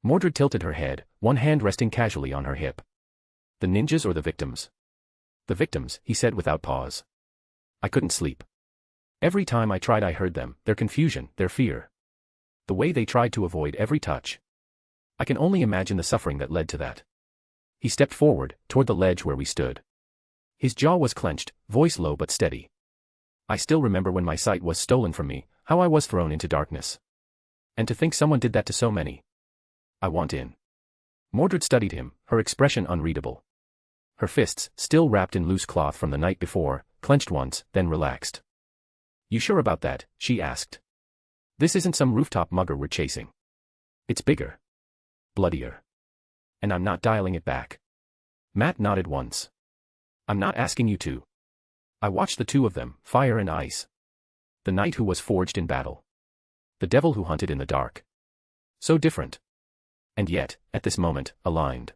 Mordred tilted her head, one hand resting casually on her hip. The ninjas or the victims? The victims, he said without pause. I couldn't sleep. Every time I tried I heard them, their confusion, their fear. The way they tried to avoid every touch. I can only imagine the suffering that led to that. He stepped forward, toward the ledge where we stood. His jaw was clenched, voice low but steady. I still remember when my sight was stolen from me, how I was thrown into darkness. And to think someone did that to so many. I want in. Mordred studied him, her expression unreadable. Her fists, still wrapped in loose cloth from the night before, clenched once, then relaxed. You sure about that? She asked. This isn't some rooftop mugger we're chasing. It's bigger. Bloodier. And I'm not dialing it back. Matt nodded once. I'm not asking you to. I watched the two of them, fire and ice. The knight who was forged in battle. The devil who hunted in the dark. So different. And yet, at this moment, aligned.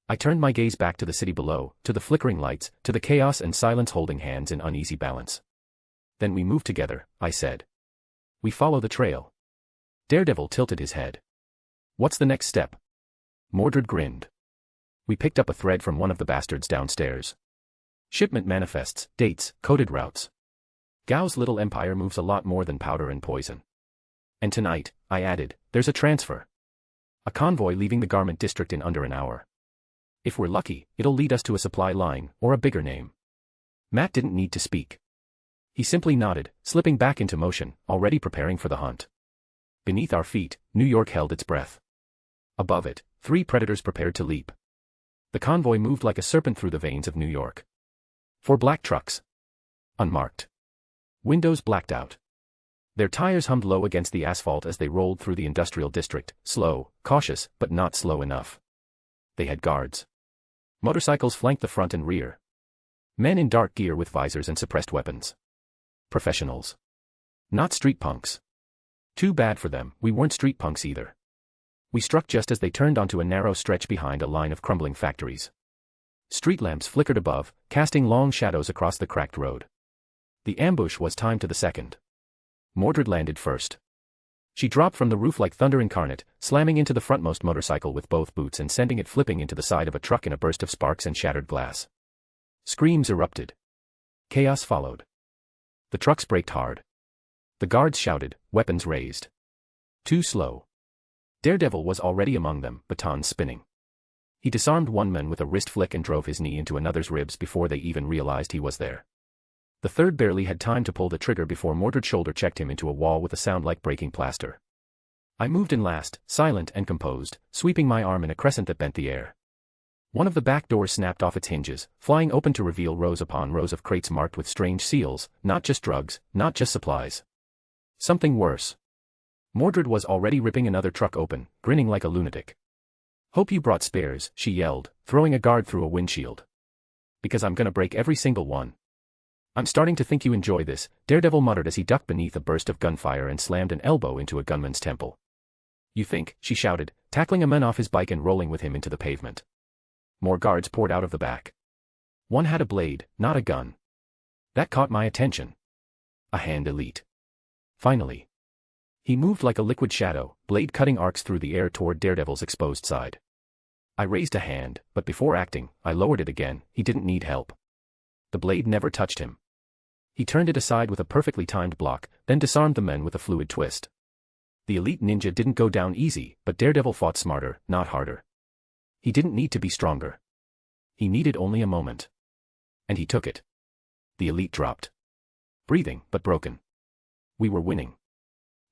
I turned my gaze back to the city below, to the flickering lights, to the chaos and silence holding hands in uneasy balance. Then we move together, I said. We follow the trail. Daredevil tilted his head. What's the next step? Mordred grinned. We picked up a thread from one of the bastards downstairs. Shipment manifests, dates, coded routes. Gao's little empire moves a lot more than powder and poison. And tonight, I added, there's a transfer. A convoy leaving the garment district in under an hour. If we're lucky, it'll lead us to a supply line, or a bigger name. Matt didn't need to speak. He simply nodded, slipping back into motion, already preparing for the hunt. Beneath our feet, New York held its breath. Above it, 3 predators prepared to leap. The convoy moved like a serpent through the veins of New York. 4 black trucks. Unmarked. Windows blacked out. Their tires hummed low against the asphalt as they rolled through the industrial district, slow, cautious, but not slow enough. They had guards. Motorcycles flanked the front and rear. Men in dark gear with visors and suppressed weapons. Professionals. Not street punks. Too bad for them, we weren't street punks either. We struck just as they turned onto a narrow stretch behind a line of crumbling factories. Street lamps flickered above, casting long shadows across the cracked road. The ambush was timed to the second. Mordred landed first. She dropped from the roof like thunder incarnate, slamming into the frontmost motorcycle with both boots and sending it flipping into the side of a truck in a burst of sparks and shattered glass. Screams erupted. Chaos followed. The trucks braked hard. The guards shouted, weapons raised. Too slow. Daredevil was already among them, batons spinning. He disarmed one man with a wrist flick and drove his knee into another's ribs before they even realized he was there. The third barely had time to pull the trigger before Mordred's shoulder checked him into a wall with a sound like breaking plaster. I moved in last, silent and composed, sweeping my arm in a crescent that bent the air. One of the back doors snapped off its hinges, flying open to reveal rows upon rows of crates marked with strange seals, not just drugs, not just supplies. Something worse. Mordred was already ripping another truck open, grinning like a lunatic. Hope you brought spares, she yelled, throwing a guard through a windshield. Because I'm gonna break every single one. I'm starting to think you enjoy this, Daredevil muttered as he ducked beneath a burst of gunfire and slammed an elbow into a gunman's temple. You think, she shouted, tackling a man off his bike and rolling with him into the pavement. More guards poured out of the back. One had a blade, not a gun. That caught my attention. A hand elite. Finally. He moved like a liquid shadow, blade cutting arcs through the air toward Daredevil's exposed side. I raised a hand, but before acting, I lowered it again. He didn't need help. The blade never touched him. He turned it aside with a perfectly timed block, then disarmed the men with a fluid twist. The elite ninja didn't go down easy, but Daredevil fought smarter, not harder. He didn't need to be stronger. He needed only a moment. And he took it. The elite dropped. Breathing, but broken. We were winning.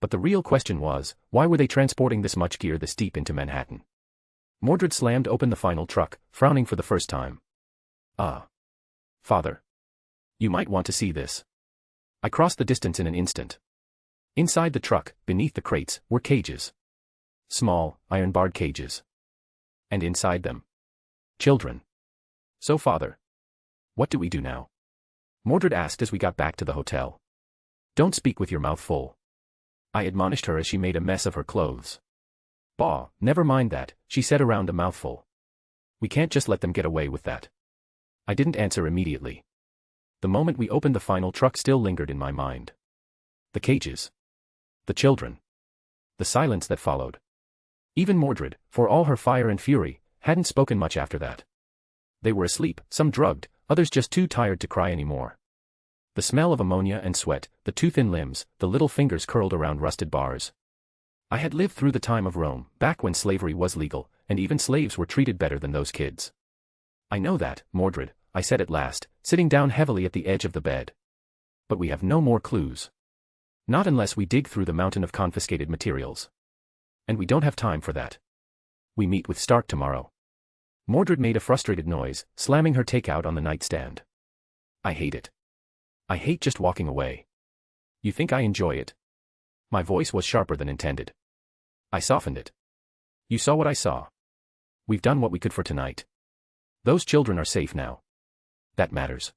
But the real question was, why were they transporting this much gear this deep into Manhattan? Mordred slammed open the final truck, frowning for the first time. Father. You might want to see this. I crossed the distance in an instant. Inside the truck, beneath the crates, were cages. Small, iron-barred cages. And inside them, children. So father, what do we do now? Mordred asked as we got back to the hotel. Don't speak with your mouth full. I admonished her as she made a mess of her clothes. Bah, never mind that, she said around a mouthful. We can't just let them get away with that. I didn't answer immediately. The moment we opened the final truck still lingered in my mind. The cages. The children. The silence that followed. Even Mordred, for all her fire and fury, hadn't spoken much after that. They were asleep, some drugged, others just too tired to cry anymore. The smell of ammonia and sweat, the too-thin limbs, the little fingers curled around rusted bars. I had lived through the time of Rome, back when slavery was legal, and even slaves were treated better than those kids. I know that, Mordred, I said at last, sitting down heavily at the edge of the bed. But we have no more clues. Not unless we dig through the mountain of confiscated materials. And we don't have time for that. We meet with Stark tomorrow. Mordred made a frustrated noise, slamming her takeout on the nightstand. I hate it. I hate just walking away. You think I enjoy it? My voice was sharper than intended. I softened it. You saw what I saw. We've done what we could for tonight. Those children are safe now. That matters.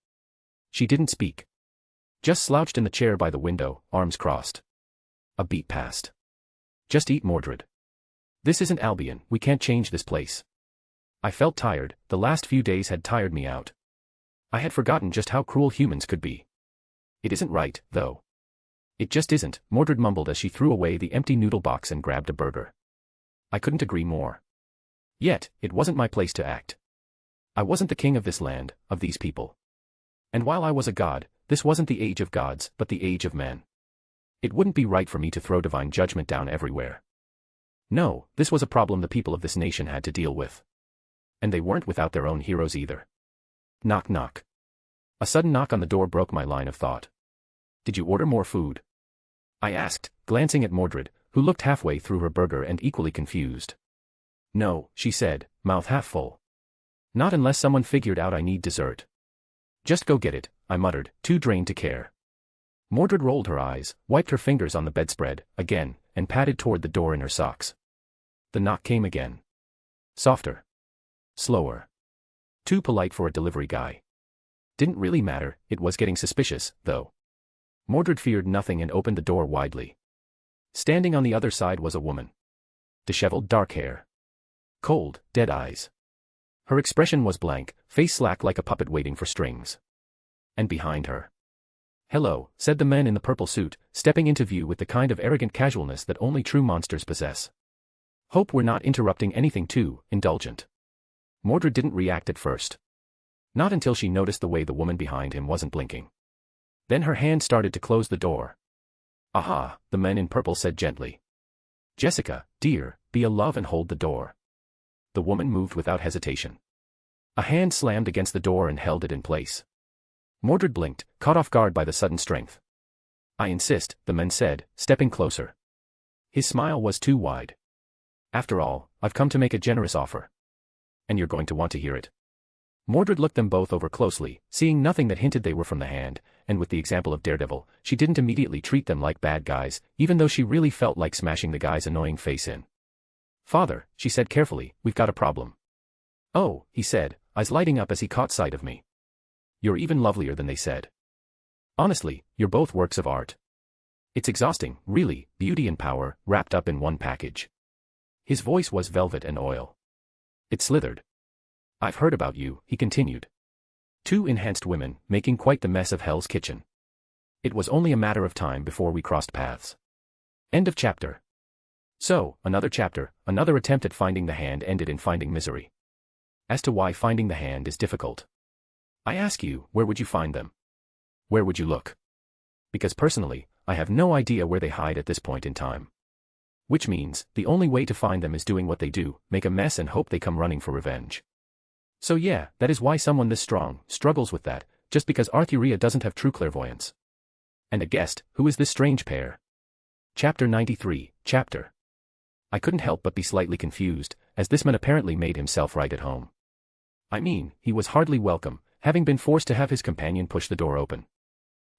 She didn't speak. Just slouched in the chair by the window, arms crossed. A beat passed. Just eat, Mordred. This isn't Albion, we can't change this place. I felt tired, the last few days had tired me out. I had forgotten just how cruel humans could be. It isn't right, though. It just isn't, Mordred mumbled as she threw away the empty noodle box and grabbed a burger. I couldn't agree more. Yet, it wasn't my place to act. I wasn't the king of this land, of these people. And while I was a god, this wasn't the age of gods, but the age of men. It wouldn't be right for me to throw divine judgment down everywhere. No, this was a problem the people of this nation had to deal with. And they weren't without their own heroes either. Knock knock. A sudden knock on the door broke my line of thought. Did you order more food? I asked, glancing at Mordred, who looked halfway through her burger and equally confused. No, she said, mouth half full. Not unless someone figured out I need dessert. Just go get it, I muttered, too drained to care. Mordred rolled her eyes, wiped her fingers on the bedspread, again, and padded toward the door in her socks. The knock came again. Softer. Slower. Too polite for a delivery guy. Didn't really matter, it was getting suspicious, though. Mordred feared nothing and opened the door widely. Standing on the other side was a woman. Disheveled dark hair. Cold, dead eyes. Her expression was blank, face slack like a puppet waiting for strings. And behind her. Hello, said the man in the purple suit, stepping into view with the kind of arrogant casualness that only true monsters possess. Hope we're not interrupting anything too indulgent. Mordred didn't react at first. Not until she noticed the way the woman behind him wasn't blinking. Then her hand started to close the door. Aha, the man in purple said gently. Jessica, dear, be a love and hold the door. The woman moved without hesitation. A hand slammed against the door and held it in place. Mordred blinked, caught off guard by the sudden strength. I insist, the man said, stepping closer. His smile was too wide. After all, I've come to make a generous offer. And you're going to want to hear it. Mordred looked them both over closely, seeing nothing that hinted they were from the hand, and with the example of Daredevil, she didn't immediately treat them like bad guys, even though she really felt like smashing the guy's annoying face in. Father, she said carefully, we've got a problem. Oh, he said, eyes lighting up as he caught sight of me. You're even lovelier than they said. Honestly, you're both works of art. It's exhausting, really, beauty and power, wrapped up in one package. His voice was velvet and oil. It slithered. I've heard about you, he continued. Two enhanced women, making quite the mess of Hell's Kitchen. It was only a matter of time before we crossed paths. End of chapter. So, another chapter, another attempt at finding the hand ended in finding misery. As to why finding the hand is difficult. I ask you, where would you find them? Where would you look? Because personally, I have no idea where they hide at this point in time. Which means, the only way to find them is doing what they do, make a mess and hope they come running for revenge. So yeah, that is why someone this strong struggles with that, just because Arthuria doesn't have true clairvoyance. And a guest, who is this strange pair? Chapter 93, Chapter. I couldn't help but be slightly confused, as this man apparently made himself right at home. I mean, he was hardly welcome, having been forced to have his companion push the door open.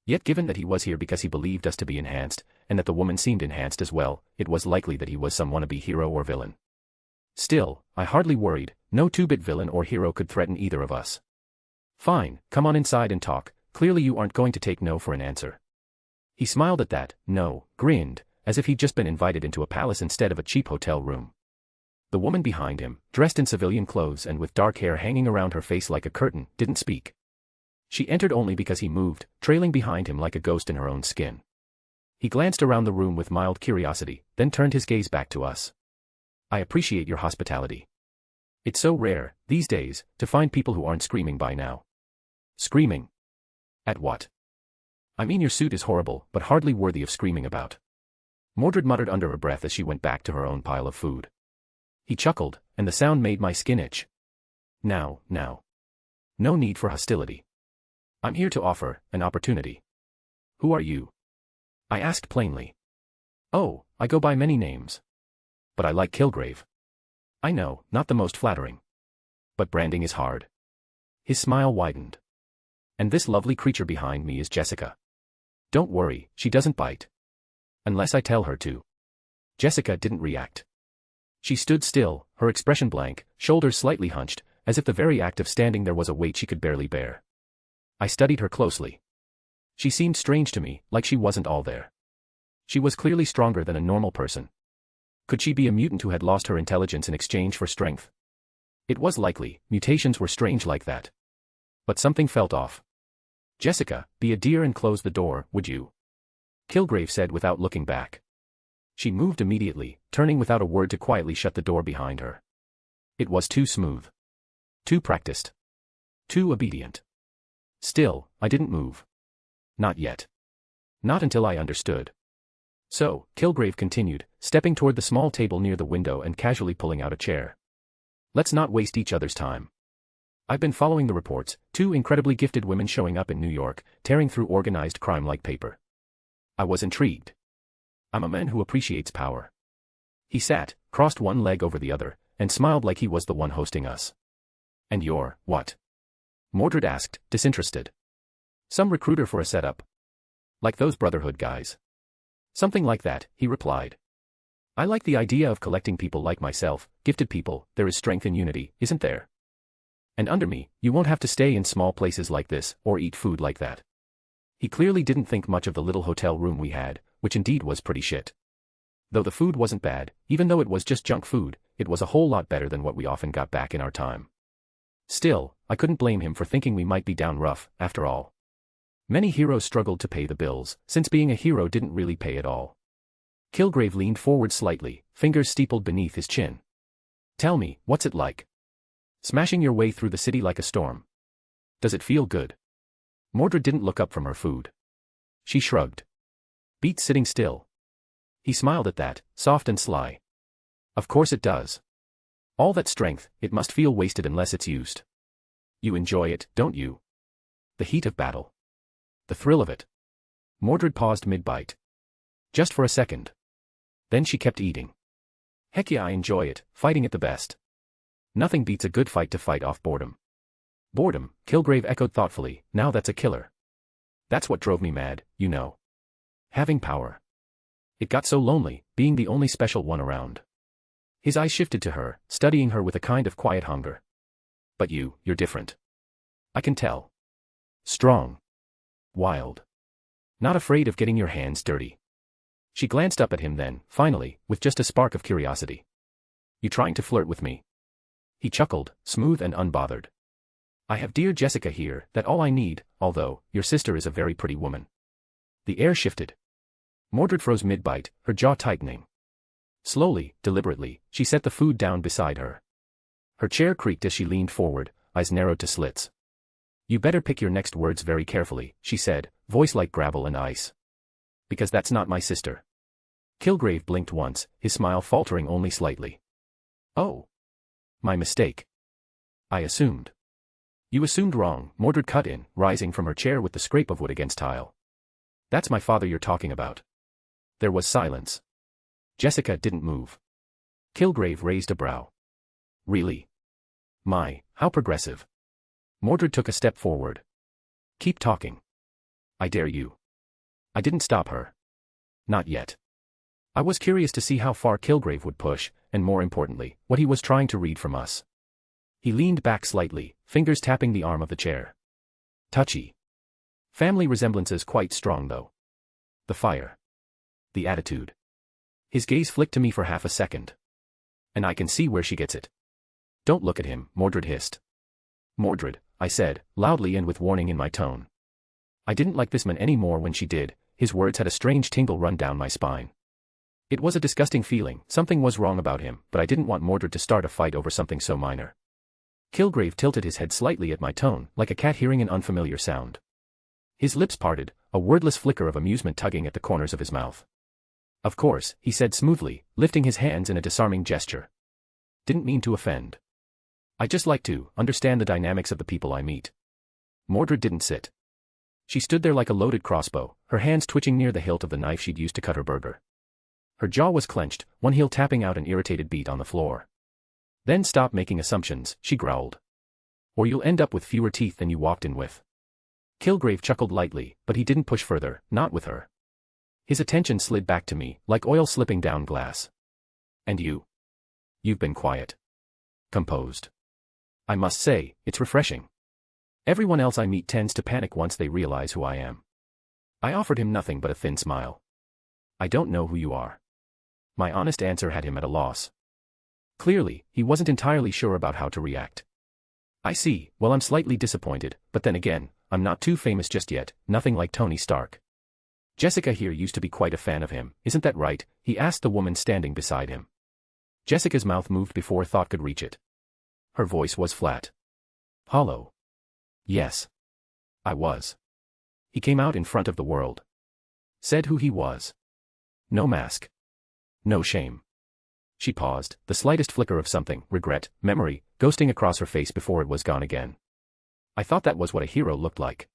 Yet given that he was here because he believed us to be enhanced, and that the woman seemed enhanced as well, it was likely that he was some wannabe hero or villain. Still, I hardly worried, no two-bit villain or hero could threaten either of us. Fine, come on inside and talk, clearly you aren't going to take no for an answer. He smiled at that, no, grinned, as if he'd just been invited into a palace instead of a cheap hotel room. The woman behind him, dressed in civilian clothes and with dark hair hanging around her face like a curtain, didn't speak. She entered only because he moved, trailing behind him like a ghost in her own skin. He glanced around the room with mild curiosity, then turned his gaze back to us. I appreciate your hospitality. It's so rare, these days, to find people who aren't screaming by now. Screaming? At what? I mean your suit is horrible, but hardly worthy of screaming about. Mordred muttered under her breath as she went back to her own pile of food. He chuckled, and the sound made my skin itch. Now. No need for hostility. I'm here to offer an opportunity. Who are you? I asked plainly. Oh, I go by many names. But I like Kilgrave. I know, not the most flattering. But branding is hard. His smile widened. And this lovely creature behind me is Jessica. Don't worry, she doesn't bite. Unless I tell her to. Jessica didn't react. She stood still, her expression blank, shoulders slightly hunched, as if the very act of standing there was a weight she could barely bear. I studied her closely. She seemed strange to me, like she wasn't all there. She was clearly stronger than a normal person. Could she be a mutant who had lost her intelligence in exchange for strength? It was likely, mutations were strange like that. But something felt off. Jessica, be a dear and close the door, would you? Kilgrave said without looking back. She moved immediately, turning without a word to quietly shut the door behind her. It was too smooth. Too practiced. Too obedient. Still, I didn't move. Not yet. Not until I understood. So, Kilgrave continued, stepping toward the small table near the window and casually pulling out a chair. Let's not waste each other's time. I've been following the reports, 2 incredibly gifted women showing up in New York, tearing through organized crime like paper. I was intrigued. I'm a man who appreciates power. He sat, crossed one leg over the other, and smiled like he was the one hosting us. And you're, what? Mordred asked, disinterested. Some recruiter for a setup. Like those Brotherhood guys. Something like that, he replied. I like the idea of collecting people like myself, gifted people, there is strength in unity, isn't there? And under me, you won't have to stay in small places like this, or eat food like that. He clearly didn't think much of the little hotel room we had, which indeed was pretty shit. Though the food wasn't bad, even though it was just junk food, it was a whole lot better than what we often got back in our time. Still, I couldn't blame him for thinking we might be down rough, after all. Many heroes struggled to pay the bills, since being a hero didn't really pay at all. Kilgrave leaned forward slightly, fingers steepled beneath his chin. Tell me, what's it like? Smashing your way through the city like a storm. Does it feel good? Mordred didn't look up from her food. She shrugged. Beats sitting still. He smiled at that, soft and sly. Of course it does. All that strength, it must feel wasted unless it's used. You enjoy it, don't you? The heat of battle. The thrill of it. Mordred paused mid-bite. Just for a second. Then she kept eating. Heck yeah, I enjoy it, fighting at the best. Nothing beats a good fight to fight off boredom. Boredom, Kilgrave echoed thoughtfully, now that's a killer. That's what drove me mad, you know. Having power. It got so lonely, being the only special one around. His eyes shifted to her, studying her with a kind of quiet hunger. But you're different. I can tell. Strong. Wild. Not afraid of getting your hands dirty. She glanced up at him then, finally, with just a spark of curiosity. You trying to flirt with me? He chuckled, smooth and unbothered. I have dear Jessica here, that's all I need, although, your sister is a very pretty woman. The air shifted. Mordred froze mid-bite, her jaw tightening. Slowly, deliberately, she set the food down beside her. Her chair creaked as she leaned forward, eyes narrowed to slits. You better pick your next words very carefully, she said, voice like gravel and ice. Because that's not my sister. Kilgrave blinked once, his smile faltering only slightly. Oh. My mistake. I assumed. You assumed wrong, Mordred cut in, rising from her chair with the scrape of wood against tile. That's my father you're talking about. There was silence. Jessica didn't move. Kilgrave raised a brow. Really? My, how progressive. Mordred took a step forward. Keep talking. I dare you. I didn't stop her. Not yet. I was curious to see how far Kilgrave would push, and more importantly, what he was trying to read from us. He leaned back slightly, fingers tapping the arm of the chair. Touchy. Family resemblances quite strong though. The fire. The attitude. His gaze flicked to me for half a second. And I can see where she gets it. Don't look at him, Mordred hissed. Mordred, I said, loudly and with warning in my tone. I didn't like this man any more when she did. His words had a strange tingle run down my spine. It was a disgusting feeling, something was wrong about him, but I didn't want Mordred to start a fight over something so minor. Kilgrave tilted his head slightly at my tone, like a cat hearing an unfamiliar sound. His lips parted, a wordless flicker of amusement tugging at the corners of his mouth. Of course, he said smoothly, lifting his hands in a disarming gesture. Didn't mean to offend. I just like to understand the dynamics of the people I meet. Mordred didn't sit. She stood there like a loaded crossbow, her hands twitching near the hilt of the knife she'd used to cut her burger. Her jaw was clenched, one heel tapping out an irritated beat on the floor. Then stop making assumptions, she growled. Or you'll end up with fewer teeth than you walked in with. Kilgrave chuckled lightly, but he didn't push further, not with her. His attention slid back to me, like oil slipping down glass. And you? You've been quiet. Composed. I must say, it's refreshing. Everyone else I meet tends to panic once they realize who I am. I offered him nothing but a thin smile. I don't know who you are. My honest answer had him at a loss. Clearly, he wasn't entirely sure about how to react. I see, well I'm slightly disappointed, but then again, I'm not too famous just yet, nothing like Tony Stark. Jessica here used to be quite a fan of him, isn't that right? He asked the woman standing beside him. Jessica's mouth moved before thought could reach it. Her voice was flat. Hollow. Yes. I was. He came out in front of the world. Said who he was. No mask. No shame. She paused, the slightest flicker of something, regret, memory, ghosting across her face before it was gone again. I thought that was what a hero looked like.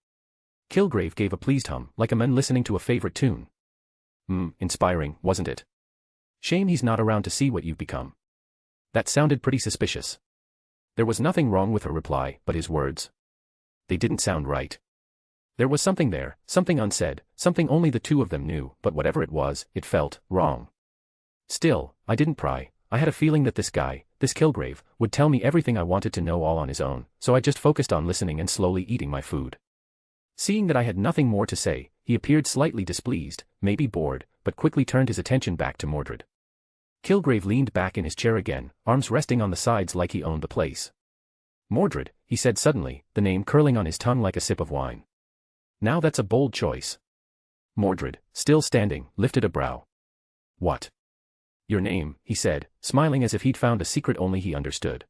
Kilgrave gave a pleased hum, like a man listening to a favorite tune. Inspiring, wasn't it? Shame he's not around to see what you've become. That sounded pretty suspicious. There was nothing wrong with her reply, but his words. They didn't sound right. There was something there, something unsaid, something only the two of them knew, but whatever it was, it felt wrong. Still, I didn't pry. I had a feeling that this guy, this Kilgrave, would tell me everything I wanted to know all on his own, so I just focused on listening and slowly eating my food. Seeing that I had nothing more to say, he appeared slightly displeased, maybe bored, but quickly turned his attention back to Mordred. Kilgrave leaned back in his chair again, arms resting on the sides like he owned the place. Mordred, he said suddenly, the name curling on his tongue like a sip of wine. Now that's a bold choice. Mordred, still standing, lifted a brow. What? Your name, he said, smiling as if he'd found a secret only he understood.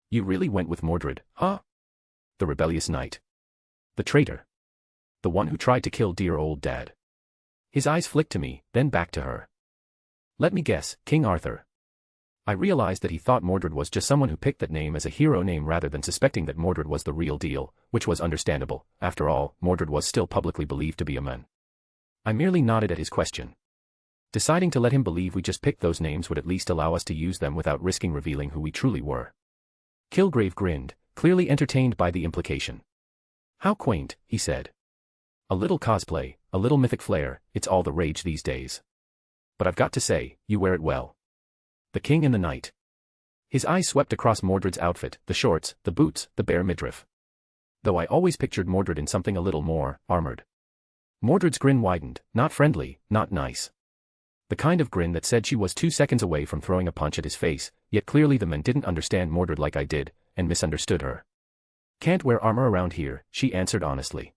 You really went with Mordred, huh? The rebellious knight. The traitor. The one who tried to kill dear old Dad. His eyes flicked to me, then back to her. Let me guess, King Arthur. I realized that he thought Mordred was just someone who picked that name as a hero name rather than suspecting that Mordred was the real deal, which was understandable. After all, Mordred was still publicly believed to be a man. I merely nodded at his question. Deciding to let him believe we just picked those names would at least allow us to use them without risking revealing who we truly were. Kilgrave grinned, clearly entertained by the implication. How quaint, he said. A little cosplay, a little mythic flair, it's all the rage these days. But I've got to say, you wear it well. The king and the knight. His eyes swept across Mordred's outfit, the shorts, the boots, the bare midriff. Though I always pictured Mordred in something a little more armored. Mordred's grin widened, not friendly, not nice. The kind of grin that said she was 2 seconds away from throwing a punch at his face, yet clearly the men didn't understand Mordred like I did, and misunderstood her. Can't wear armor around here, she answered honestly.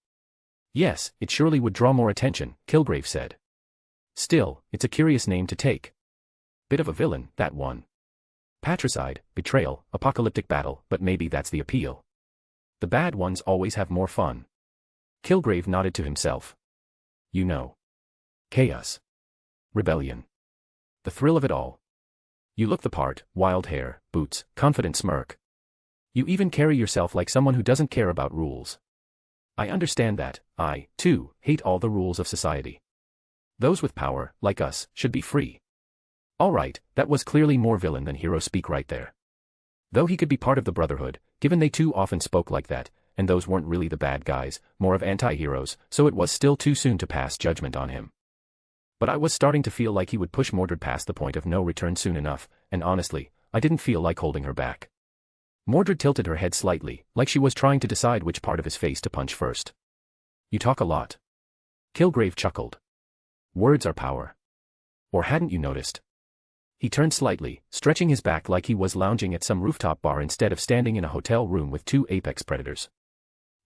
Yes, it surely would draw more attention, Kilgrave said. Still, it's a curious name to take. Bit of a villain, that one. Patricide, betrayal, apocalyptic battle, but maybe that's the appeal. The bad ones always have more fun. Kilgrave nodded to himself. You know. Chaos. Rebellion. The thrill of it all. You look the part, wild hair, boots, confident smirk. You even carry yourself like someone who doesn't care about rules. I understand that. I, too, hate all the rules of society. Those with power, like us, should be free. All right, that was clearly more villain than hero speak right there. Though he could be part of the Brotherhood, given they too often spoke like that, and those weren't really the bad guys, more of anti-heroes, so it was still too soon to pass judgment on him. But I was starting to feel like he would push Mordred past the point of no return soon enough, and honestly, I didn't feel like holding her back. Mordred tilted her head slightly, like she was trying to decide which part of his face to punch first. You talk a lot. Kilgrave chuckled. Words are power. Or hadn't you noticed? He turned slightly, stretching his back like he was lounging at some rooftop bar instead of standing in a hotel room with two apex predators.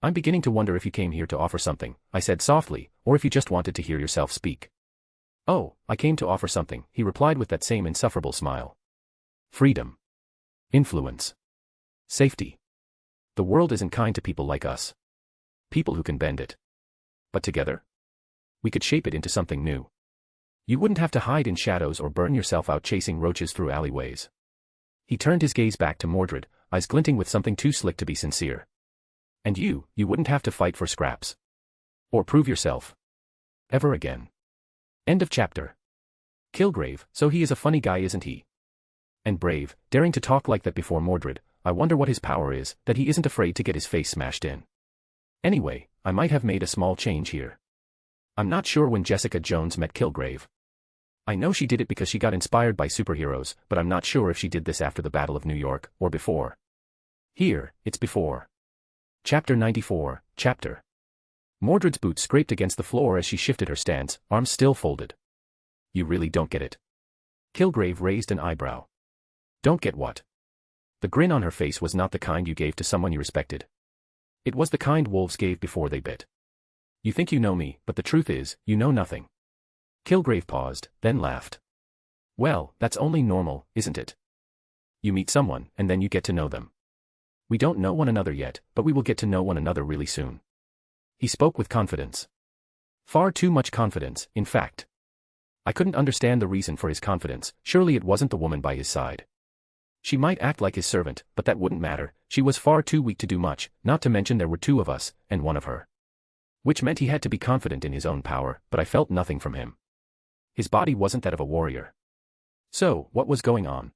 I'm beginning to wonder if you came here to offer something, I said softly, or if you just wanted to hear yourself speak. Oh, I came to offer something, he replied with that same insufferable smile. Freedom. Influence. Safety. The world isn't kind to people like us. People who can bend it. But together? We could shape it into something new. You wouldn't have to hide in shadows or burn yourself out chasing roaches through alleyways. He turned his gaze back to Mordred, eyes glinting with something too slick to be sincere. And you wouldn't have to fight for scraps. Or prove yourself. Ever again. End of chapter. Kilgrave, so he is a funny guy, isn't he? And brave, daring to talk like that before Mordred. I wonder what his power is, that he isn't afraid to get his face smashed in. Anyway, I might have made a small change here. I'm not sure when Jessica Jones met Kilgrave. I know she did it because she got inspired by superheroes, but I'm not sure if she did this after the Battle of New York, or before. Here, it's before. Chapter 94, Chapter. Mordred's boots scraped against the floor as she shifted her stance, arms still folded. You really don't get it. Kilgrave raised an eyebrow. Don't get what? The grin on her face was not the kind you gave to someone you respected. It was the kind wolves gave before they bit. You think you know me, but the truth is, you know nothing. Kilgrave paused, then laughed. Well, that's only normal, isn't it? You meet someone, and then you get to know them. We don't know one another yet, but we will get to know one another really soon. He spoke with confidence. Far too much confidence, in fact. I couldn't understand the reason for his confidence. Surely it wasn't the woman by his side. She might act like his servant, but that wouldn't matter. She was far too weak to do much, not to mention there were two of us, and one of her. Which meant he had to be confident in his own power, but I felt nothing from him. His body wasn't that of a warrior. So, what was going on?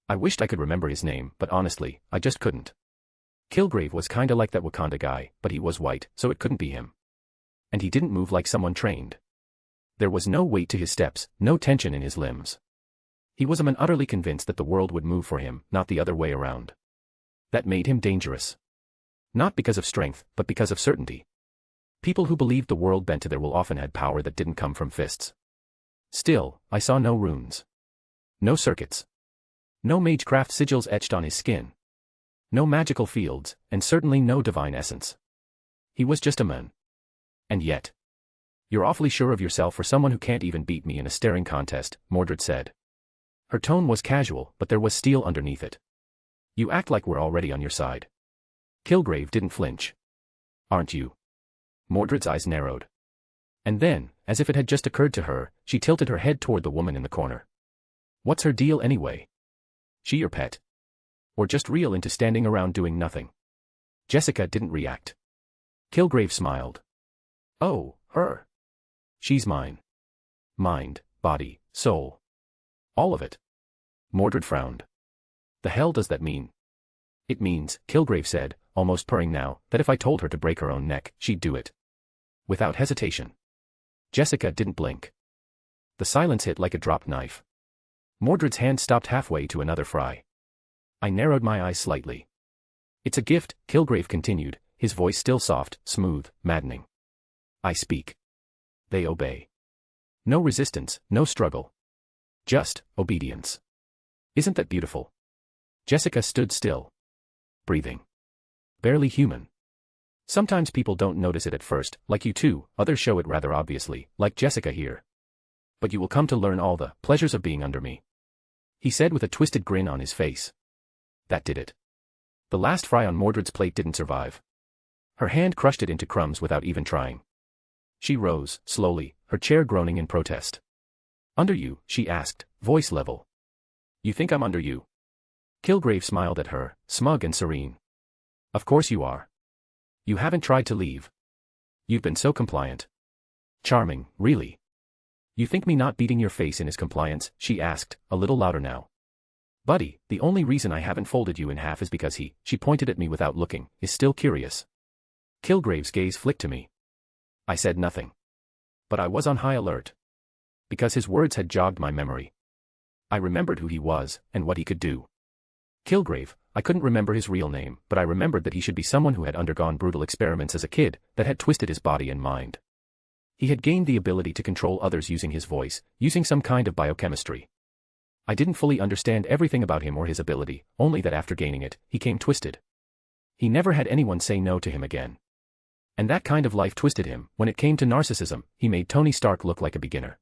I wished I could remember his name, but honestly, I just couldn't. Kilgrave was kinda like that Wakanda guy, but he was white, so it couldn't be him. And he didn't move like someone trained. There was no weight to his steps, no tension in his limbs. He was utterly convinced that the world would move for him, not the other way around. That made him dangerous. Not because of strength, but because of certainty. People who believed the world bent to their will often had power that didn't come from fists. Still, I saw no runes. No circuits. No magecraft sigils etched on his skin. No magical fields, and certainly no divine essence. He was just a man. And yet. You're awfully sure of yourself for someone who can't even beat me in a staring contest, Mordred said. Her tone was casual, but there was steel underneath it. You act like we're already on your side. Kilgrave didn't flinch. Aren't you? Mordred's eyes narrowed. And then, as if it had just occurred to her, she tilted her head toward the woman in the corner. What's her deal anyway? She your pet? Or just real into standing around doing nothing? Jessica didn't react. Kilgrave smiled. Oh, her. She's mine. Mind, body, soul. All of it. Mordred frowned. The hell does that mean? It means, Kilgrave said, almost purring now, that if I told her to break her own neck, she'd do it. Without hesitation. Jessica didn't blink. The silence hit like a dropped knife. Mordred's hand stopped halfway to another fry. I narrowed my eyes slightly. It's a gift, Kilgrave continued, his voice still soft, smooth, maddening. I speak. They obey. No resistance, no struggle. Just obedience. Isn't that beautiful? Jessica stood still. Breathing. Barely human. Sometimes people don't notice it at first, like you two, others show it rather obviously, like Jessica here. But you will come to learn all the pleasures of being under me. He said with a twisted grin on his face. That did it. The last fry on Mordred's plate didn't survive. Her hand crushed it into crumbs without even trying. She rose, slowly, her chair groaning in protest. Under you, she asked, voice level. You think I'm under you? Kilgrave smiled at her, smug and serene. Of course you are. You haven't tried to leave. You've been so compliant. Charming, really. You think me not beating your face in is compliance? She asked, a little louder now. Buddy, the only reason I haven't folded you in half is because she pointed at me without looking, is still curious. Kilgrave's gaze flicked to me. I said nothing. But I was on high alert. Because his words had jogged my memory. I remembered who he was, and what he could do. Kilgrave, I couldn't remember his real name, but I remembered that he should be someone who had undergone brutal experiments as a kid, that had twisted his body and mind. He had gained the ability to control others using his voice, using some kind of biochemistry. I didn't fully understand everything about him or his ability, only that after gaining it, he came twisted. He never had anyone say no to him again. And that kind of life twisted him. When it came to narcissism, he made Tony Stark look like a beginner.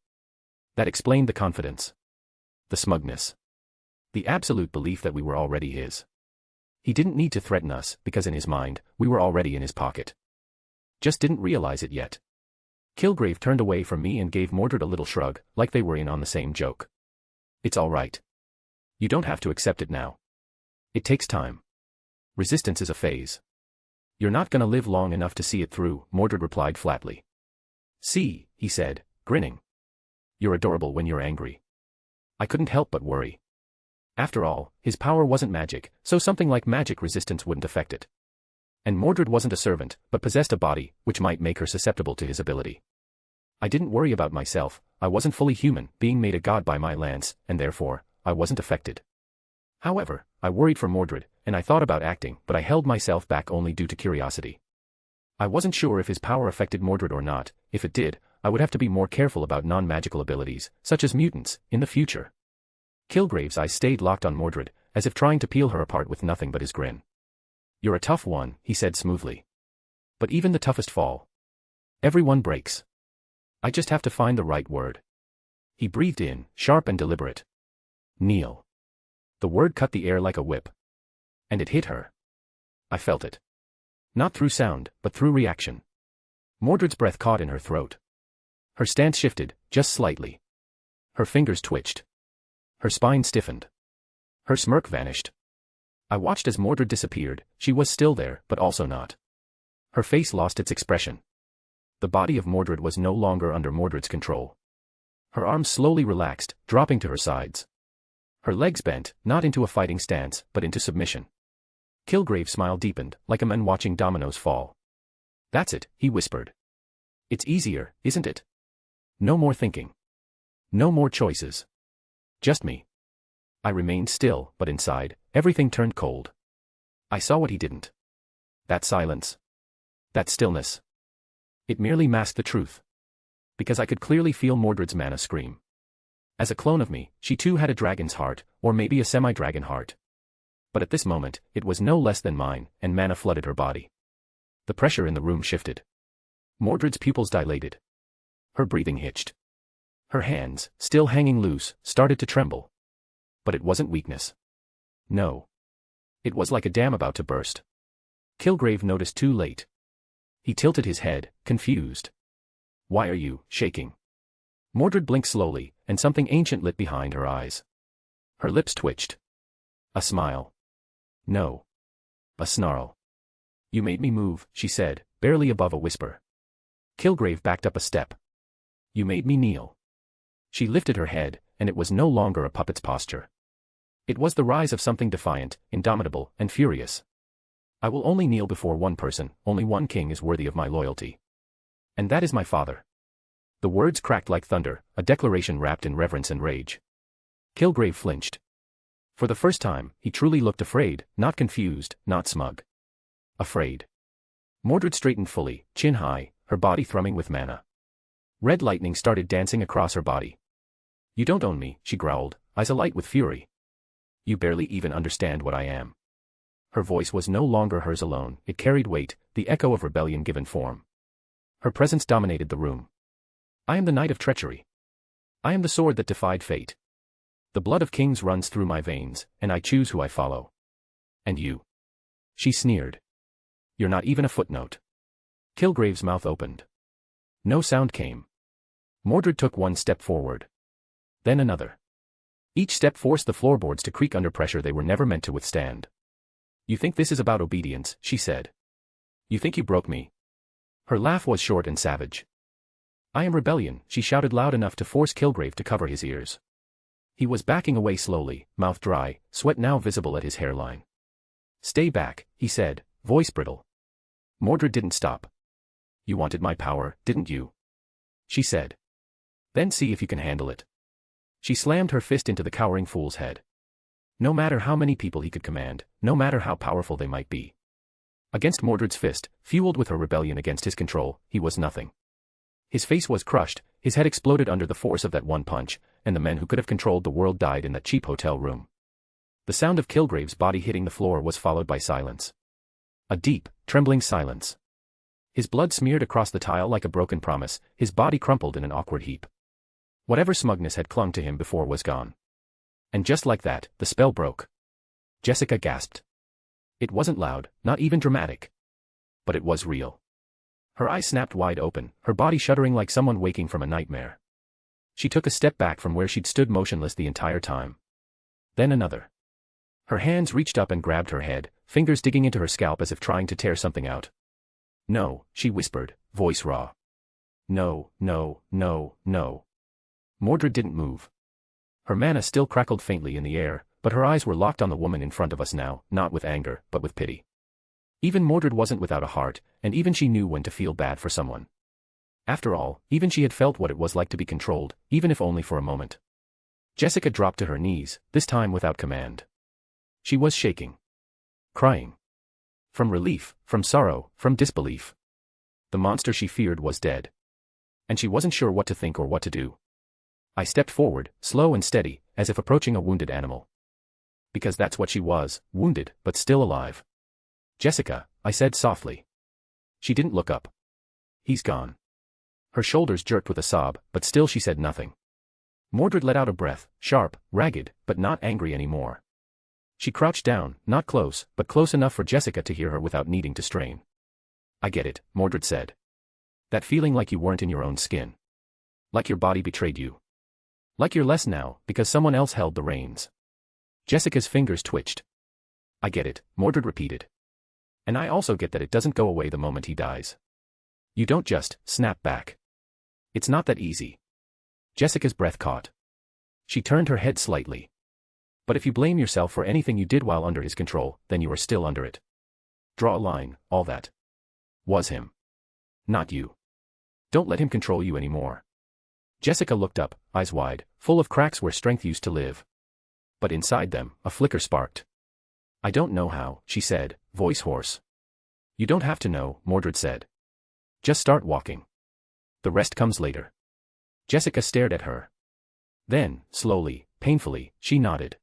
That explained the confidence. The smugness. The absolute belief that we were already his. He didn't need to threaten us, because in his mind, we were already in his pocket. Just didn't realize it yet. Kilgrave turned away from me and gave Mordred a little shrug, like they were in on the same joke. It's all right. You don't have to accept it now. It takes time. Resistance is a phase. You're not gonna live long enough to see it through, Mordred replied flatly. See, he said, grinning. You're adorable when you're angry. I couldn't help but worry. After all, his power wasn't magic, so something like magic resistance wouldn't affect it. And Mordred wasn't a servant, but possessed a body, which might make her susceptible to his ability. I didn't worry about myself. I wasn't fully human, being made a god by my lance, and therefore, I wasn't affected. However, I worried for Mordred, and I thought about acting, but I held myself back only due to curiosity. I wasn't sure if his power affected Mordred or not. If it did, I would have to be more careful about non-magical abilities, such as mutants, in the future. Kilgrave's eyes stayed locked on Mordred, as if trying to peel her apart with nothing but his grin. You're a tough one, he said smoothly. But even the toughest fall. Everyone breaks. I just have to find the right word. He breathed in, sharp and deliberate. Kneel. The word cut the air like a whip. And it hit her. I felt it. Not through sound, but through reaction. Mordred's breath caught in her throat. Her stance shifted, just slightly. Her fingers twitched. Her spine stiffened. Her smirk vanished. I watched as Mordred disappeared. She was still there, but also not. Her face lost its expression. The body of Mordred was no longer under Mordred's control. Her arms slowly relaxed, dropping to her sides. Her legs bent, not into a fighting stance, but into submission. Kilgrave's smile deepened, like a man watching dominoes fall. That's it, he whispered. It's easier, isn't it? No more thinking. No more choices. Just me. I remained still, but inside, everything turned cold. I saw what he didn't. That silence. That stillness. It merely masked the truth. Because I could clearly feel Mordred's mana scream. As a clone of me, she too had a dragon's heart, or maybe a semi-dragon heart. But at this moment, it was no less than mine, and mana flooded her body. The pressure in the room shifted. Mordred's pupils dilated. Her breathing hitched. Her hands, still hanging loose, started to tremble. But it wasn't weakness. No. It was like a dam about to burst. Kilgrave noticed too late. He tilted his head, confused. Why are you shaking? Mordred blinked slowly, and something ancient lit behind her eyes. Her lips twitched. A smile. No. A snarl. You made me move, she said, barely above a whisper. Kilgrave backed up a step. You made me kneel. She lifted her head, and it was no longer a puppet's posture. It was the rise of something defiant, indomitable, and furious. I will only kneel before one person, only one king is worthy of my loyalty. And that is my father. The words cracked like thunder, a declaration wrapped in reverence and rage. Kilgrave flinched. For the first time, he truly looked afraid, not confused, not smug. Afraid. Mordred straightened fully, chin high, her body thrumming with mana. Red lightning started dancing across her body. You don't own me, she growled, eyes alight with fury. You barely even understand what I am. Her voice was no longer hers alone, it carried weight, the echo of rebellion given form. Her presence dominated the room. I am the knight of treachery. I am the sword that defied fate. The blood of kings runs through my veins, and I choose who I follow. And you? She sneered. You're not even a footnote. Kilgrave's mouth opened. No sound came. Mordred took one step forward. Then another. Each step forced the floorboards to creak under pressure they were never meant to withstand. You think this is about obedience, she said. You think you broke me? Her laugh was short and savage. I am rebellion, she shouted loud enough to force Kilgrave to cover his ears. He was backing away slowly, mouth dry, sweat now visible at his hairline. Stay back, he said, voice brittle. Mordred didn't stop. You wanted my power, didn't you? She said. Then see if you can handle it. She slammed her fist into the cowering fool's head. No matter how many people he could command, no matter how powerful they might be. Against Mordred's fist, fueled with her rebellion against his control, he was nothing. His face was crushed, his head exploded under the force of that one punch, and the men who could have controlled the world died in that cheap hotel room. The sound of Kilgrave's body hitting the floor was followed by silence. A deep, trembling silence. His blood smeared across the tile like a broken promise, his body crumpled in an awkward heap. Whatever smugness had clung to him before was gone. And just like that, the spell broke. Jessica gasped. It wasn't loud, not even dramatic. But it was real. Her eyes snapped wide open, her body shuddering like someone waking from a nightmare. She took a step back from where she'd stood motionless the entire time. Then another. Her hands reached up and grabbed her head, fingers digging into her scalp as if trying to tear something out. No, she whispered, voice raw. No, no, no, no. Mordred didn't move. Her mana still crackled faintly in the air, but her eyes were locked on the woman in front of us now, not with anger, but with pity. Even Mordred wasn't without a heart, and even she knew when to feel bad for someone. After all, even she had felt what it was like to be controlled, even if only for a moment. Jessica dropped to her knees, this time without command. She was shaking. Crying. From relief, from sorrow, from disbelief. The monster she feared was dead. And she wasn't sure what to think or what to do. I stepped forward, slow and steady, as if approaching a wounded animal. Because that's what she was, wounded, but still alive. Jessica, I said softly. She didn't look up. He's gone. Her shoulders jerked with a sob, but still she said nothing. Mordred let out a breath, sharp, ragged, but not angry anymore. She crouched down, not close, but close enough for Jessica to hear her without needing to strain. I get it, Mordred said. That feeling like you weren't in your own skin. Like your body betrayed you. Like you're less now, because someone else held the reins. Jessica's fingers twitched. I get it, Mordred repeated. And I also get that it doesn't go away the moment he dies. You don't just snap back. It's not that easy. Jessica's breath caught. She turned her head slightly. But if you blame yourself for anything you did while under his control, then you are still under it. Draw a line, all that was him. Not you. Don't let him control you anymore. Jessica looked up, eyes wide, full of cracks where strength used to live. But inside them, a flicker sparked. I don't know how, she said, voice hoarse. You don't have to know, Mordred said. Just start walking. The rest comes later. Jessica stared at her. Then, slowly, painfully, she nodded.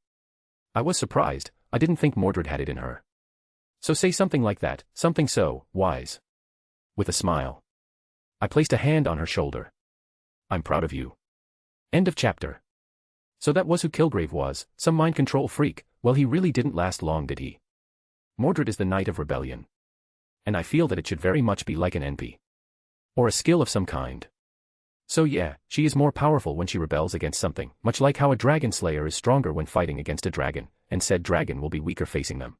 I was surprised, I didn't think Mordred had it in her. So say something like that, something so wise. With a smile. I placed a hand on her shoulder. I'm proud of you. End of chapter. So that was who Kilgrave was, some mind control freak. Well, he really didn't last long, did he? Mordred is the Knight of Rebellion. And I feel that it should very much be like an NP. Or a skill of some kind. So yeah, she is more powerful when she rebels against something, much like how a dragon slayer is stronger when fighting against a dragon, and said dragon will be weaker facing them.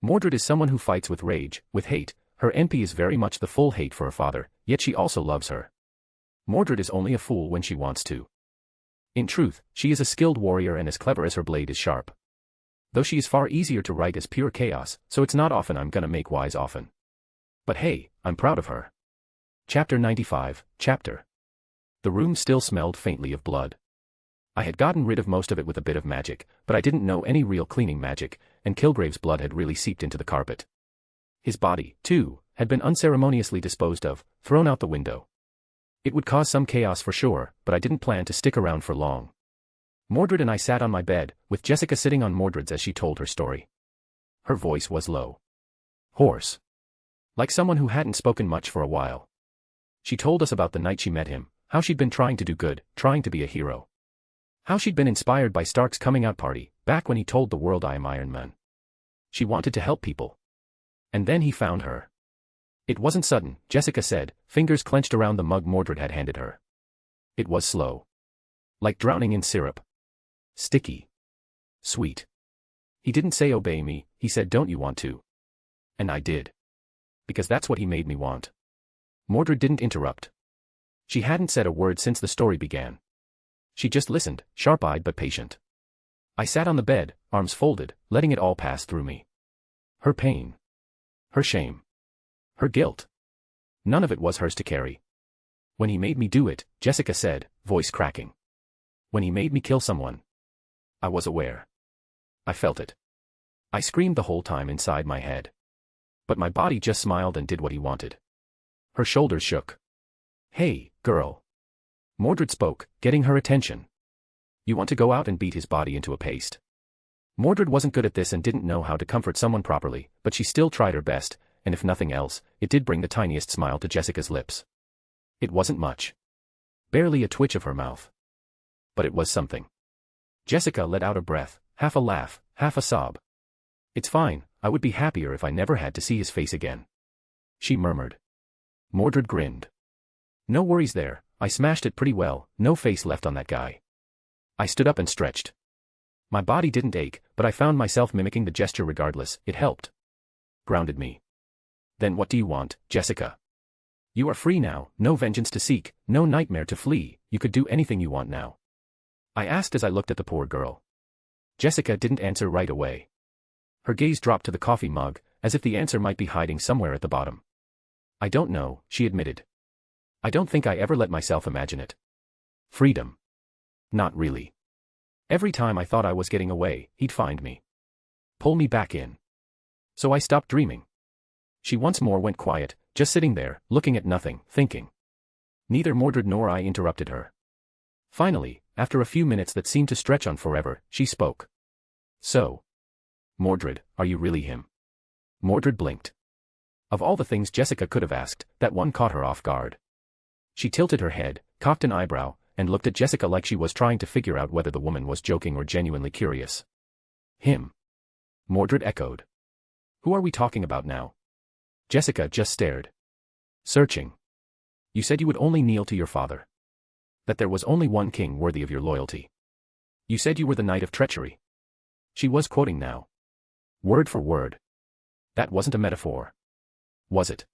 Mordred is someone who fights with rage, with hate. Her NP is very much the full hate for her father, yet she also loves her. Mordred is only a fool when she wants to. In truth, she is a skilled warrior and as clever as her blade is sharp. Though she is far easier to write as pure chaos, so it's not often I'm gonna make wise often. But hey, I'm proud of her. Chapter 95, Chapter. The room still smelled faintly of blood. I had gotten rid of most of it with a bit of magic, but I didn't know any real cleaning magic, and Kilgrave's blood had really seeped into the carpet. His body, too, had been unceremoniously disposed of, thrown out the window. It would cause some chaos for sure, but I didn't plan to stick around for long. Mordred and I sat on my bed, with Jessica sitting on Mordred's as she told her story. Her voice was low. Hoarse. Like someone who hadn't spoken much for a while. She told us about the night she met him, how she'd been trying to do good, trying to be a hero. How she'd been inspired by Stark's coming out party, back when he told the world I am Iron Man. She wanted to help people. And then he found her. It wasn't sudden, Jessica said, fingers clenched around the mug Mordred had handed her. It was slow. Like drowning in syrup. Sticky. Sweet. He didn't say obey me, he said don't you want to? And I did. Because that's what he made me want. Mordred didn't interrupt. She hadn't said a word since the story began. She just listened, sharp-eyed but patient. I sat on the bed, arms folded, letting it all pass through me. Her pain. Her shame. Her guilt. None of it was hers to carry. When he made me do it, Jessica said, voice cracking. When he made me kill someone. I was aware. I felt it. I screamed the whole time inside my head. But my body just smiled and did what he wanted. Her shoulders shook. Hey, girl. Mordred spoke, getting her attention. You want to go out and beat his body into a paste? Mordred wasn't good at this and didn't know how to comfort someone properly, but she still tried her best, and if nothing else, it did bring the tiniest smile to Jessica's lips. It wasn't much. Barely a twitch of her mouth. But it was something. Jessica let out a breath, half a laugh, half a sob. It's fine, I would be happier if I never had to see his face again. She murmured. Mordred grinned. No worries there, I smashed it pretty well, no face left on that guy. I stood up and stretched. My body didn't ache, but I found myself mimicking the gesture regardless, it helped. Grounded me. Then what do you want, Jessica? You are free now, no vengeance to seek, no nightmare to flee, you could do anything you want now. I asked as I looked at the poor girl. Jessica didn't answer right away. Her gaze dropped to the coffee mug, as if the answer might be hiding somewhere at the bottom. I don't know, she admitted. I don't think I ever let myself imagine it. Freedom. Not really. Every time I thought I was getting away, he'd find me. Pull me back in. So I stopped dreaming. She once more went quiet, just sitting there, looking at nothing, thinking. Neither Mordred nor I interrupted her. Finally, after a few minutes that seemed to stretch on forever, she spoke. So. Mordred, are you really him? Mordred blinked. Of all the things Jessica could have asked, that one caught her off guard. She tilted her head, cocked an eyebrow, and looked at Jessica like she was trying to figure out whether the woman was joking or genuinely curious. Him. Mordred echoed. Who are we talking about now? Jessica just stared. Searching. You said you would only kneel to your father. That there was only one king worthy of your loyalty. You said you were the knight of treachery. She was quoting now. Word for word. That wasn't a metaphor. Was it?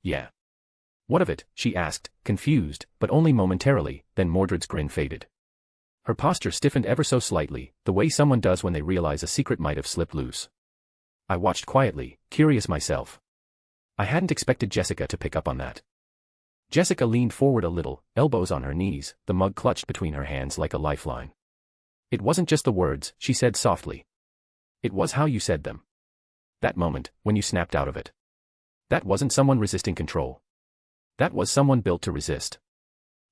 Yeah. What of it? She asked, confused, but only momentarily, then Mordred's grin faded. Her posture stiffened ever so slightly, the way someone does when they realize a secret might have slipped loose. I watched quietly, curious myself. I hadn't expected Jessica to pick up on that. Jessica leaned forward a little, elbows on her knees, the mug clutched between her hands like a lifeline. It wasn't just the words, she said softly. It was how you said them. That moment, when you snapped out of it. That wasn't someone resisting control. That was someone built to resist.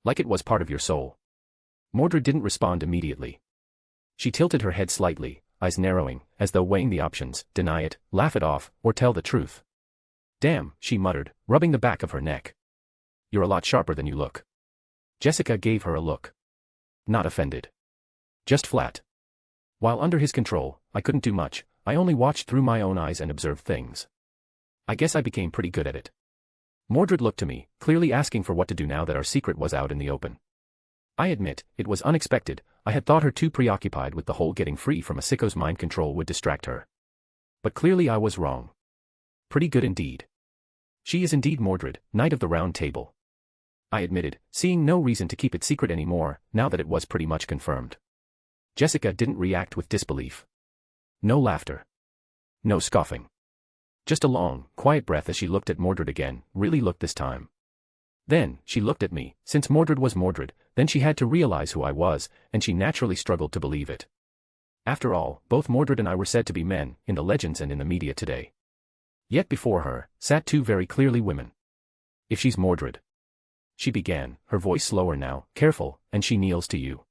Like it was part of your soul. Mordred didn't respond immediately. She tilted her head slightly, eyes narrowing, as though weighing the options, deny it, laugh it off, or tell the truth. Damn, she muttered, rubbing the back of her neck. You're a lot sharper than you look. Jessica gave her a look. Not offended. Just flat. While under his control, I couldn't do much, I only watched through my own eyes and observed things. I guess I became pretty good at it. Mordred looked to me, clearly asking for what to do now that our secret was out in the open. I admit, it was unexpected, I had thought her too preoccupied with the whole getting free from a sicko's mind control would distract her. But clearly I was wrong. Pretty good indeed. She is indeed Mordred, Knight of the Round Table. I admitted, seeing no reason to keep it secret anymore, now that it was pretty much confirmed. Jessica didn't react with disbelief. No laughter. No scoffing. Just a long, quiet breath as she looked at Mordred again, really looked this time. Then, she looked at me, since Mordred was Mordred, then she had to realize who I was, and she naturally struggled to believe it. After all, both Mordred and I were said to be men, in the legends and in the media today. Yet before her, sat two very clearly women. If she's Mordred. She began, her voice slower now, careful, and she kneels to you.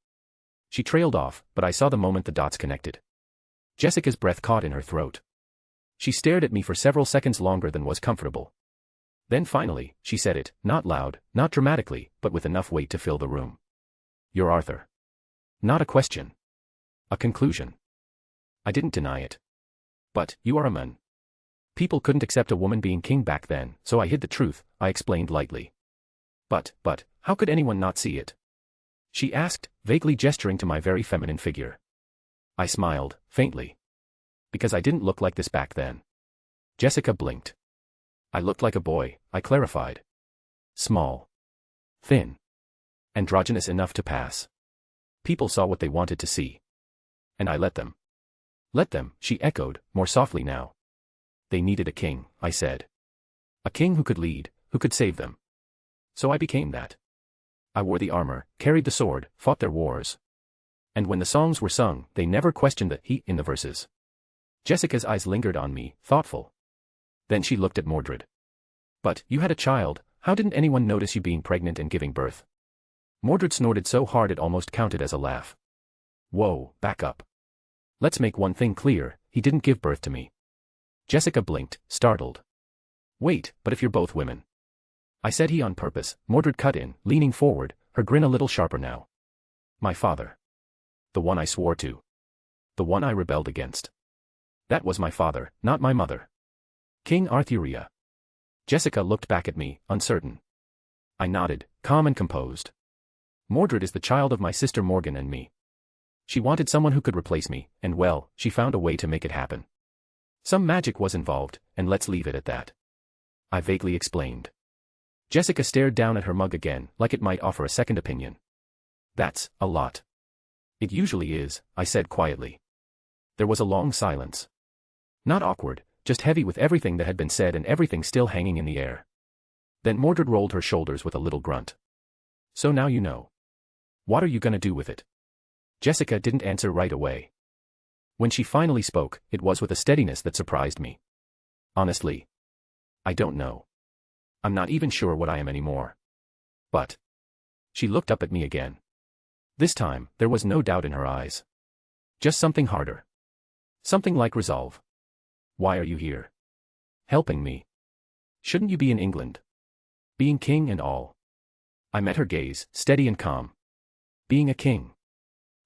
She trailed off, but I saw the moment the dots connected. Jessica's breath caught in her throat. She stared at me for several seconds longer than was comfortable. Then finally, she said it, not loud, not dramatically, but with enough weight to fill the room. You're Arthur. Not a question. A conclusion. I didn't deny it. But, you are a man. People couldn't accept a woman being king back then, so I hid the truth, I explained lightly. But, how could anyone not see it? She asked, vaguely gesturing to my very feminine figure. I smiled, faintly. Because I didn't look like this back then. Jessica blinked. I looked like a boy, I clarified. Small. Thin. Androgynous enough to pass. People saw what they wanted to see. And I let them. Let them, she echoed, more softly now. They needed a king, I said. A king who could lead, who could save them. So I became that. I wore the armor, carried the sword, fought their wars. And when the songs were sung, they never questioned the he in the verses. Jessica's eyes lingered on me, thoughtful. Then she looked at Mordred. But, you had a child, how didn't anyone notice you being pregnant and giving birth? Mordred snorted so hard it almost counted as a laugh. Whoa, back up. Let's make one thing clear, he didn't give birth to me. Jessica blinked, startled. Wait, but if you're both women. I said he on purpose, Mordred cut in, leaning forward, her grin a little sharper now. My father. The one I swore to. The one I rebelled against. That was my father, not my mother. King Arthuria. Jessica looked back at me, uncertain. I nodded, calm and composed. Mordred is the child of my sister Morgan and me. She wanted someone who could replace me, and well, she found a way to make it happen. Some magic was involved, and let's leave it at that. I vaguely explained. Jessica stared down at her mug again, like it might offer a second opinion. That's a lot. It usually is, I said quietly. There was a long silence. Not awkward, just heavy with everything that had been said and everything still hanging in the air. Then Mordred rolled her shoulders with a little grunt. So now you know. What are you gonna do with it? Jessica didn't answer right away. When she finally spoke, it was with a steadiness that surprised me. Honestly. I don't know. I'm not even sure what I am anymore. But. She looked up at me again. This time, there was no doubt in her eyes. Just something harder. Something like resolve. Why are you here? Helping me. Shouldn't you be in England? Being king and all. I met her gaze, steady and calm. Being a king.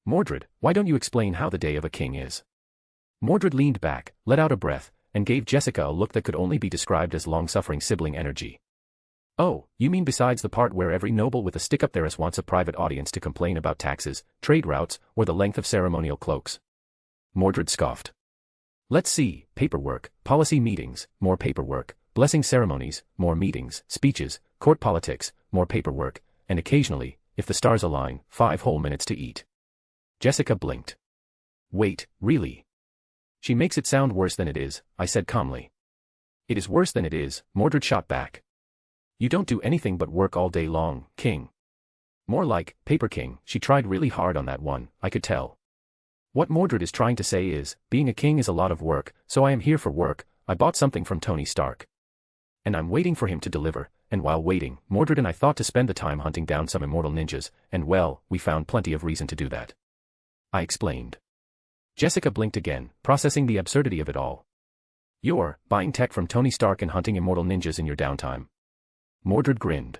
Mordred, why don't you explain how the day of a king is? Mordred leaned back, let out a breath, and gave Jessica a look that could only be described as long-suffering sibling energy. Oh, you mean besides the part where every noble with a stick-up-theiress wants a private audience to complain about taxes, trade routes, or the length of ceremonial cloaks? Mordred scoffed. Let's see, paperwork, policy meetings, more paperwork, blessing ceremonies, more meetings, speeches, court politics, more paperwork, and occasionally, if the stars align, 5 whole minutes to eat. Jessica blinked. Wait, really? She makes it sound worse than it is, I said calmly. It is worse than it is, Mordred shot back. You don't do anything but work all day long, king. More like, paper king, she tried really hard on that one, I could tell. What Mordred is trying to say is, being a king is a lot of work, so I am here for work, I bought something from Tony Stark. And I'm waiting for him to deliver, and while waiting, Mordred and I thought to spend the time hunting down some immortal ninjas, and well, we found plenty of reason to do that. I explained. Jessica blinked again, processing the absurdity of it all. You're buying tech from Tony Stark and hunting immortal ninjas in your downtime. Mordred grinned.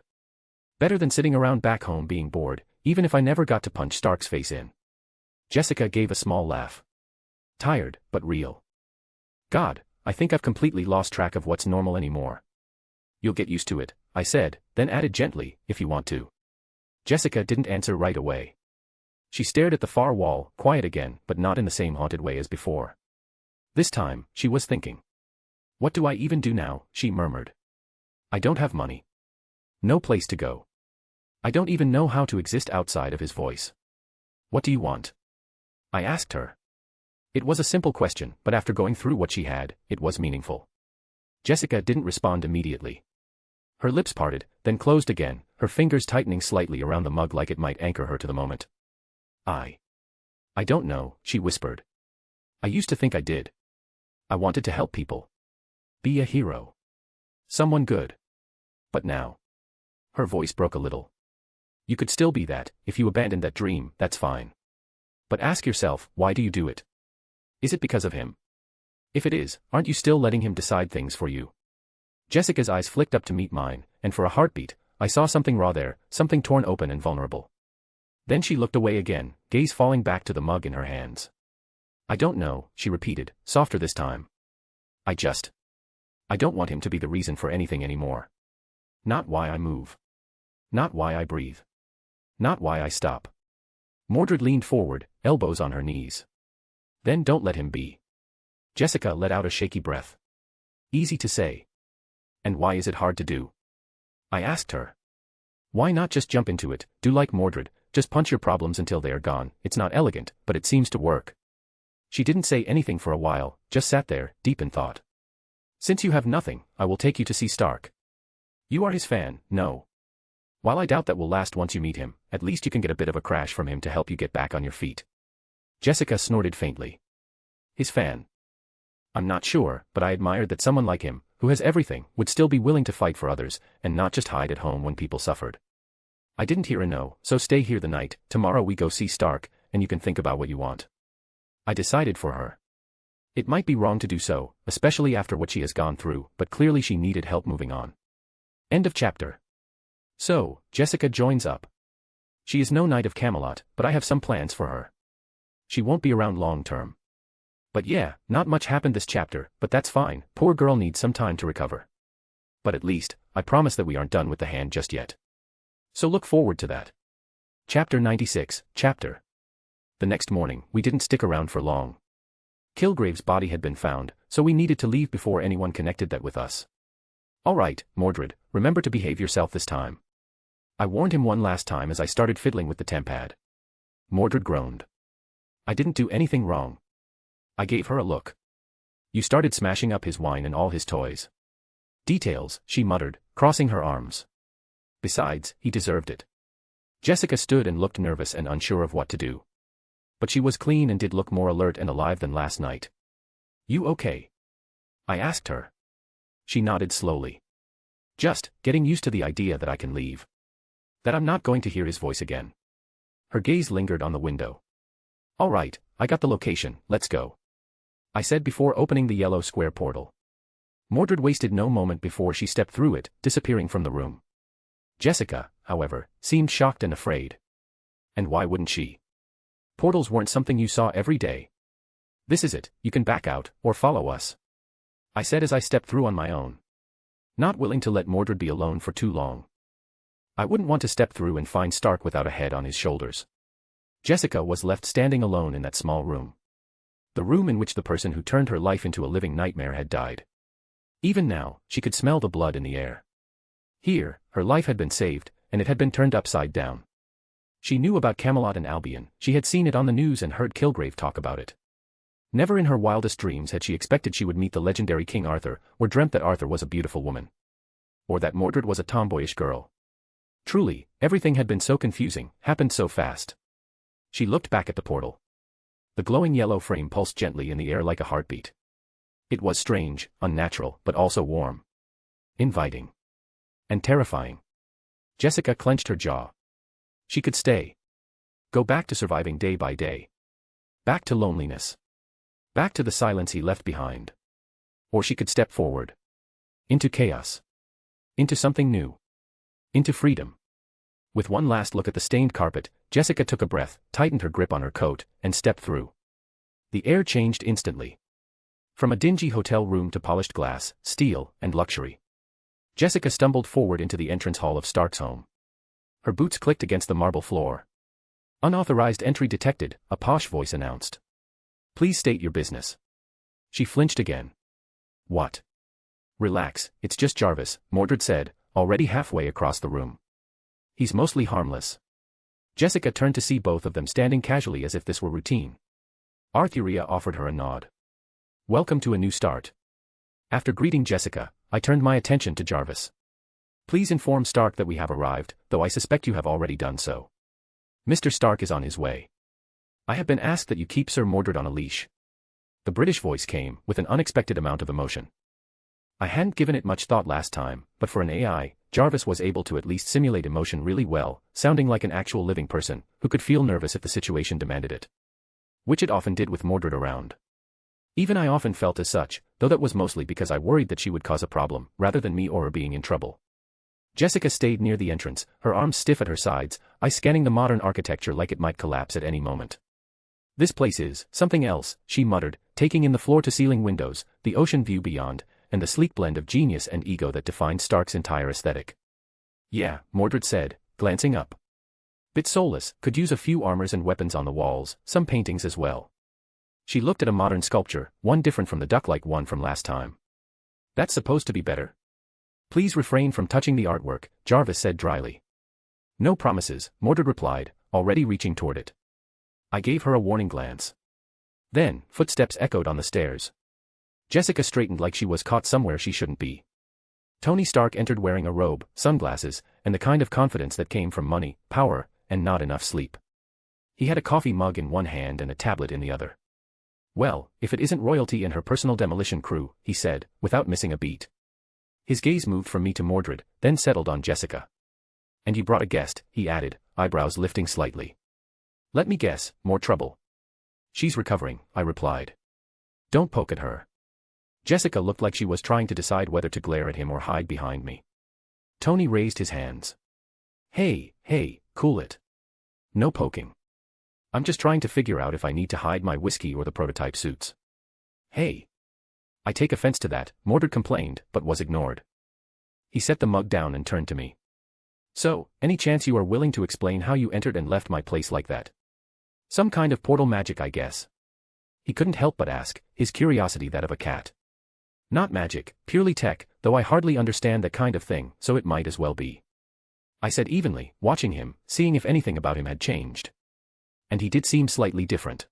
Better than sitting around back home being bored, even if I never got to punch Stark's face in. Jessica gave a small laugh. Tired, but real. God, I think I've completely lost track of what's normal anymore. You'll get used to it, I said, then added gently, if you want to. Jessica didn't answer right away. She stared at the far wall, quiet again, but not in the same haunted way as before. This time, she was thinking. What do I even do now, she murmured. I don't have money. No place to go. I don't even know how to exist outside of his voice. What do you want? I asked her. It was a simple question, but after going through what she had, it was meaningful. Jessica didn't respond immediately. Her lips parted, then closed again, her fingers tightening slightly around the mug like it might anchor her to the moment. I don't know, she whispered. I used to think I did. I wanted to help people. Be a hero. Someone good. But now. Her voice broke a little. You could still be that, if you abandoned that dream, that's fine. But ask yourself, why do you do it? Is it because of him? If it is, aren't you still letting him decide things for you? Jessica's eyes flicked up to meet mine, and for a heartbeat, I saw something raw there, something torn open and vulnerable. Then she looked away again, gaze falling back to the mug in her hands. I don't know, she repeated, softer this time. I don't want him to be the reason for anything anymore. Not why I move. Not why I breathe. Not why I stop. Mordred leaned forward, elbows on her knees. Then don't let him be. Jessica let out a shaky breath. Easy to say. And why is it hard to do? I asked her. Why not just jump into it, do like Mordred, just punch your problems until they are gone? It's not elegant, but it seems to work. She didn't say anything for a while, just sat there, deep in thought. Since you have nothing, I will take you to see Stark. You are his fan, no? While I doubt that will last once you meet him, at least you can get a bit of a crash from him to help you get back on your feet. Jessica snorted faintly. His fan. I'm not sure, but I admired that someone like him, who has everything, would still be willing to fight for others, and not just hide at home when people suffered. I didn't hear a no, so stay here the night, tomorrow we go see Stark, and you can think about what you want. I decided for her. It might be wrong to do so, especially after what she has gone through, but clearly she needed help moving on. End of chapter. So, Jessica joins up. She is no knight of Camelot, but I have some plans for her. She won't be around long term. But yeah, not much happened this chapter, but that's fine, poor girl needs some time to recover. But at least, I promise that we aren't done with the hand just yet. So look forward to that. Chapter 96, Chapter. The next morning, we didn't stick around for long. Kilgrave's body had been found, so we needed to leave before anyone connected that with us. Alright, Mordred, remember to behave yourself this time. I warned him one last time as I started fiddling with the tempad. Mordred groaned. I didn't do anything wrong. I gave her a look. You started smashing up his wine and all his toys. Details, she muttered, crossing her arms. Besides, he deserved it. Jessica stood and looked nervous and unsure of what to do. But she was clean and did look more alert and alive than last night. You okay? I asked her. She nodded slowly. Just getting used to the idea that I can leave. That I'm not going to hear his voice again. Her gaze lingered on the window. All right, I got the location, let's go. I said before opening the yellow square portal. Mordred wasted no moment before she stepped through it, disappearing from the room. Jessica, however, seemed shocked and afraid. And why wouldn't she? Portals weren't something you saw every day. This is it, you can back out, or follow us. I said as I stepped through on my own. Not willing to let Mordred be alone for too long. I wouldn't want to step through and find Stark without a head on his shoulders. Jessica was left standing alone in that small room. The room in which the person who turned her life into a living nightmare had died. Even now, she could smell the blood in the air. Here, her life had been saved, and it had been turned upside down. She knew about Camelot and Albion, she had seen it on the news and heard Kilgrave talk about it. Never in her wildest dreams had she expected she would meet the legendary King Arthur, or dreamt that Arthur was a beautiful woman. Or that Mordred was a tomboyish girl. Truly, everything had been so confusing, happened so fast. She looked back at the portal. The glowing yellow frame pulsed gently in the air like a heartbeat. It was strange, unnatural, but also warm. Inviting. And terrifying. Jessica clenched her jaw. She could stay. Go back to surviving day by day. Back to loneliness. Back to the silence he left behind. Or she could step forward. Into chaos. Into something new. Into freedom. With one last look at the stained carpet, Jessica took a breath, tightened her grip on her coat, and stepped through. The air changed instantly. From a dingy hotel room to polished glass, steel, and luxury. Jessica stumbled forward into the entrance hall of Stark's home. Her boots clicked against the marble floor. Unauthorized entry detected, a posh voice announced. Please state your business. She flinched again. What? Relax, it's just Jarvis, Mordred said, already halfway across the room. He's mostly harmless. Jessica turned to see both of them standing casually as if this were routine. Arthuria offered her a nod. Welcome to a new start. After greeting Jessica, I turned my attention to Jarvis. Please inform Stark that we have arrived, though I suspect you have already done so. Mr. Stark is on his way. I have been asked that you keep Sir Mordred on a leash. The British voice came, with an unexpected amount of emotion. I hadn't given it much thought last time, but for an AI, Jarvis was able to at least simulate emotion really well, sounding like an actual living person, who could feel nervous if the situation demanded it. Which it often did with Mordred around. Even I often felt as such, though that was mostly because I worried that she would cause a problem, rather than me or her being in trouble. Jessica stayed near the entrance, her arms stiff at her sides, eyes scanning the modern architecture like it might collapse at any moment. This place is something else, she muttered, taking in the floor-to-ceiling windows, the ocean view beyond, and the sleek blend of genius and ego that defined Stark's entire aesthetic. Yeah, Mordred said, glancing up. Bit soulless, could use a few armors and weapons on the walls, some paintings as well. She looked at a modern sculpture, one different from the duck-like one from last time. That's supposed to be better. Please refrain from touching the artwork, Jarvis said dryly. No promises, Mordred replied, already reaching toward it. I gave her a warning glance. Then, footsteps echoed on the stairs. Jessica straightened like she was caught somewhere she shouldn't be. Tony Stark entered wearing a robe, sunglasses, and the kind of confidence that came from money, power, and not enough sleep. He had a coffee mug in one hand and a tablet in the other. "Well, if it isn't royalty and her personal demolition crew," he said, without missing a beat. His gaze moved from me to Mordred, then settled on Jessica. "And you brought a guest," he added, eyebrows lifting slightly. "Let me guess, more trouble." "She's recovering," I replied. "Don't poke at her." Jessica looked like she was trying to decide whether to glare at him or hide behind me. Tony raised his hands. Hey, cool it. No poking. I'm just trying to figure out if I need to hide my whiskey or the prototype suits." "Hey." "I take offense to that," Mordred complained, but was ignored. He set the mug down and turned to me. "So, any chance you are willing to explain how you entered and left my place like that? Some kind of portal magic, I guess." He couldn't help but ask, his curiosity that of a cat. "Not magic, purely tech, though I hardly understand that kind of thing, so it might as well be," I said evenly, watching him, seeing if anything about him had changed. And he did seem slightly different.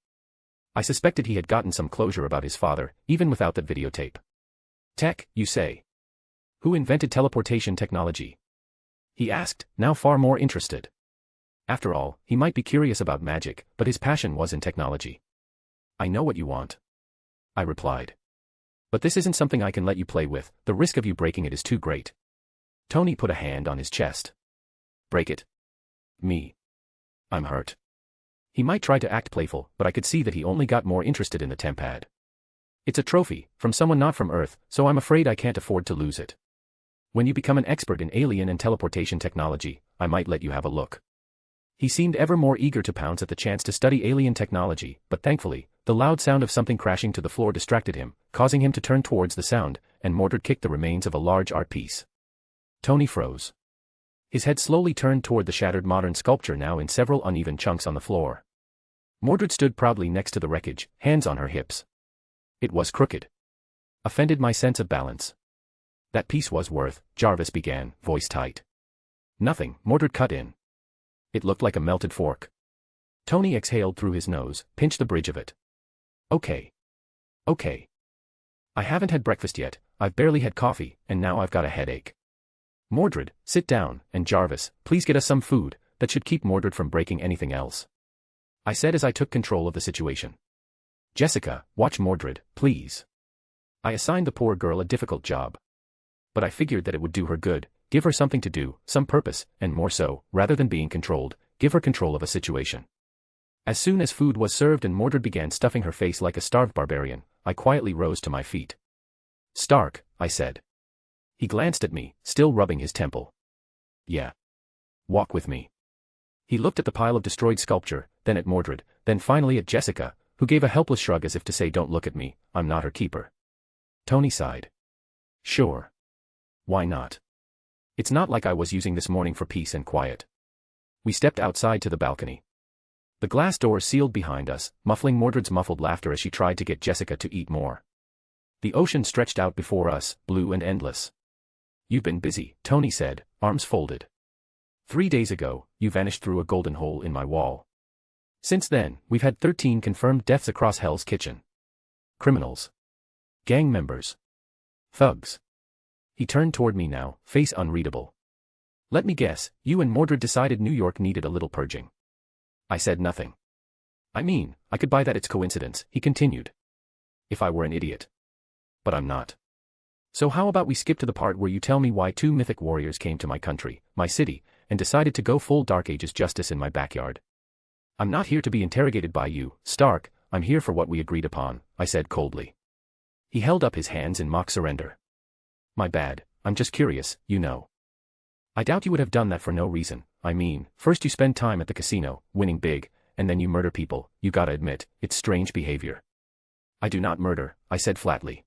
I suspected he had gotten some closure about his father, even without that videotape. "Tech, you say? Who invented teleportation technology?" he asked, now far more interested. After all, he might be curious about magic, but his passion was in technology. "I know what you want," I replied. "But this isn't something I can let you play with, the risk of you breaking it is too great." Tony put a hand on his chest. "Break it?" "Me? I'm hurt." He might try to act playful, but I could see that he only got more interested in the tempad. "It's a trophy, from someone not from Earth, so I'm afraid I can't afford to lose it. When you become an expert in alien and teleportation technology, I might let you have a look." He seemed ever more eager to pounce at the chance to study alien technology, but thankfully, the loud sound of something crashing to the floor distracted him, causing him to turn towards the sound, and Mordred kicked the remains of a large art piece. Tony froze. His head slowly turned toward the shattered modern sculpture now in several uneven chunks on the floor. Mordred stood proudly next to the wreckage, hands on her hips. It was crooked. Offended my sense of balance. "That piece was worth," Jarvis began, voice tight. "Nothing," Mordred cut in. "It looked like a melted fork." Tony exhaled through his nose, pinched the bridge of it. Okay. I haven't had breakfast yet, I've barely had coffee, and now I've got a headache." "Mordred, sit down, and Jarvis, please get us some food," that should keep Mordred from breaking anything else, I said as I took control of the situation. "Jessica, watch Mordred, please." I assigned the poor girl a difficult job. But I figured that it would do her good, give her something to do, some purpose, and more so, rather than being controlled, give her control of a situation. As soon as food was served and Mordred began stuffing her face like a starved barbarian, I quietly rose to my feet. "Stark," I said. He glanced at me, still rubbing his temple. "Yeah. Walk with me." He looked at the pile of destroyed sculpture, then at Mordred, then finally at Jessica, who gave a helpless shrug as if to say, "Don't look at me, I'm not her keeper." Tony sighed. "Sure. Why not? It's not like I was using this morning for peace and quiet." We stepped outside to the balcony. The glass doors sealed behind us, muffling Mordred's muffled laughter as she tried to get Jessica to eat more. The ocean stretched out before us, blue and endless. "You've been busy," Tony said, arms folded. 3 days ago, you vanished through a golden hole in my wall. Since then, we've had 13 confirmed deaths across Hell's Kitchen. Criminals. Gang members. Thugs. He turned toward me now, face unreadable. "Let me guess, you and Mordred decided New York needed a little purging." I said nothing. "I mean, I could buy that it's coincidence," he continued. "If I were an idiot. But I'm not. So how about we skip to the part where you tell me why 2 mythic warriors came to my country, my city, and decided to go full Dark Ages justice in my backyard? I'm not here to be interrogated by you, Stark, I'm here for what we agreed upon," I said coldly. He held up his hands in mock surrender. "My bad, I'm just curious, you know. I doubt you would have done that for no reason. I mean, first you spend time at the casino, winning big, and then you murder people. You gotta admit, it's strange behavior." "I do not murder," I said flatly.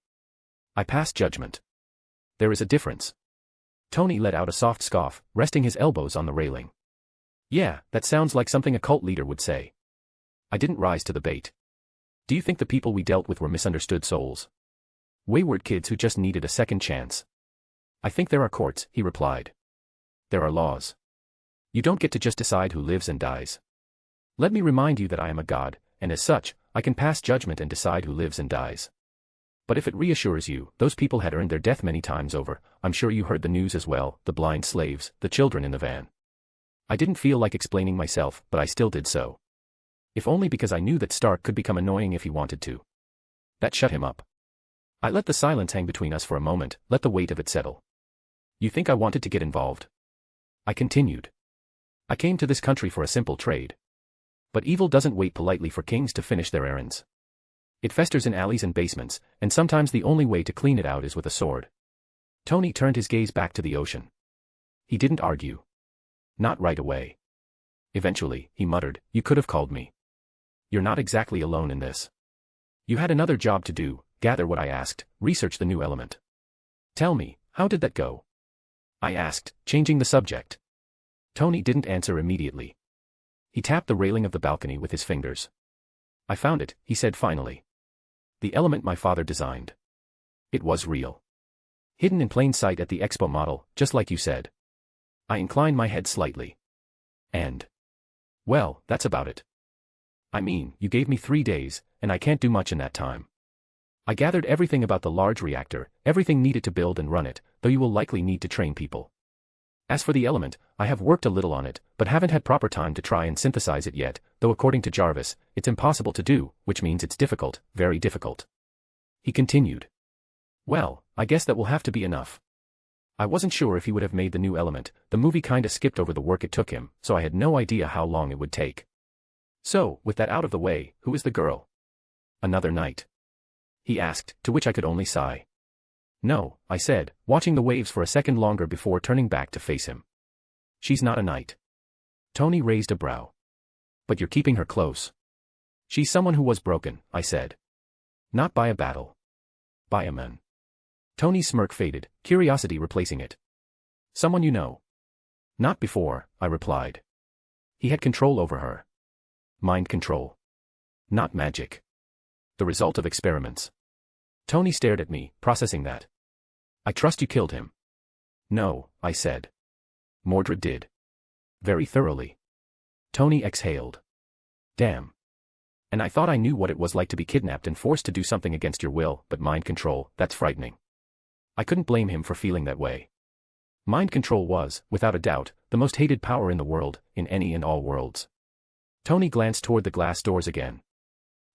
"I pass judgment. There is a difference." Tony let out a soft scoff, resting his elbows on the railing. "Yeah, that sounds like something a cult leader would say." I didn't rise to the bait. "Do you think the people we dealt with were misunderstood souls? Wayward kids who just needed a second chance?" "I think there are courts," he replied. "There are laws. You don't get to just decide who lives and dies. Let me remind you that I am a god, and as such, I can pass judgment and decide who lives and dies." But if it reassures you, those people had earned their death many times over. I'm sure you heard the news as well, the blind slaves, the children in the van. I didn't feel like explaining myself, but I still did so. If only because I knew that Stark could become annoying if he wanted to. That shut him up. I let the silence hang between us for a moment, let the weight of it settle. You think I wanted to get involved? I continued. I came to this country for a simple trade. But evil doesn't wait politely for kings to finish their errands. It festers in alleys and basements, and sometimes the only way to clean it out is with a sword. Tony turned his gaze back to the ocean. He didn't argue. Not right away. Eventually, he muttered, "You could have called me. You're not exactly alone in this. You had another job to do, gather what I asked, research the new element. Tell me, how did that go?" I asked, changing the subject. Tony didn't answer immediately. He tapped the railing of the balcony with his fingers. "I found it," he said finally. "The element my father designed. It was real. Hidden in plain sight at the expo model, just like you said." I inclined my head slightly. "And? Well, that's about it. I mean, you gave me 3 days, and I can't do much in that time. I gathered everything about the large reactor, everything needed to build and run it, though you will likely need to train people. As for the element, I have worked a little on it, but haven't had proper time to try and synthesize it yet, though according to Jarvis, it's impossible to do, which means it's difficult, very difficult." He continued. "Well, I guess that will have to be enough." I wasn't sure if he would have made the new element, the movie kinda skipped over the work it took him, so I had no idea how long it would take. "So, with that out of the way, who is the girl?" "Another knight?" he asked, to which I could only sigh. "No," I said, watching the waves for a second longer before turning back to face him. "She's not a knight." Tony raised a brow. "But you're keeping her close." "She's someone who was broken," I said. "Not by a battle. By a man." Tony's smirk faded, curiosity replacing it. "Someone you know?" "Not before," I replied. He had control over her. Mind control. Not magic. The result of experiments. Tony stared at me, processing that. "I trust you killed him." "No," I said. "Mordred did. Very thoroughly." Tony exhaled. "Damn. And I thought I knew what it was like to be kidnapped and forced to do something against your will, but mind control, that's frightening." I couldn't blame him for feeling that way. Mind control was, without a doubt, the most hated power in the world, in any and all worlds. Tony glanced toward the glass doors again.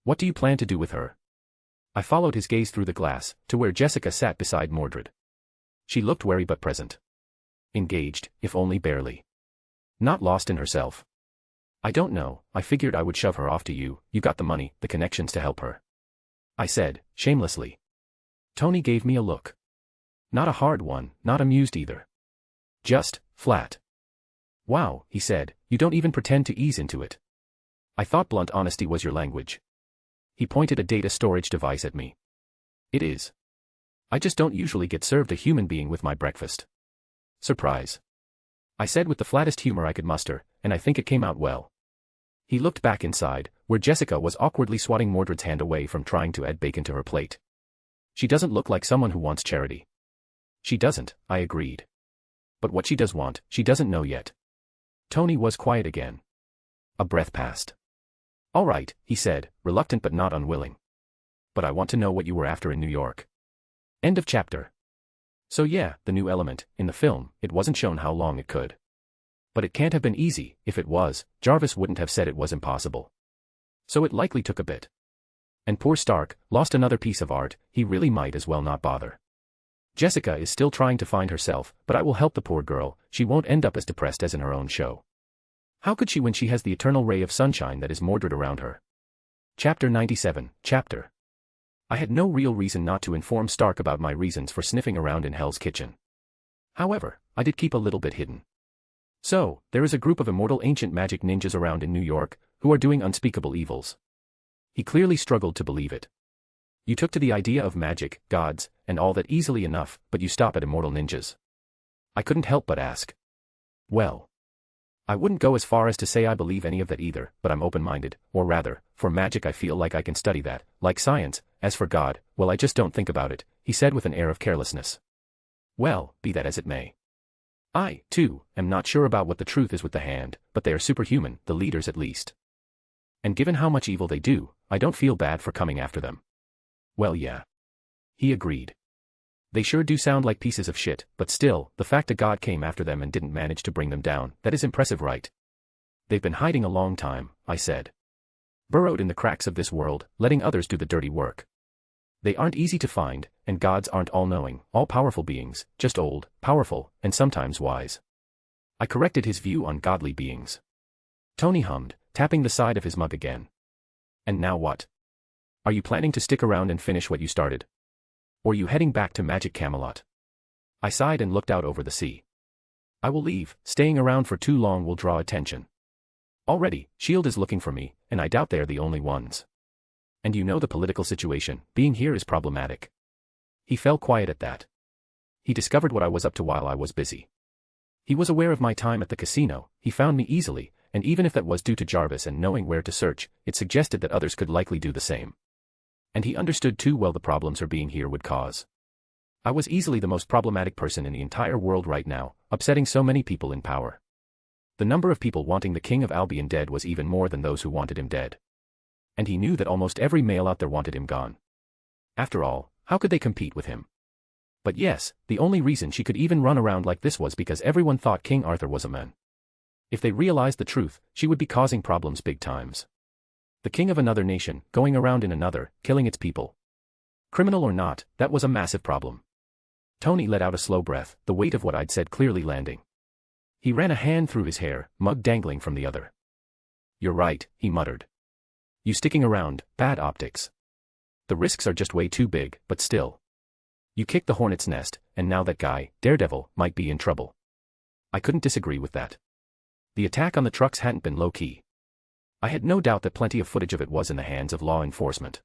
"What do you plan to do with her?" I followed his gaze through the glass, to where Jessica sat beside Mordred. She looked wary but present. Engaged, if only barely. Not lost in herself. "I don't know, I figured I would shove her off to you, you got the money, the connections to help her," I said, shamelessly. Tony gave me a look. Not a hard one, not amused either. Just, flat. "Wow," he said, "you don't even pretend to ease into it. I thought blunt honesty was your language." He pointed a data storage device at me. "It is. I just don't usually get served a human being with my breakfast." "Surprise," I said with the flattest humor I could muster, and I think it came out well. He looked back inside, where Jessica was awkwardly swatting Mordred's hand away from trying to add bacon to her plate. "She doesn't look like someone who wants charity." "She doesn't," I agreed. "But what she does want, she doesn't know yet." Tony was quiet again. A breath passed. "All right," he said, reluctant but not unwilling. "But I want to know what you were after in New York." End of chapter. So yeah, the new element, in the film, it wasn't shown how long it could. But it can't have been easy, if it was, Jarvis wouldn't have said it was impossible. So it likely took a bit. And poor Stark, lost another piece of art, he really might as well not bother. Jessica is still trying to find herself, but I will help the poor girl, she won't end up as depressed as in her own show. How could she when she has the eternal ray of sunshine that is Mordred around her? Chapter 97, Chapter. I had no real reason not to inform Stark about my reasons for sniffing around in Hell's Kitchen. However, I did keep a little bit hidden. "So, there is a group of immortal ancient magic ninjas around in New York, who are doing unspeakable evils." He clearly struggled to believe it. "You took to the idea of magic, gods, and all that easily enough, but you stop at immortal ninjas." I couldn't help but ask. "Well, I wouldn't go as far as to say I believe any of that either, but I'm open-minded, or rather, for magic I feel like I can study that, like science. As for God, well I just don't think about it," he said with an air of carelessness. "Well, be that as it may. I, too, am not sure about what the truth is with the hand, but they are superhuman, the leaders at least. And given how much evil they do, I don't feel bad for coming after them." "Well yeah. He agreed. They sure do sound like pieces of shit, but still, the fact a god came after them and didn't manage to bring them down, that is impressive, right? They've been hiding a long time, I said. Burrowed in the cracks of this world, letting others do the dirty work. They aren't easy to find, and gods aren't all-knowing, all-powerful beings, just old, powerful, and sometimes wise. I corrected his view on godly beings. Tony hummed, tapping the side of his mug again. And now what? Are you planning to stick around and finish what you started? Or are you heading back to Magic Camelot? I sighed and looked out over the sea. I will leave, staying around for too long will draw attention. Already, S.H.I.E.L.D. is looking for me, and I doubt they're the only ones. And you know the political situation, being here is problematic. He fell quiet at that. He discovered what I was up to while I was busy. He was aware of my time at the casino, he found me easily, and even if that was due to Jarvis and knowing where to search, it suggested that others could likely do the same. And he understood too well the problems her being here would cause. I was easily the most problematic person in the entire world right now, upsetting so many people in power. The number of people wanting the King of Albion dead was even more than those who wanted him dead. And he knew that almost every male out there wanted him gone. After all, how could they compete with him? But yes, the only reason she could even run around like this was because everyone thought King Arthur was a man. If they realized the truth, she would be causing problems big times. The king of another nation, going around in another, killing its people. Criminal or not, that was a massive problem. Tony let out a slow breath, the weight of what I'd said clearly landing. He ran a hand through his hair, mug dangling from the other. You're right, he muttered. You sticking around, bad optics. The risks are just way too big, but still. You kicked the hornet's nest, and now that guy, Daredevil, might be in trouble. I couldn't disagree with that. The attack on the trucks hadn't been low-key. I had no doubt that plenty of footage of it was in the hands of law enforcement.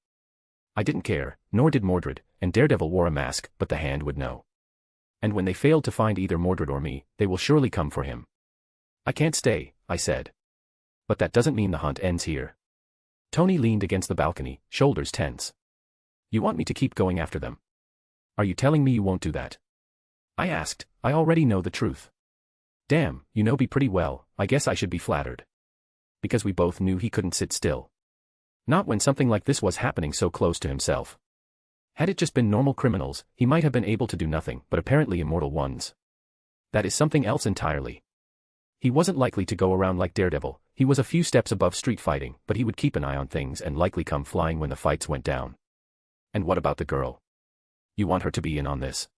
I didn't care, nor did Mordred, and Daredevil wore a mask, but the hand would know. And when they failed to find either Mordred or me, they will surely come for him. I can't stay, I said. But that doesn't mean the hunt ends here. Tony leaned against the balcony, shoulders tense. You want me to keep going after them? Are you telling me you won't do that? I asked, I already know the truth. Damn, you know me pretty well, I guess I should be flattered. Because we both knew he couldn't sit still. Not when something like this was happening so close to himself. Had it just been normal criminals, he might have been able to do nothing, but apparently immortal ones. That is something else entirely. He wasn't likely to go around like Daredevil, he was a few steps above street fighting, but he would keep an eye on things and likely come flying when the fights went down. And what about the girl? You want her to be in on this?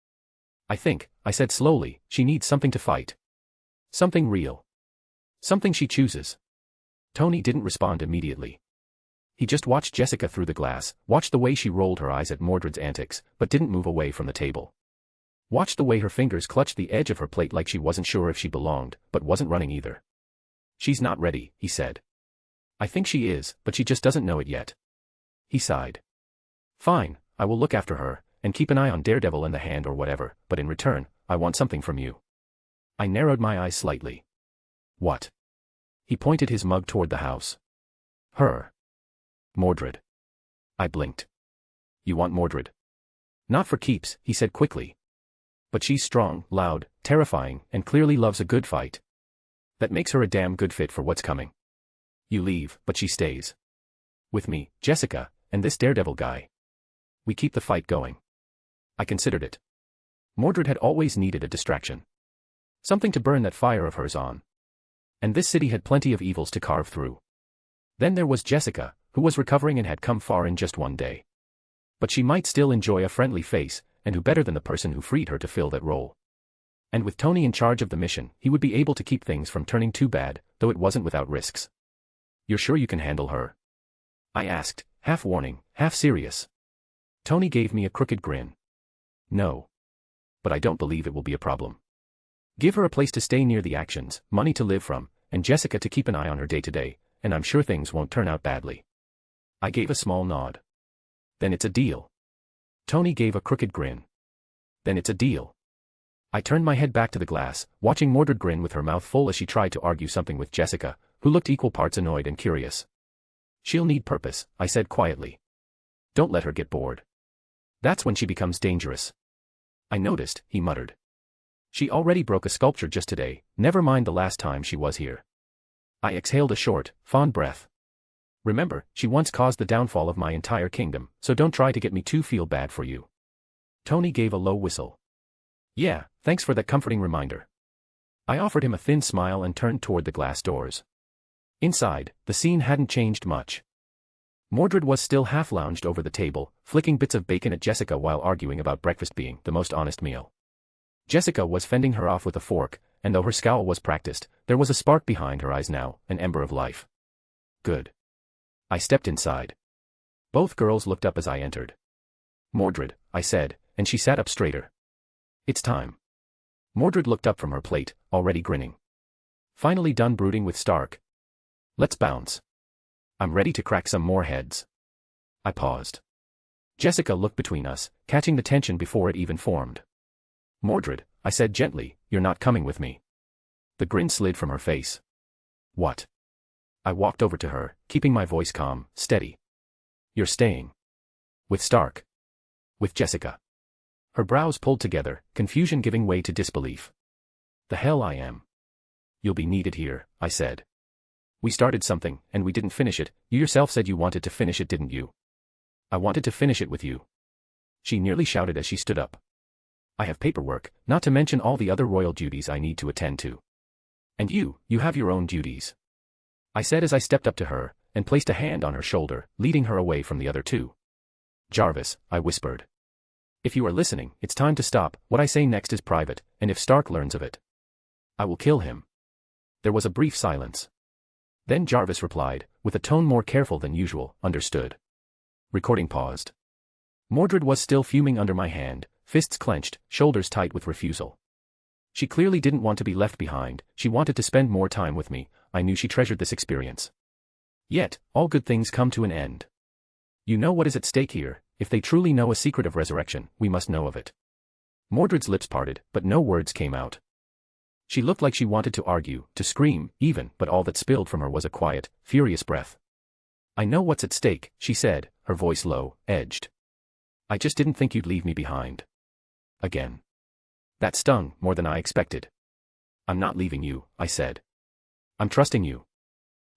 I think, I said slowly, she needs something to fight. Something real. Something she chooses. Tony didn't respond immediately. He just watched Jessica through the glass, watched the way she rolled her eyes at Mordred's antics, but didn't move away from the table. Watched the way her fingers clutched the edge of her plate like she wasn't sure if she belonged, but wasn't running either. She's not ready, he said. I think she is, but she just doesn't know it yet. He sighed. Fine, I will look after her, and keep an eye on Daredevil and the hand or whatever, but in return, I want something from you. I narrowed my eyes slightly. What? He pointed his mug toward the house. Her. Mordred. I blinked. You want Mordred? Not for keeps, he said quickly. But she's strong, loud, terrifying, and clearly loves a good fight. That makes her a damn good fit for what's coming. You leave, but she stays. With me, Jessica, and this Daredevil guy. We keep the fight going. I considered it. Mordred had always needed a distraction. Something to burn that fire of hers on. And this city had plenty of evils to carve through. Then there was Jessica, who was recovering and had come far in just one day. But she might still enjoy a friendly face, and who better than the person who freed her to fill that role? And with Tony in charge of the mission, he would be able to keep things from turning too bad, though it wasn't without risks. You're sure you can handle her? I asked, half warning, half serious. Tony gave me a crooked grin. No. But I don't believe it will be a problem. Give her a place to stay near the actions, money to live from, and Jessica to keep an eye on her day to day, and I'm sure things won't turn out badly. I gave a small nod. Then it's a deal. Tony gave a crooked grin. Then it's a deal. I turned my head back to the glass, watching Mordred grin with her mouth full as she tried to argue something with Jessica, who looked equal parts annoyed and curious. She'll need purpose, I said quietly. Don't let her get bored. That's when she becomes dangerous. I noticed, he muttered. She already broke a sculpture just today, never mind the last time she was here. I exhaled a short, fond breath. Remember, she once caused the downfall of my entire kingdom, so don't try to get me to feel bad for you. Tony gave a low whistle. Yeah, thanks for that comforting reminder. I offered him a thin smile and turned toward the glass doors. Inside, the scene hadn't changed much. Mordred was still half-lounged over the table, flicking bits of bacon at Jessica while arguing about breakfast being the most honest meal. Jessica was fending her off with a fork, and though her scowl was practiced, there was a spark behind her eyes now, an ember of life. Good. I stepped inside. Both girls looked up as I entered. Mordred, I said, and she sat up straighter. It's time. Mordred looked up from her plate, already grinning. Finally done brooding with Stark. Let's bounce. I'm ready to crack some more heads. I paused. Jessica looked between us, catching the tension before it even formed. Mordred, I said gently, you're not coming with me. The grin slid from her face. What? I walked over to her, keeping my voice calm, steady. You're staying. With Stark. With Jessica. Her brows pulled together, confusion giving way to disbelief. The hell I am. You'll be needed here, I said. We started something, and we didn't finish it. You yourself said you wanted to finish it, didn't you? I wanted to finish it with you. She nearly shouted as she stood up. I have paperwork, not to mention all the other royal duties I need to attend to. And you have your own duties. I said as I stepped up to her, and placed a hand on her shoulder, leading her away from the other two. Jarvis, I whispered. If you are listening, it's time to stop. What I say next is private, and if Stark learns of it, I will kill him. There was a brief silence. Then Jarvis replied, with a tone more careful than usual, understood. Recording paused. Mordred was still fuming under my hand, fists clenched, shoulders tight with refusal. She clearly didn't want to be left behind, she wanted to spend more time with me. I knew she treasured this experience. Yet, all good things come to an end. You know what is at stake here. If they truly know a secret of resurrection, we must know of it. Mordred's lips parted, but no words came out. She looked like she wanted to argue, to scream, even, but all that spilled from her was a quiet, furious breath. I know what's at stake, she said, her voice low, edged. I just didn't think you'd leave me behind. Again. That stung more than I expected. I'm not leaving you, I said. I'm trusting you.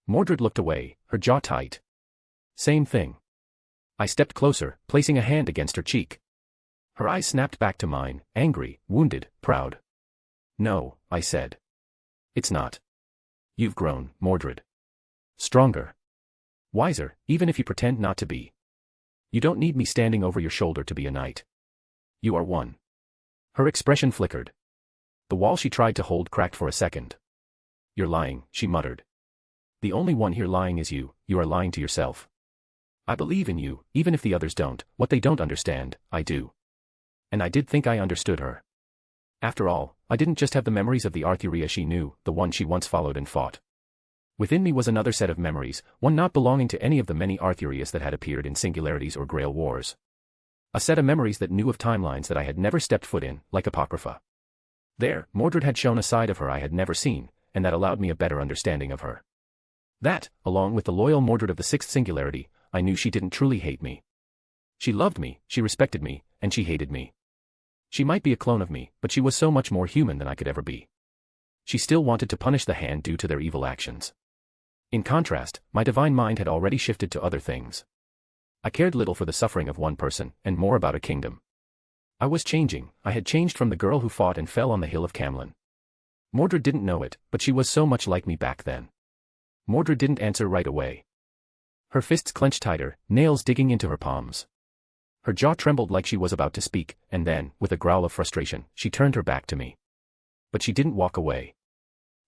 Mordred looked away, her jaw tight. Same thing. I stepped closer, placing a hand against her cheek. Her eyes snapped back to mine, angry, wounded, proud. No, I said. It's not. You've grown, Mordred. Stronger. Wiser, even if you pretend not to be. You don't need me standing over your shoulder to be a knight. You are one. Her expression flickered. The wall she tried to hold cracked for a second. You're lying, she muttered. The only one here lying is you are lying to yourself. I believe in you, even if the others don't. What they don't understand, I do. And I did think I understood her. After all, I didn't just have the memories of the Arthuria she knew, the one she once followed and fought. Within me was another set of memories, one not belonging to any of the many Arthurias that had appeared in Singularities or Grail Wars. A set of memories that knew of timelines that I had never stepped foot in, like Apocrypha. There, Mordred had shown a side of her I had never seen, and that allowed me a better understanding of her. That, along with the loyal Mordred of the Sixth Singularity, I knew she didn't truly hate me. She loved me, she respected me, and she hated me. She might be a clone of me, but she was so much more human than I could ever be. She still wanted to punish the hand due to their evil actions. In contrast, my divine mind had already shifted to other things. I cared little for the suffering of one person, and more about a kingdom. I was changing. I had changed from the girl who fought and fell on the hill of Camelot. Mordred didn't know it, but she was so much like me back then. Mordred didn't answer right away. Her fists clenched tighter, nails digging into her palms. Her jaw trembled like she was about to speak, and then, with a growl of frustration, she turned her back to me. But she didn't walk away.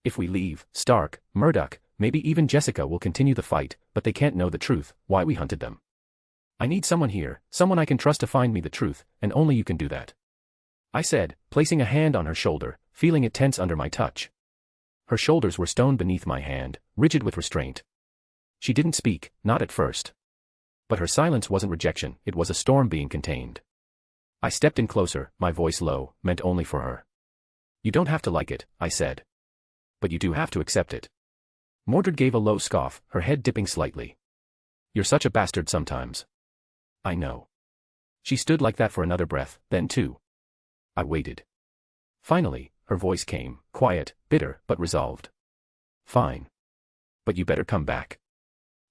If we leave, Stark, Murdoch, maybe even Jessica will continue the fight, but they can't know the truth, why we hunted them. I need someone here, someone I can trust to find me the truth, and only you can do that. I said, placing a hand on her shoulder, feeling it tense under my touch. Her shoulders were stone beneath my hand, rigid with restraint. She didn't speak, not at first. But her silence wasn't rejection, it was a storm being contained. I stepped in closer, my voice low, meant only for her. You don't have to like it, I said. But you do have to accept it. Mordred gave a low scoff, her head dipping slightly. You're such a bastard sometimes. I know. She stood like that for another breath, then two. I waited. Finally, her voice came, quiet, bitter, but resolved. Fine. But you better come back.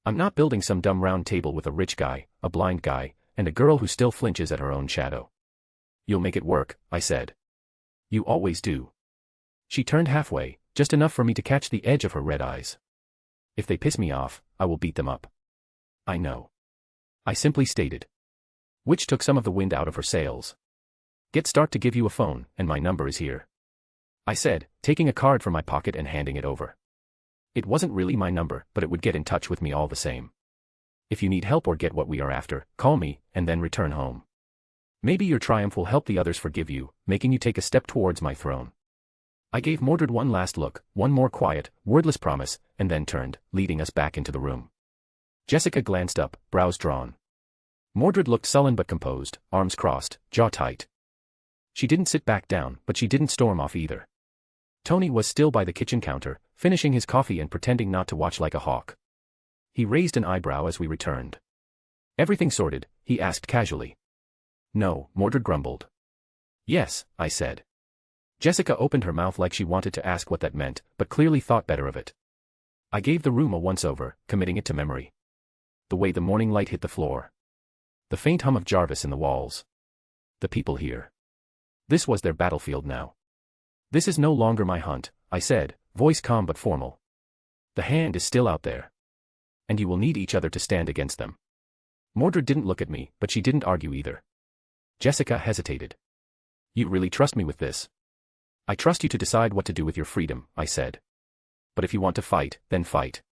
I'm not building some dumb round table with a rich guy, a blind guy, and a girl who still flinches at her own shadow. You'll make it work, I said. You always do. She turned halfway, just enough for me to catch the edge of her red eyes. If they piss me off, I will beat them up. I know. I simply stated. Which took some of the wind out of her sails. Get Stark to give you a phone, and my number is here. I said, taking a card from my pocket and handing it over. It wasn't really my number, but it would get in touch with me all the same. If you need help or get what we are after, call me, and then return home. Maybe your triumph will help the others forgive you, making you take a step towards my throne. I gave Mordred one last look, one more quiet, wordless promise, and then turned, leading us back into the room. Jessica glanced up, brows drawn. Mordred looked sullen but composed, arms crossed, jaw tight. She didn't sit back down, but she didn't storm off either. Tony was still by the kitchen counter, finishing his coffee and pretending not to watch like a hawk. He raised an eyebrow as we returned. Everything sorted, he asked casually. No, Mordred grumbled. Yes, I said. Jessica opened her mouth like she wanted to ask what that meant, but clearly thought better of it. I gave the room a once-over, committing it to memory. The way the morning light hit the floor. The faint hum of Jarvis in the walls. The people here. This was their battlefield now. This is no longer my hunt, I said, voice calm but formal. The hand is still out there. And you will need each other to stand against them. Mordred didn't look at me, but she didn't argue either. Jessica hesitated. You really trust me with this? I trust you to decide what to do with your freedom, I said. But if you want to fight, then fight.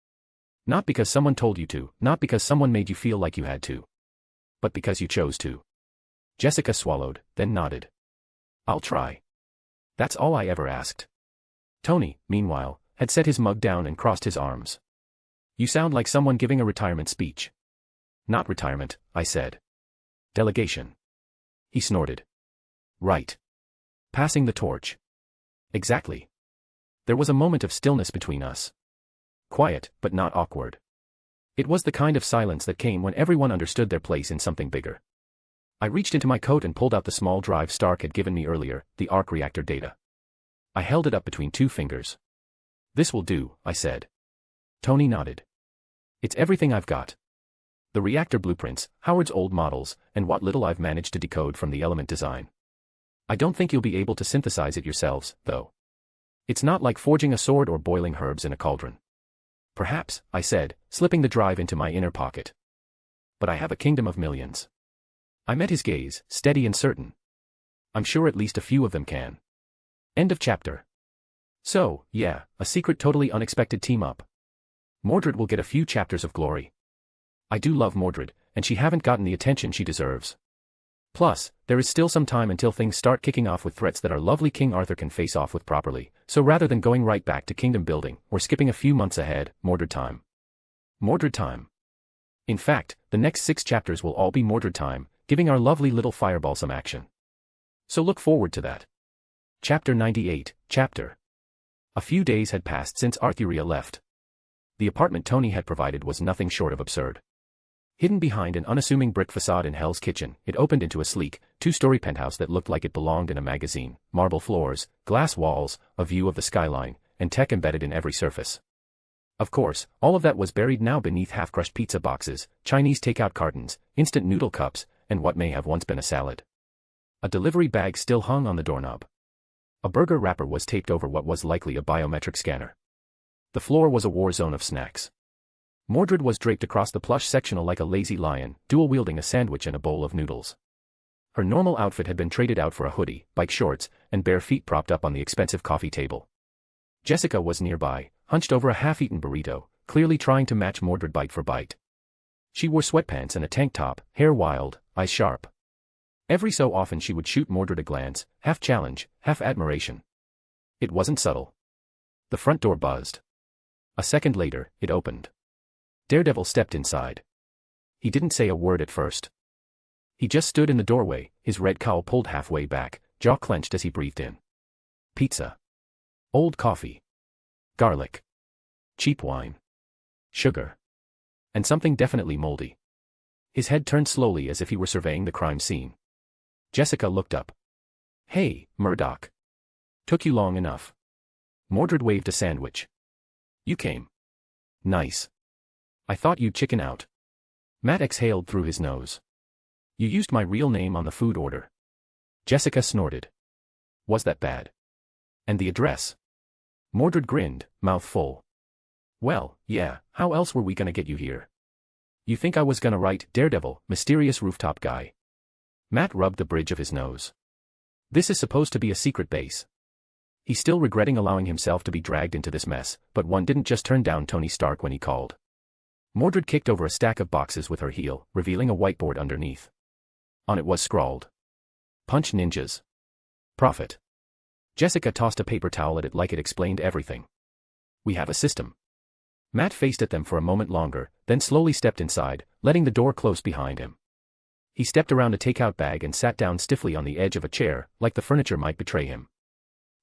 Not because someone told you to, not because someone made you feel like you had to. But because you chose to. Jessica swallowed, then nodded. I'll try. That's all I ever asked. Tony, meanwhile, had set his mug down and crossed his arms. You sound like someone giving a retirement speech. Not retirement, I said. Delegation. He snorted. Right. Passing the torch. Exactly. There was a moment of stillness between us. Quiet, but not awkward. It was the kind of silence that came when everyone understood their place in something bigger. I reached into my coat and pulled out the small drive Stark had given me earlier, the arc reactor data. I held it up between two fingers. This will do, I said. Tony nodded. It's everything I've got. The reactor blueprints, Howard's old models, and what little I've managed to decode from the element design. I don't think you'll be able to synthesize it yourselves, though. It's not like forging a sword or boiling herbs in a cauldron. Perhaps, I said, slipping the drive into my inner pocket. But I have a kingdom of millions. I met his gaze, steady and certain. I'm sure at least a few of them can. End of chapter. So, yeah, a secret totally unexpected team-up. Mordred will get a few chapters of glory. I do love Mordred, and she haven't gotten the attention she deserves. Plus, there is still some time until things start kicking off with threats that our lovely King Arthur can face off with properly, so rather than going right back to kingdom building, we're skipping a few months ahead, Mordred time. Mordred time. In fact, the next 6 chapters will all be Mordred time, giving our lovely little fireball some action. So look forward to that. Chapter 98, Chapter. A few days had passed since Arthuria left. The apartment Tony had provided was nothing short of absurd. Hidden behind an unassuming brick facade in Hell's Kitchen, it opened into a sleek, 2-story penthouse that looked like it belonged in a magazine, marble floors, glass walls, a view of the skyline, and tech embedded in every surface. Of course, all of that was buried now beneath half-crushed pizza boxes, Chinese takeout cartons, instant noodle cups, and what may have once been a salad. A delivery bag still hung on the doorknob. A burger wrapper was taped over what was likely a biometric scanner. The floor was a war zone of snacks. Mordred was draped across the plush sectional like a lazy lion, dual-wielding a sandwich and a bowl of noodles. Her normal outfit had been traded out for a hoodie, bike shorts, and bare feet propped up on the expensive coffee table. Jessica was nearby, hunched over a half-eaten burrito, clearly trying to match Mordred bite for bite. She wore sweatpants and a tank top, hair wild, eyes sharp. Every so often she would shoot Mordred a glance, half challenge, half admiration. It wasn't subtle. The front door buzzed. A second later, it opened. Daredevil stepped inside. He didn't say a word at first. He just stood in the doorway, his red cowl pulled halfway back, jaw clenched as he breathed in. Pizza. Old coffee. Garlic. Cheap wine. Sugar. And something definitely moldy. His head turned slowly as if he were surveying the crime scene. Jessica looked up. Hey, Murdoch. Took you long enough. Mordred waved a sandwich. You came. Nice. I thought you'd chicken out. Matt exhaled through his nose. You used my real name on the food order. Jessica snorted. Was that bad? And the address? Mordred grinned, mouth full. Well, yeah, how else were we gonna get you here? You think I was gonna write Daredevil, mysterious rooftop guy? Matt rubbed the bridge of his nose. This is supposed to be a secret base. He's still regretting allowing himself to be dragged into this mess, but one didn't just turn down Tony Stark when he called. Mordred kicked over a stack of boxes with her heel, revealing a whiteboard underneath. On it was scrawled. Punch ninjas. Profit. Jessica tossed a paper towel at it like it explained everything. We have a system. Matt faced at them for a moment longer, then slowly stepped inside, letting the door close behind him. He stepped around a takeout bag and sat down stiffly on the edge of a chair, like the furniture might betray him.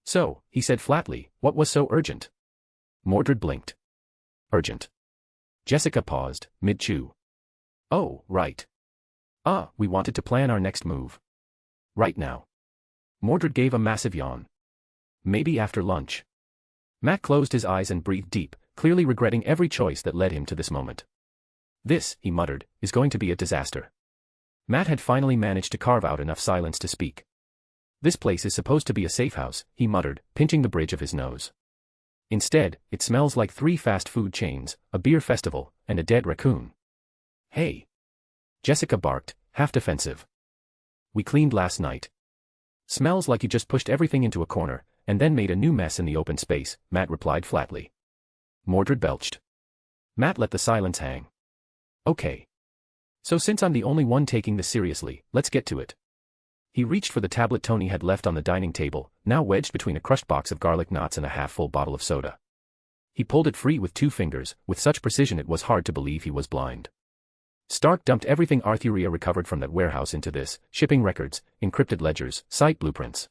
So, he said flatly, what was so urgent? Mordred blinked. Urgent. Jessica paused, mid-chew. Oh, right. We wanted to plan our next move. Right now. Mordred gave a massive yawn. Maybe after lunch. Matt closed his eyes and breathed deep, clearly regretting every choice that led him to this moment. This, he muttered, is going to be a disaster. Matt had finally managed to carve out enough silence to speak. This place is supposed to be a safe house, he muttered, pinching the bridge of his nose. Instead, it smells like 3 fast food chains, a beer festival, and a dead raccoon. Hey! Jessica barked, half defensive. We cleaned last night. Smells like you just pushed everything into a corner, and then made a new mess in the open space, Matt replied flatly. Mordred belched. Matt let the silence hang. Okay. So since I'm the only one taking this seriously, let's get to it. He reached for the tablet Tony had left on the dining table, now wedged between a crushed box of garlic knots and a half-full bottle of soda. He pulled it free with 2 fingers, with such precision it was hard to believe he was blind. Stark dumped everything Arthuria recovered from that warehouse into this, shipping records, encrypted ledgers, site blueprints.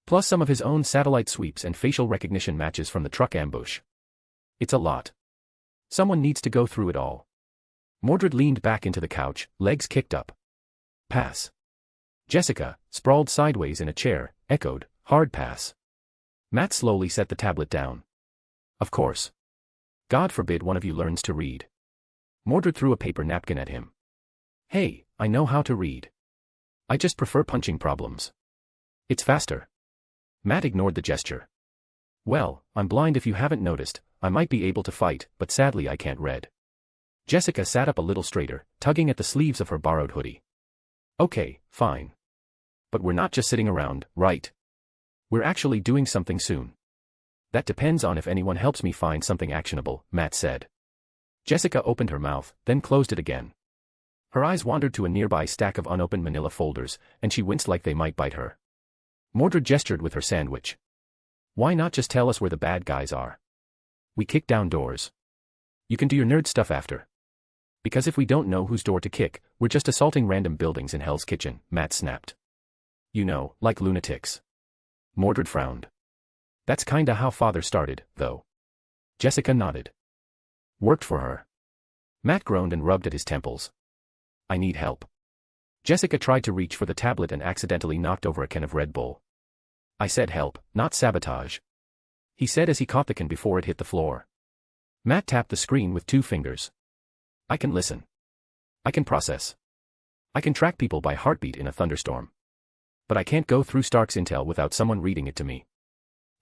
Plus some of his own satellite sweeps and facial recognition matches from the truck ambush. It's a lot. Someone needs to go through it all. Mordred leaned back into the couch, legs kicked up. Pass. Jessica, sprawled sideways in a chair, echoed, hard pass. Matt slowly set the tablet down. Of course. God forbid one of you learns to read. Mordred threw a paper napkin at him. Hey, I know how to read. I just prefer punching problems. It's faster. Matt ignored the gesture. Well, I'm blind if you haven't noticed, I might be able to fight, but sadly I can't read. Jessica sat up a little straighter, tugging at the sleeves of her borrowed hoodie. Okay, fine. But we're not just sitting around, right? We're actually doing something soon. That depends on if anyone helps me find something actionable, Matt said. Jessica opened her mouth, then closed it again. Her eyes wandered to a nearby stack of unopened manila folders, and she winced like they might bite her. Mordred gestured with her sandwich. Why not just tell us where the bad guys are? We kick down doors. You can do your nerd stuff after. Because if we don't know whose door to kick, we're just assaulting random buildings in Hell's Kitchen, Matt snapped. You know, like lunatics. Mordred frowned. That's kinda how Father started, though. Jessica nodded. Worked for her. Matt groaned and rubbed at his temples. I need help. Jessica tried to reach for the tablet and accidentally knocked over a can of Red Bull. I said help, not sabotage. He said as he caught the can before it hit the floor. Matt tapped the screen with 2 fingers. I can listen. I can process. I can track people by heartbeat in a thunderstorm. But I can't go through Stark's intel without someone reading it to me.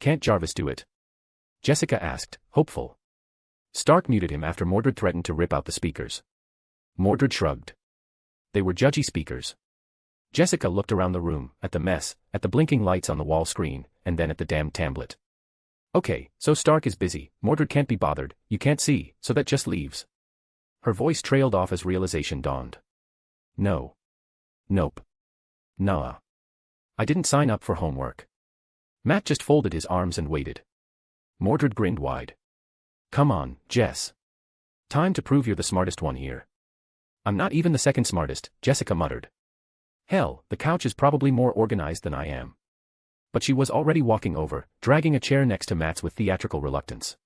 Can't Jarvis do it? Jessica asked, hopeful. Stark muted him after Mordred threatened to rip out the speakers. Mordred shrugged. They were judgy speakers. Jessica looked around the room, at the mess, at the blinking lights on the wall screen, and then at the damned tablet. Okay, so Stark is busy, Mordred can't be bothered, you can't see, so that just leaves. Her voice trailed off as realization dawned. No. Nope. Nah. I didn't sign up for homework. Matt just folded his arms and waited. Mordred grinned wide. Come on, Jess. Time to prove you're the smartest one here. I'm not even the second smartest, Jessica muttered. Hell, the couch is probably more organized than I am. But she was already walking over, dragging a chair next to Matt's with theatrical reluctance.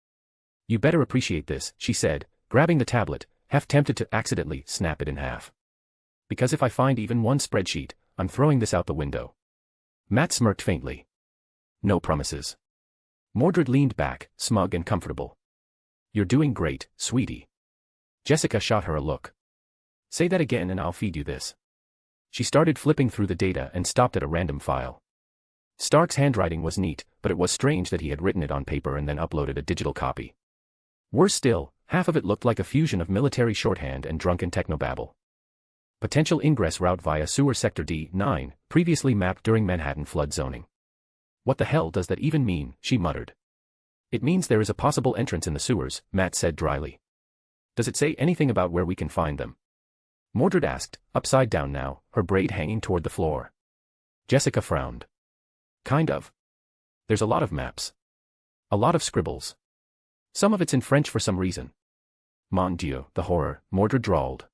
You better appreciate this, she said, grabbing the tablet, half tempted to accidentally snap it in half. Because if I find even one spreadsheet, I'm throwing this out the window. Matt smirked faintly. No promises. Mordred leaned back, smug and comfortable. You're doing great, sweetie. Jessica shot her a look. Say that again and I'll feed you this. She started flipping through the data and stopped at a random file. Stark's handwriting was neat, but it was strange that he had written it on paper and then uploaded a digital copy. Worse still, half of it looked like a fusion of military shorthand and drunken technobabble. Potential ingress route via sewer sector D9, previously mapped during Manhattan flood zoning. What the hell does that even mean, she muttered. It means there is a possible entrance in the sewers, Matt said dryly. Does it say anything about where we can find them? Mordred asked, upside down now, her braid hanging toward the floor. Jessica frowned. Kind of. There's a lot of maps. A lot of scribbles. Some of it's in French for some reason. Mon Dieu, the horror, Mordred drawled.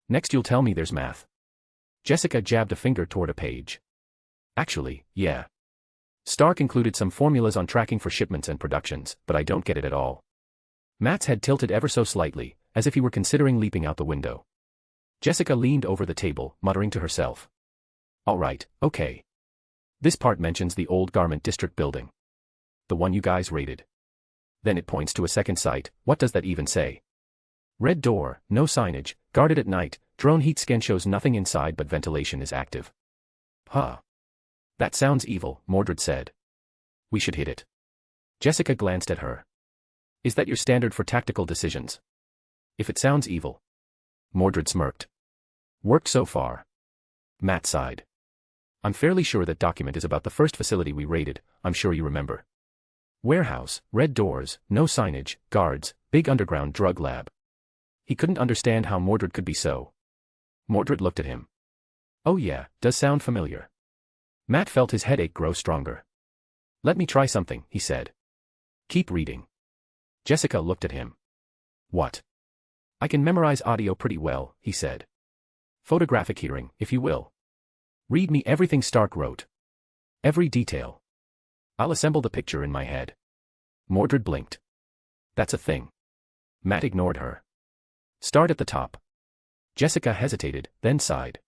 Next you'll tell me there's math. Jessica jabbed a finger toward a page. Actually, yeah. Stark included some formulas on tracking for shipments and productions, but I don't get it at all. Matt's head tilted ever so slightly, as if he were considering leaping out the window. Jessica leaned over the table, muttering to herself. All right, okay. This part mentions the old garment district building. The one you guys raided. Then it points to a second site. What does that even say? Red door, no signage, guarded at night, drone heat scan shows nothing inside but ventilation is active. Huh. That sounds evil, Mordred said. We should hit it. Jessica glanced at her. Is that your standard for tactical decisions? If it sounds evil. Mordred smirked. Worked so far. Matt sighed. I'm fairly sure that document is about the first facility we raided, I'm sure you remember. Warehouse, red doors, no signage, guards, big underground drug lab. He couldn't understand how Mordred could be so. Mordred looked at him. Oh yeah, does sound familiar. Matt felt his headache grow stronger. Let me try something, he said. Keep reading. Jessica looked at him. What? I can memorize audio pretty well, he said. Photographic hearing, if you will. Read me everything Stark wrote. Every detail. I'll assemble the picture in my head. Mordred blinked. That's a thing. Matt ignored her. Start at the top. Jessica hesitated, then sighed.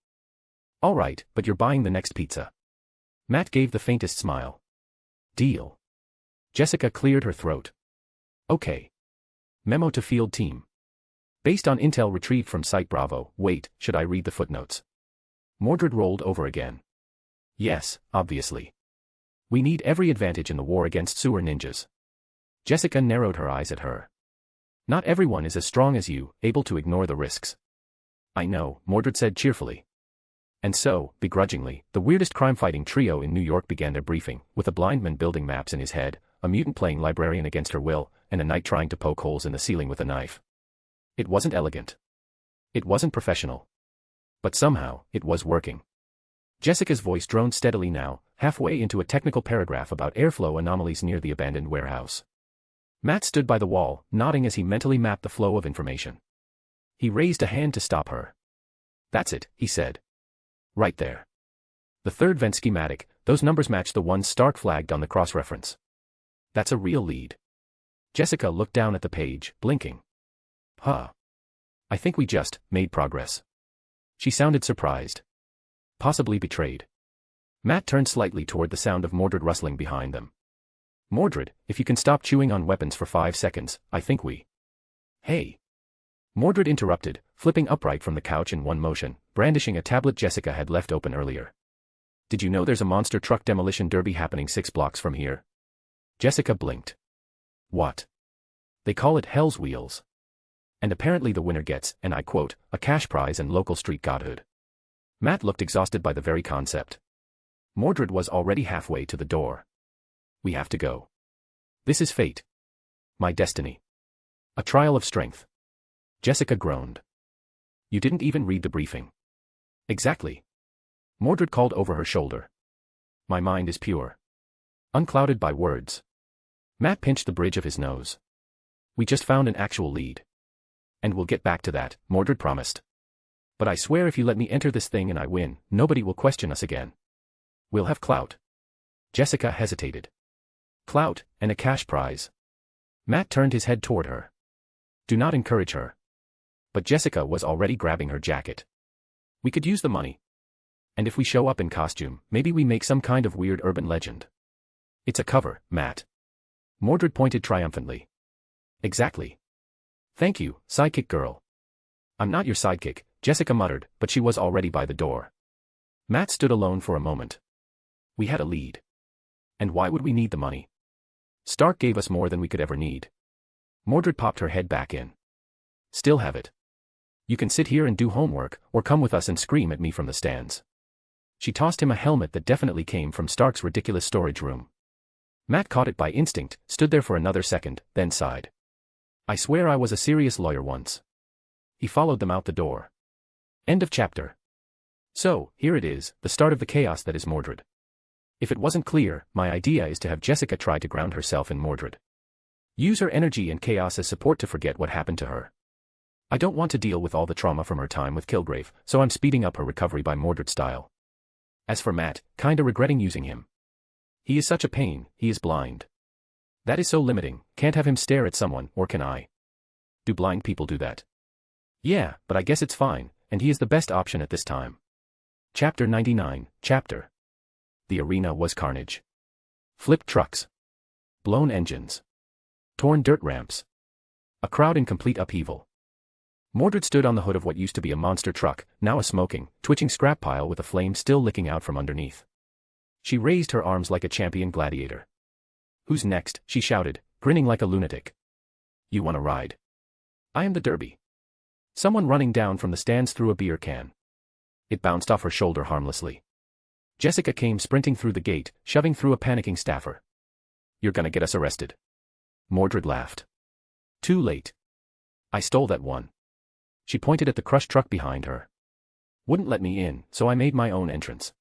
All right, but you're buying the next pizza. Matt gave the faintest smile. Deal. Jessica cleared her throat. Okay. Memo to field team. Based on intel retrieved from Site Bravo, wait, should I read the footnotes? Mordred rolled over again. Yes, obviously. We need every advantage in the war against sewer ninjas. Jessica narrowed her eyes at her. Not everyone is as strong as you, able to ignore the risks. I know, Mordred said cheerfully. And so, begrudgingly, the weirdest crime-fighting trio in New York began their briefing, with a blind man building maps in his head, a mutant playing librarian against her will, and a knight trying to poke holes in the ceiling with a knife. It wasn't elegant. It wasn't professional. But somehow, it was working. Jessica's voice droned steadily now, halfway into a technical paragraph about airflow anomalies near the abandoned warehouse. Matt stood by the wall, nodding as he mentally mapped the flow of information. He raised a hand to stop her. That's it, he said. Right there. The third vent schematic, those numbers match the ones Stark flagged on the cross-reference. That's a real lead. Jessica looked down at the page, blinking. Huh. I think we just made progress. She sounded surprised. Possibly betrayed. Matt turned slightly toward the sound of Mordred rustling behind them. Mordred, if you can stop chewing on weapons for 5 seconds, I think we... Hey. Mordred interrupted, flipping upright from the couch in one motion, brandishing a tablet Jessica had left open earlier. Did you know there's a monster truck demolition derby happening 6 blocks from here? Jessica blinked. What? They call it Hell's Wheels. And apparently the winner gets, and I quote, a cash prize and local street godhood. Matt looked exhausted by the very concept. Mordred was already halfway to the door. We have to go. This is fate. My destiny. A trial of strength. Jessica groaned. You didn't even read the briefing. Exactly. Mordred called over her shoulder. My mind is pure. Unclouded by words. Matt pinched the bridge of his nose. We just found an actual lead. And we'll get back to that, Mordred promised. But I swear if you let me enter this thing and I win, nobody will question us again. We'll have clout. Jessica hesitated. Clout, and a cash prize. Matt turned his head toward her. Do not encourage her. But Jessica was already grabbing her jacket. We could use the money. And if we show up in costume, maybe we make some kind of weird urban legend. It's a cover, Matt. Mordred pointed triumphantly. Exactly. Thank you, sidekick girl. I'm not your sidekick, Jessica muttered, but she was already by the door. Matt stood alone for a moment. We had a lead. And why would we need the money? Stark gave us more than we could ever need. Mordred popped her head back in. Still have it. You can sit here and do homework, or come with us and scream at me from the stands. She tossed him a helmet that definitely came from Stark's ridiculous storage room. Matt caught it by instinct, stood there for another second, then sighed. I swear I was a serious lawyer once. He followed them out the door. End of chapter. So, here it is, the start of the chaos that is Mordred. If it wasn't clear, my idea is to have Jessica try to ground herself in Mordred. Use her energy and chaos as support to forget what happened to her. I don't want to deal with all the trauma from her time with Kilgrave, so I'm speeding up her recovery by Mordred style. As for Matt, kinda regretting using him. He is such a pain, he is blind. That is so limiting, can't have him stare at someone, or can I? Do blind people do that? Yeah, but I guess it's fine, and he is the best option at this time. Chapter 99, Chapter. The arena was carnage. Flipped trucks. Blown engines. Torn dirt ramps. A crowd in complete upheaval. Mordred stood on the hood of what used to be a monster truck, now a smoking, twitching scrap pile with a flame still licking out from underneath. She raised her arms like a champion gladiator. Who's next? She shouted, grinning like a lunatic. You want a ride? I am the Derby. Someone running down from the stands threw a beer can. It bounced off her shoulder harmlessly. Jessica came sprinting through the gate, shoving through a panicking staffer. You're gonna get us arrested. Mordred laughed. Too late. I stole that one. She pointed at the crushed truck behind her. Wouldn't let me in, so I made my own entrance.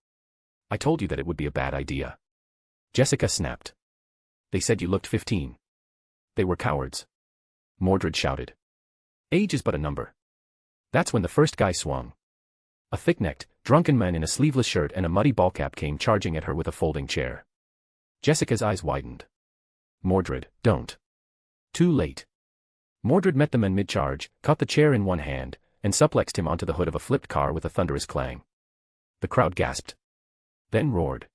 I told you that it would be a bad idea. Jessica snapped. They said you looked 15. They were cowards. Mordred shouted. Age is but a number. That's when the first guy swung. A thick-necked, drunken man in a sleeveless shirt and a muddy ballcap came charging at her with a folding chair. Jessica's eyes widened. Mordred, don't. Too late. Mordred met the man mid-charge, caught the chair in one hand, and suplexed him onto the hood of a flipped car with a thunderous clang. The crowd gasped. Then roared.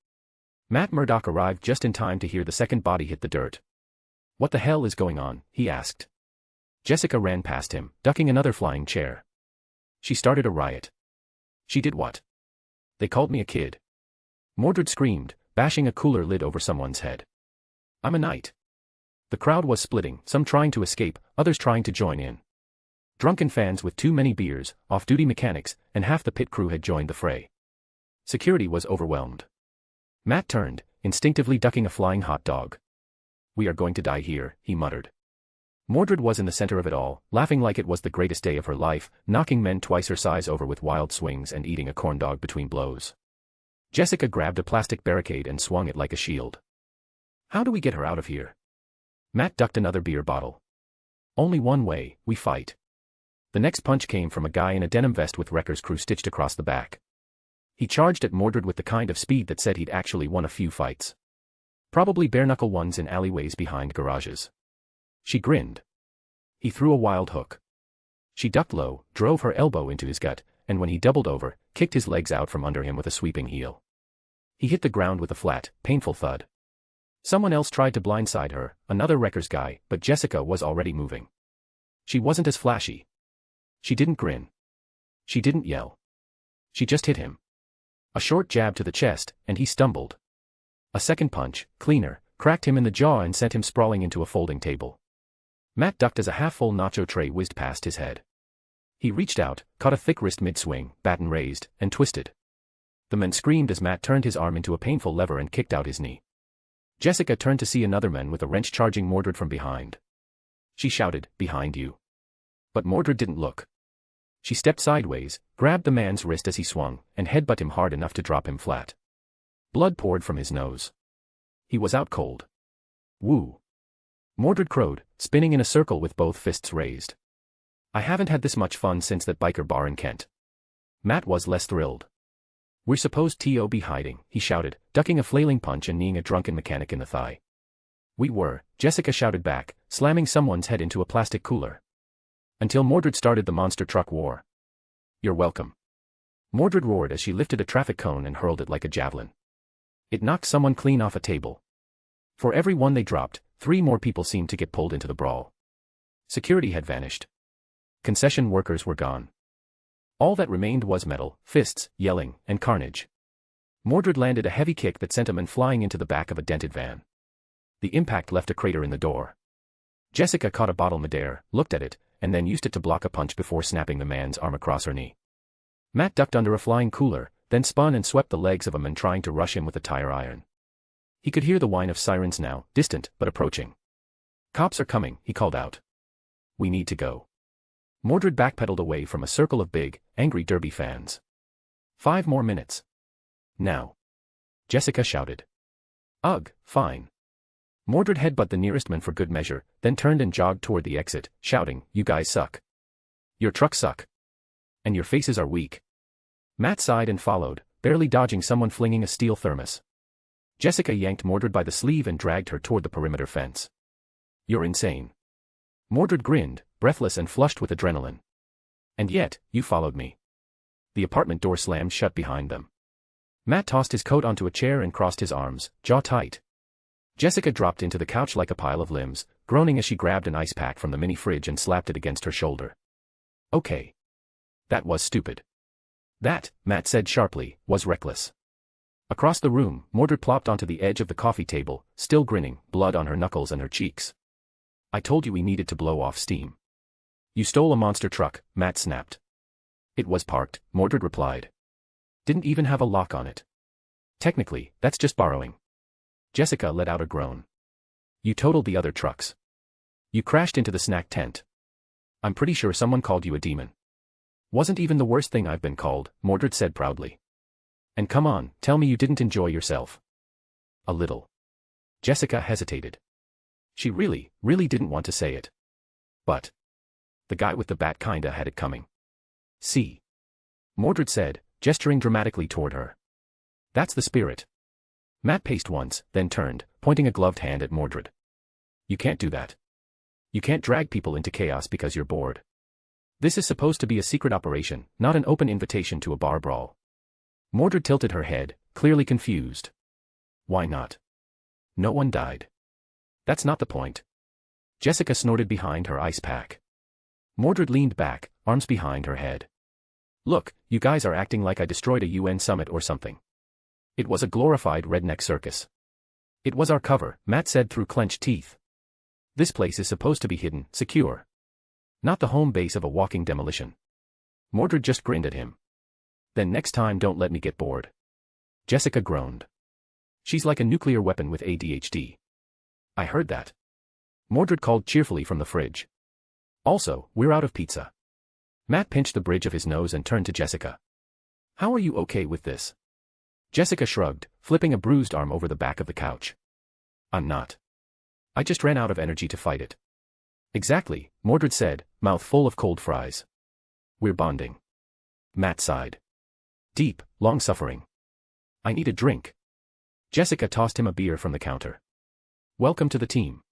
Matt Murdock arrived just in time to hear the second body hit the dirt. What the hell is going on? He asked. Jessica ran past him, ducking another flying chair. She started a riot. She did what? They called me a kid. Mordred screamed, bashing a cooler lid over someone's head. I'm a knight. The crowd was splitting, some trying to escape, others trying to join in. Drunken fans with too many beers, off-duty mechanics, and half the pit crew had joined the fray. Security was overwhelmed. Matt turned, instinctively ducking a flying hot dog. We are going to die here, he muttered. Mordred was in the center of it all, laughing like it was the greatest day of her life, knocking men twice her size over with wild swings and eating a corn dog between blows. Jessica grabbed a plastic barricade and swung it like a shield. How do we get her out of here? Matt ducked another beer bottle. Only one way, we fight. The next punch came from a guy in a denim vest with Wrecker's Crew stitched across the back. He charged at Mordred with the kind of speed that said he'd actually won a few fights. Probably bare-knuckle ones in alleyways behind garages. She grinned. He threw a wild hook. She ducked low, drove her elbow into his gut, and when he doubled over, kicked his legs out from under him with a sweeping heel. He hit the ground with a flat, painful thud. Someone else tried to blindside her, another Wrecker's guy, but Jessica was already moving. She wasn't as flashy. She didn't grin. She didn't yell. She just hit him. A short jab to the chest, and he stumbled. A second punch, cleaner, cracked him in the jaw and sent him sprawling into a folding table. Matt ducked as a half-full nacho tray whizzed past his head. He reached out, caught a thick wrist mid-swing, baton raised, and twisted. The man screamed as Matt turned his arm into a painful lever and kicked out his knee. Jessica turned to see another man with a wrench charging Mordred from behind. She shouted, "Behind you." But Mordred didn't look. She stepped sideways, grabbed the man's wrist as he swung, and headbutted him hard enough to drop him flat. Blood poured from his nose. He was out cold. Woo. Mordred crowed, spinning in a circle with both fists raised. I haven't had this much fun since that biker bar in Kent. Matt was less thrilled. We're supposed to be hiding, he shouted, ducking a flailing punch and kneeing a drunken mechanic in the thigh. We were, Jessica shouted back, slamming someone's head into a plastic cooler. Until Mordred started the monster truck war. You're welcome. Mordred roared as she lifted a traffic cone and hurled it like a javelin. It knocked someone clean off a table. For every one they dropped, 3 more people seemed to get pulled into the brawl. Security had vanished. Concession workers were gone. All that remained was metal, fists, yelling, and carnage. Mordred landed a heavy kick that sent a man flying into the back of a dented van. The impact left a crater in the door. Jessica caught a bottle midair, looked at it, and then used it to block a punch before snapping the man's arm across her knee. Matt ducked under a flying cooler, then spun and swept the legs of a man trying to rush him with a tire iron. He could hear the whine of sirens now, distant but approaching. "Cops are coming," he called out. "We need to go." Mordred backpedaled away from a circle of big, angry Derby fans. 5 more minutes. Now. Jessica shouted. "Ugh, fine." Mordred headbutted the nearest man for good measure, then turned and jogged toward the exit, shouting, "You guys suck. Your trucks suck. And your faces are weak." Matt sighed and followed, barely dodging someone flinging a steel thermos. Jessica yanked Mordred by the sleeve and dragged her toward the perimeter fence. "You're insane." Mordred grinned, breathless and flushed with adrenaline. "And yet, you followed me." The apartment door slammed shut behind them. Matt tossed his coat onto a chair and crossed his arms, jaw tight. Jessica dropped into the couch like a pile of limbs, groaning as she grabbed an ice pack from the mini fridge and slapped it against her shoulder. "Okay. That was stupid." "That," Matt said sharply, "was reckless." Across the room, Mordred plopped onto the edge of the coffee table, still grinning, blood on her knuckles and her cheeks. "I told you we needed to blow off steam." "You stole a monster truck," Matt snapped. "It was parked," Mordred replied. "Didn't even have a lock on it." "Technically, that's just borrowing." Jessica let out a groan. "You totaled the other trucks. You crashed into the snack tent. I'm pretty sure someone called you a demon." "Wasn't even the worst thing I've been called," Mordred said proudly. "And come on, tell me you didn't enjoy yourself." "A little." Jessica hesitated. She really didn't want to say it. But the guy with the bat kinda had it coming. "See?" Mordred said, gesturing dramatically toward her. "That's the spirit." Matt paced once, then turned, pointing a gloved hand at Mordred. "You can't do that. You can't drag people into chaos because you're bored. This is supposed to be a secret operation, not an open invitation to a bar brawl." Mordred tilted her head, clearly confused. "Why not? No one died." "That's not the point." Jessica snorted behind her ice pack. Mordred leaned back, arms behind her head. "Look, you guys are acting like I destroyed a UN summit or something. It was a glorified redneck circus." "It was our cover," Matt said through clenched teeth. "This place is supposed to be hidden, secure. Not the home base of a walking demolition." Mordred just grinned at him. "Then next time don't let me get bored." Jessica groaned. "She's like a nuclear weapon with ADHD." "I heard that." Mordred called cheerfully from the fridge. "Also, we're out of pizza." Matt pinched the bridge of his nose and turned to Jessica. "How are you okay with this?" Jessica shrugged, flipping a bruised arm over the back of the couch. "I'm not. I just ran out of energy to fight it." "Exactly," Mordred said, mouth full of cold fries. "We're bonding." Matt sighed. "Deep, long suffering. I need a drink." Jessica tossed him a beer from the counter. "Welcome to the team."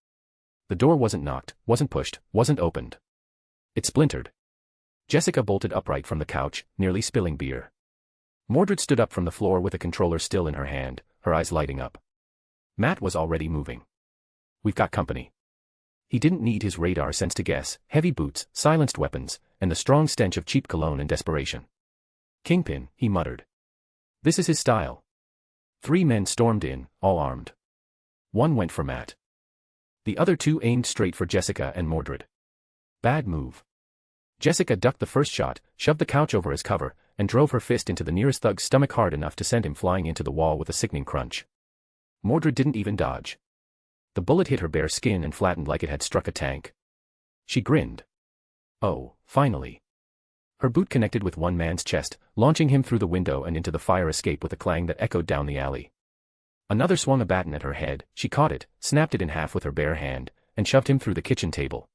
The door wasn't knocked, wasn't pushed, wasn't opened. It splintered. Jessica bolted upright from the couch, nearly spilling beer. Mordred stood up from the floor with the controller still in her hand, her eyes lighting up. Matt was already moving. "We've got company." He didn't need his radar sense to guess, heavy boots, silenced weapons, and the strong stench of cheap cologne and desperation. "Kingpin," he muttered. "This is his style." 3 men stormed in, all armed. 1 went for Matt. The other 2 aimed straight for Jessica and Mordred. Bad move. Jessica ducked the first shot, shoved the couch over as cover, and drove her fist into the nearest thug's stomach hard enough to send him flying into the wall with a sickening crunch. Mordred didn't even dodge. The bullet hit her bare skin and flattened like it had struck a tank. She grinned. Oh, finally. Her boot connected with one man's chest, launching him through the window and into the fire escape with a clang that echoed down the alley. Another swung a baton at her head, she caught it, snapped it in half with her bare hand, and shoved him through the kitchen table.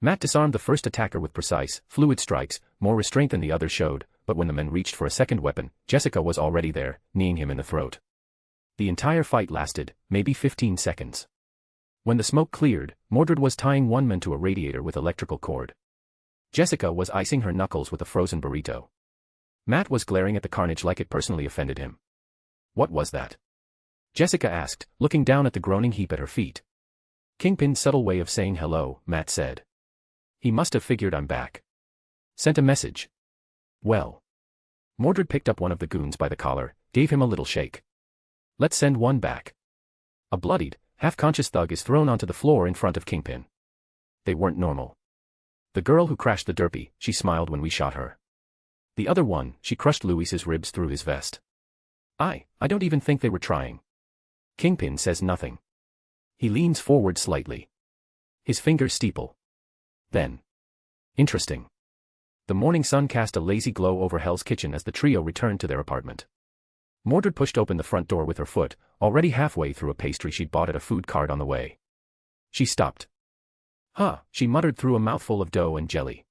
Matt disarmed the first attacker with precise, fluid strikes, more restraint than the others showed, but when the men reached for a second weapon, Jessica was already there, kneeing him in the throat. The entire fight lasted, maybe 15 seconds. When the smoke cleared, Mordred was tying one man to a radiator with electrical cord. Jessica was icing her knuckles with a frozen burrito. Matt was glaring at the carnage like it personally offended him. "What was that?" Jessica asked, looking down at the groaning heap at her feet. "Kingpin's subtle way of saying hello," Matt said. "He must have figured I'm back. Sent a message." "Well." Mordred picked up one of the goons by the collar, gave him a little shake. Let's send one back. A bloodied, half-conscious thug is thrown onto the floor in front of Kingpin. They weren't normal. The girl who crashed the derpy, she smiled when we shot her. The other one, she crushed Luis's ribs through his vest. I don't even think they were trying. Kingpin says nothing. He leans forward slightly. His fingers steeple. Then. Interesting. The morning sun cast a lazy glow over Hell's Kitchen as the trio returned to their apartment. Mordred pushed open the front door with her foot, already halfway through a pastry she'd bought at a food cart on the way. She stopped. Huh, she muttered through a mouthful of dough and jelly.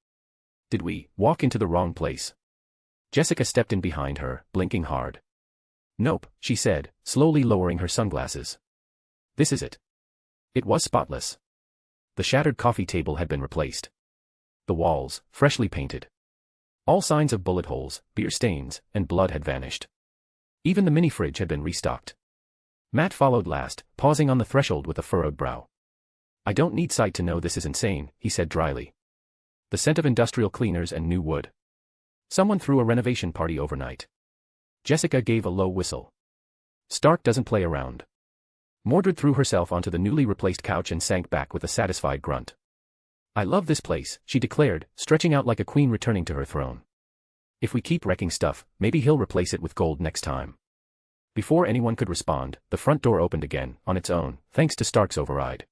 Did we walk into the wrong place? Jessica stepped in behind her, blinking hard. Nope, she said, slowly lowering her sunglasses. This is it. It was spotless. The shattered coffee table had been replaced. The walls, freshly painted. All signs of bullet holes, beer stains, and blood had vanished. Even the mini-fridge had been restocked. Matt followed last, pausing on the threshold with a furrowed brow. I don't need sight to know this is insane, he said dryly. The scent of industrial cleaners and new wood. Someone threw a renovation party overnight. Jessica gave a low whistle. Stark doesn't play around. Mordred threw herself onto the newly replaced couch and sank back with a satisfied grunt. I love this place, she declared, stretching out like a queen returning to her throne. If we keep wrecking stuff, maybe he'll replace it with gold next time. Before anyone could respond, the front door opened again, on its own, thanks to Stark's override.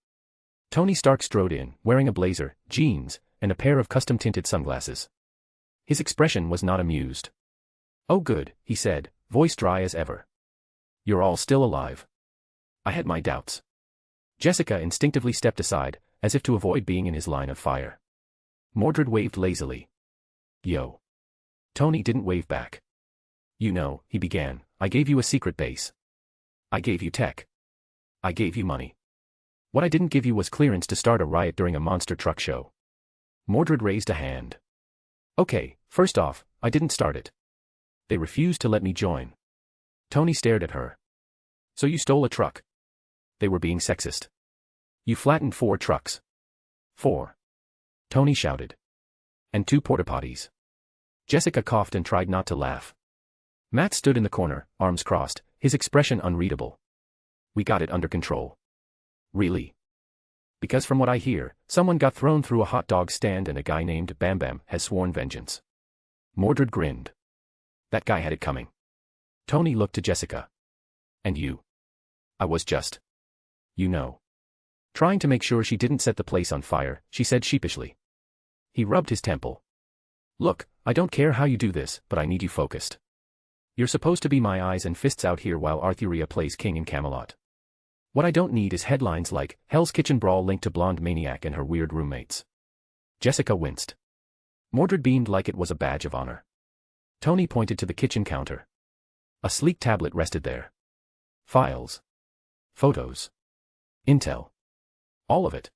Tony Stark strode in, wearing a blazer, jeans, and a pair of custom-tinted sunglasses. His expression was not amused. Oh good, he said, voice dry as ever. You're all still alive. I had my doubts. Jessica instinctively stepped aside, as if to avoid being in his line of fire. Mordred waved lazily. Yo. Tony didn't wave back. You know, he began, I gave you a secret base. I gave you tech. I gave you money. What I didn't give you was clearance to start a riot during a monster truck show. Mordred raised a hand. Okay, first off, I didn't start it. They refused to let me join. Tony stared at her. So you stole a truck? They were being sexist. You flattened 4 trucks. 4. Tony shouted. And 2 porta potties. Jessica coughed and tried not to laugh. Matt stood in the corner, arms crossed, his expression unreadable. We got it under control. Really? Because from what I hear, someone got thrown through a hot dog stand and a guy named Bam Bam has sworn vengeance. Mordred grinned. That guy had it coming. Tony looked to Jessica. And you? I was just. You know. Trying to make sure she didn't set the place on fire, she said sheepishly. He rubbed his temple. Look, I don't care how you do this, but I need you focused. You're supposed to be my eyes and fists out here while Arthuria plays king in Camelot. What I don't need is headlines like, Hell's Kitchen brawl linked to blonde maniac and her weird roommates. Jessica winced. Mordred beamed like it was a badge of honor. Tony pointed to the kitchen counter. A sleek tablet rested there. Files. Photos. Intel. All of it.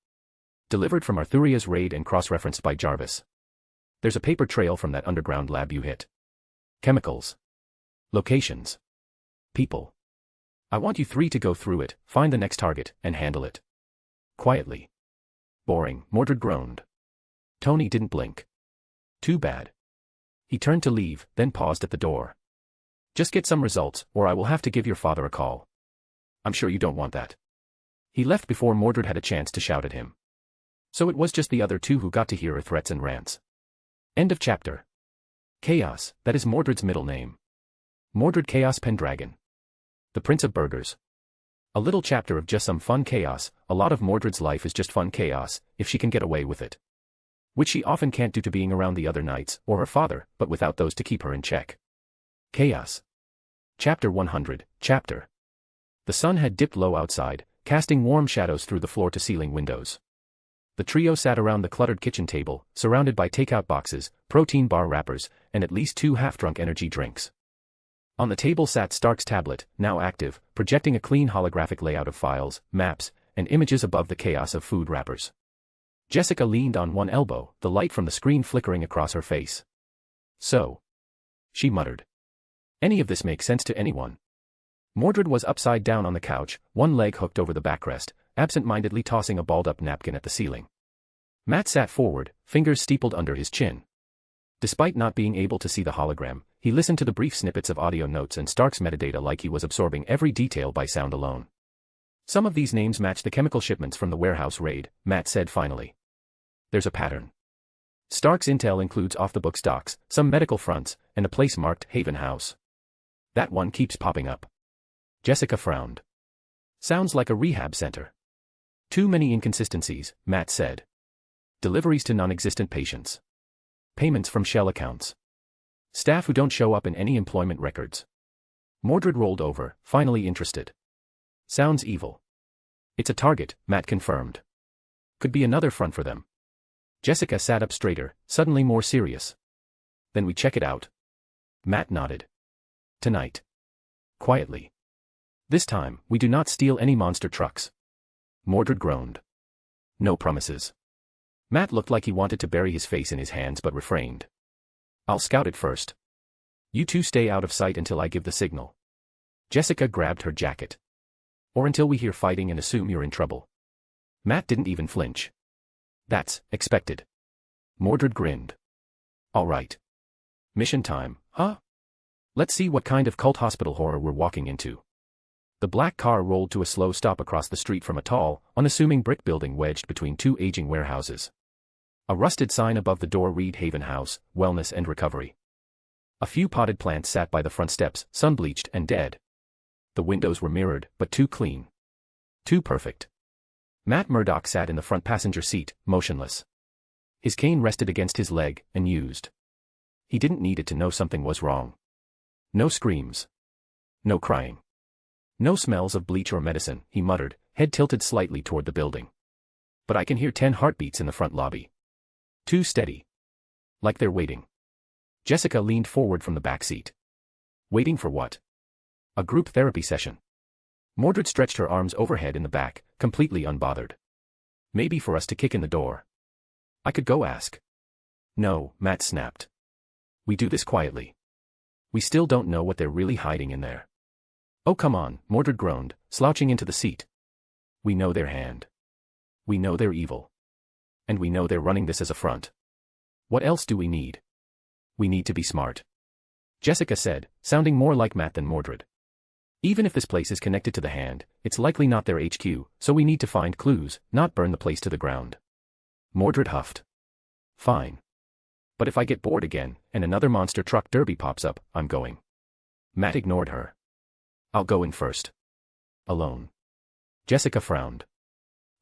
Delivered from Arthuria's raid and cross-referenced by Jarvis. There's a paper trail from that underground lab you hit. Chemicals. Locations. People. I want you 3 to go through it, find the next target, and handle it. Quietly. Boring, Mordred groaned. Tony didn't blink. Too bad. He turned to leave, then paused at the door. Just get some results, or I will have to give your father a call. I'm sure you don't want that. He left before Mordred had a chance to shout at him. So it was just the other 2 who got to hear her threats and rants. End of chapter. Chaos, that is Mordred's middle name. Mordred Chaos Pendragon. The Prince of Burgers. A little chapter of just some fun chaos, a lot of Mordred's life is just fun chaos, if she can get away with it. Which she often can't due to being around the other knights, or her father, but without those to keep her in check. Chaos. Chapter 100, Chapter. The sun had dipped low outside, casting warm shadows through the floor-to-ceiling windows. The trio sat around the cluttered kitchen table, surrounded by takeout boxes, protein bar wrappers, and at least 2 half-drunk energy drinks. On the table sat Stark's tablet, now active, projecting a clean holographic layout of files, maps, and images above the chaos of food wrappers. Jessica leaned on one elbow, the light from the screen flickering across her face. So. She muttered. Any of this makes sense to anyone. Mordred was upside down on the couch, one leg hooked over the backrest, absent-mindedly tossing a balled-up napkin at the ceiling. Matt sat forward, fingers steepled under his chin. Despite not being able to see the hologram, He listened to the brief snippets of audio notes and Stark's metadata like he was absorbing every detail by sound alone. Some of these names match the chemical shipments from the warehouse raid, Matt said finally. There's a pattern. Stark's intel includes off-the-book stocks, some medical fronts, and a place marked Haven House. That one keeps popping up. Jessica frowned. Sounds like a rehab center. Too many inconsistencies, Matt said. Deliveries to non-existent patients. Payments from shell accounts. Staff who don't show up in any employment records. Mordred rolled over, finally interested. Sounds evil. It's a target, Matt confirmed. Could be another front for them. Jessica sat up straighter, suddenly more serious. Then we check it out. Matt nodded. Tonight. Quietly. This time, we do not steal any monster trucks. Mordred groaned. No promises. Matt looked like he wanted to bury his face in his hands but refrained. I'll scout it first. You two stay out of sight until I give the signal. Jessica grabbed her jacket. Or until we hear fighting and assume you're in trouble. Matt didn't even flinch. That's expected. Mordred grinned. All right. Mission time, huh? Let's see what kind of cult hospital horror we're walking into. The black car rolled to a slow stop across the street from a tall, unassuming brick building wedged between two aging warehouses. A rusted sign above the door read Haven House, Wellness and Recovery. A few potted plants sat by the front steps, sun-bleached and dead. The windows were mirrored, but too clean. Too perfect. Matt Murdock sat in the front passenger seat, motionless. His cane rested against his leg, unused. He didn't need it to know something was wrong. No screams. No crying. No smells of bleach or medicine, he muttered, head tilted slightly toward the building. But I can hear 10 heartbeats in the front lobby. Too steady. Like they're waiting. Jessica leaned forward from the back seat. Waiting for what? A group therapy session. Mordred stretched her arms overhead in the back, completely unbothered. Maybe for us to kick in the door. I could go ask. No, Matt snapped. We do this quietly. We still don't know what they're really hiding in there. Oh come on, Mordred groaned, slouching into the seat. We know their hand. We know they're evil. And we know they're running this as a front. What else do we need? We need to be smart. Jessica said, sounding more like Matt than Mordred. Even if this place is connected to the hand, it's likely not their HQ, so we need to find clues, not burn the place to the ground. Mordred huffed. Fine. But if I get bored again, and another monster truck derby pops up, I'm going. Matt ignored her. I'll go in first. Alone. Jessica frowned.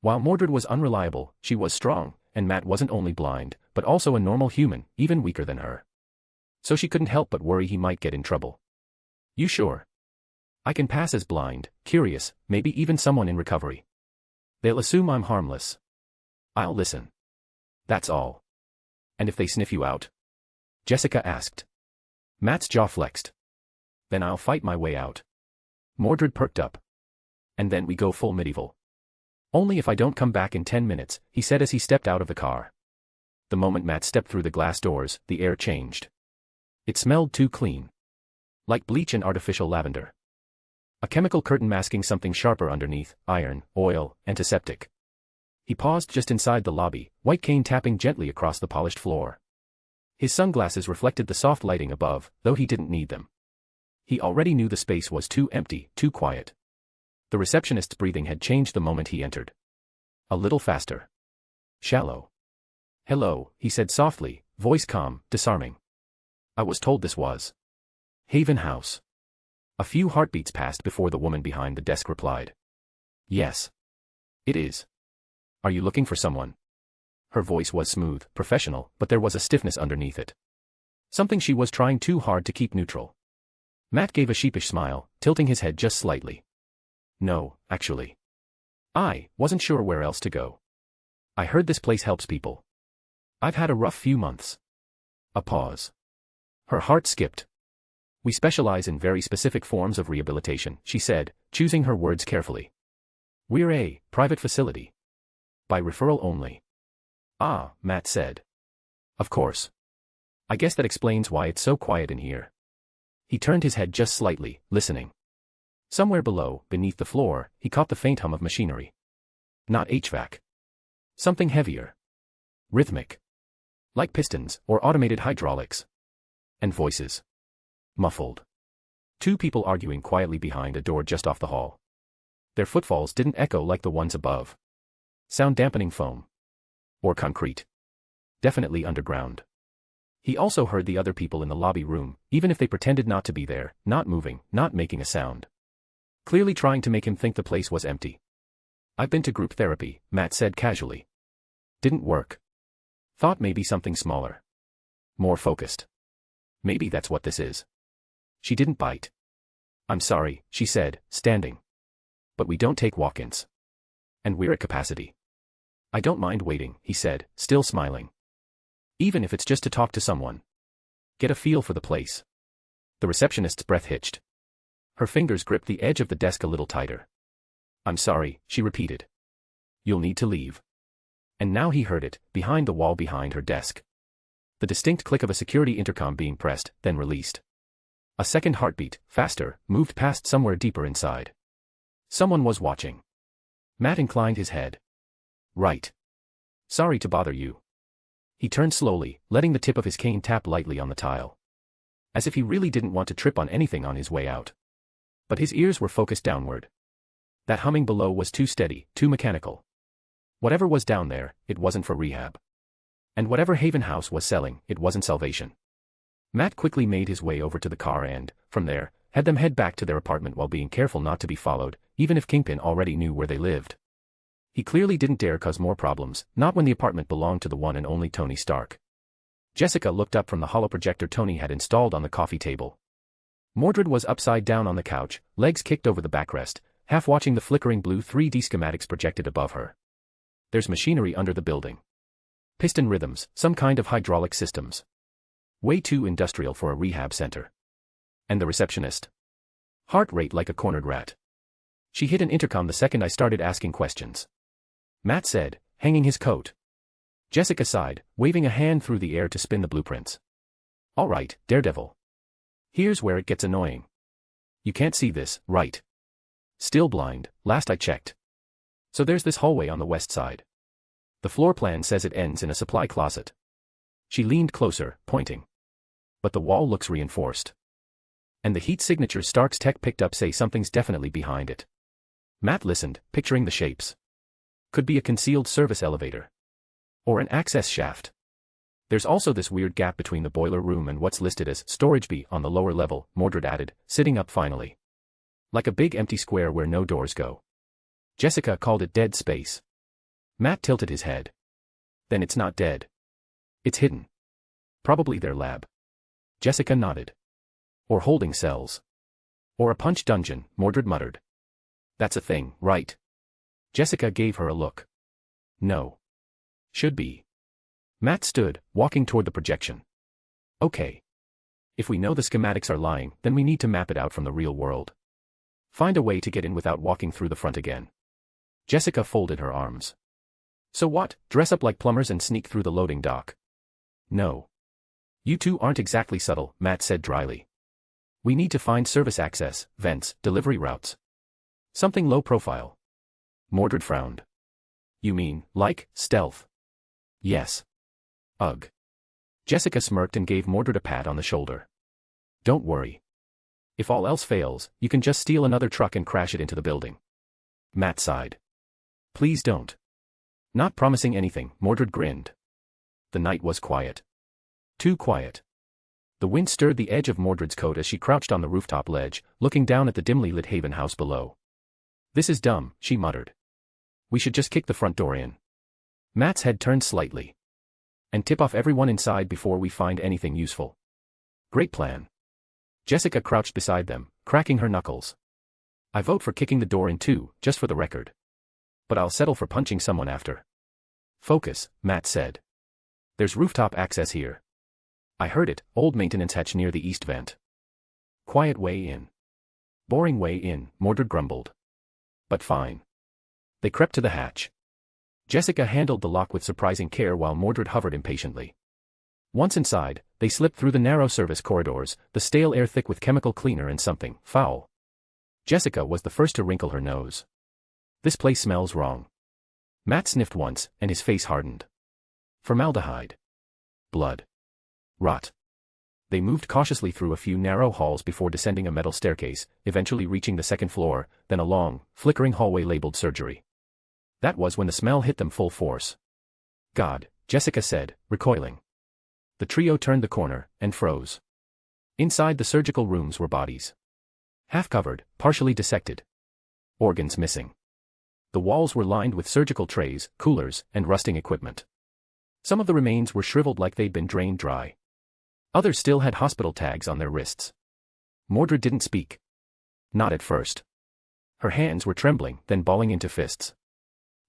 While Mordred was unreliable, she was strong, and Matt wasn't only blind, but also a normal human, even weaker than her. So she couldn't help but worry he might get in trouble. You sure? I can pass as blind, curious, maybe even someone in recovery. They'll assume I'm harmless. I'll listen. That's all. And if they sniff you out? Jessica asked. Matt's jaw flexed. Then I'll fight my way out. Mordred perked up. And then we go full medieval. Only if I don't come back in 10 minutes, he said as he stepped out of the car. The moment Matt stepped through the glass doors, the air changed. It smelled too clean. Like bleach and artificial lavender. A chemical curtain masking something sharper underneath, iron, oil, antiseptic. He paused just inside the lobby, white cane tapping gently across the polished floor. His sunglasses reflected the soft lighting above, though he didn't need them. He already knew the space was too empty, too quiet. The receptionist's breathing had changed the moment he entered. A little faster. Shallow. Hello, he said softly, voice calm, disarming. I was told this was Haven House. A few heartbeats passed before the woman behind the desk replied. Yes. It is. Are you looking for someone? Her voice was smooth, professional, but there was a stiffness underneath it. Something she was trying too hard to keep neutral. Matt gave a sheepish smile, tilting his head just slightly. No, actually. I wasn't sure where else to go. I heard this place helps people. I've had a rough few months. A pause. Her heart skipped. We specialize in very specific forms of rehabilitation, she said, choosing her words carefully. We're a private facility. By referral only. Ah, Matt said. Of course. I guess that explains why it's so quiet in here. He turned his head just slightly, listening. Somewhere below, beneath the floor, he caught the faint hum of machinery. Not HVAC. Something heavier. Rhythmic. Like pistons, or automated hydraulics. And voices. Muffled. Two people arguing quietly behind a door just off the hall. Their footfalls didn't echo like the ones above. Sound-dampening foam. Or concrete. Definitely underground. He also heard the other people in the lobby room, even if they pretended not to be there, not moving, not making a sound. Clearly trying to make him think the place was empty. I've been to group therapy, Matt said casually. Didn't work. Thought maybe something smaller. More focused. Maybe that's what this is. She didn't bite. I'm sorry, she said, standing. But we don't take walk-ins. And we're at capacity. I don't mind waiting, he said, still smiling. Even if it's just to talk to someone. Get a feel for the place. The receptionist's breath hitched. Her fingers gripped the edge of the desk a little tighter. I'm sorry, she repeated. You'll need to leave. And now he heard it, behind the wall behind her desk. The distinct click of a security intercom being pressed, then released. A second heartbeat, faster, moved past somewhere deeper inside. Someone was watching. Matt inclined his head. Right. Sorry to bother you. He turned slowly, letting the tip of his cane tap lightly on the tile. As if he really didn't want to trip on anything on his way out. But his ears were focused downward. That humming below was too steady, too mechanical. Whatever was down there, it wasn't for rehab. And whatever Haven House was selling, it wasn't salvation. Matt quickly made his way over to the car and, from there, had them head back to their apartment while being careful not to be followed, even if Kingpin already knew where they lived. He clearly didn't dare cause more problems, not when the apartment belonged to the one and only Tony Stark. Jessica looked up from the holoprojector Tony had installed on the coffee table. Mordred was upside down on the couch, legs kicked over the backrest, half watching the flickering blue 3D schematics projected above her. There's machinery under the building. Piston rhythms, some kind of hydraulic systems. Way too industrial for a rehab center. And the receptionist? Heart rate like a cornered rat. She hit an intercom the second I started asking questions. Matt said, hanging his coat. Jessica sighed, waving a hand through the air to spin the blueprints. All right, Daredevil. Here's where it gets annoying. You can't see this, right? Still blind, last I checked. So there's this hallway on the west side. The floor plan says it ends in a supply closet. She leaned closer, pointing. But the wall looks reinforced. And the heat signatures Stark's tech picked up say something's definitely behind it. Matt listened, picturing the shapes. Could be a concealed service elevator. Or an access shaft. There's also this weird gap between the boiler room and what's listed as storage B on the lower level, Mordred added, sitting up finally. Like a big empty square where no doors go. Jessica called it dead space. Matt tilted his head. Then it's not dead. It's hidden. Probably their lab. Jessica nodded. Or holding cells. Or a punch dungeon, Mordred muttered. That's a thing, right? Jessica gave her a look. No. Should be. Matt stood, walking toward the projection. Okay. If we know the schematics are lying, then we need to map it out from the real world. Find a way to get in without walking through the front again. Jessica folded her arms. So what, dress up like plumbers and sneak through the loading dock? No. You two aren't exactly subtle, Matt said dryly. We need to find service access, vents, delivery routes. Something low profile. Mordred frowned. You mean, like, stealth? Yes. Ugh. Jessica smirked and gave Mordred a pat on the shoulder. Don't worry. If all else fails, you can just steal another truck and crash it into the building. Matt sighed. Please don't. Not promising anything, Mordred grinned. The night was quiet. Too quiet. The wind stirred the edge of Mordred's coat as she crouched on the rooftop ledge, looking down at the dimly lit Haven house below. This is dumb, she muttered. We should just kick the front door in. Matt's head turned slightly. And tip off everyone inside before we find anything useful. Great plan. Jessica crouched beside them, cracking her knuckles. I vote for kicking the door in too, just for the record. But I'll settle for punching someone after. Focus, Matt said. There's rooftop access here. I heard it, old maintenance hatch near the east vent. Quiet way in. Boring way in, Mordred grumbled. But fine. They crept to the hatch. Jessica handled the lock with surprising care while Mordred hovered impatiently. Once inside, they slipped through the narrow service corridors, the stale air thick with chemical cleaner and something foul. Jessica was the first to wrinkle her nose. This place smells wrong. Matt sniffed once, and his face hardened. Formaldehyde. Blood. Rot. They moved cautiously through a few narrow halls before descending a metal staircase, eventually reaching the second floor, then a long, flickering hallway labeled surgery. That was when the smell hit them full force. God, Jessica said, recoiling. The trio turned the corner, and froze. Inside the surgical rooms were bodies. Half-covered, partially dissected. Organs missing. The walls were lined with surgical trays, coolers, and rusting equipment. Some of the remains were shriveled like they'd been drained dry. Others still had hospital tags on their wrists. Mordred didn't speak. Not at first. Her hands were trembling, then balling into fists.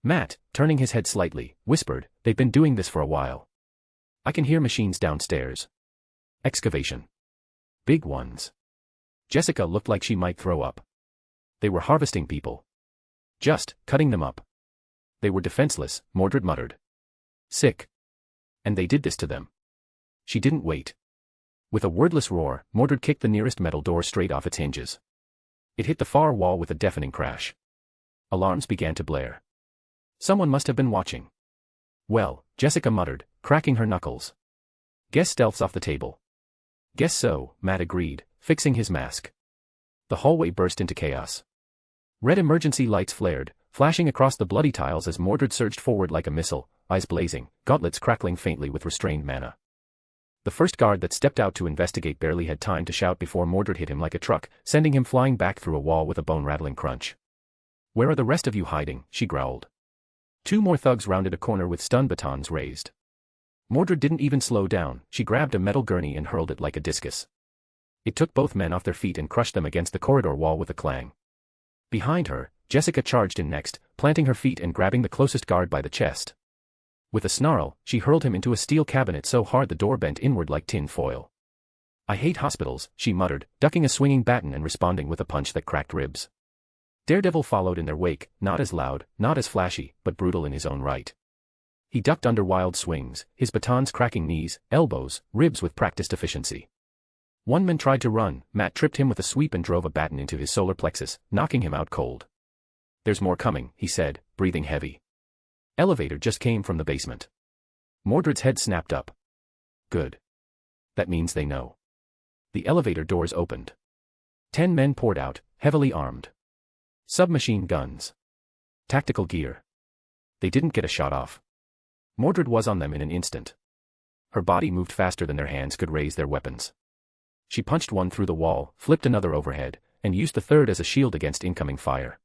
Matt, turning his head slightly, whispered, "They've been doing this for a while. I can hear machines downstairs. Excavation. Big ones." Jessica looked like she might throw up. They were harvesting people. Just cutting them up. They were defenseless, Mordred muttered. Sick. And they did this to them. She didn't wait. With a wordless roar, Mordred kicked the nearest metal door straight off its hinges. It hit the far wall with a deafening crash. Alarms began to blare. Someone must have been watching. Well, Jessica muttered, cracking her knuckles. Guess stealth's off the table. Guess so, Matt agreed, fixing his mask. The hallway burst into chaos. Red emergency lights flared, flashing across the bloody tiles as Mordred surged forward like a missile, eyes blazing, gauntlets crackling faintly with restrained mana. The first guard that stepped out to investigate barely had time to shout before Mordred hit him like a truck, sending him flying back through a wall with a bone-rattling crunch. "Where are the rest of you hiding?" she growled. Two more thugs rounded a corner with stun batons raised. Mordred didn't even slow down, she grabbed a metal gurney and hurled it like a discus. It took both men off their feet and crushed them against the corridor wall with a clang. Behind her, Jessica charged in next, planting her feet and grabbing the closest guard by the chest. With a snarl, she hurled him into a steel cabinet so hard the door bent inward like tin foil. "I hate hospitals," she muttered, ducking a swinging baton and responding with a punch that cracked ribs. Daredevil followed in their wake, not as loud, not as flashy, but brutal in his own right. He ducked under wild swings, his batons cracking knees, elbows, ribs with practiced efficiency. One man tried to run, Matt tripped him with a sweep and drove a baton into his solar plexus, knocking him out cold. "There's more coming," he said, breathing heavy. Elevator just came from the basement. Mordred's head snapped up. Good. That means they know. The elevator doors opened. 10 men poured out, heavily armed. Submachine guns. Tactical gear. They didn't get a shot off. Mordred was on them in an instant. Her body moved faster than their hands could raise their weapons. She punched one through the wall, flipped another overhead, and used the third as a shield against incoming fire.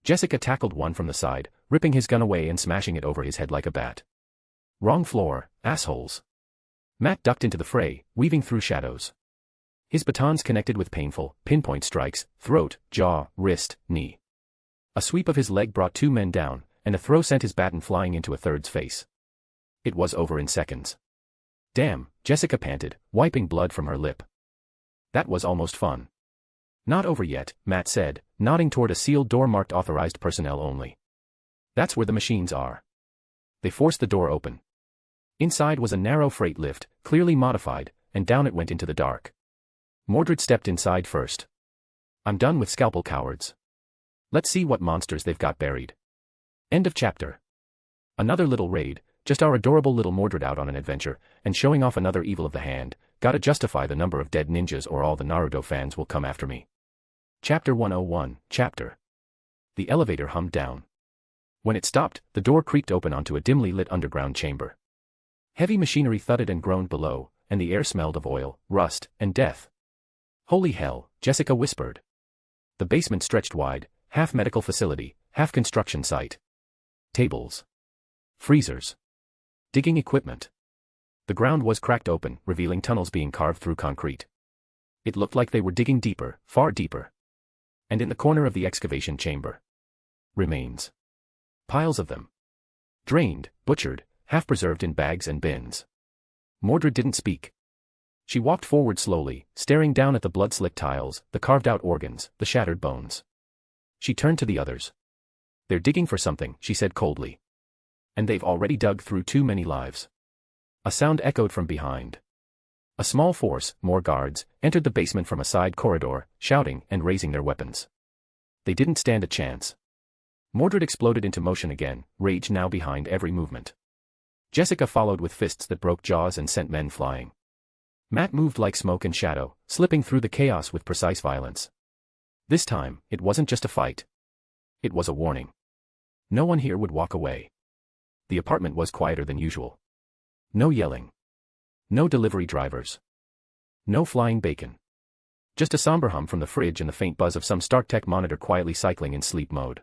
Jessica tackled one from the side, ripping his gun away and smashing it over his head like a bat. "Wrong floor, assholes." Matt ducked into the fray, weaving through shadows. His batons connected with painful, pinpoint strikes, throat, jaw, wrist, knee. A sweep of his leg brought 2 men down, and a throw sent his baton flying into a third's face. It was over in seconds. "Damn," Jessica panted, wiping blood from her lip. "That was almost fun." "Not over yet," Matt said, nodding toward a sealed door marked authorized personnel only. "That's where the machines are." They forced the door open. Inside was a narrow freight lift, clearly modified, and down it went into the dark. Mordred stepped inside first. "I'm done with scalpel cowards. Let's see what monsters they've got buried." End of chapter. Another little raid, just our adorable little Mordred out on an adventure, and showing off another evil of the hand. Gotta justify the number of dead ninjas or all the Naruto fans will come after me. Chapter 101, Chapter. The elevator hummed down. When it stopped, the door creaked open onto a dimly lit underground chamber. Heavy machinery thudded and groaned below, and the air smelled of oil, rust, and death. "Holy hell," Jessica whispered. The basement stretched wide, half medical facility, half construction site. Tables. Freezers. Digging equipment. The ground was cracked open, revealing tunnels being carved through concrete. It looked like they were digging deeper, far deeper. And in the corner of the excavation chamber. Remains. Piles of them. Drained, butchered, half-preserved in bags and bins. Mordred didn't speak. She walked forward slowly, staring down at the blood-slicked tiles, the carved-out organs, the shattered bones. She turned to the others. "They're digging for something," she said coldly. "And they've already dug through too many lives." A sound echoed from behind. A small force, more guards, entered the basement from a side corridor, shouting and raising their weapons. They didn't stand a chance. Mordred exploded into motion again, rage now behind every movement. Jessica followed with fists that broke jaws and sent men flying. Matt moved like smoke and shadow, slipping through the chaos with precise violence. This time, it wasn't just a fight. It was a warning. No one here would walk away. The apartment was quieter than usual. No yelling. No delivery drivers. No flying bacon. Just a somber hum from the fridge and the faint buzz of some StarTech monitor quietly cycling in sleep mode.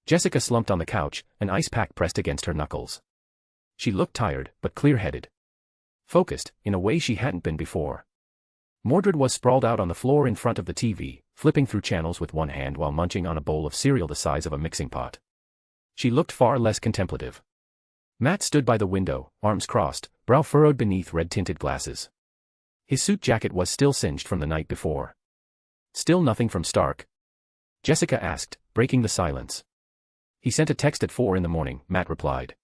Jessica slumped on the couch, an ice pack pressed against her knuckles. She looked tired, but clear-headed. Focused, in a way she hadn't been before. Mordred was sprawled out on the floor in front of the TV, flipping through channels with one hand while munching on a bowl of cereal the size of a mixing pot. She looked far less contemplative. Matt stood by the window, arms crossed, brow furrowed beneath red-tinted glasses. His suit jacket was still singed from the night before. "Still nothing from Stark?" Jessica asked, breaking the silence. "He sent a text at 4 in the morning," Matt replied.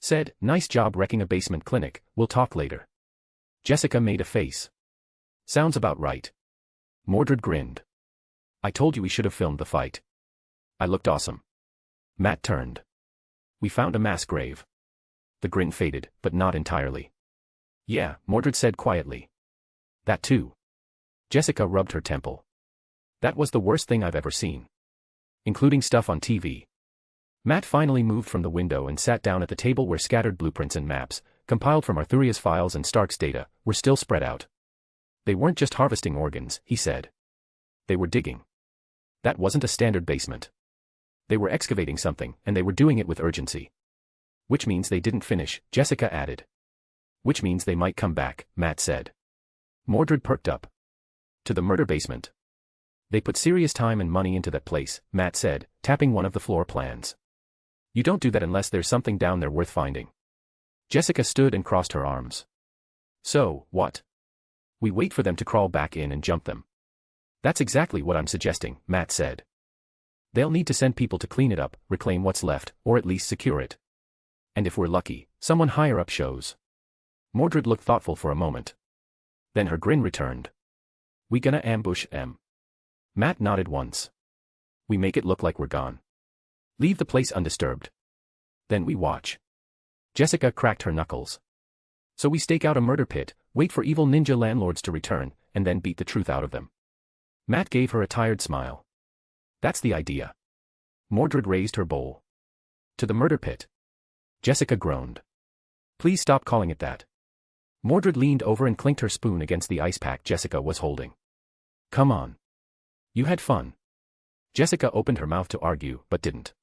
Said, "Nice job wrecking a basement clinic, we'll talk later." Jessica made a face. "Sounds about right." Mordred grinned. "I told you we should have filmed the fight. I looked awesome." Matt turned. "We found a mass grave." The grin faded, but not entirely. "Yeah," Mordred said quietly. "That too." Jessica rubbed her temple. "That was the worst thing I've ever seen. Including stuff on TV." Matt finally moved from the window and sat down at the table where scattered blueprints and maps, compiled from Arthuria's files and Stark's data, were still spread out. "They weren't just harvesting organs," he said. "They were digging. That wasn't a standard basement. They were excavating something, and they were doing it with urgency." "Which means they didn't finish," Jessica added. "Which means they might come back," Matt said. Mordred perked up. "To the murder basement." "They put serious time and money into that place," Matt said, tapping one of the floor plans. "You don't do that unless there's something down there worth finding." Jessica stood and crossed her arms. "So, what? We wait for them to crawl back in and jump them." "That's exactly what I'm suggesting," Matt said. "They'll need to send people to clean it up, reclaim what's left, or at least secure it. And if we're lucky, someone higher up shows." Mordred looked thoughtful for a moment. Then her grin returned. "We gonna ambush them?" Matt nodded once. "We make it look like we're gone. Leave the place undisturbed. Then we watch." Jessica cracked her knuckles. "So we stake out a murder pit, wait for evil ninja landlords to return, and then beat the truth out of them." Matt gave her a tired smile. "That's the idea." Mordred raised her bowl. "To the murder pit." Jessica groaned. "Please stop calling it that." Mordred leaned over and clinked her spoon against the ice pack Jessica was holding. "Come on. You had fun." Jessica opened her mouth to argue, but didn't.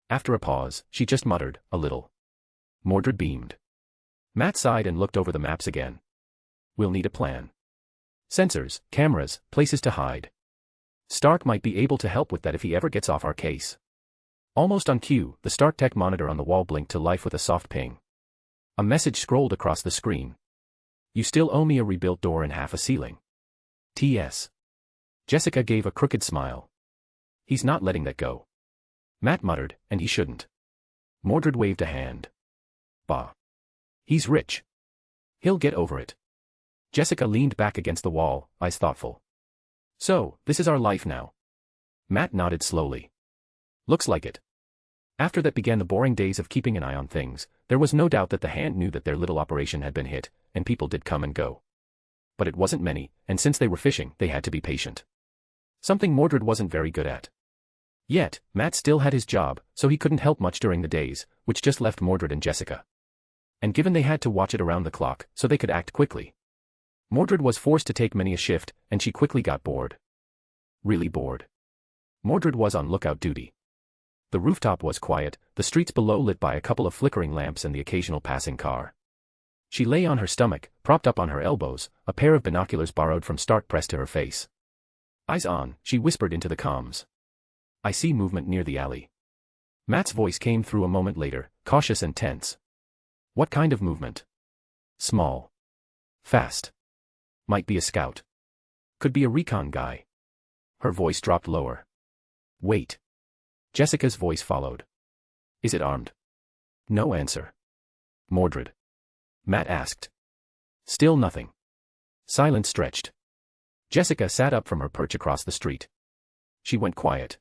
After a pause, she just muttered, "A little." Mordred beamed. Matt sighed and looked over the maps again. "We'll need a plan. Sensors, cameras, places to hide. Stark might be able to help with that if he ever gets off our case." Almost on cue, the StarTech monitor on the wall blinked to life with a soft ping. A message scrolled across the screen. "You still owe me a rebuilt door and half a ceiling. T.S." Jessica gave a crooked smile. "He's not letting that go." Matt muttered, "And he shouldn't." Mordred waved a hand. "Bah. He's rich. He'll get over it." Jessica leaned back against the wall, eyes thoughtful. "So, this is our life now." Matt nodded slowly. "Looks like it." After that began the boring days of keeping an eye on things. There was no doubt that the Hand knew that their little operation had been hit, and people did come and go. But it wasn't many, and since they were fishing, they had to be patient. Something Mordred wasn't very good at. Yet, Matt still had his job, so he couldn't help much during the days, which just left Mordred and Jessica. And given they had to watch it around the clock, so they could act quickly. Mordred was forced to take many a shift, and she quickly got bored. Really bored. Mordred was on lookout duty. The rooftop was quiet, the streets below lit by a couple of flickering lamps and the occasional passing car. She lay on her stomach, propped up on her elbows, a pair of binoculars borrowed from Stark pressed to her face. "Eyes on," she whispered into the comms. "I see movement near the alley." Matt's voice came through a moment later, cautious and tense. "What kind of movement?" "Small. Fast. Might be a scout. Could be a recon guy." Her voice dropped lower. "Wait." Jessica's voice followed. "Is it armed?" No answer. "Mordred?" Matt asked. Still nothing. Silence stretched. Jessica sat up from her perch across the street. She went quiet.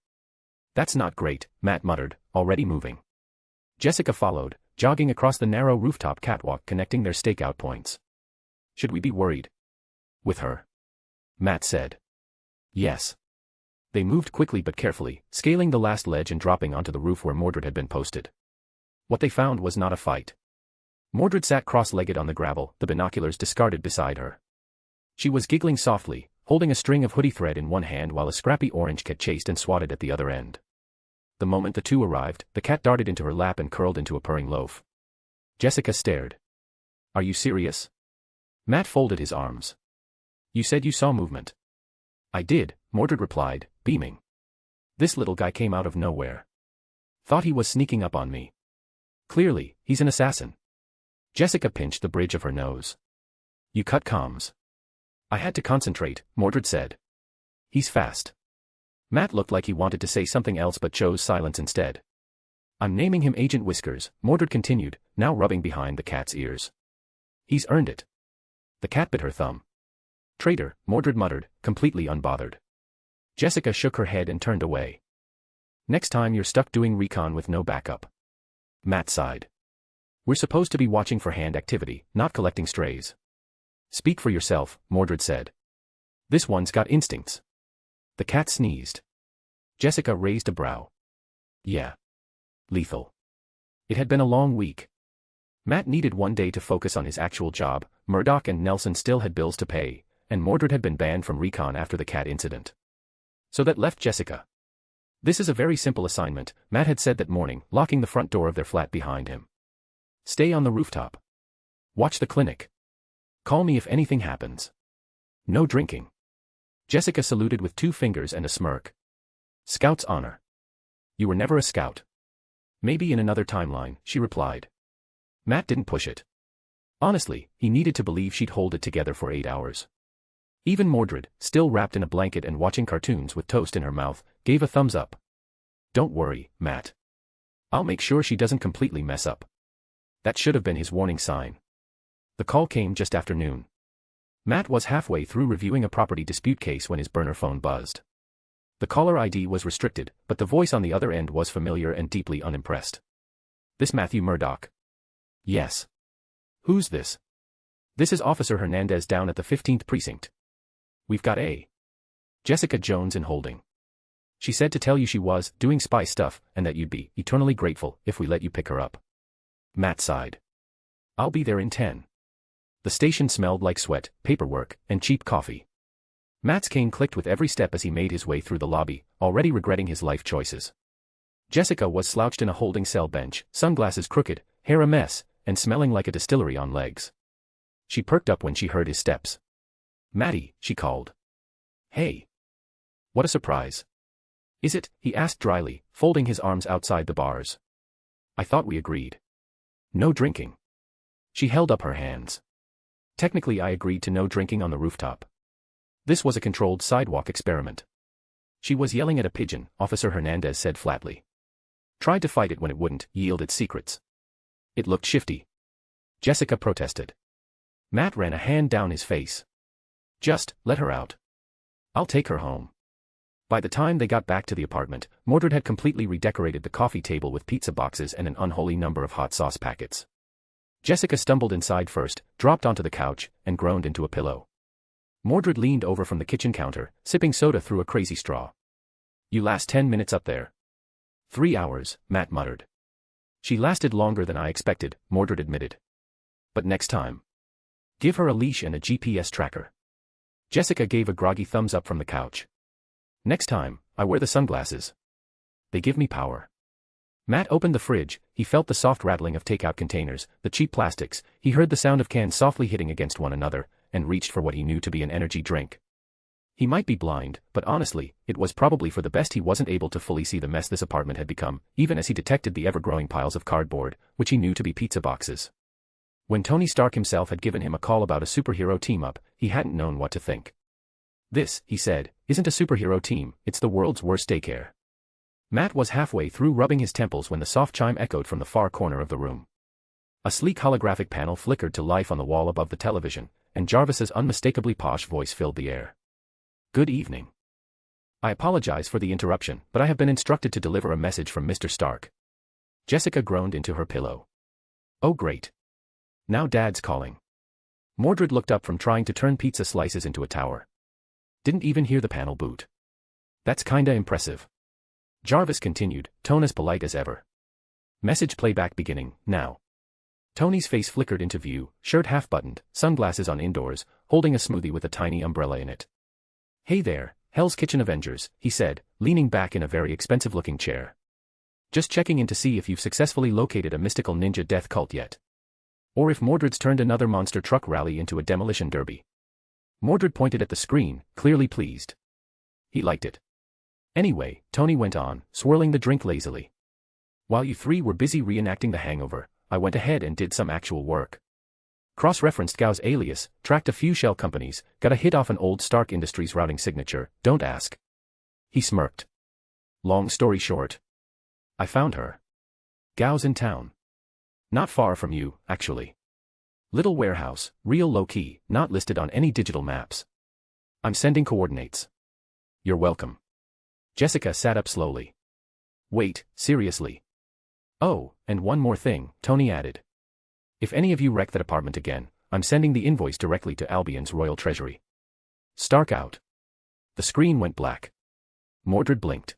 "That's not great," Matt muttered, already moving. Jessica followed, jogging across the narrow rooftop catwalk connecting their stakeout points. "Should we be worried?" With her? Matt said. Yes. They moved quickly but carefully, scaling the last ledge and dropping onto the roof where Mordred had been posted. What they found was not a fight. Mordred sat cross-legged on the gravel, the binoculars discarded beside her. She was giggling softly, holding a string of hoodie thread in one hand while a scrappy orange cat chased and swatted at the other end. The moment the two arrived, the cat darted into her lap and curled into a purring loaf. Jessica stared. Are you serious? Matt folded his arms. You said you saw movement. I did, Mordred replied, beaming. This little guy came out of nowhere. Thought he was sneaking up on me. Clearly, he's an assassin. Jessica pinched the bridge of her nose. You cut comms. I had to concentrate, Mordred said. He's fast. Matt looked like he wanted to say something else but chose silence instead. I'm naming him Agent Whiskers, Mordred continued, now rubbing behind the cat's ears. He's earned it. The cat bit her thumb. Traitor, Mordred muttered, completely unbothered. Jessica shook her head and turned away. Next time you're stuck doing recon with no backup. Matt sighed. We're supposed to be watching for hand activity, not collecting strays. Speak for yourself, Mordred said. This one's got instincts. The cat sneezed. Jessica raised a brow. Yeah. Lethal. It had been a long week. Matt needed one day to focus on his actual job, Murdoch and Nelson still had bills to pay, and Mordred had been banned from recon after the cat incident. So that left Jessica. This is a very simple assignment, Matt had said that morning, locking the front door of their flat behind him. Stay on the rooftop. Watch the clinic. Call me if anything happens. No drinking. Jessica saluted with 2 fingers and a smirk. Scout's honor. You were never a scout. Maybe in another timeline, she replied. Matt didn't push it. Honestly, he needed to believe she'd hold it together for 8 hours. Even Mordred, still wrapped in a blanket and watching cartoons with toast in her mouth, gave a thumbs up. Don't worry, Matt. I'll make sure she doesn't completely mess up. That should have been his warning sign. The call came just after noon. Matt was halfway through reviewing a property dispute case when his burner phone buzzed. The caller ID was restricted, but the voice on the other end was familiar and deeply unimpressed. This Matthew Murdoch? Yes. Who's this? This is Officer Hernandez down at the 15th Precinct. We've got a Jessica Jones in holding. She said to tell you she was doing spy stuff and that you'd be eternally grateful if we let you pick her up. Matt sighed. I'll be there in 10. The station smelled like sweat, paperwork, and cheap coffee. Matt's cane clicked with every step as he made his way through the lobby, already regretting his life choices. Jessica was slouched in a holding cell bench, sunglasses crooked, hair a mess, and smelling like a distillery on legs. She perked up when she heard his steps. Matty, she called. Hey. What a surprise. Is it? He asked dryly, folding his arms outside the bars. I thought we agreed. No drinking. She held up her hands. Technically I agreed to no drinking on the rooftop. This was a controlled sidewalk experiment. She was yelling at a pigeon, Officer Hernandez said flatly. Tried to fight it when it wouldn't yield its secrets. It looked shifty. Jessica protested. Matt ran a hand down his face. Just let her out. I'll take her home. By the time they got back to the apartment, Mordred had completely redecorated the coffee table with pizza boxes and an unholy number of hot sauce packets. Jessica stumbled inside first, dropped onto the couch, and groaned into a pillow. Mordred leaned over from the kitchen counter, sipping soda through a crazy straw. You last 10 minutes up there. 3 hours, Matt muttered. She lasted longer than I expected, Mordred admitted. But next time. Give her a leash and a GPS tracker. Jessica gave a groggy thumbs up from the couch. Next time, I wear the sunglasses. They give me power. Matt opened the fridge, he felt the soft rattling of takeout containers, the cheap plastics, he heard the sound of cans softly hitting against one another, and reached for what he knew to be an energy drink. He might be blind, but honestly, it was probably for the best he wasn't able to fully see the mess this apartment had become, even as he detected the ever-growing piles of cardboard, which he knew to be pizza boxes. When Tony Stark himself had given him a call about a superhero team-up, he hadn't known what to think. This, he said, isn't a superhero team, it's the world's worst daycare. Matt was halfway through rubbing his temples when the soft chime echoed from the far corner of the room. A sleek holographic panel flickered to life on the wall above the television, and Jarvis's unmistakably posh voice filled the air. Good evening. I apologize for the interruption, but I have been instructed to deliver a message from Mr. Stark. Jessica groaned into her pillow. Oh great. Now Dad's calling. Mordred looked up from trying to turn pizza slices into a tower. Didn't even hear the panel boot. That's kinda impressive. Jarvis continued, tone as polite as ever. Message playback beginning, now. Tony's face flickered into view, shirt half-buttoned, sunglasses on indoors, holding a smoothie with a tiny umbrella in it. Hey there, Hell's Kitchen Avengers, he said, leaning back in a very expensive-looking chair. Just checking in to see if you've successfully located a mystical ninja death cult yet. Or if Mordred's turned another monster truck rally into a demolition derby. Mordred pointed at the screen, clearly pleased. He liked it. Anyway, Tony went on, swirling the drink lazily. While you three were busy reenacting The Hangover, I went ahead and did some actual work. Cross-referenced Gao's alias, tracked a few shell companies, got a hit off an old Stark Industries routing signature, don't ask. He smirked. Long story short. I found her. Gao's in town. Not far from you, actually. Little warehouse, real low-key, not listed on any digital maps. I'm sending coordinates. You're welcome. Jessica sat up slowly. Wait, seriously? Oh, and one more thing, Tony added. If any of you wreck that apartment again, I'm sending the invoice directly to Albion's royal treasury. Stark out. The screen went black. Mordred blinked.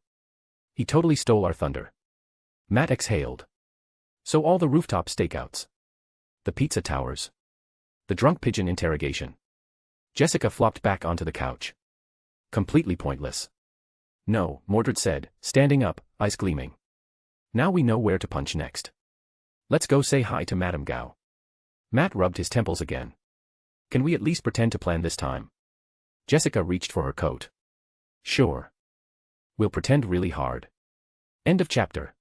He totally stole our thunder. Matt exhaled. So all the rooftop stakeouts. The pizza towers. The drunk pigeon interrogation. Jessica flopped back onto the couch. Completely pointless. No, Mordred said, standing up, eyes gleaming. Now we know where to punch next. Let's go say hi to Madame Gao. Matt rubbed his temples again. Can we at least pretend to plan this time? Jessica reached for her coat. Sure. We'll pretend really hard. End of chapter.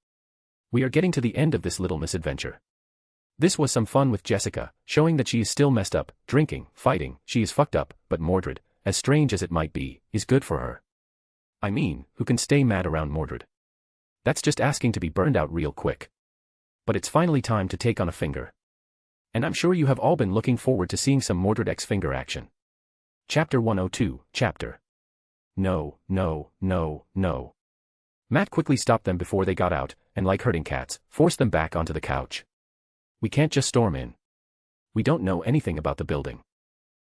We are getting to the end of this little misadventure. This was some fun with Jessica, showing that she is still messed up, drinking, fighting, she is fucked up, but Mordred, as strange as it might be, is good for her. I mean, who can stay mad around Mordred? That's just asking to be burned out real quick. But it's finally time to take on a finger. And I'm sure you have all been looking forward to seeing some Mordred X finger action. Chapter 102, Chapter. No, no, no, no. Matt quickly stopped them before they got out, and like herding cats, forced them back onto the couch. We can't just storm in. We don't know anything about the building.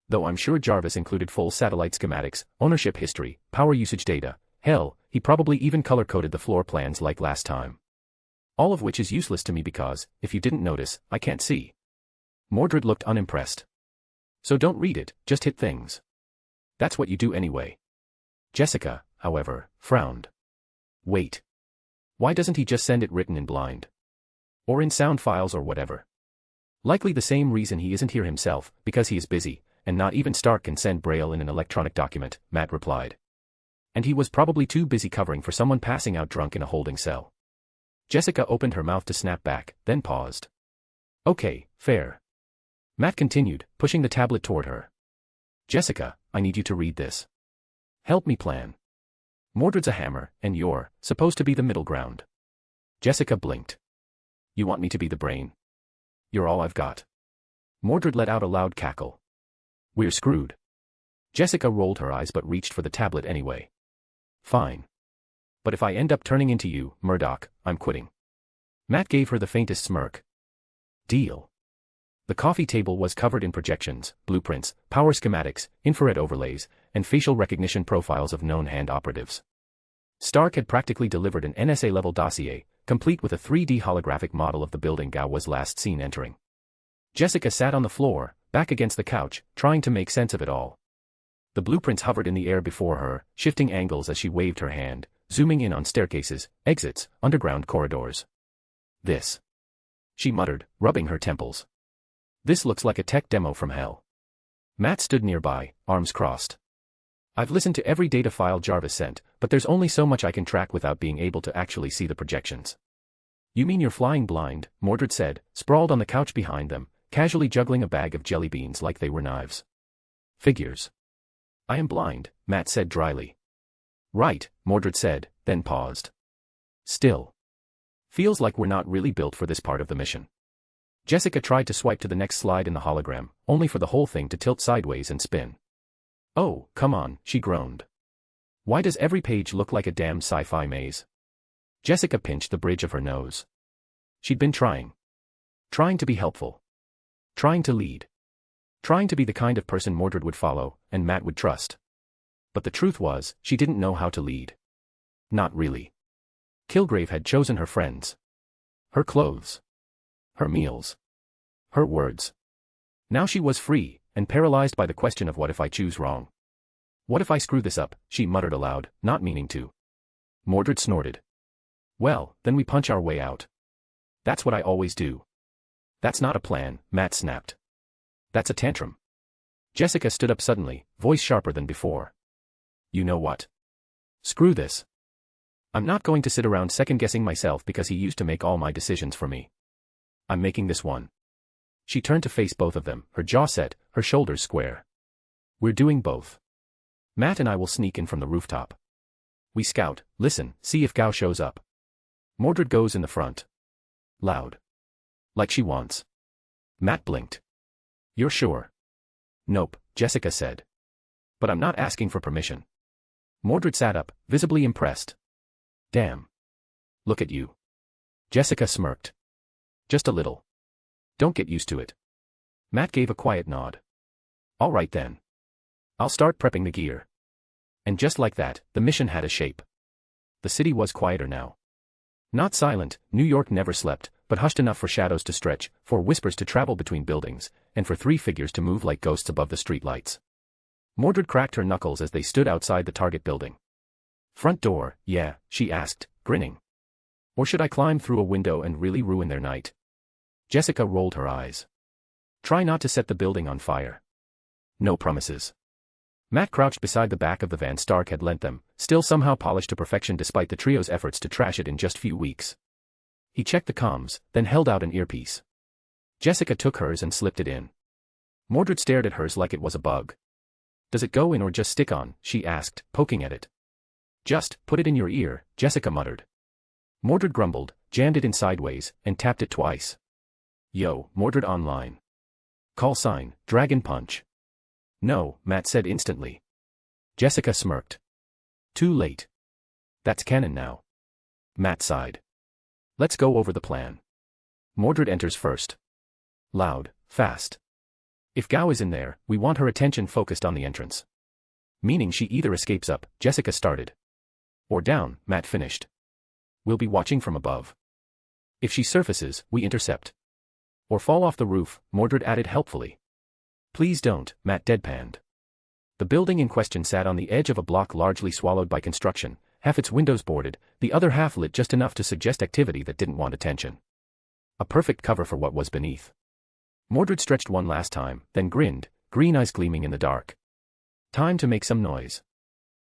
Though I'm sure Jarvis included full satellite schematics, ownership history, power usage data, hell, he probably even color-coded the floor plans like last time. All of which is useless to me because, if you didn't notice, I can't see. Mordred looked unimpressed. So don't read it, just hit things. That's what you do anyway. Jessica, however, frowned. Wait. Why doesn't he just send it written in blind? Or in sound files or whatever? Likely the same reason he isn't here himself, because he is busy, and not even Stark can send Braille in an electronic document, Matt replied. And he was probably too busy covering for someone passing out drunk in a holding cell. Jessica opened her mouth to snap back, then paused. Okay, fair. Matt continued, pushing the tablet toward her. Jessica, I need you to read this. Help me plan. Mordred's a hammer, and you're supposed to be the middle ground. Jessica blinked. You want me to be the brain? You're all I've got. Mordred let out a loud cackle. We're screwed. Jessica rolled her eyes but reached for the tablet anyway. Fine. But if I end up turning into you, Murdoch, I'm quitting. Matt gave her the faintest smirk. Deal. The coffee table was covered in projections, blueprints, power schematics, infrared overlays, and facial recognition profiles of known hand operatives. Stark had practically delivered an NSA-level dossier, complete with a 3D holographic model of the building Gao was last seen entering. Jessica sat on the floor, back against the couch, trying to make sense of it all. The blueprints hovered in the air before her, shifting angles as she waved her hand, zooming in on staircases, exits, underground corridors. This. She muttered, rubbing her temples. This looks like a tech demo from hell. Matt stood nearby, arms crossed. I've listened to every data file Jarvis sent, but there's only so much I can track without being able to actually see the projections. You mean you're flying blind, Mordred said, sprawled on the couch behind them, casually juggling a bag of jelly beans like they were knives. Figures. I am blind, Matt said dryly. Right, Mordred said, then paused. Still. Feels like we're not really built for this part of the mission. Jessica tried to swipe to the next slide in the hologram, only for the whole thing to tilt sideways and spin. Oh, come on, she groaned. Why does every page look like a damn sci-fi maze? Jessica pinched the bridge of her nose. She'd been trying. Trying to be helpful. Trying to lead. trying to be the kind of person Mordred would follow, and Matt would trust. But the truth was, she didn't know how to lead. Not really. Kilgrave had chosen her friends. Her clothes. Her meals. Her words. Now she was free, and paralyzed by the question of what if I choose wrong. What if I screw this up, she muttered aloud, not meaning to. Mordred snorted. Well, then we punch our way out. That's what I always do. That's not a plan, Matt snapped. That's a tantrum. Jessica stood up suddenly, voice sharper than before. You know what? Screw this. I'm not going to sit around second-guessing myself because he used to make all my decisions for me. I'm making this one. She turned to face both of them, her jaw set, her shoulders square. We're doing both. Matt and I will sneak in from the rooftop. We scout, listen, see if Gao shows up. Mordred goes in the front. Loud. Like she wants. Matt blinked. You're sure? Nope, Jessica said. But I'm not asking for permission. Mordred sat up, visibly impressed. Damn. Look at you. Jessica smirked. Just a little. Don't get used to it. Matt gave a quiet nod. All right then. I'll start prepping the gear. And just like that, the mission had a shape. The city was quieter now. Not silent, New York never slept, but hushed enough for shadows to stretch, for whispers to travel between buildings, and for three figures to move like ghosts above the streetlights. Mordred cracked her knuckles as they stood outside the target building. Front door, yeah, she asked, grinning. Or should I climb through a window and really ruin their night? Jessica rolled her eyes. Try not to set the building on fire. No promises. Matt crouched beside the back of the van Stark had lent them, still somehow polished to perfection despite the trio's efforts to trash it in just few weeks. He checked the comms, then held out an earpiece. Jessica took hers and slipped it in. Mordred stared at hers like it was a bug. Does it go in or just stick on? She asked, poking at it. Just put it in your ear, Jessica muttered. Mordred grumbled, jammed it in sideways, and tapped it twice. Yo, Mordred online. Call sign, Dragon Punch. No, Matt said instantly. Jessica smirked. Too late. That's canon now. Matt sighed. Let's go over the plan. Mordred enters first. Loud, fast. If Gao is in there, we want her attention focused on the entrance. Meaning she either escapes up, Jessica started. Or down, Matt finished. We'll be watching from above. If she surfaces, we intercept. Or fall off the roof, Mordred added helpfully. Please don't, Matt deadpanned. The building in question sat on the edge of a block largely swallowed by construction, half its windows boarded, the other half lit just enough to suggest activity that didn't want attention. A perfect cover for what was beneath. Mordred stretched one last time, then grinned, green eyes gleaming in the dark. Time to make some noise.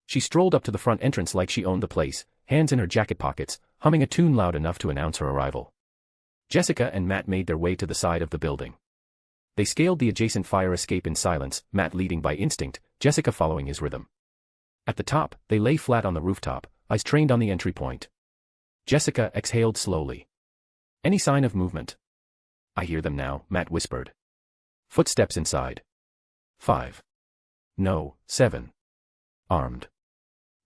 She strolled up to the front entrance like she owned the place, hands in her jacket pockets, humming a tune loud enough to announce her arrival. Jessica and Matt made their way to the side of the building. They scaled the adjacent fire escape in silence, Matt leading by instinct, Jessica following his rhythm. At the top, they lay flat on the rooftop, eyes trained on the entry point. Jessica exhaled slowly. Any sign of movement? I hear them now, Matt whispered. Footsteps inside. 5. No, 7. Armed.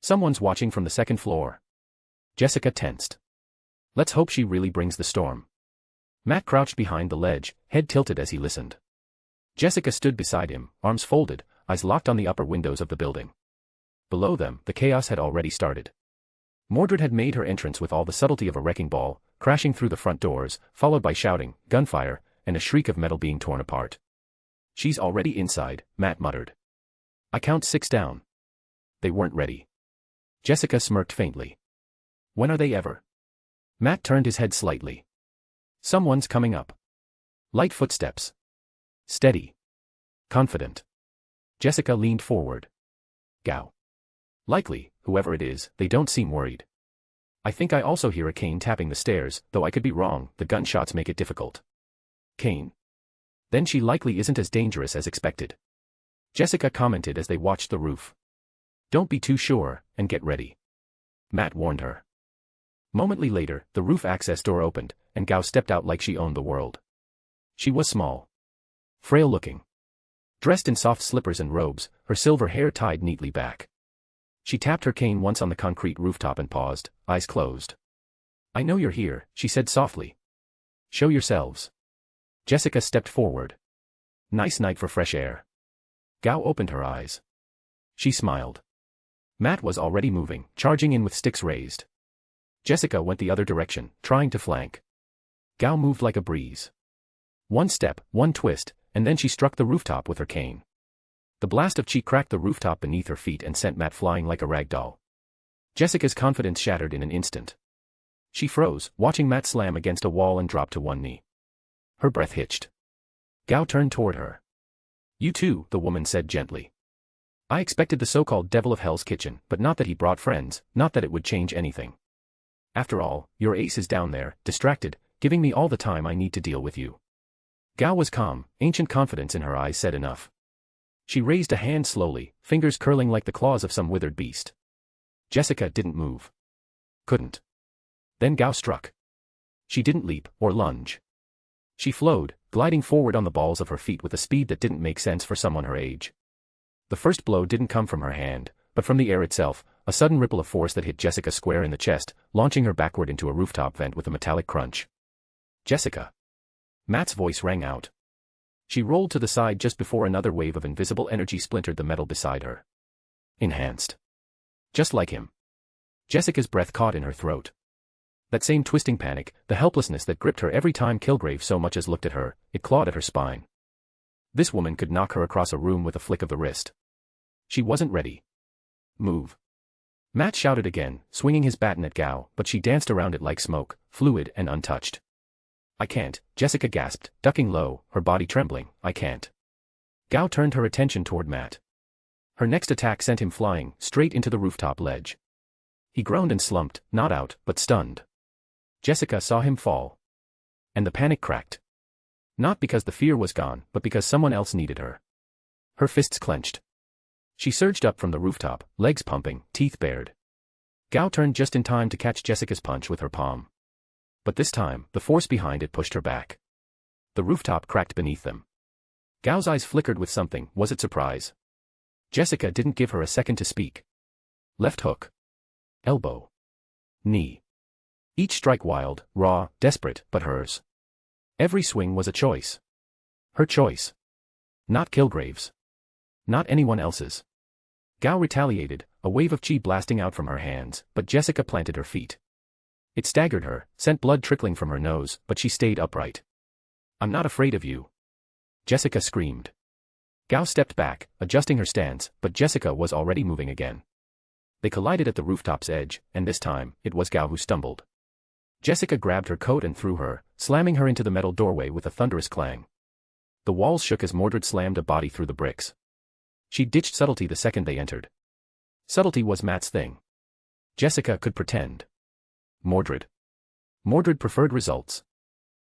Someone's watching from the second floor. Jessica tensed. Let's hope she really brings the storm. Matt crouched behind the ledge, head tilted as he listened. Jessica stood beside him, arms folded, eyes locked on the upper windows of the building. Below them, the chaos had already started. Mordred had made her entrance with all the subtlety of a wrecking ball, crashing through the front doors, followed by shouting, gunfire, and a shriek of metal being torn apart. She's already inside, Matt muttered. I count 6 down. They weren't ready. Jessica smirked faintly. When are they ever? Matt turned his head slightly. Someone's coming up. Light footsteps. Steady. Confident. Jessica leaned forward. Gao. Likely, whoever it is, they don't seem worried. I think I also hear a cane tapping the stairs, though I could be wrong, the gunshots make it difficult. Cane. Then she likely isn't as dangerous as expected. Jessica commented as they watched the roof. Don't be too sure, and get ready. Matt warned her. Momently later, the roof access door opened, and Gao stepped out like she owned the world. She was small. Frail-looking. Dressed in soft slippers and robes, her silver hair tied neatly back. She tapped her cane once on the concrete rooftop and paused, eyes closed. I know you're here, she said softly. Show yourselves. Jessica stepped forward. Nice night for fresh air. Gao opened her eyes. She smiled. Matt was already moving, charging in with sticks raised. Jessica went the other direction, trying to flank. Gao moved like a breeze. One step, one twist, and then she struck the rooftop with her cane. The blast of chi cracked the rooftop beneath her feet and sent Matt flying like a rag doll. Jessica's confidence shattered in an instant. She froze, watching Matt slam against a wall and drop to one knee. Her breath hitched. Gao turned toward her. You too, the woman said gently. I expected the so-called devil of Hell's Kitchen, but not that he brought friends, not that it would change anything. After all, your ace is down there, distracted, giving me all the time I need to deal with you. Gao was calm, ancient confidence in her eyes said enough. She raised a hand slowly, fingers curling like the claws of some withered beast. Jessica didn't move. Couldn't. Then Gao struck. She didn't leap, or lunge. She flowed, gliding forward on the balls of her feet with a speed that didn't make sense for someone her age. The first blow didn't come from her hand, but from the air itself, a sudden ripple of force that hit Jessica square in the chest, launching her backward into a rooftop vent with a metallic crunch. Jessica. Matt's voice rang out. She rolled to the side just before another wave of invisible energy splintered the metal beside her. Enhanced. Just like him. Jessica's breath caught in her throat. That same twisting panic, the helplessness that gripped her every time Kilgrave so much as looked at her, it clawed at her spine. This woman could knock her across a room with a flick of the wrist. She wasn't ready. Move. Matt shouted again, swinging his baton at Gao, but she danced around it like smoke, fluid and untouched. I can't, Jessica gasped, ducking low, her body trembling, I can't. Gao turned her attention toward Matt. Her next attack sent him flying, straight into the rooftop ledge. He groaned and slumped, not out, but stunned. Jessica saw him fall. And the panic cracked. Not because the fear was gone, but because someone else needed her. Her fists clenched. She surged up from the rooftop, legs pumping, teeth bared. Gao turned just in time to catch Jessica's punch with her palm. But this time, the force behind it pushed her back. The rooftop cracked beneath them. Gao's eyes flickered with something, was it surprise? Jessica didn't give her a second to speak. Left hook. Elbow. Knee. Each strike wild, raw, desperate, but hers. Every swing was a choice. Her choice. Not Kilgrave's. Not anyone else's. Gao retaliated, a wave of chi blasting out from her hands, but Jessica planted her feet. It staggered her, sent blood trickling from her nose, but she stayed upright. I'm not afraid of you. Jessica screamed. Gao stepped back, adjusting her stance, but Jessica was already moving again. They collided at the rooftop's edge, and this time, it was Gao who stumbled. Jessica grabbed her coat and threw her, slamming her into the metal doorway with a thunderous clang. The walls shook as Mordred slammed a body through the bricks. She ditched subtlety the second they entered. Subtlety was Matt's thing. Jessica could pretend. Mordred. Mordred preferred results.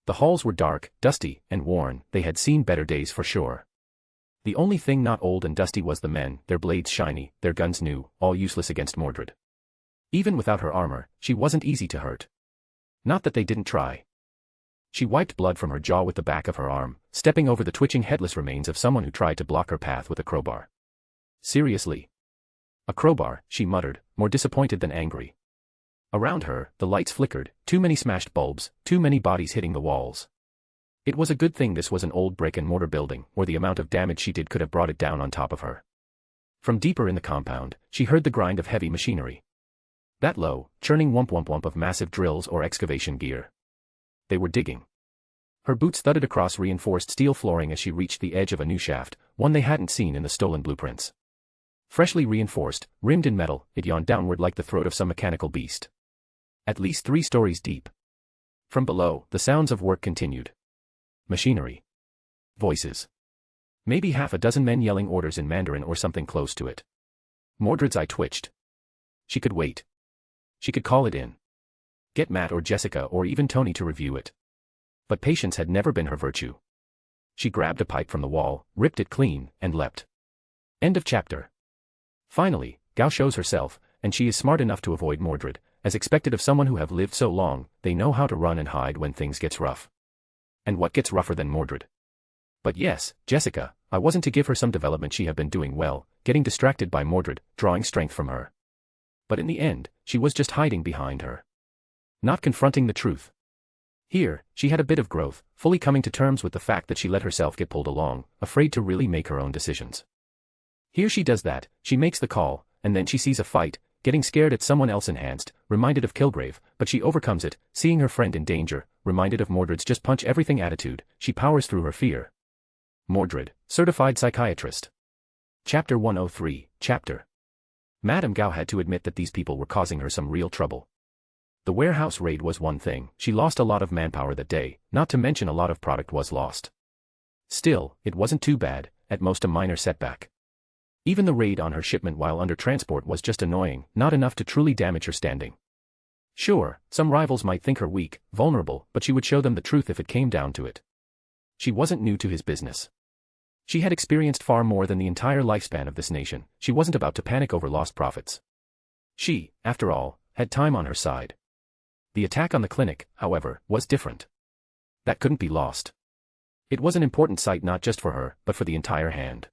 The halls were dark, dusty, and worn, they had seen better days for sure. The only thing not old and dusty was the men, their blades shiny, their guns new, all useless against Mordred. Even without her armor, she wasn't easy to hurt. Not that they didn't try. She wiped blood from her jaw with the back of her arm, stepping over the twitching headless remains of someone who tried to block her path with a crowbar. Seriously? A crowbar, she muttered, more disappointed than angry. Around her, the lights flickered, too many smashed bulbs, too many bodies hitting the walls. It was a good thing this was an old brick-and-mortar building, or the amount of damage she did could have brought it down on top of her. From deeper in the compound, she heard the grind of heavy machinery. That low, churning whump-whump-whump of massive drills or excavation gear. They were digging. Her boots thudded across reinforced steel flooring as she reached the edge of a new shaft, one they hadn't seen in the stolen blueprints. Freshly reinforced, rimmed in metal, it yawned downward like the throat of some mechanical beast. At least 3 stories deep. From below, the sounds of work continued. Machinery. Voices. Maybe half a dozen men yelling orders in Mandarin or something close to it. Mordred's eye twitched. She could wait. She could call it in. Get Matt or Jessica or even Tony to review it. But patience had never been her virtue. She grabbed a pipe from the wall, ripped it clean, and leapt. End of chapter. Finally, Gao shows herself, and she is smart enough to avoid Mordred, as expected of someone who have lived so long, they know how to run and hide when things gets rough. And what gets rougher than Mordred? But yes, Jessica, I wasn't to give her some development she had been doing well, getting distracted by Mordred, drawing strength from her. But in the end, she was just hiding behind her. Not confronting the truth. Here, she had a bit of growth, fully coming to terms with the fact that she let herself get pulled along, afraid to really make her own decisions. Here she does that, she makes the call, and then she sees a fight, getting scared at someone else enhanced, reminded of Kilgrave, but she overcomes it, seeing her friend in danger, reminded of Mordred's just punch everything attitude, she powers through her fear. Mordred, Certified Psychiatrist. Chapter 103, Chapter. Madame Gao had to admit that these people were causing her some real trouble. The warehouse raid was one thing, she lost a lot of manpower that day, not to mention a lot of product was lost. Still, it wasn't too bad, at most a minor setback. Even the raid on her shipment while under transport was just annoying, not enough to truly damage her standing. Sure, some rivals might think her weak, vulnerable, but she would show them the truth if it came down to it. She wasn't new to his business. She had experienced far more than the entire lifespan of this nation, she wasn't about to panic over lost profits. She, after all, had time on her side. The attack on the clinic, however, was different. That couldn't be lost. It was an important site not just for her, but for the entire hand.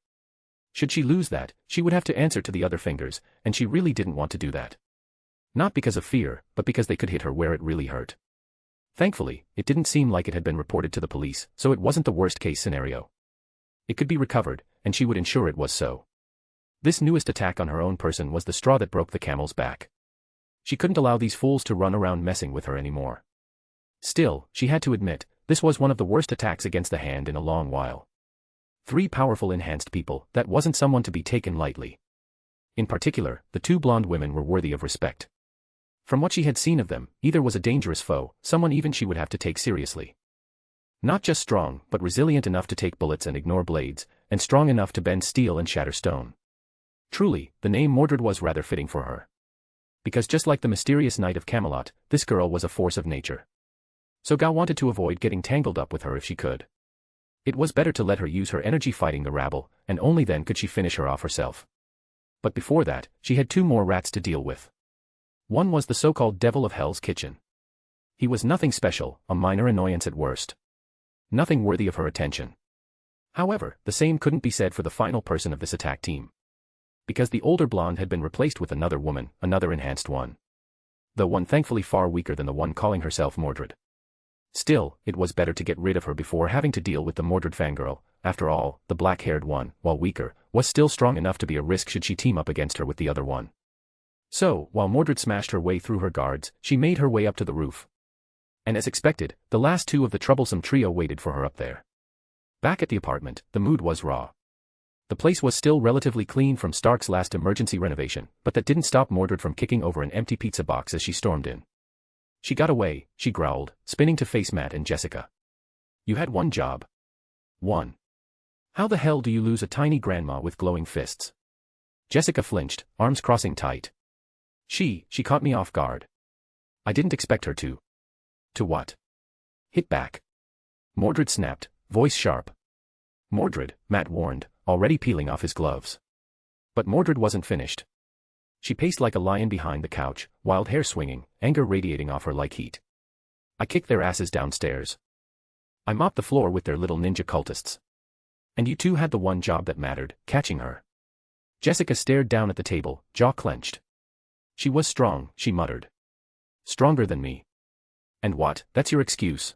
Should she lose that, she would have to answer to the other fingers, and she really didn't want to do that. Not because of fear, but because they could hit her where it really hurt. Thankfully, it didn't seem like it had been reported to the police, so it wasn't the worst-case scenario. It could be recovered, and she would ensure it was so. This newest attack on her own person was the straw that broke the camel's back. She couldn't allow these fools to run around messing with her anymore. Still, she had to admit, this was one of the worst attacks against the hand in a long while. 3 powerful enhanced people, that wasn't someone to be taken lightly. In particular, the 2 blonde women were worthy of respect. From what she had seen of them, either was a dangerous foe, someone even she would have to take seriously. Not just strong, but resilient enough to take bullets and ignore blades, and strong enough to bend steel and shatter stone. Truly, the name Mordred was rather fitting for her. Because just like the mysterious Knight of Camelot, this girl was a force of nature. So Gao wanted to avoid getting tangled up with her if she could. It was better to let her use her energy fighting the rabble, and only then could she finish her off herself. But before that, she had 2 more rats to deal with. One was the so-called Devil of Hell's Kitchen. He was nothing special, a minor annoyance at worst. Nothing worthy of her attention. However, the same couldn't be said for the final person of this attack team. Because the older blonde had been replaced with another woman, another enhanced one. Though one thankfully far weaker than the one calling herself Mordred. Still, it was better to get rid of her before having to deal with the Mordred fangirl. After all, the black-haired one, while weaker, was still strong enough to be a risk should she team up against her with the other one. So, while Mordred smashed her way through her guards, she made her way up to the roof. And as expected, the last 2 of the troublesome trio waited for her up there. Back at the apartment, the mood was raw. The place was still relatively clean from Stark's last emergency renovation, but that didn't stop Mordred from kicking over an empty pizza box as she stormed in. She got away, she growled, spinning to face Matt and Jessica. You had one job. 1. How the hell do you lose a tiny grandma with glowing fists? Jessica flinched, arms crossing tight. She caught me off guard. I didn't expect her to. To what? Hit back. Mordred snapped, voice sharp. Mordred, Matt warned, already peeling off his gloves. But Mordred wasn't finished. She paced like a lion behind the couch, wild hair swinging, anger radiating off her like heat. I kicked their asses downstairs. I mopped the floor with their little ninja cultists. And you 2 had the one job that mattered, catching her. Jessica stared down at the table, jaw clenched. She was strong, she muttered. Stronger than me. And what, that's your excuse?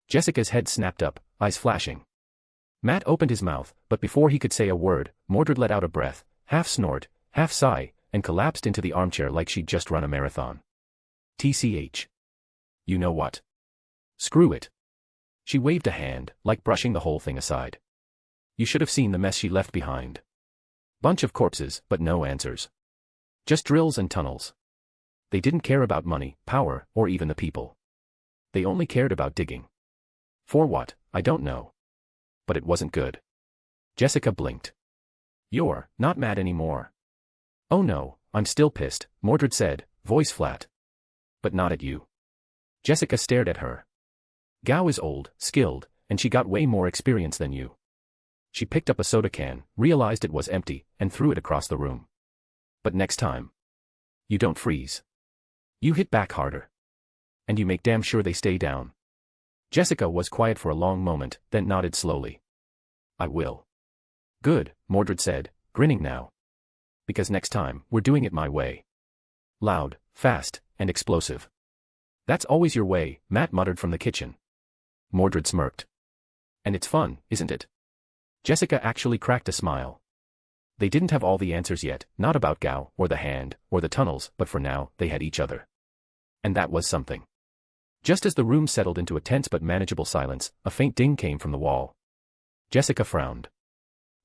Jessica's head snapped up, eyes flashing. Matt opened his mouth, but before he could say a word, Mordred let out a breath, half snort, half sigh, and collapsed into the armchair like she'd just run a marathon. TCH. You know what? Screw it. She waved a hand, like brushing the whole thing aside. You should have seen the mess she left behind. Bunch of corpses, but no answers. Just drills and tunnels. They didn't care about money, power, or even the people. They only cared about digging. For what, I don't know. But it wasn't good. Jessica blinked. You're not mad anymore. Oh no, I'm still pissed, Mordred said, voice flat. But not at you. Jessica stared at her. Gao is old, skilled, and she got way more experience than you. She picked up a soda can, realized it was empty, and threw it across the room. But next time. You don't freeze. You hit back harder. And you make damn sure they stay down. Jessica was quiet for a long moment, then nodded slowly. I will. Good, Mordred said, grinning now. Because next time, we're doing it my way. Loud, fast, and explosive. That's always your way, Matt muttered from the kitchen. Mordred smirked. And it's fun, isn't it? Jessica actually cracked a smile. They didn't have all the answers yet, not about Gao, or the hand, or the tunnels, but for now, they had each other. And that was something. Just as the room settled into a tense but manageable silence, a faint ding came from the wall. Jessica frowned.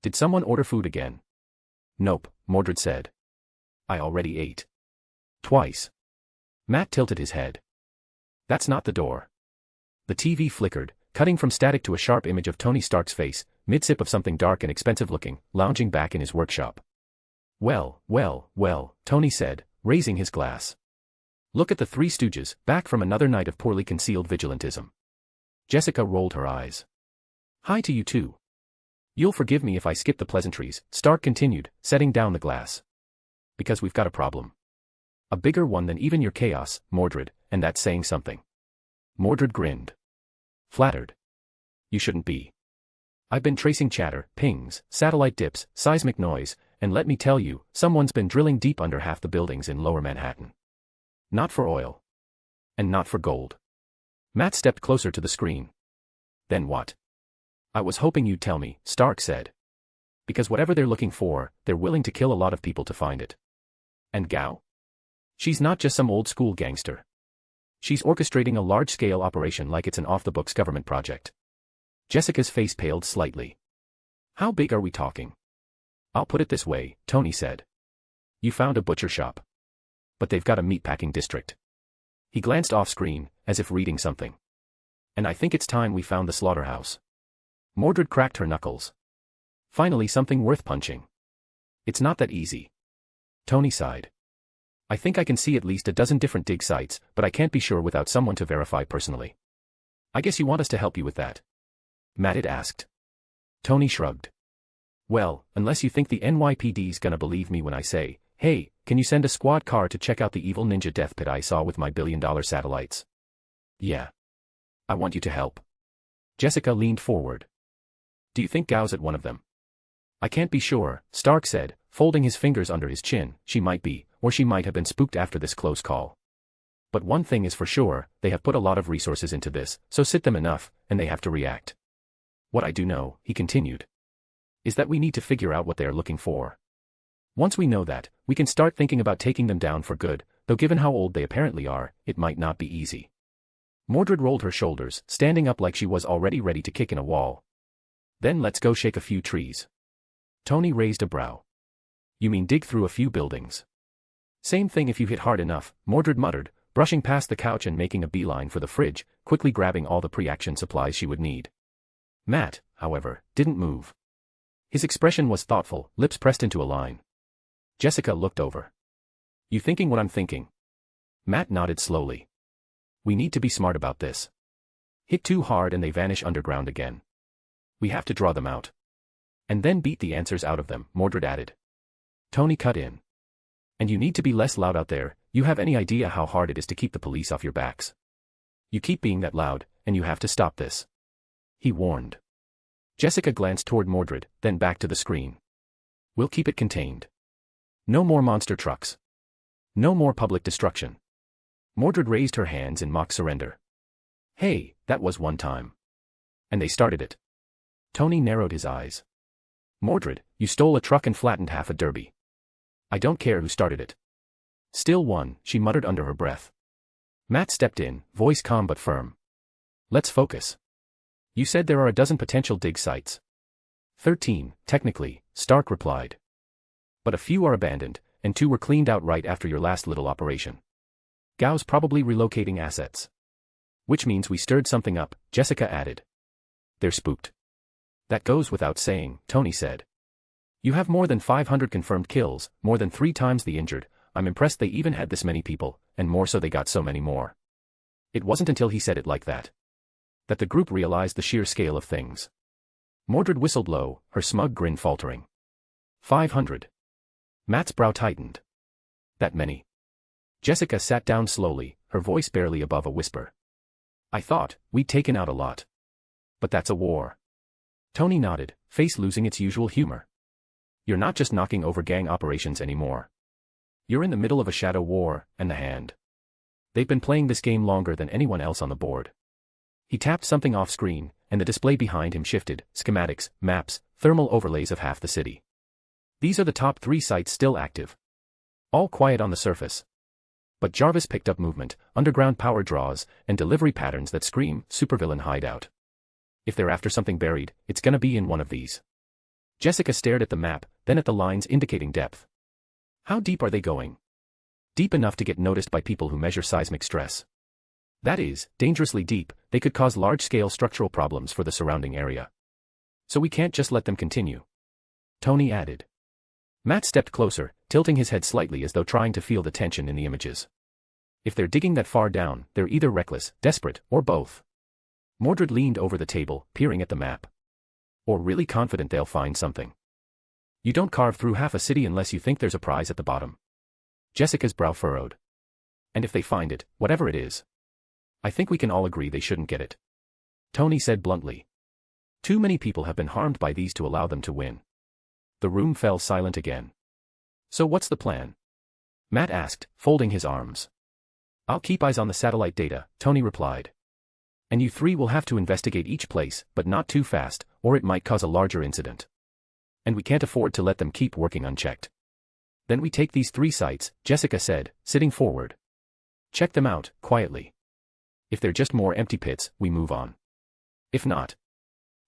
Did someone order food again? Nope, Mordred said. I already ate. Twice. Matt tilted his head. That's not the door. The TV flickered, cutting from static to a sharp image of Tony Stark's face, mid-sip of something dark and expensive-looking, lounging back in his workshop. Well, Tony said, raising his glass. Look at the Three Stooges, back from another night of poorly concealed vigilantism. Jessica rolled her eyes. Hi to you too. You'll forgive me if I skip the pleasantries, Stark continued, setting down the glass. Because we've got a problem. A bigger one than even your chaos, Mordred, and that's saying something. Mordred grinned. Flattered. You shouldn't be. I've been tracing chatter, pings, satellite dips, seismic noise, and let me tell you, someone's been drilling deep under half the buildings in Lower Manhattan. Not for oil. And not for gold. Matt stepped closer to the screen. Then what? I was hoping you'd tell me, Stark said. Because whatever they're looking for, they're willing to kill a lot of people to find it. And Gao? She's not just some old-school gangster. She's orchestrating a large-scale operation like it's an off-the-books government project. Jessica's face paled slightly. How big are we talking? I'll put it this way, Tony said. You found a butcher shop. But they've got a meatpacking district. He glanced off-screen, as if reading something. And I think it's time we found the slaughterhouse. Mordred cracked her knuckles. Finally something worth punching. It's not that easy. Tony sighed. I think I can see at least a dozen different dig sites, but I can't be sure without someone to verify personally. I guess you want us to help you with that? Matt had asked. Tony shrugged. Well, unless you think the NYPD's gonna believe me when I say, hey, can you send a squad car to check out the evil ninja death pit I saw with my billion-dollar satellites? Yeah. I want you to help. Jessica leaned forward. Do you think Gao's at one of them? I can't be sure, Stark said, folding his fingers under his chin. She might be, or she might have been spooked after this close call. But one thing is for sure, they have put a lot of resources into this, so sit them enough, and they have to react. What I do know, he continued, is that we need to figure out what they are looking for. Once we know that, we can start thinking about taking them down for good, though given how old they apparently are, it might not be easy. Mordred rolled her shoulders, standing up like she was already ready to kick in a wall. Then let's go shake a few trees. Tony raised a brow. You mean dig through a few buildings? Same thing if you hit hard enough, Mordred muttered, brushing past the couch and making a beeline for the fridge, quickly grabbing all the pre-action supplies she would need. Matt, however, didn't move. His expression was thoughtful, lips pressed into a line. Jessica looked over. You thinking what I'm thinking? Matt nodded slowly. We need to be smart about this. Hit too hard and they vanish underground again. We have to draw them out. And then beat the answers out of them, Mordred added. Tony cut in. And you need to be less loud out there. You have any idea how hard it is to keep the police off your backs? You keep being that loud, and you have to stop this. He warned. Jessica glanced toward Mordred, then back to the screen. We'll keep it contained. No more monster trucks. No more public destruction. Mordred raised her hands in mock surrender. Hey, that was one time. And they started it. Tony narrowed his eyes. Mordred, you stole a truck and flattened half a derby. I don't care who started it. Still won, she muttered under her breath. Matt stepped in, voice calm but firm. Let's focus. You said there are a dozen potential dig sites. 13, technically, Stark replied. But a few are abandoned, and 2 were cleaned out right after your last little operation. Gao's probably relocating assets. Which means we stirred something up, Jessica added. They're spooked. That goes without saying, Tony said. You have more than 500 confirmed kills, more than 3 times the injured. I'm impressed they even had this many people, and more so they got so many more. It wasn't until he said it like that the group realized the sheer scale of things. Mordred whistled low, her smug grin faltering. 500. Matt's brow tightened. That many? Jessica sat down slowly, her voice barely above a whisper. I thought we'd taken out a lot. But that's a war. Tony nodded, face losing its usual humor. You're not just knocking over gang operations anymore. You're in the middle of a shadow war, and the hand. They've been playing this game longer than anyone else on the board. He tapped something off screen, and the display behind him shifted, schematics, maps, thermal overlays of half the city. These are the top 3 sites still active. All quiet on the surface. But Jarvis picked up movement, underground power draws, and delivery patterns that scream supervillain hideout. If they're after something buried, it's gonna be in one of these. Jessica stared at the map, then at the lines indicating depth. How deep are they going? Deep enough to get noticed by people who measure seismic stress. That is, dangerously deep, they could cause large-scale structural problems for the surrounding area. So we can't just let them continue. Tony added. Matt stepped closer, tilting his head slightly as though trying to feel the tension in the images. If they're digging that far down, they're either reckless, desperate, or both. Mordred leaned over the table, peering at the map. Or really confident they'll find something. You don't carve through half a city unless you think there's a prize at the bottom. Jessica's brow furrowed. And if they find it, whatever it is, I think we can all agree they shouldn't get it. Tony said bluntly. Too many people have been harmed by these to allow them to win. The room fell silent again. So what's the plan? Matt asked, folding his arms. I'll keep eyes on the satellite data, Tony replied. And you 3 will have to investigate each place, but not too fast, or it might cause a larger incident. And we can't afford to let them keep working unchecked. Then we take these 3 sites, Jessica said, sitting forward. Check them out, quietly. If they're just more empty pits, we move on. If not,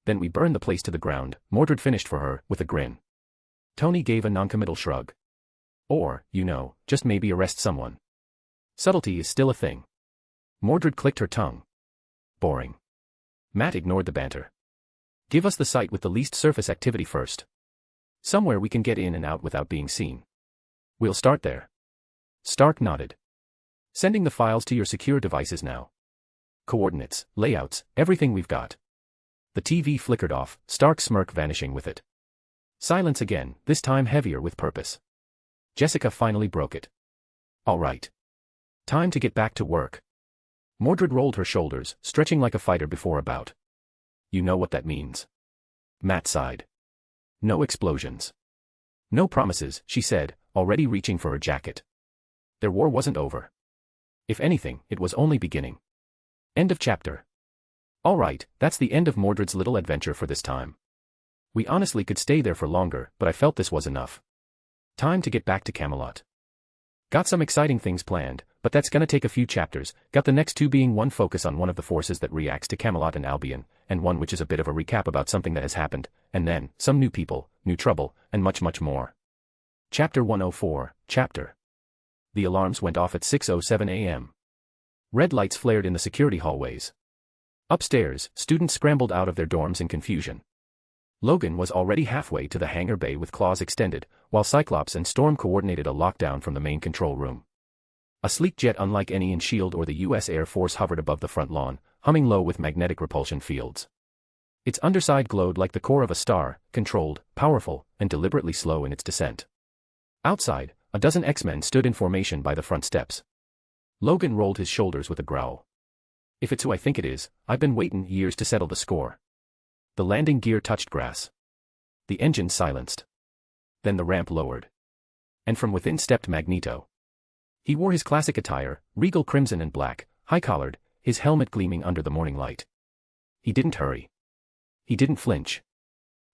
then we burn the place to the ground, Mordred finished for her, with a grin. Tony gave a noncommittal shrug. Or, just maybe arrest someone. Subtlety is still a thing. Mordred clicked her tongue. Boring. Matt ignored the banter. Give us the site with the least surface activity first. Somewhere we can get in and out without being seen. We'll start there. Stark nodded. Sending the files to your secure devices now. Coordinates, layouts, everything we've got. The TV flickered off, Stark's smirk vanishing with it. Silence again, this time heavier with purpose. Jessica finally broke it. All right. Time to get back to work. Mordred rolled her shoulders, stretching like a fighter before a bout. You know what that means. Matt sighed. No explosions. No promises, she said, already reaching for her jacket. Their war wasn't over. If anything, it was only beginning. End of chapter. All right, that's the end of Mordred's little adventure for this time. We honestly could stay there for longer, but I felt this was enough. Time to get back to Camelot. Got some exciting things planned, but that's gonna take a few chapters, got the next 2 being one focus on one of the forces that reacts to Camelot and Albion, and one which is a bit of a recap about something that has happened, and then, some new people, new trouble, and much more. Chapter 104, Chapter. The alarms went off at 6:07 a.m. Red lights flared in the security hallways. Upstairs, students scrambled out of their dorms in confusion. Logan was already halfway to the hangar bay with claws extended, while Cyclops and Storm coordinated a lockdown from the main control room. A sleek jet unlike any in S.H.I.E.L.D. or the U.S. Air Force hovered above the front lawn, humming low with magnetic repulsion fields. Its underside glowed like the core of a star, controlled, powerful, and deliberately slow in its descent. Outside, a dozen X-Men stood in formation by the front steps. Logan rolled his shoulders with a growl. If it's who I think it is, I've been waiting years to settle the score. The landing gear touched grass. The engine silenced. Then the ramp lowered. And from within stepped Magneto. He wore his classic attire, regal crimson and black, high-collared, his helmet gleaming under the morning light. He didn't hurry. He didn't flinch.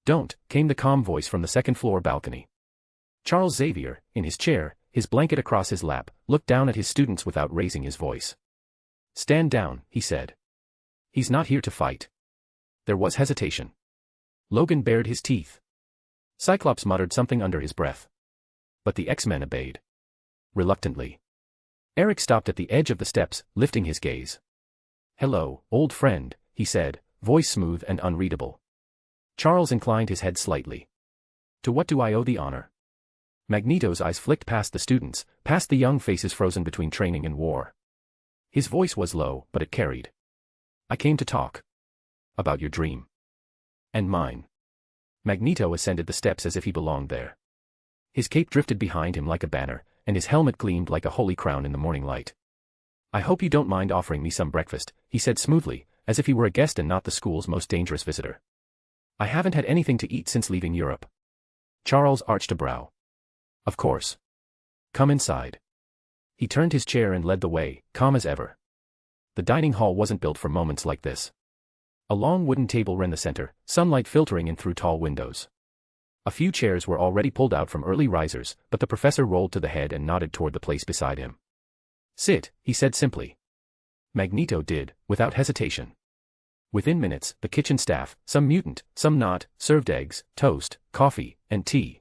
Don't, came the calm voice from the second-floor balcony. Charles Xavier, in his chair, his blanket across his lap, looked down at his students without raising his voice. Stand down, he said. He's not here to fight. There was hesitation. Logan bared his teeth. Cyclops muttered something under his breath. But the X-Men obeyed. Reluctantly. Eric stopped at the edge of the steps, lifting his gaze. Hello, old friend, he said, voice smooth and unreadable. Charles inclined his head slightly. To what do I owe the honor? Magneto's eyes flicked past the students, past the young faces frozen between training and war. His voice was low, but it carried. I came to talk. About your dream. And mine. Magneto ascended the steps as if he belonged there. His cape drifted behind him like a banner, and his helmet gleamed like a holy crown in the morning light. I hope you don't mind offering me some breakfast, he said smoothly, as if he were a guest and not the school's most dangerous visitor. I haven't had anything to eat since leaving Europe. Charles arched a brow. Of course. Come inside. He turned his chair and led the way, calm as ever. The dining hall wasn't built for moments like this. A long wooden table ran the center, sunlight filtering in through tall windows. A few chairs were already pulled out from early risers, but the professor rolled to the head and nodded toward the place beside him. "Sit," he said simply. Magneto did, without hesitation. Within minutes, the kitchen staff, some mutant, some not, served eggs, toast, coffee, and tea.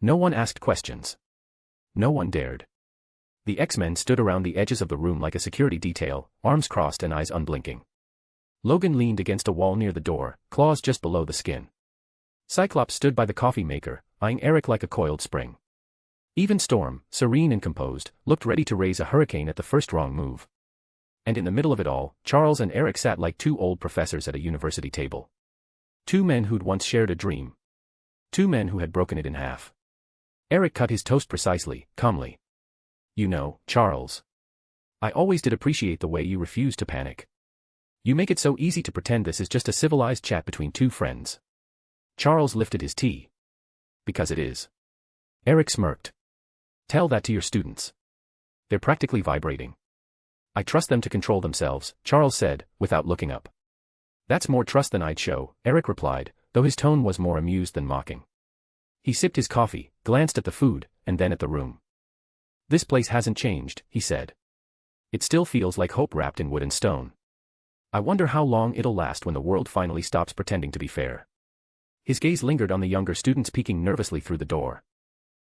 No one asked questions. No one dared. The X-Men stood around the edges of the room like a security detail, arms crossed and eyes unblinking. Logan leaned against a wall near the door, claws just below the skin. Cyclops stood by the coffee maker, eyeing Eric like a coiled spring. Even Storm, serene and composed, looked ready to raise a hurricane at the first wrong move. And in the middle of it all, Charles and Eric sat like two old professors at a university table. Two men who'd once shared a dream. Two men who had broken it in half. Eric cut his toast precisely, calmly. "You know, Charles. I always did appreciate the way you refused to panic. You make it so easy to pretend this is just a civilized chat between two friends." Charles lifted his tea. "Because it is." Eric smirked. "Tell that to your students. They're practically vibrating." "I trust them to control themselves," Charles said, without looking up. "That's more trust than I'd show," Eric replied, though his tone was more amused than mocking. He sipped his coffee, glanced at the food, and then at the room. "This place hasn't changed," he said. "It still feels like hope wrapped in wood and stone. I wonder how long it'll last when the world finally stops pretending to be fair." His gaze lingered on the younger students peeking nervously through the door.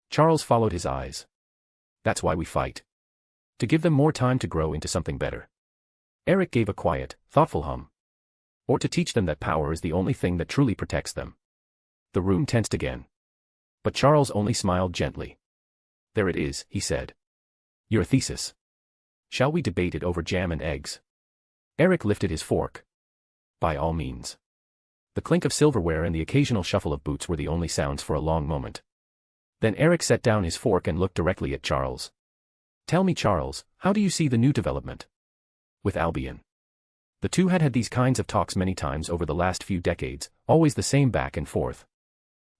Charles followed his eyes. "That's why we fight. To give them more time to grow into something better." Eric gave a quiet, thoughtful hum. "Or to teach them that power is the only thing that truly protects them." The room tensed again. But Charles only smiled gently. "There it is," he said. "Your thesis. Shall we debate it over jam and eggs?" Eric lifted his fork. "By all means." The clink of silverware and the occasional shuffle of boots were the only sounds for a long moment. Then Eric set down his fork and looked directly at Charles. "Tell me, Charles, how do you see the new development with Albion?" The two had had these kinds of talks many times over the last few decades, always the same back and forth.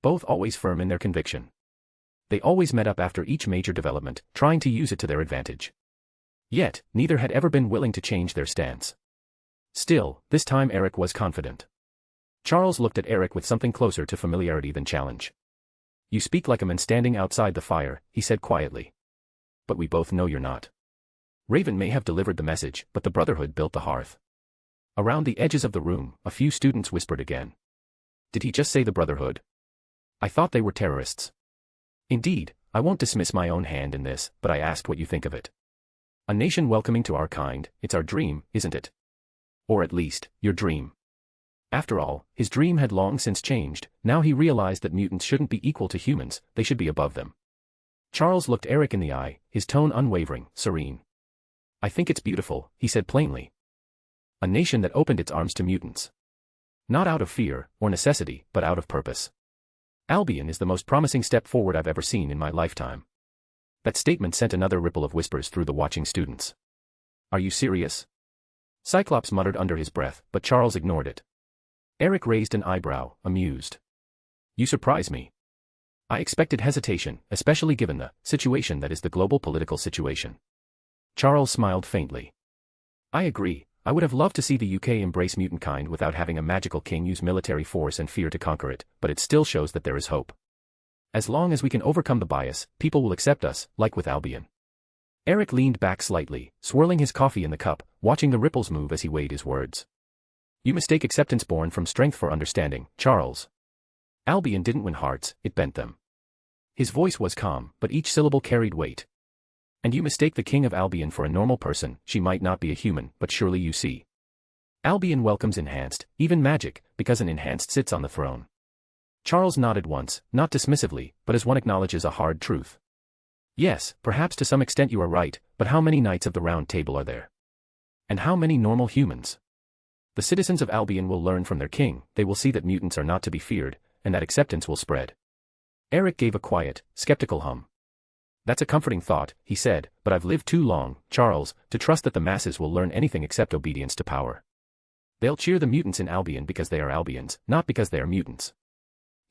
Both always firm in their conviction. They always met up after each major development, trying to use it to their advantage. Yet, neither had ever been willing to change their stance. Still, this time Eric was confident. Charles looked at Eric with something closer to familiarity than challenge. "You speak like a man standing outside the fire," he said quietly. "But we both know you're not. Raven may have delivered the message, but the Brotherhood built the hearth." Around the edges of the room, a few students whispered again. "Did he just say the Brotherhood? I thought they were terrorists." "Indeed, I won't dismiss my own hand in this, but I asked what you think of it. A nation welcoming to our kind, it's our dream, isn't it? Or at least, your dream." After all, his dream had long since changed. Now he realized that mutants shouldn't be equal to humans, they should be above them. Charles looked Eric in the eye, his tone unwavering, serene. "I think it's beautiful," he said plainly. "A nation that opened its arms to mutants. Not out of fear, or necessity, but out of purpose. Albion is the most promising step forward I've ever seen in my lifetime." That statement sent another ripple of whispers through the watching students. "Are you serious?" Cyclops muttered under his breath, but Charles ignored it. Eric raised an eyebrow, amused. "You surprise me. I expected hesitation, especially given the situation that is the global political situation." Charles smiled faintly. "I agree. I would have loved to see the UK embrace mutant kind without having a magical king use military force and fear to conquer it, but it still shows that there is hope. As long as we can overcome the bias, people will accept us, like with Albion." Eric leaned back slightly, swirling his coffee in the cup, watching the ripples move as he weighed his words. "You mistake acceptance born from strength for understanding, Charles. Albion didn't win hearts, it bent them." His voice was calm, but each syllable carried weight. "And you mistake the king of Albion for a normal person. She might not be a human, but surely you see. Albion welcomes enhanced, even magic, because an enhanced sits on the throne." Charles nodded once, not dismissively, but as one acknowledges a hard truth. "Yes, perhaps to some extent you are right, but how many knights of the Round Table are there? And how many normal humans? The citizens of Albion will learn from their king, they will see that mutants are not to be feared, and that acceptance will spread." Eric gave a quiet, skeptical hum. "That's a comforting thought," he said, "but I've lived too long, Charles, to trust that the masses will learn anything except obedience to power. They'll cheer the mutants in Albion because they are Albions, not because they are mutants."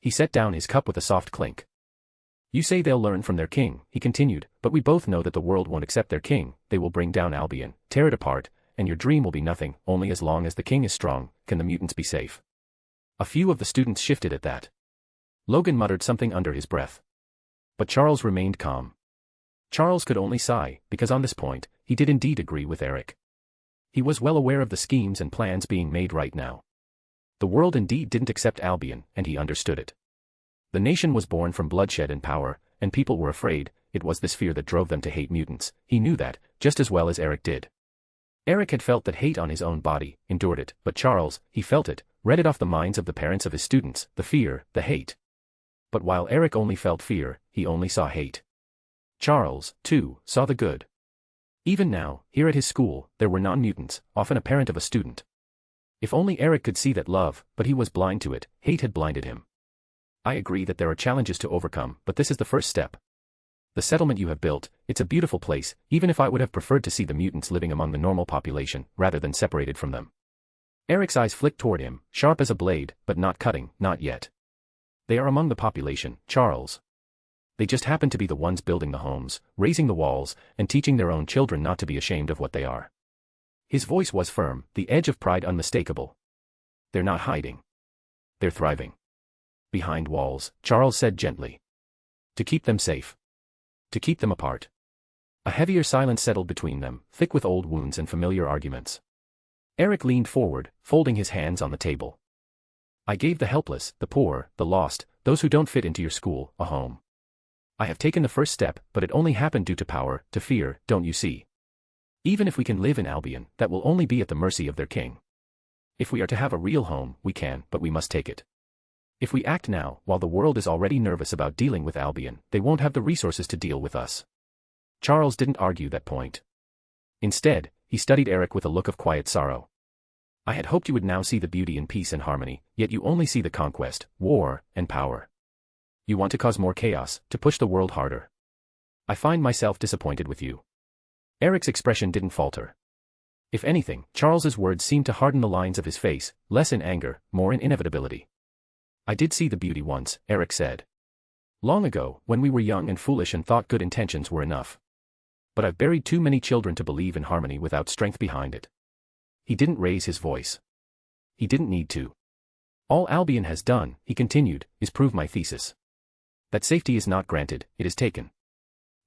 He set down his cup with a soft clink. "You say they'll learn from their king," he continued, But we both know that the world won't accept their king, they will bring down Albion, tear it apart, and your dream will be nothing. Only as long as the king is strong, can the mutants be safe. A few of the students shifted at that. Logan muttered something under his breath. But Charles remained calm. Charles could only sigh, because on this point, he did indeed agree with Eric. He was well aware of the schemes and plans being made right now. The world indeed didn't accept Albion, and he understood it. The nation was born from bloodshed and power, and people were afraid. It was this fear that drove them to hate mutants. He knew that, just as well as Eric did. Eric had felt that hate on his own body, endured it, but Charles, he felt it, read it off the minds of the parents of his students, the fear, the hate. But while Eric only felt fear, he only saw hate. Charles, too, saw the good. Even now, here at his school, there were non-mutants, often a parent of a student. If only Eric could see that love, but he was blind to it, hate had blinded him. I agree that there are challenges to overcome, but this is the first step. The settlement you have built, it's a beautiful place, even if I would have preferred to see the mutants living among the normal population, rather than separated from them. Eric's eyes flicked toward him, sharp as a blade, but not cutting, not yet. They are among the population, Charles. They just happen to be the ones building the homes, raising the walls, and teaching their own children not to be ashamed of what they are. His voice was firm, the edge of pride unmistakable. They're not hiding. They're thriving. Behind walls, Charles said gently. To keep them safe. To keep them apart. A heavier silence settled between them, thick with old wounds and familiar arguments. Eric leaned forward, folding his hands on the table. I gave the helpless, the poor, the lost, those who don't fit into your school, a home. I have taken the first step, but it only happened due to power, to fear, don't you see? Even if we can live in Albion, that will only be at the mercy of their king. If we are to have a real home, we can, but we must take it. If we act now, while the world is already nervous about dealing with Albion, they won't have the resources to deal with us. Charles didn't argue that point. Instead, he studied Eric with a look of quiet sorrow. I had hoped you would now see the beauty in peace and harmony, yet you only see the conquest, war, and power. You want to cause more chaos, to push the world harder. I find myself disappointed with you. Eric's expression didn't falter. If anything, Charles's words seemed to harden the lines of his face, less in anger, more in inevitability. I did see the beauty once, Eric said. Long ago, when we were young and foolish and thought good intentions were enough. But I've buried too many children to believe in harmony without strength behind it. He didn't raise his voice. He didn't need to. All Albion has done, he continued, is prove my thesis. That safety is not granted, it is taken.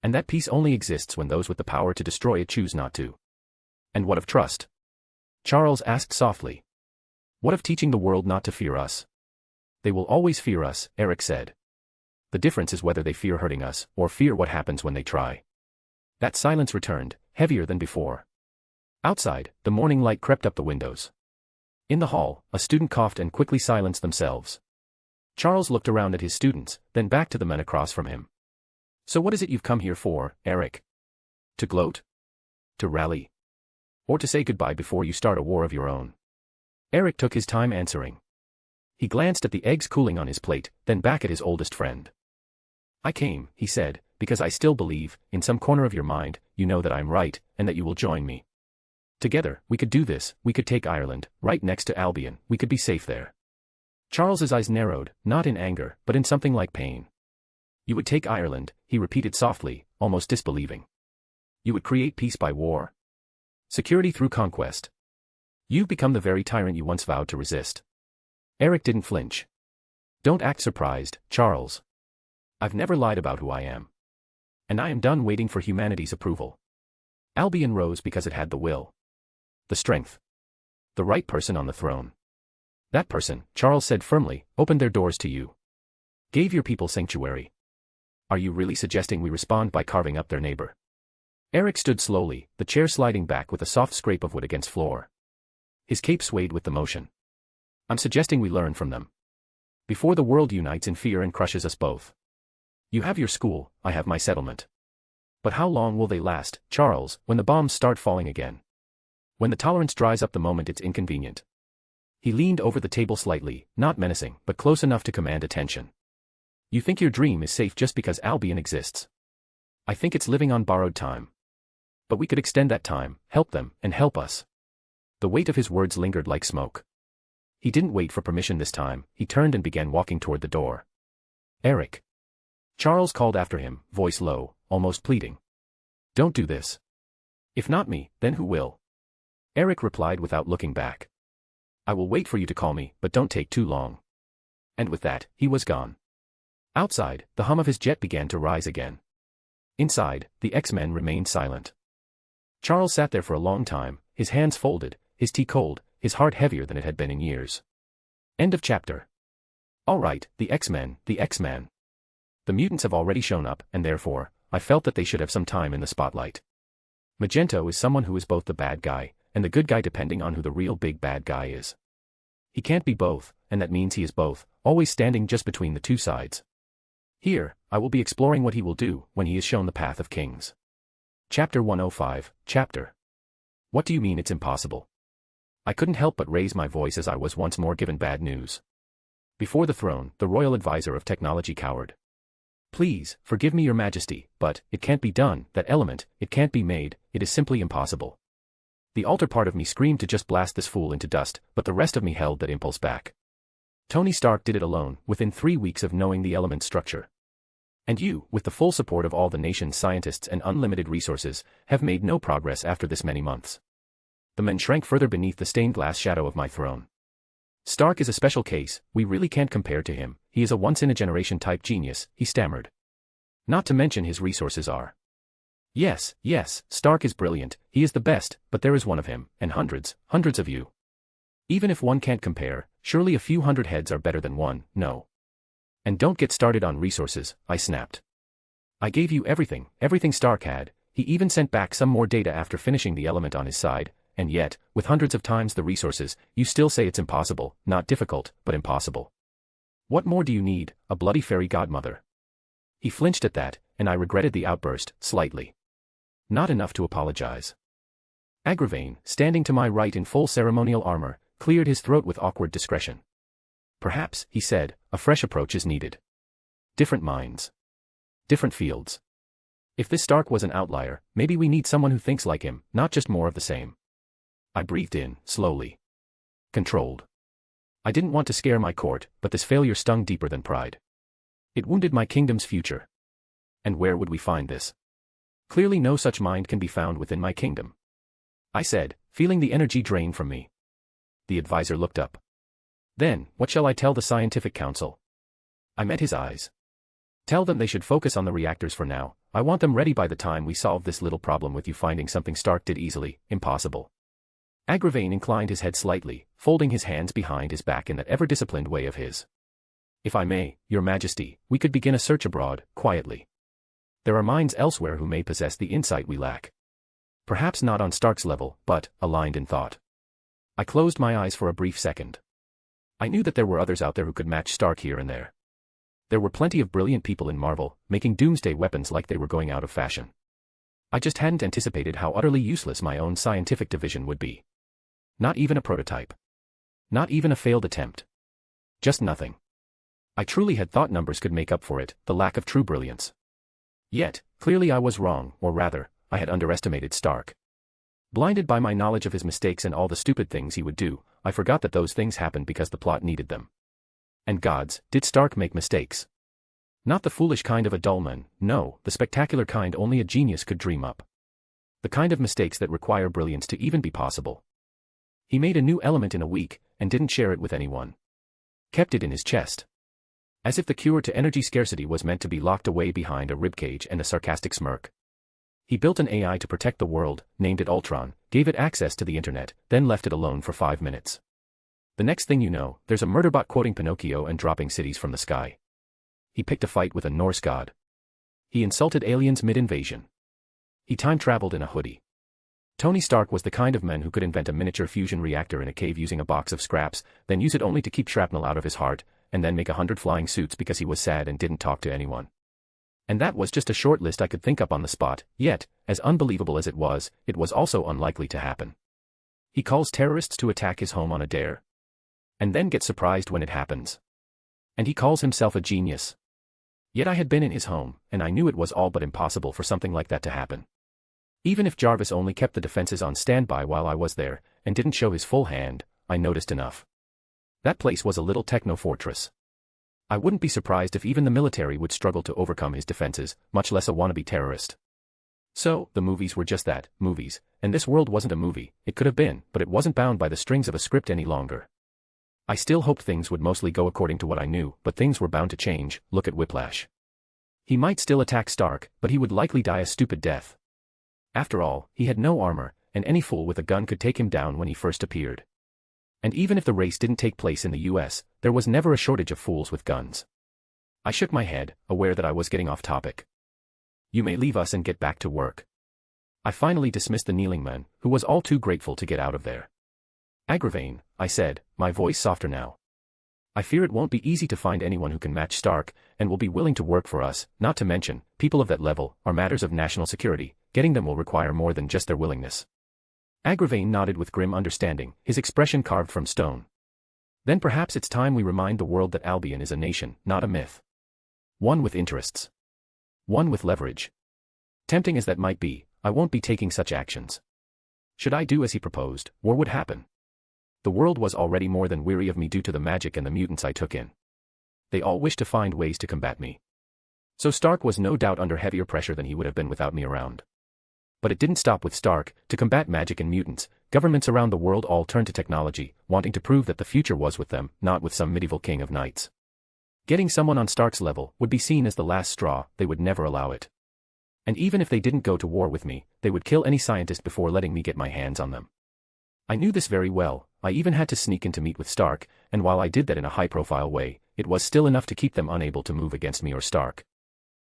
And that peace only exists when those with the power to destroy it choose not to. And what of trust? Charles asked softly. What of teaching the world not to fear us? They will always fear us, Eric said. The difference is whether they fear hurting us, or fear what happens when they try. That silence returned, heavier than before. Outside, the morning light crept up the windows. In the hall, a student coughed and quickly silenced themselves. Charles looked around at his students, then back to the men across from him. So what is it you've come here for, Eric? To gloat? To rally? Or to say goodbye before you start a war of your own? Eric took his time answering. He glanced at the eggs cooling on his plate, then back at his oldest friend. I came, he said, because I still believe, in some corner of your mind, you know that I'm right, and that you will join me. Together, we could do this, we could take Ireland, right next to Albion, we could be safe there. Charles's eyes narrowed, not in anger, but in something like pain. You would take Ireland, he repeated softly, almost disbelieving. You would create peace by war. Security through conquest. You've become the very tyrant you once vowed to resist. Eric didn't flinch. Don't act surprised, Charles. I've never lied about who I am. And I am done waiting for humanity's approval. Albion rose because it had the will. The strength. The right person on the throne. That person, Charles said firmly, opened their doors to you. Gave your people sanctuary. Are you really suggesting we respond by carving up their neighbor? Eric stood slowly, the chair sliding back with a soft scrape of wood against floor. His cape swayed with the motion. I'm suggesting we learn from them. Before the world unites in fear and crushes us both. You have your school, I have my settlement. But how long will they last, Charles, when the bombs start falling again? When the tolerance dries up the moment it's inconvenient. He leaned over the table slightly, not menacing, but close enough to command attention. You think your dream is safe just because Albion exists. I think it's living on borrowed time. But we could extend that time, help them, and help us. The weight of his words lingered like smoke. He didn't wait for permission this time, he turned and began walking toward the door. Eric. Charles called after him, voice low, almost pleading. Don't do this. If not me, then who will? Eric replied without looking back. I will wait for you to call me, but don't take too long. And with that, he was gone. Outside, the hum of his jet began to rise again. Inside, the X-Men remained silent. Charles sat there for a long time, his hands folded, his tea cold, his heart heavier than it had been in years. End of chapter. All right, the X-Men, the X-Men. The mutants have already shown up, and therefore, I felt that they should have some time in the spotlight. Magento is someone who is both the bad guy and the good guy depending on who the real big bad guy is. He can't be both, and that means he is both, always standing just between the two sides. Here, I will be exploring what he will do when he is shown the path of kings. Chapter 105, Chapter. What do you mean it's impossible? I couldn't help but raise my voice as I was once more given bad news. Before the throne, the royal advisor of technology cowered. Please, forgive me your majesty, but, it can't be done, that element, it can't be made, it is simply impossible. The alter part of me screamed to just blast this fool into dust, but the rest of me held that impulse back. Tony Stark did it alone, within 3 weeks of knowing the element structure. And you, with the full support of all the nation's scientists and unlimited resources, have made no progress after this many months. The men shrank further beneath the stained glass shadow of my throne. Stark is a special case, we really can't compare to him, he is a once-in-a-generation type genius, he stammered. Not to mention his resources are. Yes, Stark is brilliant, he is the best, but there is one of him, and hundreds of you. Even if one can't compare, surely a few hundred heads are better than one, no. And don't get started on resources, I snapped. I gave you everything Stark had, he even sent back some more data after finishing the element on his side, and yet, with hundreds of times the resources, you still say it's impossible, not difficult, but impossible. What more do you need, a bloody fairy godmother? He flinched at that, and I regretted the outburst, slightly. Not enough to apologize. Agravain, standing to my right in full ceremonial armor, cleared his throat with awkward discretion. Perhaps, he said, a fresh approach is needed. Different minds. Different fields. If this Stark was an outlier, maybe we need someone who thinks like him, not just more of the same. I breathed in, slowly. Controlled. I didn't want to scare my court, but this failure stung deeper than pride. It wounded my kingdom's future. And where would we find this? Clearly no such mind can be found within my kingdom. I said, feeling the energy drain from me. The advisor looked up. Then, what shall I tell the scientific council? I met his eyes. Tell them they should focus on the reactors for now, I want them ready by the time we solve this little problem with you finding something Stark did easily, impossible. Agravain inclined his head slightly, folding his hands behind his back in that ever-disciplined way of his. If I may, your majesty, we could begin a search abroad, quietly. There are minds elsewhere who may possess the insight we lack. Perhaps not on Stark's level, but, aligned in thought. I closed my eyes for a brief second. I knew that there were others out there who could match Stark here and there. There were plenty of brilliant people in Marvel, making doomsday weapons like they were going out of fashion. I just hadn't anticipated how utterly useless my own scientific division would be. Not even a prototype. Not even a failed attempt. Just nothing. I truly had thought numbers could make up for it, the lack of true brilliance. Yet, clearly I was wrong, or rather, I had underestimated Stark. Blinded by my knowledge of his mistakes and all the stupid things he would do, I forgot that those things happened because the plot needed them. And gods, did Stark make mistakes? Not the foolish kind of a dull man, no, the spectacular kind only a genius could dream up. The kind of mistakes that require brilliance to even be possible. He made a new element in a week, and didn't share it with anyone. Kept it in his chest. As if the cure to energy scarcity was meant to be locked away behind a ribcage and a sarcastic smirk. He built an AI to protect the world, named it Ultron, gave it access to the internet, then left it alone for 5 minutes. The next thing you know, there's a murderbot quoting Pinocchio and dropping cities from the sky. He picked a fight with a Norse god. He insulted aliens mid-invasion. He time-traveled in a hoodie. Tony Stark was the kind of man who could invent a miniature fusion reactor in a cave using a box of scraps, then use it only to keep shrapnel out of his heart, and then make 100 flying suits because he was sad and didn't talk to anyone. And that was just a short list I could think up on the spot, yet, as unbelievable as it was also unlikely to happen. He calls terrorists to attack his home on a dare. And then gets surprised when it happens. And he calls himself a genius. Yet I had been in his home, and I knew it was all but impossible for something like that to happen. Even if Jarvis only kept the defenses on standby while I was there, and didn't show his full hand, I noticed enough. That place was a little techno-fortress. I wouldn't be surprised if even the military would struggle to overcome his defenses, much less a wannabe terrorist. So, the movies were just that, movies, and this world wasn't a movie. It could have been, but it wasn't bound by the strings of a script any longer. I still hoped things would mostly go according to what I knew, but things were bound to change. Look at Whiplash. He might still attack Stark, but he would likely die a stupid death. After all, he had no armor, and any fool with a gun could take him down when he first appeared. And even if the race didn't take place in the US, there was never a shortage of fools with guns. I shook my head, aware that I was getting off topic. You may leave us and get back to work. I finally dismissed the kneeling man, who was all too grateful to get out of there. Agravain, I said, my voice softer now. I fear it won't be easy to find anyone who can match Stark, and will be willing to work for us, not to mention, people of that level, are matters of national security. Getting them will require more than just their willingness. Agravain nodded with grim understanding, his expression carved from stone. Then perhaps it's time we remind the world that Albion is a nation, not a myth. One with interests. One with leverage. Tempting as that might be, I won't be taking such actions. Should I do as he proposed, war would happen. The world was already more than weary of me due to the magic and the mutants I took in. They all wished to find ways to combat me. So Stark was no doubt under heavier pressure than he would have been without me around. But it didn't stop with Stark. To combat magic and mutants, governments around the world all turned to technology, wanting to prove that the future was with them, not with some medieval king of knights. Getting someone on Stark's level would be seen as the last straw. They would never allow it. And even if they didn't go to war with me, they would kill any scientist before letting me get my hands on them. I knew this very well. I even had to sneak in to meet with Stark, and while I did that in a high-profile way, it was still enough to keep them unable to move against me or Stark.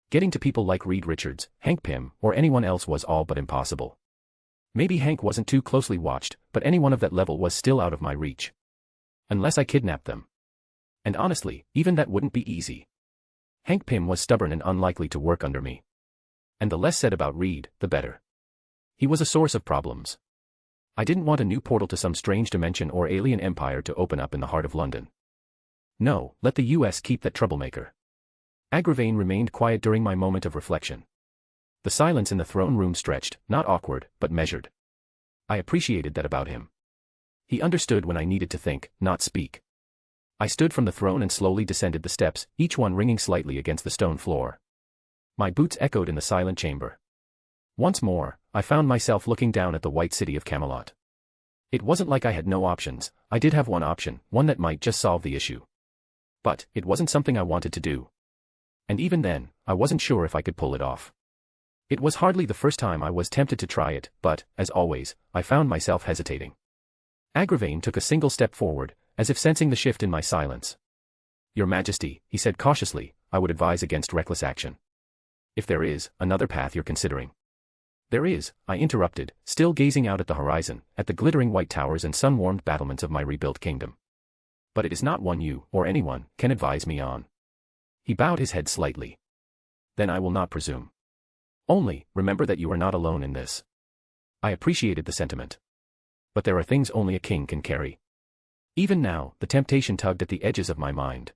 Getting to people like Reed Richards, Hank Pym, or anyone else was all but impossible. Maybe Hank wasn't too closely watched, but anyone of that level was still out of my reach. Unless I kidnapped them. And honestly, even that wouldn't be easy. Hank Pym was stubborn and unlikely to work under me. And the less said about Reed, the better. He was a source of problems. I didn't want a new portal to some strange dimension or alien empire to open up in the heart of London. No, let the US keep that troublemaker. Agravain remained quiet during my moment of reflection. The silence in the throne room stretched, not awkward, but measured. I appreciated that about him. He understood when I needed to think, not speak. I stood from the throne and slowly descended the steps, each one ringing slightly against the stone floor. My boots echoed in the silent chamber. Once more, I found myself looking down at the white city of Camelot. It wasn't like I had no options. I did have one option, one that might just solve the issue. But it wasn't something I wanted to do. And even then, I wasn't sure if I could pull it off. It was hardly the first time I was tempted to try it, but, as always, I found myself hesitating. Agravain took a single step forward, as if sensing the shift in my silence. Your Majesty, he said cautiously, I would advise against reckless action. If there is another path you're considering. There is, I interrupted, still gazing out at the horizon, at the glittering white towers and sun-warmed battlements of my rebuilt kingdom. But it is not one you, or anyone, can advise me on. He bowed his head slightly. Then I will not presume. Only, remember that you are not alone in this. I appreciated the sentiment. But there are things only a king can carry. Even now, the temptation tugged at the edges of my mind.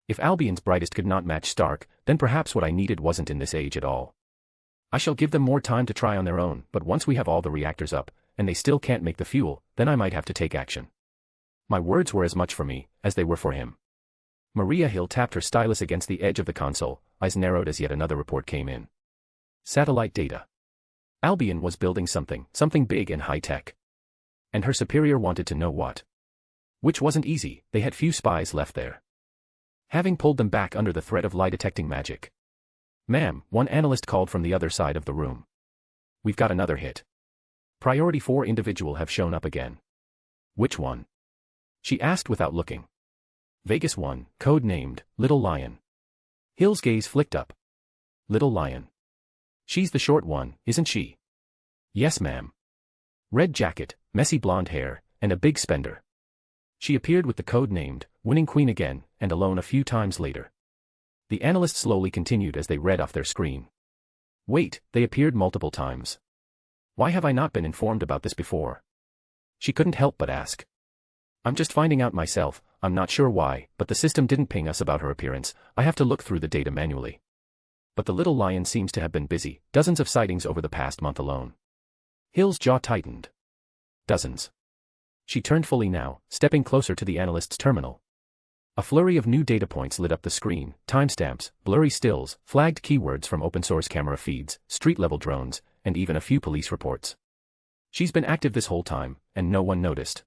If Albion's brightest could not match Stark, then perhaps what I needed wasn't in this age at all. I shall give them more time to try on their own, but once we have all the reactors up, and they still can't make the fuel, then I might have to take action. My words were as much for me, as they were for him. Maria Hill tapped her stylus against the edge of the console, eyes narrowed as yet another report came in. Satellite data. Albion was building something big and high-tech. And her superior wanted to know what. Which wasn't easy, they had few spies left there. Having pulled them back under the threat of lie-detecting magic. Ma'am, one analyst called from the other side of the room. We've got another hit. Priority 4 individual have shown up again. Which one? She asked without looking. Vegas 1, code-named, Little Lion. Hill's gaze flicked up. Little Lion. She's the short one, isn't she? Yes, ma'am. Red jacket, messy blonde hair, and a big spender. She appeared with the code-named, Winning Queen again, and alone a few times later. The analyst slowly continued as they read off their screen. Wait, they appeared multiple times. Why have I not been informed about this before? She couldn't help but ask. I'm just finding out myself, I'm not sure why, but the system didn't ping us about her appearance. I have to look through the data manually. But the Little Lion seems to have been busy, dozens of sightings over the past month alone. Hill's jaw tightened. Dozens. She turned fully now, stepping closer to the analyst's terminal. A flurry of new data points lit up the screen, timestamps, blurry stills, flagged keywords from open-source camera feeds, street-level drones, and even a few police reports. She's been active this whole time, and no one noticed.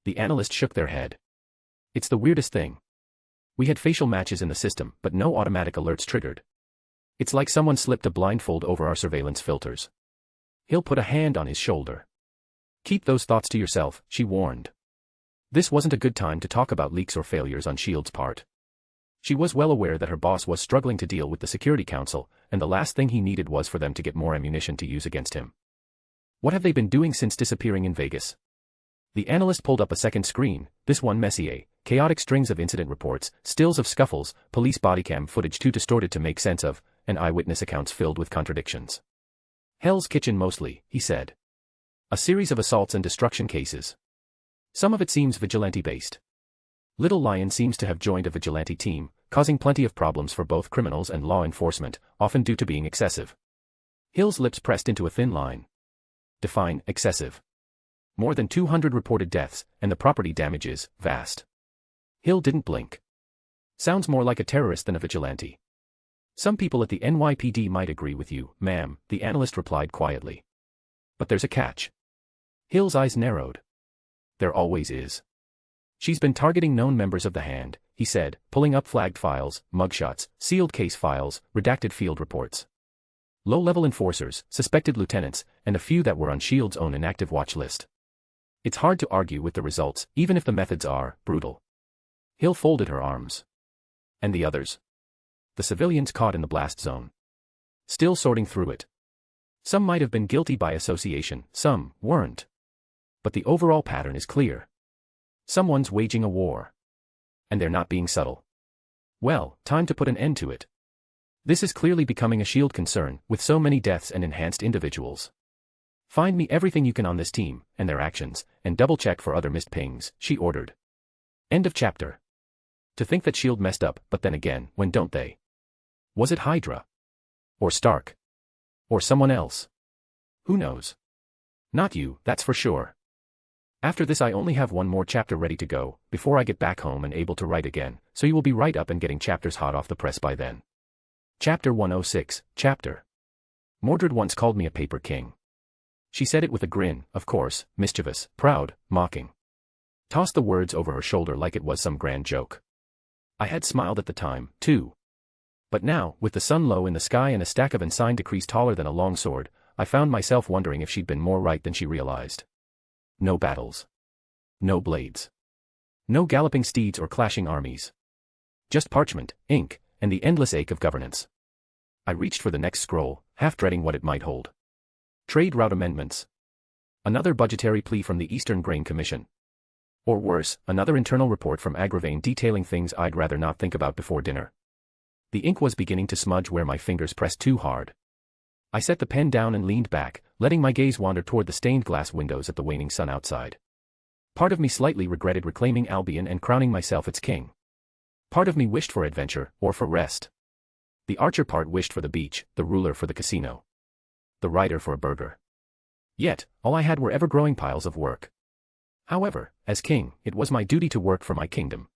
The analyst shook their head. It's the weirdest thing. We had facial matches in the system, but no automatic alerts triggered. It's like someone slipped a blindfold over our surveillance filters. Hill put a hand on his shoulder. Keep those thoughts to yourself, she warned. This wasn't a good time to talk about leaks or failures on S.H.I.E.L.D.'s part. She was well aware that her boss was struggling to deal with the Security Council, and the last thing he needed was for them to get more ammunition to use against him. What have they been doing since disappearing in Vegas? The analyst pulled up a second screen, this one messy, chaotic strings of incident reports, stills of scuffles, police bodycam footage too distorted to make sense of, and eyewitness accounts filled with contradictions. Hell's Kitchen mostly, he said. A series of assaults and destruction cases. Some of it seems vigilante-based. Little Lion seems to have joined a vigilante team, causing plenty of problems for both criminals and law enforcement, often due to being excessive. Hill's lips pressed into a thin line. Define excessive. More than 200 reported deaths, and the property damage is vast. Hill didn't blink. Sounds more like a terrorist than a vigilante. Some people at the NYPD might agree with you, ma'am, the analyst replied quietly. But there's a catch. Hill's eyes narrowed. There always is. She's been targeting known members of the Hand, he said, pulling up flagged files, mugshots, sealed case files, redacted field reports. Low-level enforcers, suspected lieutenants, and a few that were on S.H.I.E.L.D.'s own inactive watch list. It's hard to argue with the results, even if the methods are brutal. Hill folded her arms. And the others? The civilians caught in the blast zone. Still sorting through it. Some might have been guilty by association, some weren't. But the overall pattern is clear. Someone's waging a war. And they're not being subtle. Well, time to put an end to it. This is clearly becoming a S.H.I.E.L.D. concern, with so many deaths and enhanced individuals. Find me everything you can on this team, and their actions, and double-check for other missed pings, she ordered. End of chapter. To think that S.H.I.E.L.D. messed up, but then again, when don't they? Was it Hydra? Or Stark? Or someone else? Who knows? Not you, that's for sure. After this I only have one more chapter ready to go, before I get back home and able to write again, so you will be right up and getting chapters hot off the press by then. Chapter 106, Chapter. Mordred once called me a paper king. She said it with a grin, of course, mischievous, proud, mocking. Tossed the words over her shoulder like it was some grand joke. I had smiled at the time, too. But now, with the sun low in the sky and a stack of unsigned decrees taller than a long sword, I found myself wondering if she'd been more right than she realized. No battles. No blades. No galloping steeds or clashing armies. Just parchment, ink, and the endless ache of governance. I reached for the next scroll, half dreading what it might hold. Trade route amendments. Another budgetary plea from the Eastern Grain Commission. Or worse, another internal report from Agravain detailing things I'd rather not think about before dinner. The ink was beginning to smudge where my fingers pressed too hard. I set the pen down and leaned back, letting my gaze wander toward the stained glass windows at the waning sun outside. Part of me slightly regretted reclaiming Albion and crowning myself its king. Part of me wished for adventure, or for rest. The archer part wished for the beach, the ruler for the casino. The writer for a burger. Yet, all I had were ever-growing piles of work. However, as king, it was my duty to work for my kingdom.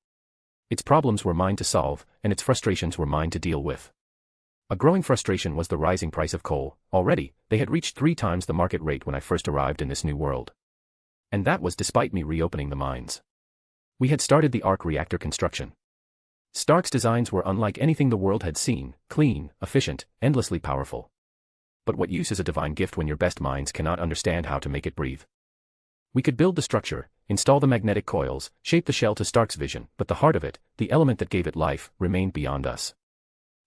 Its problems were mine to solve, and its frustrations were mine to deal with. A growing frustration was the rising price of coal. Already, they had reached 3 times the market rate when I first arrived in this new world. And that was despite me reopening the mines. We had started the arc reactor construction. Stark's designs were unlike anything the world had seen, clean, efficient, endlessly powerful. But what use is a divine gift when your best minds cannot understand how to make it breathe? We could build the structure, install the magnetic coils, shape the shell to Stark's vision, but the heart of it, the element that gave it life, remained beyond us.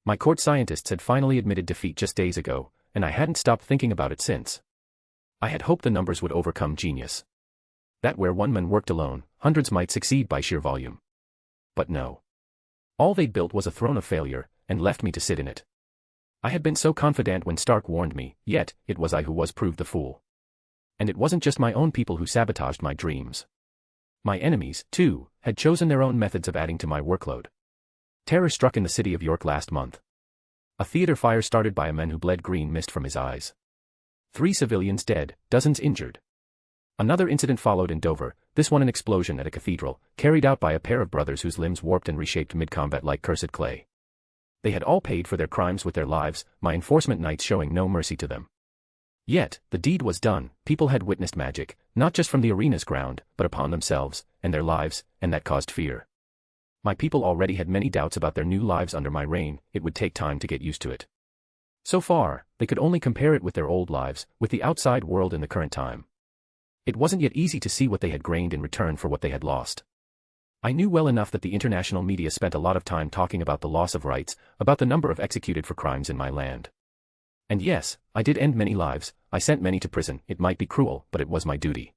My court scientists had finally admitted defeat just days ago, and I hadn't stopped thinking about it since. I had hoped the numbers would overcome genius. That where one man worked alone, hundreds might succeed by sheer volume. But no. All they'd built was a throne of failure, and left me to sit in it. I had been so confident when Stark warned me, yet, it was I who was proved the fool. And it wasn't just my own people who sabotaged my dreams. My enemies, too, had chosen their own methods of adding to my workload. Terror struck in the city of York last month. A theater fire started by a man who bled green mist from his eyes. 3 civilians dead, dozens injured. Another incident followed in Dover, this one an explosion at a cathedral, carried out by a pair of brothers whose limbs warped and reshaped mid-combat like cursed clay. They had all paid for their crimes with their lives, my enforcement knights showing no mercy to them. Yet, the deed was done, people had witnessed magic, not just from the arena's ground, but upon themselves, and their lives, and that caused fear. My people already had many doubts about their new lives under my reign, it would take time to get used to it. So far, they could only compare it with their old lives, with the outside world in the current time. It wasn't yet easy to see what they had gained in return for what they had lost. I knew well enough that the international media spent a lot of time talking about the loss of rights, about the number of executed for crimes in my land. And yes, I did end many lives, I sent many to prison, it might be cruel, but it was my duty.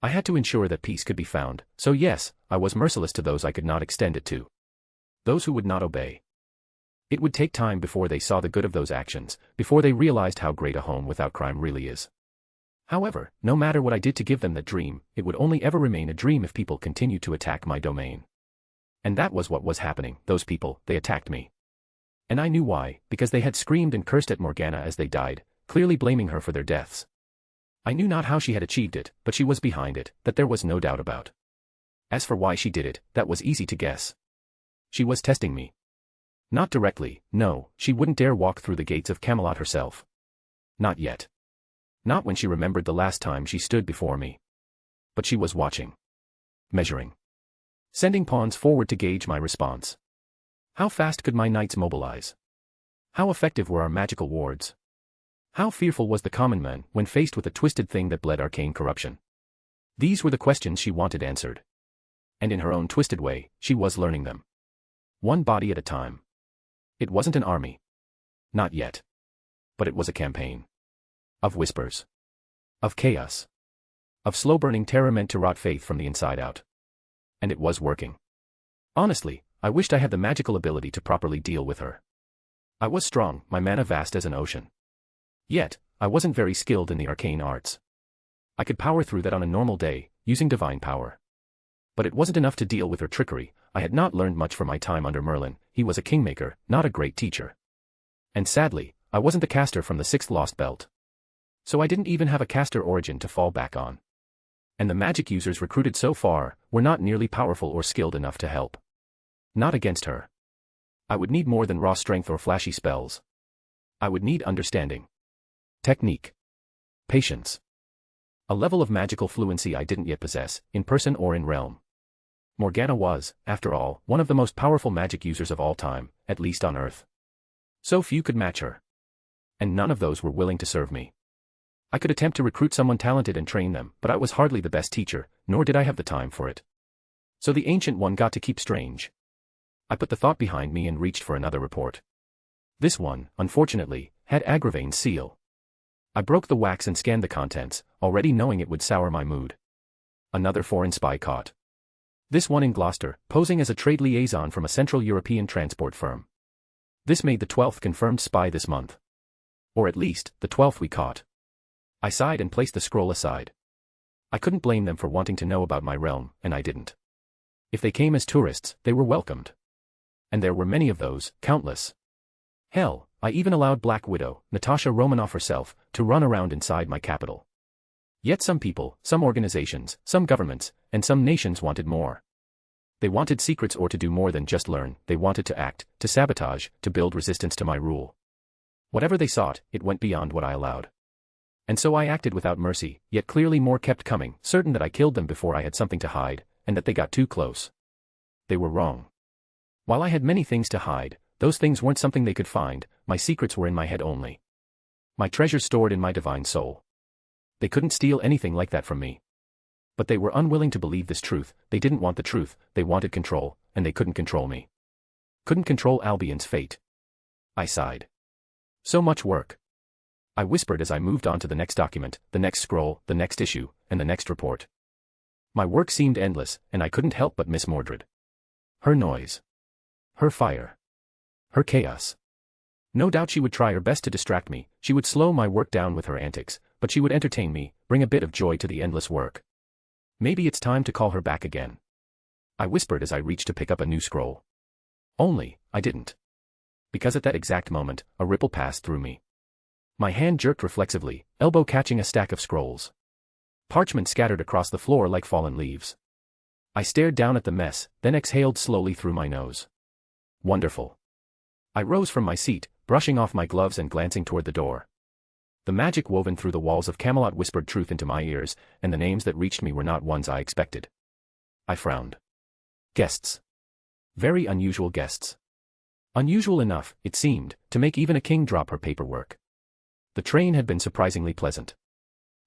I had to ensure that peace could be found, so yes, I was merciless to those I could not extend it to. Those who would not obey. It would take time before they saw the good of those actions, before they realized how great a home without crime really is. However, no matter what I did to give them that dream, it would only ever remain a dream if people continued to attack my domain. And that was what was happening, those people, they attacked me. And I knew why, because they had screamed and cursed at Morgana as they died, clearly blaming her for their deaths. I knew not how she had achieved it, but she was behind it, that there was no doubt about. As for why she did it, that was easy to guess. She was testing me. Not directly, no, she wouldn't dare walk through the gates of Camelot herself. Not yet. Not when she remembered the last time she stood before me. But she was watching. Measuring. Sending pawns forward to gauge my response. How fast could my knights mobilize? How effective were our magical wards? How fearful was the common man when faced with a twisted thing that bled arcane corruption? These were the questions she wanted answered. And in her own twisted way, she was learning them. One body at a time. It wasn't an army. Not yet. But it was a campaign. Of whispers. Of chaos. Of slow-burning terror meant to rot faith from the inside out. And it was working. Honestly, I wished I had the magical ability to properly deal with her. I was strong, my mana vast as an ocean. Yet, I wasn't very skilled in the arcane arts. I could power through that on a normal day, using divine power. But it wasn't enough to deal with her trickery. I had not learned much from my time under Merlin, he was a kingmaker, not a great teacher. And sadly, I wasn't the caster from the 6th Lost Belt. So I didn't even have a caster origin to fall back on. And the magic users recruited so far were not nearly powerful or skilled enough to help. Not against her. I would need more than raw strength or flashy spells. I would need understanding. Technique. Patience. A level of magical fluency I didn't yet possess, in person or in realm. Morgana was, after all, one of the most powerful magic users of all time, at least on Earth. So few could match her. And none of those were willing to serve me. I could attempt to recruit someone talented and train them, but I was hardly the best teacher, nor did I have the time for it. So the Ancient One got to keep strange. I put the thought behind me and reached for another report. This one, unfortunately, had Agravain's seal. I broke the wax and scanned the contents, already knowing it would sour my mood. Another foreign spy caught. This one in Gloucester, posing as a trade liaison from a Central European transport firm. This made the 12th confirmed spy this month. Or at least, the 12th we caught. I sighed and placed the scroll aside. I couldn't blame them for wanting to know about my realm, and I didn't. If they came as tourists, they were welcomed. And there were many of those, countless. Hell, I even allowed Black Widow, Natasha Romanoff herself, to run around inside my capital. Yet some people, some organizations, some governments, and some nations wanted more. They wanted secrets or to do more than just learn, they wanted to act, to sabotage, to build resistance to my rule. Whatever they sought, it went beyond what I allowed. And so I acted without mercy, yet clearly more kept coming, certain that I killed them before I had something to hide, and that they got too close. They were wrong. While I had many things to hide, those things weren't something they could find, my secrets were in my head only. My treasures stored in my divine soul. They couldn't steal anything like that from me. But they were unwilling to believe this truth, they didn't want the truth, they wanted control, and they couldn't control me. Couldn't control Albion's fate. I sighed. So much work. I whispered as I moved on to the next document, the next scroll, the next issue, and the next report. My work seemed endless, and I couldn't help but miss Mordred. Her noise. Her fire. Her chaos. No doubt she would try her best to distract me, she would slow my work down with her antics, but she would entertain me, bring a bit of joy to the endless work. Maybe it's time to call her back again. I whispered as I reached to pick up a new scroll. Only, I didn't. Because at that exact moment, a ripple passed through me. My hand jerked reflexively, elbow catching a stack of scrolls. Parchment scattered across the floor like fallen leaves. I stared down at the mess, then exhaled slowly through my nose. Wonderful. I rose from my seat, brushing off my gloves and glancing toward the door. The magic woven through the walls of Camelot whispered truth into my ears, and the names that reached me were not ones I expected. I frowned. Guests. Very unusual guests. Unusual enough, it seemed, to make even a king drop her paperwork. The train had been surprisingly pleasant.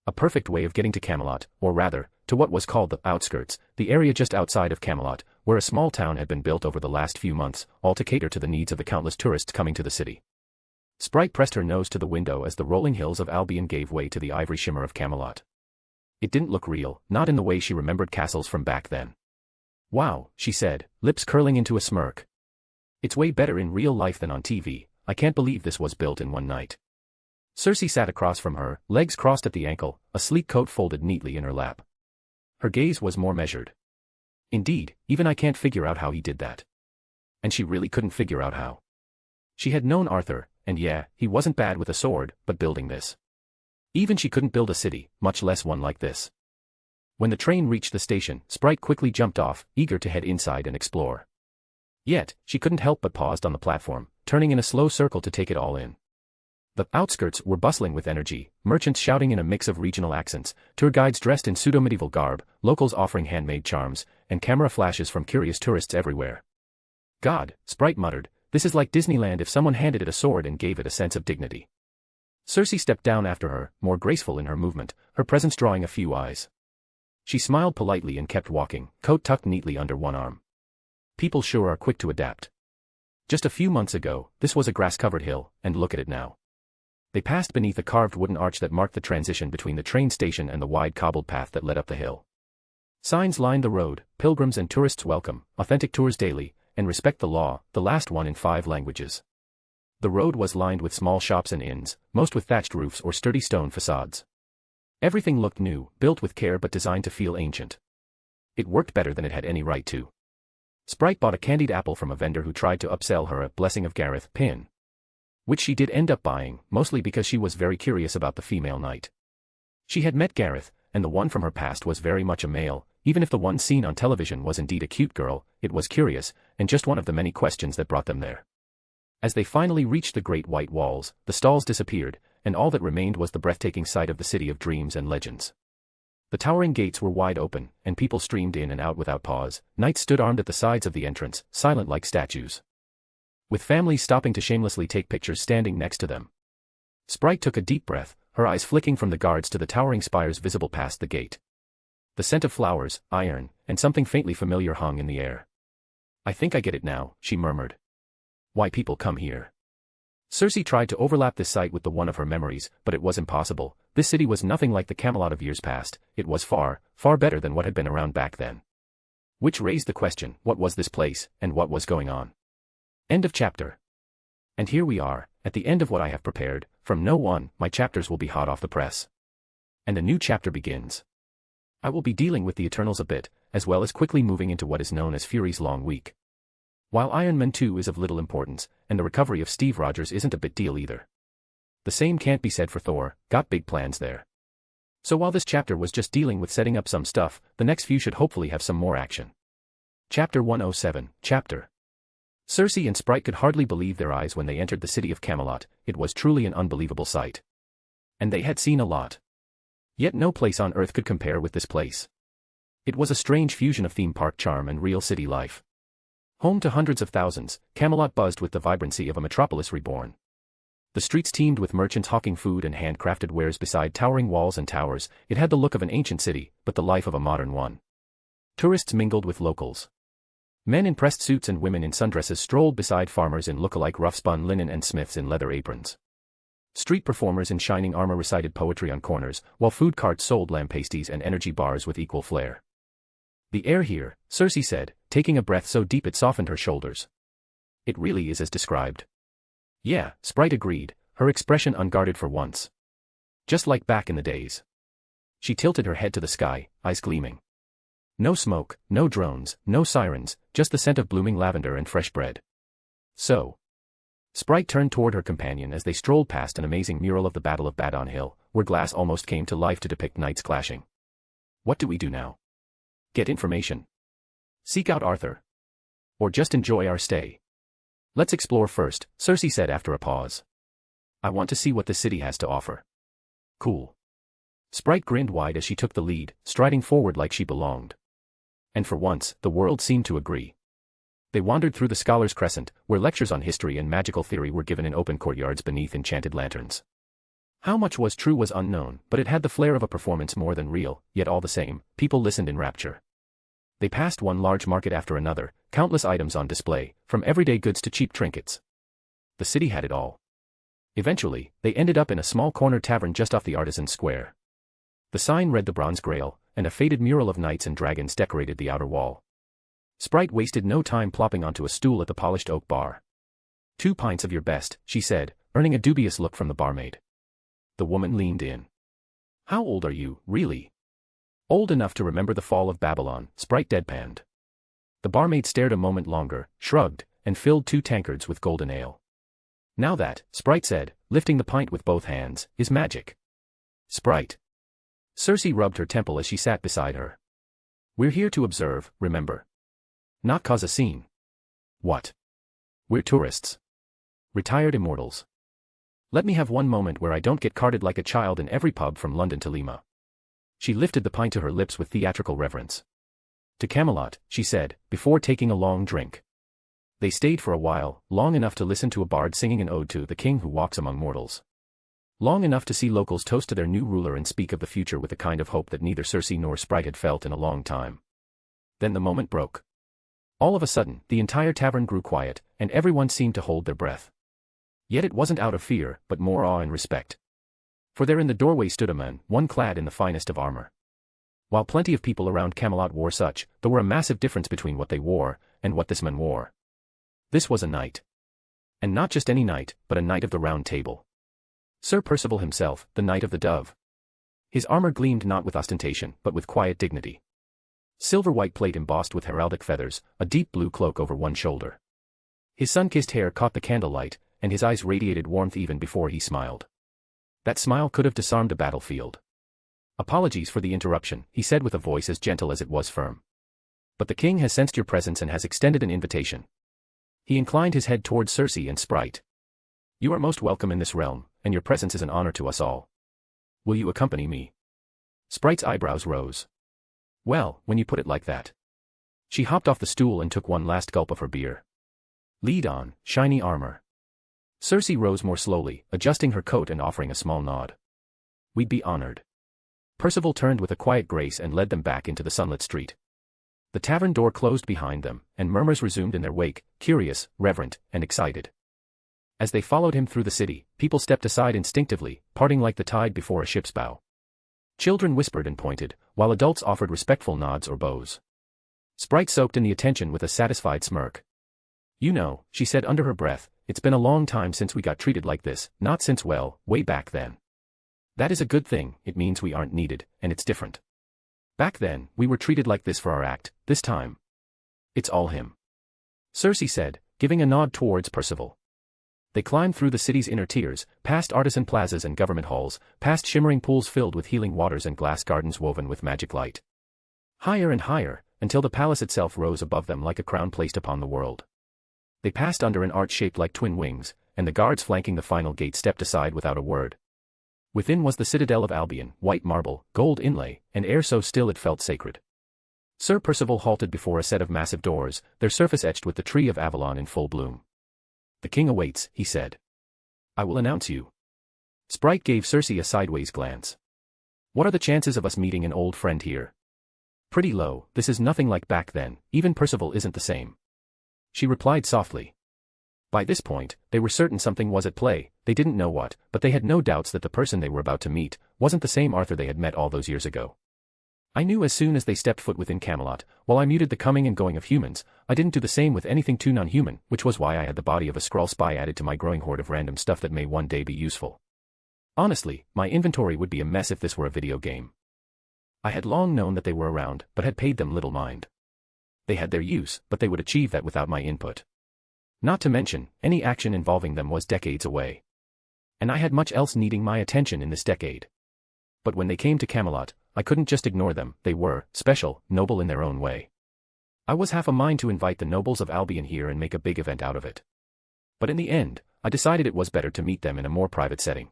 A perfect way of getting to Camelot, or rather, to what was called the outskirts, the area just outside of Camelot, where a small town had been built over the last few months, all to cater to the needs of the countless tourists coming to the city. Sprite pressed her nose to the window as the rolling hills of Albion gave way to the ivory shimmer of Camelot. It didn't look real, not in the way she remembered castles from back then. Wow, she said, lips curling into a smirk. It's way better in real life than on TV. I can't believe this was built in one night. Cersei sat across from her, legs crossed at the ankle, a sleek coat folded neatly in her lap. Her gaze was more measured. Indeed, even I can't figure out how he did that. And she really couldn't figure out how. She had known Arthur, and yeah, he wasn't bad with a sword, but building this. Even she couldn't build a city, much less one like this. When the train reached the station, Sprite quickly jumped off, eager to head inside and explore. Yet, she couldn't help but paused on the platform, turning in a slow circle to take it all in. The outskirts were bustling with energy, merchants shouting in a mix of regional accents, tour guides dressed in pseudo-medieval garb, locals offering handmade charms, and camera flashes from curious tourists everywhere. God, Sprite muttered, this is like Disneyland if someone handed it a sword and gave it a sense of dignity. Cersei stepped down after her, more graceful in her movement, her presence drawing a few eyes. She smiled politely and kept walking, coat tucked neatly under one arm. People sure are quick to adapt. Just a few months ago, this was a grass-covered hill, and look at it now. They passed beneath a carved wooden arch that marked the transition between the train station and the wide cobbled path that led up the hill. Signs lined the road, pilgrims and tourists welcome, authentic tours daily, and respect the law, the last one in 5 languages. The road was lined with small shops and inns, most with thatched roofs or sturdy stone facades. Everything looked new, built with care but designed to feel ancient. It worked better than it had any right to. Sprite bought a candied apple from a vendor who tried to upsell her a Blessing of Gareth pin. Which she did end up buying, mostly because she was very curious about the female knight. She had met Gareth, and the one from her past was very much a male. Even if the one seen on television was indeed a cute girl, it was curious, and just one of the many questions that brought them there. As they finally reached the great white walls, the stalls disappeared, and all that remained was the breathtaking sight of the city of dreams and legends. The towering gates were wide open, and people streamed in and out without pause. Knights stood armed at the sides of the entrance, silent like statues. With families stopping to shamelessly take pictures standing next to them. Sprite took a deep breath, her eyes flicking from the guards to the towering spires visible past the gate. The scent of flowers, iron, and something faintly familiar hung in the air. I think I get it now, she murmured. Why people come here. Cersei tried to overlap this sight with the one of her memories, but it was impossible. This city was nothing like the Camelot of years past. It was far, far better than what had been around back then. Which raised the question, what was this place, and what was going on? End of chapter. And here we are, at the end of what I have prepared. From now on, my chapters will be hot off the press. And a new chapter begins. I will be dealing with the Eternals a bit, as well as quickly moving into what is known as Fury's Long Week. While Iron Man 2 is of little importance, and the recovery of Steve Rogers isn't a big deal either. The same can't be said for Thor, got big plans there. So while this chapter was just dealing with setting up some stuff, the next few should hopefully have some more action. Chapter 107, Chapter. Cersei and Sprite could hardly believe their eyes when they entered the city of Camelot. It was truly an unbelievable sight. And they had seen a lot. Yet no place on Earth could compare with this place. It was a strange fusion of theme park charm and real city life. Home to hundreds of thousands, Camelot buzzed with the vibrancy of a metropolis reborn. The streets teemed with merchants hawking food and handcrafted wares beside towering walls and towers. It had the look of an ancient city, but the life of a modern one. Tourists mingled with locals. Men in pressed suits and women in sundresses strolled beside farmers in look-alike rough-spun linen and smiths in leather aprons. Street performers in shining armor recited poetry on corners, while food carts sold lamb pasties and energy bars with equal flair. The air here, Cersei said, taking a breath so deep it softened her shoulders. It really is as described. Yeah, Sprite agreed, her expression unguarded for once. Just like back in the days. She tilted her head to the sky, eyes gleaming. No smoke, no drones, no sirens, just the scent of blooming lavender and fresh bread. So. Sprite turned toward her companion as they strolled past an amazing mural of the Battle of Badon Hill, where glass almost came to life to depict knights clashing. What do we do now? Get information. Seek out Arthur. Or just enjoy our stay. Let's explore first, Cersei said after a pause. I want to see what the city has to offer. cool. Sprite grinned wide as she took the lead, striding forward like she belonged. And for once, the world seemed to agree. They wandered through the Scholar's Crescent, where lectures on history and magical theory were given in open courtyards beneath enchanted lanterns. How much was true was unknown, but it had the flair of a performance more than real, yet all the same, people listened in rapture. They passed one large market after another, countless items on display, from everyday goods to cheap trinkets. The city had it all. Eventually, they ended up in a small corner tavern just off the Artisan's Square. The sign read the Bronze Grail, and a faded mural of knights and dragons decorated the outer wall. Sprite wasted no time plopping onto a stool at the polished oak bar. 2 pints of your best, she said, earning a dubious look from the barmaid. The woman leaned in. How old are you, really? Old enough to remember the fall of Babylon, Sprite deadpanned. The barmaid stared a moment longer, shrugged, and filled 2 tankards with golden ale. Now that, Sprite said, lifting the pint with both hands, is magic. Sprite. Cersei rubbed her temple as she sat beside her. We're here to observe, remember. Not cause a scene. What? We're tourists. Retired immortals. Let me have one moment where I don't get carded like a child in every pub from London to Lima. She lifted the pint to her lips with theatrical reverence. To Camelot, she said, before taking a long drink. They stayed for a while, long enough to listen to a bard singing an ode to the king who walks among mortals. Long enough to see locals toast to their new ruler and speak of the future with a kind of hope that neither Cersei nor Sprite had felt in a long time. Then the moment broke. All of a sudden, the entire tavern grew quiet, and everyone seemed to hold their breath. Yet it wasn't out of fear, but more awe and respect. For there in the doorway stood a man, one clad in the finest of armor. While plenty of people around Camelot wore such, there were a massive difference between what they wore, and what this man wore. This was a knight. And not just any knight, but a knight of the Round Table. Sir Percival himself, the Knight of the Dove. His armor gleamed not with ostentation, but with quiet dignity. Silver-white plate embossed with heraldic feathers, a deep blue cloak over one shoulder. His sun-kissed hair caught the candlelight, and his eyes radiated warmth even before he smiled. That smile could have disarmed a battlefield. Apologies for the interruption, he said with a voice as gentle as it was firm. But the king has sensed your presence and has extended an invitation. He inclined his head towards Cersei and Sprite. You are most welcome in this realm, and your presence is an honor to us all. Will you accompany me? Sprite's eyebrows rose. Well, when you put it like that. She hopped off the stool and took one last gulp of her beer. Lead on, shiny armor. Cersei rose more slowly, adjusting her coat and offering a small nod. We'd be honored. Percival turned with a quiet grace and led them back into the sunlit street. The tavern door closed behind them, and murmurs resumed in their wake, curious, reverent, and excited. As they followed him through the city, people stepped aside instinctively, parting like the tide before a ship's bow. Children whispered and pointed, while adults offered respectful nods or bows. Sprite soaked in the attention with a satisfied smirk. You know, she said under her breath, it's been a long time since we got treated like this, not since, well, way back then. That is a good thing, it means we aren't needed, and it's different. Back then, we were treated like this for our act, this time. It's all him. Cersei said, giving a nod towards Percival. They climbed through the city's inner tiers, past artisan plazas and government halls, past shimmering pools filled with healing waters and glass gardens woven with magic light. Higher and higher, until the palace itself rose above them like a crown placed upon the world. They passed under an arch shaped like twin wings, and the guards flanking the final gate stepped aside without a word. Within was the citadel of Albion, white marble, gold inlay, and air so still it felt sacred. Sir Percival halted before a set of massive doors, their surface etched with the tree of Avalon in full bloom. The king awaits, he said. I will announce you. Sprite gave Cersei a sideways glance. What are the chances of us meeting an old friend here? Pretty low, this is nothing like back then, even Percival isn't the same. She replied softly. By this point, they were certain something was at play, they didn't know what, but they had no doubts that the person they were about to meet wasn't the same Arthur they had met all those years ago. I knew as soon as they stepped foot within Camelot, while I muted the coming and going of humans, I didn't do the same with anything too non-human, which was why I had the body of a Skrull spy added to my growing hoard of random stuff that may one day be useful. Honestly, my inventory would be a mess if this were a video game. I had long known that they were around, but had paid them little mind. They had their use, but they would achieve that without my input. Not to mention, any action involving them was decades away. And I had much else needing my attention in this decade. But when they came to Camelot, I couldn't just ignore them, they were special, noble in their own way. I was half a mind to invite the nobles of Albion here and make a big event out of it. But in the end, I decided it was better to meet them in a more private setting.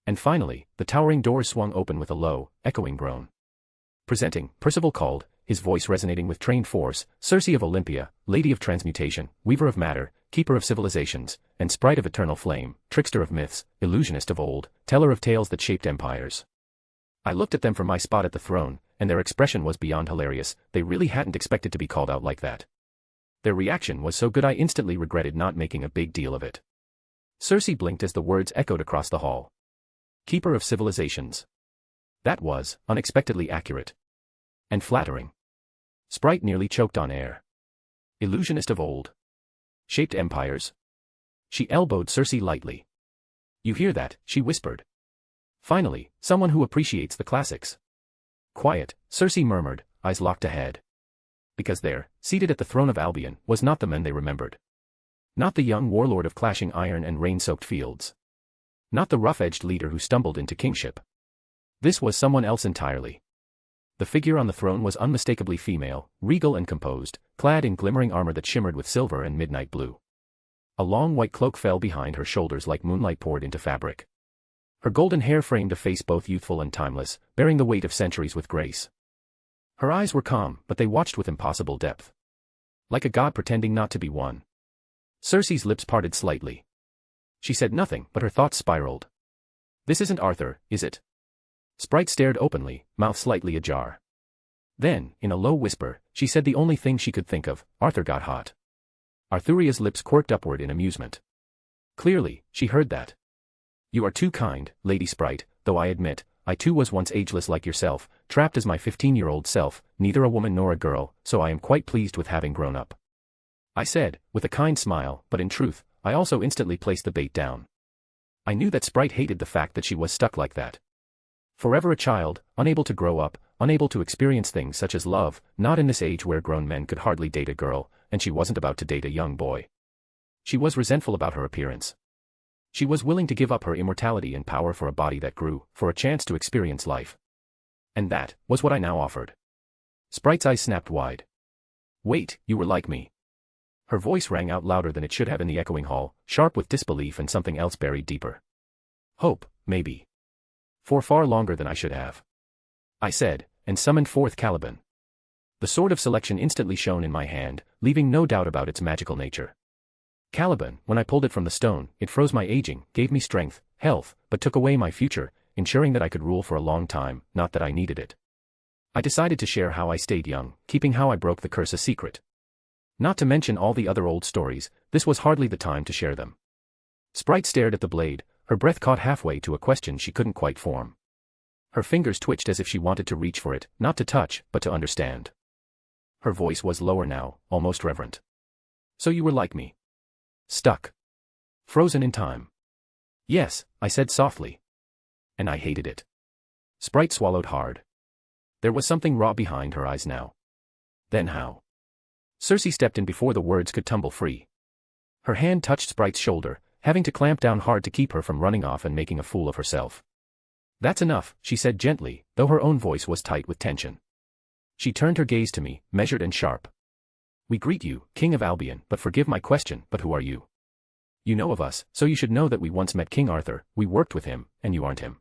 And finally, the towering doors swung open with a low, echoing groan. Presenting, Percival called, his voice resonating with trained force, Circe of Olympia, Lady of Transmutation, Weaver of Matter, Keeper of Civilizations, and Sprite of Eternal Flame, Trickster of Myths, Illusionist of Old, Teller of Tales that Shaped Empires. I looked at them from my spot at the throne, and their expression was beyond hilarious. They really hadn't expected to be called out like that. Their reaction was so good I instantly regretted not making a big deal of it. Circe blinked as the words echoed across the hall. Keeper of Civilizations. That was unexpectedly accurate. And flattering. Sprite nearly choked on air. Illusionist of Old. Shaped Empires. She elbowed Circe lightly. You hear that, she whispered. Finally, someone who appreciates the classics. Quiet, Circe murmured, eyes locked ahead. Because there, seated at the throne of Albion, was not the man they remembered. Not the young warlord of clashing iron and rain-soaked fields. Not the rough-edged leader who stumbled into kingship. This was someone else entirely. The figure on the throne was unmistakably female, regal and composed, clad in glimmering armor that shimmered with silver and midnight blue. A long white cloak fell behind her shoulders like moonlight poured into fabric. Her golden hair framed a face both youthful and timeless, bearing the weight of centuries with grace. Her eyes were calm, but they watched with impossible depth. Like a god pretending not to be one. Circe's lips parted slightly. She said nothing, but her thoughts spiraled. This isn't Arthur, is it? Sprite stared openly, mouth slightly ajar. Then, in a low whisper, she said the only thing she could think of, Arthur got hot. Arthuria's lips quirked upward in amusement. Clearly, she heard that. You are too kind, Lady Sprite, though I admit, I too was once ageless like yourself, trapped as my 15-year-old self, neither a woman nor a girl, so I am quite pleased with having grown up. I said, with a kind smile, but in truth, I also instantly placed the bait down. I knew that Sprite hated the fact that she was stuck like that. Forever a child, unable to grow up, unable to experience things such as love, not in this age where grown men could hardly date a girl, and she wasn't about to date a young boy. She was resentful about her appearance. She was willing to give up her immortality and power for a body that grew, for a chance to experience life. And that was what I now offered. Sprite's eyes snapped wide. Wait, you were like me. Her voice rang out louder than it should have in the echoing hall, sharp with disbelief and something else buried deeper. Hope, maybe. For far longer than I should have. I said, and summoned forth Caliban. The sword of selection instantly shone in my hand, leaving no doubt about its magical nature. Caliban, when I pulled it from the stone, it froze my aging, gave me strength, health, but took away my future, ensuring that I could rule for a long time, not that I needed it. I decided to share how I stayed young, keeping how I broke the curse a secret. Not to mention all the other old stories, this was hardly the time to share them. Sprite stared at the blade, her breath caught halfway to a question she couldn't quite form. Her fingers twitched as if she wanted to reach for it, not to touch, but to understand. Her voice was lower now, almost reverent. So you were like me. Stuck. Frozen in time. Yes, I said softly. And I hated it. Sprite swallowed hard. There was something raw behind her eyes now. Then how? Circe stepped in before the words could tumble free. Her hand touched Sprite's shoulder, having to clamp down hard to keep her from running off and making a fool of herself. That's enough, she said gently, though her own voice was tight with tension. She turned her gaze to me, measured and sharp. We greet you, King of Albion, but forgive my question, but who are you? You know of us, so you should know that we once met King Arthur, we worked with him, and you aren't him.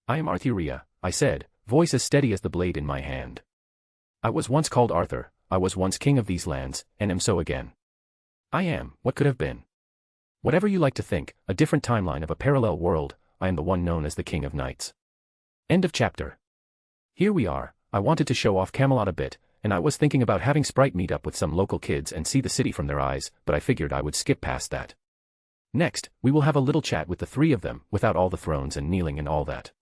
I am Arthuria, I said, voice as steady as the blade in my hand. I was once called Arthur, I was once king of these lands, and am so again. I am, what could have been. Whatever you like to think, a different timeline of a parallel world, I am the one known as the King of Knights. End of chapter. Here we are, I wanted to show off Camelot a bit, and I was thinking about having Sprite meet up with some local kids and see the city from their eyes, but I figured I would skip past that. Next, we will have a little chat with the three of them, without all the thrones and kneeling and all that.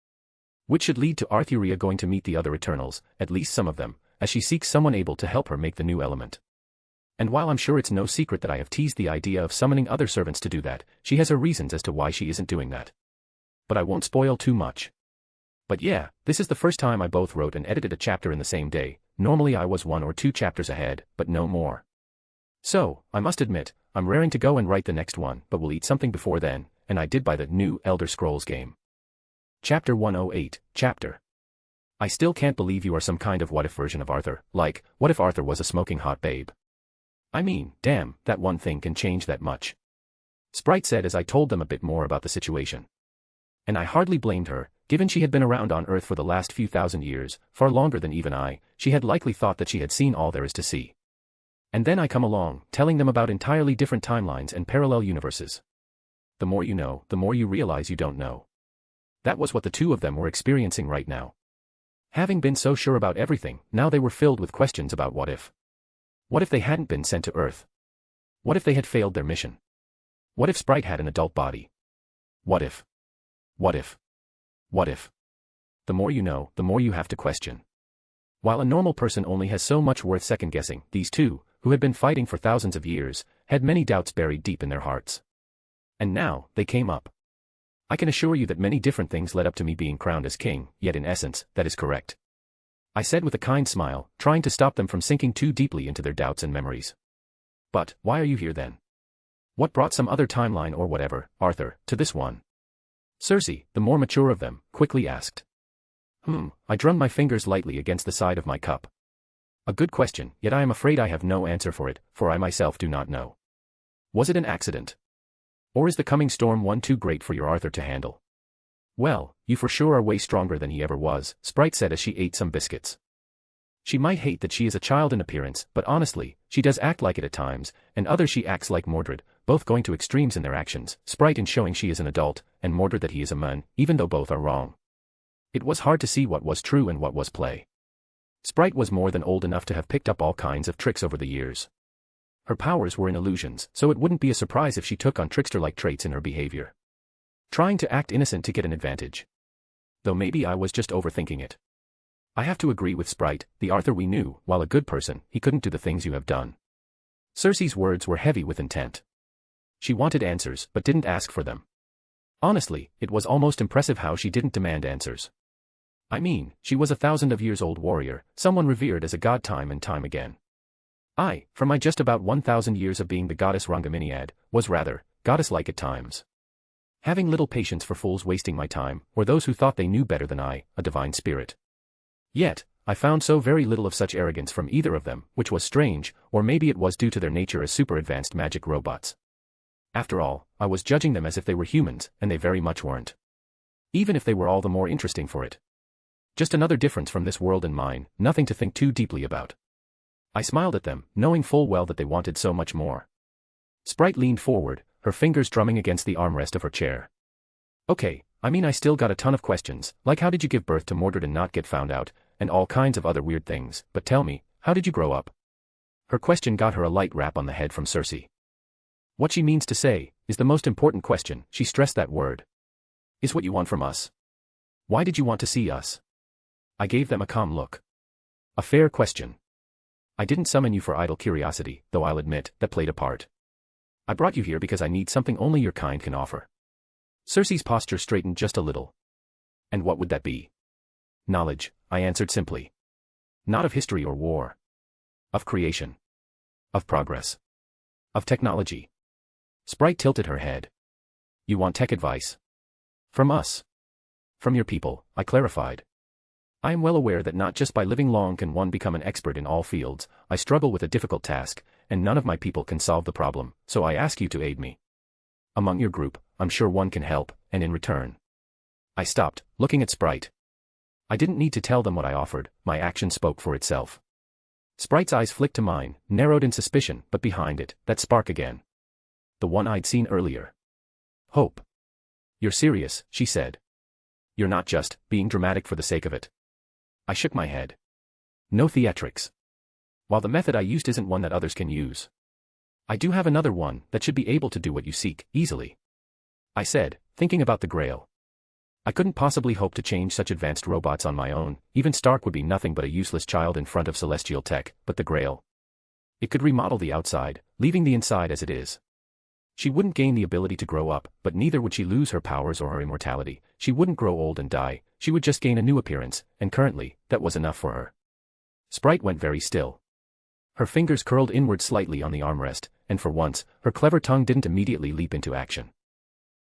Which should lead to Arthuria going to meet the other Eternals, at least some of them, as she seeks someone able to help her make the new element. And while I'm sure it's no secret that I have teased the idea of summoning other servants to do that, she has her reasons as to why she isn't doing that. But I won't spoil too much. But yeah, this is the first time I both wrote and edited a chapter in the same day. Normally I was 1 or 2 chapters ahead, but no more. So, I must admit, I'm raring to go and write the next one, but we'll eat something before then, and I did buy the new Elder Scrolls game. Chapter 108, Chapter. I still can't believe you are some kind of what-if version of Arthur, like, what if Arthur was a smoking hot babe? I mean, damn, that one thing can change that much. Sprite said as I told them a bit more about the situation. And I hardly blamed her, given she had been around on Earth for the last few thousand years, far longer than even I. She had likely thought that she had seen all there is to see. And then I come along, telling them about entirely different timelines and parallel universes. The more you know, the more you realize you don't know. That was what the two of them were experiencing right now. Having been so sure about everything, now they were filled with questions about what if. What if they hadn't been sent to Earth? What if they had failed their mission? What if Sprite had an adult body? What if? What if? What if? The more you know, the more you have to question. While a normal person only has so much worth second-guessing, these two, who had been fighting for thousands of years, had many doubts buried deep in their hearts. And now, they came up. I can assure you that many different things led up to me being crowned as king, yet in essence, that is correct. I said with a kind smile, trying to stop them from sinking too deeply into their doubts and memories. But, why are you here then? What brought some other timeline or whatever, Arthur, to this one? Cersei, the more mature of them, quickly asked. I drummed my fingers lightly against the side of my cup. A good question, yet I am afraid I have no answer for it, for I myself do not know. Was it an accident? Or is the coming storm one too great for your Arthur to handle? Well, you for sure are way stronger than he ever was, Sprite said as she ate some biscuits. She might hate that she is a child in appearance, but honestly, she does act like it at times, and others she acts like Mordred, both going to extremes in their actions, Sprite in showing she is an adult, and Mordred that he is a man, even though both are wrong. It was hard to see what was true and what was play. Sprite was more than old enough to have picked up all kinds of tricks over the years. Her powers were in illusions, so it wouldn't be a surprise if she took on trickster-like traits in her behavior. Trying to act innocent to get an advantage. Though maybe I was just overthinking it. I have to agree with Sprite, the Arthur we knew, while a good person, he couldn't do the things you have done. Cersei's words were heavy with intent. She wanted answers, but didn't ask for them. Honestly, it was almost impressive how she didn't demand answers. I mean, she was a thousand-of-years-old warrior, someone revered as a god time and time again. I, from my just about 1,000 years of being the goddess Rangaminiad, was rather, goddess-like at times. Having little patience for fools wasting my time, or those who thought they knew better than I, a divine spirit. Yet, I found so very little of such arrogance from either of them, which was strange, or maybe it was due to their nature as super-advanced magic robots. After all, I was judging them as if they were humans, and they very much weren't. Even if they were all the more interesting for it. Just another difference from this world and mine, nothing to think too deeply about. I smiled at them, knowing full well that they wanted so much more. Sprite leaned forward, her fingers drumming against the armrest of her chair. Okay, I mean I still got a ton of questions, like how did you give birth to Mordred and not get found out, and all kinds of other weird things, but tell me, how did you grow up? Her question got her a light rap on the head from Cersei. What she means to say, is the most important question, she stressed that word. Is what you want from us. Why did you want to see us? I gave them a calm look. A fair question. I didn't summon you for idle curiosity, though I'll admit, that played a part. I brought you here because I need something only your kind can offer. Cersei's posture straightened just a little. And what would that be? Knowledge, I answered simply. Not of history or war. Of creation. Of progress. Of technology. Sprite tilted her head. You want tech advice? From us. From your people, I clarified. I am well aware that not just by living long can one become an expert in all fields. I struggle with a difficult task, and none of my people can solve the problem, so I ask you to aid me. Among your group, I'm sure one can help, and in return. I stopped, looking at Sprite. I didn't need to tell them what I offered, my action spoke for itself. Sprite's eyes flicked to mine, narrowed in suspicion, but behind it, that spark again. The one I'd seen earlier. Hope. You're serious, she said. You're not just being dramatic for the sake of it. I shook my head. No theatrics. While the method I used isn't one that others can use. I do have another one that should be able to do what you seek, easily. I said, thinking about the Grail. I couldn't possibly hope to change such advanced robots on my own, even Stark would be nothing but a useless child in front of celestial tech, but the Grail. It could remodel the outside, leaving the inside as it is. She wouldn't gain the ability to grow up, but neither would she lose her powers or her immortality. She wouldn't grow old and die, she would just gain a new appearance, and currently, that was enough for her. Sprite went very still. Her fingers curled inward slightly on the armrest, and for once, her clever tongue didn't immediately leap into action.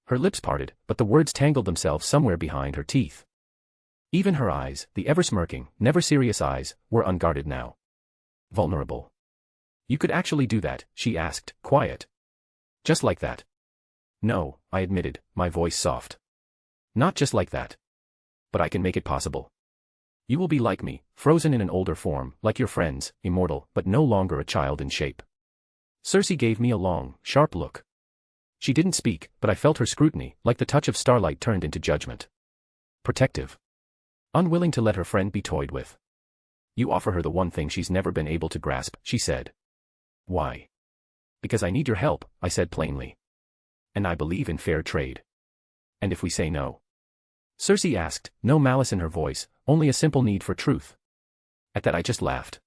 Her lips parted, but the words tangled themselves somewhere behind her teeth. Even her eyes, the ever-smirking, never-serious eyes, were unguarded now. Vulnerable. You could actually do that, she asked, quiet. Just like that. No, I admitted, my voice soft. Not just like that. But I can make it possible. You will be like me, frozen in an older form, like your friends, immortal, but no longer a child in shape. Cersei gave me a long, sharp look. She didn't speak, but I felt her scrutiny, like the touch of starlight turned into judgment. Protective. Unwilling to let her friend be toyed with. You offer her the one thing she's never been able to grasp, she said. Why? Because I need your help, I said plainly. And I believe in fair trade. And if we say no? Cersei asked, no malice in her voice, only a simple need for truth. At that I just laughed.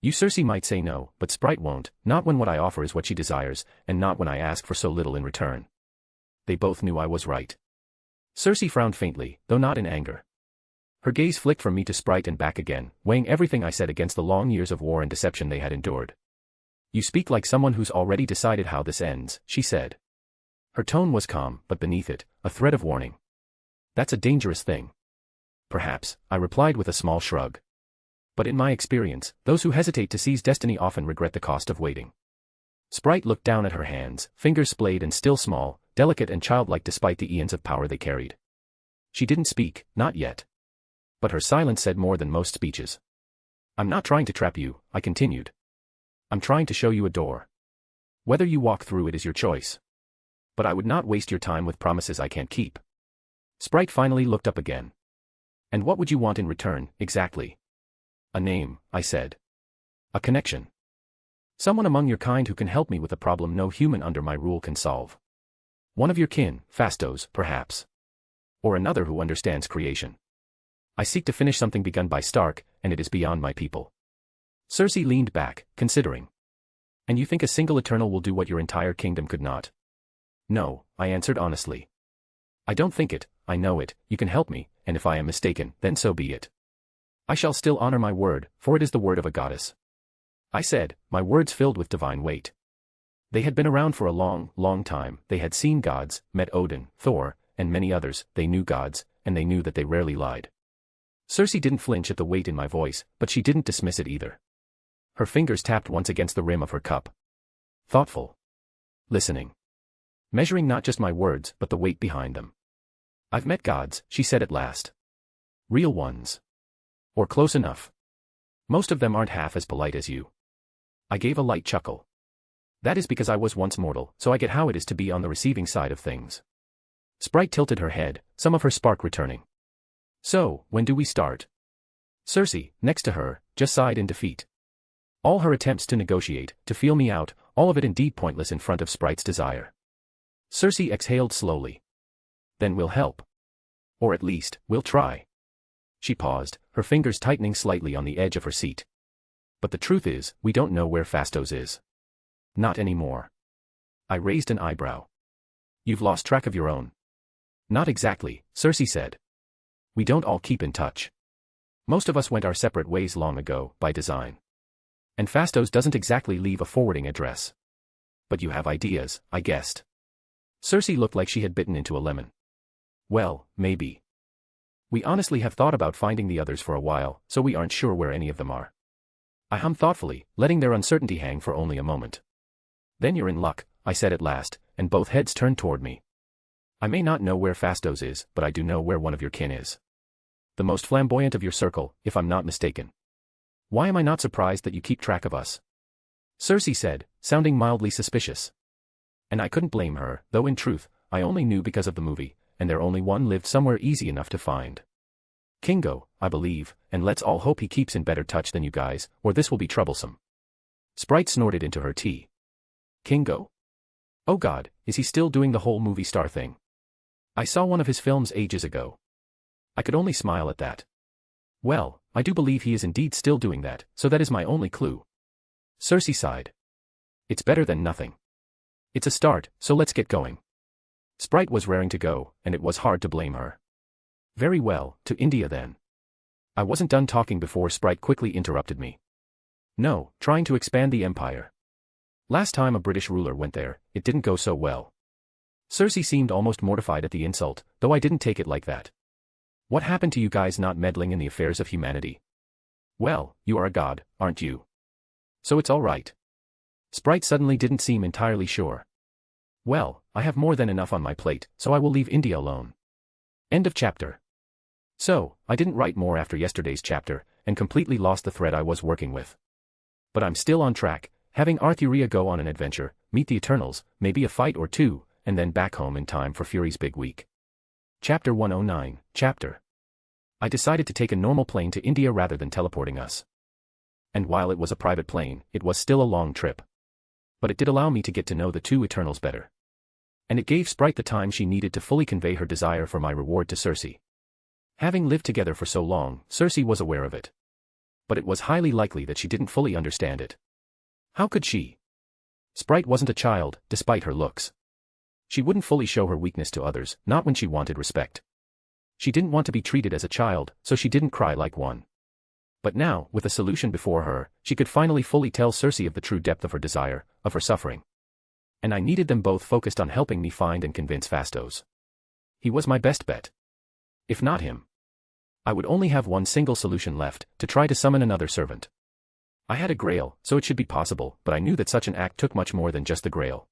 You Cersei might say no, but Sprite won't, not when what I offer is what she desires, and not when I ask for so little in return. They both knew I was right. Cersei frowned faintly, though not in anger. Her gaze flicked from me to Sprite and back again, weighing everything I said against the long years of war and deception they had endured. You speak like someone who's already decided how this ends, she said. Her tone was calm, but beneath it, a thread of warning. That's a dangerous thing. Perhaps, I replied with a small shrug. But in my experience, those who hesitate to seize destiny often regret the cost of waiting. Sprite looked down at her hands, fingers splayed and still small, delicate and childlike despite the eons of power they carried. She didn't speak, not yet. But her silence said more than most speeches. I'm not trying to trap you, I continued. I'm trying to show you a door. Whether you walk through it is your choice. But I would not waste your time with promises I can't keep. Sprite finally looked up again. And what would you want in return, exactly? A name, I said. A connection. Someone among your kind who can help me with a problem no human under my rule can solve. One of your kin, Fastos, perhaps. Or another who understands creation. I seek to finish something begun by Stark, and it is beyond my people. Cersei leaned back, considering. And you think a single Eternal will do what your entire kingdom could not? No, I answered honestly. I don't think it, I know it, you can help me, and if I am mistaken, then so be it. I shall still honor my word, for it is the word of a goddess. I said, my words filled with divine weight. They had been around for a long, long time, they had seen gods, met Odin, Thor, and many others, they knew gods, and they knew that they rarely lied. Cersei didn't flinch at the weight in my voice, but she didn't dismiss it either. Her fingers tapped once against the rim of her cup. Thoughtful. Listening. Measuring not just my words, but the weight behind them. I've met gods, she said at last. Real ones. Or close enough. Most of them aren't half as polite as you. I gave a light chuckle. That is because I was once mortal, so I get how it is to be on the receiving side of things. Sprite tilted her head, some of her spark returning. So, when do we start? Cersei, next to her, just sighed in defeat. All her attempts to negotiate, to feel me out, all of it indeed pointless in front of Sprite's desire. Cersei exhaled slowly. Then we'll help. Or at least, we'll try. She paused, her fingers tightening slightly on the edge of her seat. But the truth is, we don't know where Fastos is. Not anymore. I raised an eyebrow. You've lost track of your own. Not exactly, Cersei said. We don't all keep in touch. Most of us went our separate ways long ago, by design. And Fastos doesn't exactly leave a forwarding address. But you have ideas, I guessed. Cersei looked like she had bitten into a lemon. Well, maybe. We honestly have thought about finding the others for a while, so we aren't sure where any of them are. I hummed thoughtfully, letting their uncertainty hang for only a moment. Then you're in luck, I said at last, and both heads turned toward me. I may not know where Fastos is, but I do know where one of your kin is. The most flamboyant of your circle, if I'm not mistaken. Why am I not surprised that you keep track of us? Cersei said, sounding mildly suspicious. And I couldn't blame her, though in truth, I only knew because of the movie, and there only one lived somewhere easy enough to find. Kingo, I believe, and let's all hope he keeps in better touch than you guys, or this will be troublesome. Sprite snorted into her tea. Kingo? Oh God, is he still doing the whole movie star thing? I saw one of his films ages ago. I could only smile at that. Well, I do believe he is indeed still doing that, so that is my only clue. Cersei sighed. It's better than nothing. It's a start, so let's get going. Sprite was raring to go, and it was hard to blame her. Very well, to India then. I wasn't done talking before Sprite quickly interrupted me. No, trying to expand the empire. Last time a British ruler went there, it didn't go so well. Cersei seemed almost mortified at the insult, though I didn't take it like that. What happened to you guys not meddling in the affairs of humanity? Well, you are a god, aren't you? So it's all right. Sprite suddenly didn't seem entirely sure. Well, I have more than enough on my plate, so I will leave India alone. End of chapter. So, I didn't write more after yesterday's chapter, and completely lost the thread I was working with. But I'm still on track, having Arthuria go on an adventure, meet the Eternals, maybe a fight or two, and then back home in time for Fury's big week. Chapter 109, Chapter. I decided to take a normal plane to India rather than teleporting us. And while it was a private plane, it was still a long trip. But it did allow me to get to know the two Eternals better. And it gave Sprite the time she needed to fully convey her desire for my reward to Cersei. Having lived together for so long, Cersei was aware of it. But it was highly likely that she didn't fully understand it. How could she? Sprite wasn't a child, despite her looks. She wouldn't fully show her weakness to others, not when she wanted respect. She didn't want to be treated as a child, so she didn't cry like one. But now, with a solution before her, she could finally fully tell Cersei of the true depth of her desire, of her suffering. And I needed them both focused on helping me find and convince Phastos. He was my best bet. If not him, I would only have one single solution left, to try to summon another servant. I had a grail, so it should be possible, but I knew that such an act took much more than just the grail.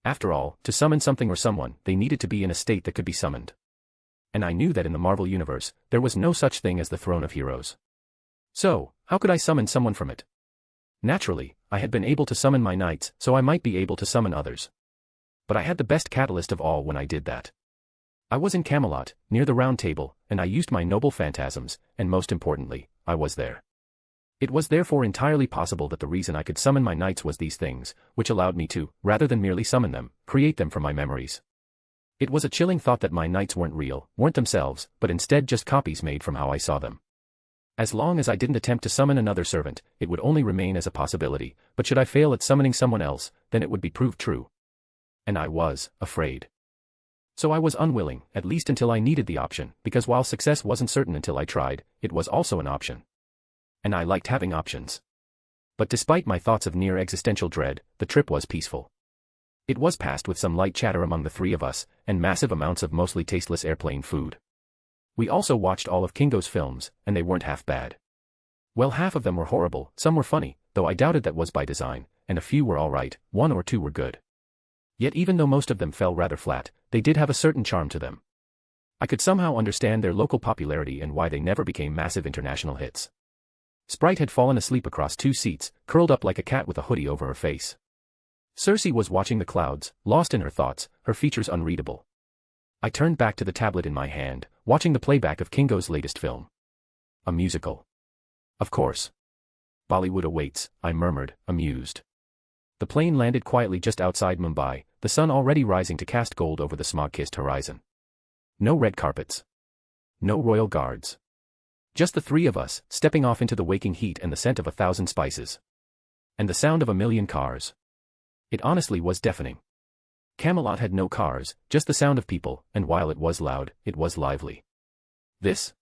After all, to summon something or someone, they needed to be in a state that could be summoned. And I knew that in the Marvel Universe, there was no such thing as the Throne of Heroes. So, how could I summon someone from it? Naturally, I had been able to summon my knights, so I might be able to summon others. But I had the best catalyst of all when I did that. I was in Camelot, near the Round Table, and I used my noble phantasms, and most importantly, I was there. It was therefore entirely possible that the reason I could summon my knights was these things, which allowed me to, rather than merely summon them, create them from my memories. It was a chilling thought that my knights weren't real, weren't themselves, but instead just copies made from how I saw them. As long as I didn't attempt to summon another servant, it would only remain as a possibility, but should I fail at summoning someone else, then it would be proved true. And I was afraid. So I was unwilling, at least until I needed the option, because while success wasn't certain until I tried, it was also an option. And I liked having options. But despite my thoughts of near existential dread, the trip was peaceful. It was passed with some light chatter among the three of us, and massive amounts of mostly tasteless airplane food. We also watched all of Kingo's films, and they weren't half bad. Well, half of them were horrible, some were funny, though I doubted that was by design, and a few were alright, one or two were good. Yet even though most of them fell rather flat, they did have a certain charm to them. I could somehow understand their local popularity and why they never became massive international hits. Sprite had fallen asleep across two seats, curled up like a cat with a hoodie over her face. Cersei was watching the clouds, lost in her thoughts, her features unreadable. I turned back to the tablet in my hand, watching the playback of Kingo's latest film. A musical. Of course. Bollywood awaits, I murmured, amused. The plane landed quietly just outside Mumbai, the sun already rising to cast gold over the smog-kissed horizon. No red carpets. No royal guards. Just the three of us, stepping off into the waking heat and the scent of 1,000 spices. And the sound of 1,000,000 cars. It honestly was deafening. Camelot had no cars, just the sound of people, and while it was loud, it was lively. This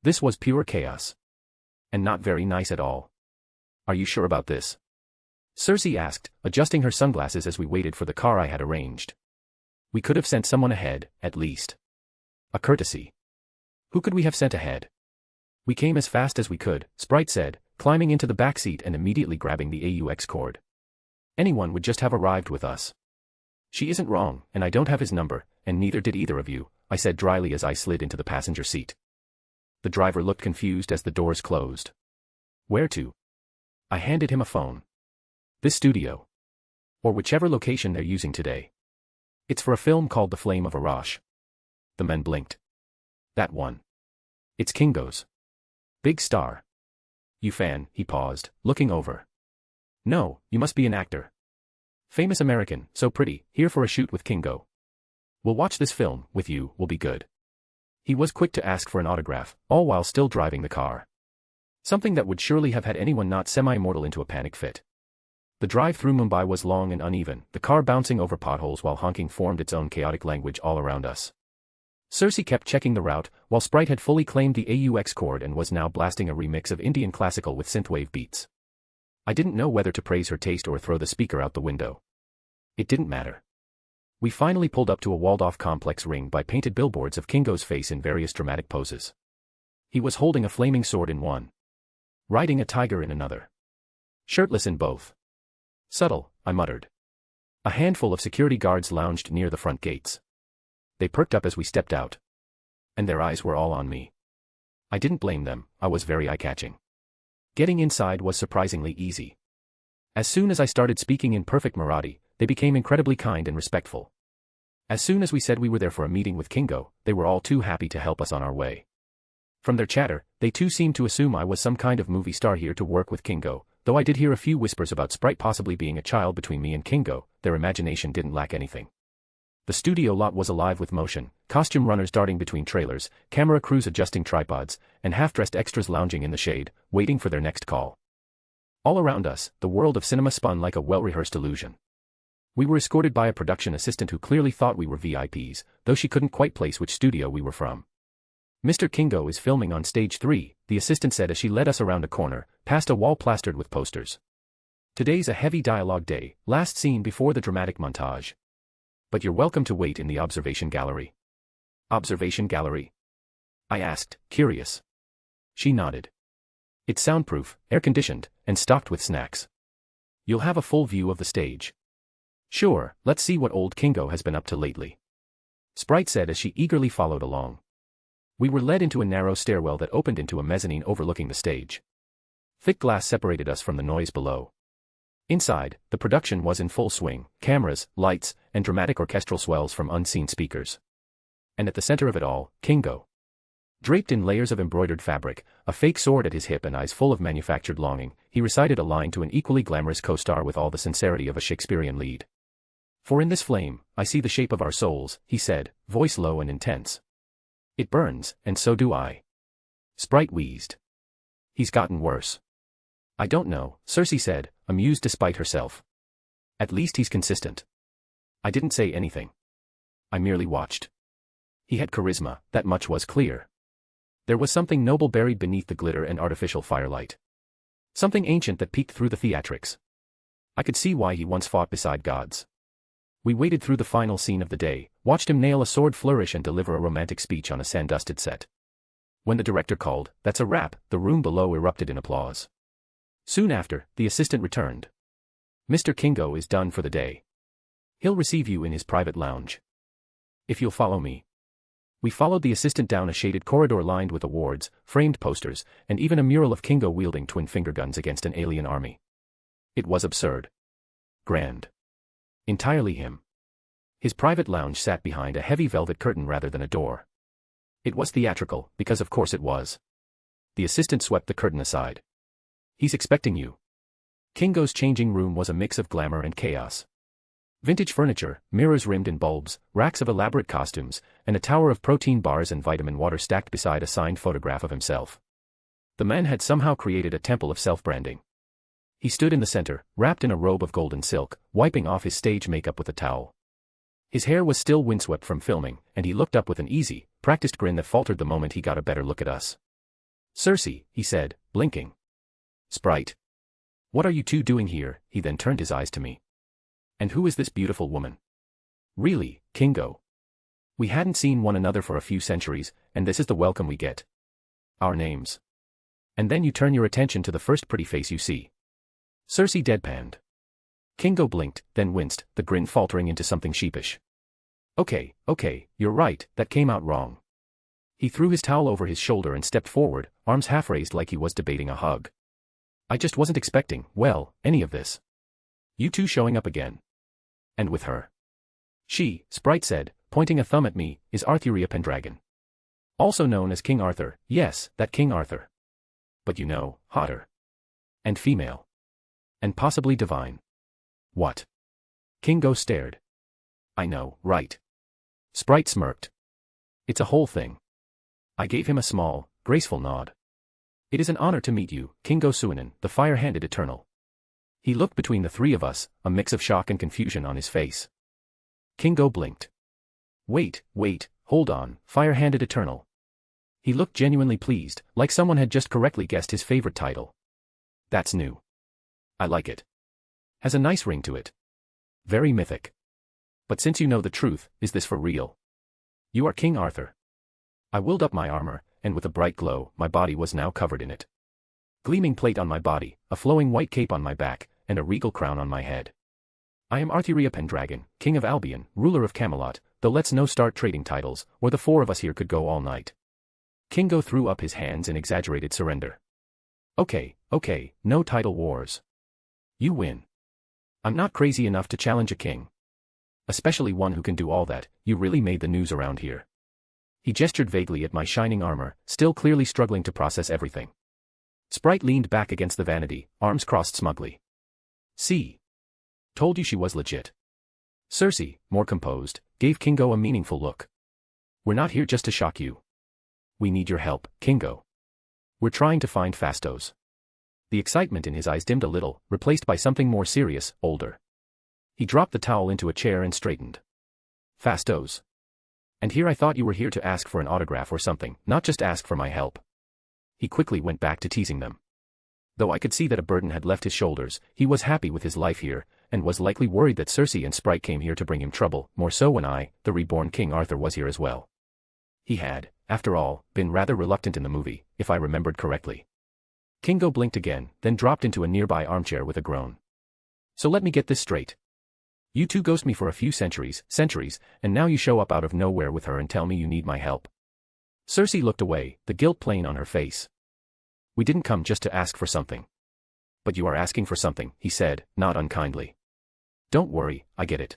was pure chaos. And not very nice at all. Are you sure about this? Cersei asked, adjusting her sunglasses as we waited for the car I had arranged. We could have sent someone ahead, at least. A courtesy. Who could we have sent ahead? We came as fast as we could, Sprite said, climbing into the back seat and immediately grabbing the AUX cord. Anyone would just have arrived with us. She isn't wrong, and I don't have his number, and neither did either of you, I said dryly as I slid into the passenger seat. The driver looked confused as the doors closed. Where to? I handed him a phone. This studio. Or whichever location they're using today. It's for a film called The Flame of Arash. The men blinked. That one. It's Kingo's. Big star. You fan, he paused, looking over. No, you must be an actor. Famous American, so pretty, here for a shoot with Kingo. We'll watch this film, with you, will be good. He was quick to ask for an autograph, all while still driving the car. Something that would surely have had anyone not semi-mortal into a panic fit. The drive through Mumbai was long and uneven, the car bouncing over potholes while honking formed its own chaotic language all around us. Cersei kept checking the route, while Sprite had fully claimed the AUX cord and was now blasting a remix of Indian classical with synthwave beats. I didn't know whether to praise her taste or throw the speaker out the window. It didn't matter. We finally pulled up to a walled-off complex ringed by painted billboards of Kingo's face in various dramatic poses. He was holding a flaming sword in one. Riding a tiger in another. Shirtless in both. Subtle, I muttered. A handful of security guards lounged near the front gates. They perked up as we stepped out. and their eyes were all on me. I didn't blame them, I was very eye-catching. Getting inside was surprisingly easy. As soon as I started speaking in perfect Marathi, they became incredibly kind and respectful. As soon as we said we were there for a meeting with Kingo, they were all too happy to help us on our way. From their chatter, they too seemed to assume I was some kind of movie star here to work with Kingo, though I did hear a few whispers about Sprite possibly being a child between me and Kingo. Their imagination didn't lack anything. The studio lot was alive with motion, costume runners darting between trailers, camera crews adjusting tripods, and half-dressed extras lounging in the shade, waiting for their next call. All around us, the world of cinema spun like a well-rehearsed illusion. We were escorted by a production assistant who clearly thought we were VIPs, though she couldn't quite place which studio we were from. "Mr. Kingo is filming on stage 3, the assistant said as she led us around a corner, past a wall plastered with posters. "Today's a heavy dialogue day, last scene before the dramatic montage. But you're welcome to wait in the observation gallery." "Observation gallery?" I asked, curious. She nodded. "It's soundproof, air-conditioned, and stocked with snacks. You'll have a full view of the stage." "Sure, let's see what old Kingo has been up to lately," Sprite said as she eagerly followed along. We were led into a narrow stairwell that opened into a mezzanine overlooking the stage. Thick glass separated us from the noise below. Inside, the production was in full swing, cameras, lights, and dramatic orchestral swells from unseen speakers. And at the center of it all, Kingo. Draped in layers of embroidered fabric, a fake sword at his hip and eyes full of manufactured longing, he recited a line to an equally glamorous co-star with all the sincerity of a Shakespearean lead. "For in this flame, I see the shape of our souls," he said, voice low and intense. "It burns, and so do I." Sprite wheezed. "He's gotten worse." "I don't know," Cersei said, amused despite herself. "At least he's consistent." I didn't say anything. I merely watched. He had charisma, that much was clear. There was something noble buried beneath the glitter and artificial firelight. Something ancient that peeked through the theatrics. I could see why he once fought beside gods. We waited through the final scene of the day, watched him nail a sword flourish and deliver a romantic speech on a sand-dusted set. When the director called, "That's a wrap," the room below erupted in applause. Soon after, the assistant returned. "Mr. Kingo is done for the day. He'll receive you in his private lounge. If you'll follow me." We followed the assistant down a shaded corridor lined with awards, framed posters, and even a mural of Kingo wielding twin finger guns against an alien army. It was absurd. Grand. Entirely him. His private lounge sat behind a heavy velvet curtain rather than a door. It was theatrical, because of course it was. The assistant swept the curtain aside. "He's expecting you." Kingo's changing room was a mix of glamour and chaos. Vintage furniture, mirrors rimmed in bulbs, racks of elaborate costumes, and a tower of protein bars and vitamin water stacked beside a signed photograph of himself. The man had somehow created a temple of self-branding. He stood in the center, wrapped in a robe of golden silk, wiping off his stage makeup with a towel. His hair was still windswept from filming, and he looked up with an easy, practiced grin that faltered the moment he got a better look at us. "Cersei," he said, blinking. "Sprite. What are you two doing here?" He then turned his eyes to me. "And who is this beautiful woman?" "Really, Kingo. We hadn't seen one another for a few centuries, and this is the welcome we get. Our names. And then you turn your attention to the first pretty face you see." Cersei deadpanned. Kingo blinked, then winced, the grin faltering into something sheepish. Okay, you're right, that came out wrong." He threw his towel over his shoulder and stepped forward, arms half raised like he was debating a hug. "I just wasn't expecting, well, any of this. You two showing up again. And with her. She," Sprite said, pointing a thumb at me, "is Arthuria Pendragon. Also known as King Arthur, yes, that King Arthur. But you know, hotter. And female. And possibly divine." "What?" Kingo stared. "I know, right?" Sprite smirked. "It's a whole thing." I gave him a small, graceful nod. "It is an honor to meet you, Kingo Suinen, the fire-handed eternal." He looked between the three of us, a mix of shock and confusion on his face. Kingo blinked. Wait, hold on, fire-handed eternal." He looked genuinely pleased, like someone had just correctly guessed his favorite title. "That's new. I like it. Has a nice ring to it. Very mythic. But since you know the truth, is this for real? You are King Arthur." I whirled up my armor, and with a bright glow, my body was now covered in it. Gleaming plate on my body, a flowing white cape on my back, and a regal crown on my head. "I am Arthuria Pendragon, King of Albion, ruler of Camelot, though let's no start trading titles, or the four of us here could go all night. Kingo threw up his hands in exaggerated surrender. Okay, no title wars. You win. I'm not crazy enough to challenge a king. Especially one who can do all that. You really made the news around here. He gestured vaguely at my shining armor, still clearly struggling to process everything. Sprite leaned back against the vanity, arms crossed smugly. See? Told you she was legit. Cersei, more composed, gave Kingo a meaningful look. We're not here just to shock you. We need your help, Kingo. We're trying to find Phastos. The excitement in his eyes dimmed a little, replaced by something more serious, older. He dropped the towel into a chair and straightened. Phastos. And here I thought you were here to ask for an autograph or something, not just ask for my help. He quickly went back to teasing them. Though I could see that a burden had left his shoulders, he was happy with his life here, and was likely worried that Cersei and Sprite came here to bring him trouble, more so when I, the reborn King Arthur, was here as well. He had, after all, been rather reluctant in the movie, if I remembered correctly. Kingo blinked again, then dropped into a nearby armchair with a groan. So let me get this straight. You two ghost me for a few centuries, and now you show up out of nowhere with her and tell me you need my help. Cersei looked away, the guilt plain on her face. We didn't come just to ask for something. But you are asking for something, he said, not unkindly. Don't worry, I get it.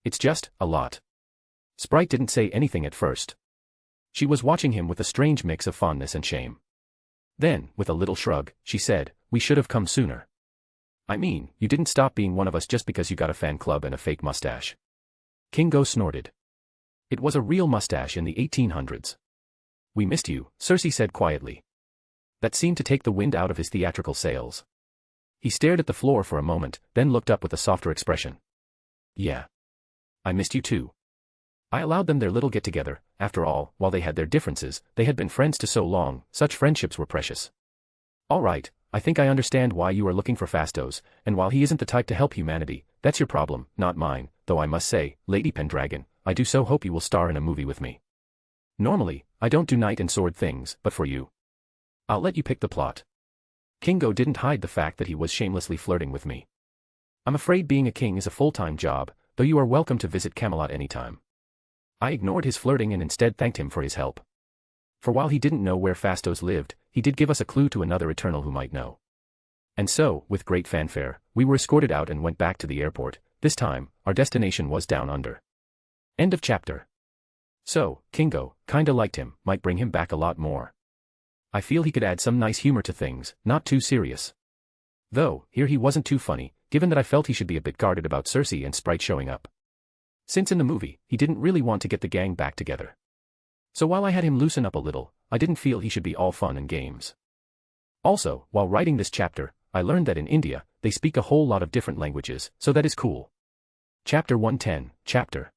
It's just, a lot. Sprite didn't say anything at first. She was watching him with a strange mix of fondness and shame. Then, with a little shrug, she said, we should have come sooner. I mean, you didn't stop being one of us just because you got a fan club and a fake mustache. Kingo snorted. It was a real mustache in the 1800s. We missed you, Cersei said quietly. That seemed to take the wind out of his theatrical sails. He stared at the floor for a moment, then looked up with a softer expression. Yeah. I missed you too. I allowed them their little get-together. After all, while they had their differences, they had been friends to so long, such friendships were precious. All right, I think I understand why you are looking for Phastos, and while he isn't the type to help humanity, that's your problem, not mine, though I must say, Lady Pendragon, I do so hope you will star in a movie with me. Normally, I don't do knight and sword things, but for you. I'll let you pick the plot. Kingo didn't hide the fact that he was shamelessly flirting with me. I'm afraid being a king is a full-time job, though you are welcome to visit Camelot anytime. I ignored his flirting and instead thanked him for his help. For while he didn't know where Phastos lived, he did give us a clue to another Eternal who might know. And so, with great fanfare, we were escorted out and went back to the airport. This time, our destination was down under. End of chapter. So, Kingo, kinda liked him, might bring him back a lot more. I feel he could add some nice humor to things, not too serious. Though, here he wasn't too funny, given that I felt he should be a bit guarded about Cersei and Sprite showing up. Since in the movie, he didn't really want to get the gang back together. So while I had him loosen up a little, I didn't feel he should be all fun and games. Also, while writing this chapter, I learned that in India, they speak a whole lot of different languages, so that is cool. Chapter 110, Chapter.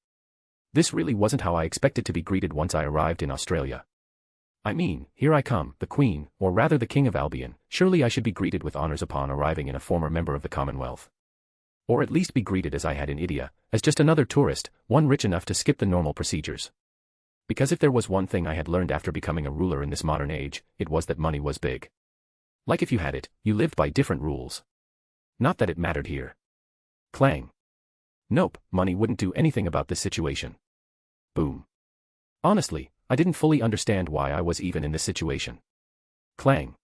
This really wasn't how I expected to be greeted once I arrived in Australia. I mean, here I come, the Queen, or rather the King of Albion, surely I should be greeted with honors upon arriving in a former member of the Commonwealth. Or at least be greeted as I had in India, as just another tourist, one rich enough to skip the normal procedures. Because if there was one thing I had learned after becoming a ruler in this modern age, it was that money was big. Like if you had it, you lived by different rules. Not that it mattered here. Clang. Nope, money wouldn't do anything about this situation. Boom. Honestly, I didn't fully understand why I was even in this situation. Clang.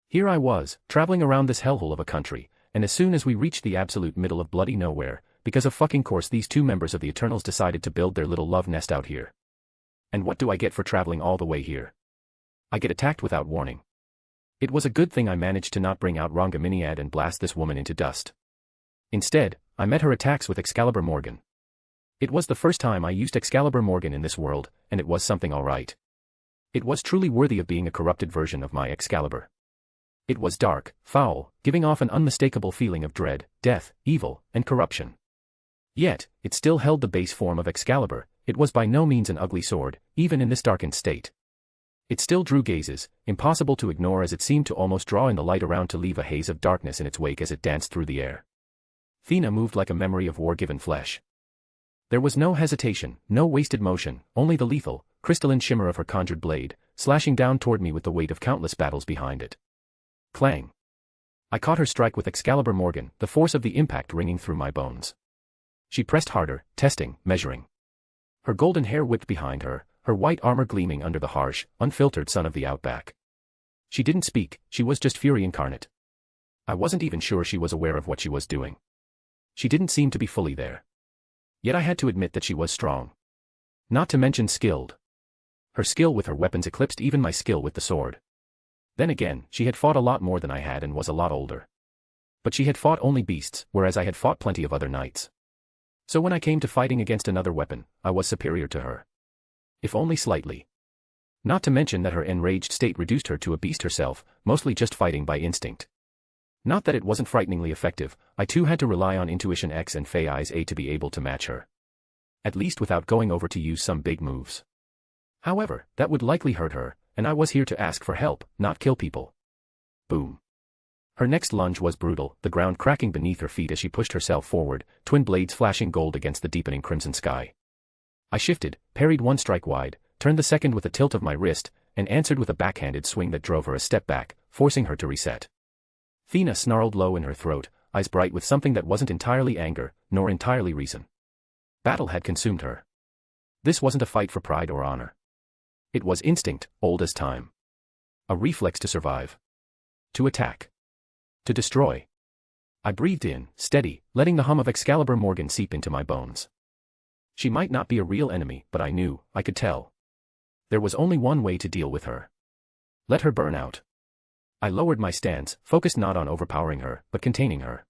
Here I was, traveling around this hellhole of a country, and as soon as we reached the absolute middle of bloody nowhere, because of fucking course these two members of the Eternals decided to build their little love nest out here. And what do I get for traveling all the way here? I get attacked without warning. It was a good thing I managed to not bring out Rangaminiad and blast this woman into dust. Instead, I met her attacks with Excalibur Morgan. It was the first time I used Excalibur Morgan in this world, and it was something alright. It was truly worthy of being a corrupted version of my Excalibur. It was dark, foul, giving off an unmistakable feeling of dread, death, evil, and corruption. Yet, it still held the base form of Excalibur. It was by no means an ugly sword, even in this darkened state. It still drew gazes, impossible to ignore as it seemed to almost draw in the light around to leave a haze of darkness in its wake as it danced through the air. Thena moved like a memory of war-given flesh. There was no hesitation, no wasted motion, only the lethal, crystalline shimmer of her conjured blade, slashing down toward me with the weight of countless battles behind it. Clang. I caught her strike with Excalibur Morgan, the force of the impact ringing through my bones. She pressed harder, testing, measuring. Her golden hair whipped behind her, her white armor gleaming under the harsh, unfiltered sun of the outback. She didn't speak, she was just fury incarnate. I wasn't even sure she was aware of what she was doing. She didn't seem to be fully there. Yet I had to admit that she was strong. Not to mention skilled. Her skill with her weapons eclipsed even my skill with the sword. Then again, she had fought a lot more than I had and was a lot older. But she had fought only beasts, whereas I had fought plenty of other knights. So when I came to fighting against another weapon, I was superior to her. If only slightly. Not to mention that her enraged state reduced her to a beast herself, mostly just fighting by instinct. Not that it wasn't frighteningly effective, I too had to rely on Intuition X and Fey Eyes A to be able to match her. At least without going over to use some big moves. However, that would likely hurt her, and I was here to ask for help, not kill people. Boom. Her next lunge was brutal, the ground cracking beneath her feet as she pushed herself forward, twin blades flashing gold against the deepening crimson sky. I shifted, parried one strike wide, turned the second with a tilt of my wrist, and answered with a backhanded swing that drove her a step back, forcing her to reset. Thena snarled low in her throat, eyes bright with something that wasn't entirely anger, nor entirely reason. Battle had consumed her. This wasn't a fight for pride or honor. It was instinct, old as time. A reflex to survive. To attack. To destroy. I breathed in, steady, letting the hum of Excalibur Morgan seep into my bones. She might not be a real enemy, but I knew, I could tell. There was only one way to deal with her. Let her burn out. I lowered my stance, focused not on overpowering her, but containing her.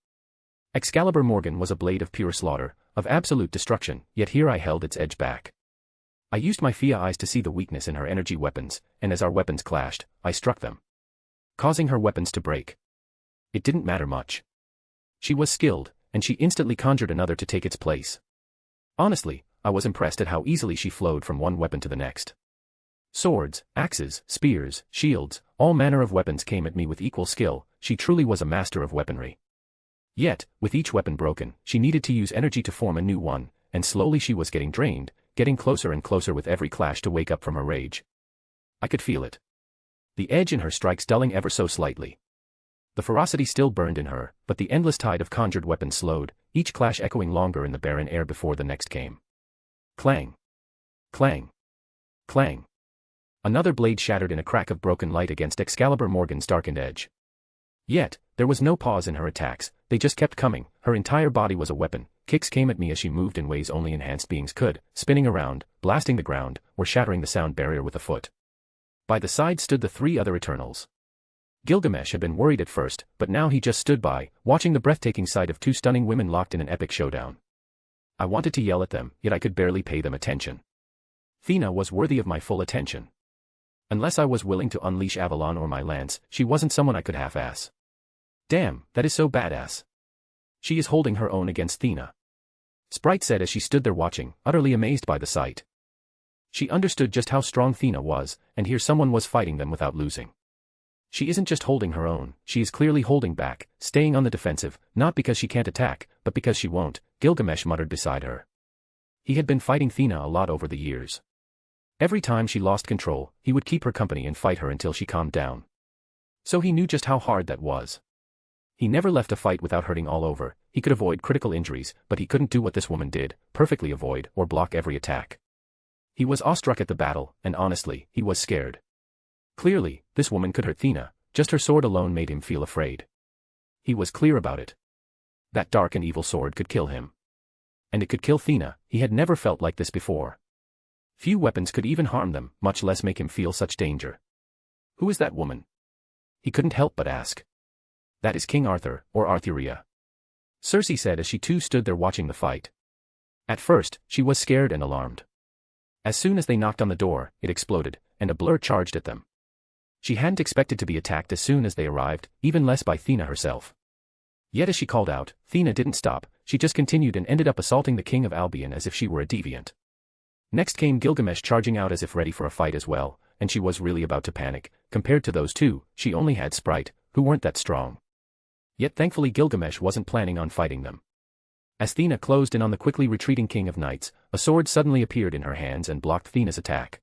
Excalibur Morgan was a blade of pure slaughter, of absolute destruction, yet here I held its edge back. I used my Fia eyes to see the weakness in her energy weapons, and as our weapons clashed, I struck them. Causing her weapons to break. It didn't matter much. She was skilled, and she instantly conjured another to take its place. Honestly, I was impressed at how easily she flowed from one weapon to the next. Swords, axes, spears, shields, all manner of weapons came at me with equal skill, she truly was a master of weaponry. Yet, with each weapon broken, she needed to use energy to form a new one, and slowly she was getting drained, getting closer and closer with every clash to wake up from her rage. I could feel it. The edge in her strikes dulling ever so slightly. The ferocity still burned in her, but the endless tide of conjured weapons slowed, each clash echoing longer in the barren air before the next came. Clang. Clang. Clang. Another blade shattered in a crack of broken light against Excalibur Morgan's darkened edge. Yet, there was no pause in her attacks, they just kept coming, her entire body was a weapon, kicks came at me as she moved in ways only enhanced beings could, spinning around, blasting the ground, or shattering the sound barrier with a foot. By the side stood the three other Eternals. Gilgamesh had been worried at first, but now he just stood by, watching the breathtaking sight of two stunning women locked in an epic showdown. I wanted to yell at them, yet I could barely pay them attention. Thena was worthy of my full attention. Unless I was willing to unleash Avalon or my lance, she wasn't someone I could half-ass. Damn, that is so badass. She is holding her own against Thena. Sprite said as she stood there watching, utterly amazed by the sight. She understood just how strong Thena was, and here someone was fighting them without losing. She isn't just holding her own, she is clearly holding back, staying on the defensive, not because she can't attack, but because she won't, Gilgamesh muttered beside her. He had been fighting Thena a lot over the years. Every time she lost control, he would keep her company and fight her until she calmed down. So he knew just how hard that was. He never left a fight without hurting all over, he could avoid critical injuries, but he couldn't do what this woman did, perfectly avoid or block every attack. He was awestruck at the battle, and honestly, he was scared. Clearly, this woman could hurt Thena, just her sword alone made him feel afraid. He was clear about it. That dark and evil sword could kill him. And it could kill Thena, he had never felt like this before. Few weapons could even harm them, much less make him feel such danger. Who is that woman? He couldn't help but ask. That is King Arthur, or Arthuria. Cersei said as she too stood there watching the fight. At first, she was scared and alarmed. As soon as they knocked on the door, it exploded, and a blur charged at them. She hadn't expected to be attacked as soon as they arrived, even less by Thena herself. Yet as she called out, Thena didn't stop, she just continued and ended up assaulting the king of Albion as if she were a deviant. Next came Gilgamesh charging out as if ready for a fight as well, and she was really about to panic. Compared to those two, she only had Sprite, who weren't that strong. Yet thankfully Gilgamesh wasn't planning on fighting them. As Thena closed in on the quickly retreating king of knights, a sword suddenly appeared in her hands and blocked Thena's attack.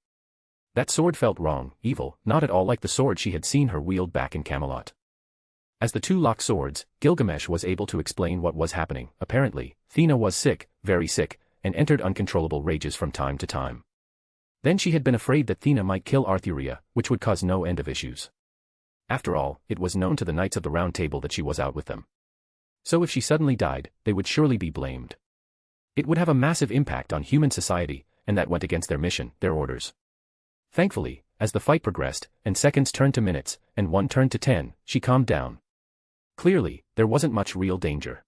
That sword felt wrong, evil, not at all like the sword she had seen her wield back in Camelot. As the two locked swords, Gilgamesh was able to explain what was happening. Apparently, Thena was sick, very sick, and entered uncontrollable rages from time to time. Then she had been afraid that Thena might kill Arthuria, which would cause no end of issues. After all, it was known to the Knights of the Round Table that she was out with them. So if she suddenly died, they would surely be blamed. It would have a massive impact on human society, and that went against their mission, their orders. Thankfully, as the fight progressed, and seconds turned to minutes, and 1 turned to 10, she calmed down. Clearly, there wasn't much real danger.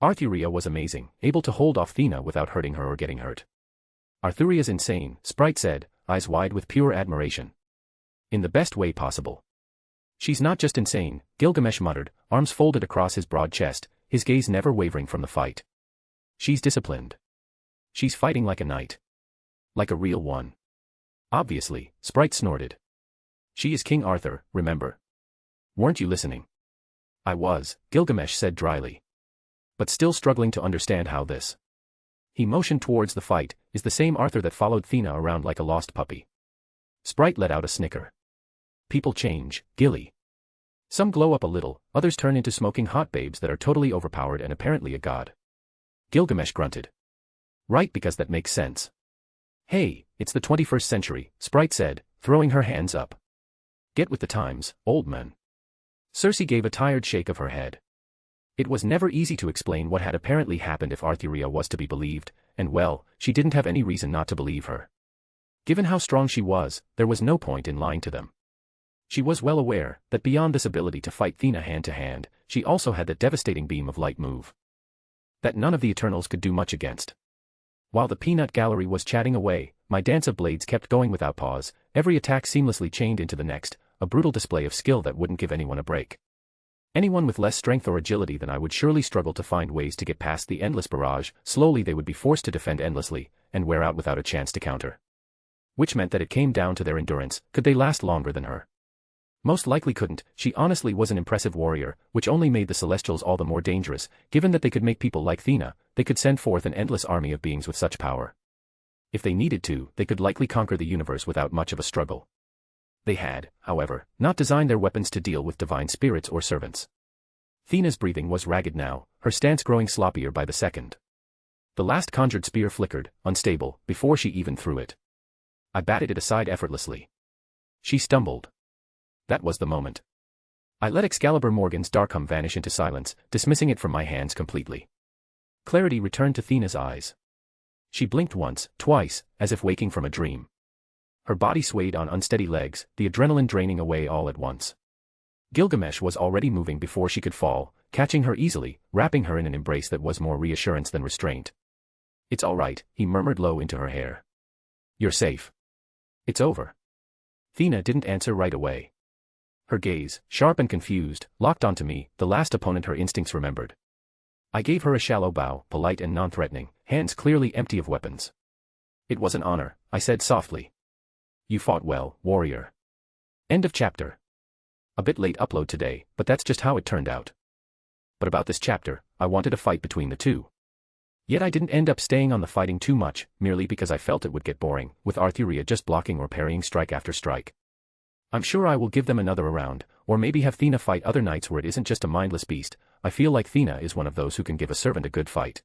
Arthuria was amazing, able to hold off Thena without hurting her or getting hurt. Arthuria's insane, Sprite said, eyes wide with pure admiration. In the best way possible. She's not just insane, Gilgamesh muttered, arms folded across his broad chest, his gaze never wavering from the fight. She's disciplined. She's fighting like a knight. Like a real one. Obviously, Sprite snorted. She is King Arthur, remember? Weren't you listening? I was, Gilgamesh said dryly. But still struggling to understand how this. He motioned towards the fight, is the same Arthur that followed Thena around like a lost puppy. Sprite let out a snicker. People change, Gilly. Some glow up a little, others turn into smoking hot babes that are totally overpowered and apparently a god. Gilgamesh grunted. Right, because that makes sense. Hey, it's the 21st century, Sprite said, throwing her hands up. Get with the times, old man. Cersei gave a tired shake of her head. It was never easy to explain what had apparently happened if Arthuria was to be believed, and well, she didn't have any reason not to believe her. Given how strong she was, there was no point in lying to them. She was well aware that beyond this ability to fight Thena hand to hand, she also had that devastating beam of light move that none of the Eternals could do much against. While the peanut gallery was chatting away, my dance of blades kept going without pause, every attack seamlessly chained into the next, a brutal display of skill that wouldn't give anyone a break. Anyone with less strength or agility than I would surely struggle to find ways to get past the endless barrage, slowly they would be forced to defend endlessly, and wear out without a chance to counter. Which meant that it came down to their endurance, could they last longer than her? Most likely couldn't. She honestly was an impressive warrior, which only made the Celestials all the more dangerous, given that they could make people like Thena, they could send forth an endless army of beings with such power. If they needed to, they could likely conquer the universe without much of a struggle. They had, however, not designed their weapons to deal with divine spirits or servants. Thena's breathing was ragged now, her stance growing sloppier by the second. The last conjured spear flickered, unstable, before she even threw it. I batted it aside effortlessly. She stumbled. That was the moment. I let Excalibur Morgan's Darkham vanish into silence, dismissing it from my hands completely. Clarity returned to Thena's eyes. She blinked once, twice, as if waking from a dream. Her body swayed on unsteady legs, the adrenaline draining away all at once. Gilgamesh was already moving before she could fall, catching her easily, wrapping her in an embrace that was more reassurance than restraint. It's all right, he murmured low into her hair. You're safe. It's over. Thena didn't answer right away. Her gaze, sharp and confused, locked onto me, the last opponent her instincts remembered. I gave her a shallow bow, polite and non-threatening, hands clearly empty of weapons. It was an honor, I said softly. You fought well, warrior. End of chapter. A bit late upload today, but that's just how it turned out. But about this chapter, I wanted a fight between the two. Yet I didn't end up staying on the fighting too much, merely because I felt it would get boring, with Arthuria just blocking or parrying strike after strike. I'm sure I will give them another round, or maybe have Thena fight other knights where it isn't just a mindless beast. I feel like Thena is one of those who can give a servant a good fight.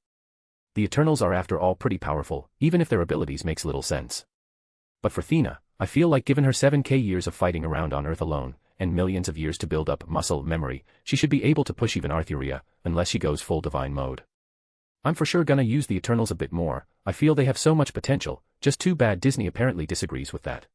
The Eternals are after all pretty powerful, even if their abilities makes little sense. But for Thena, I feel like given her 7k years of fighting around on Earth alone, and millions of years to build up muscle memory, she should be able to push even Arthuria, unless she goes full divine mode. I'm for sure gonna use the Eternals a bit more, I feel they have so much potential, just too bad Disney apparently disagrees with that.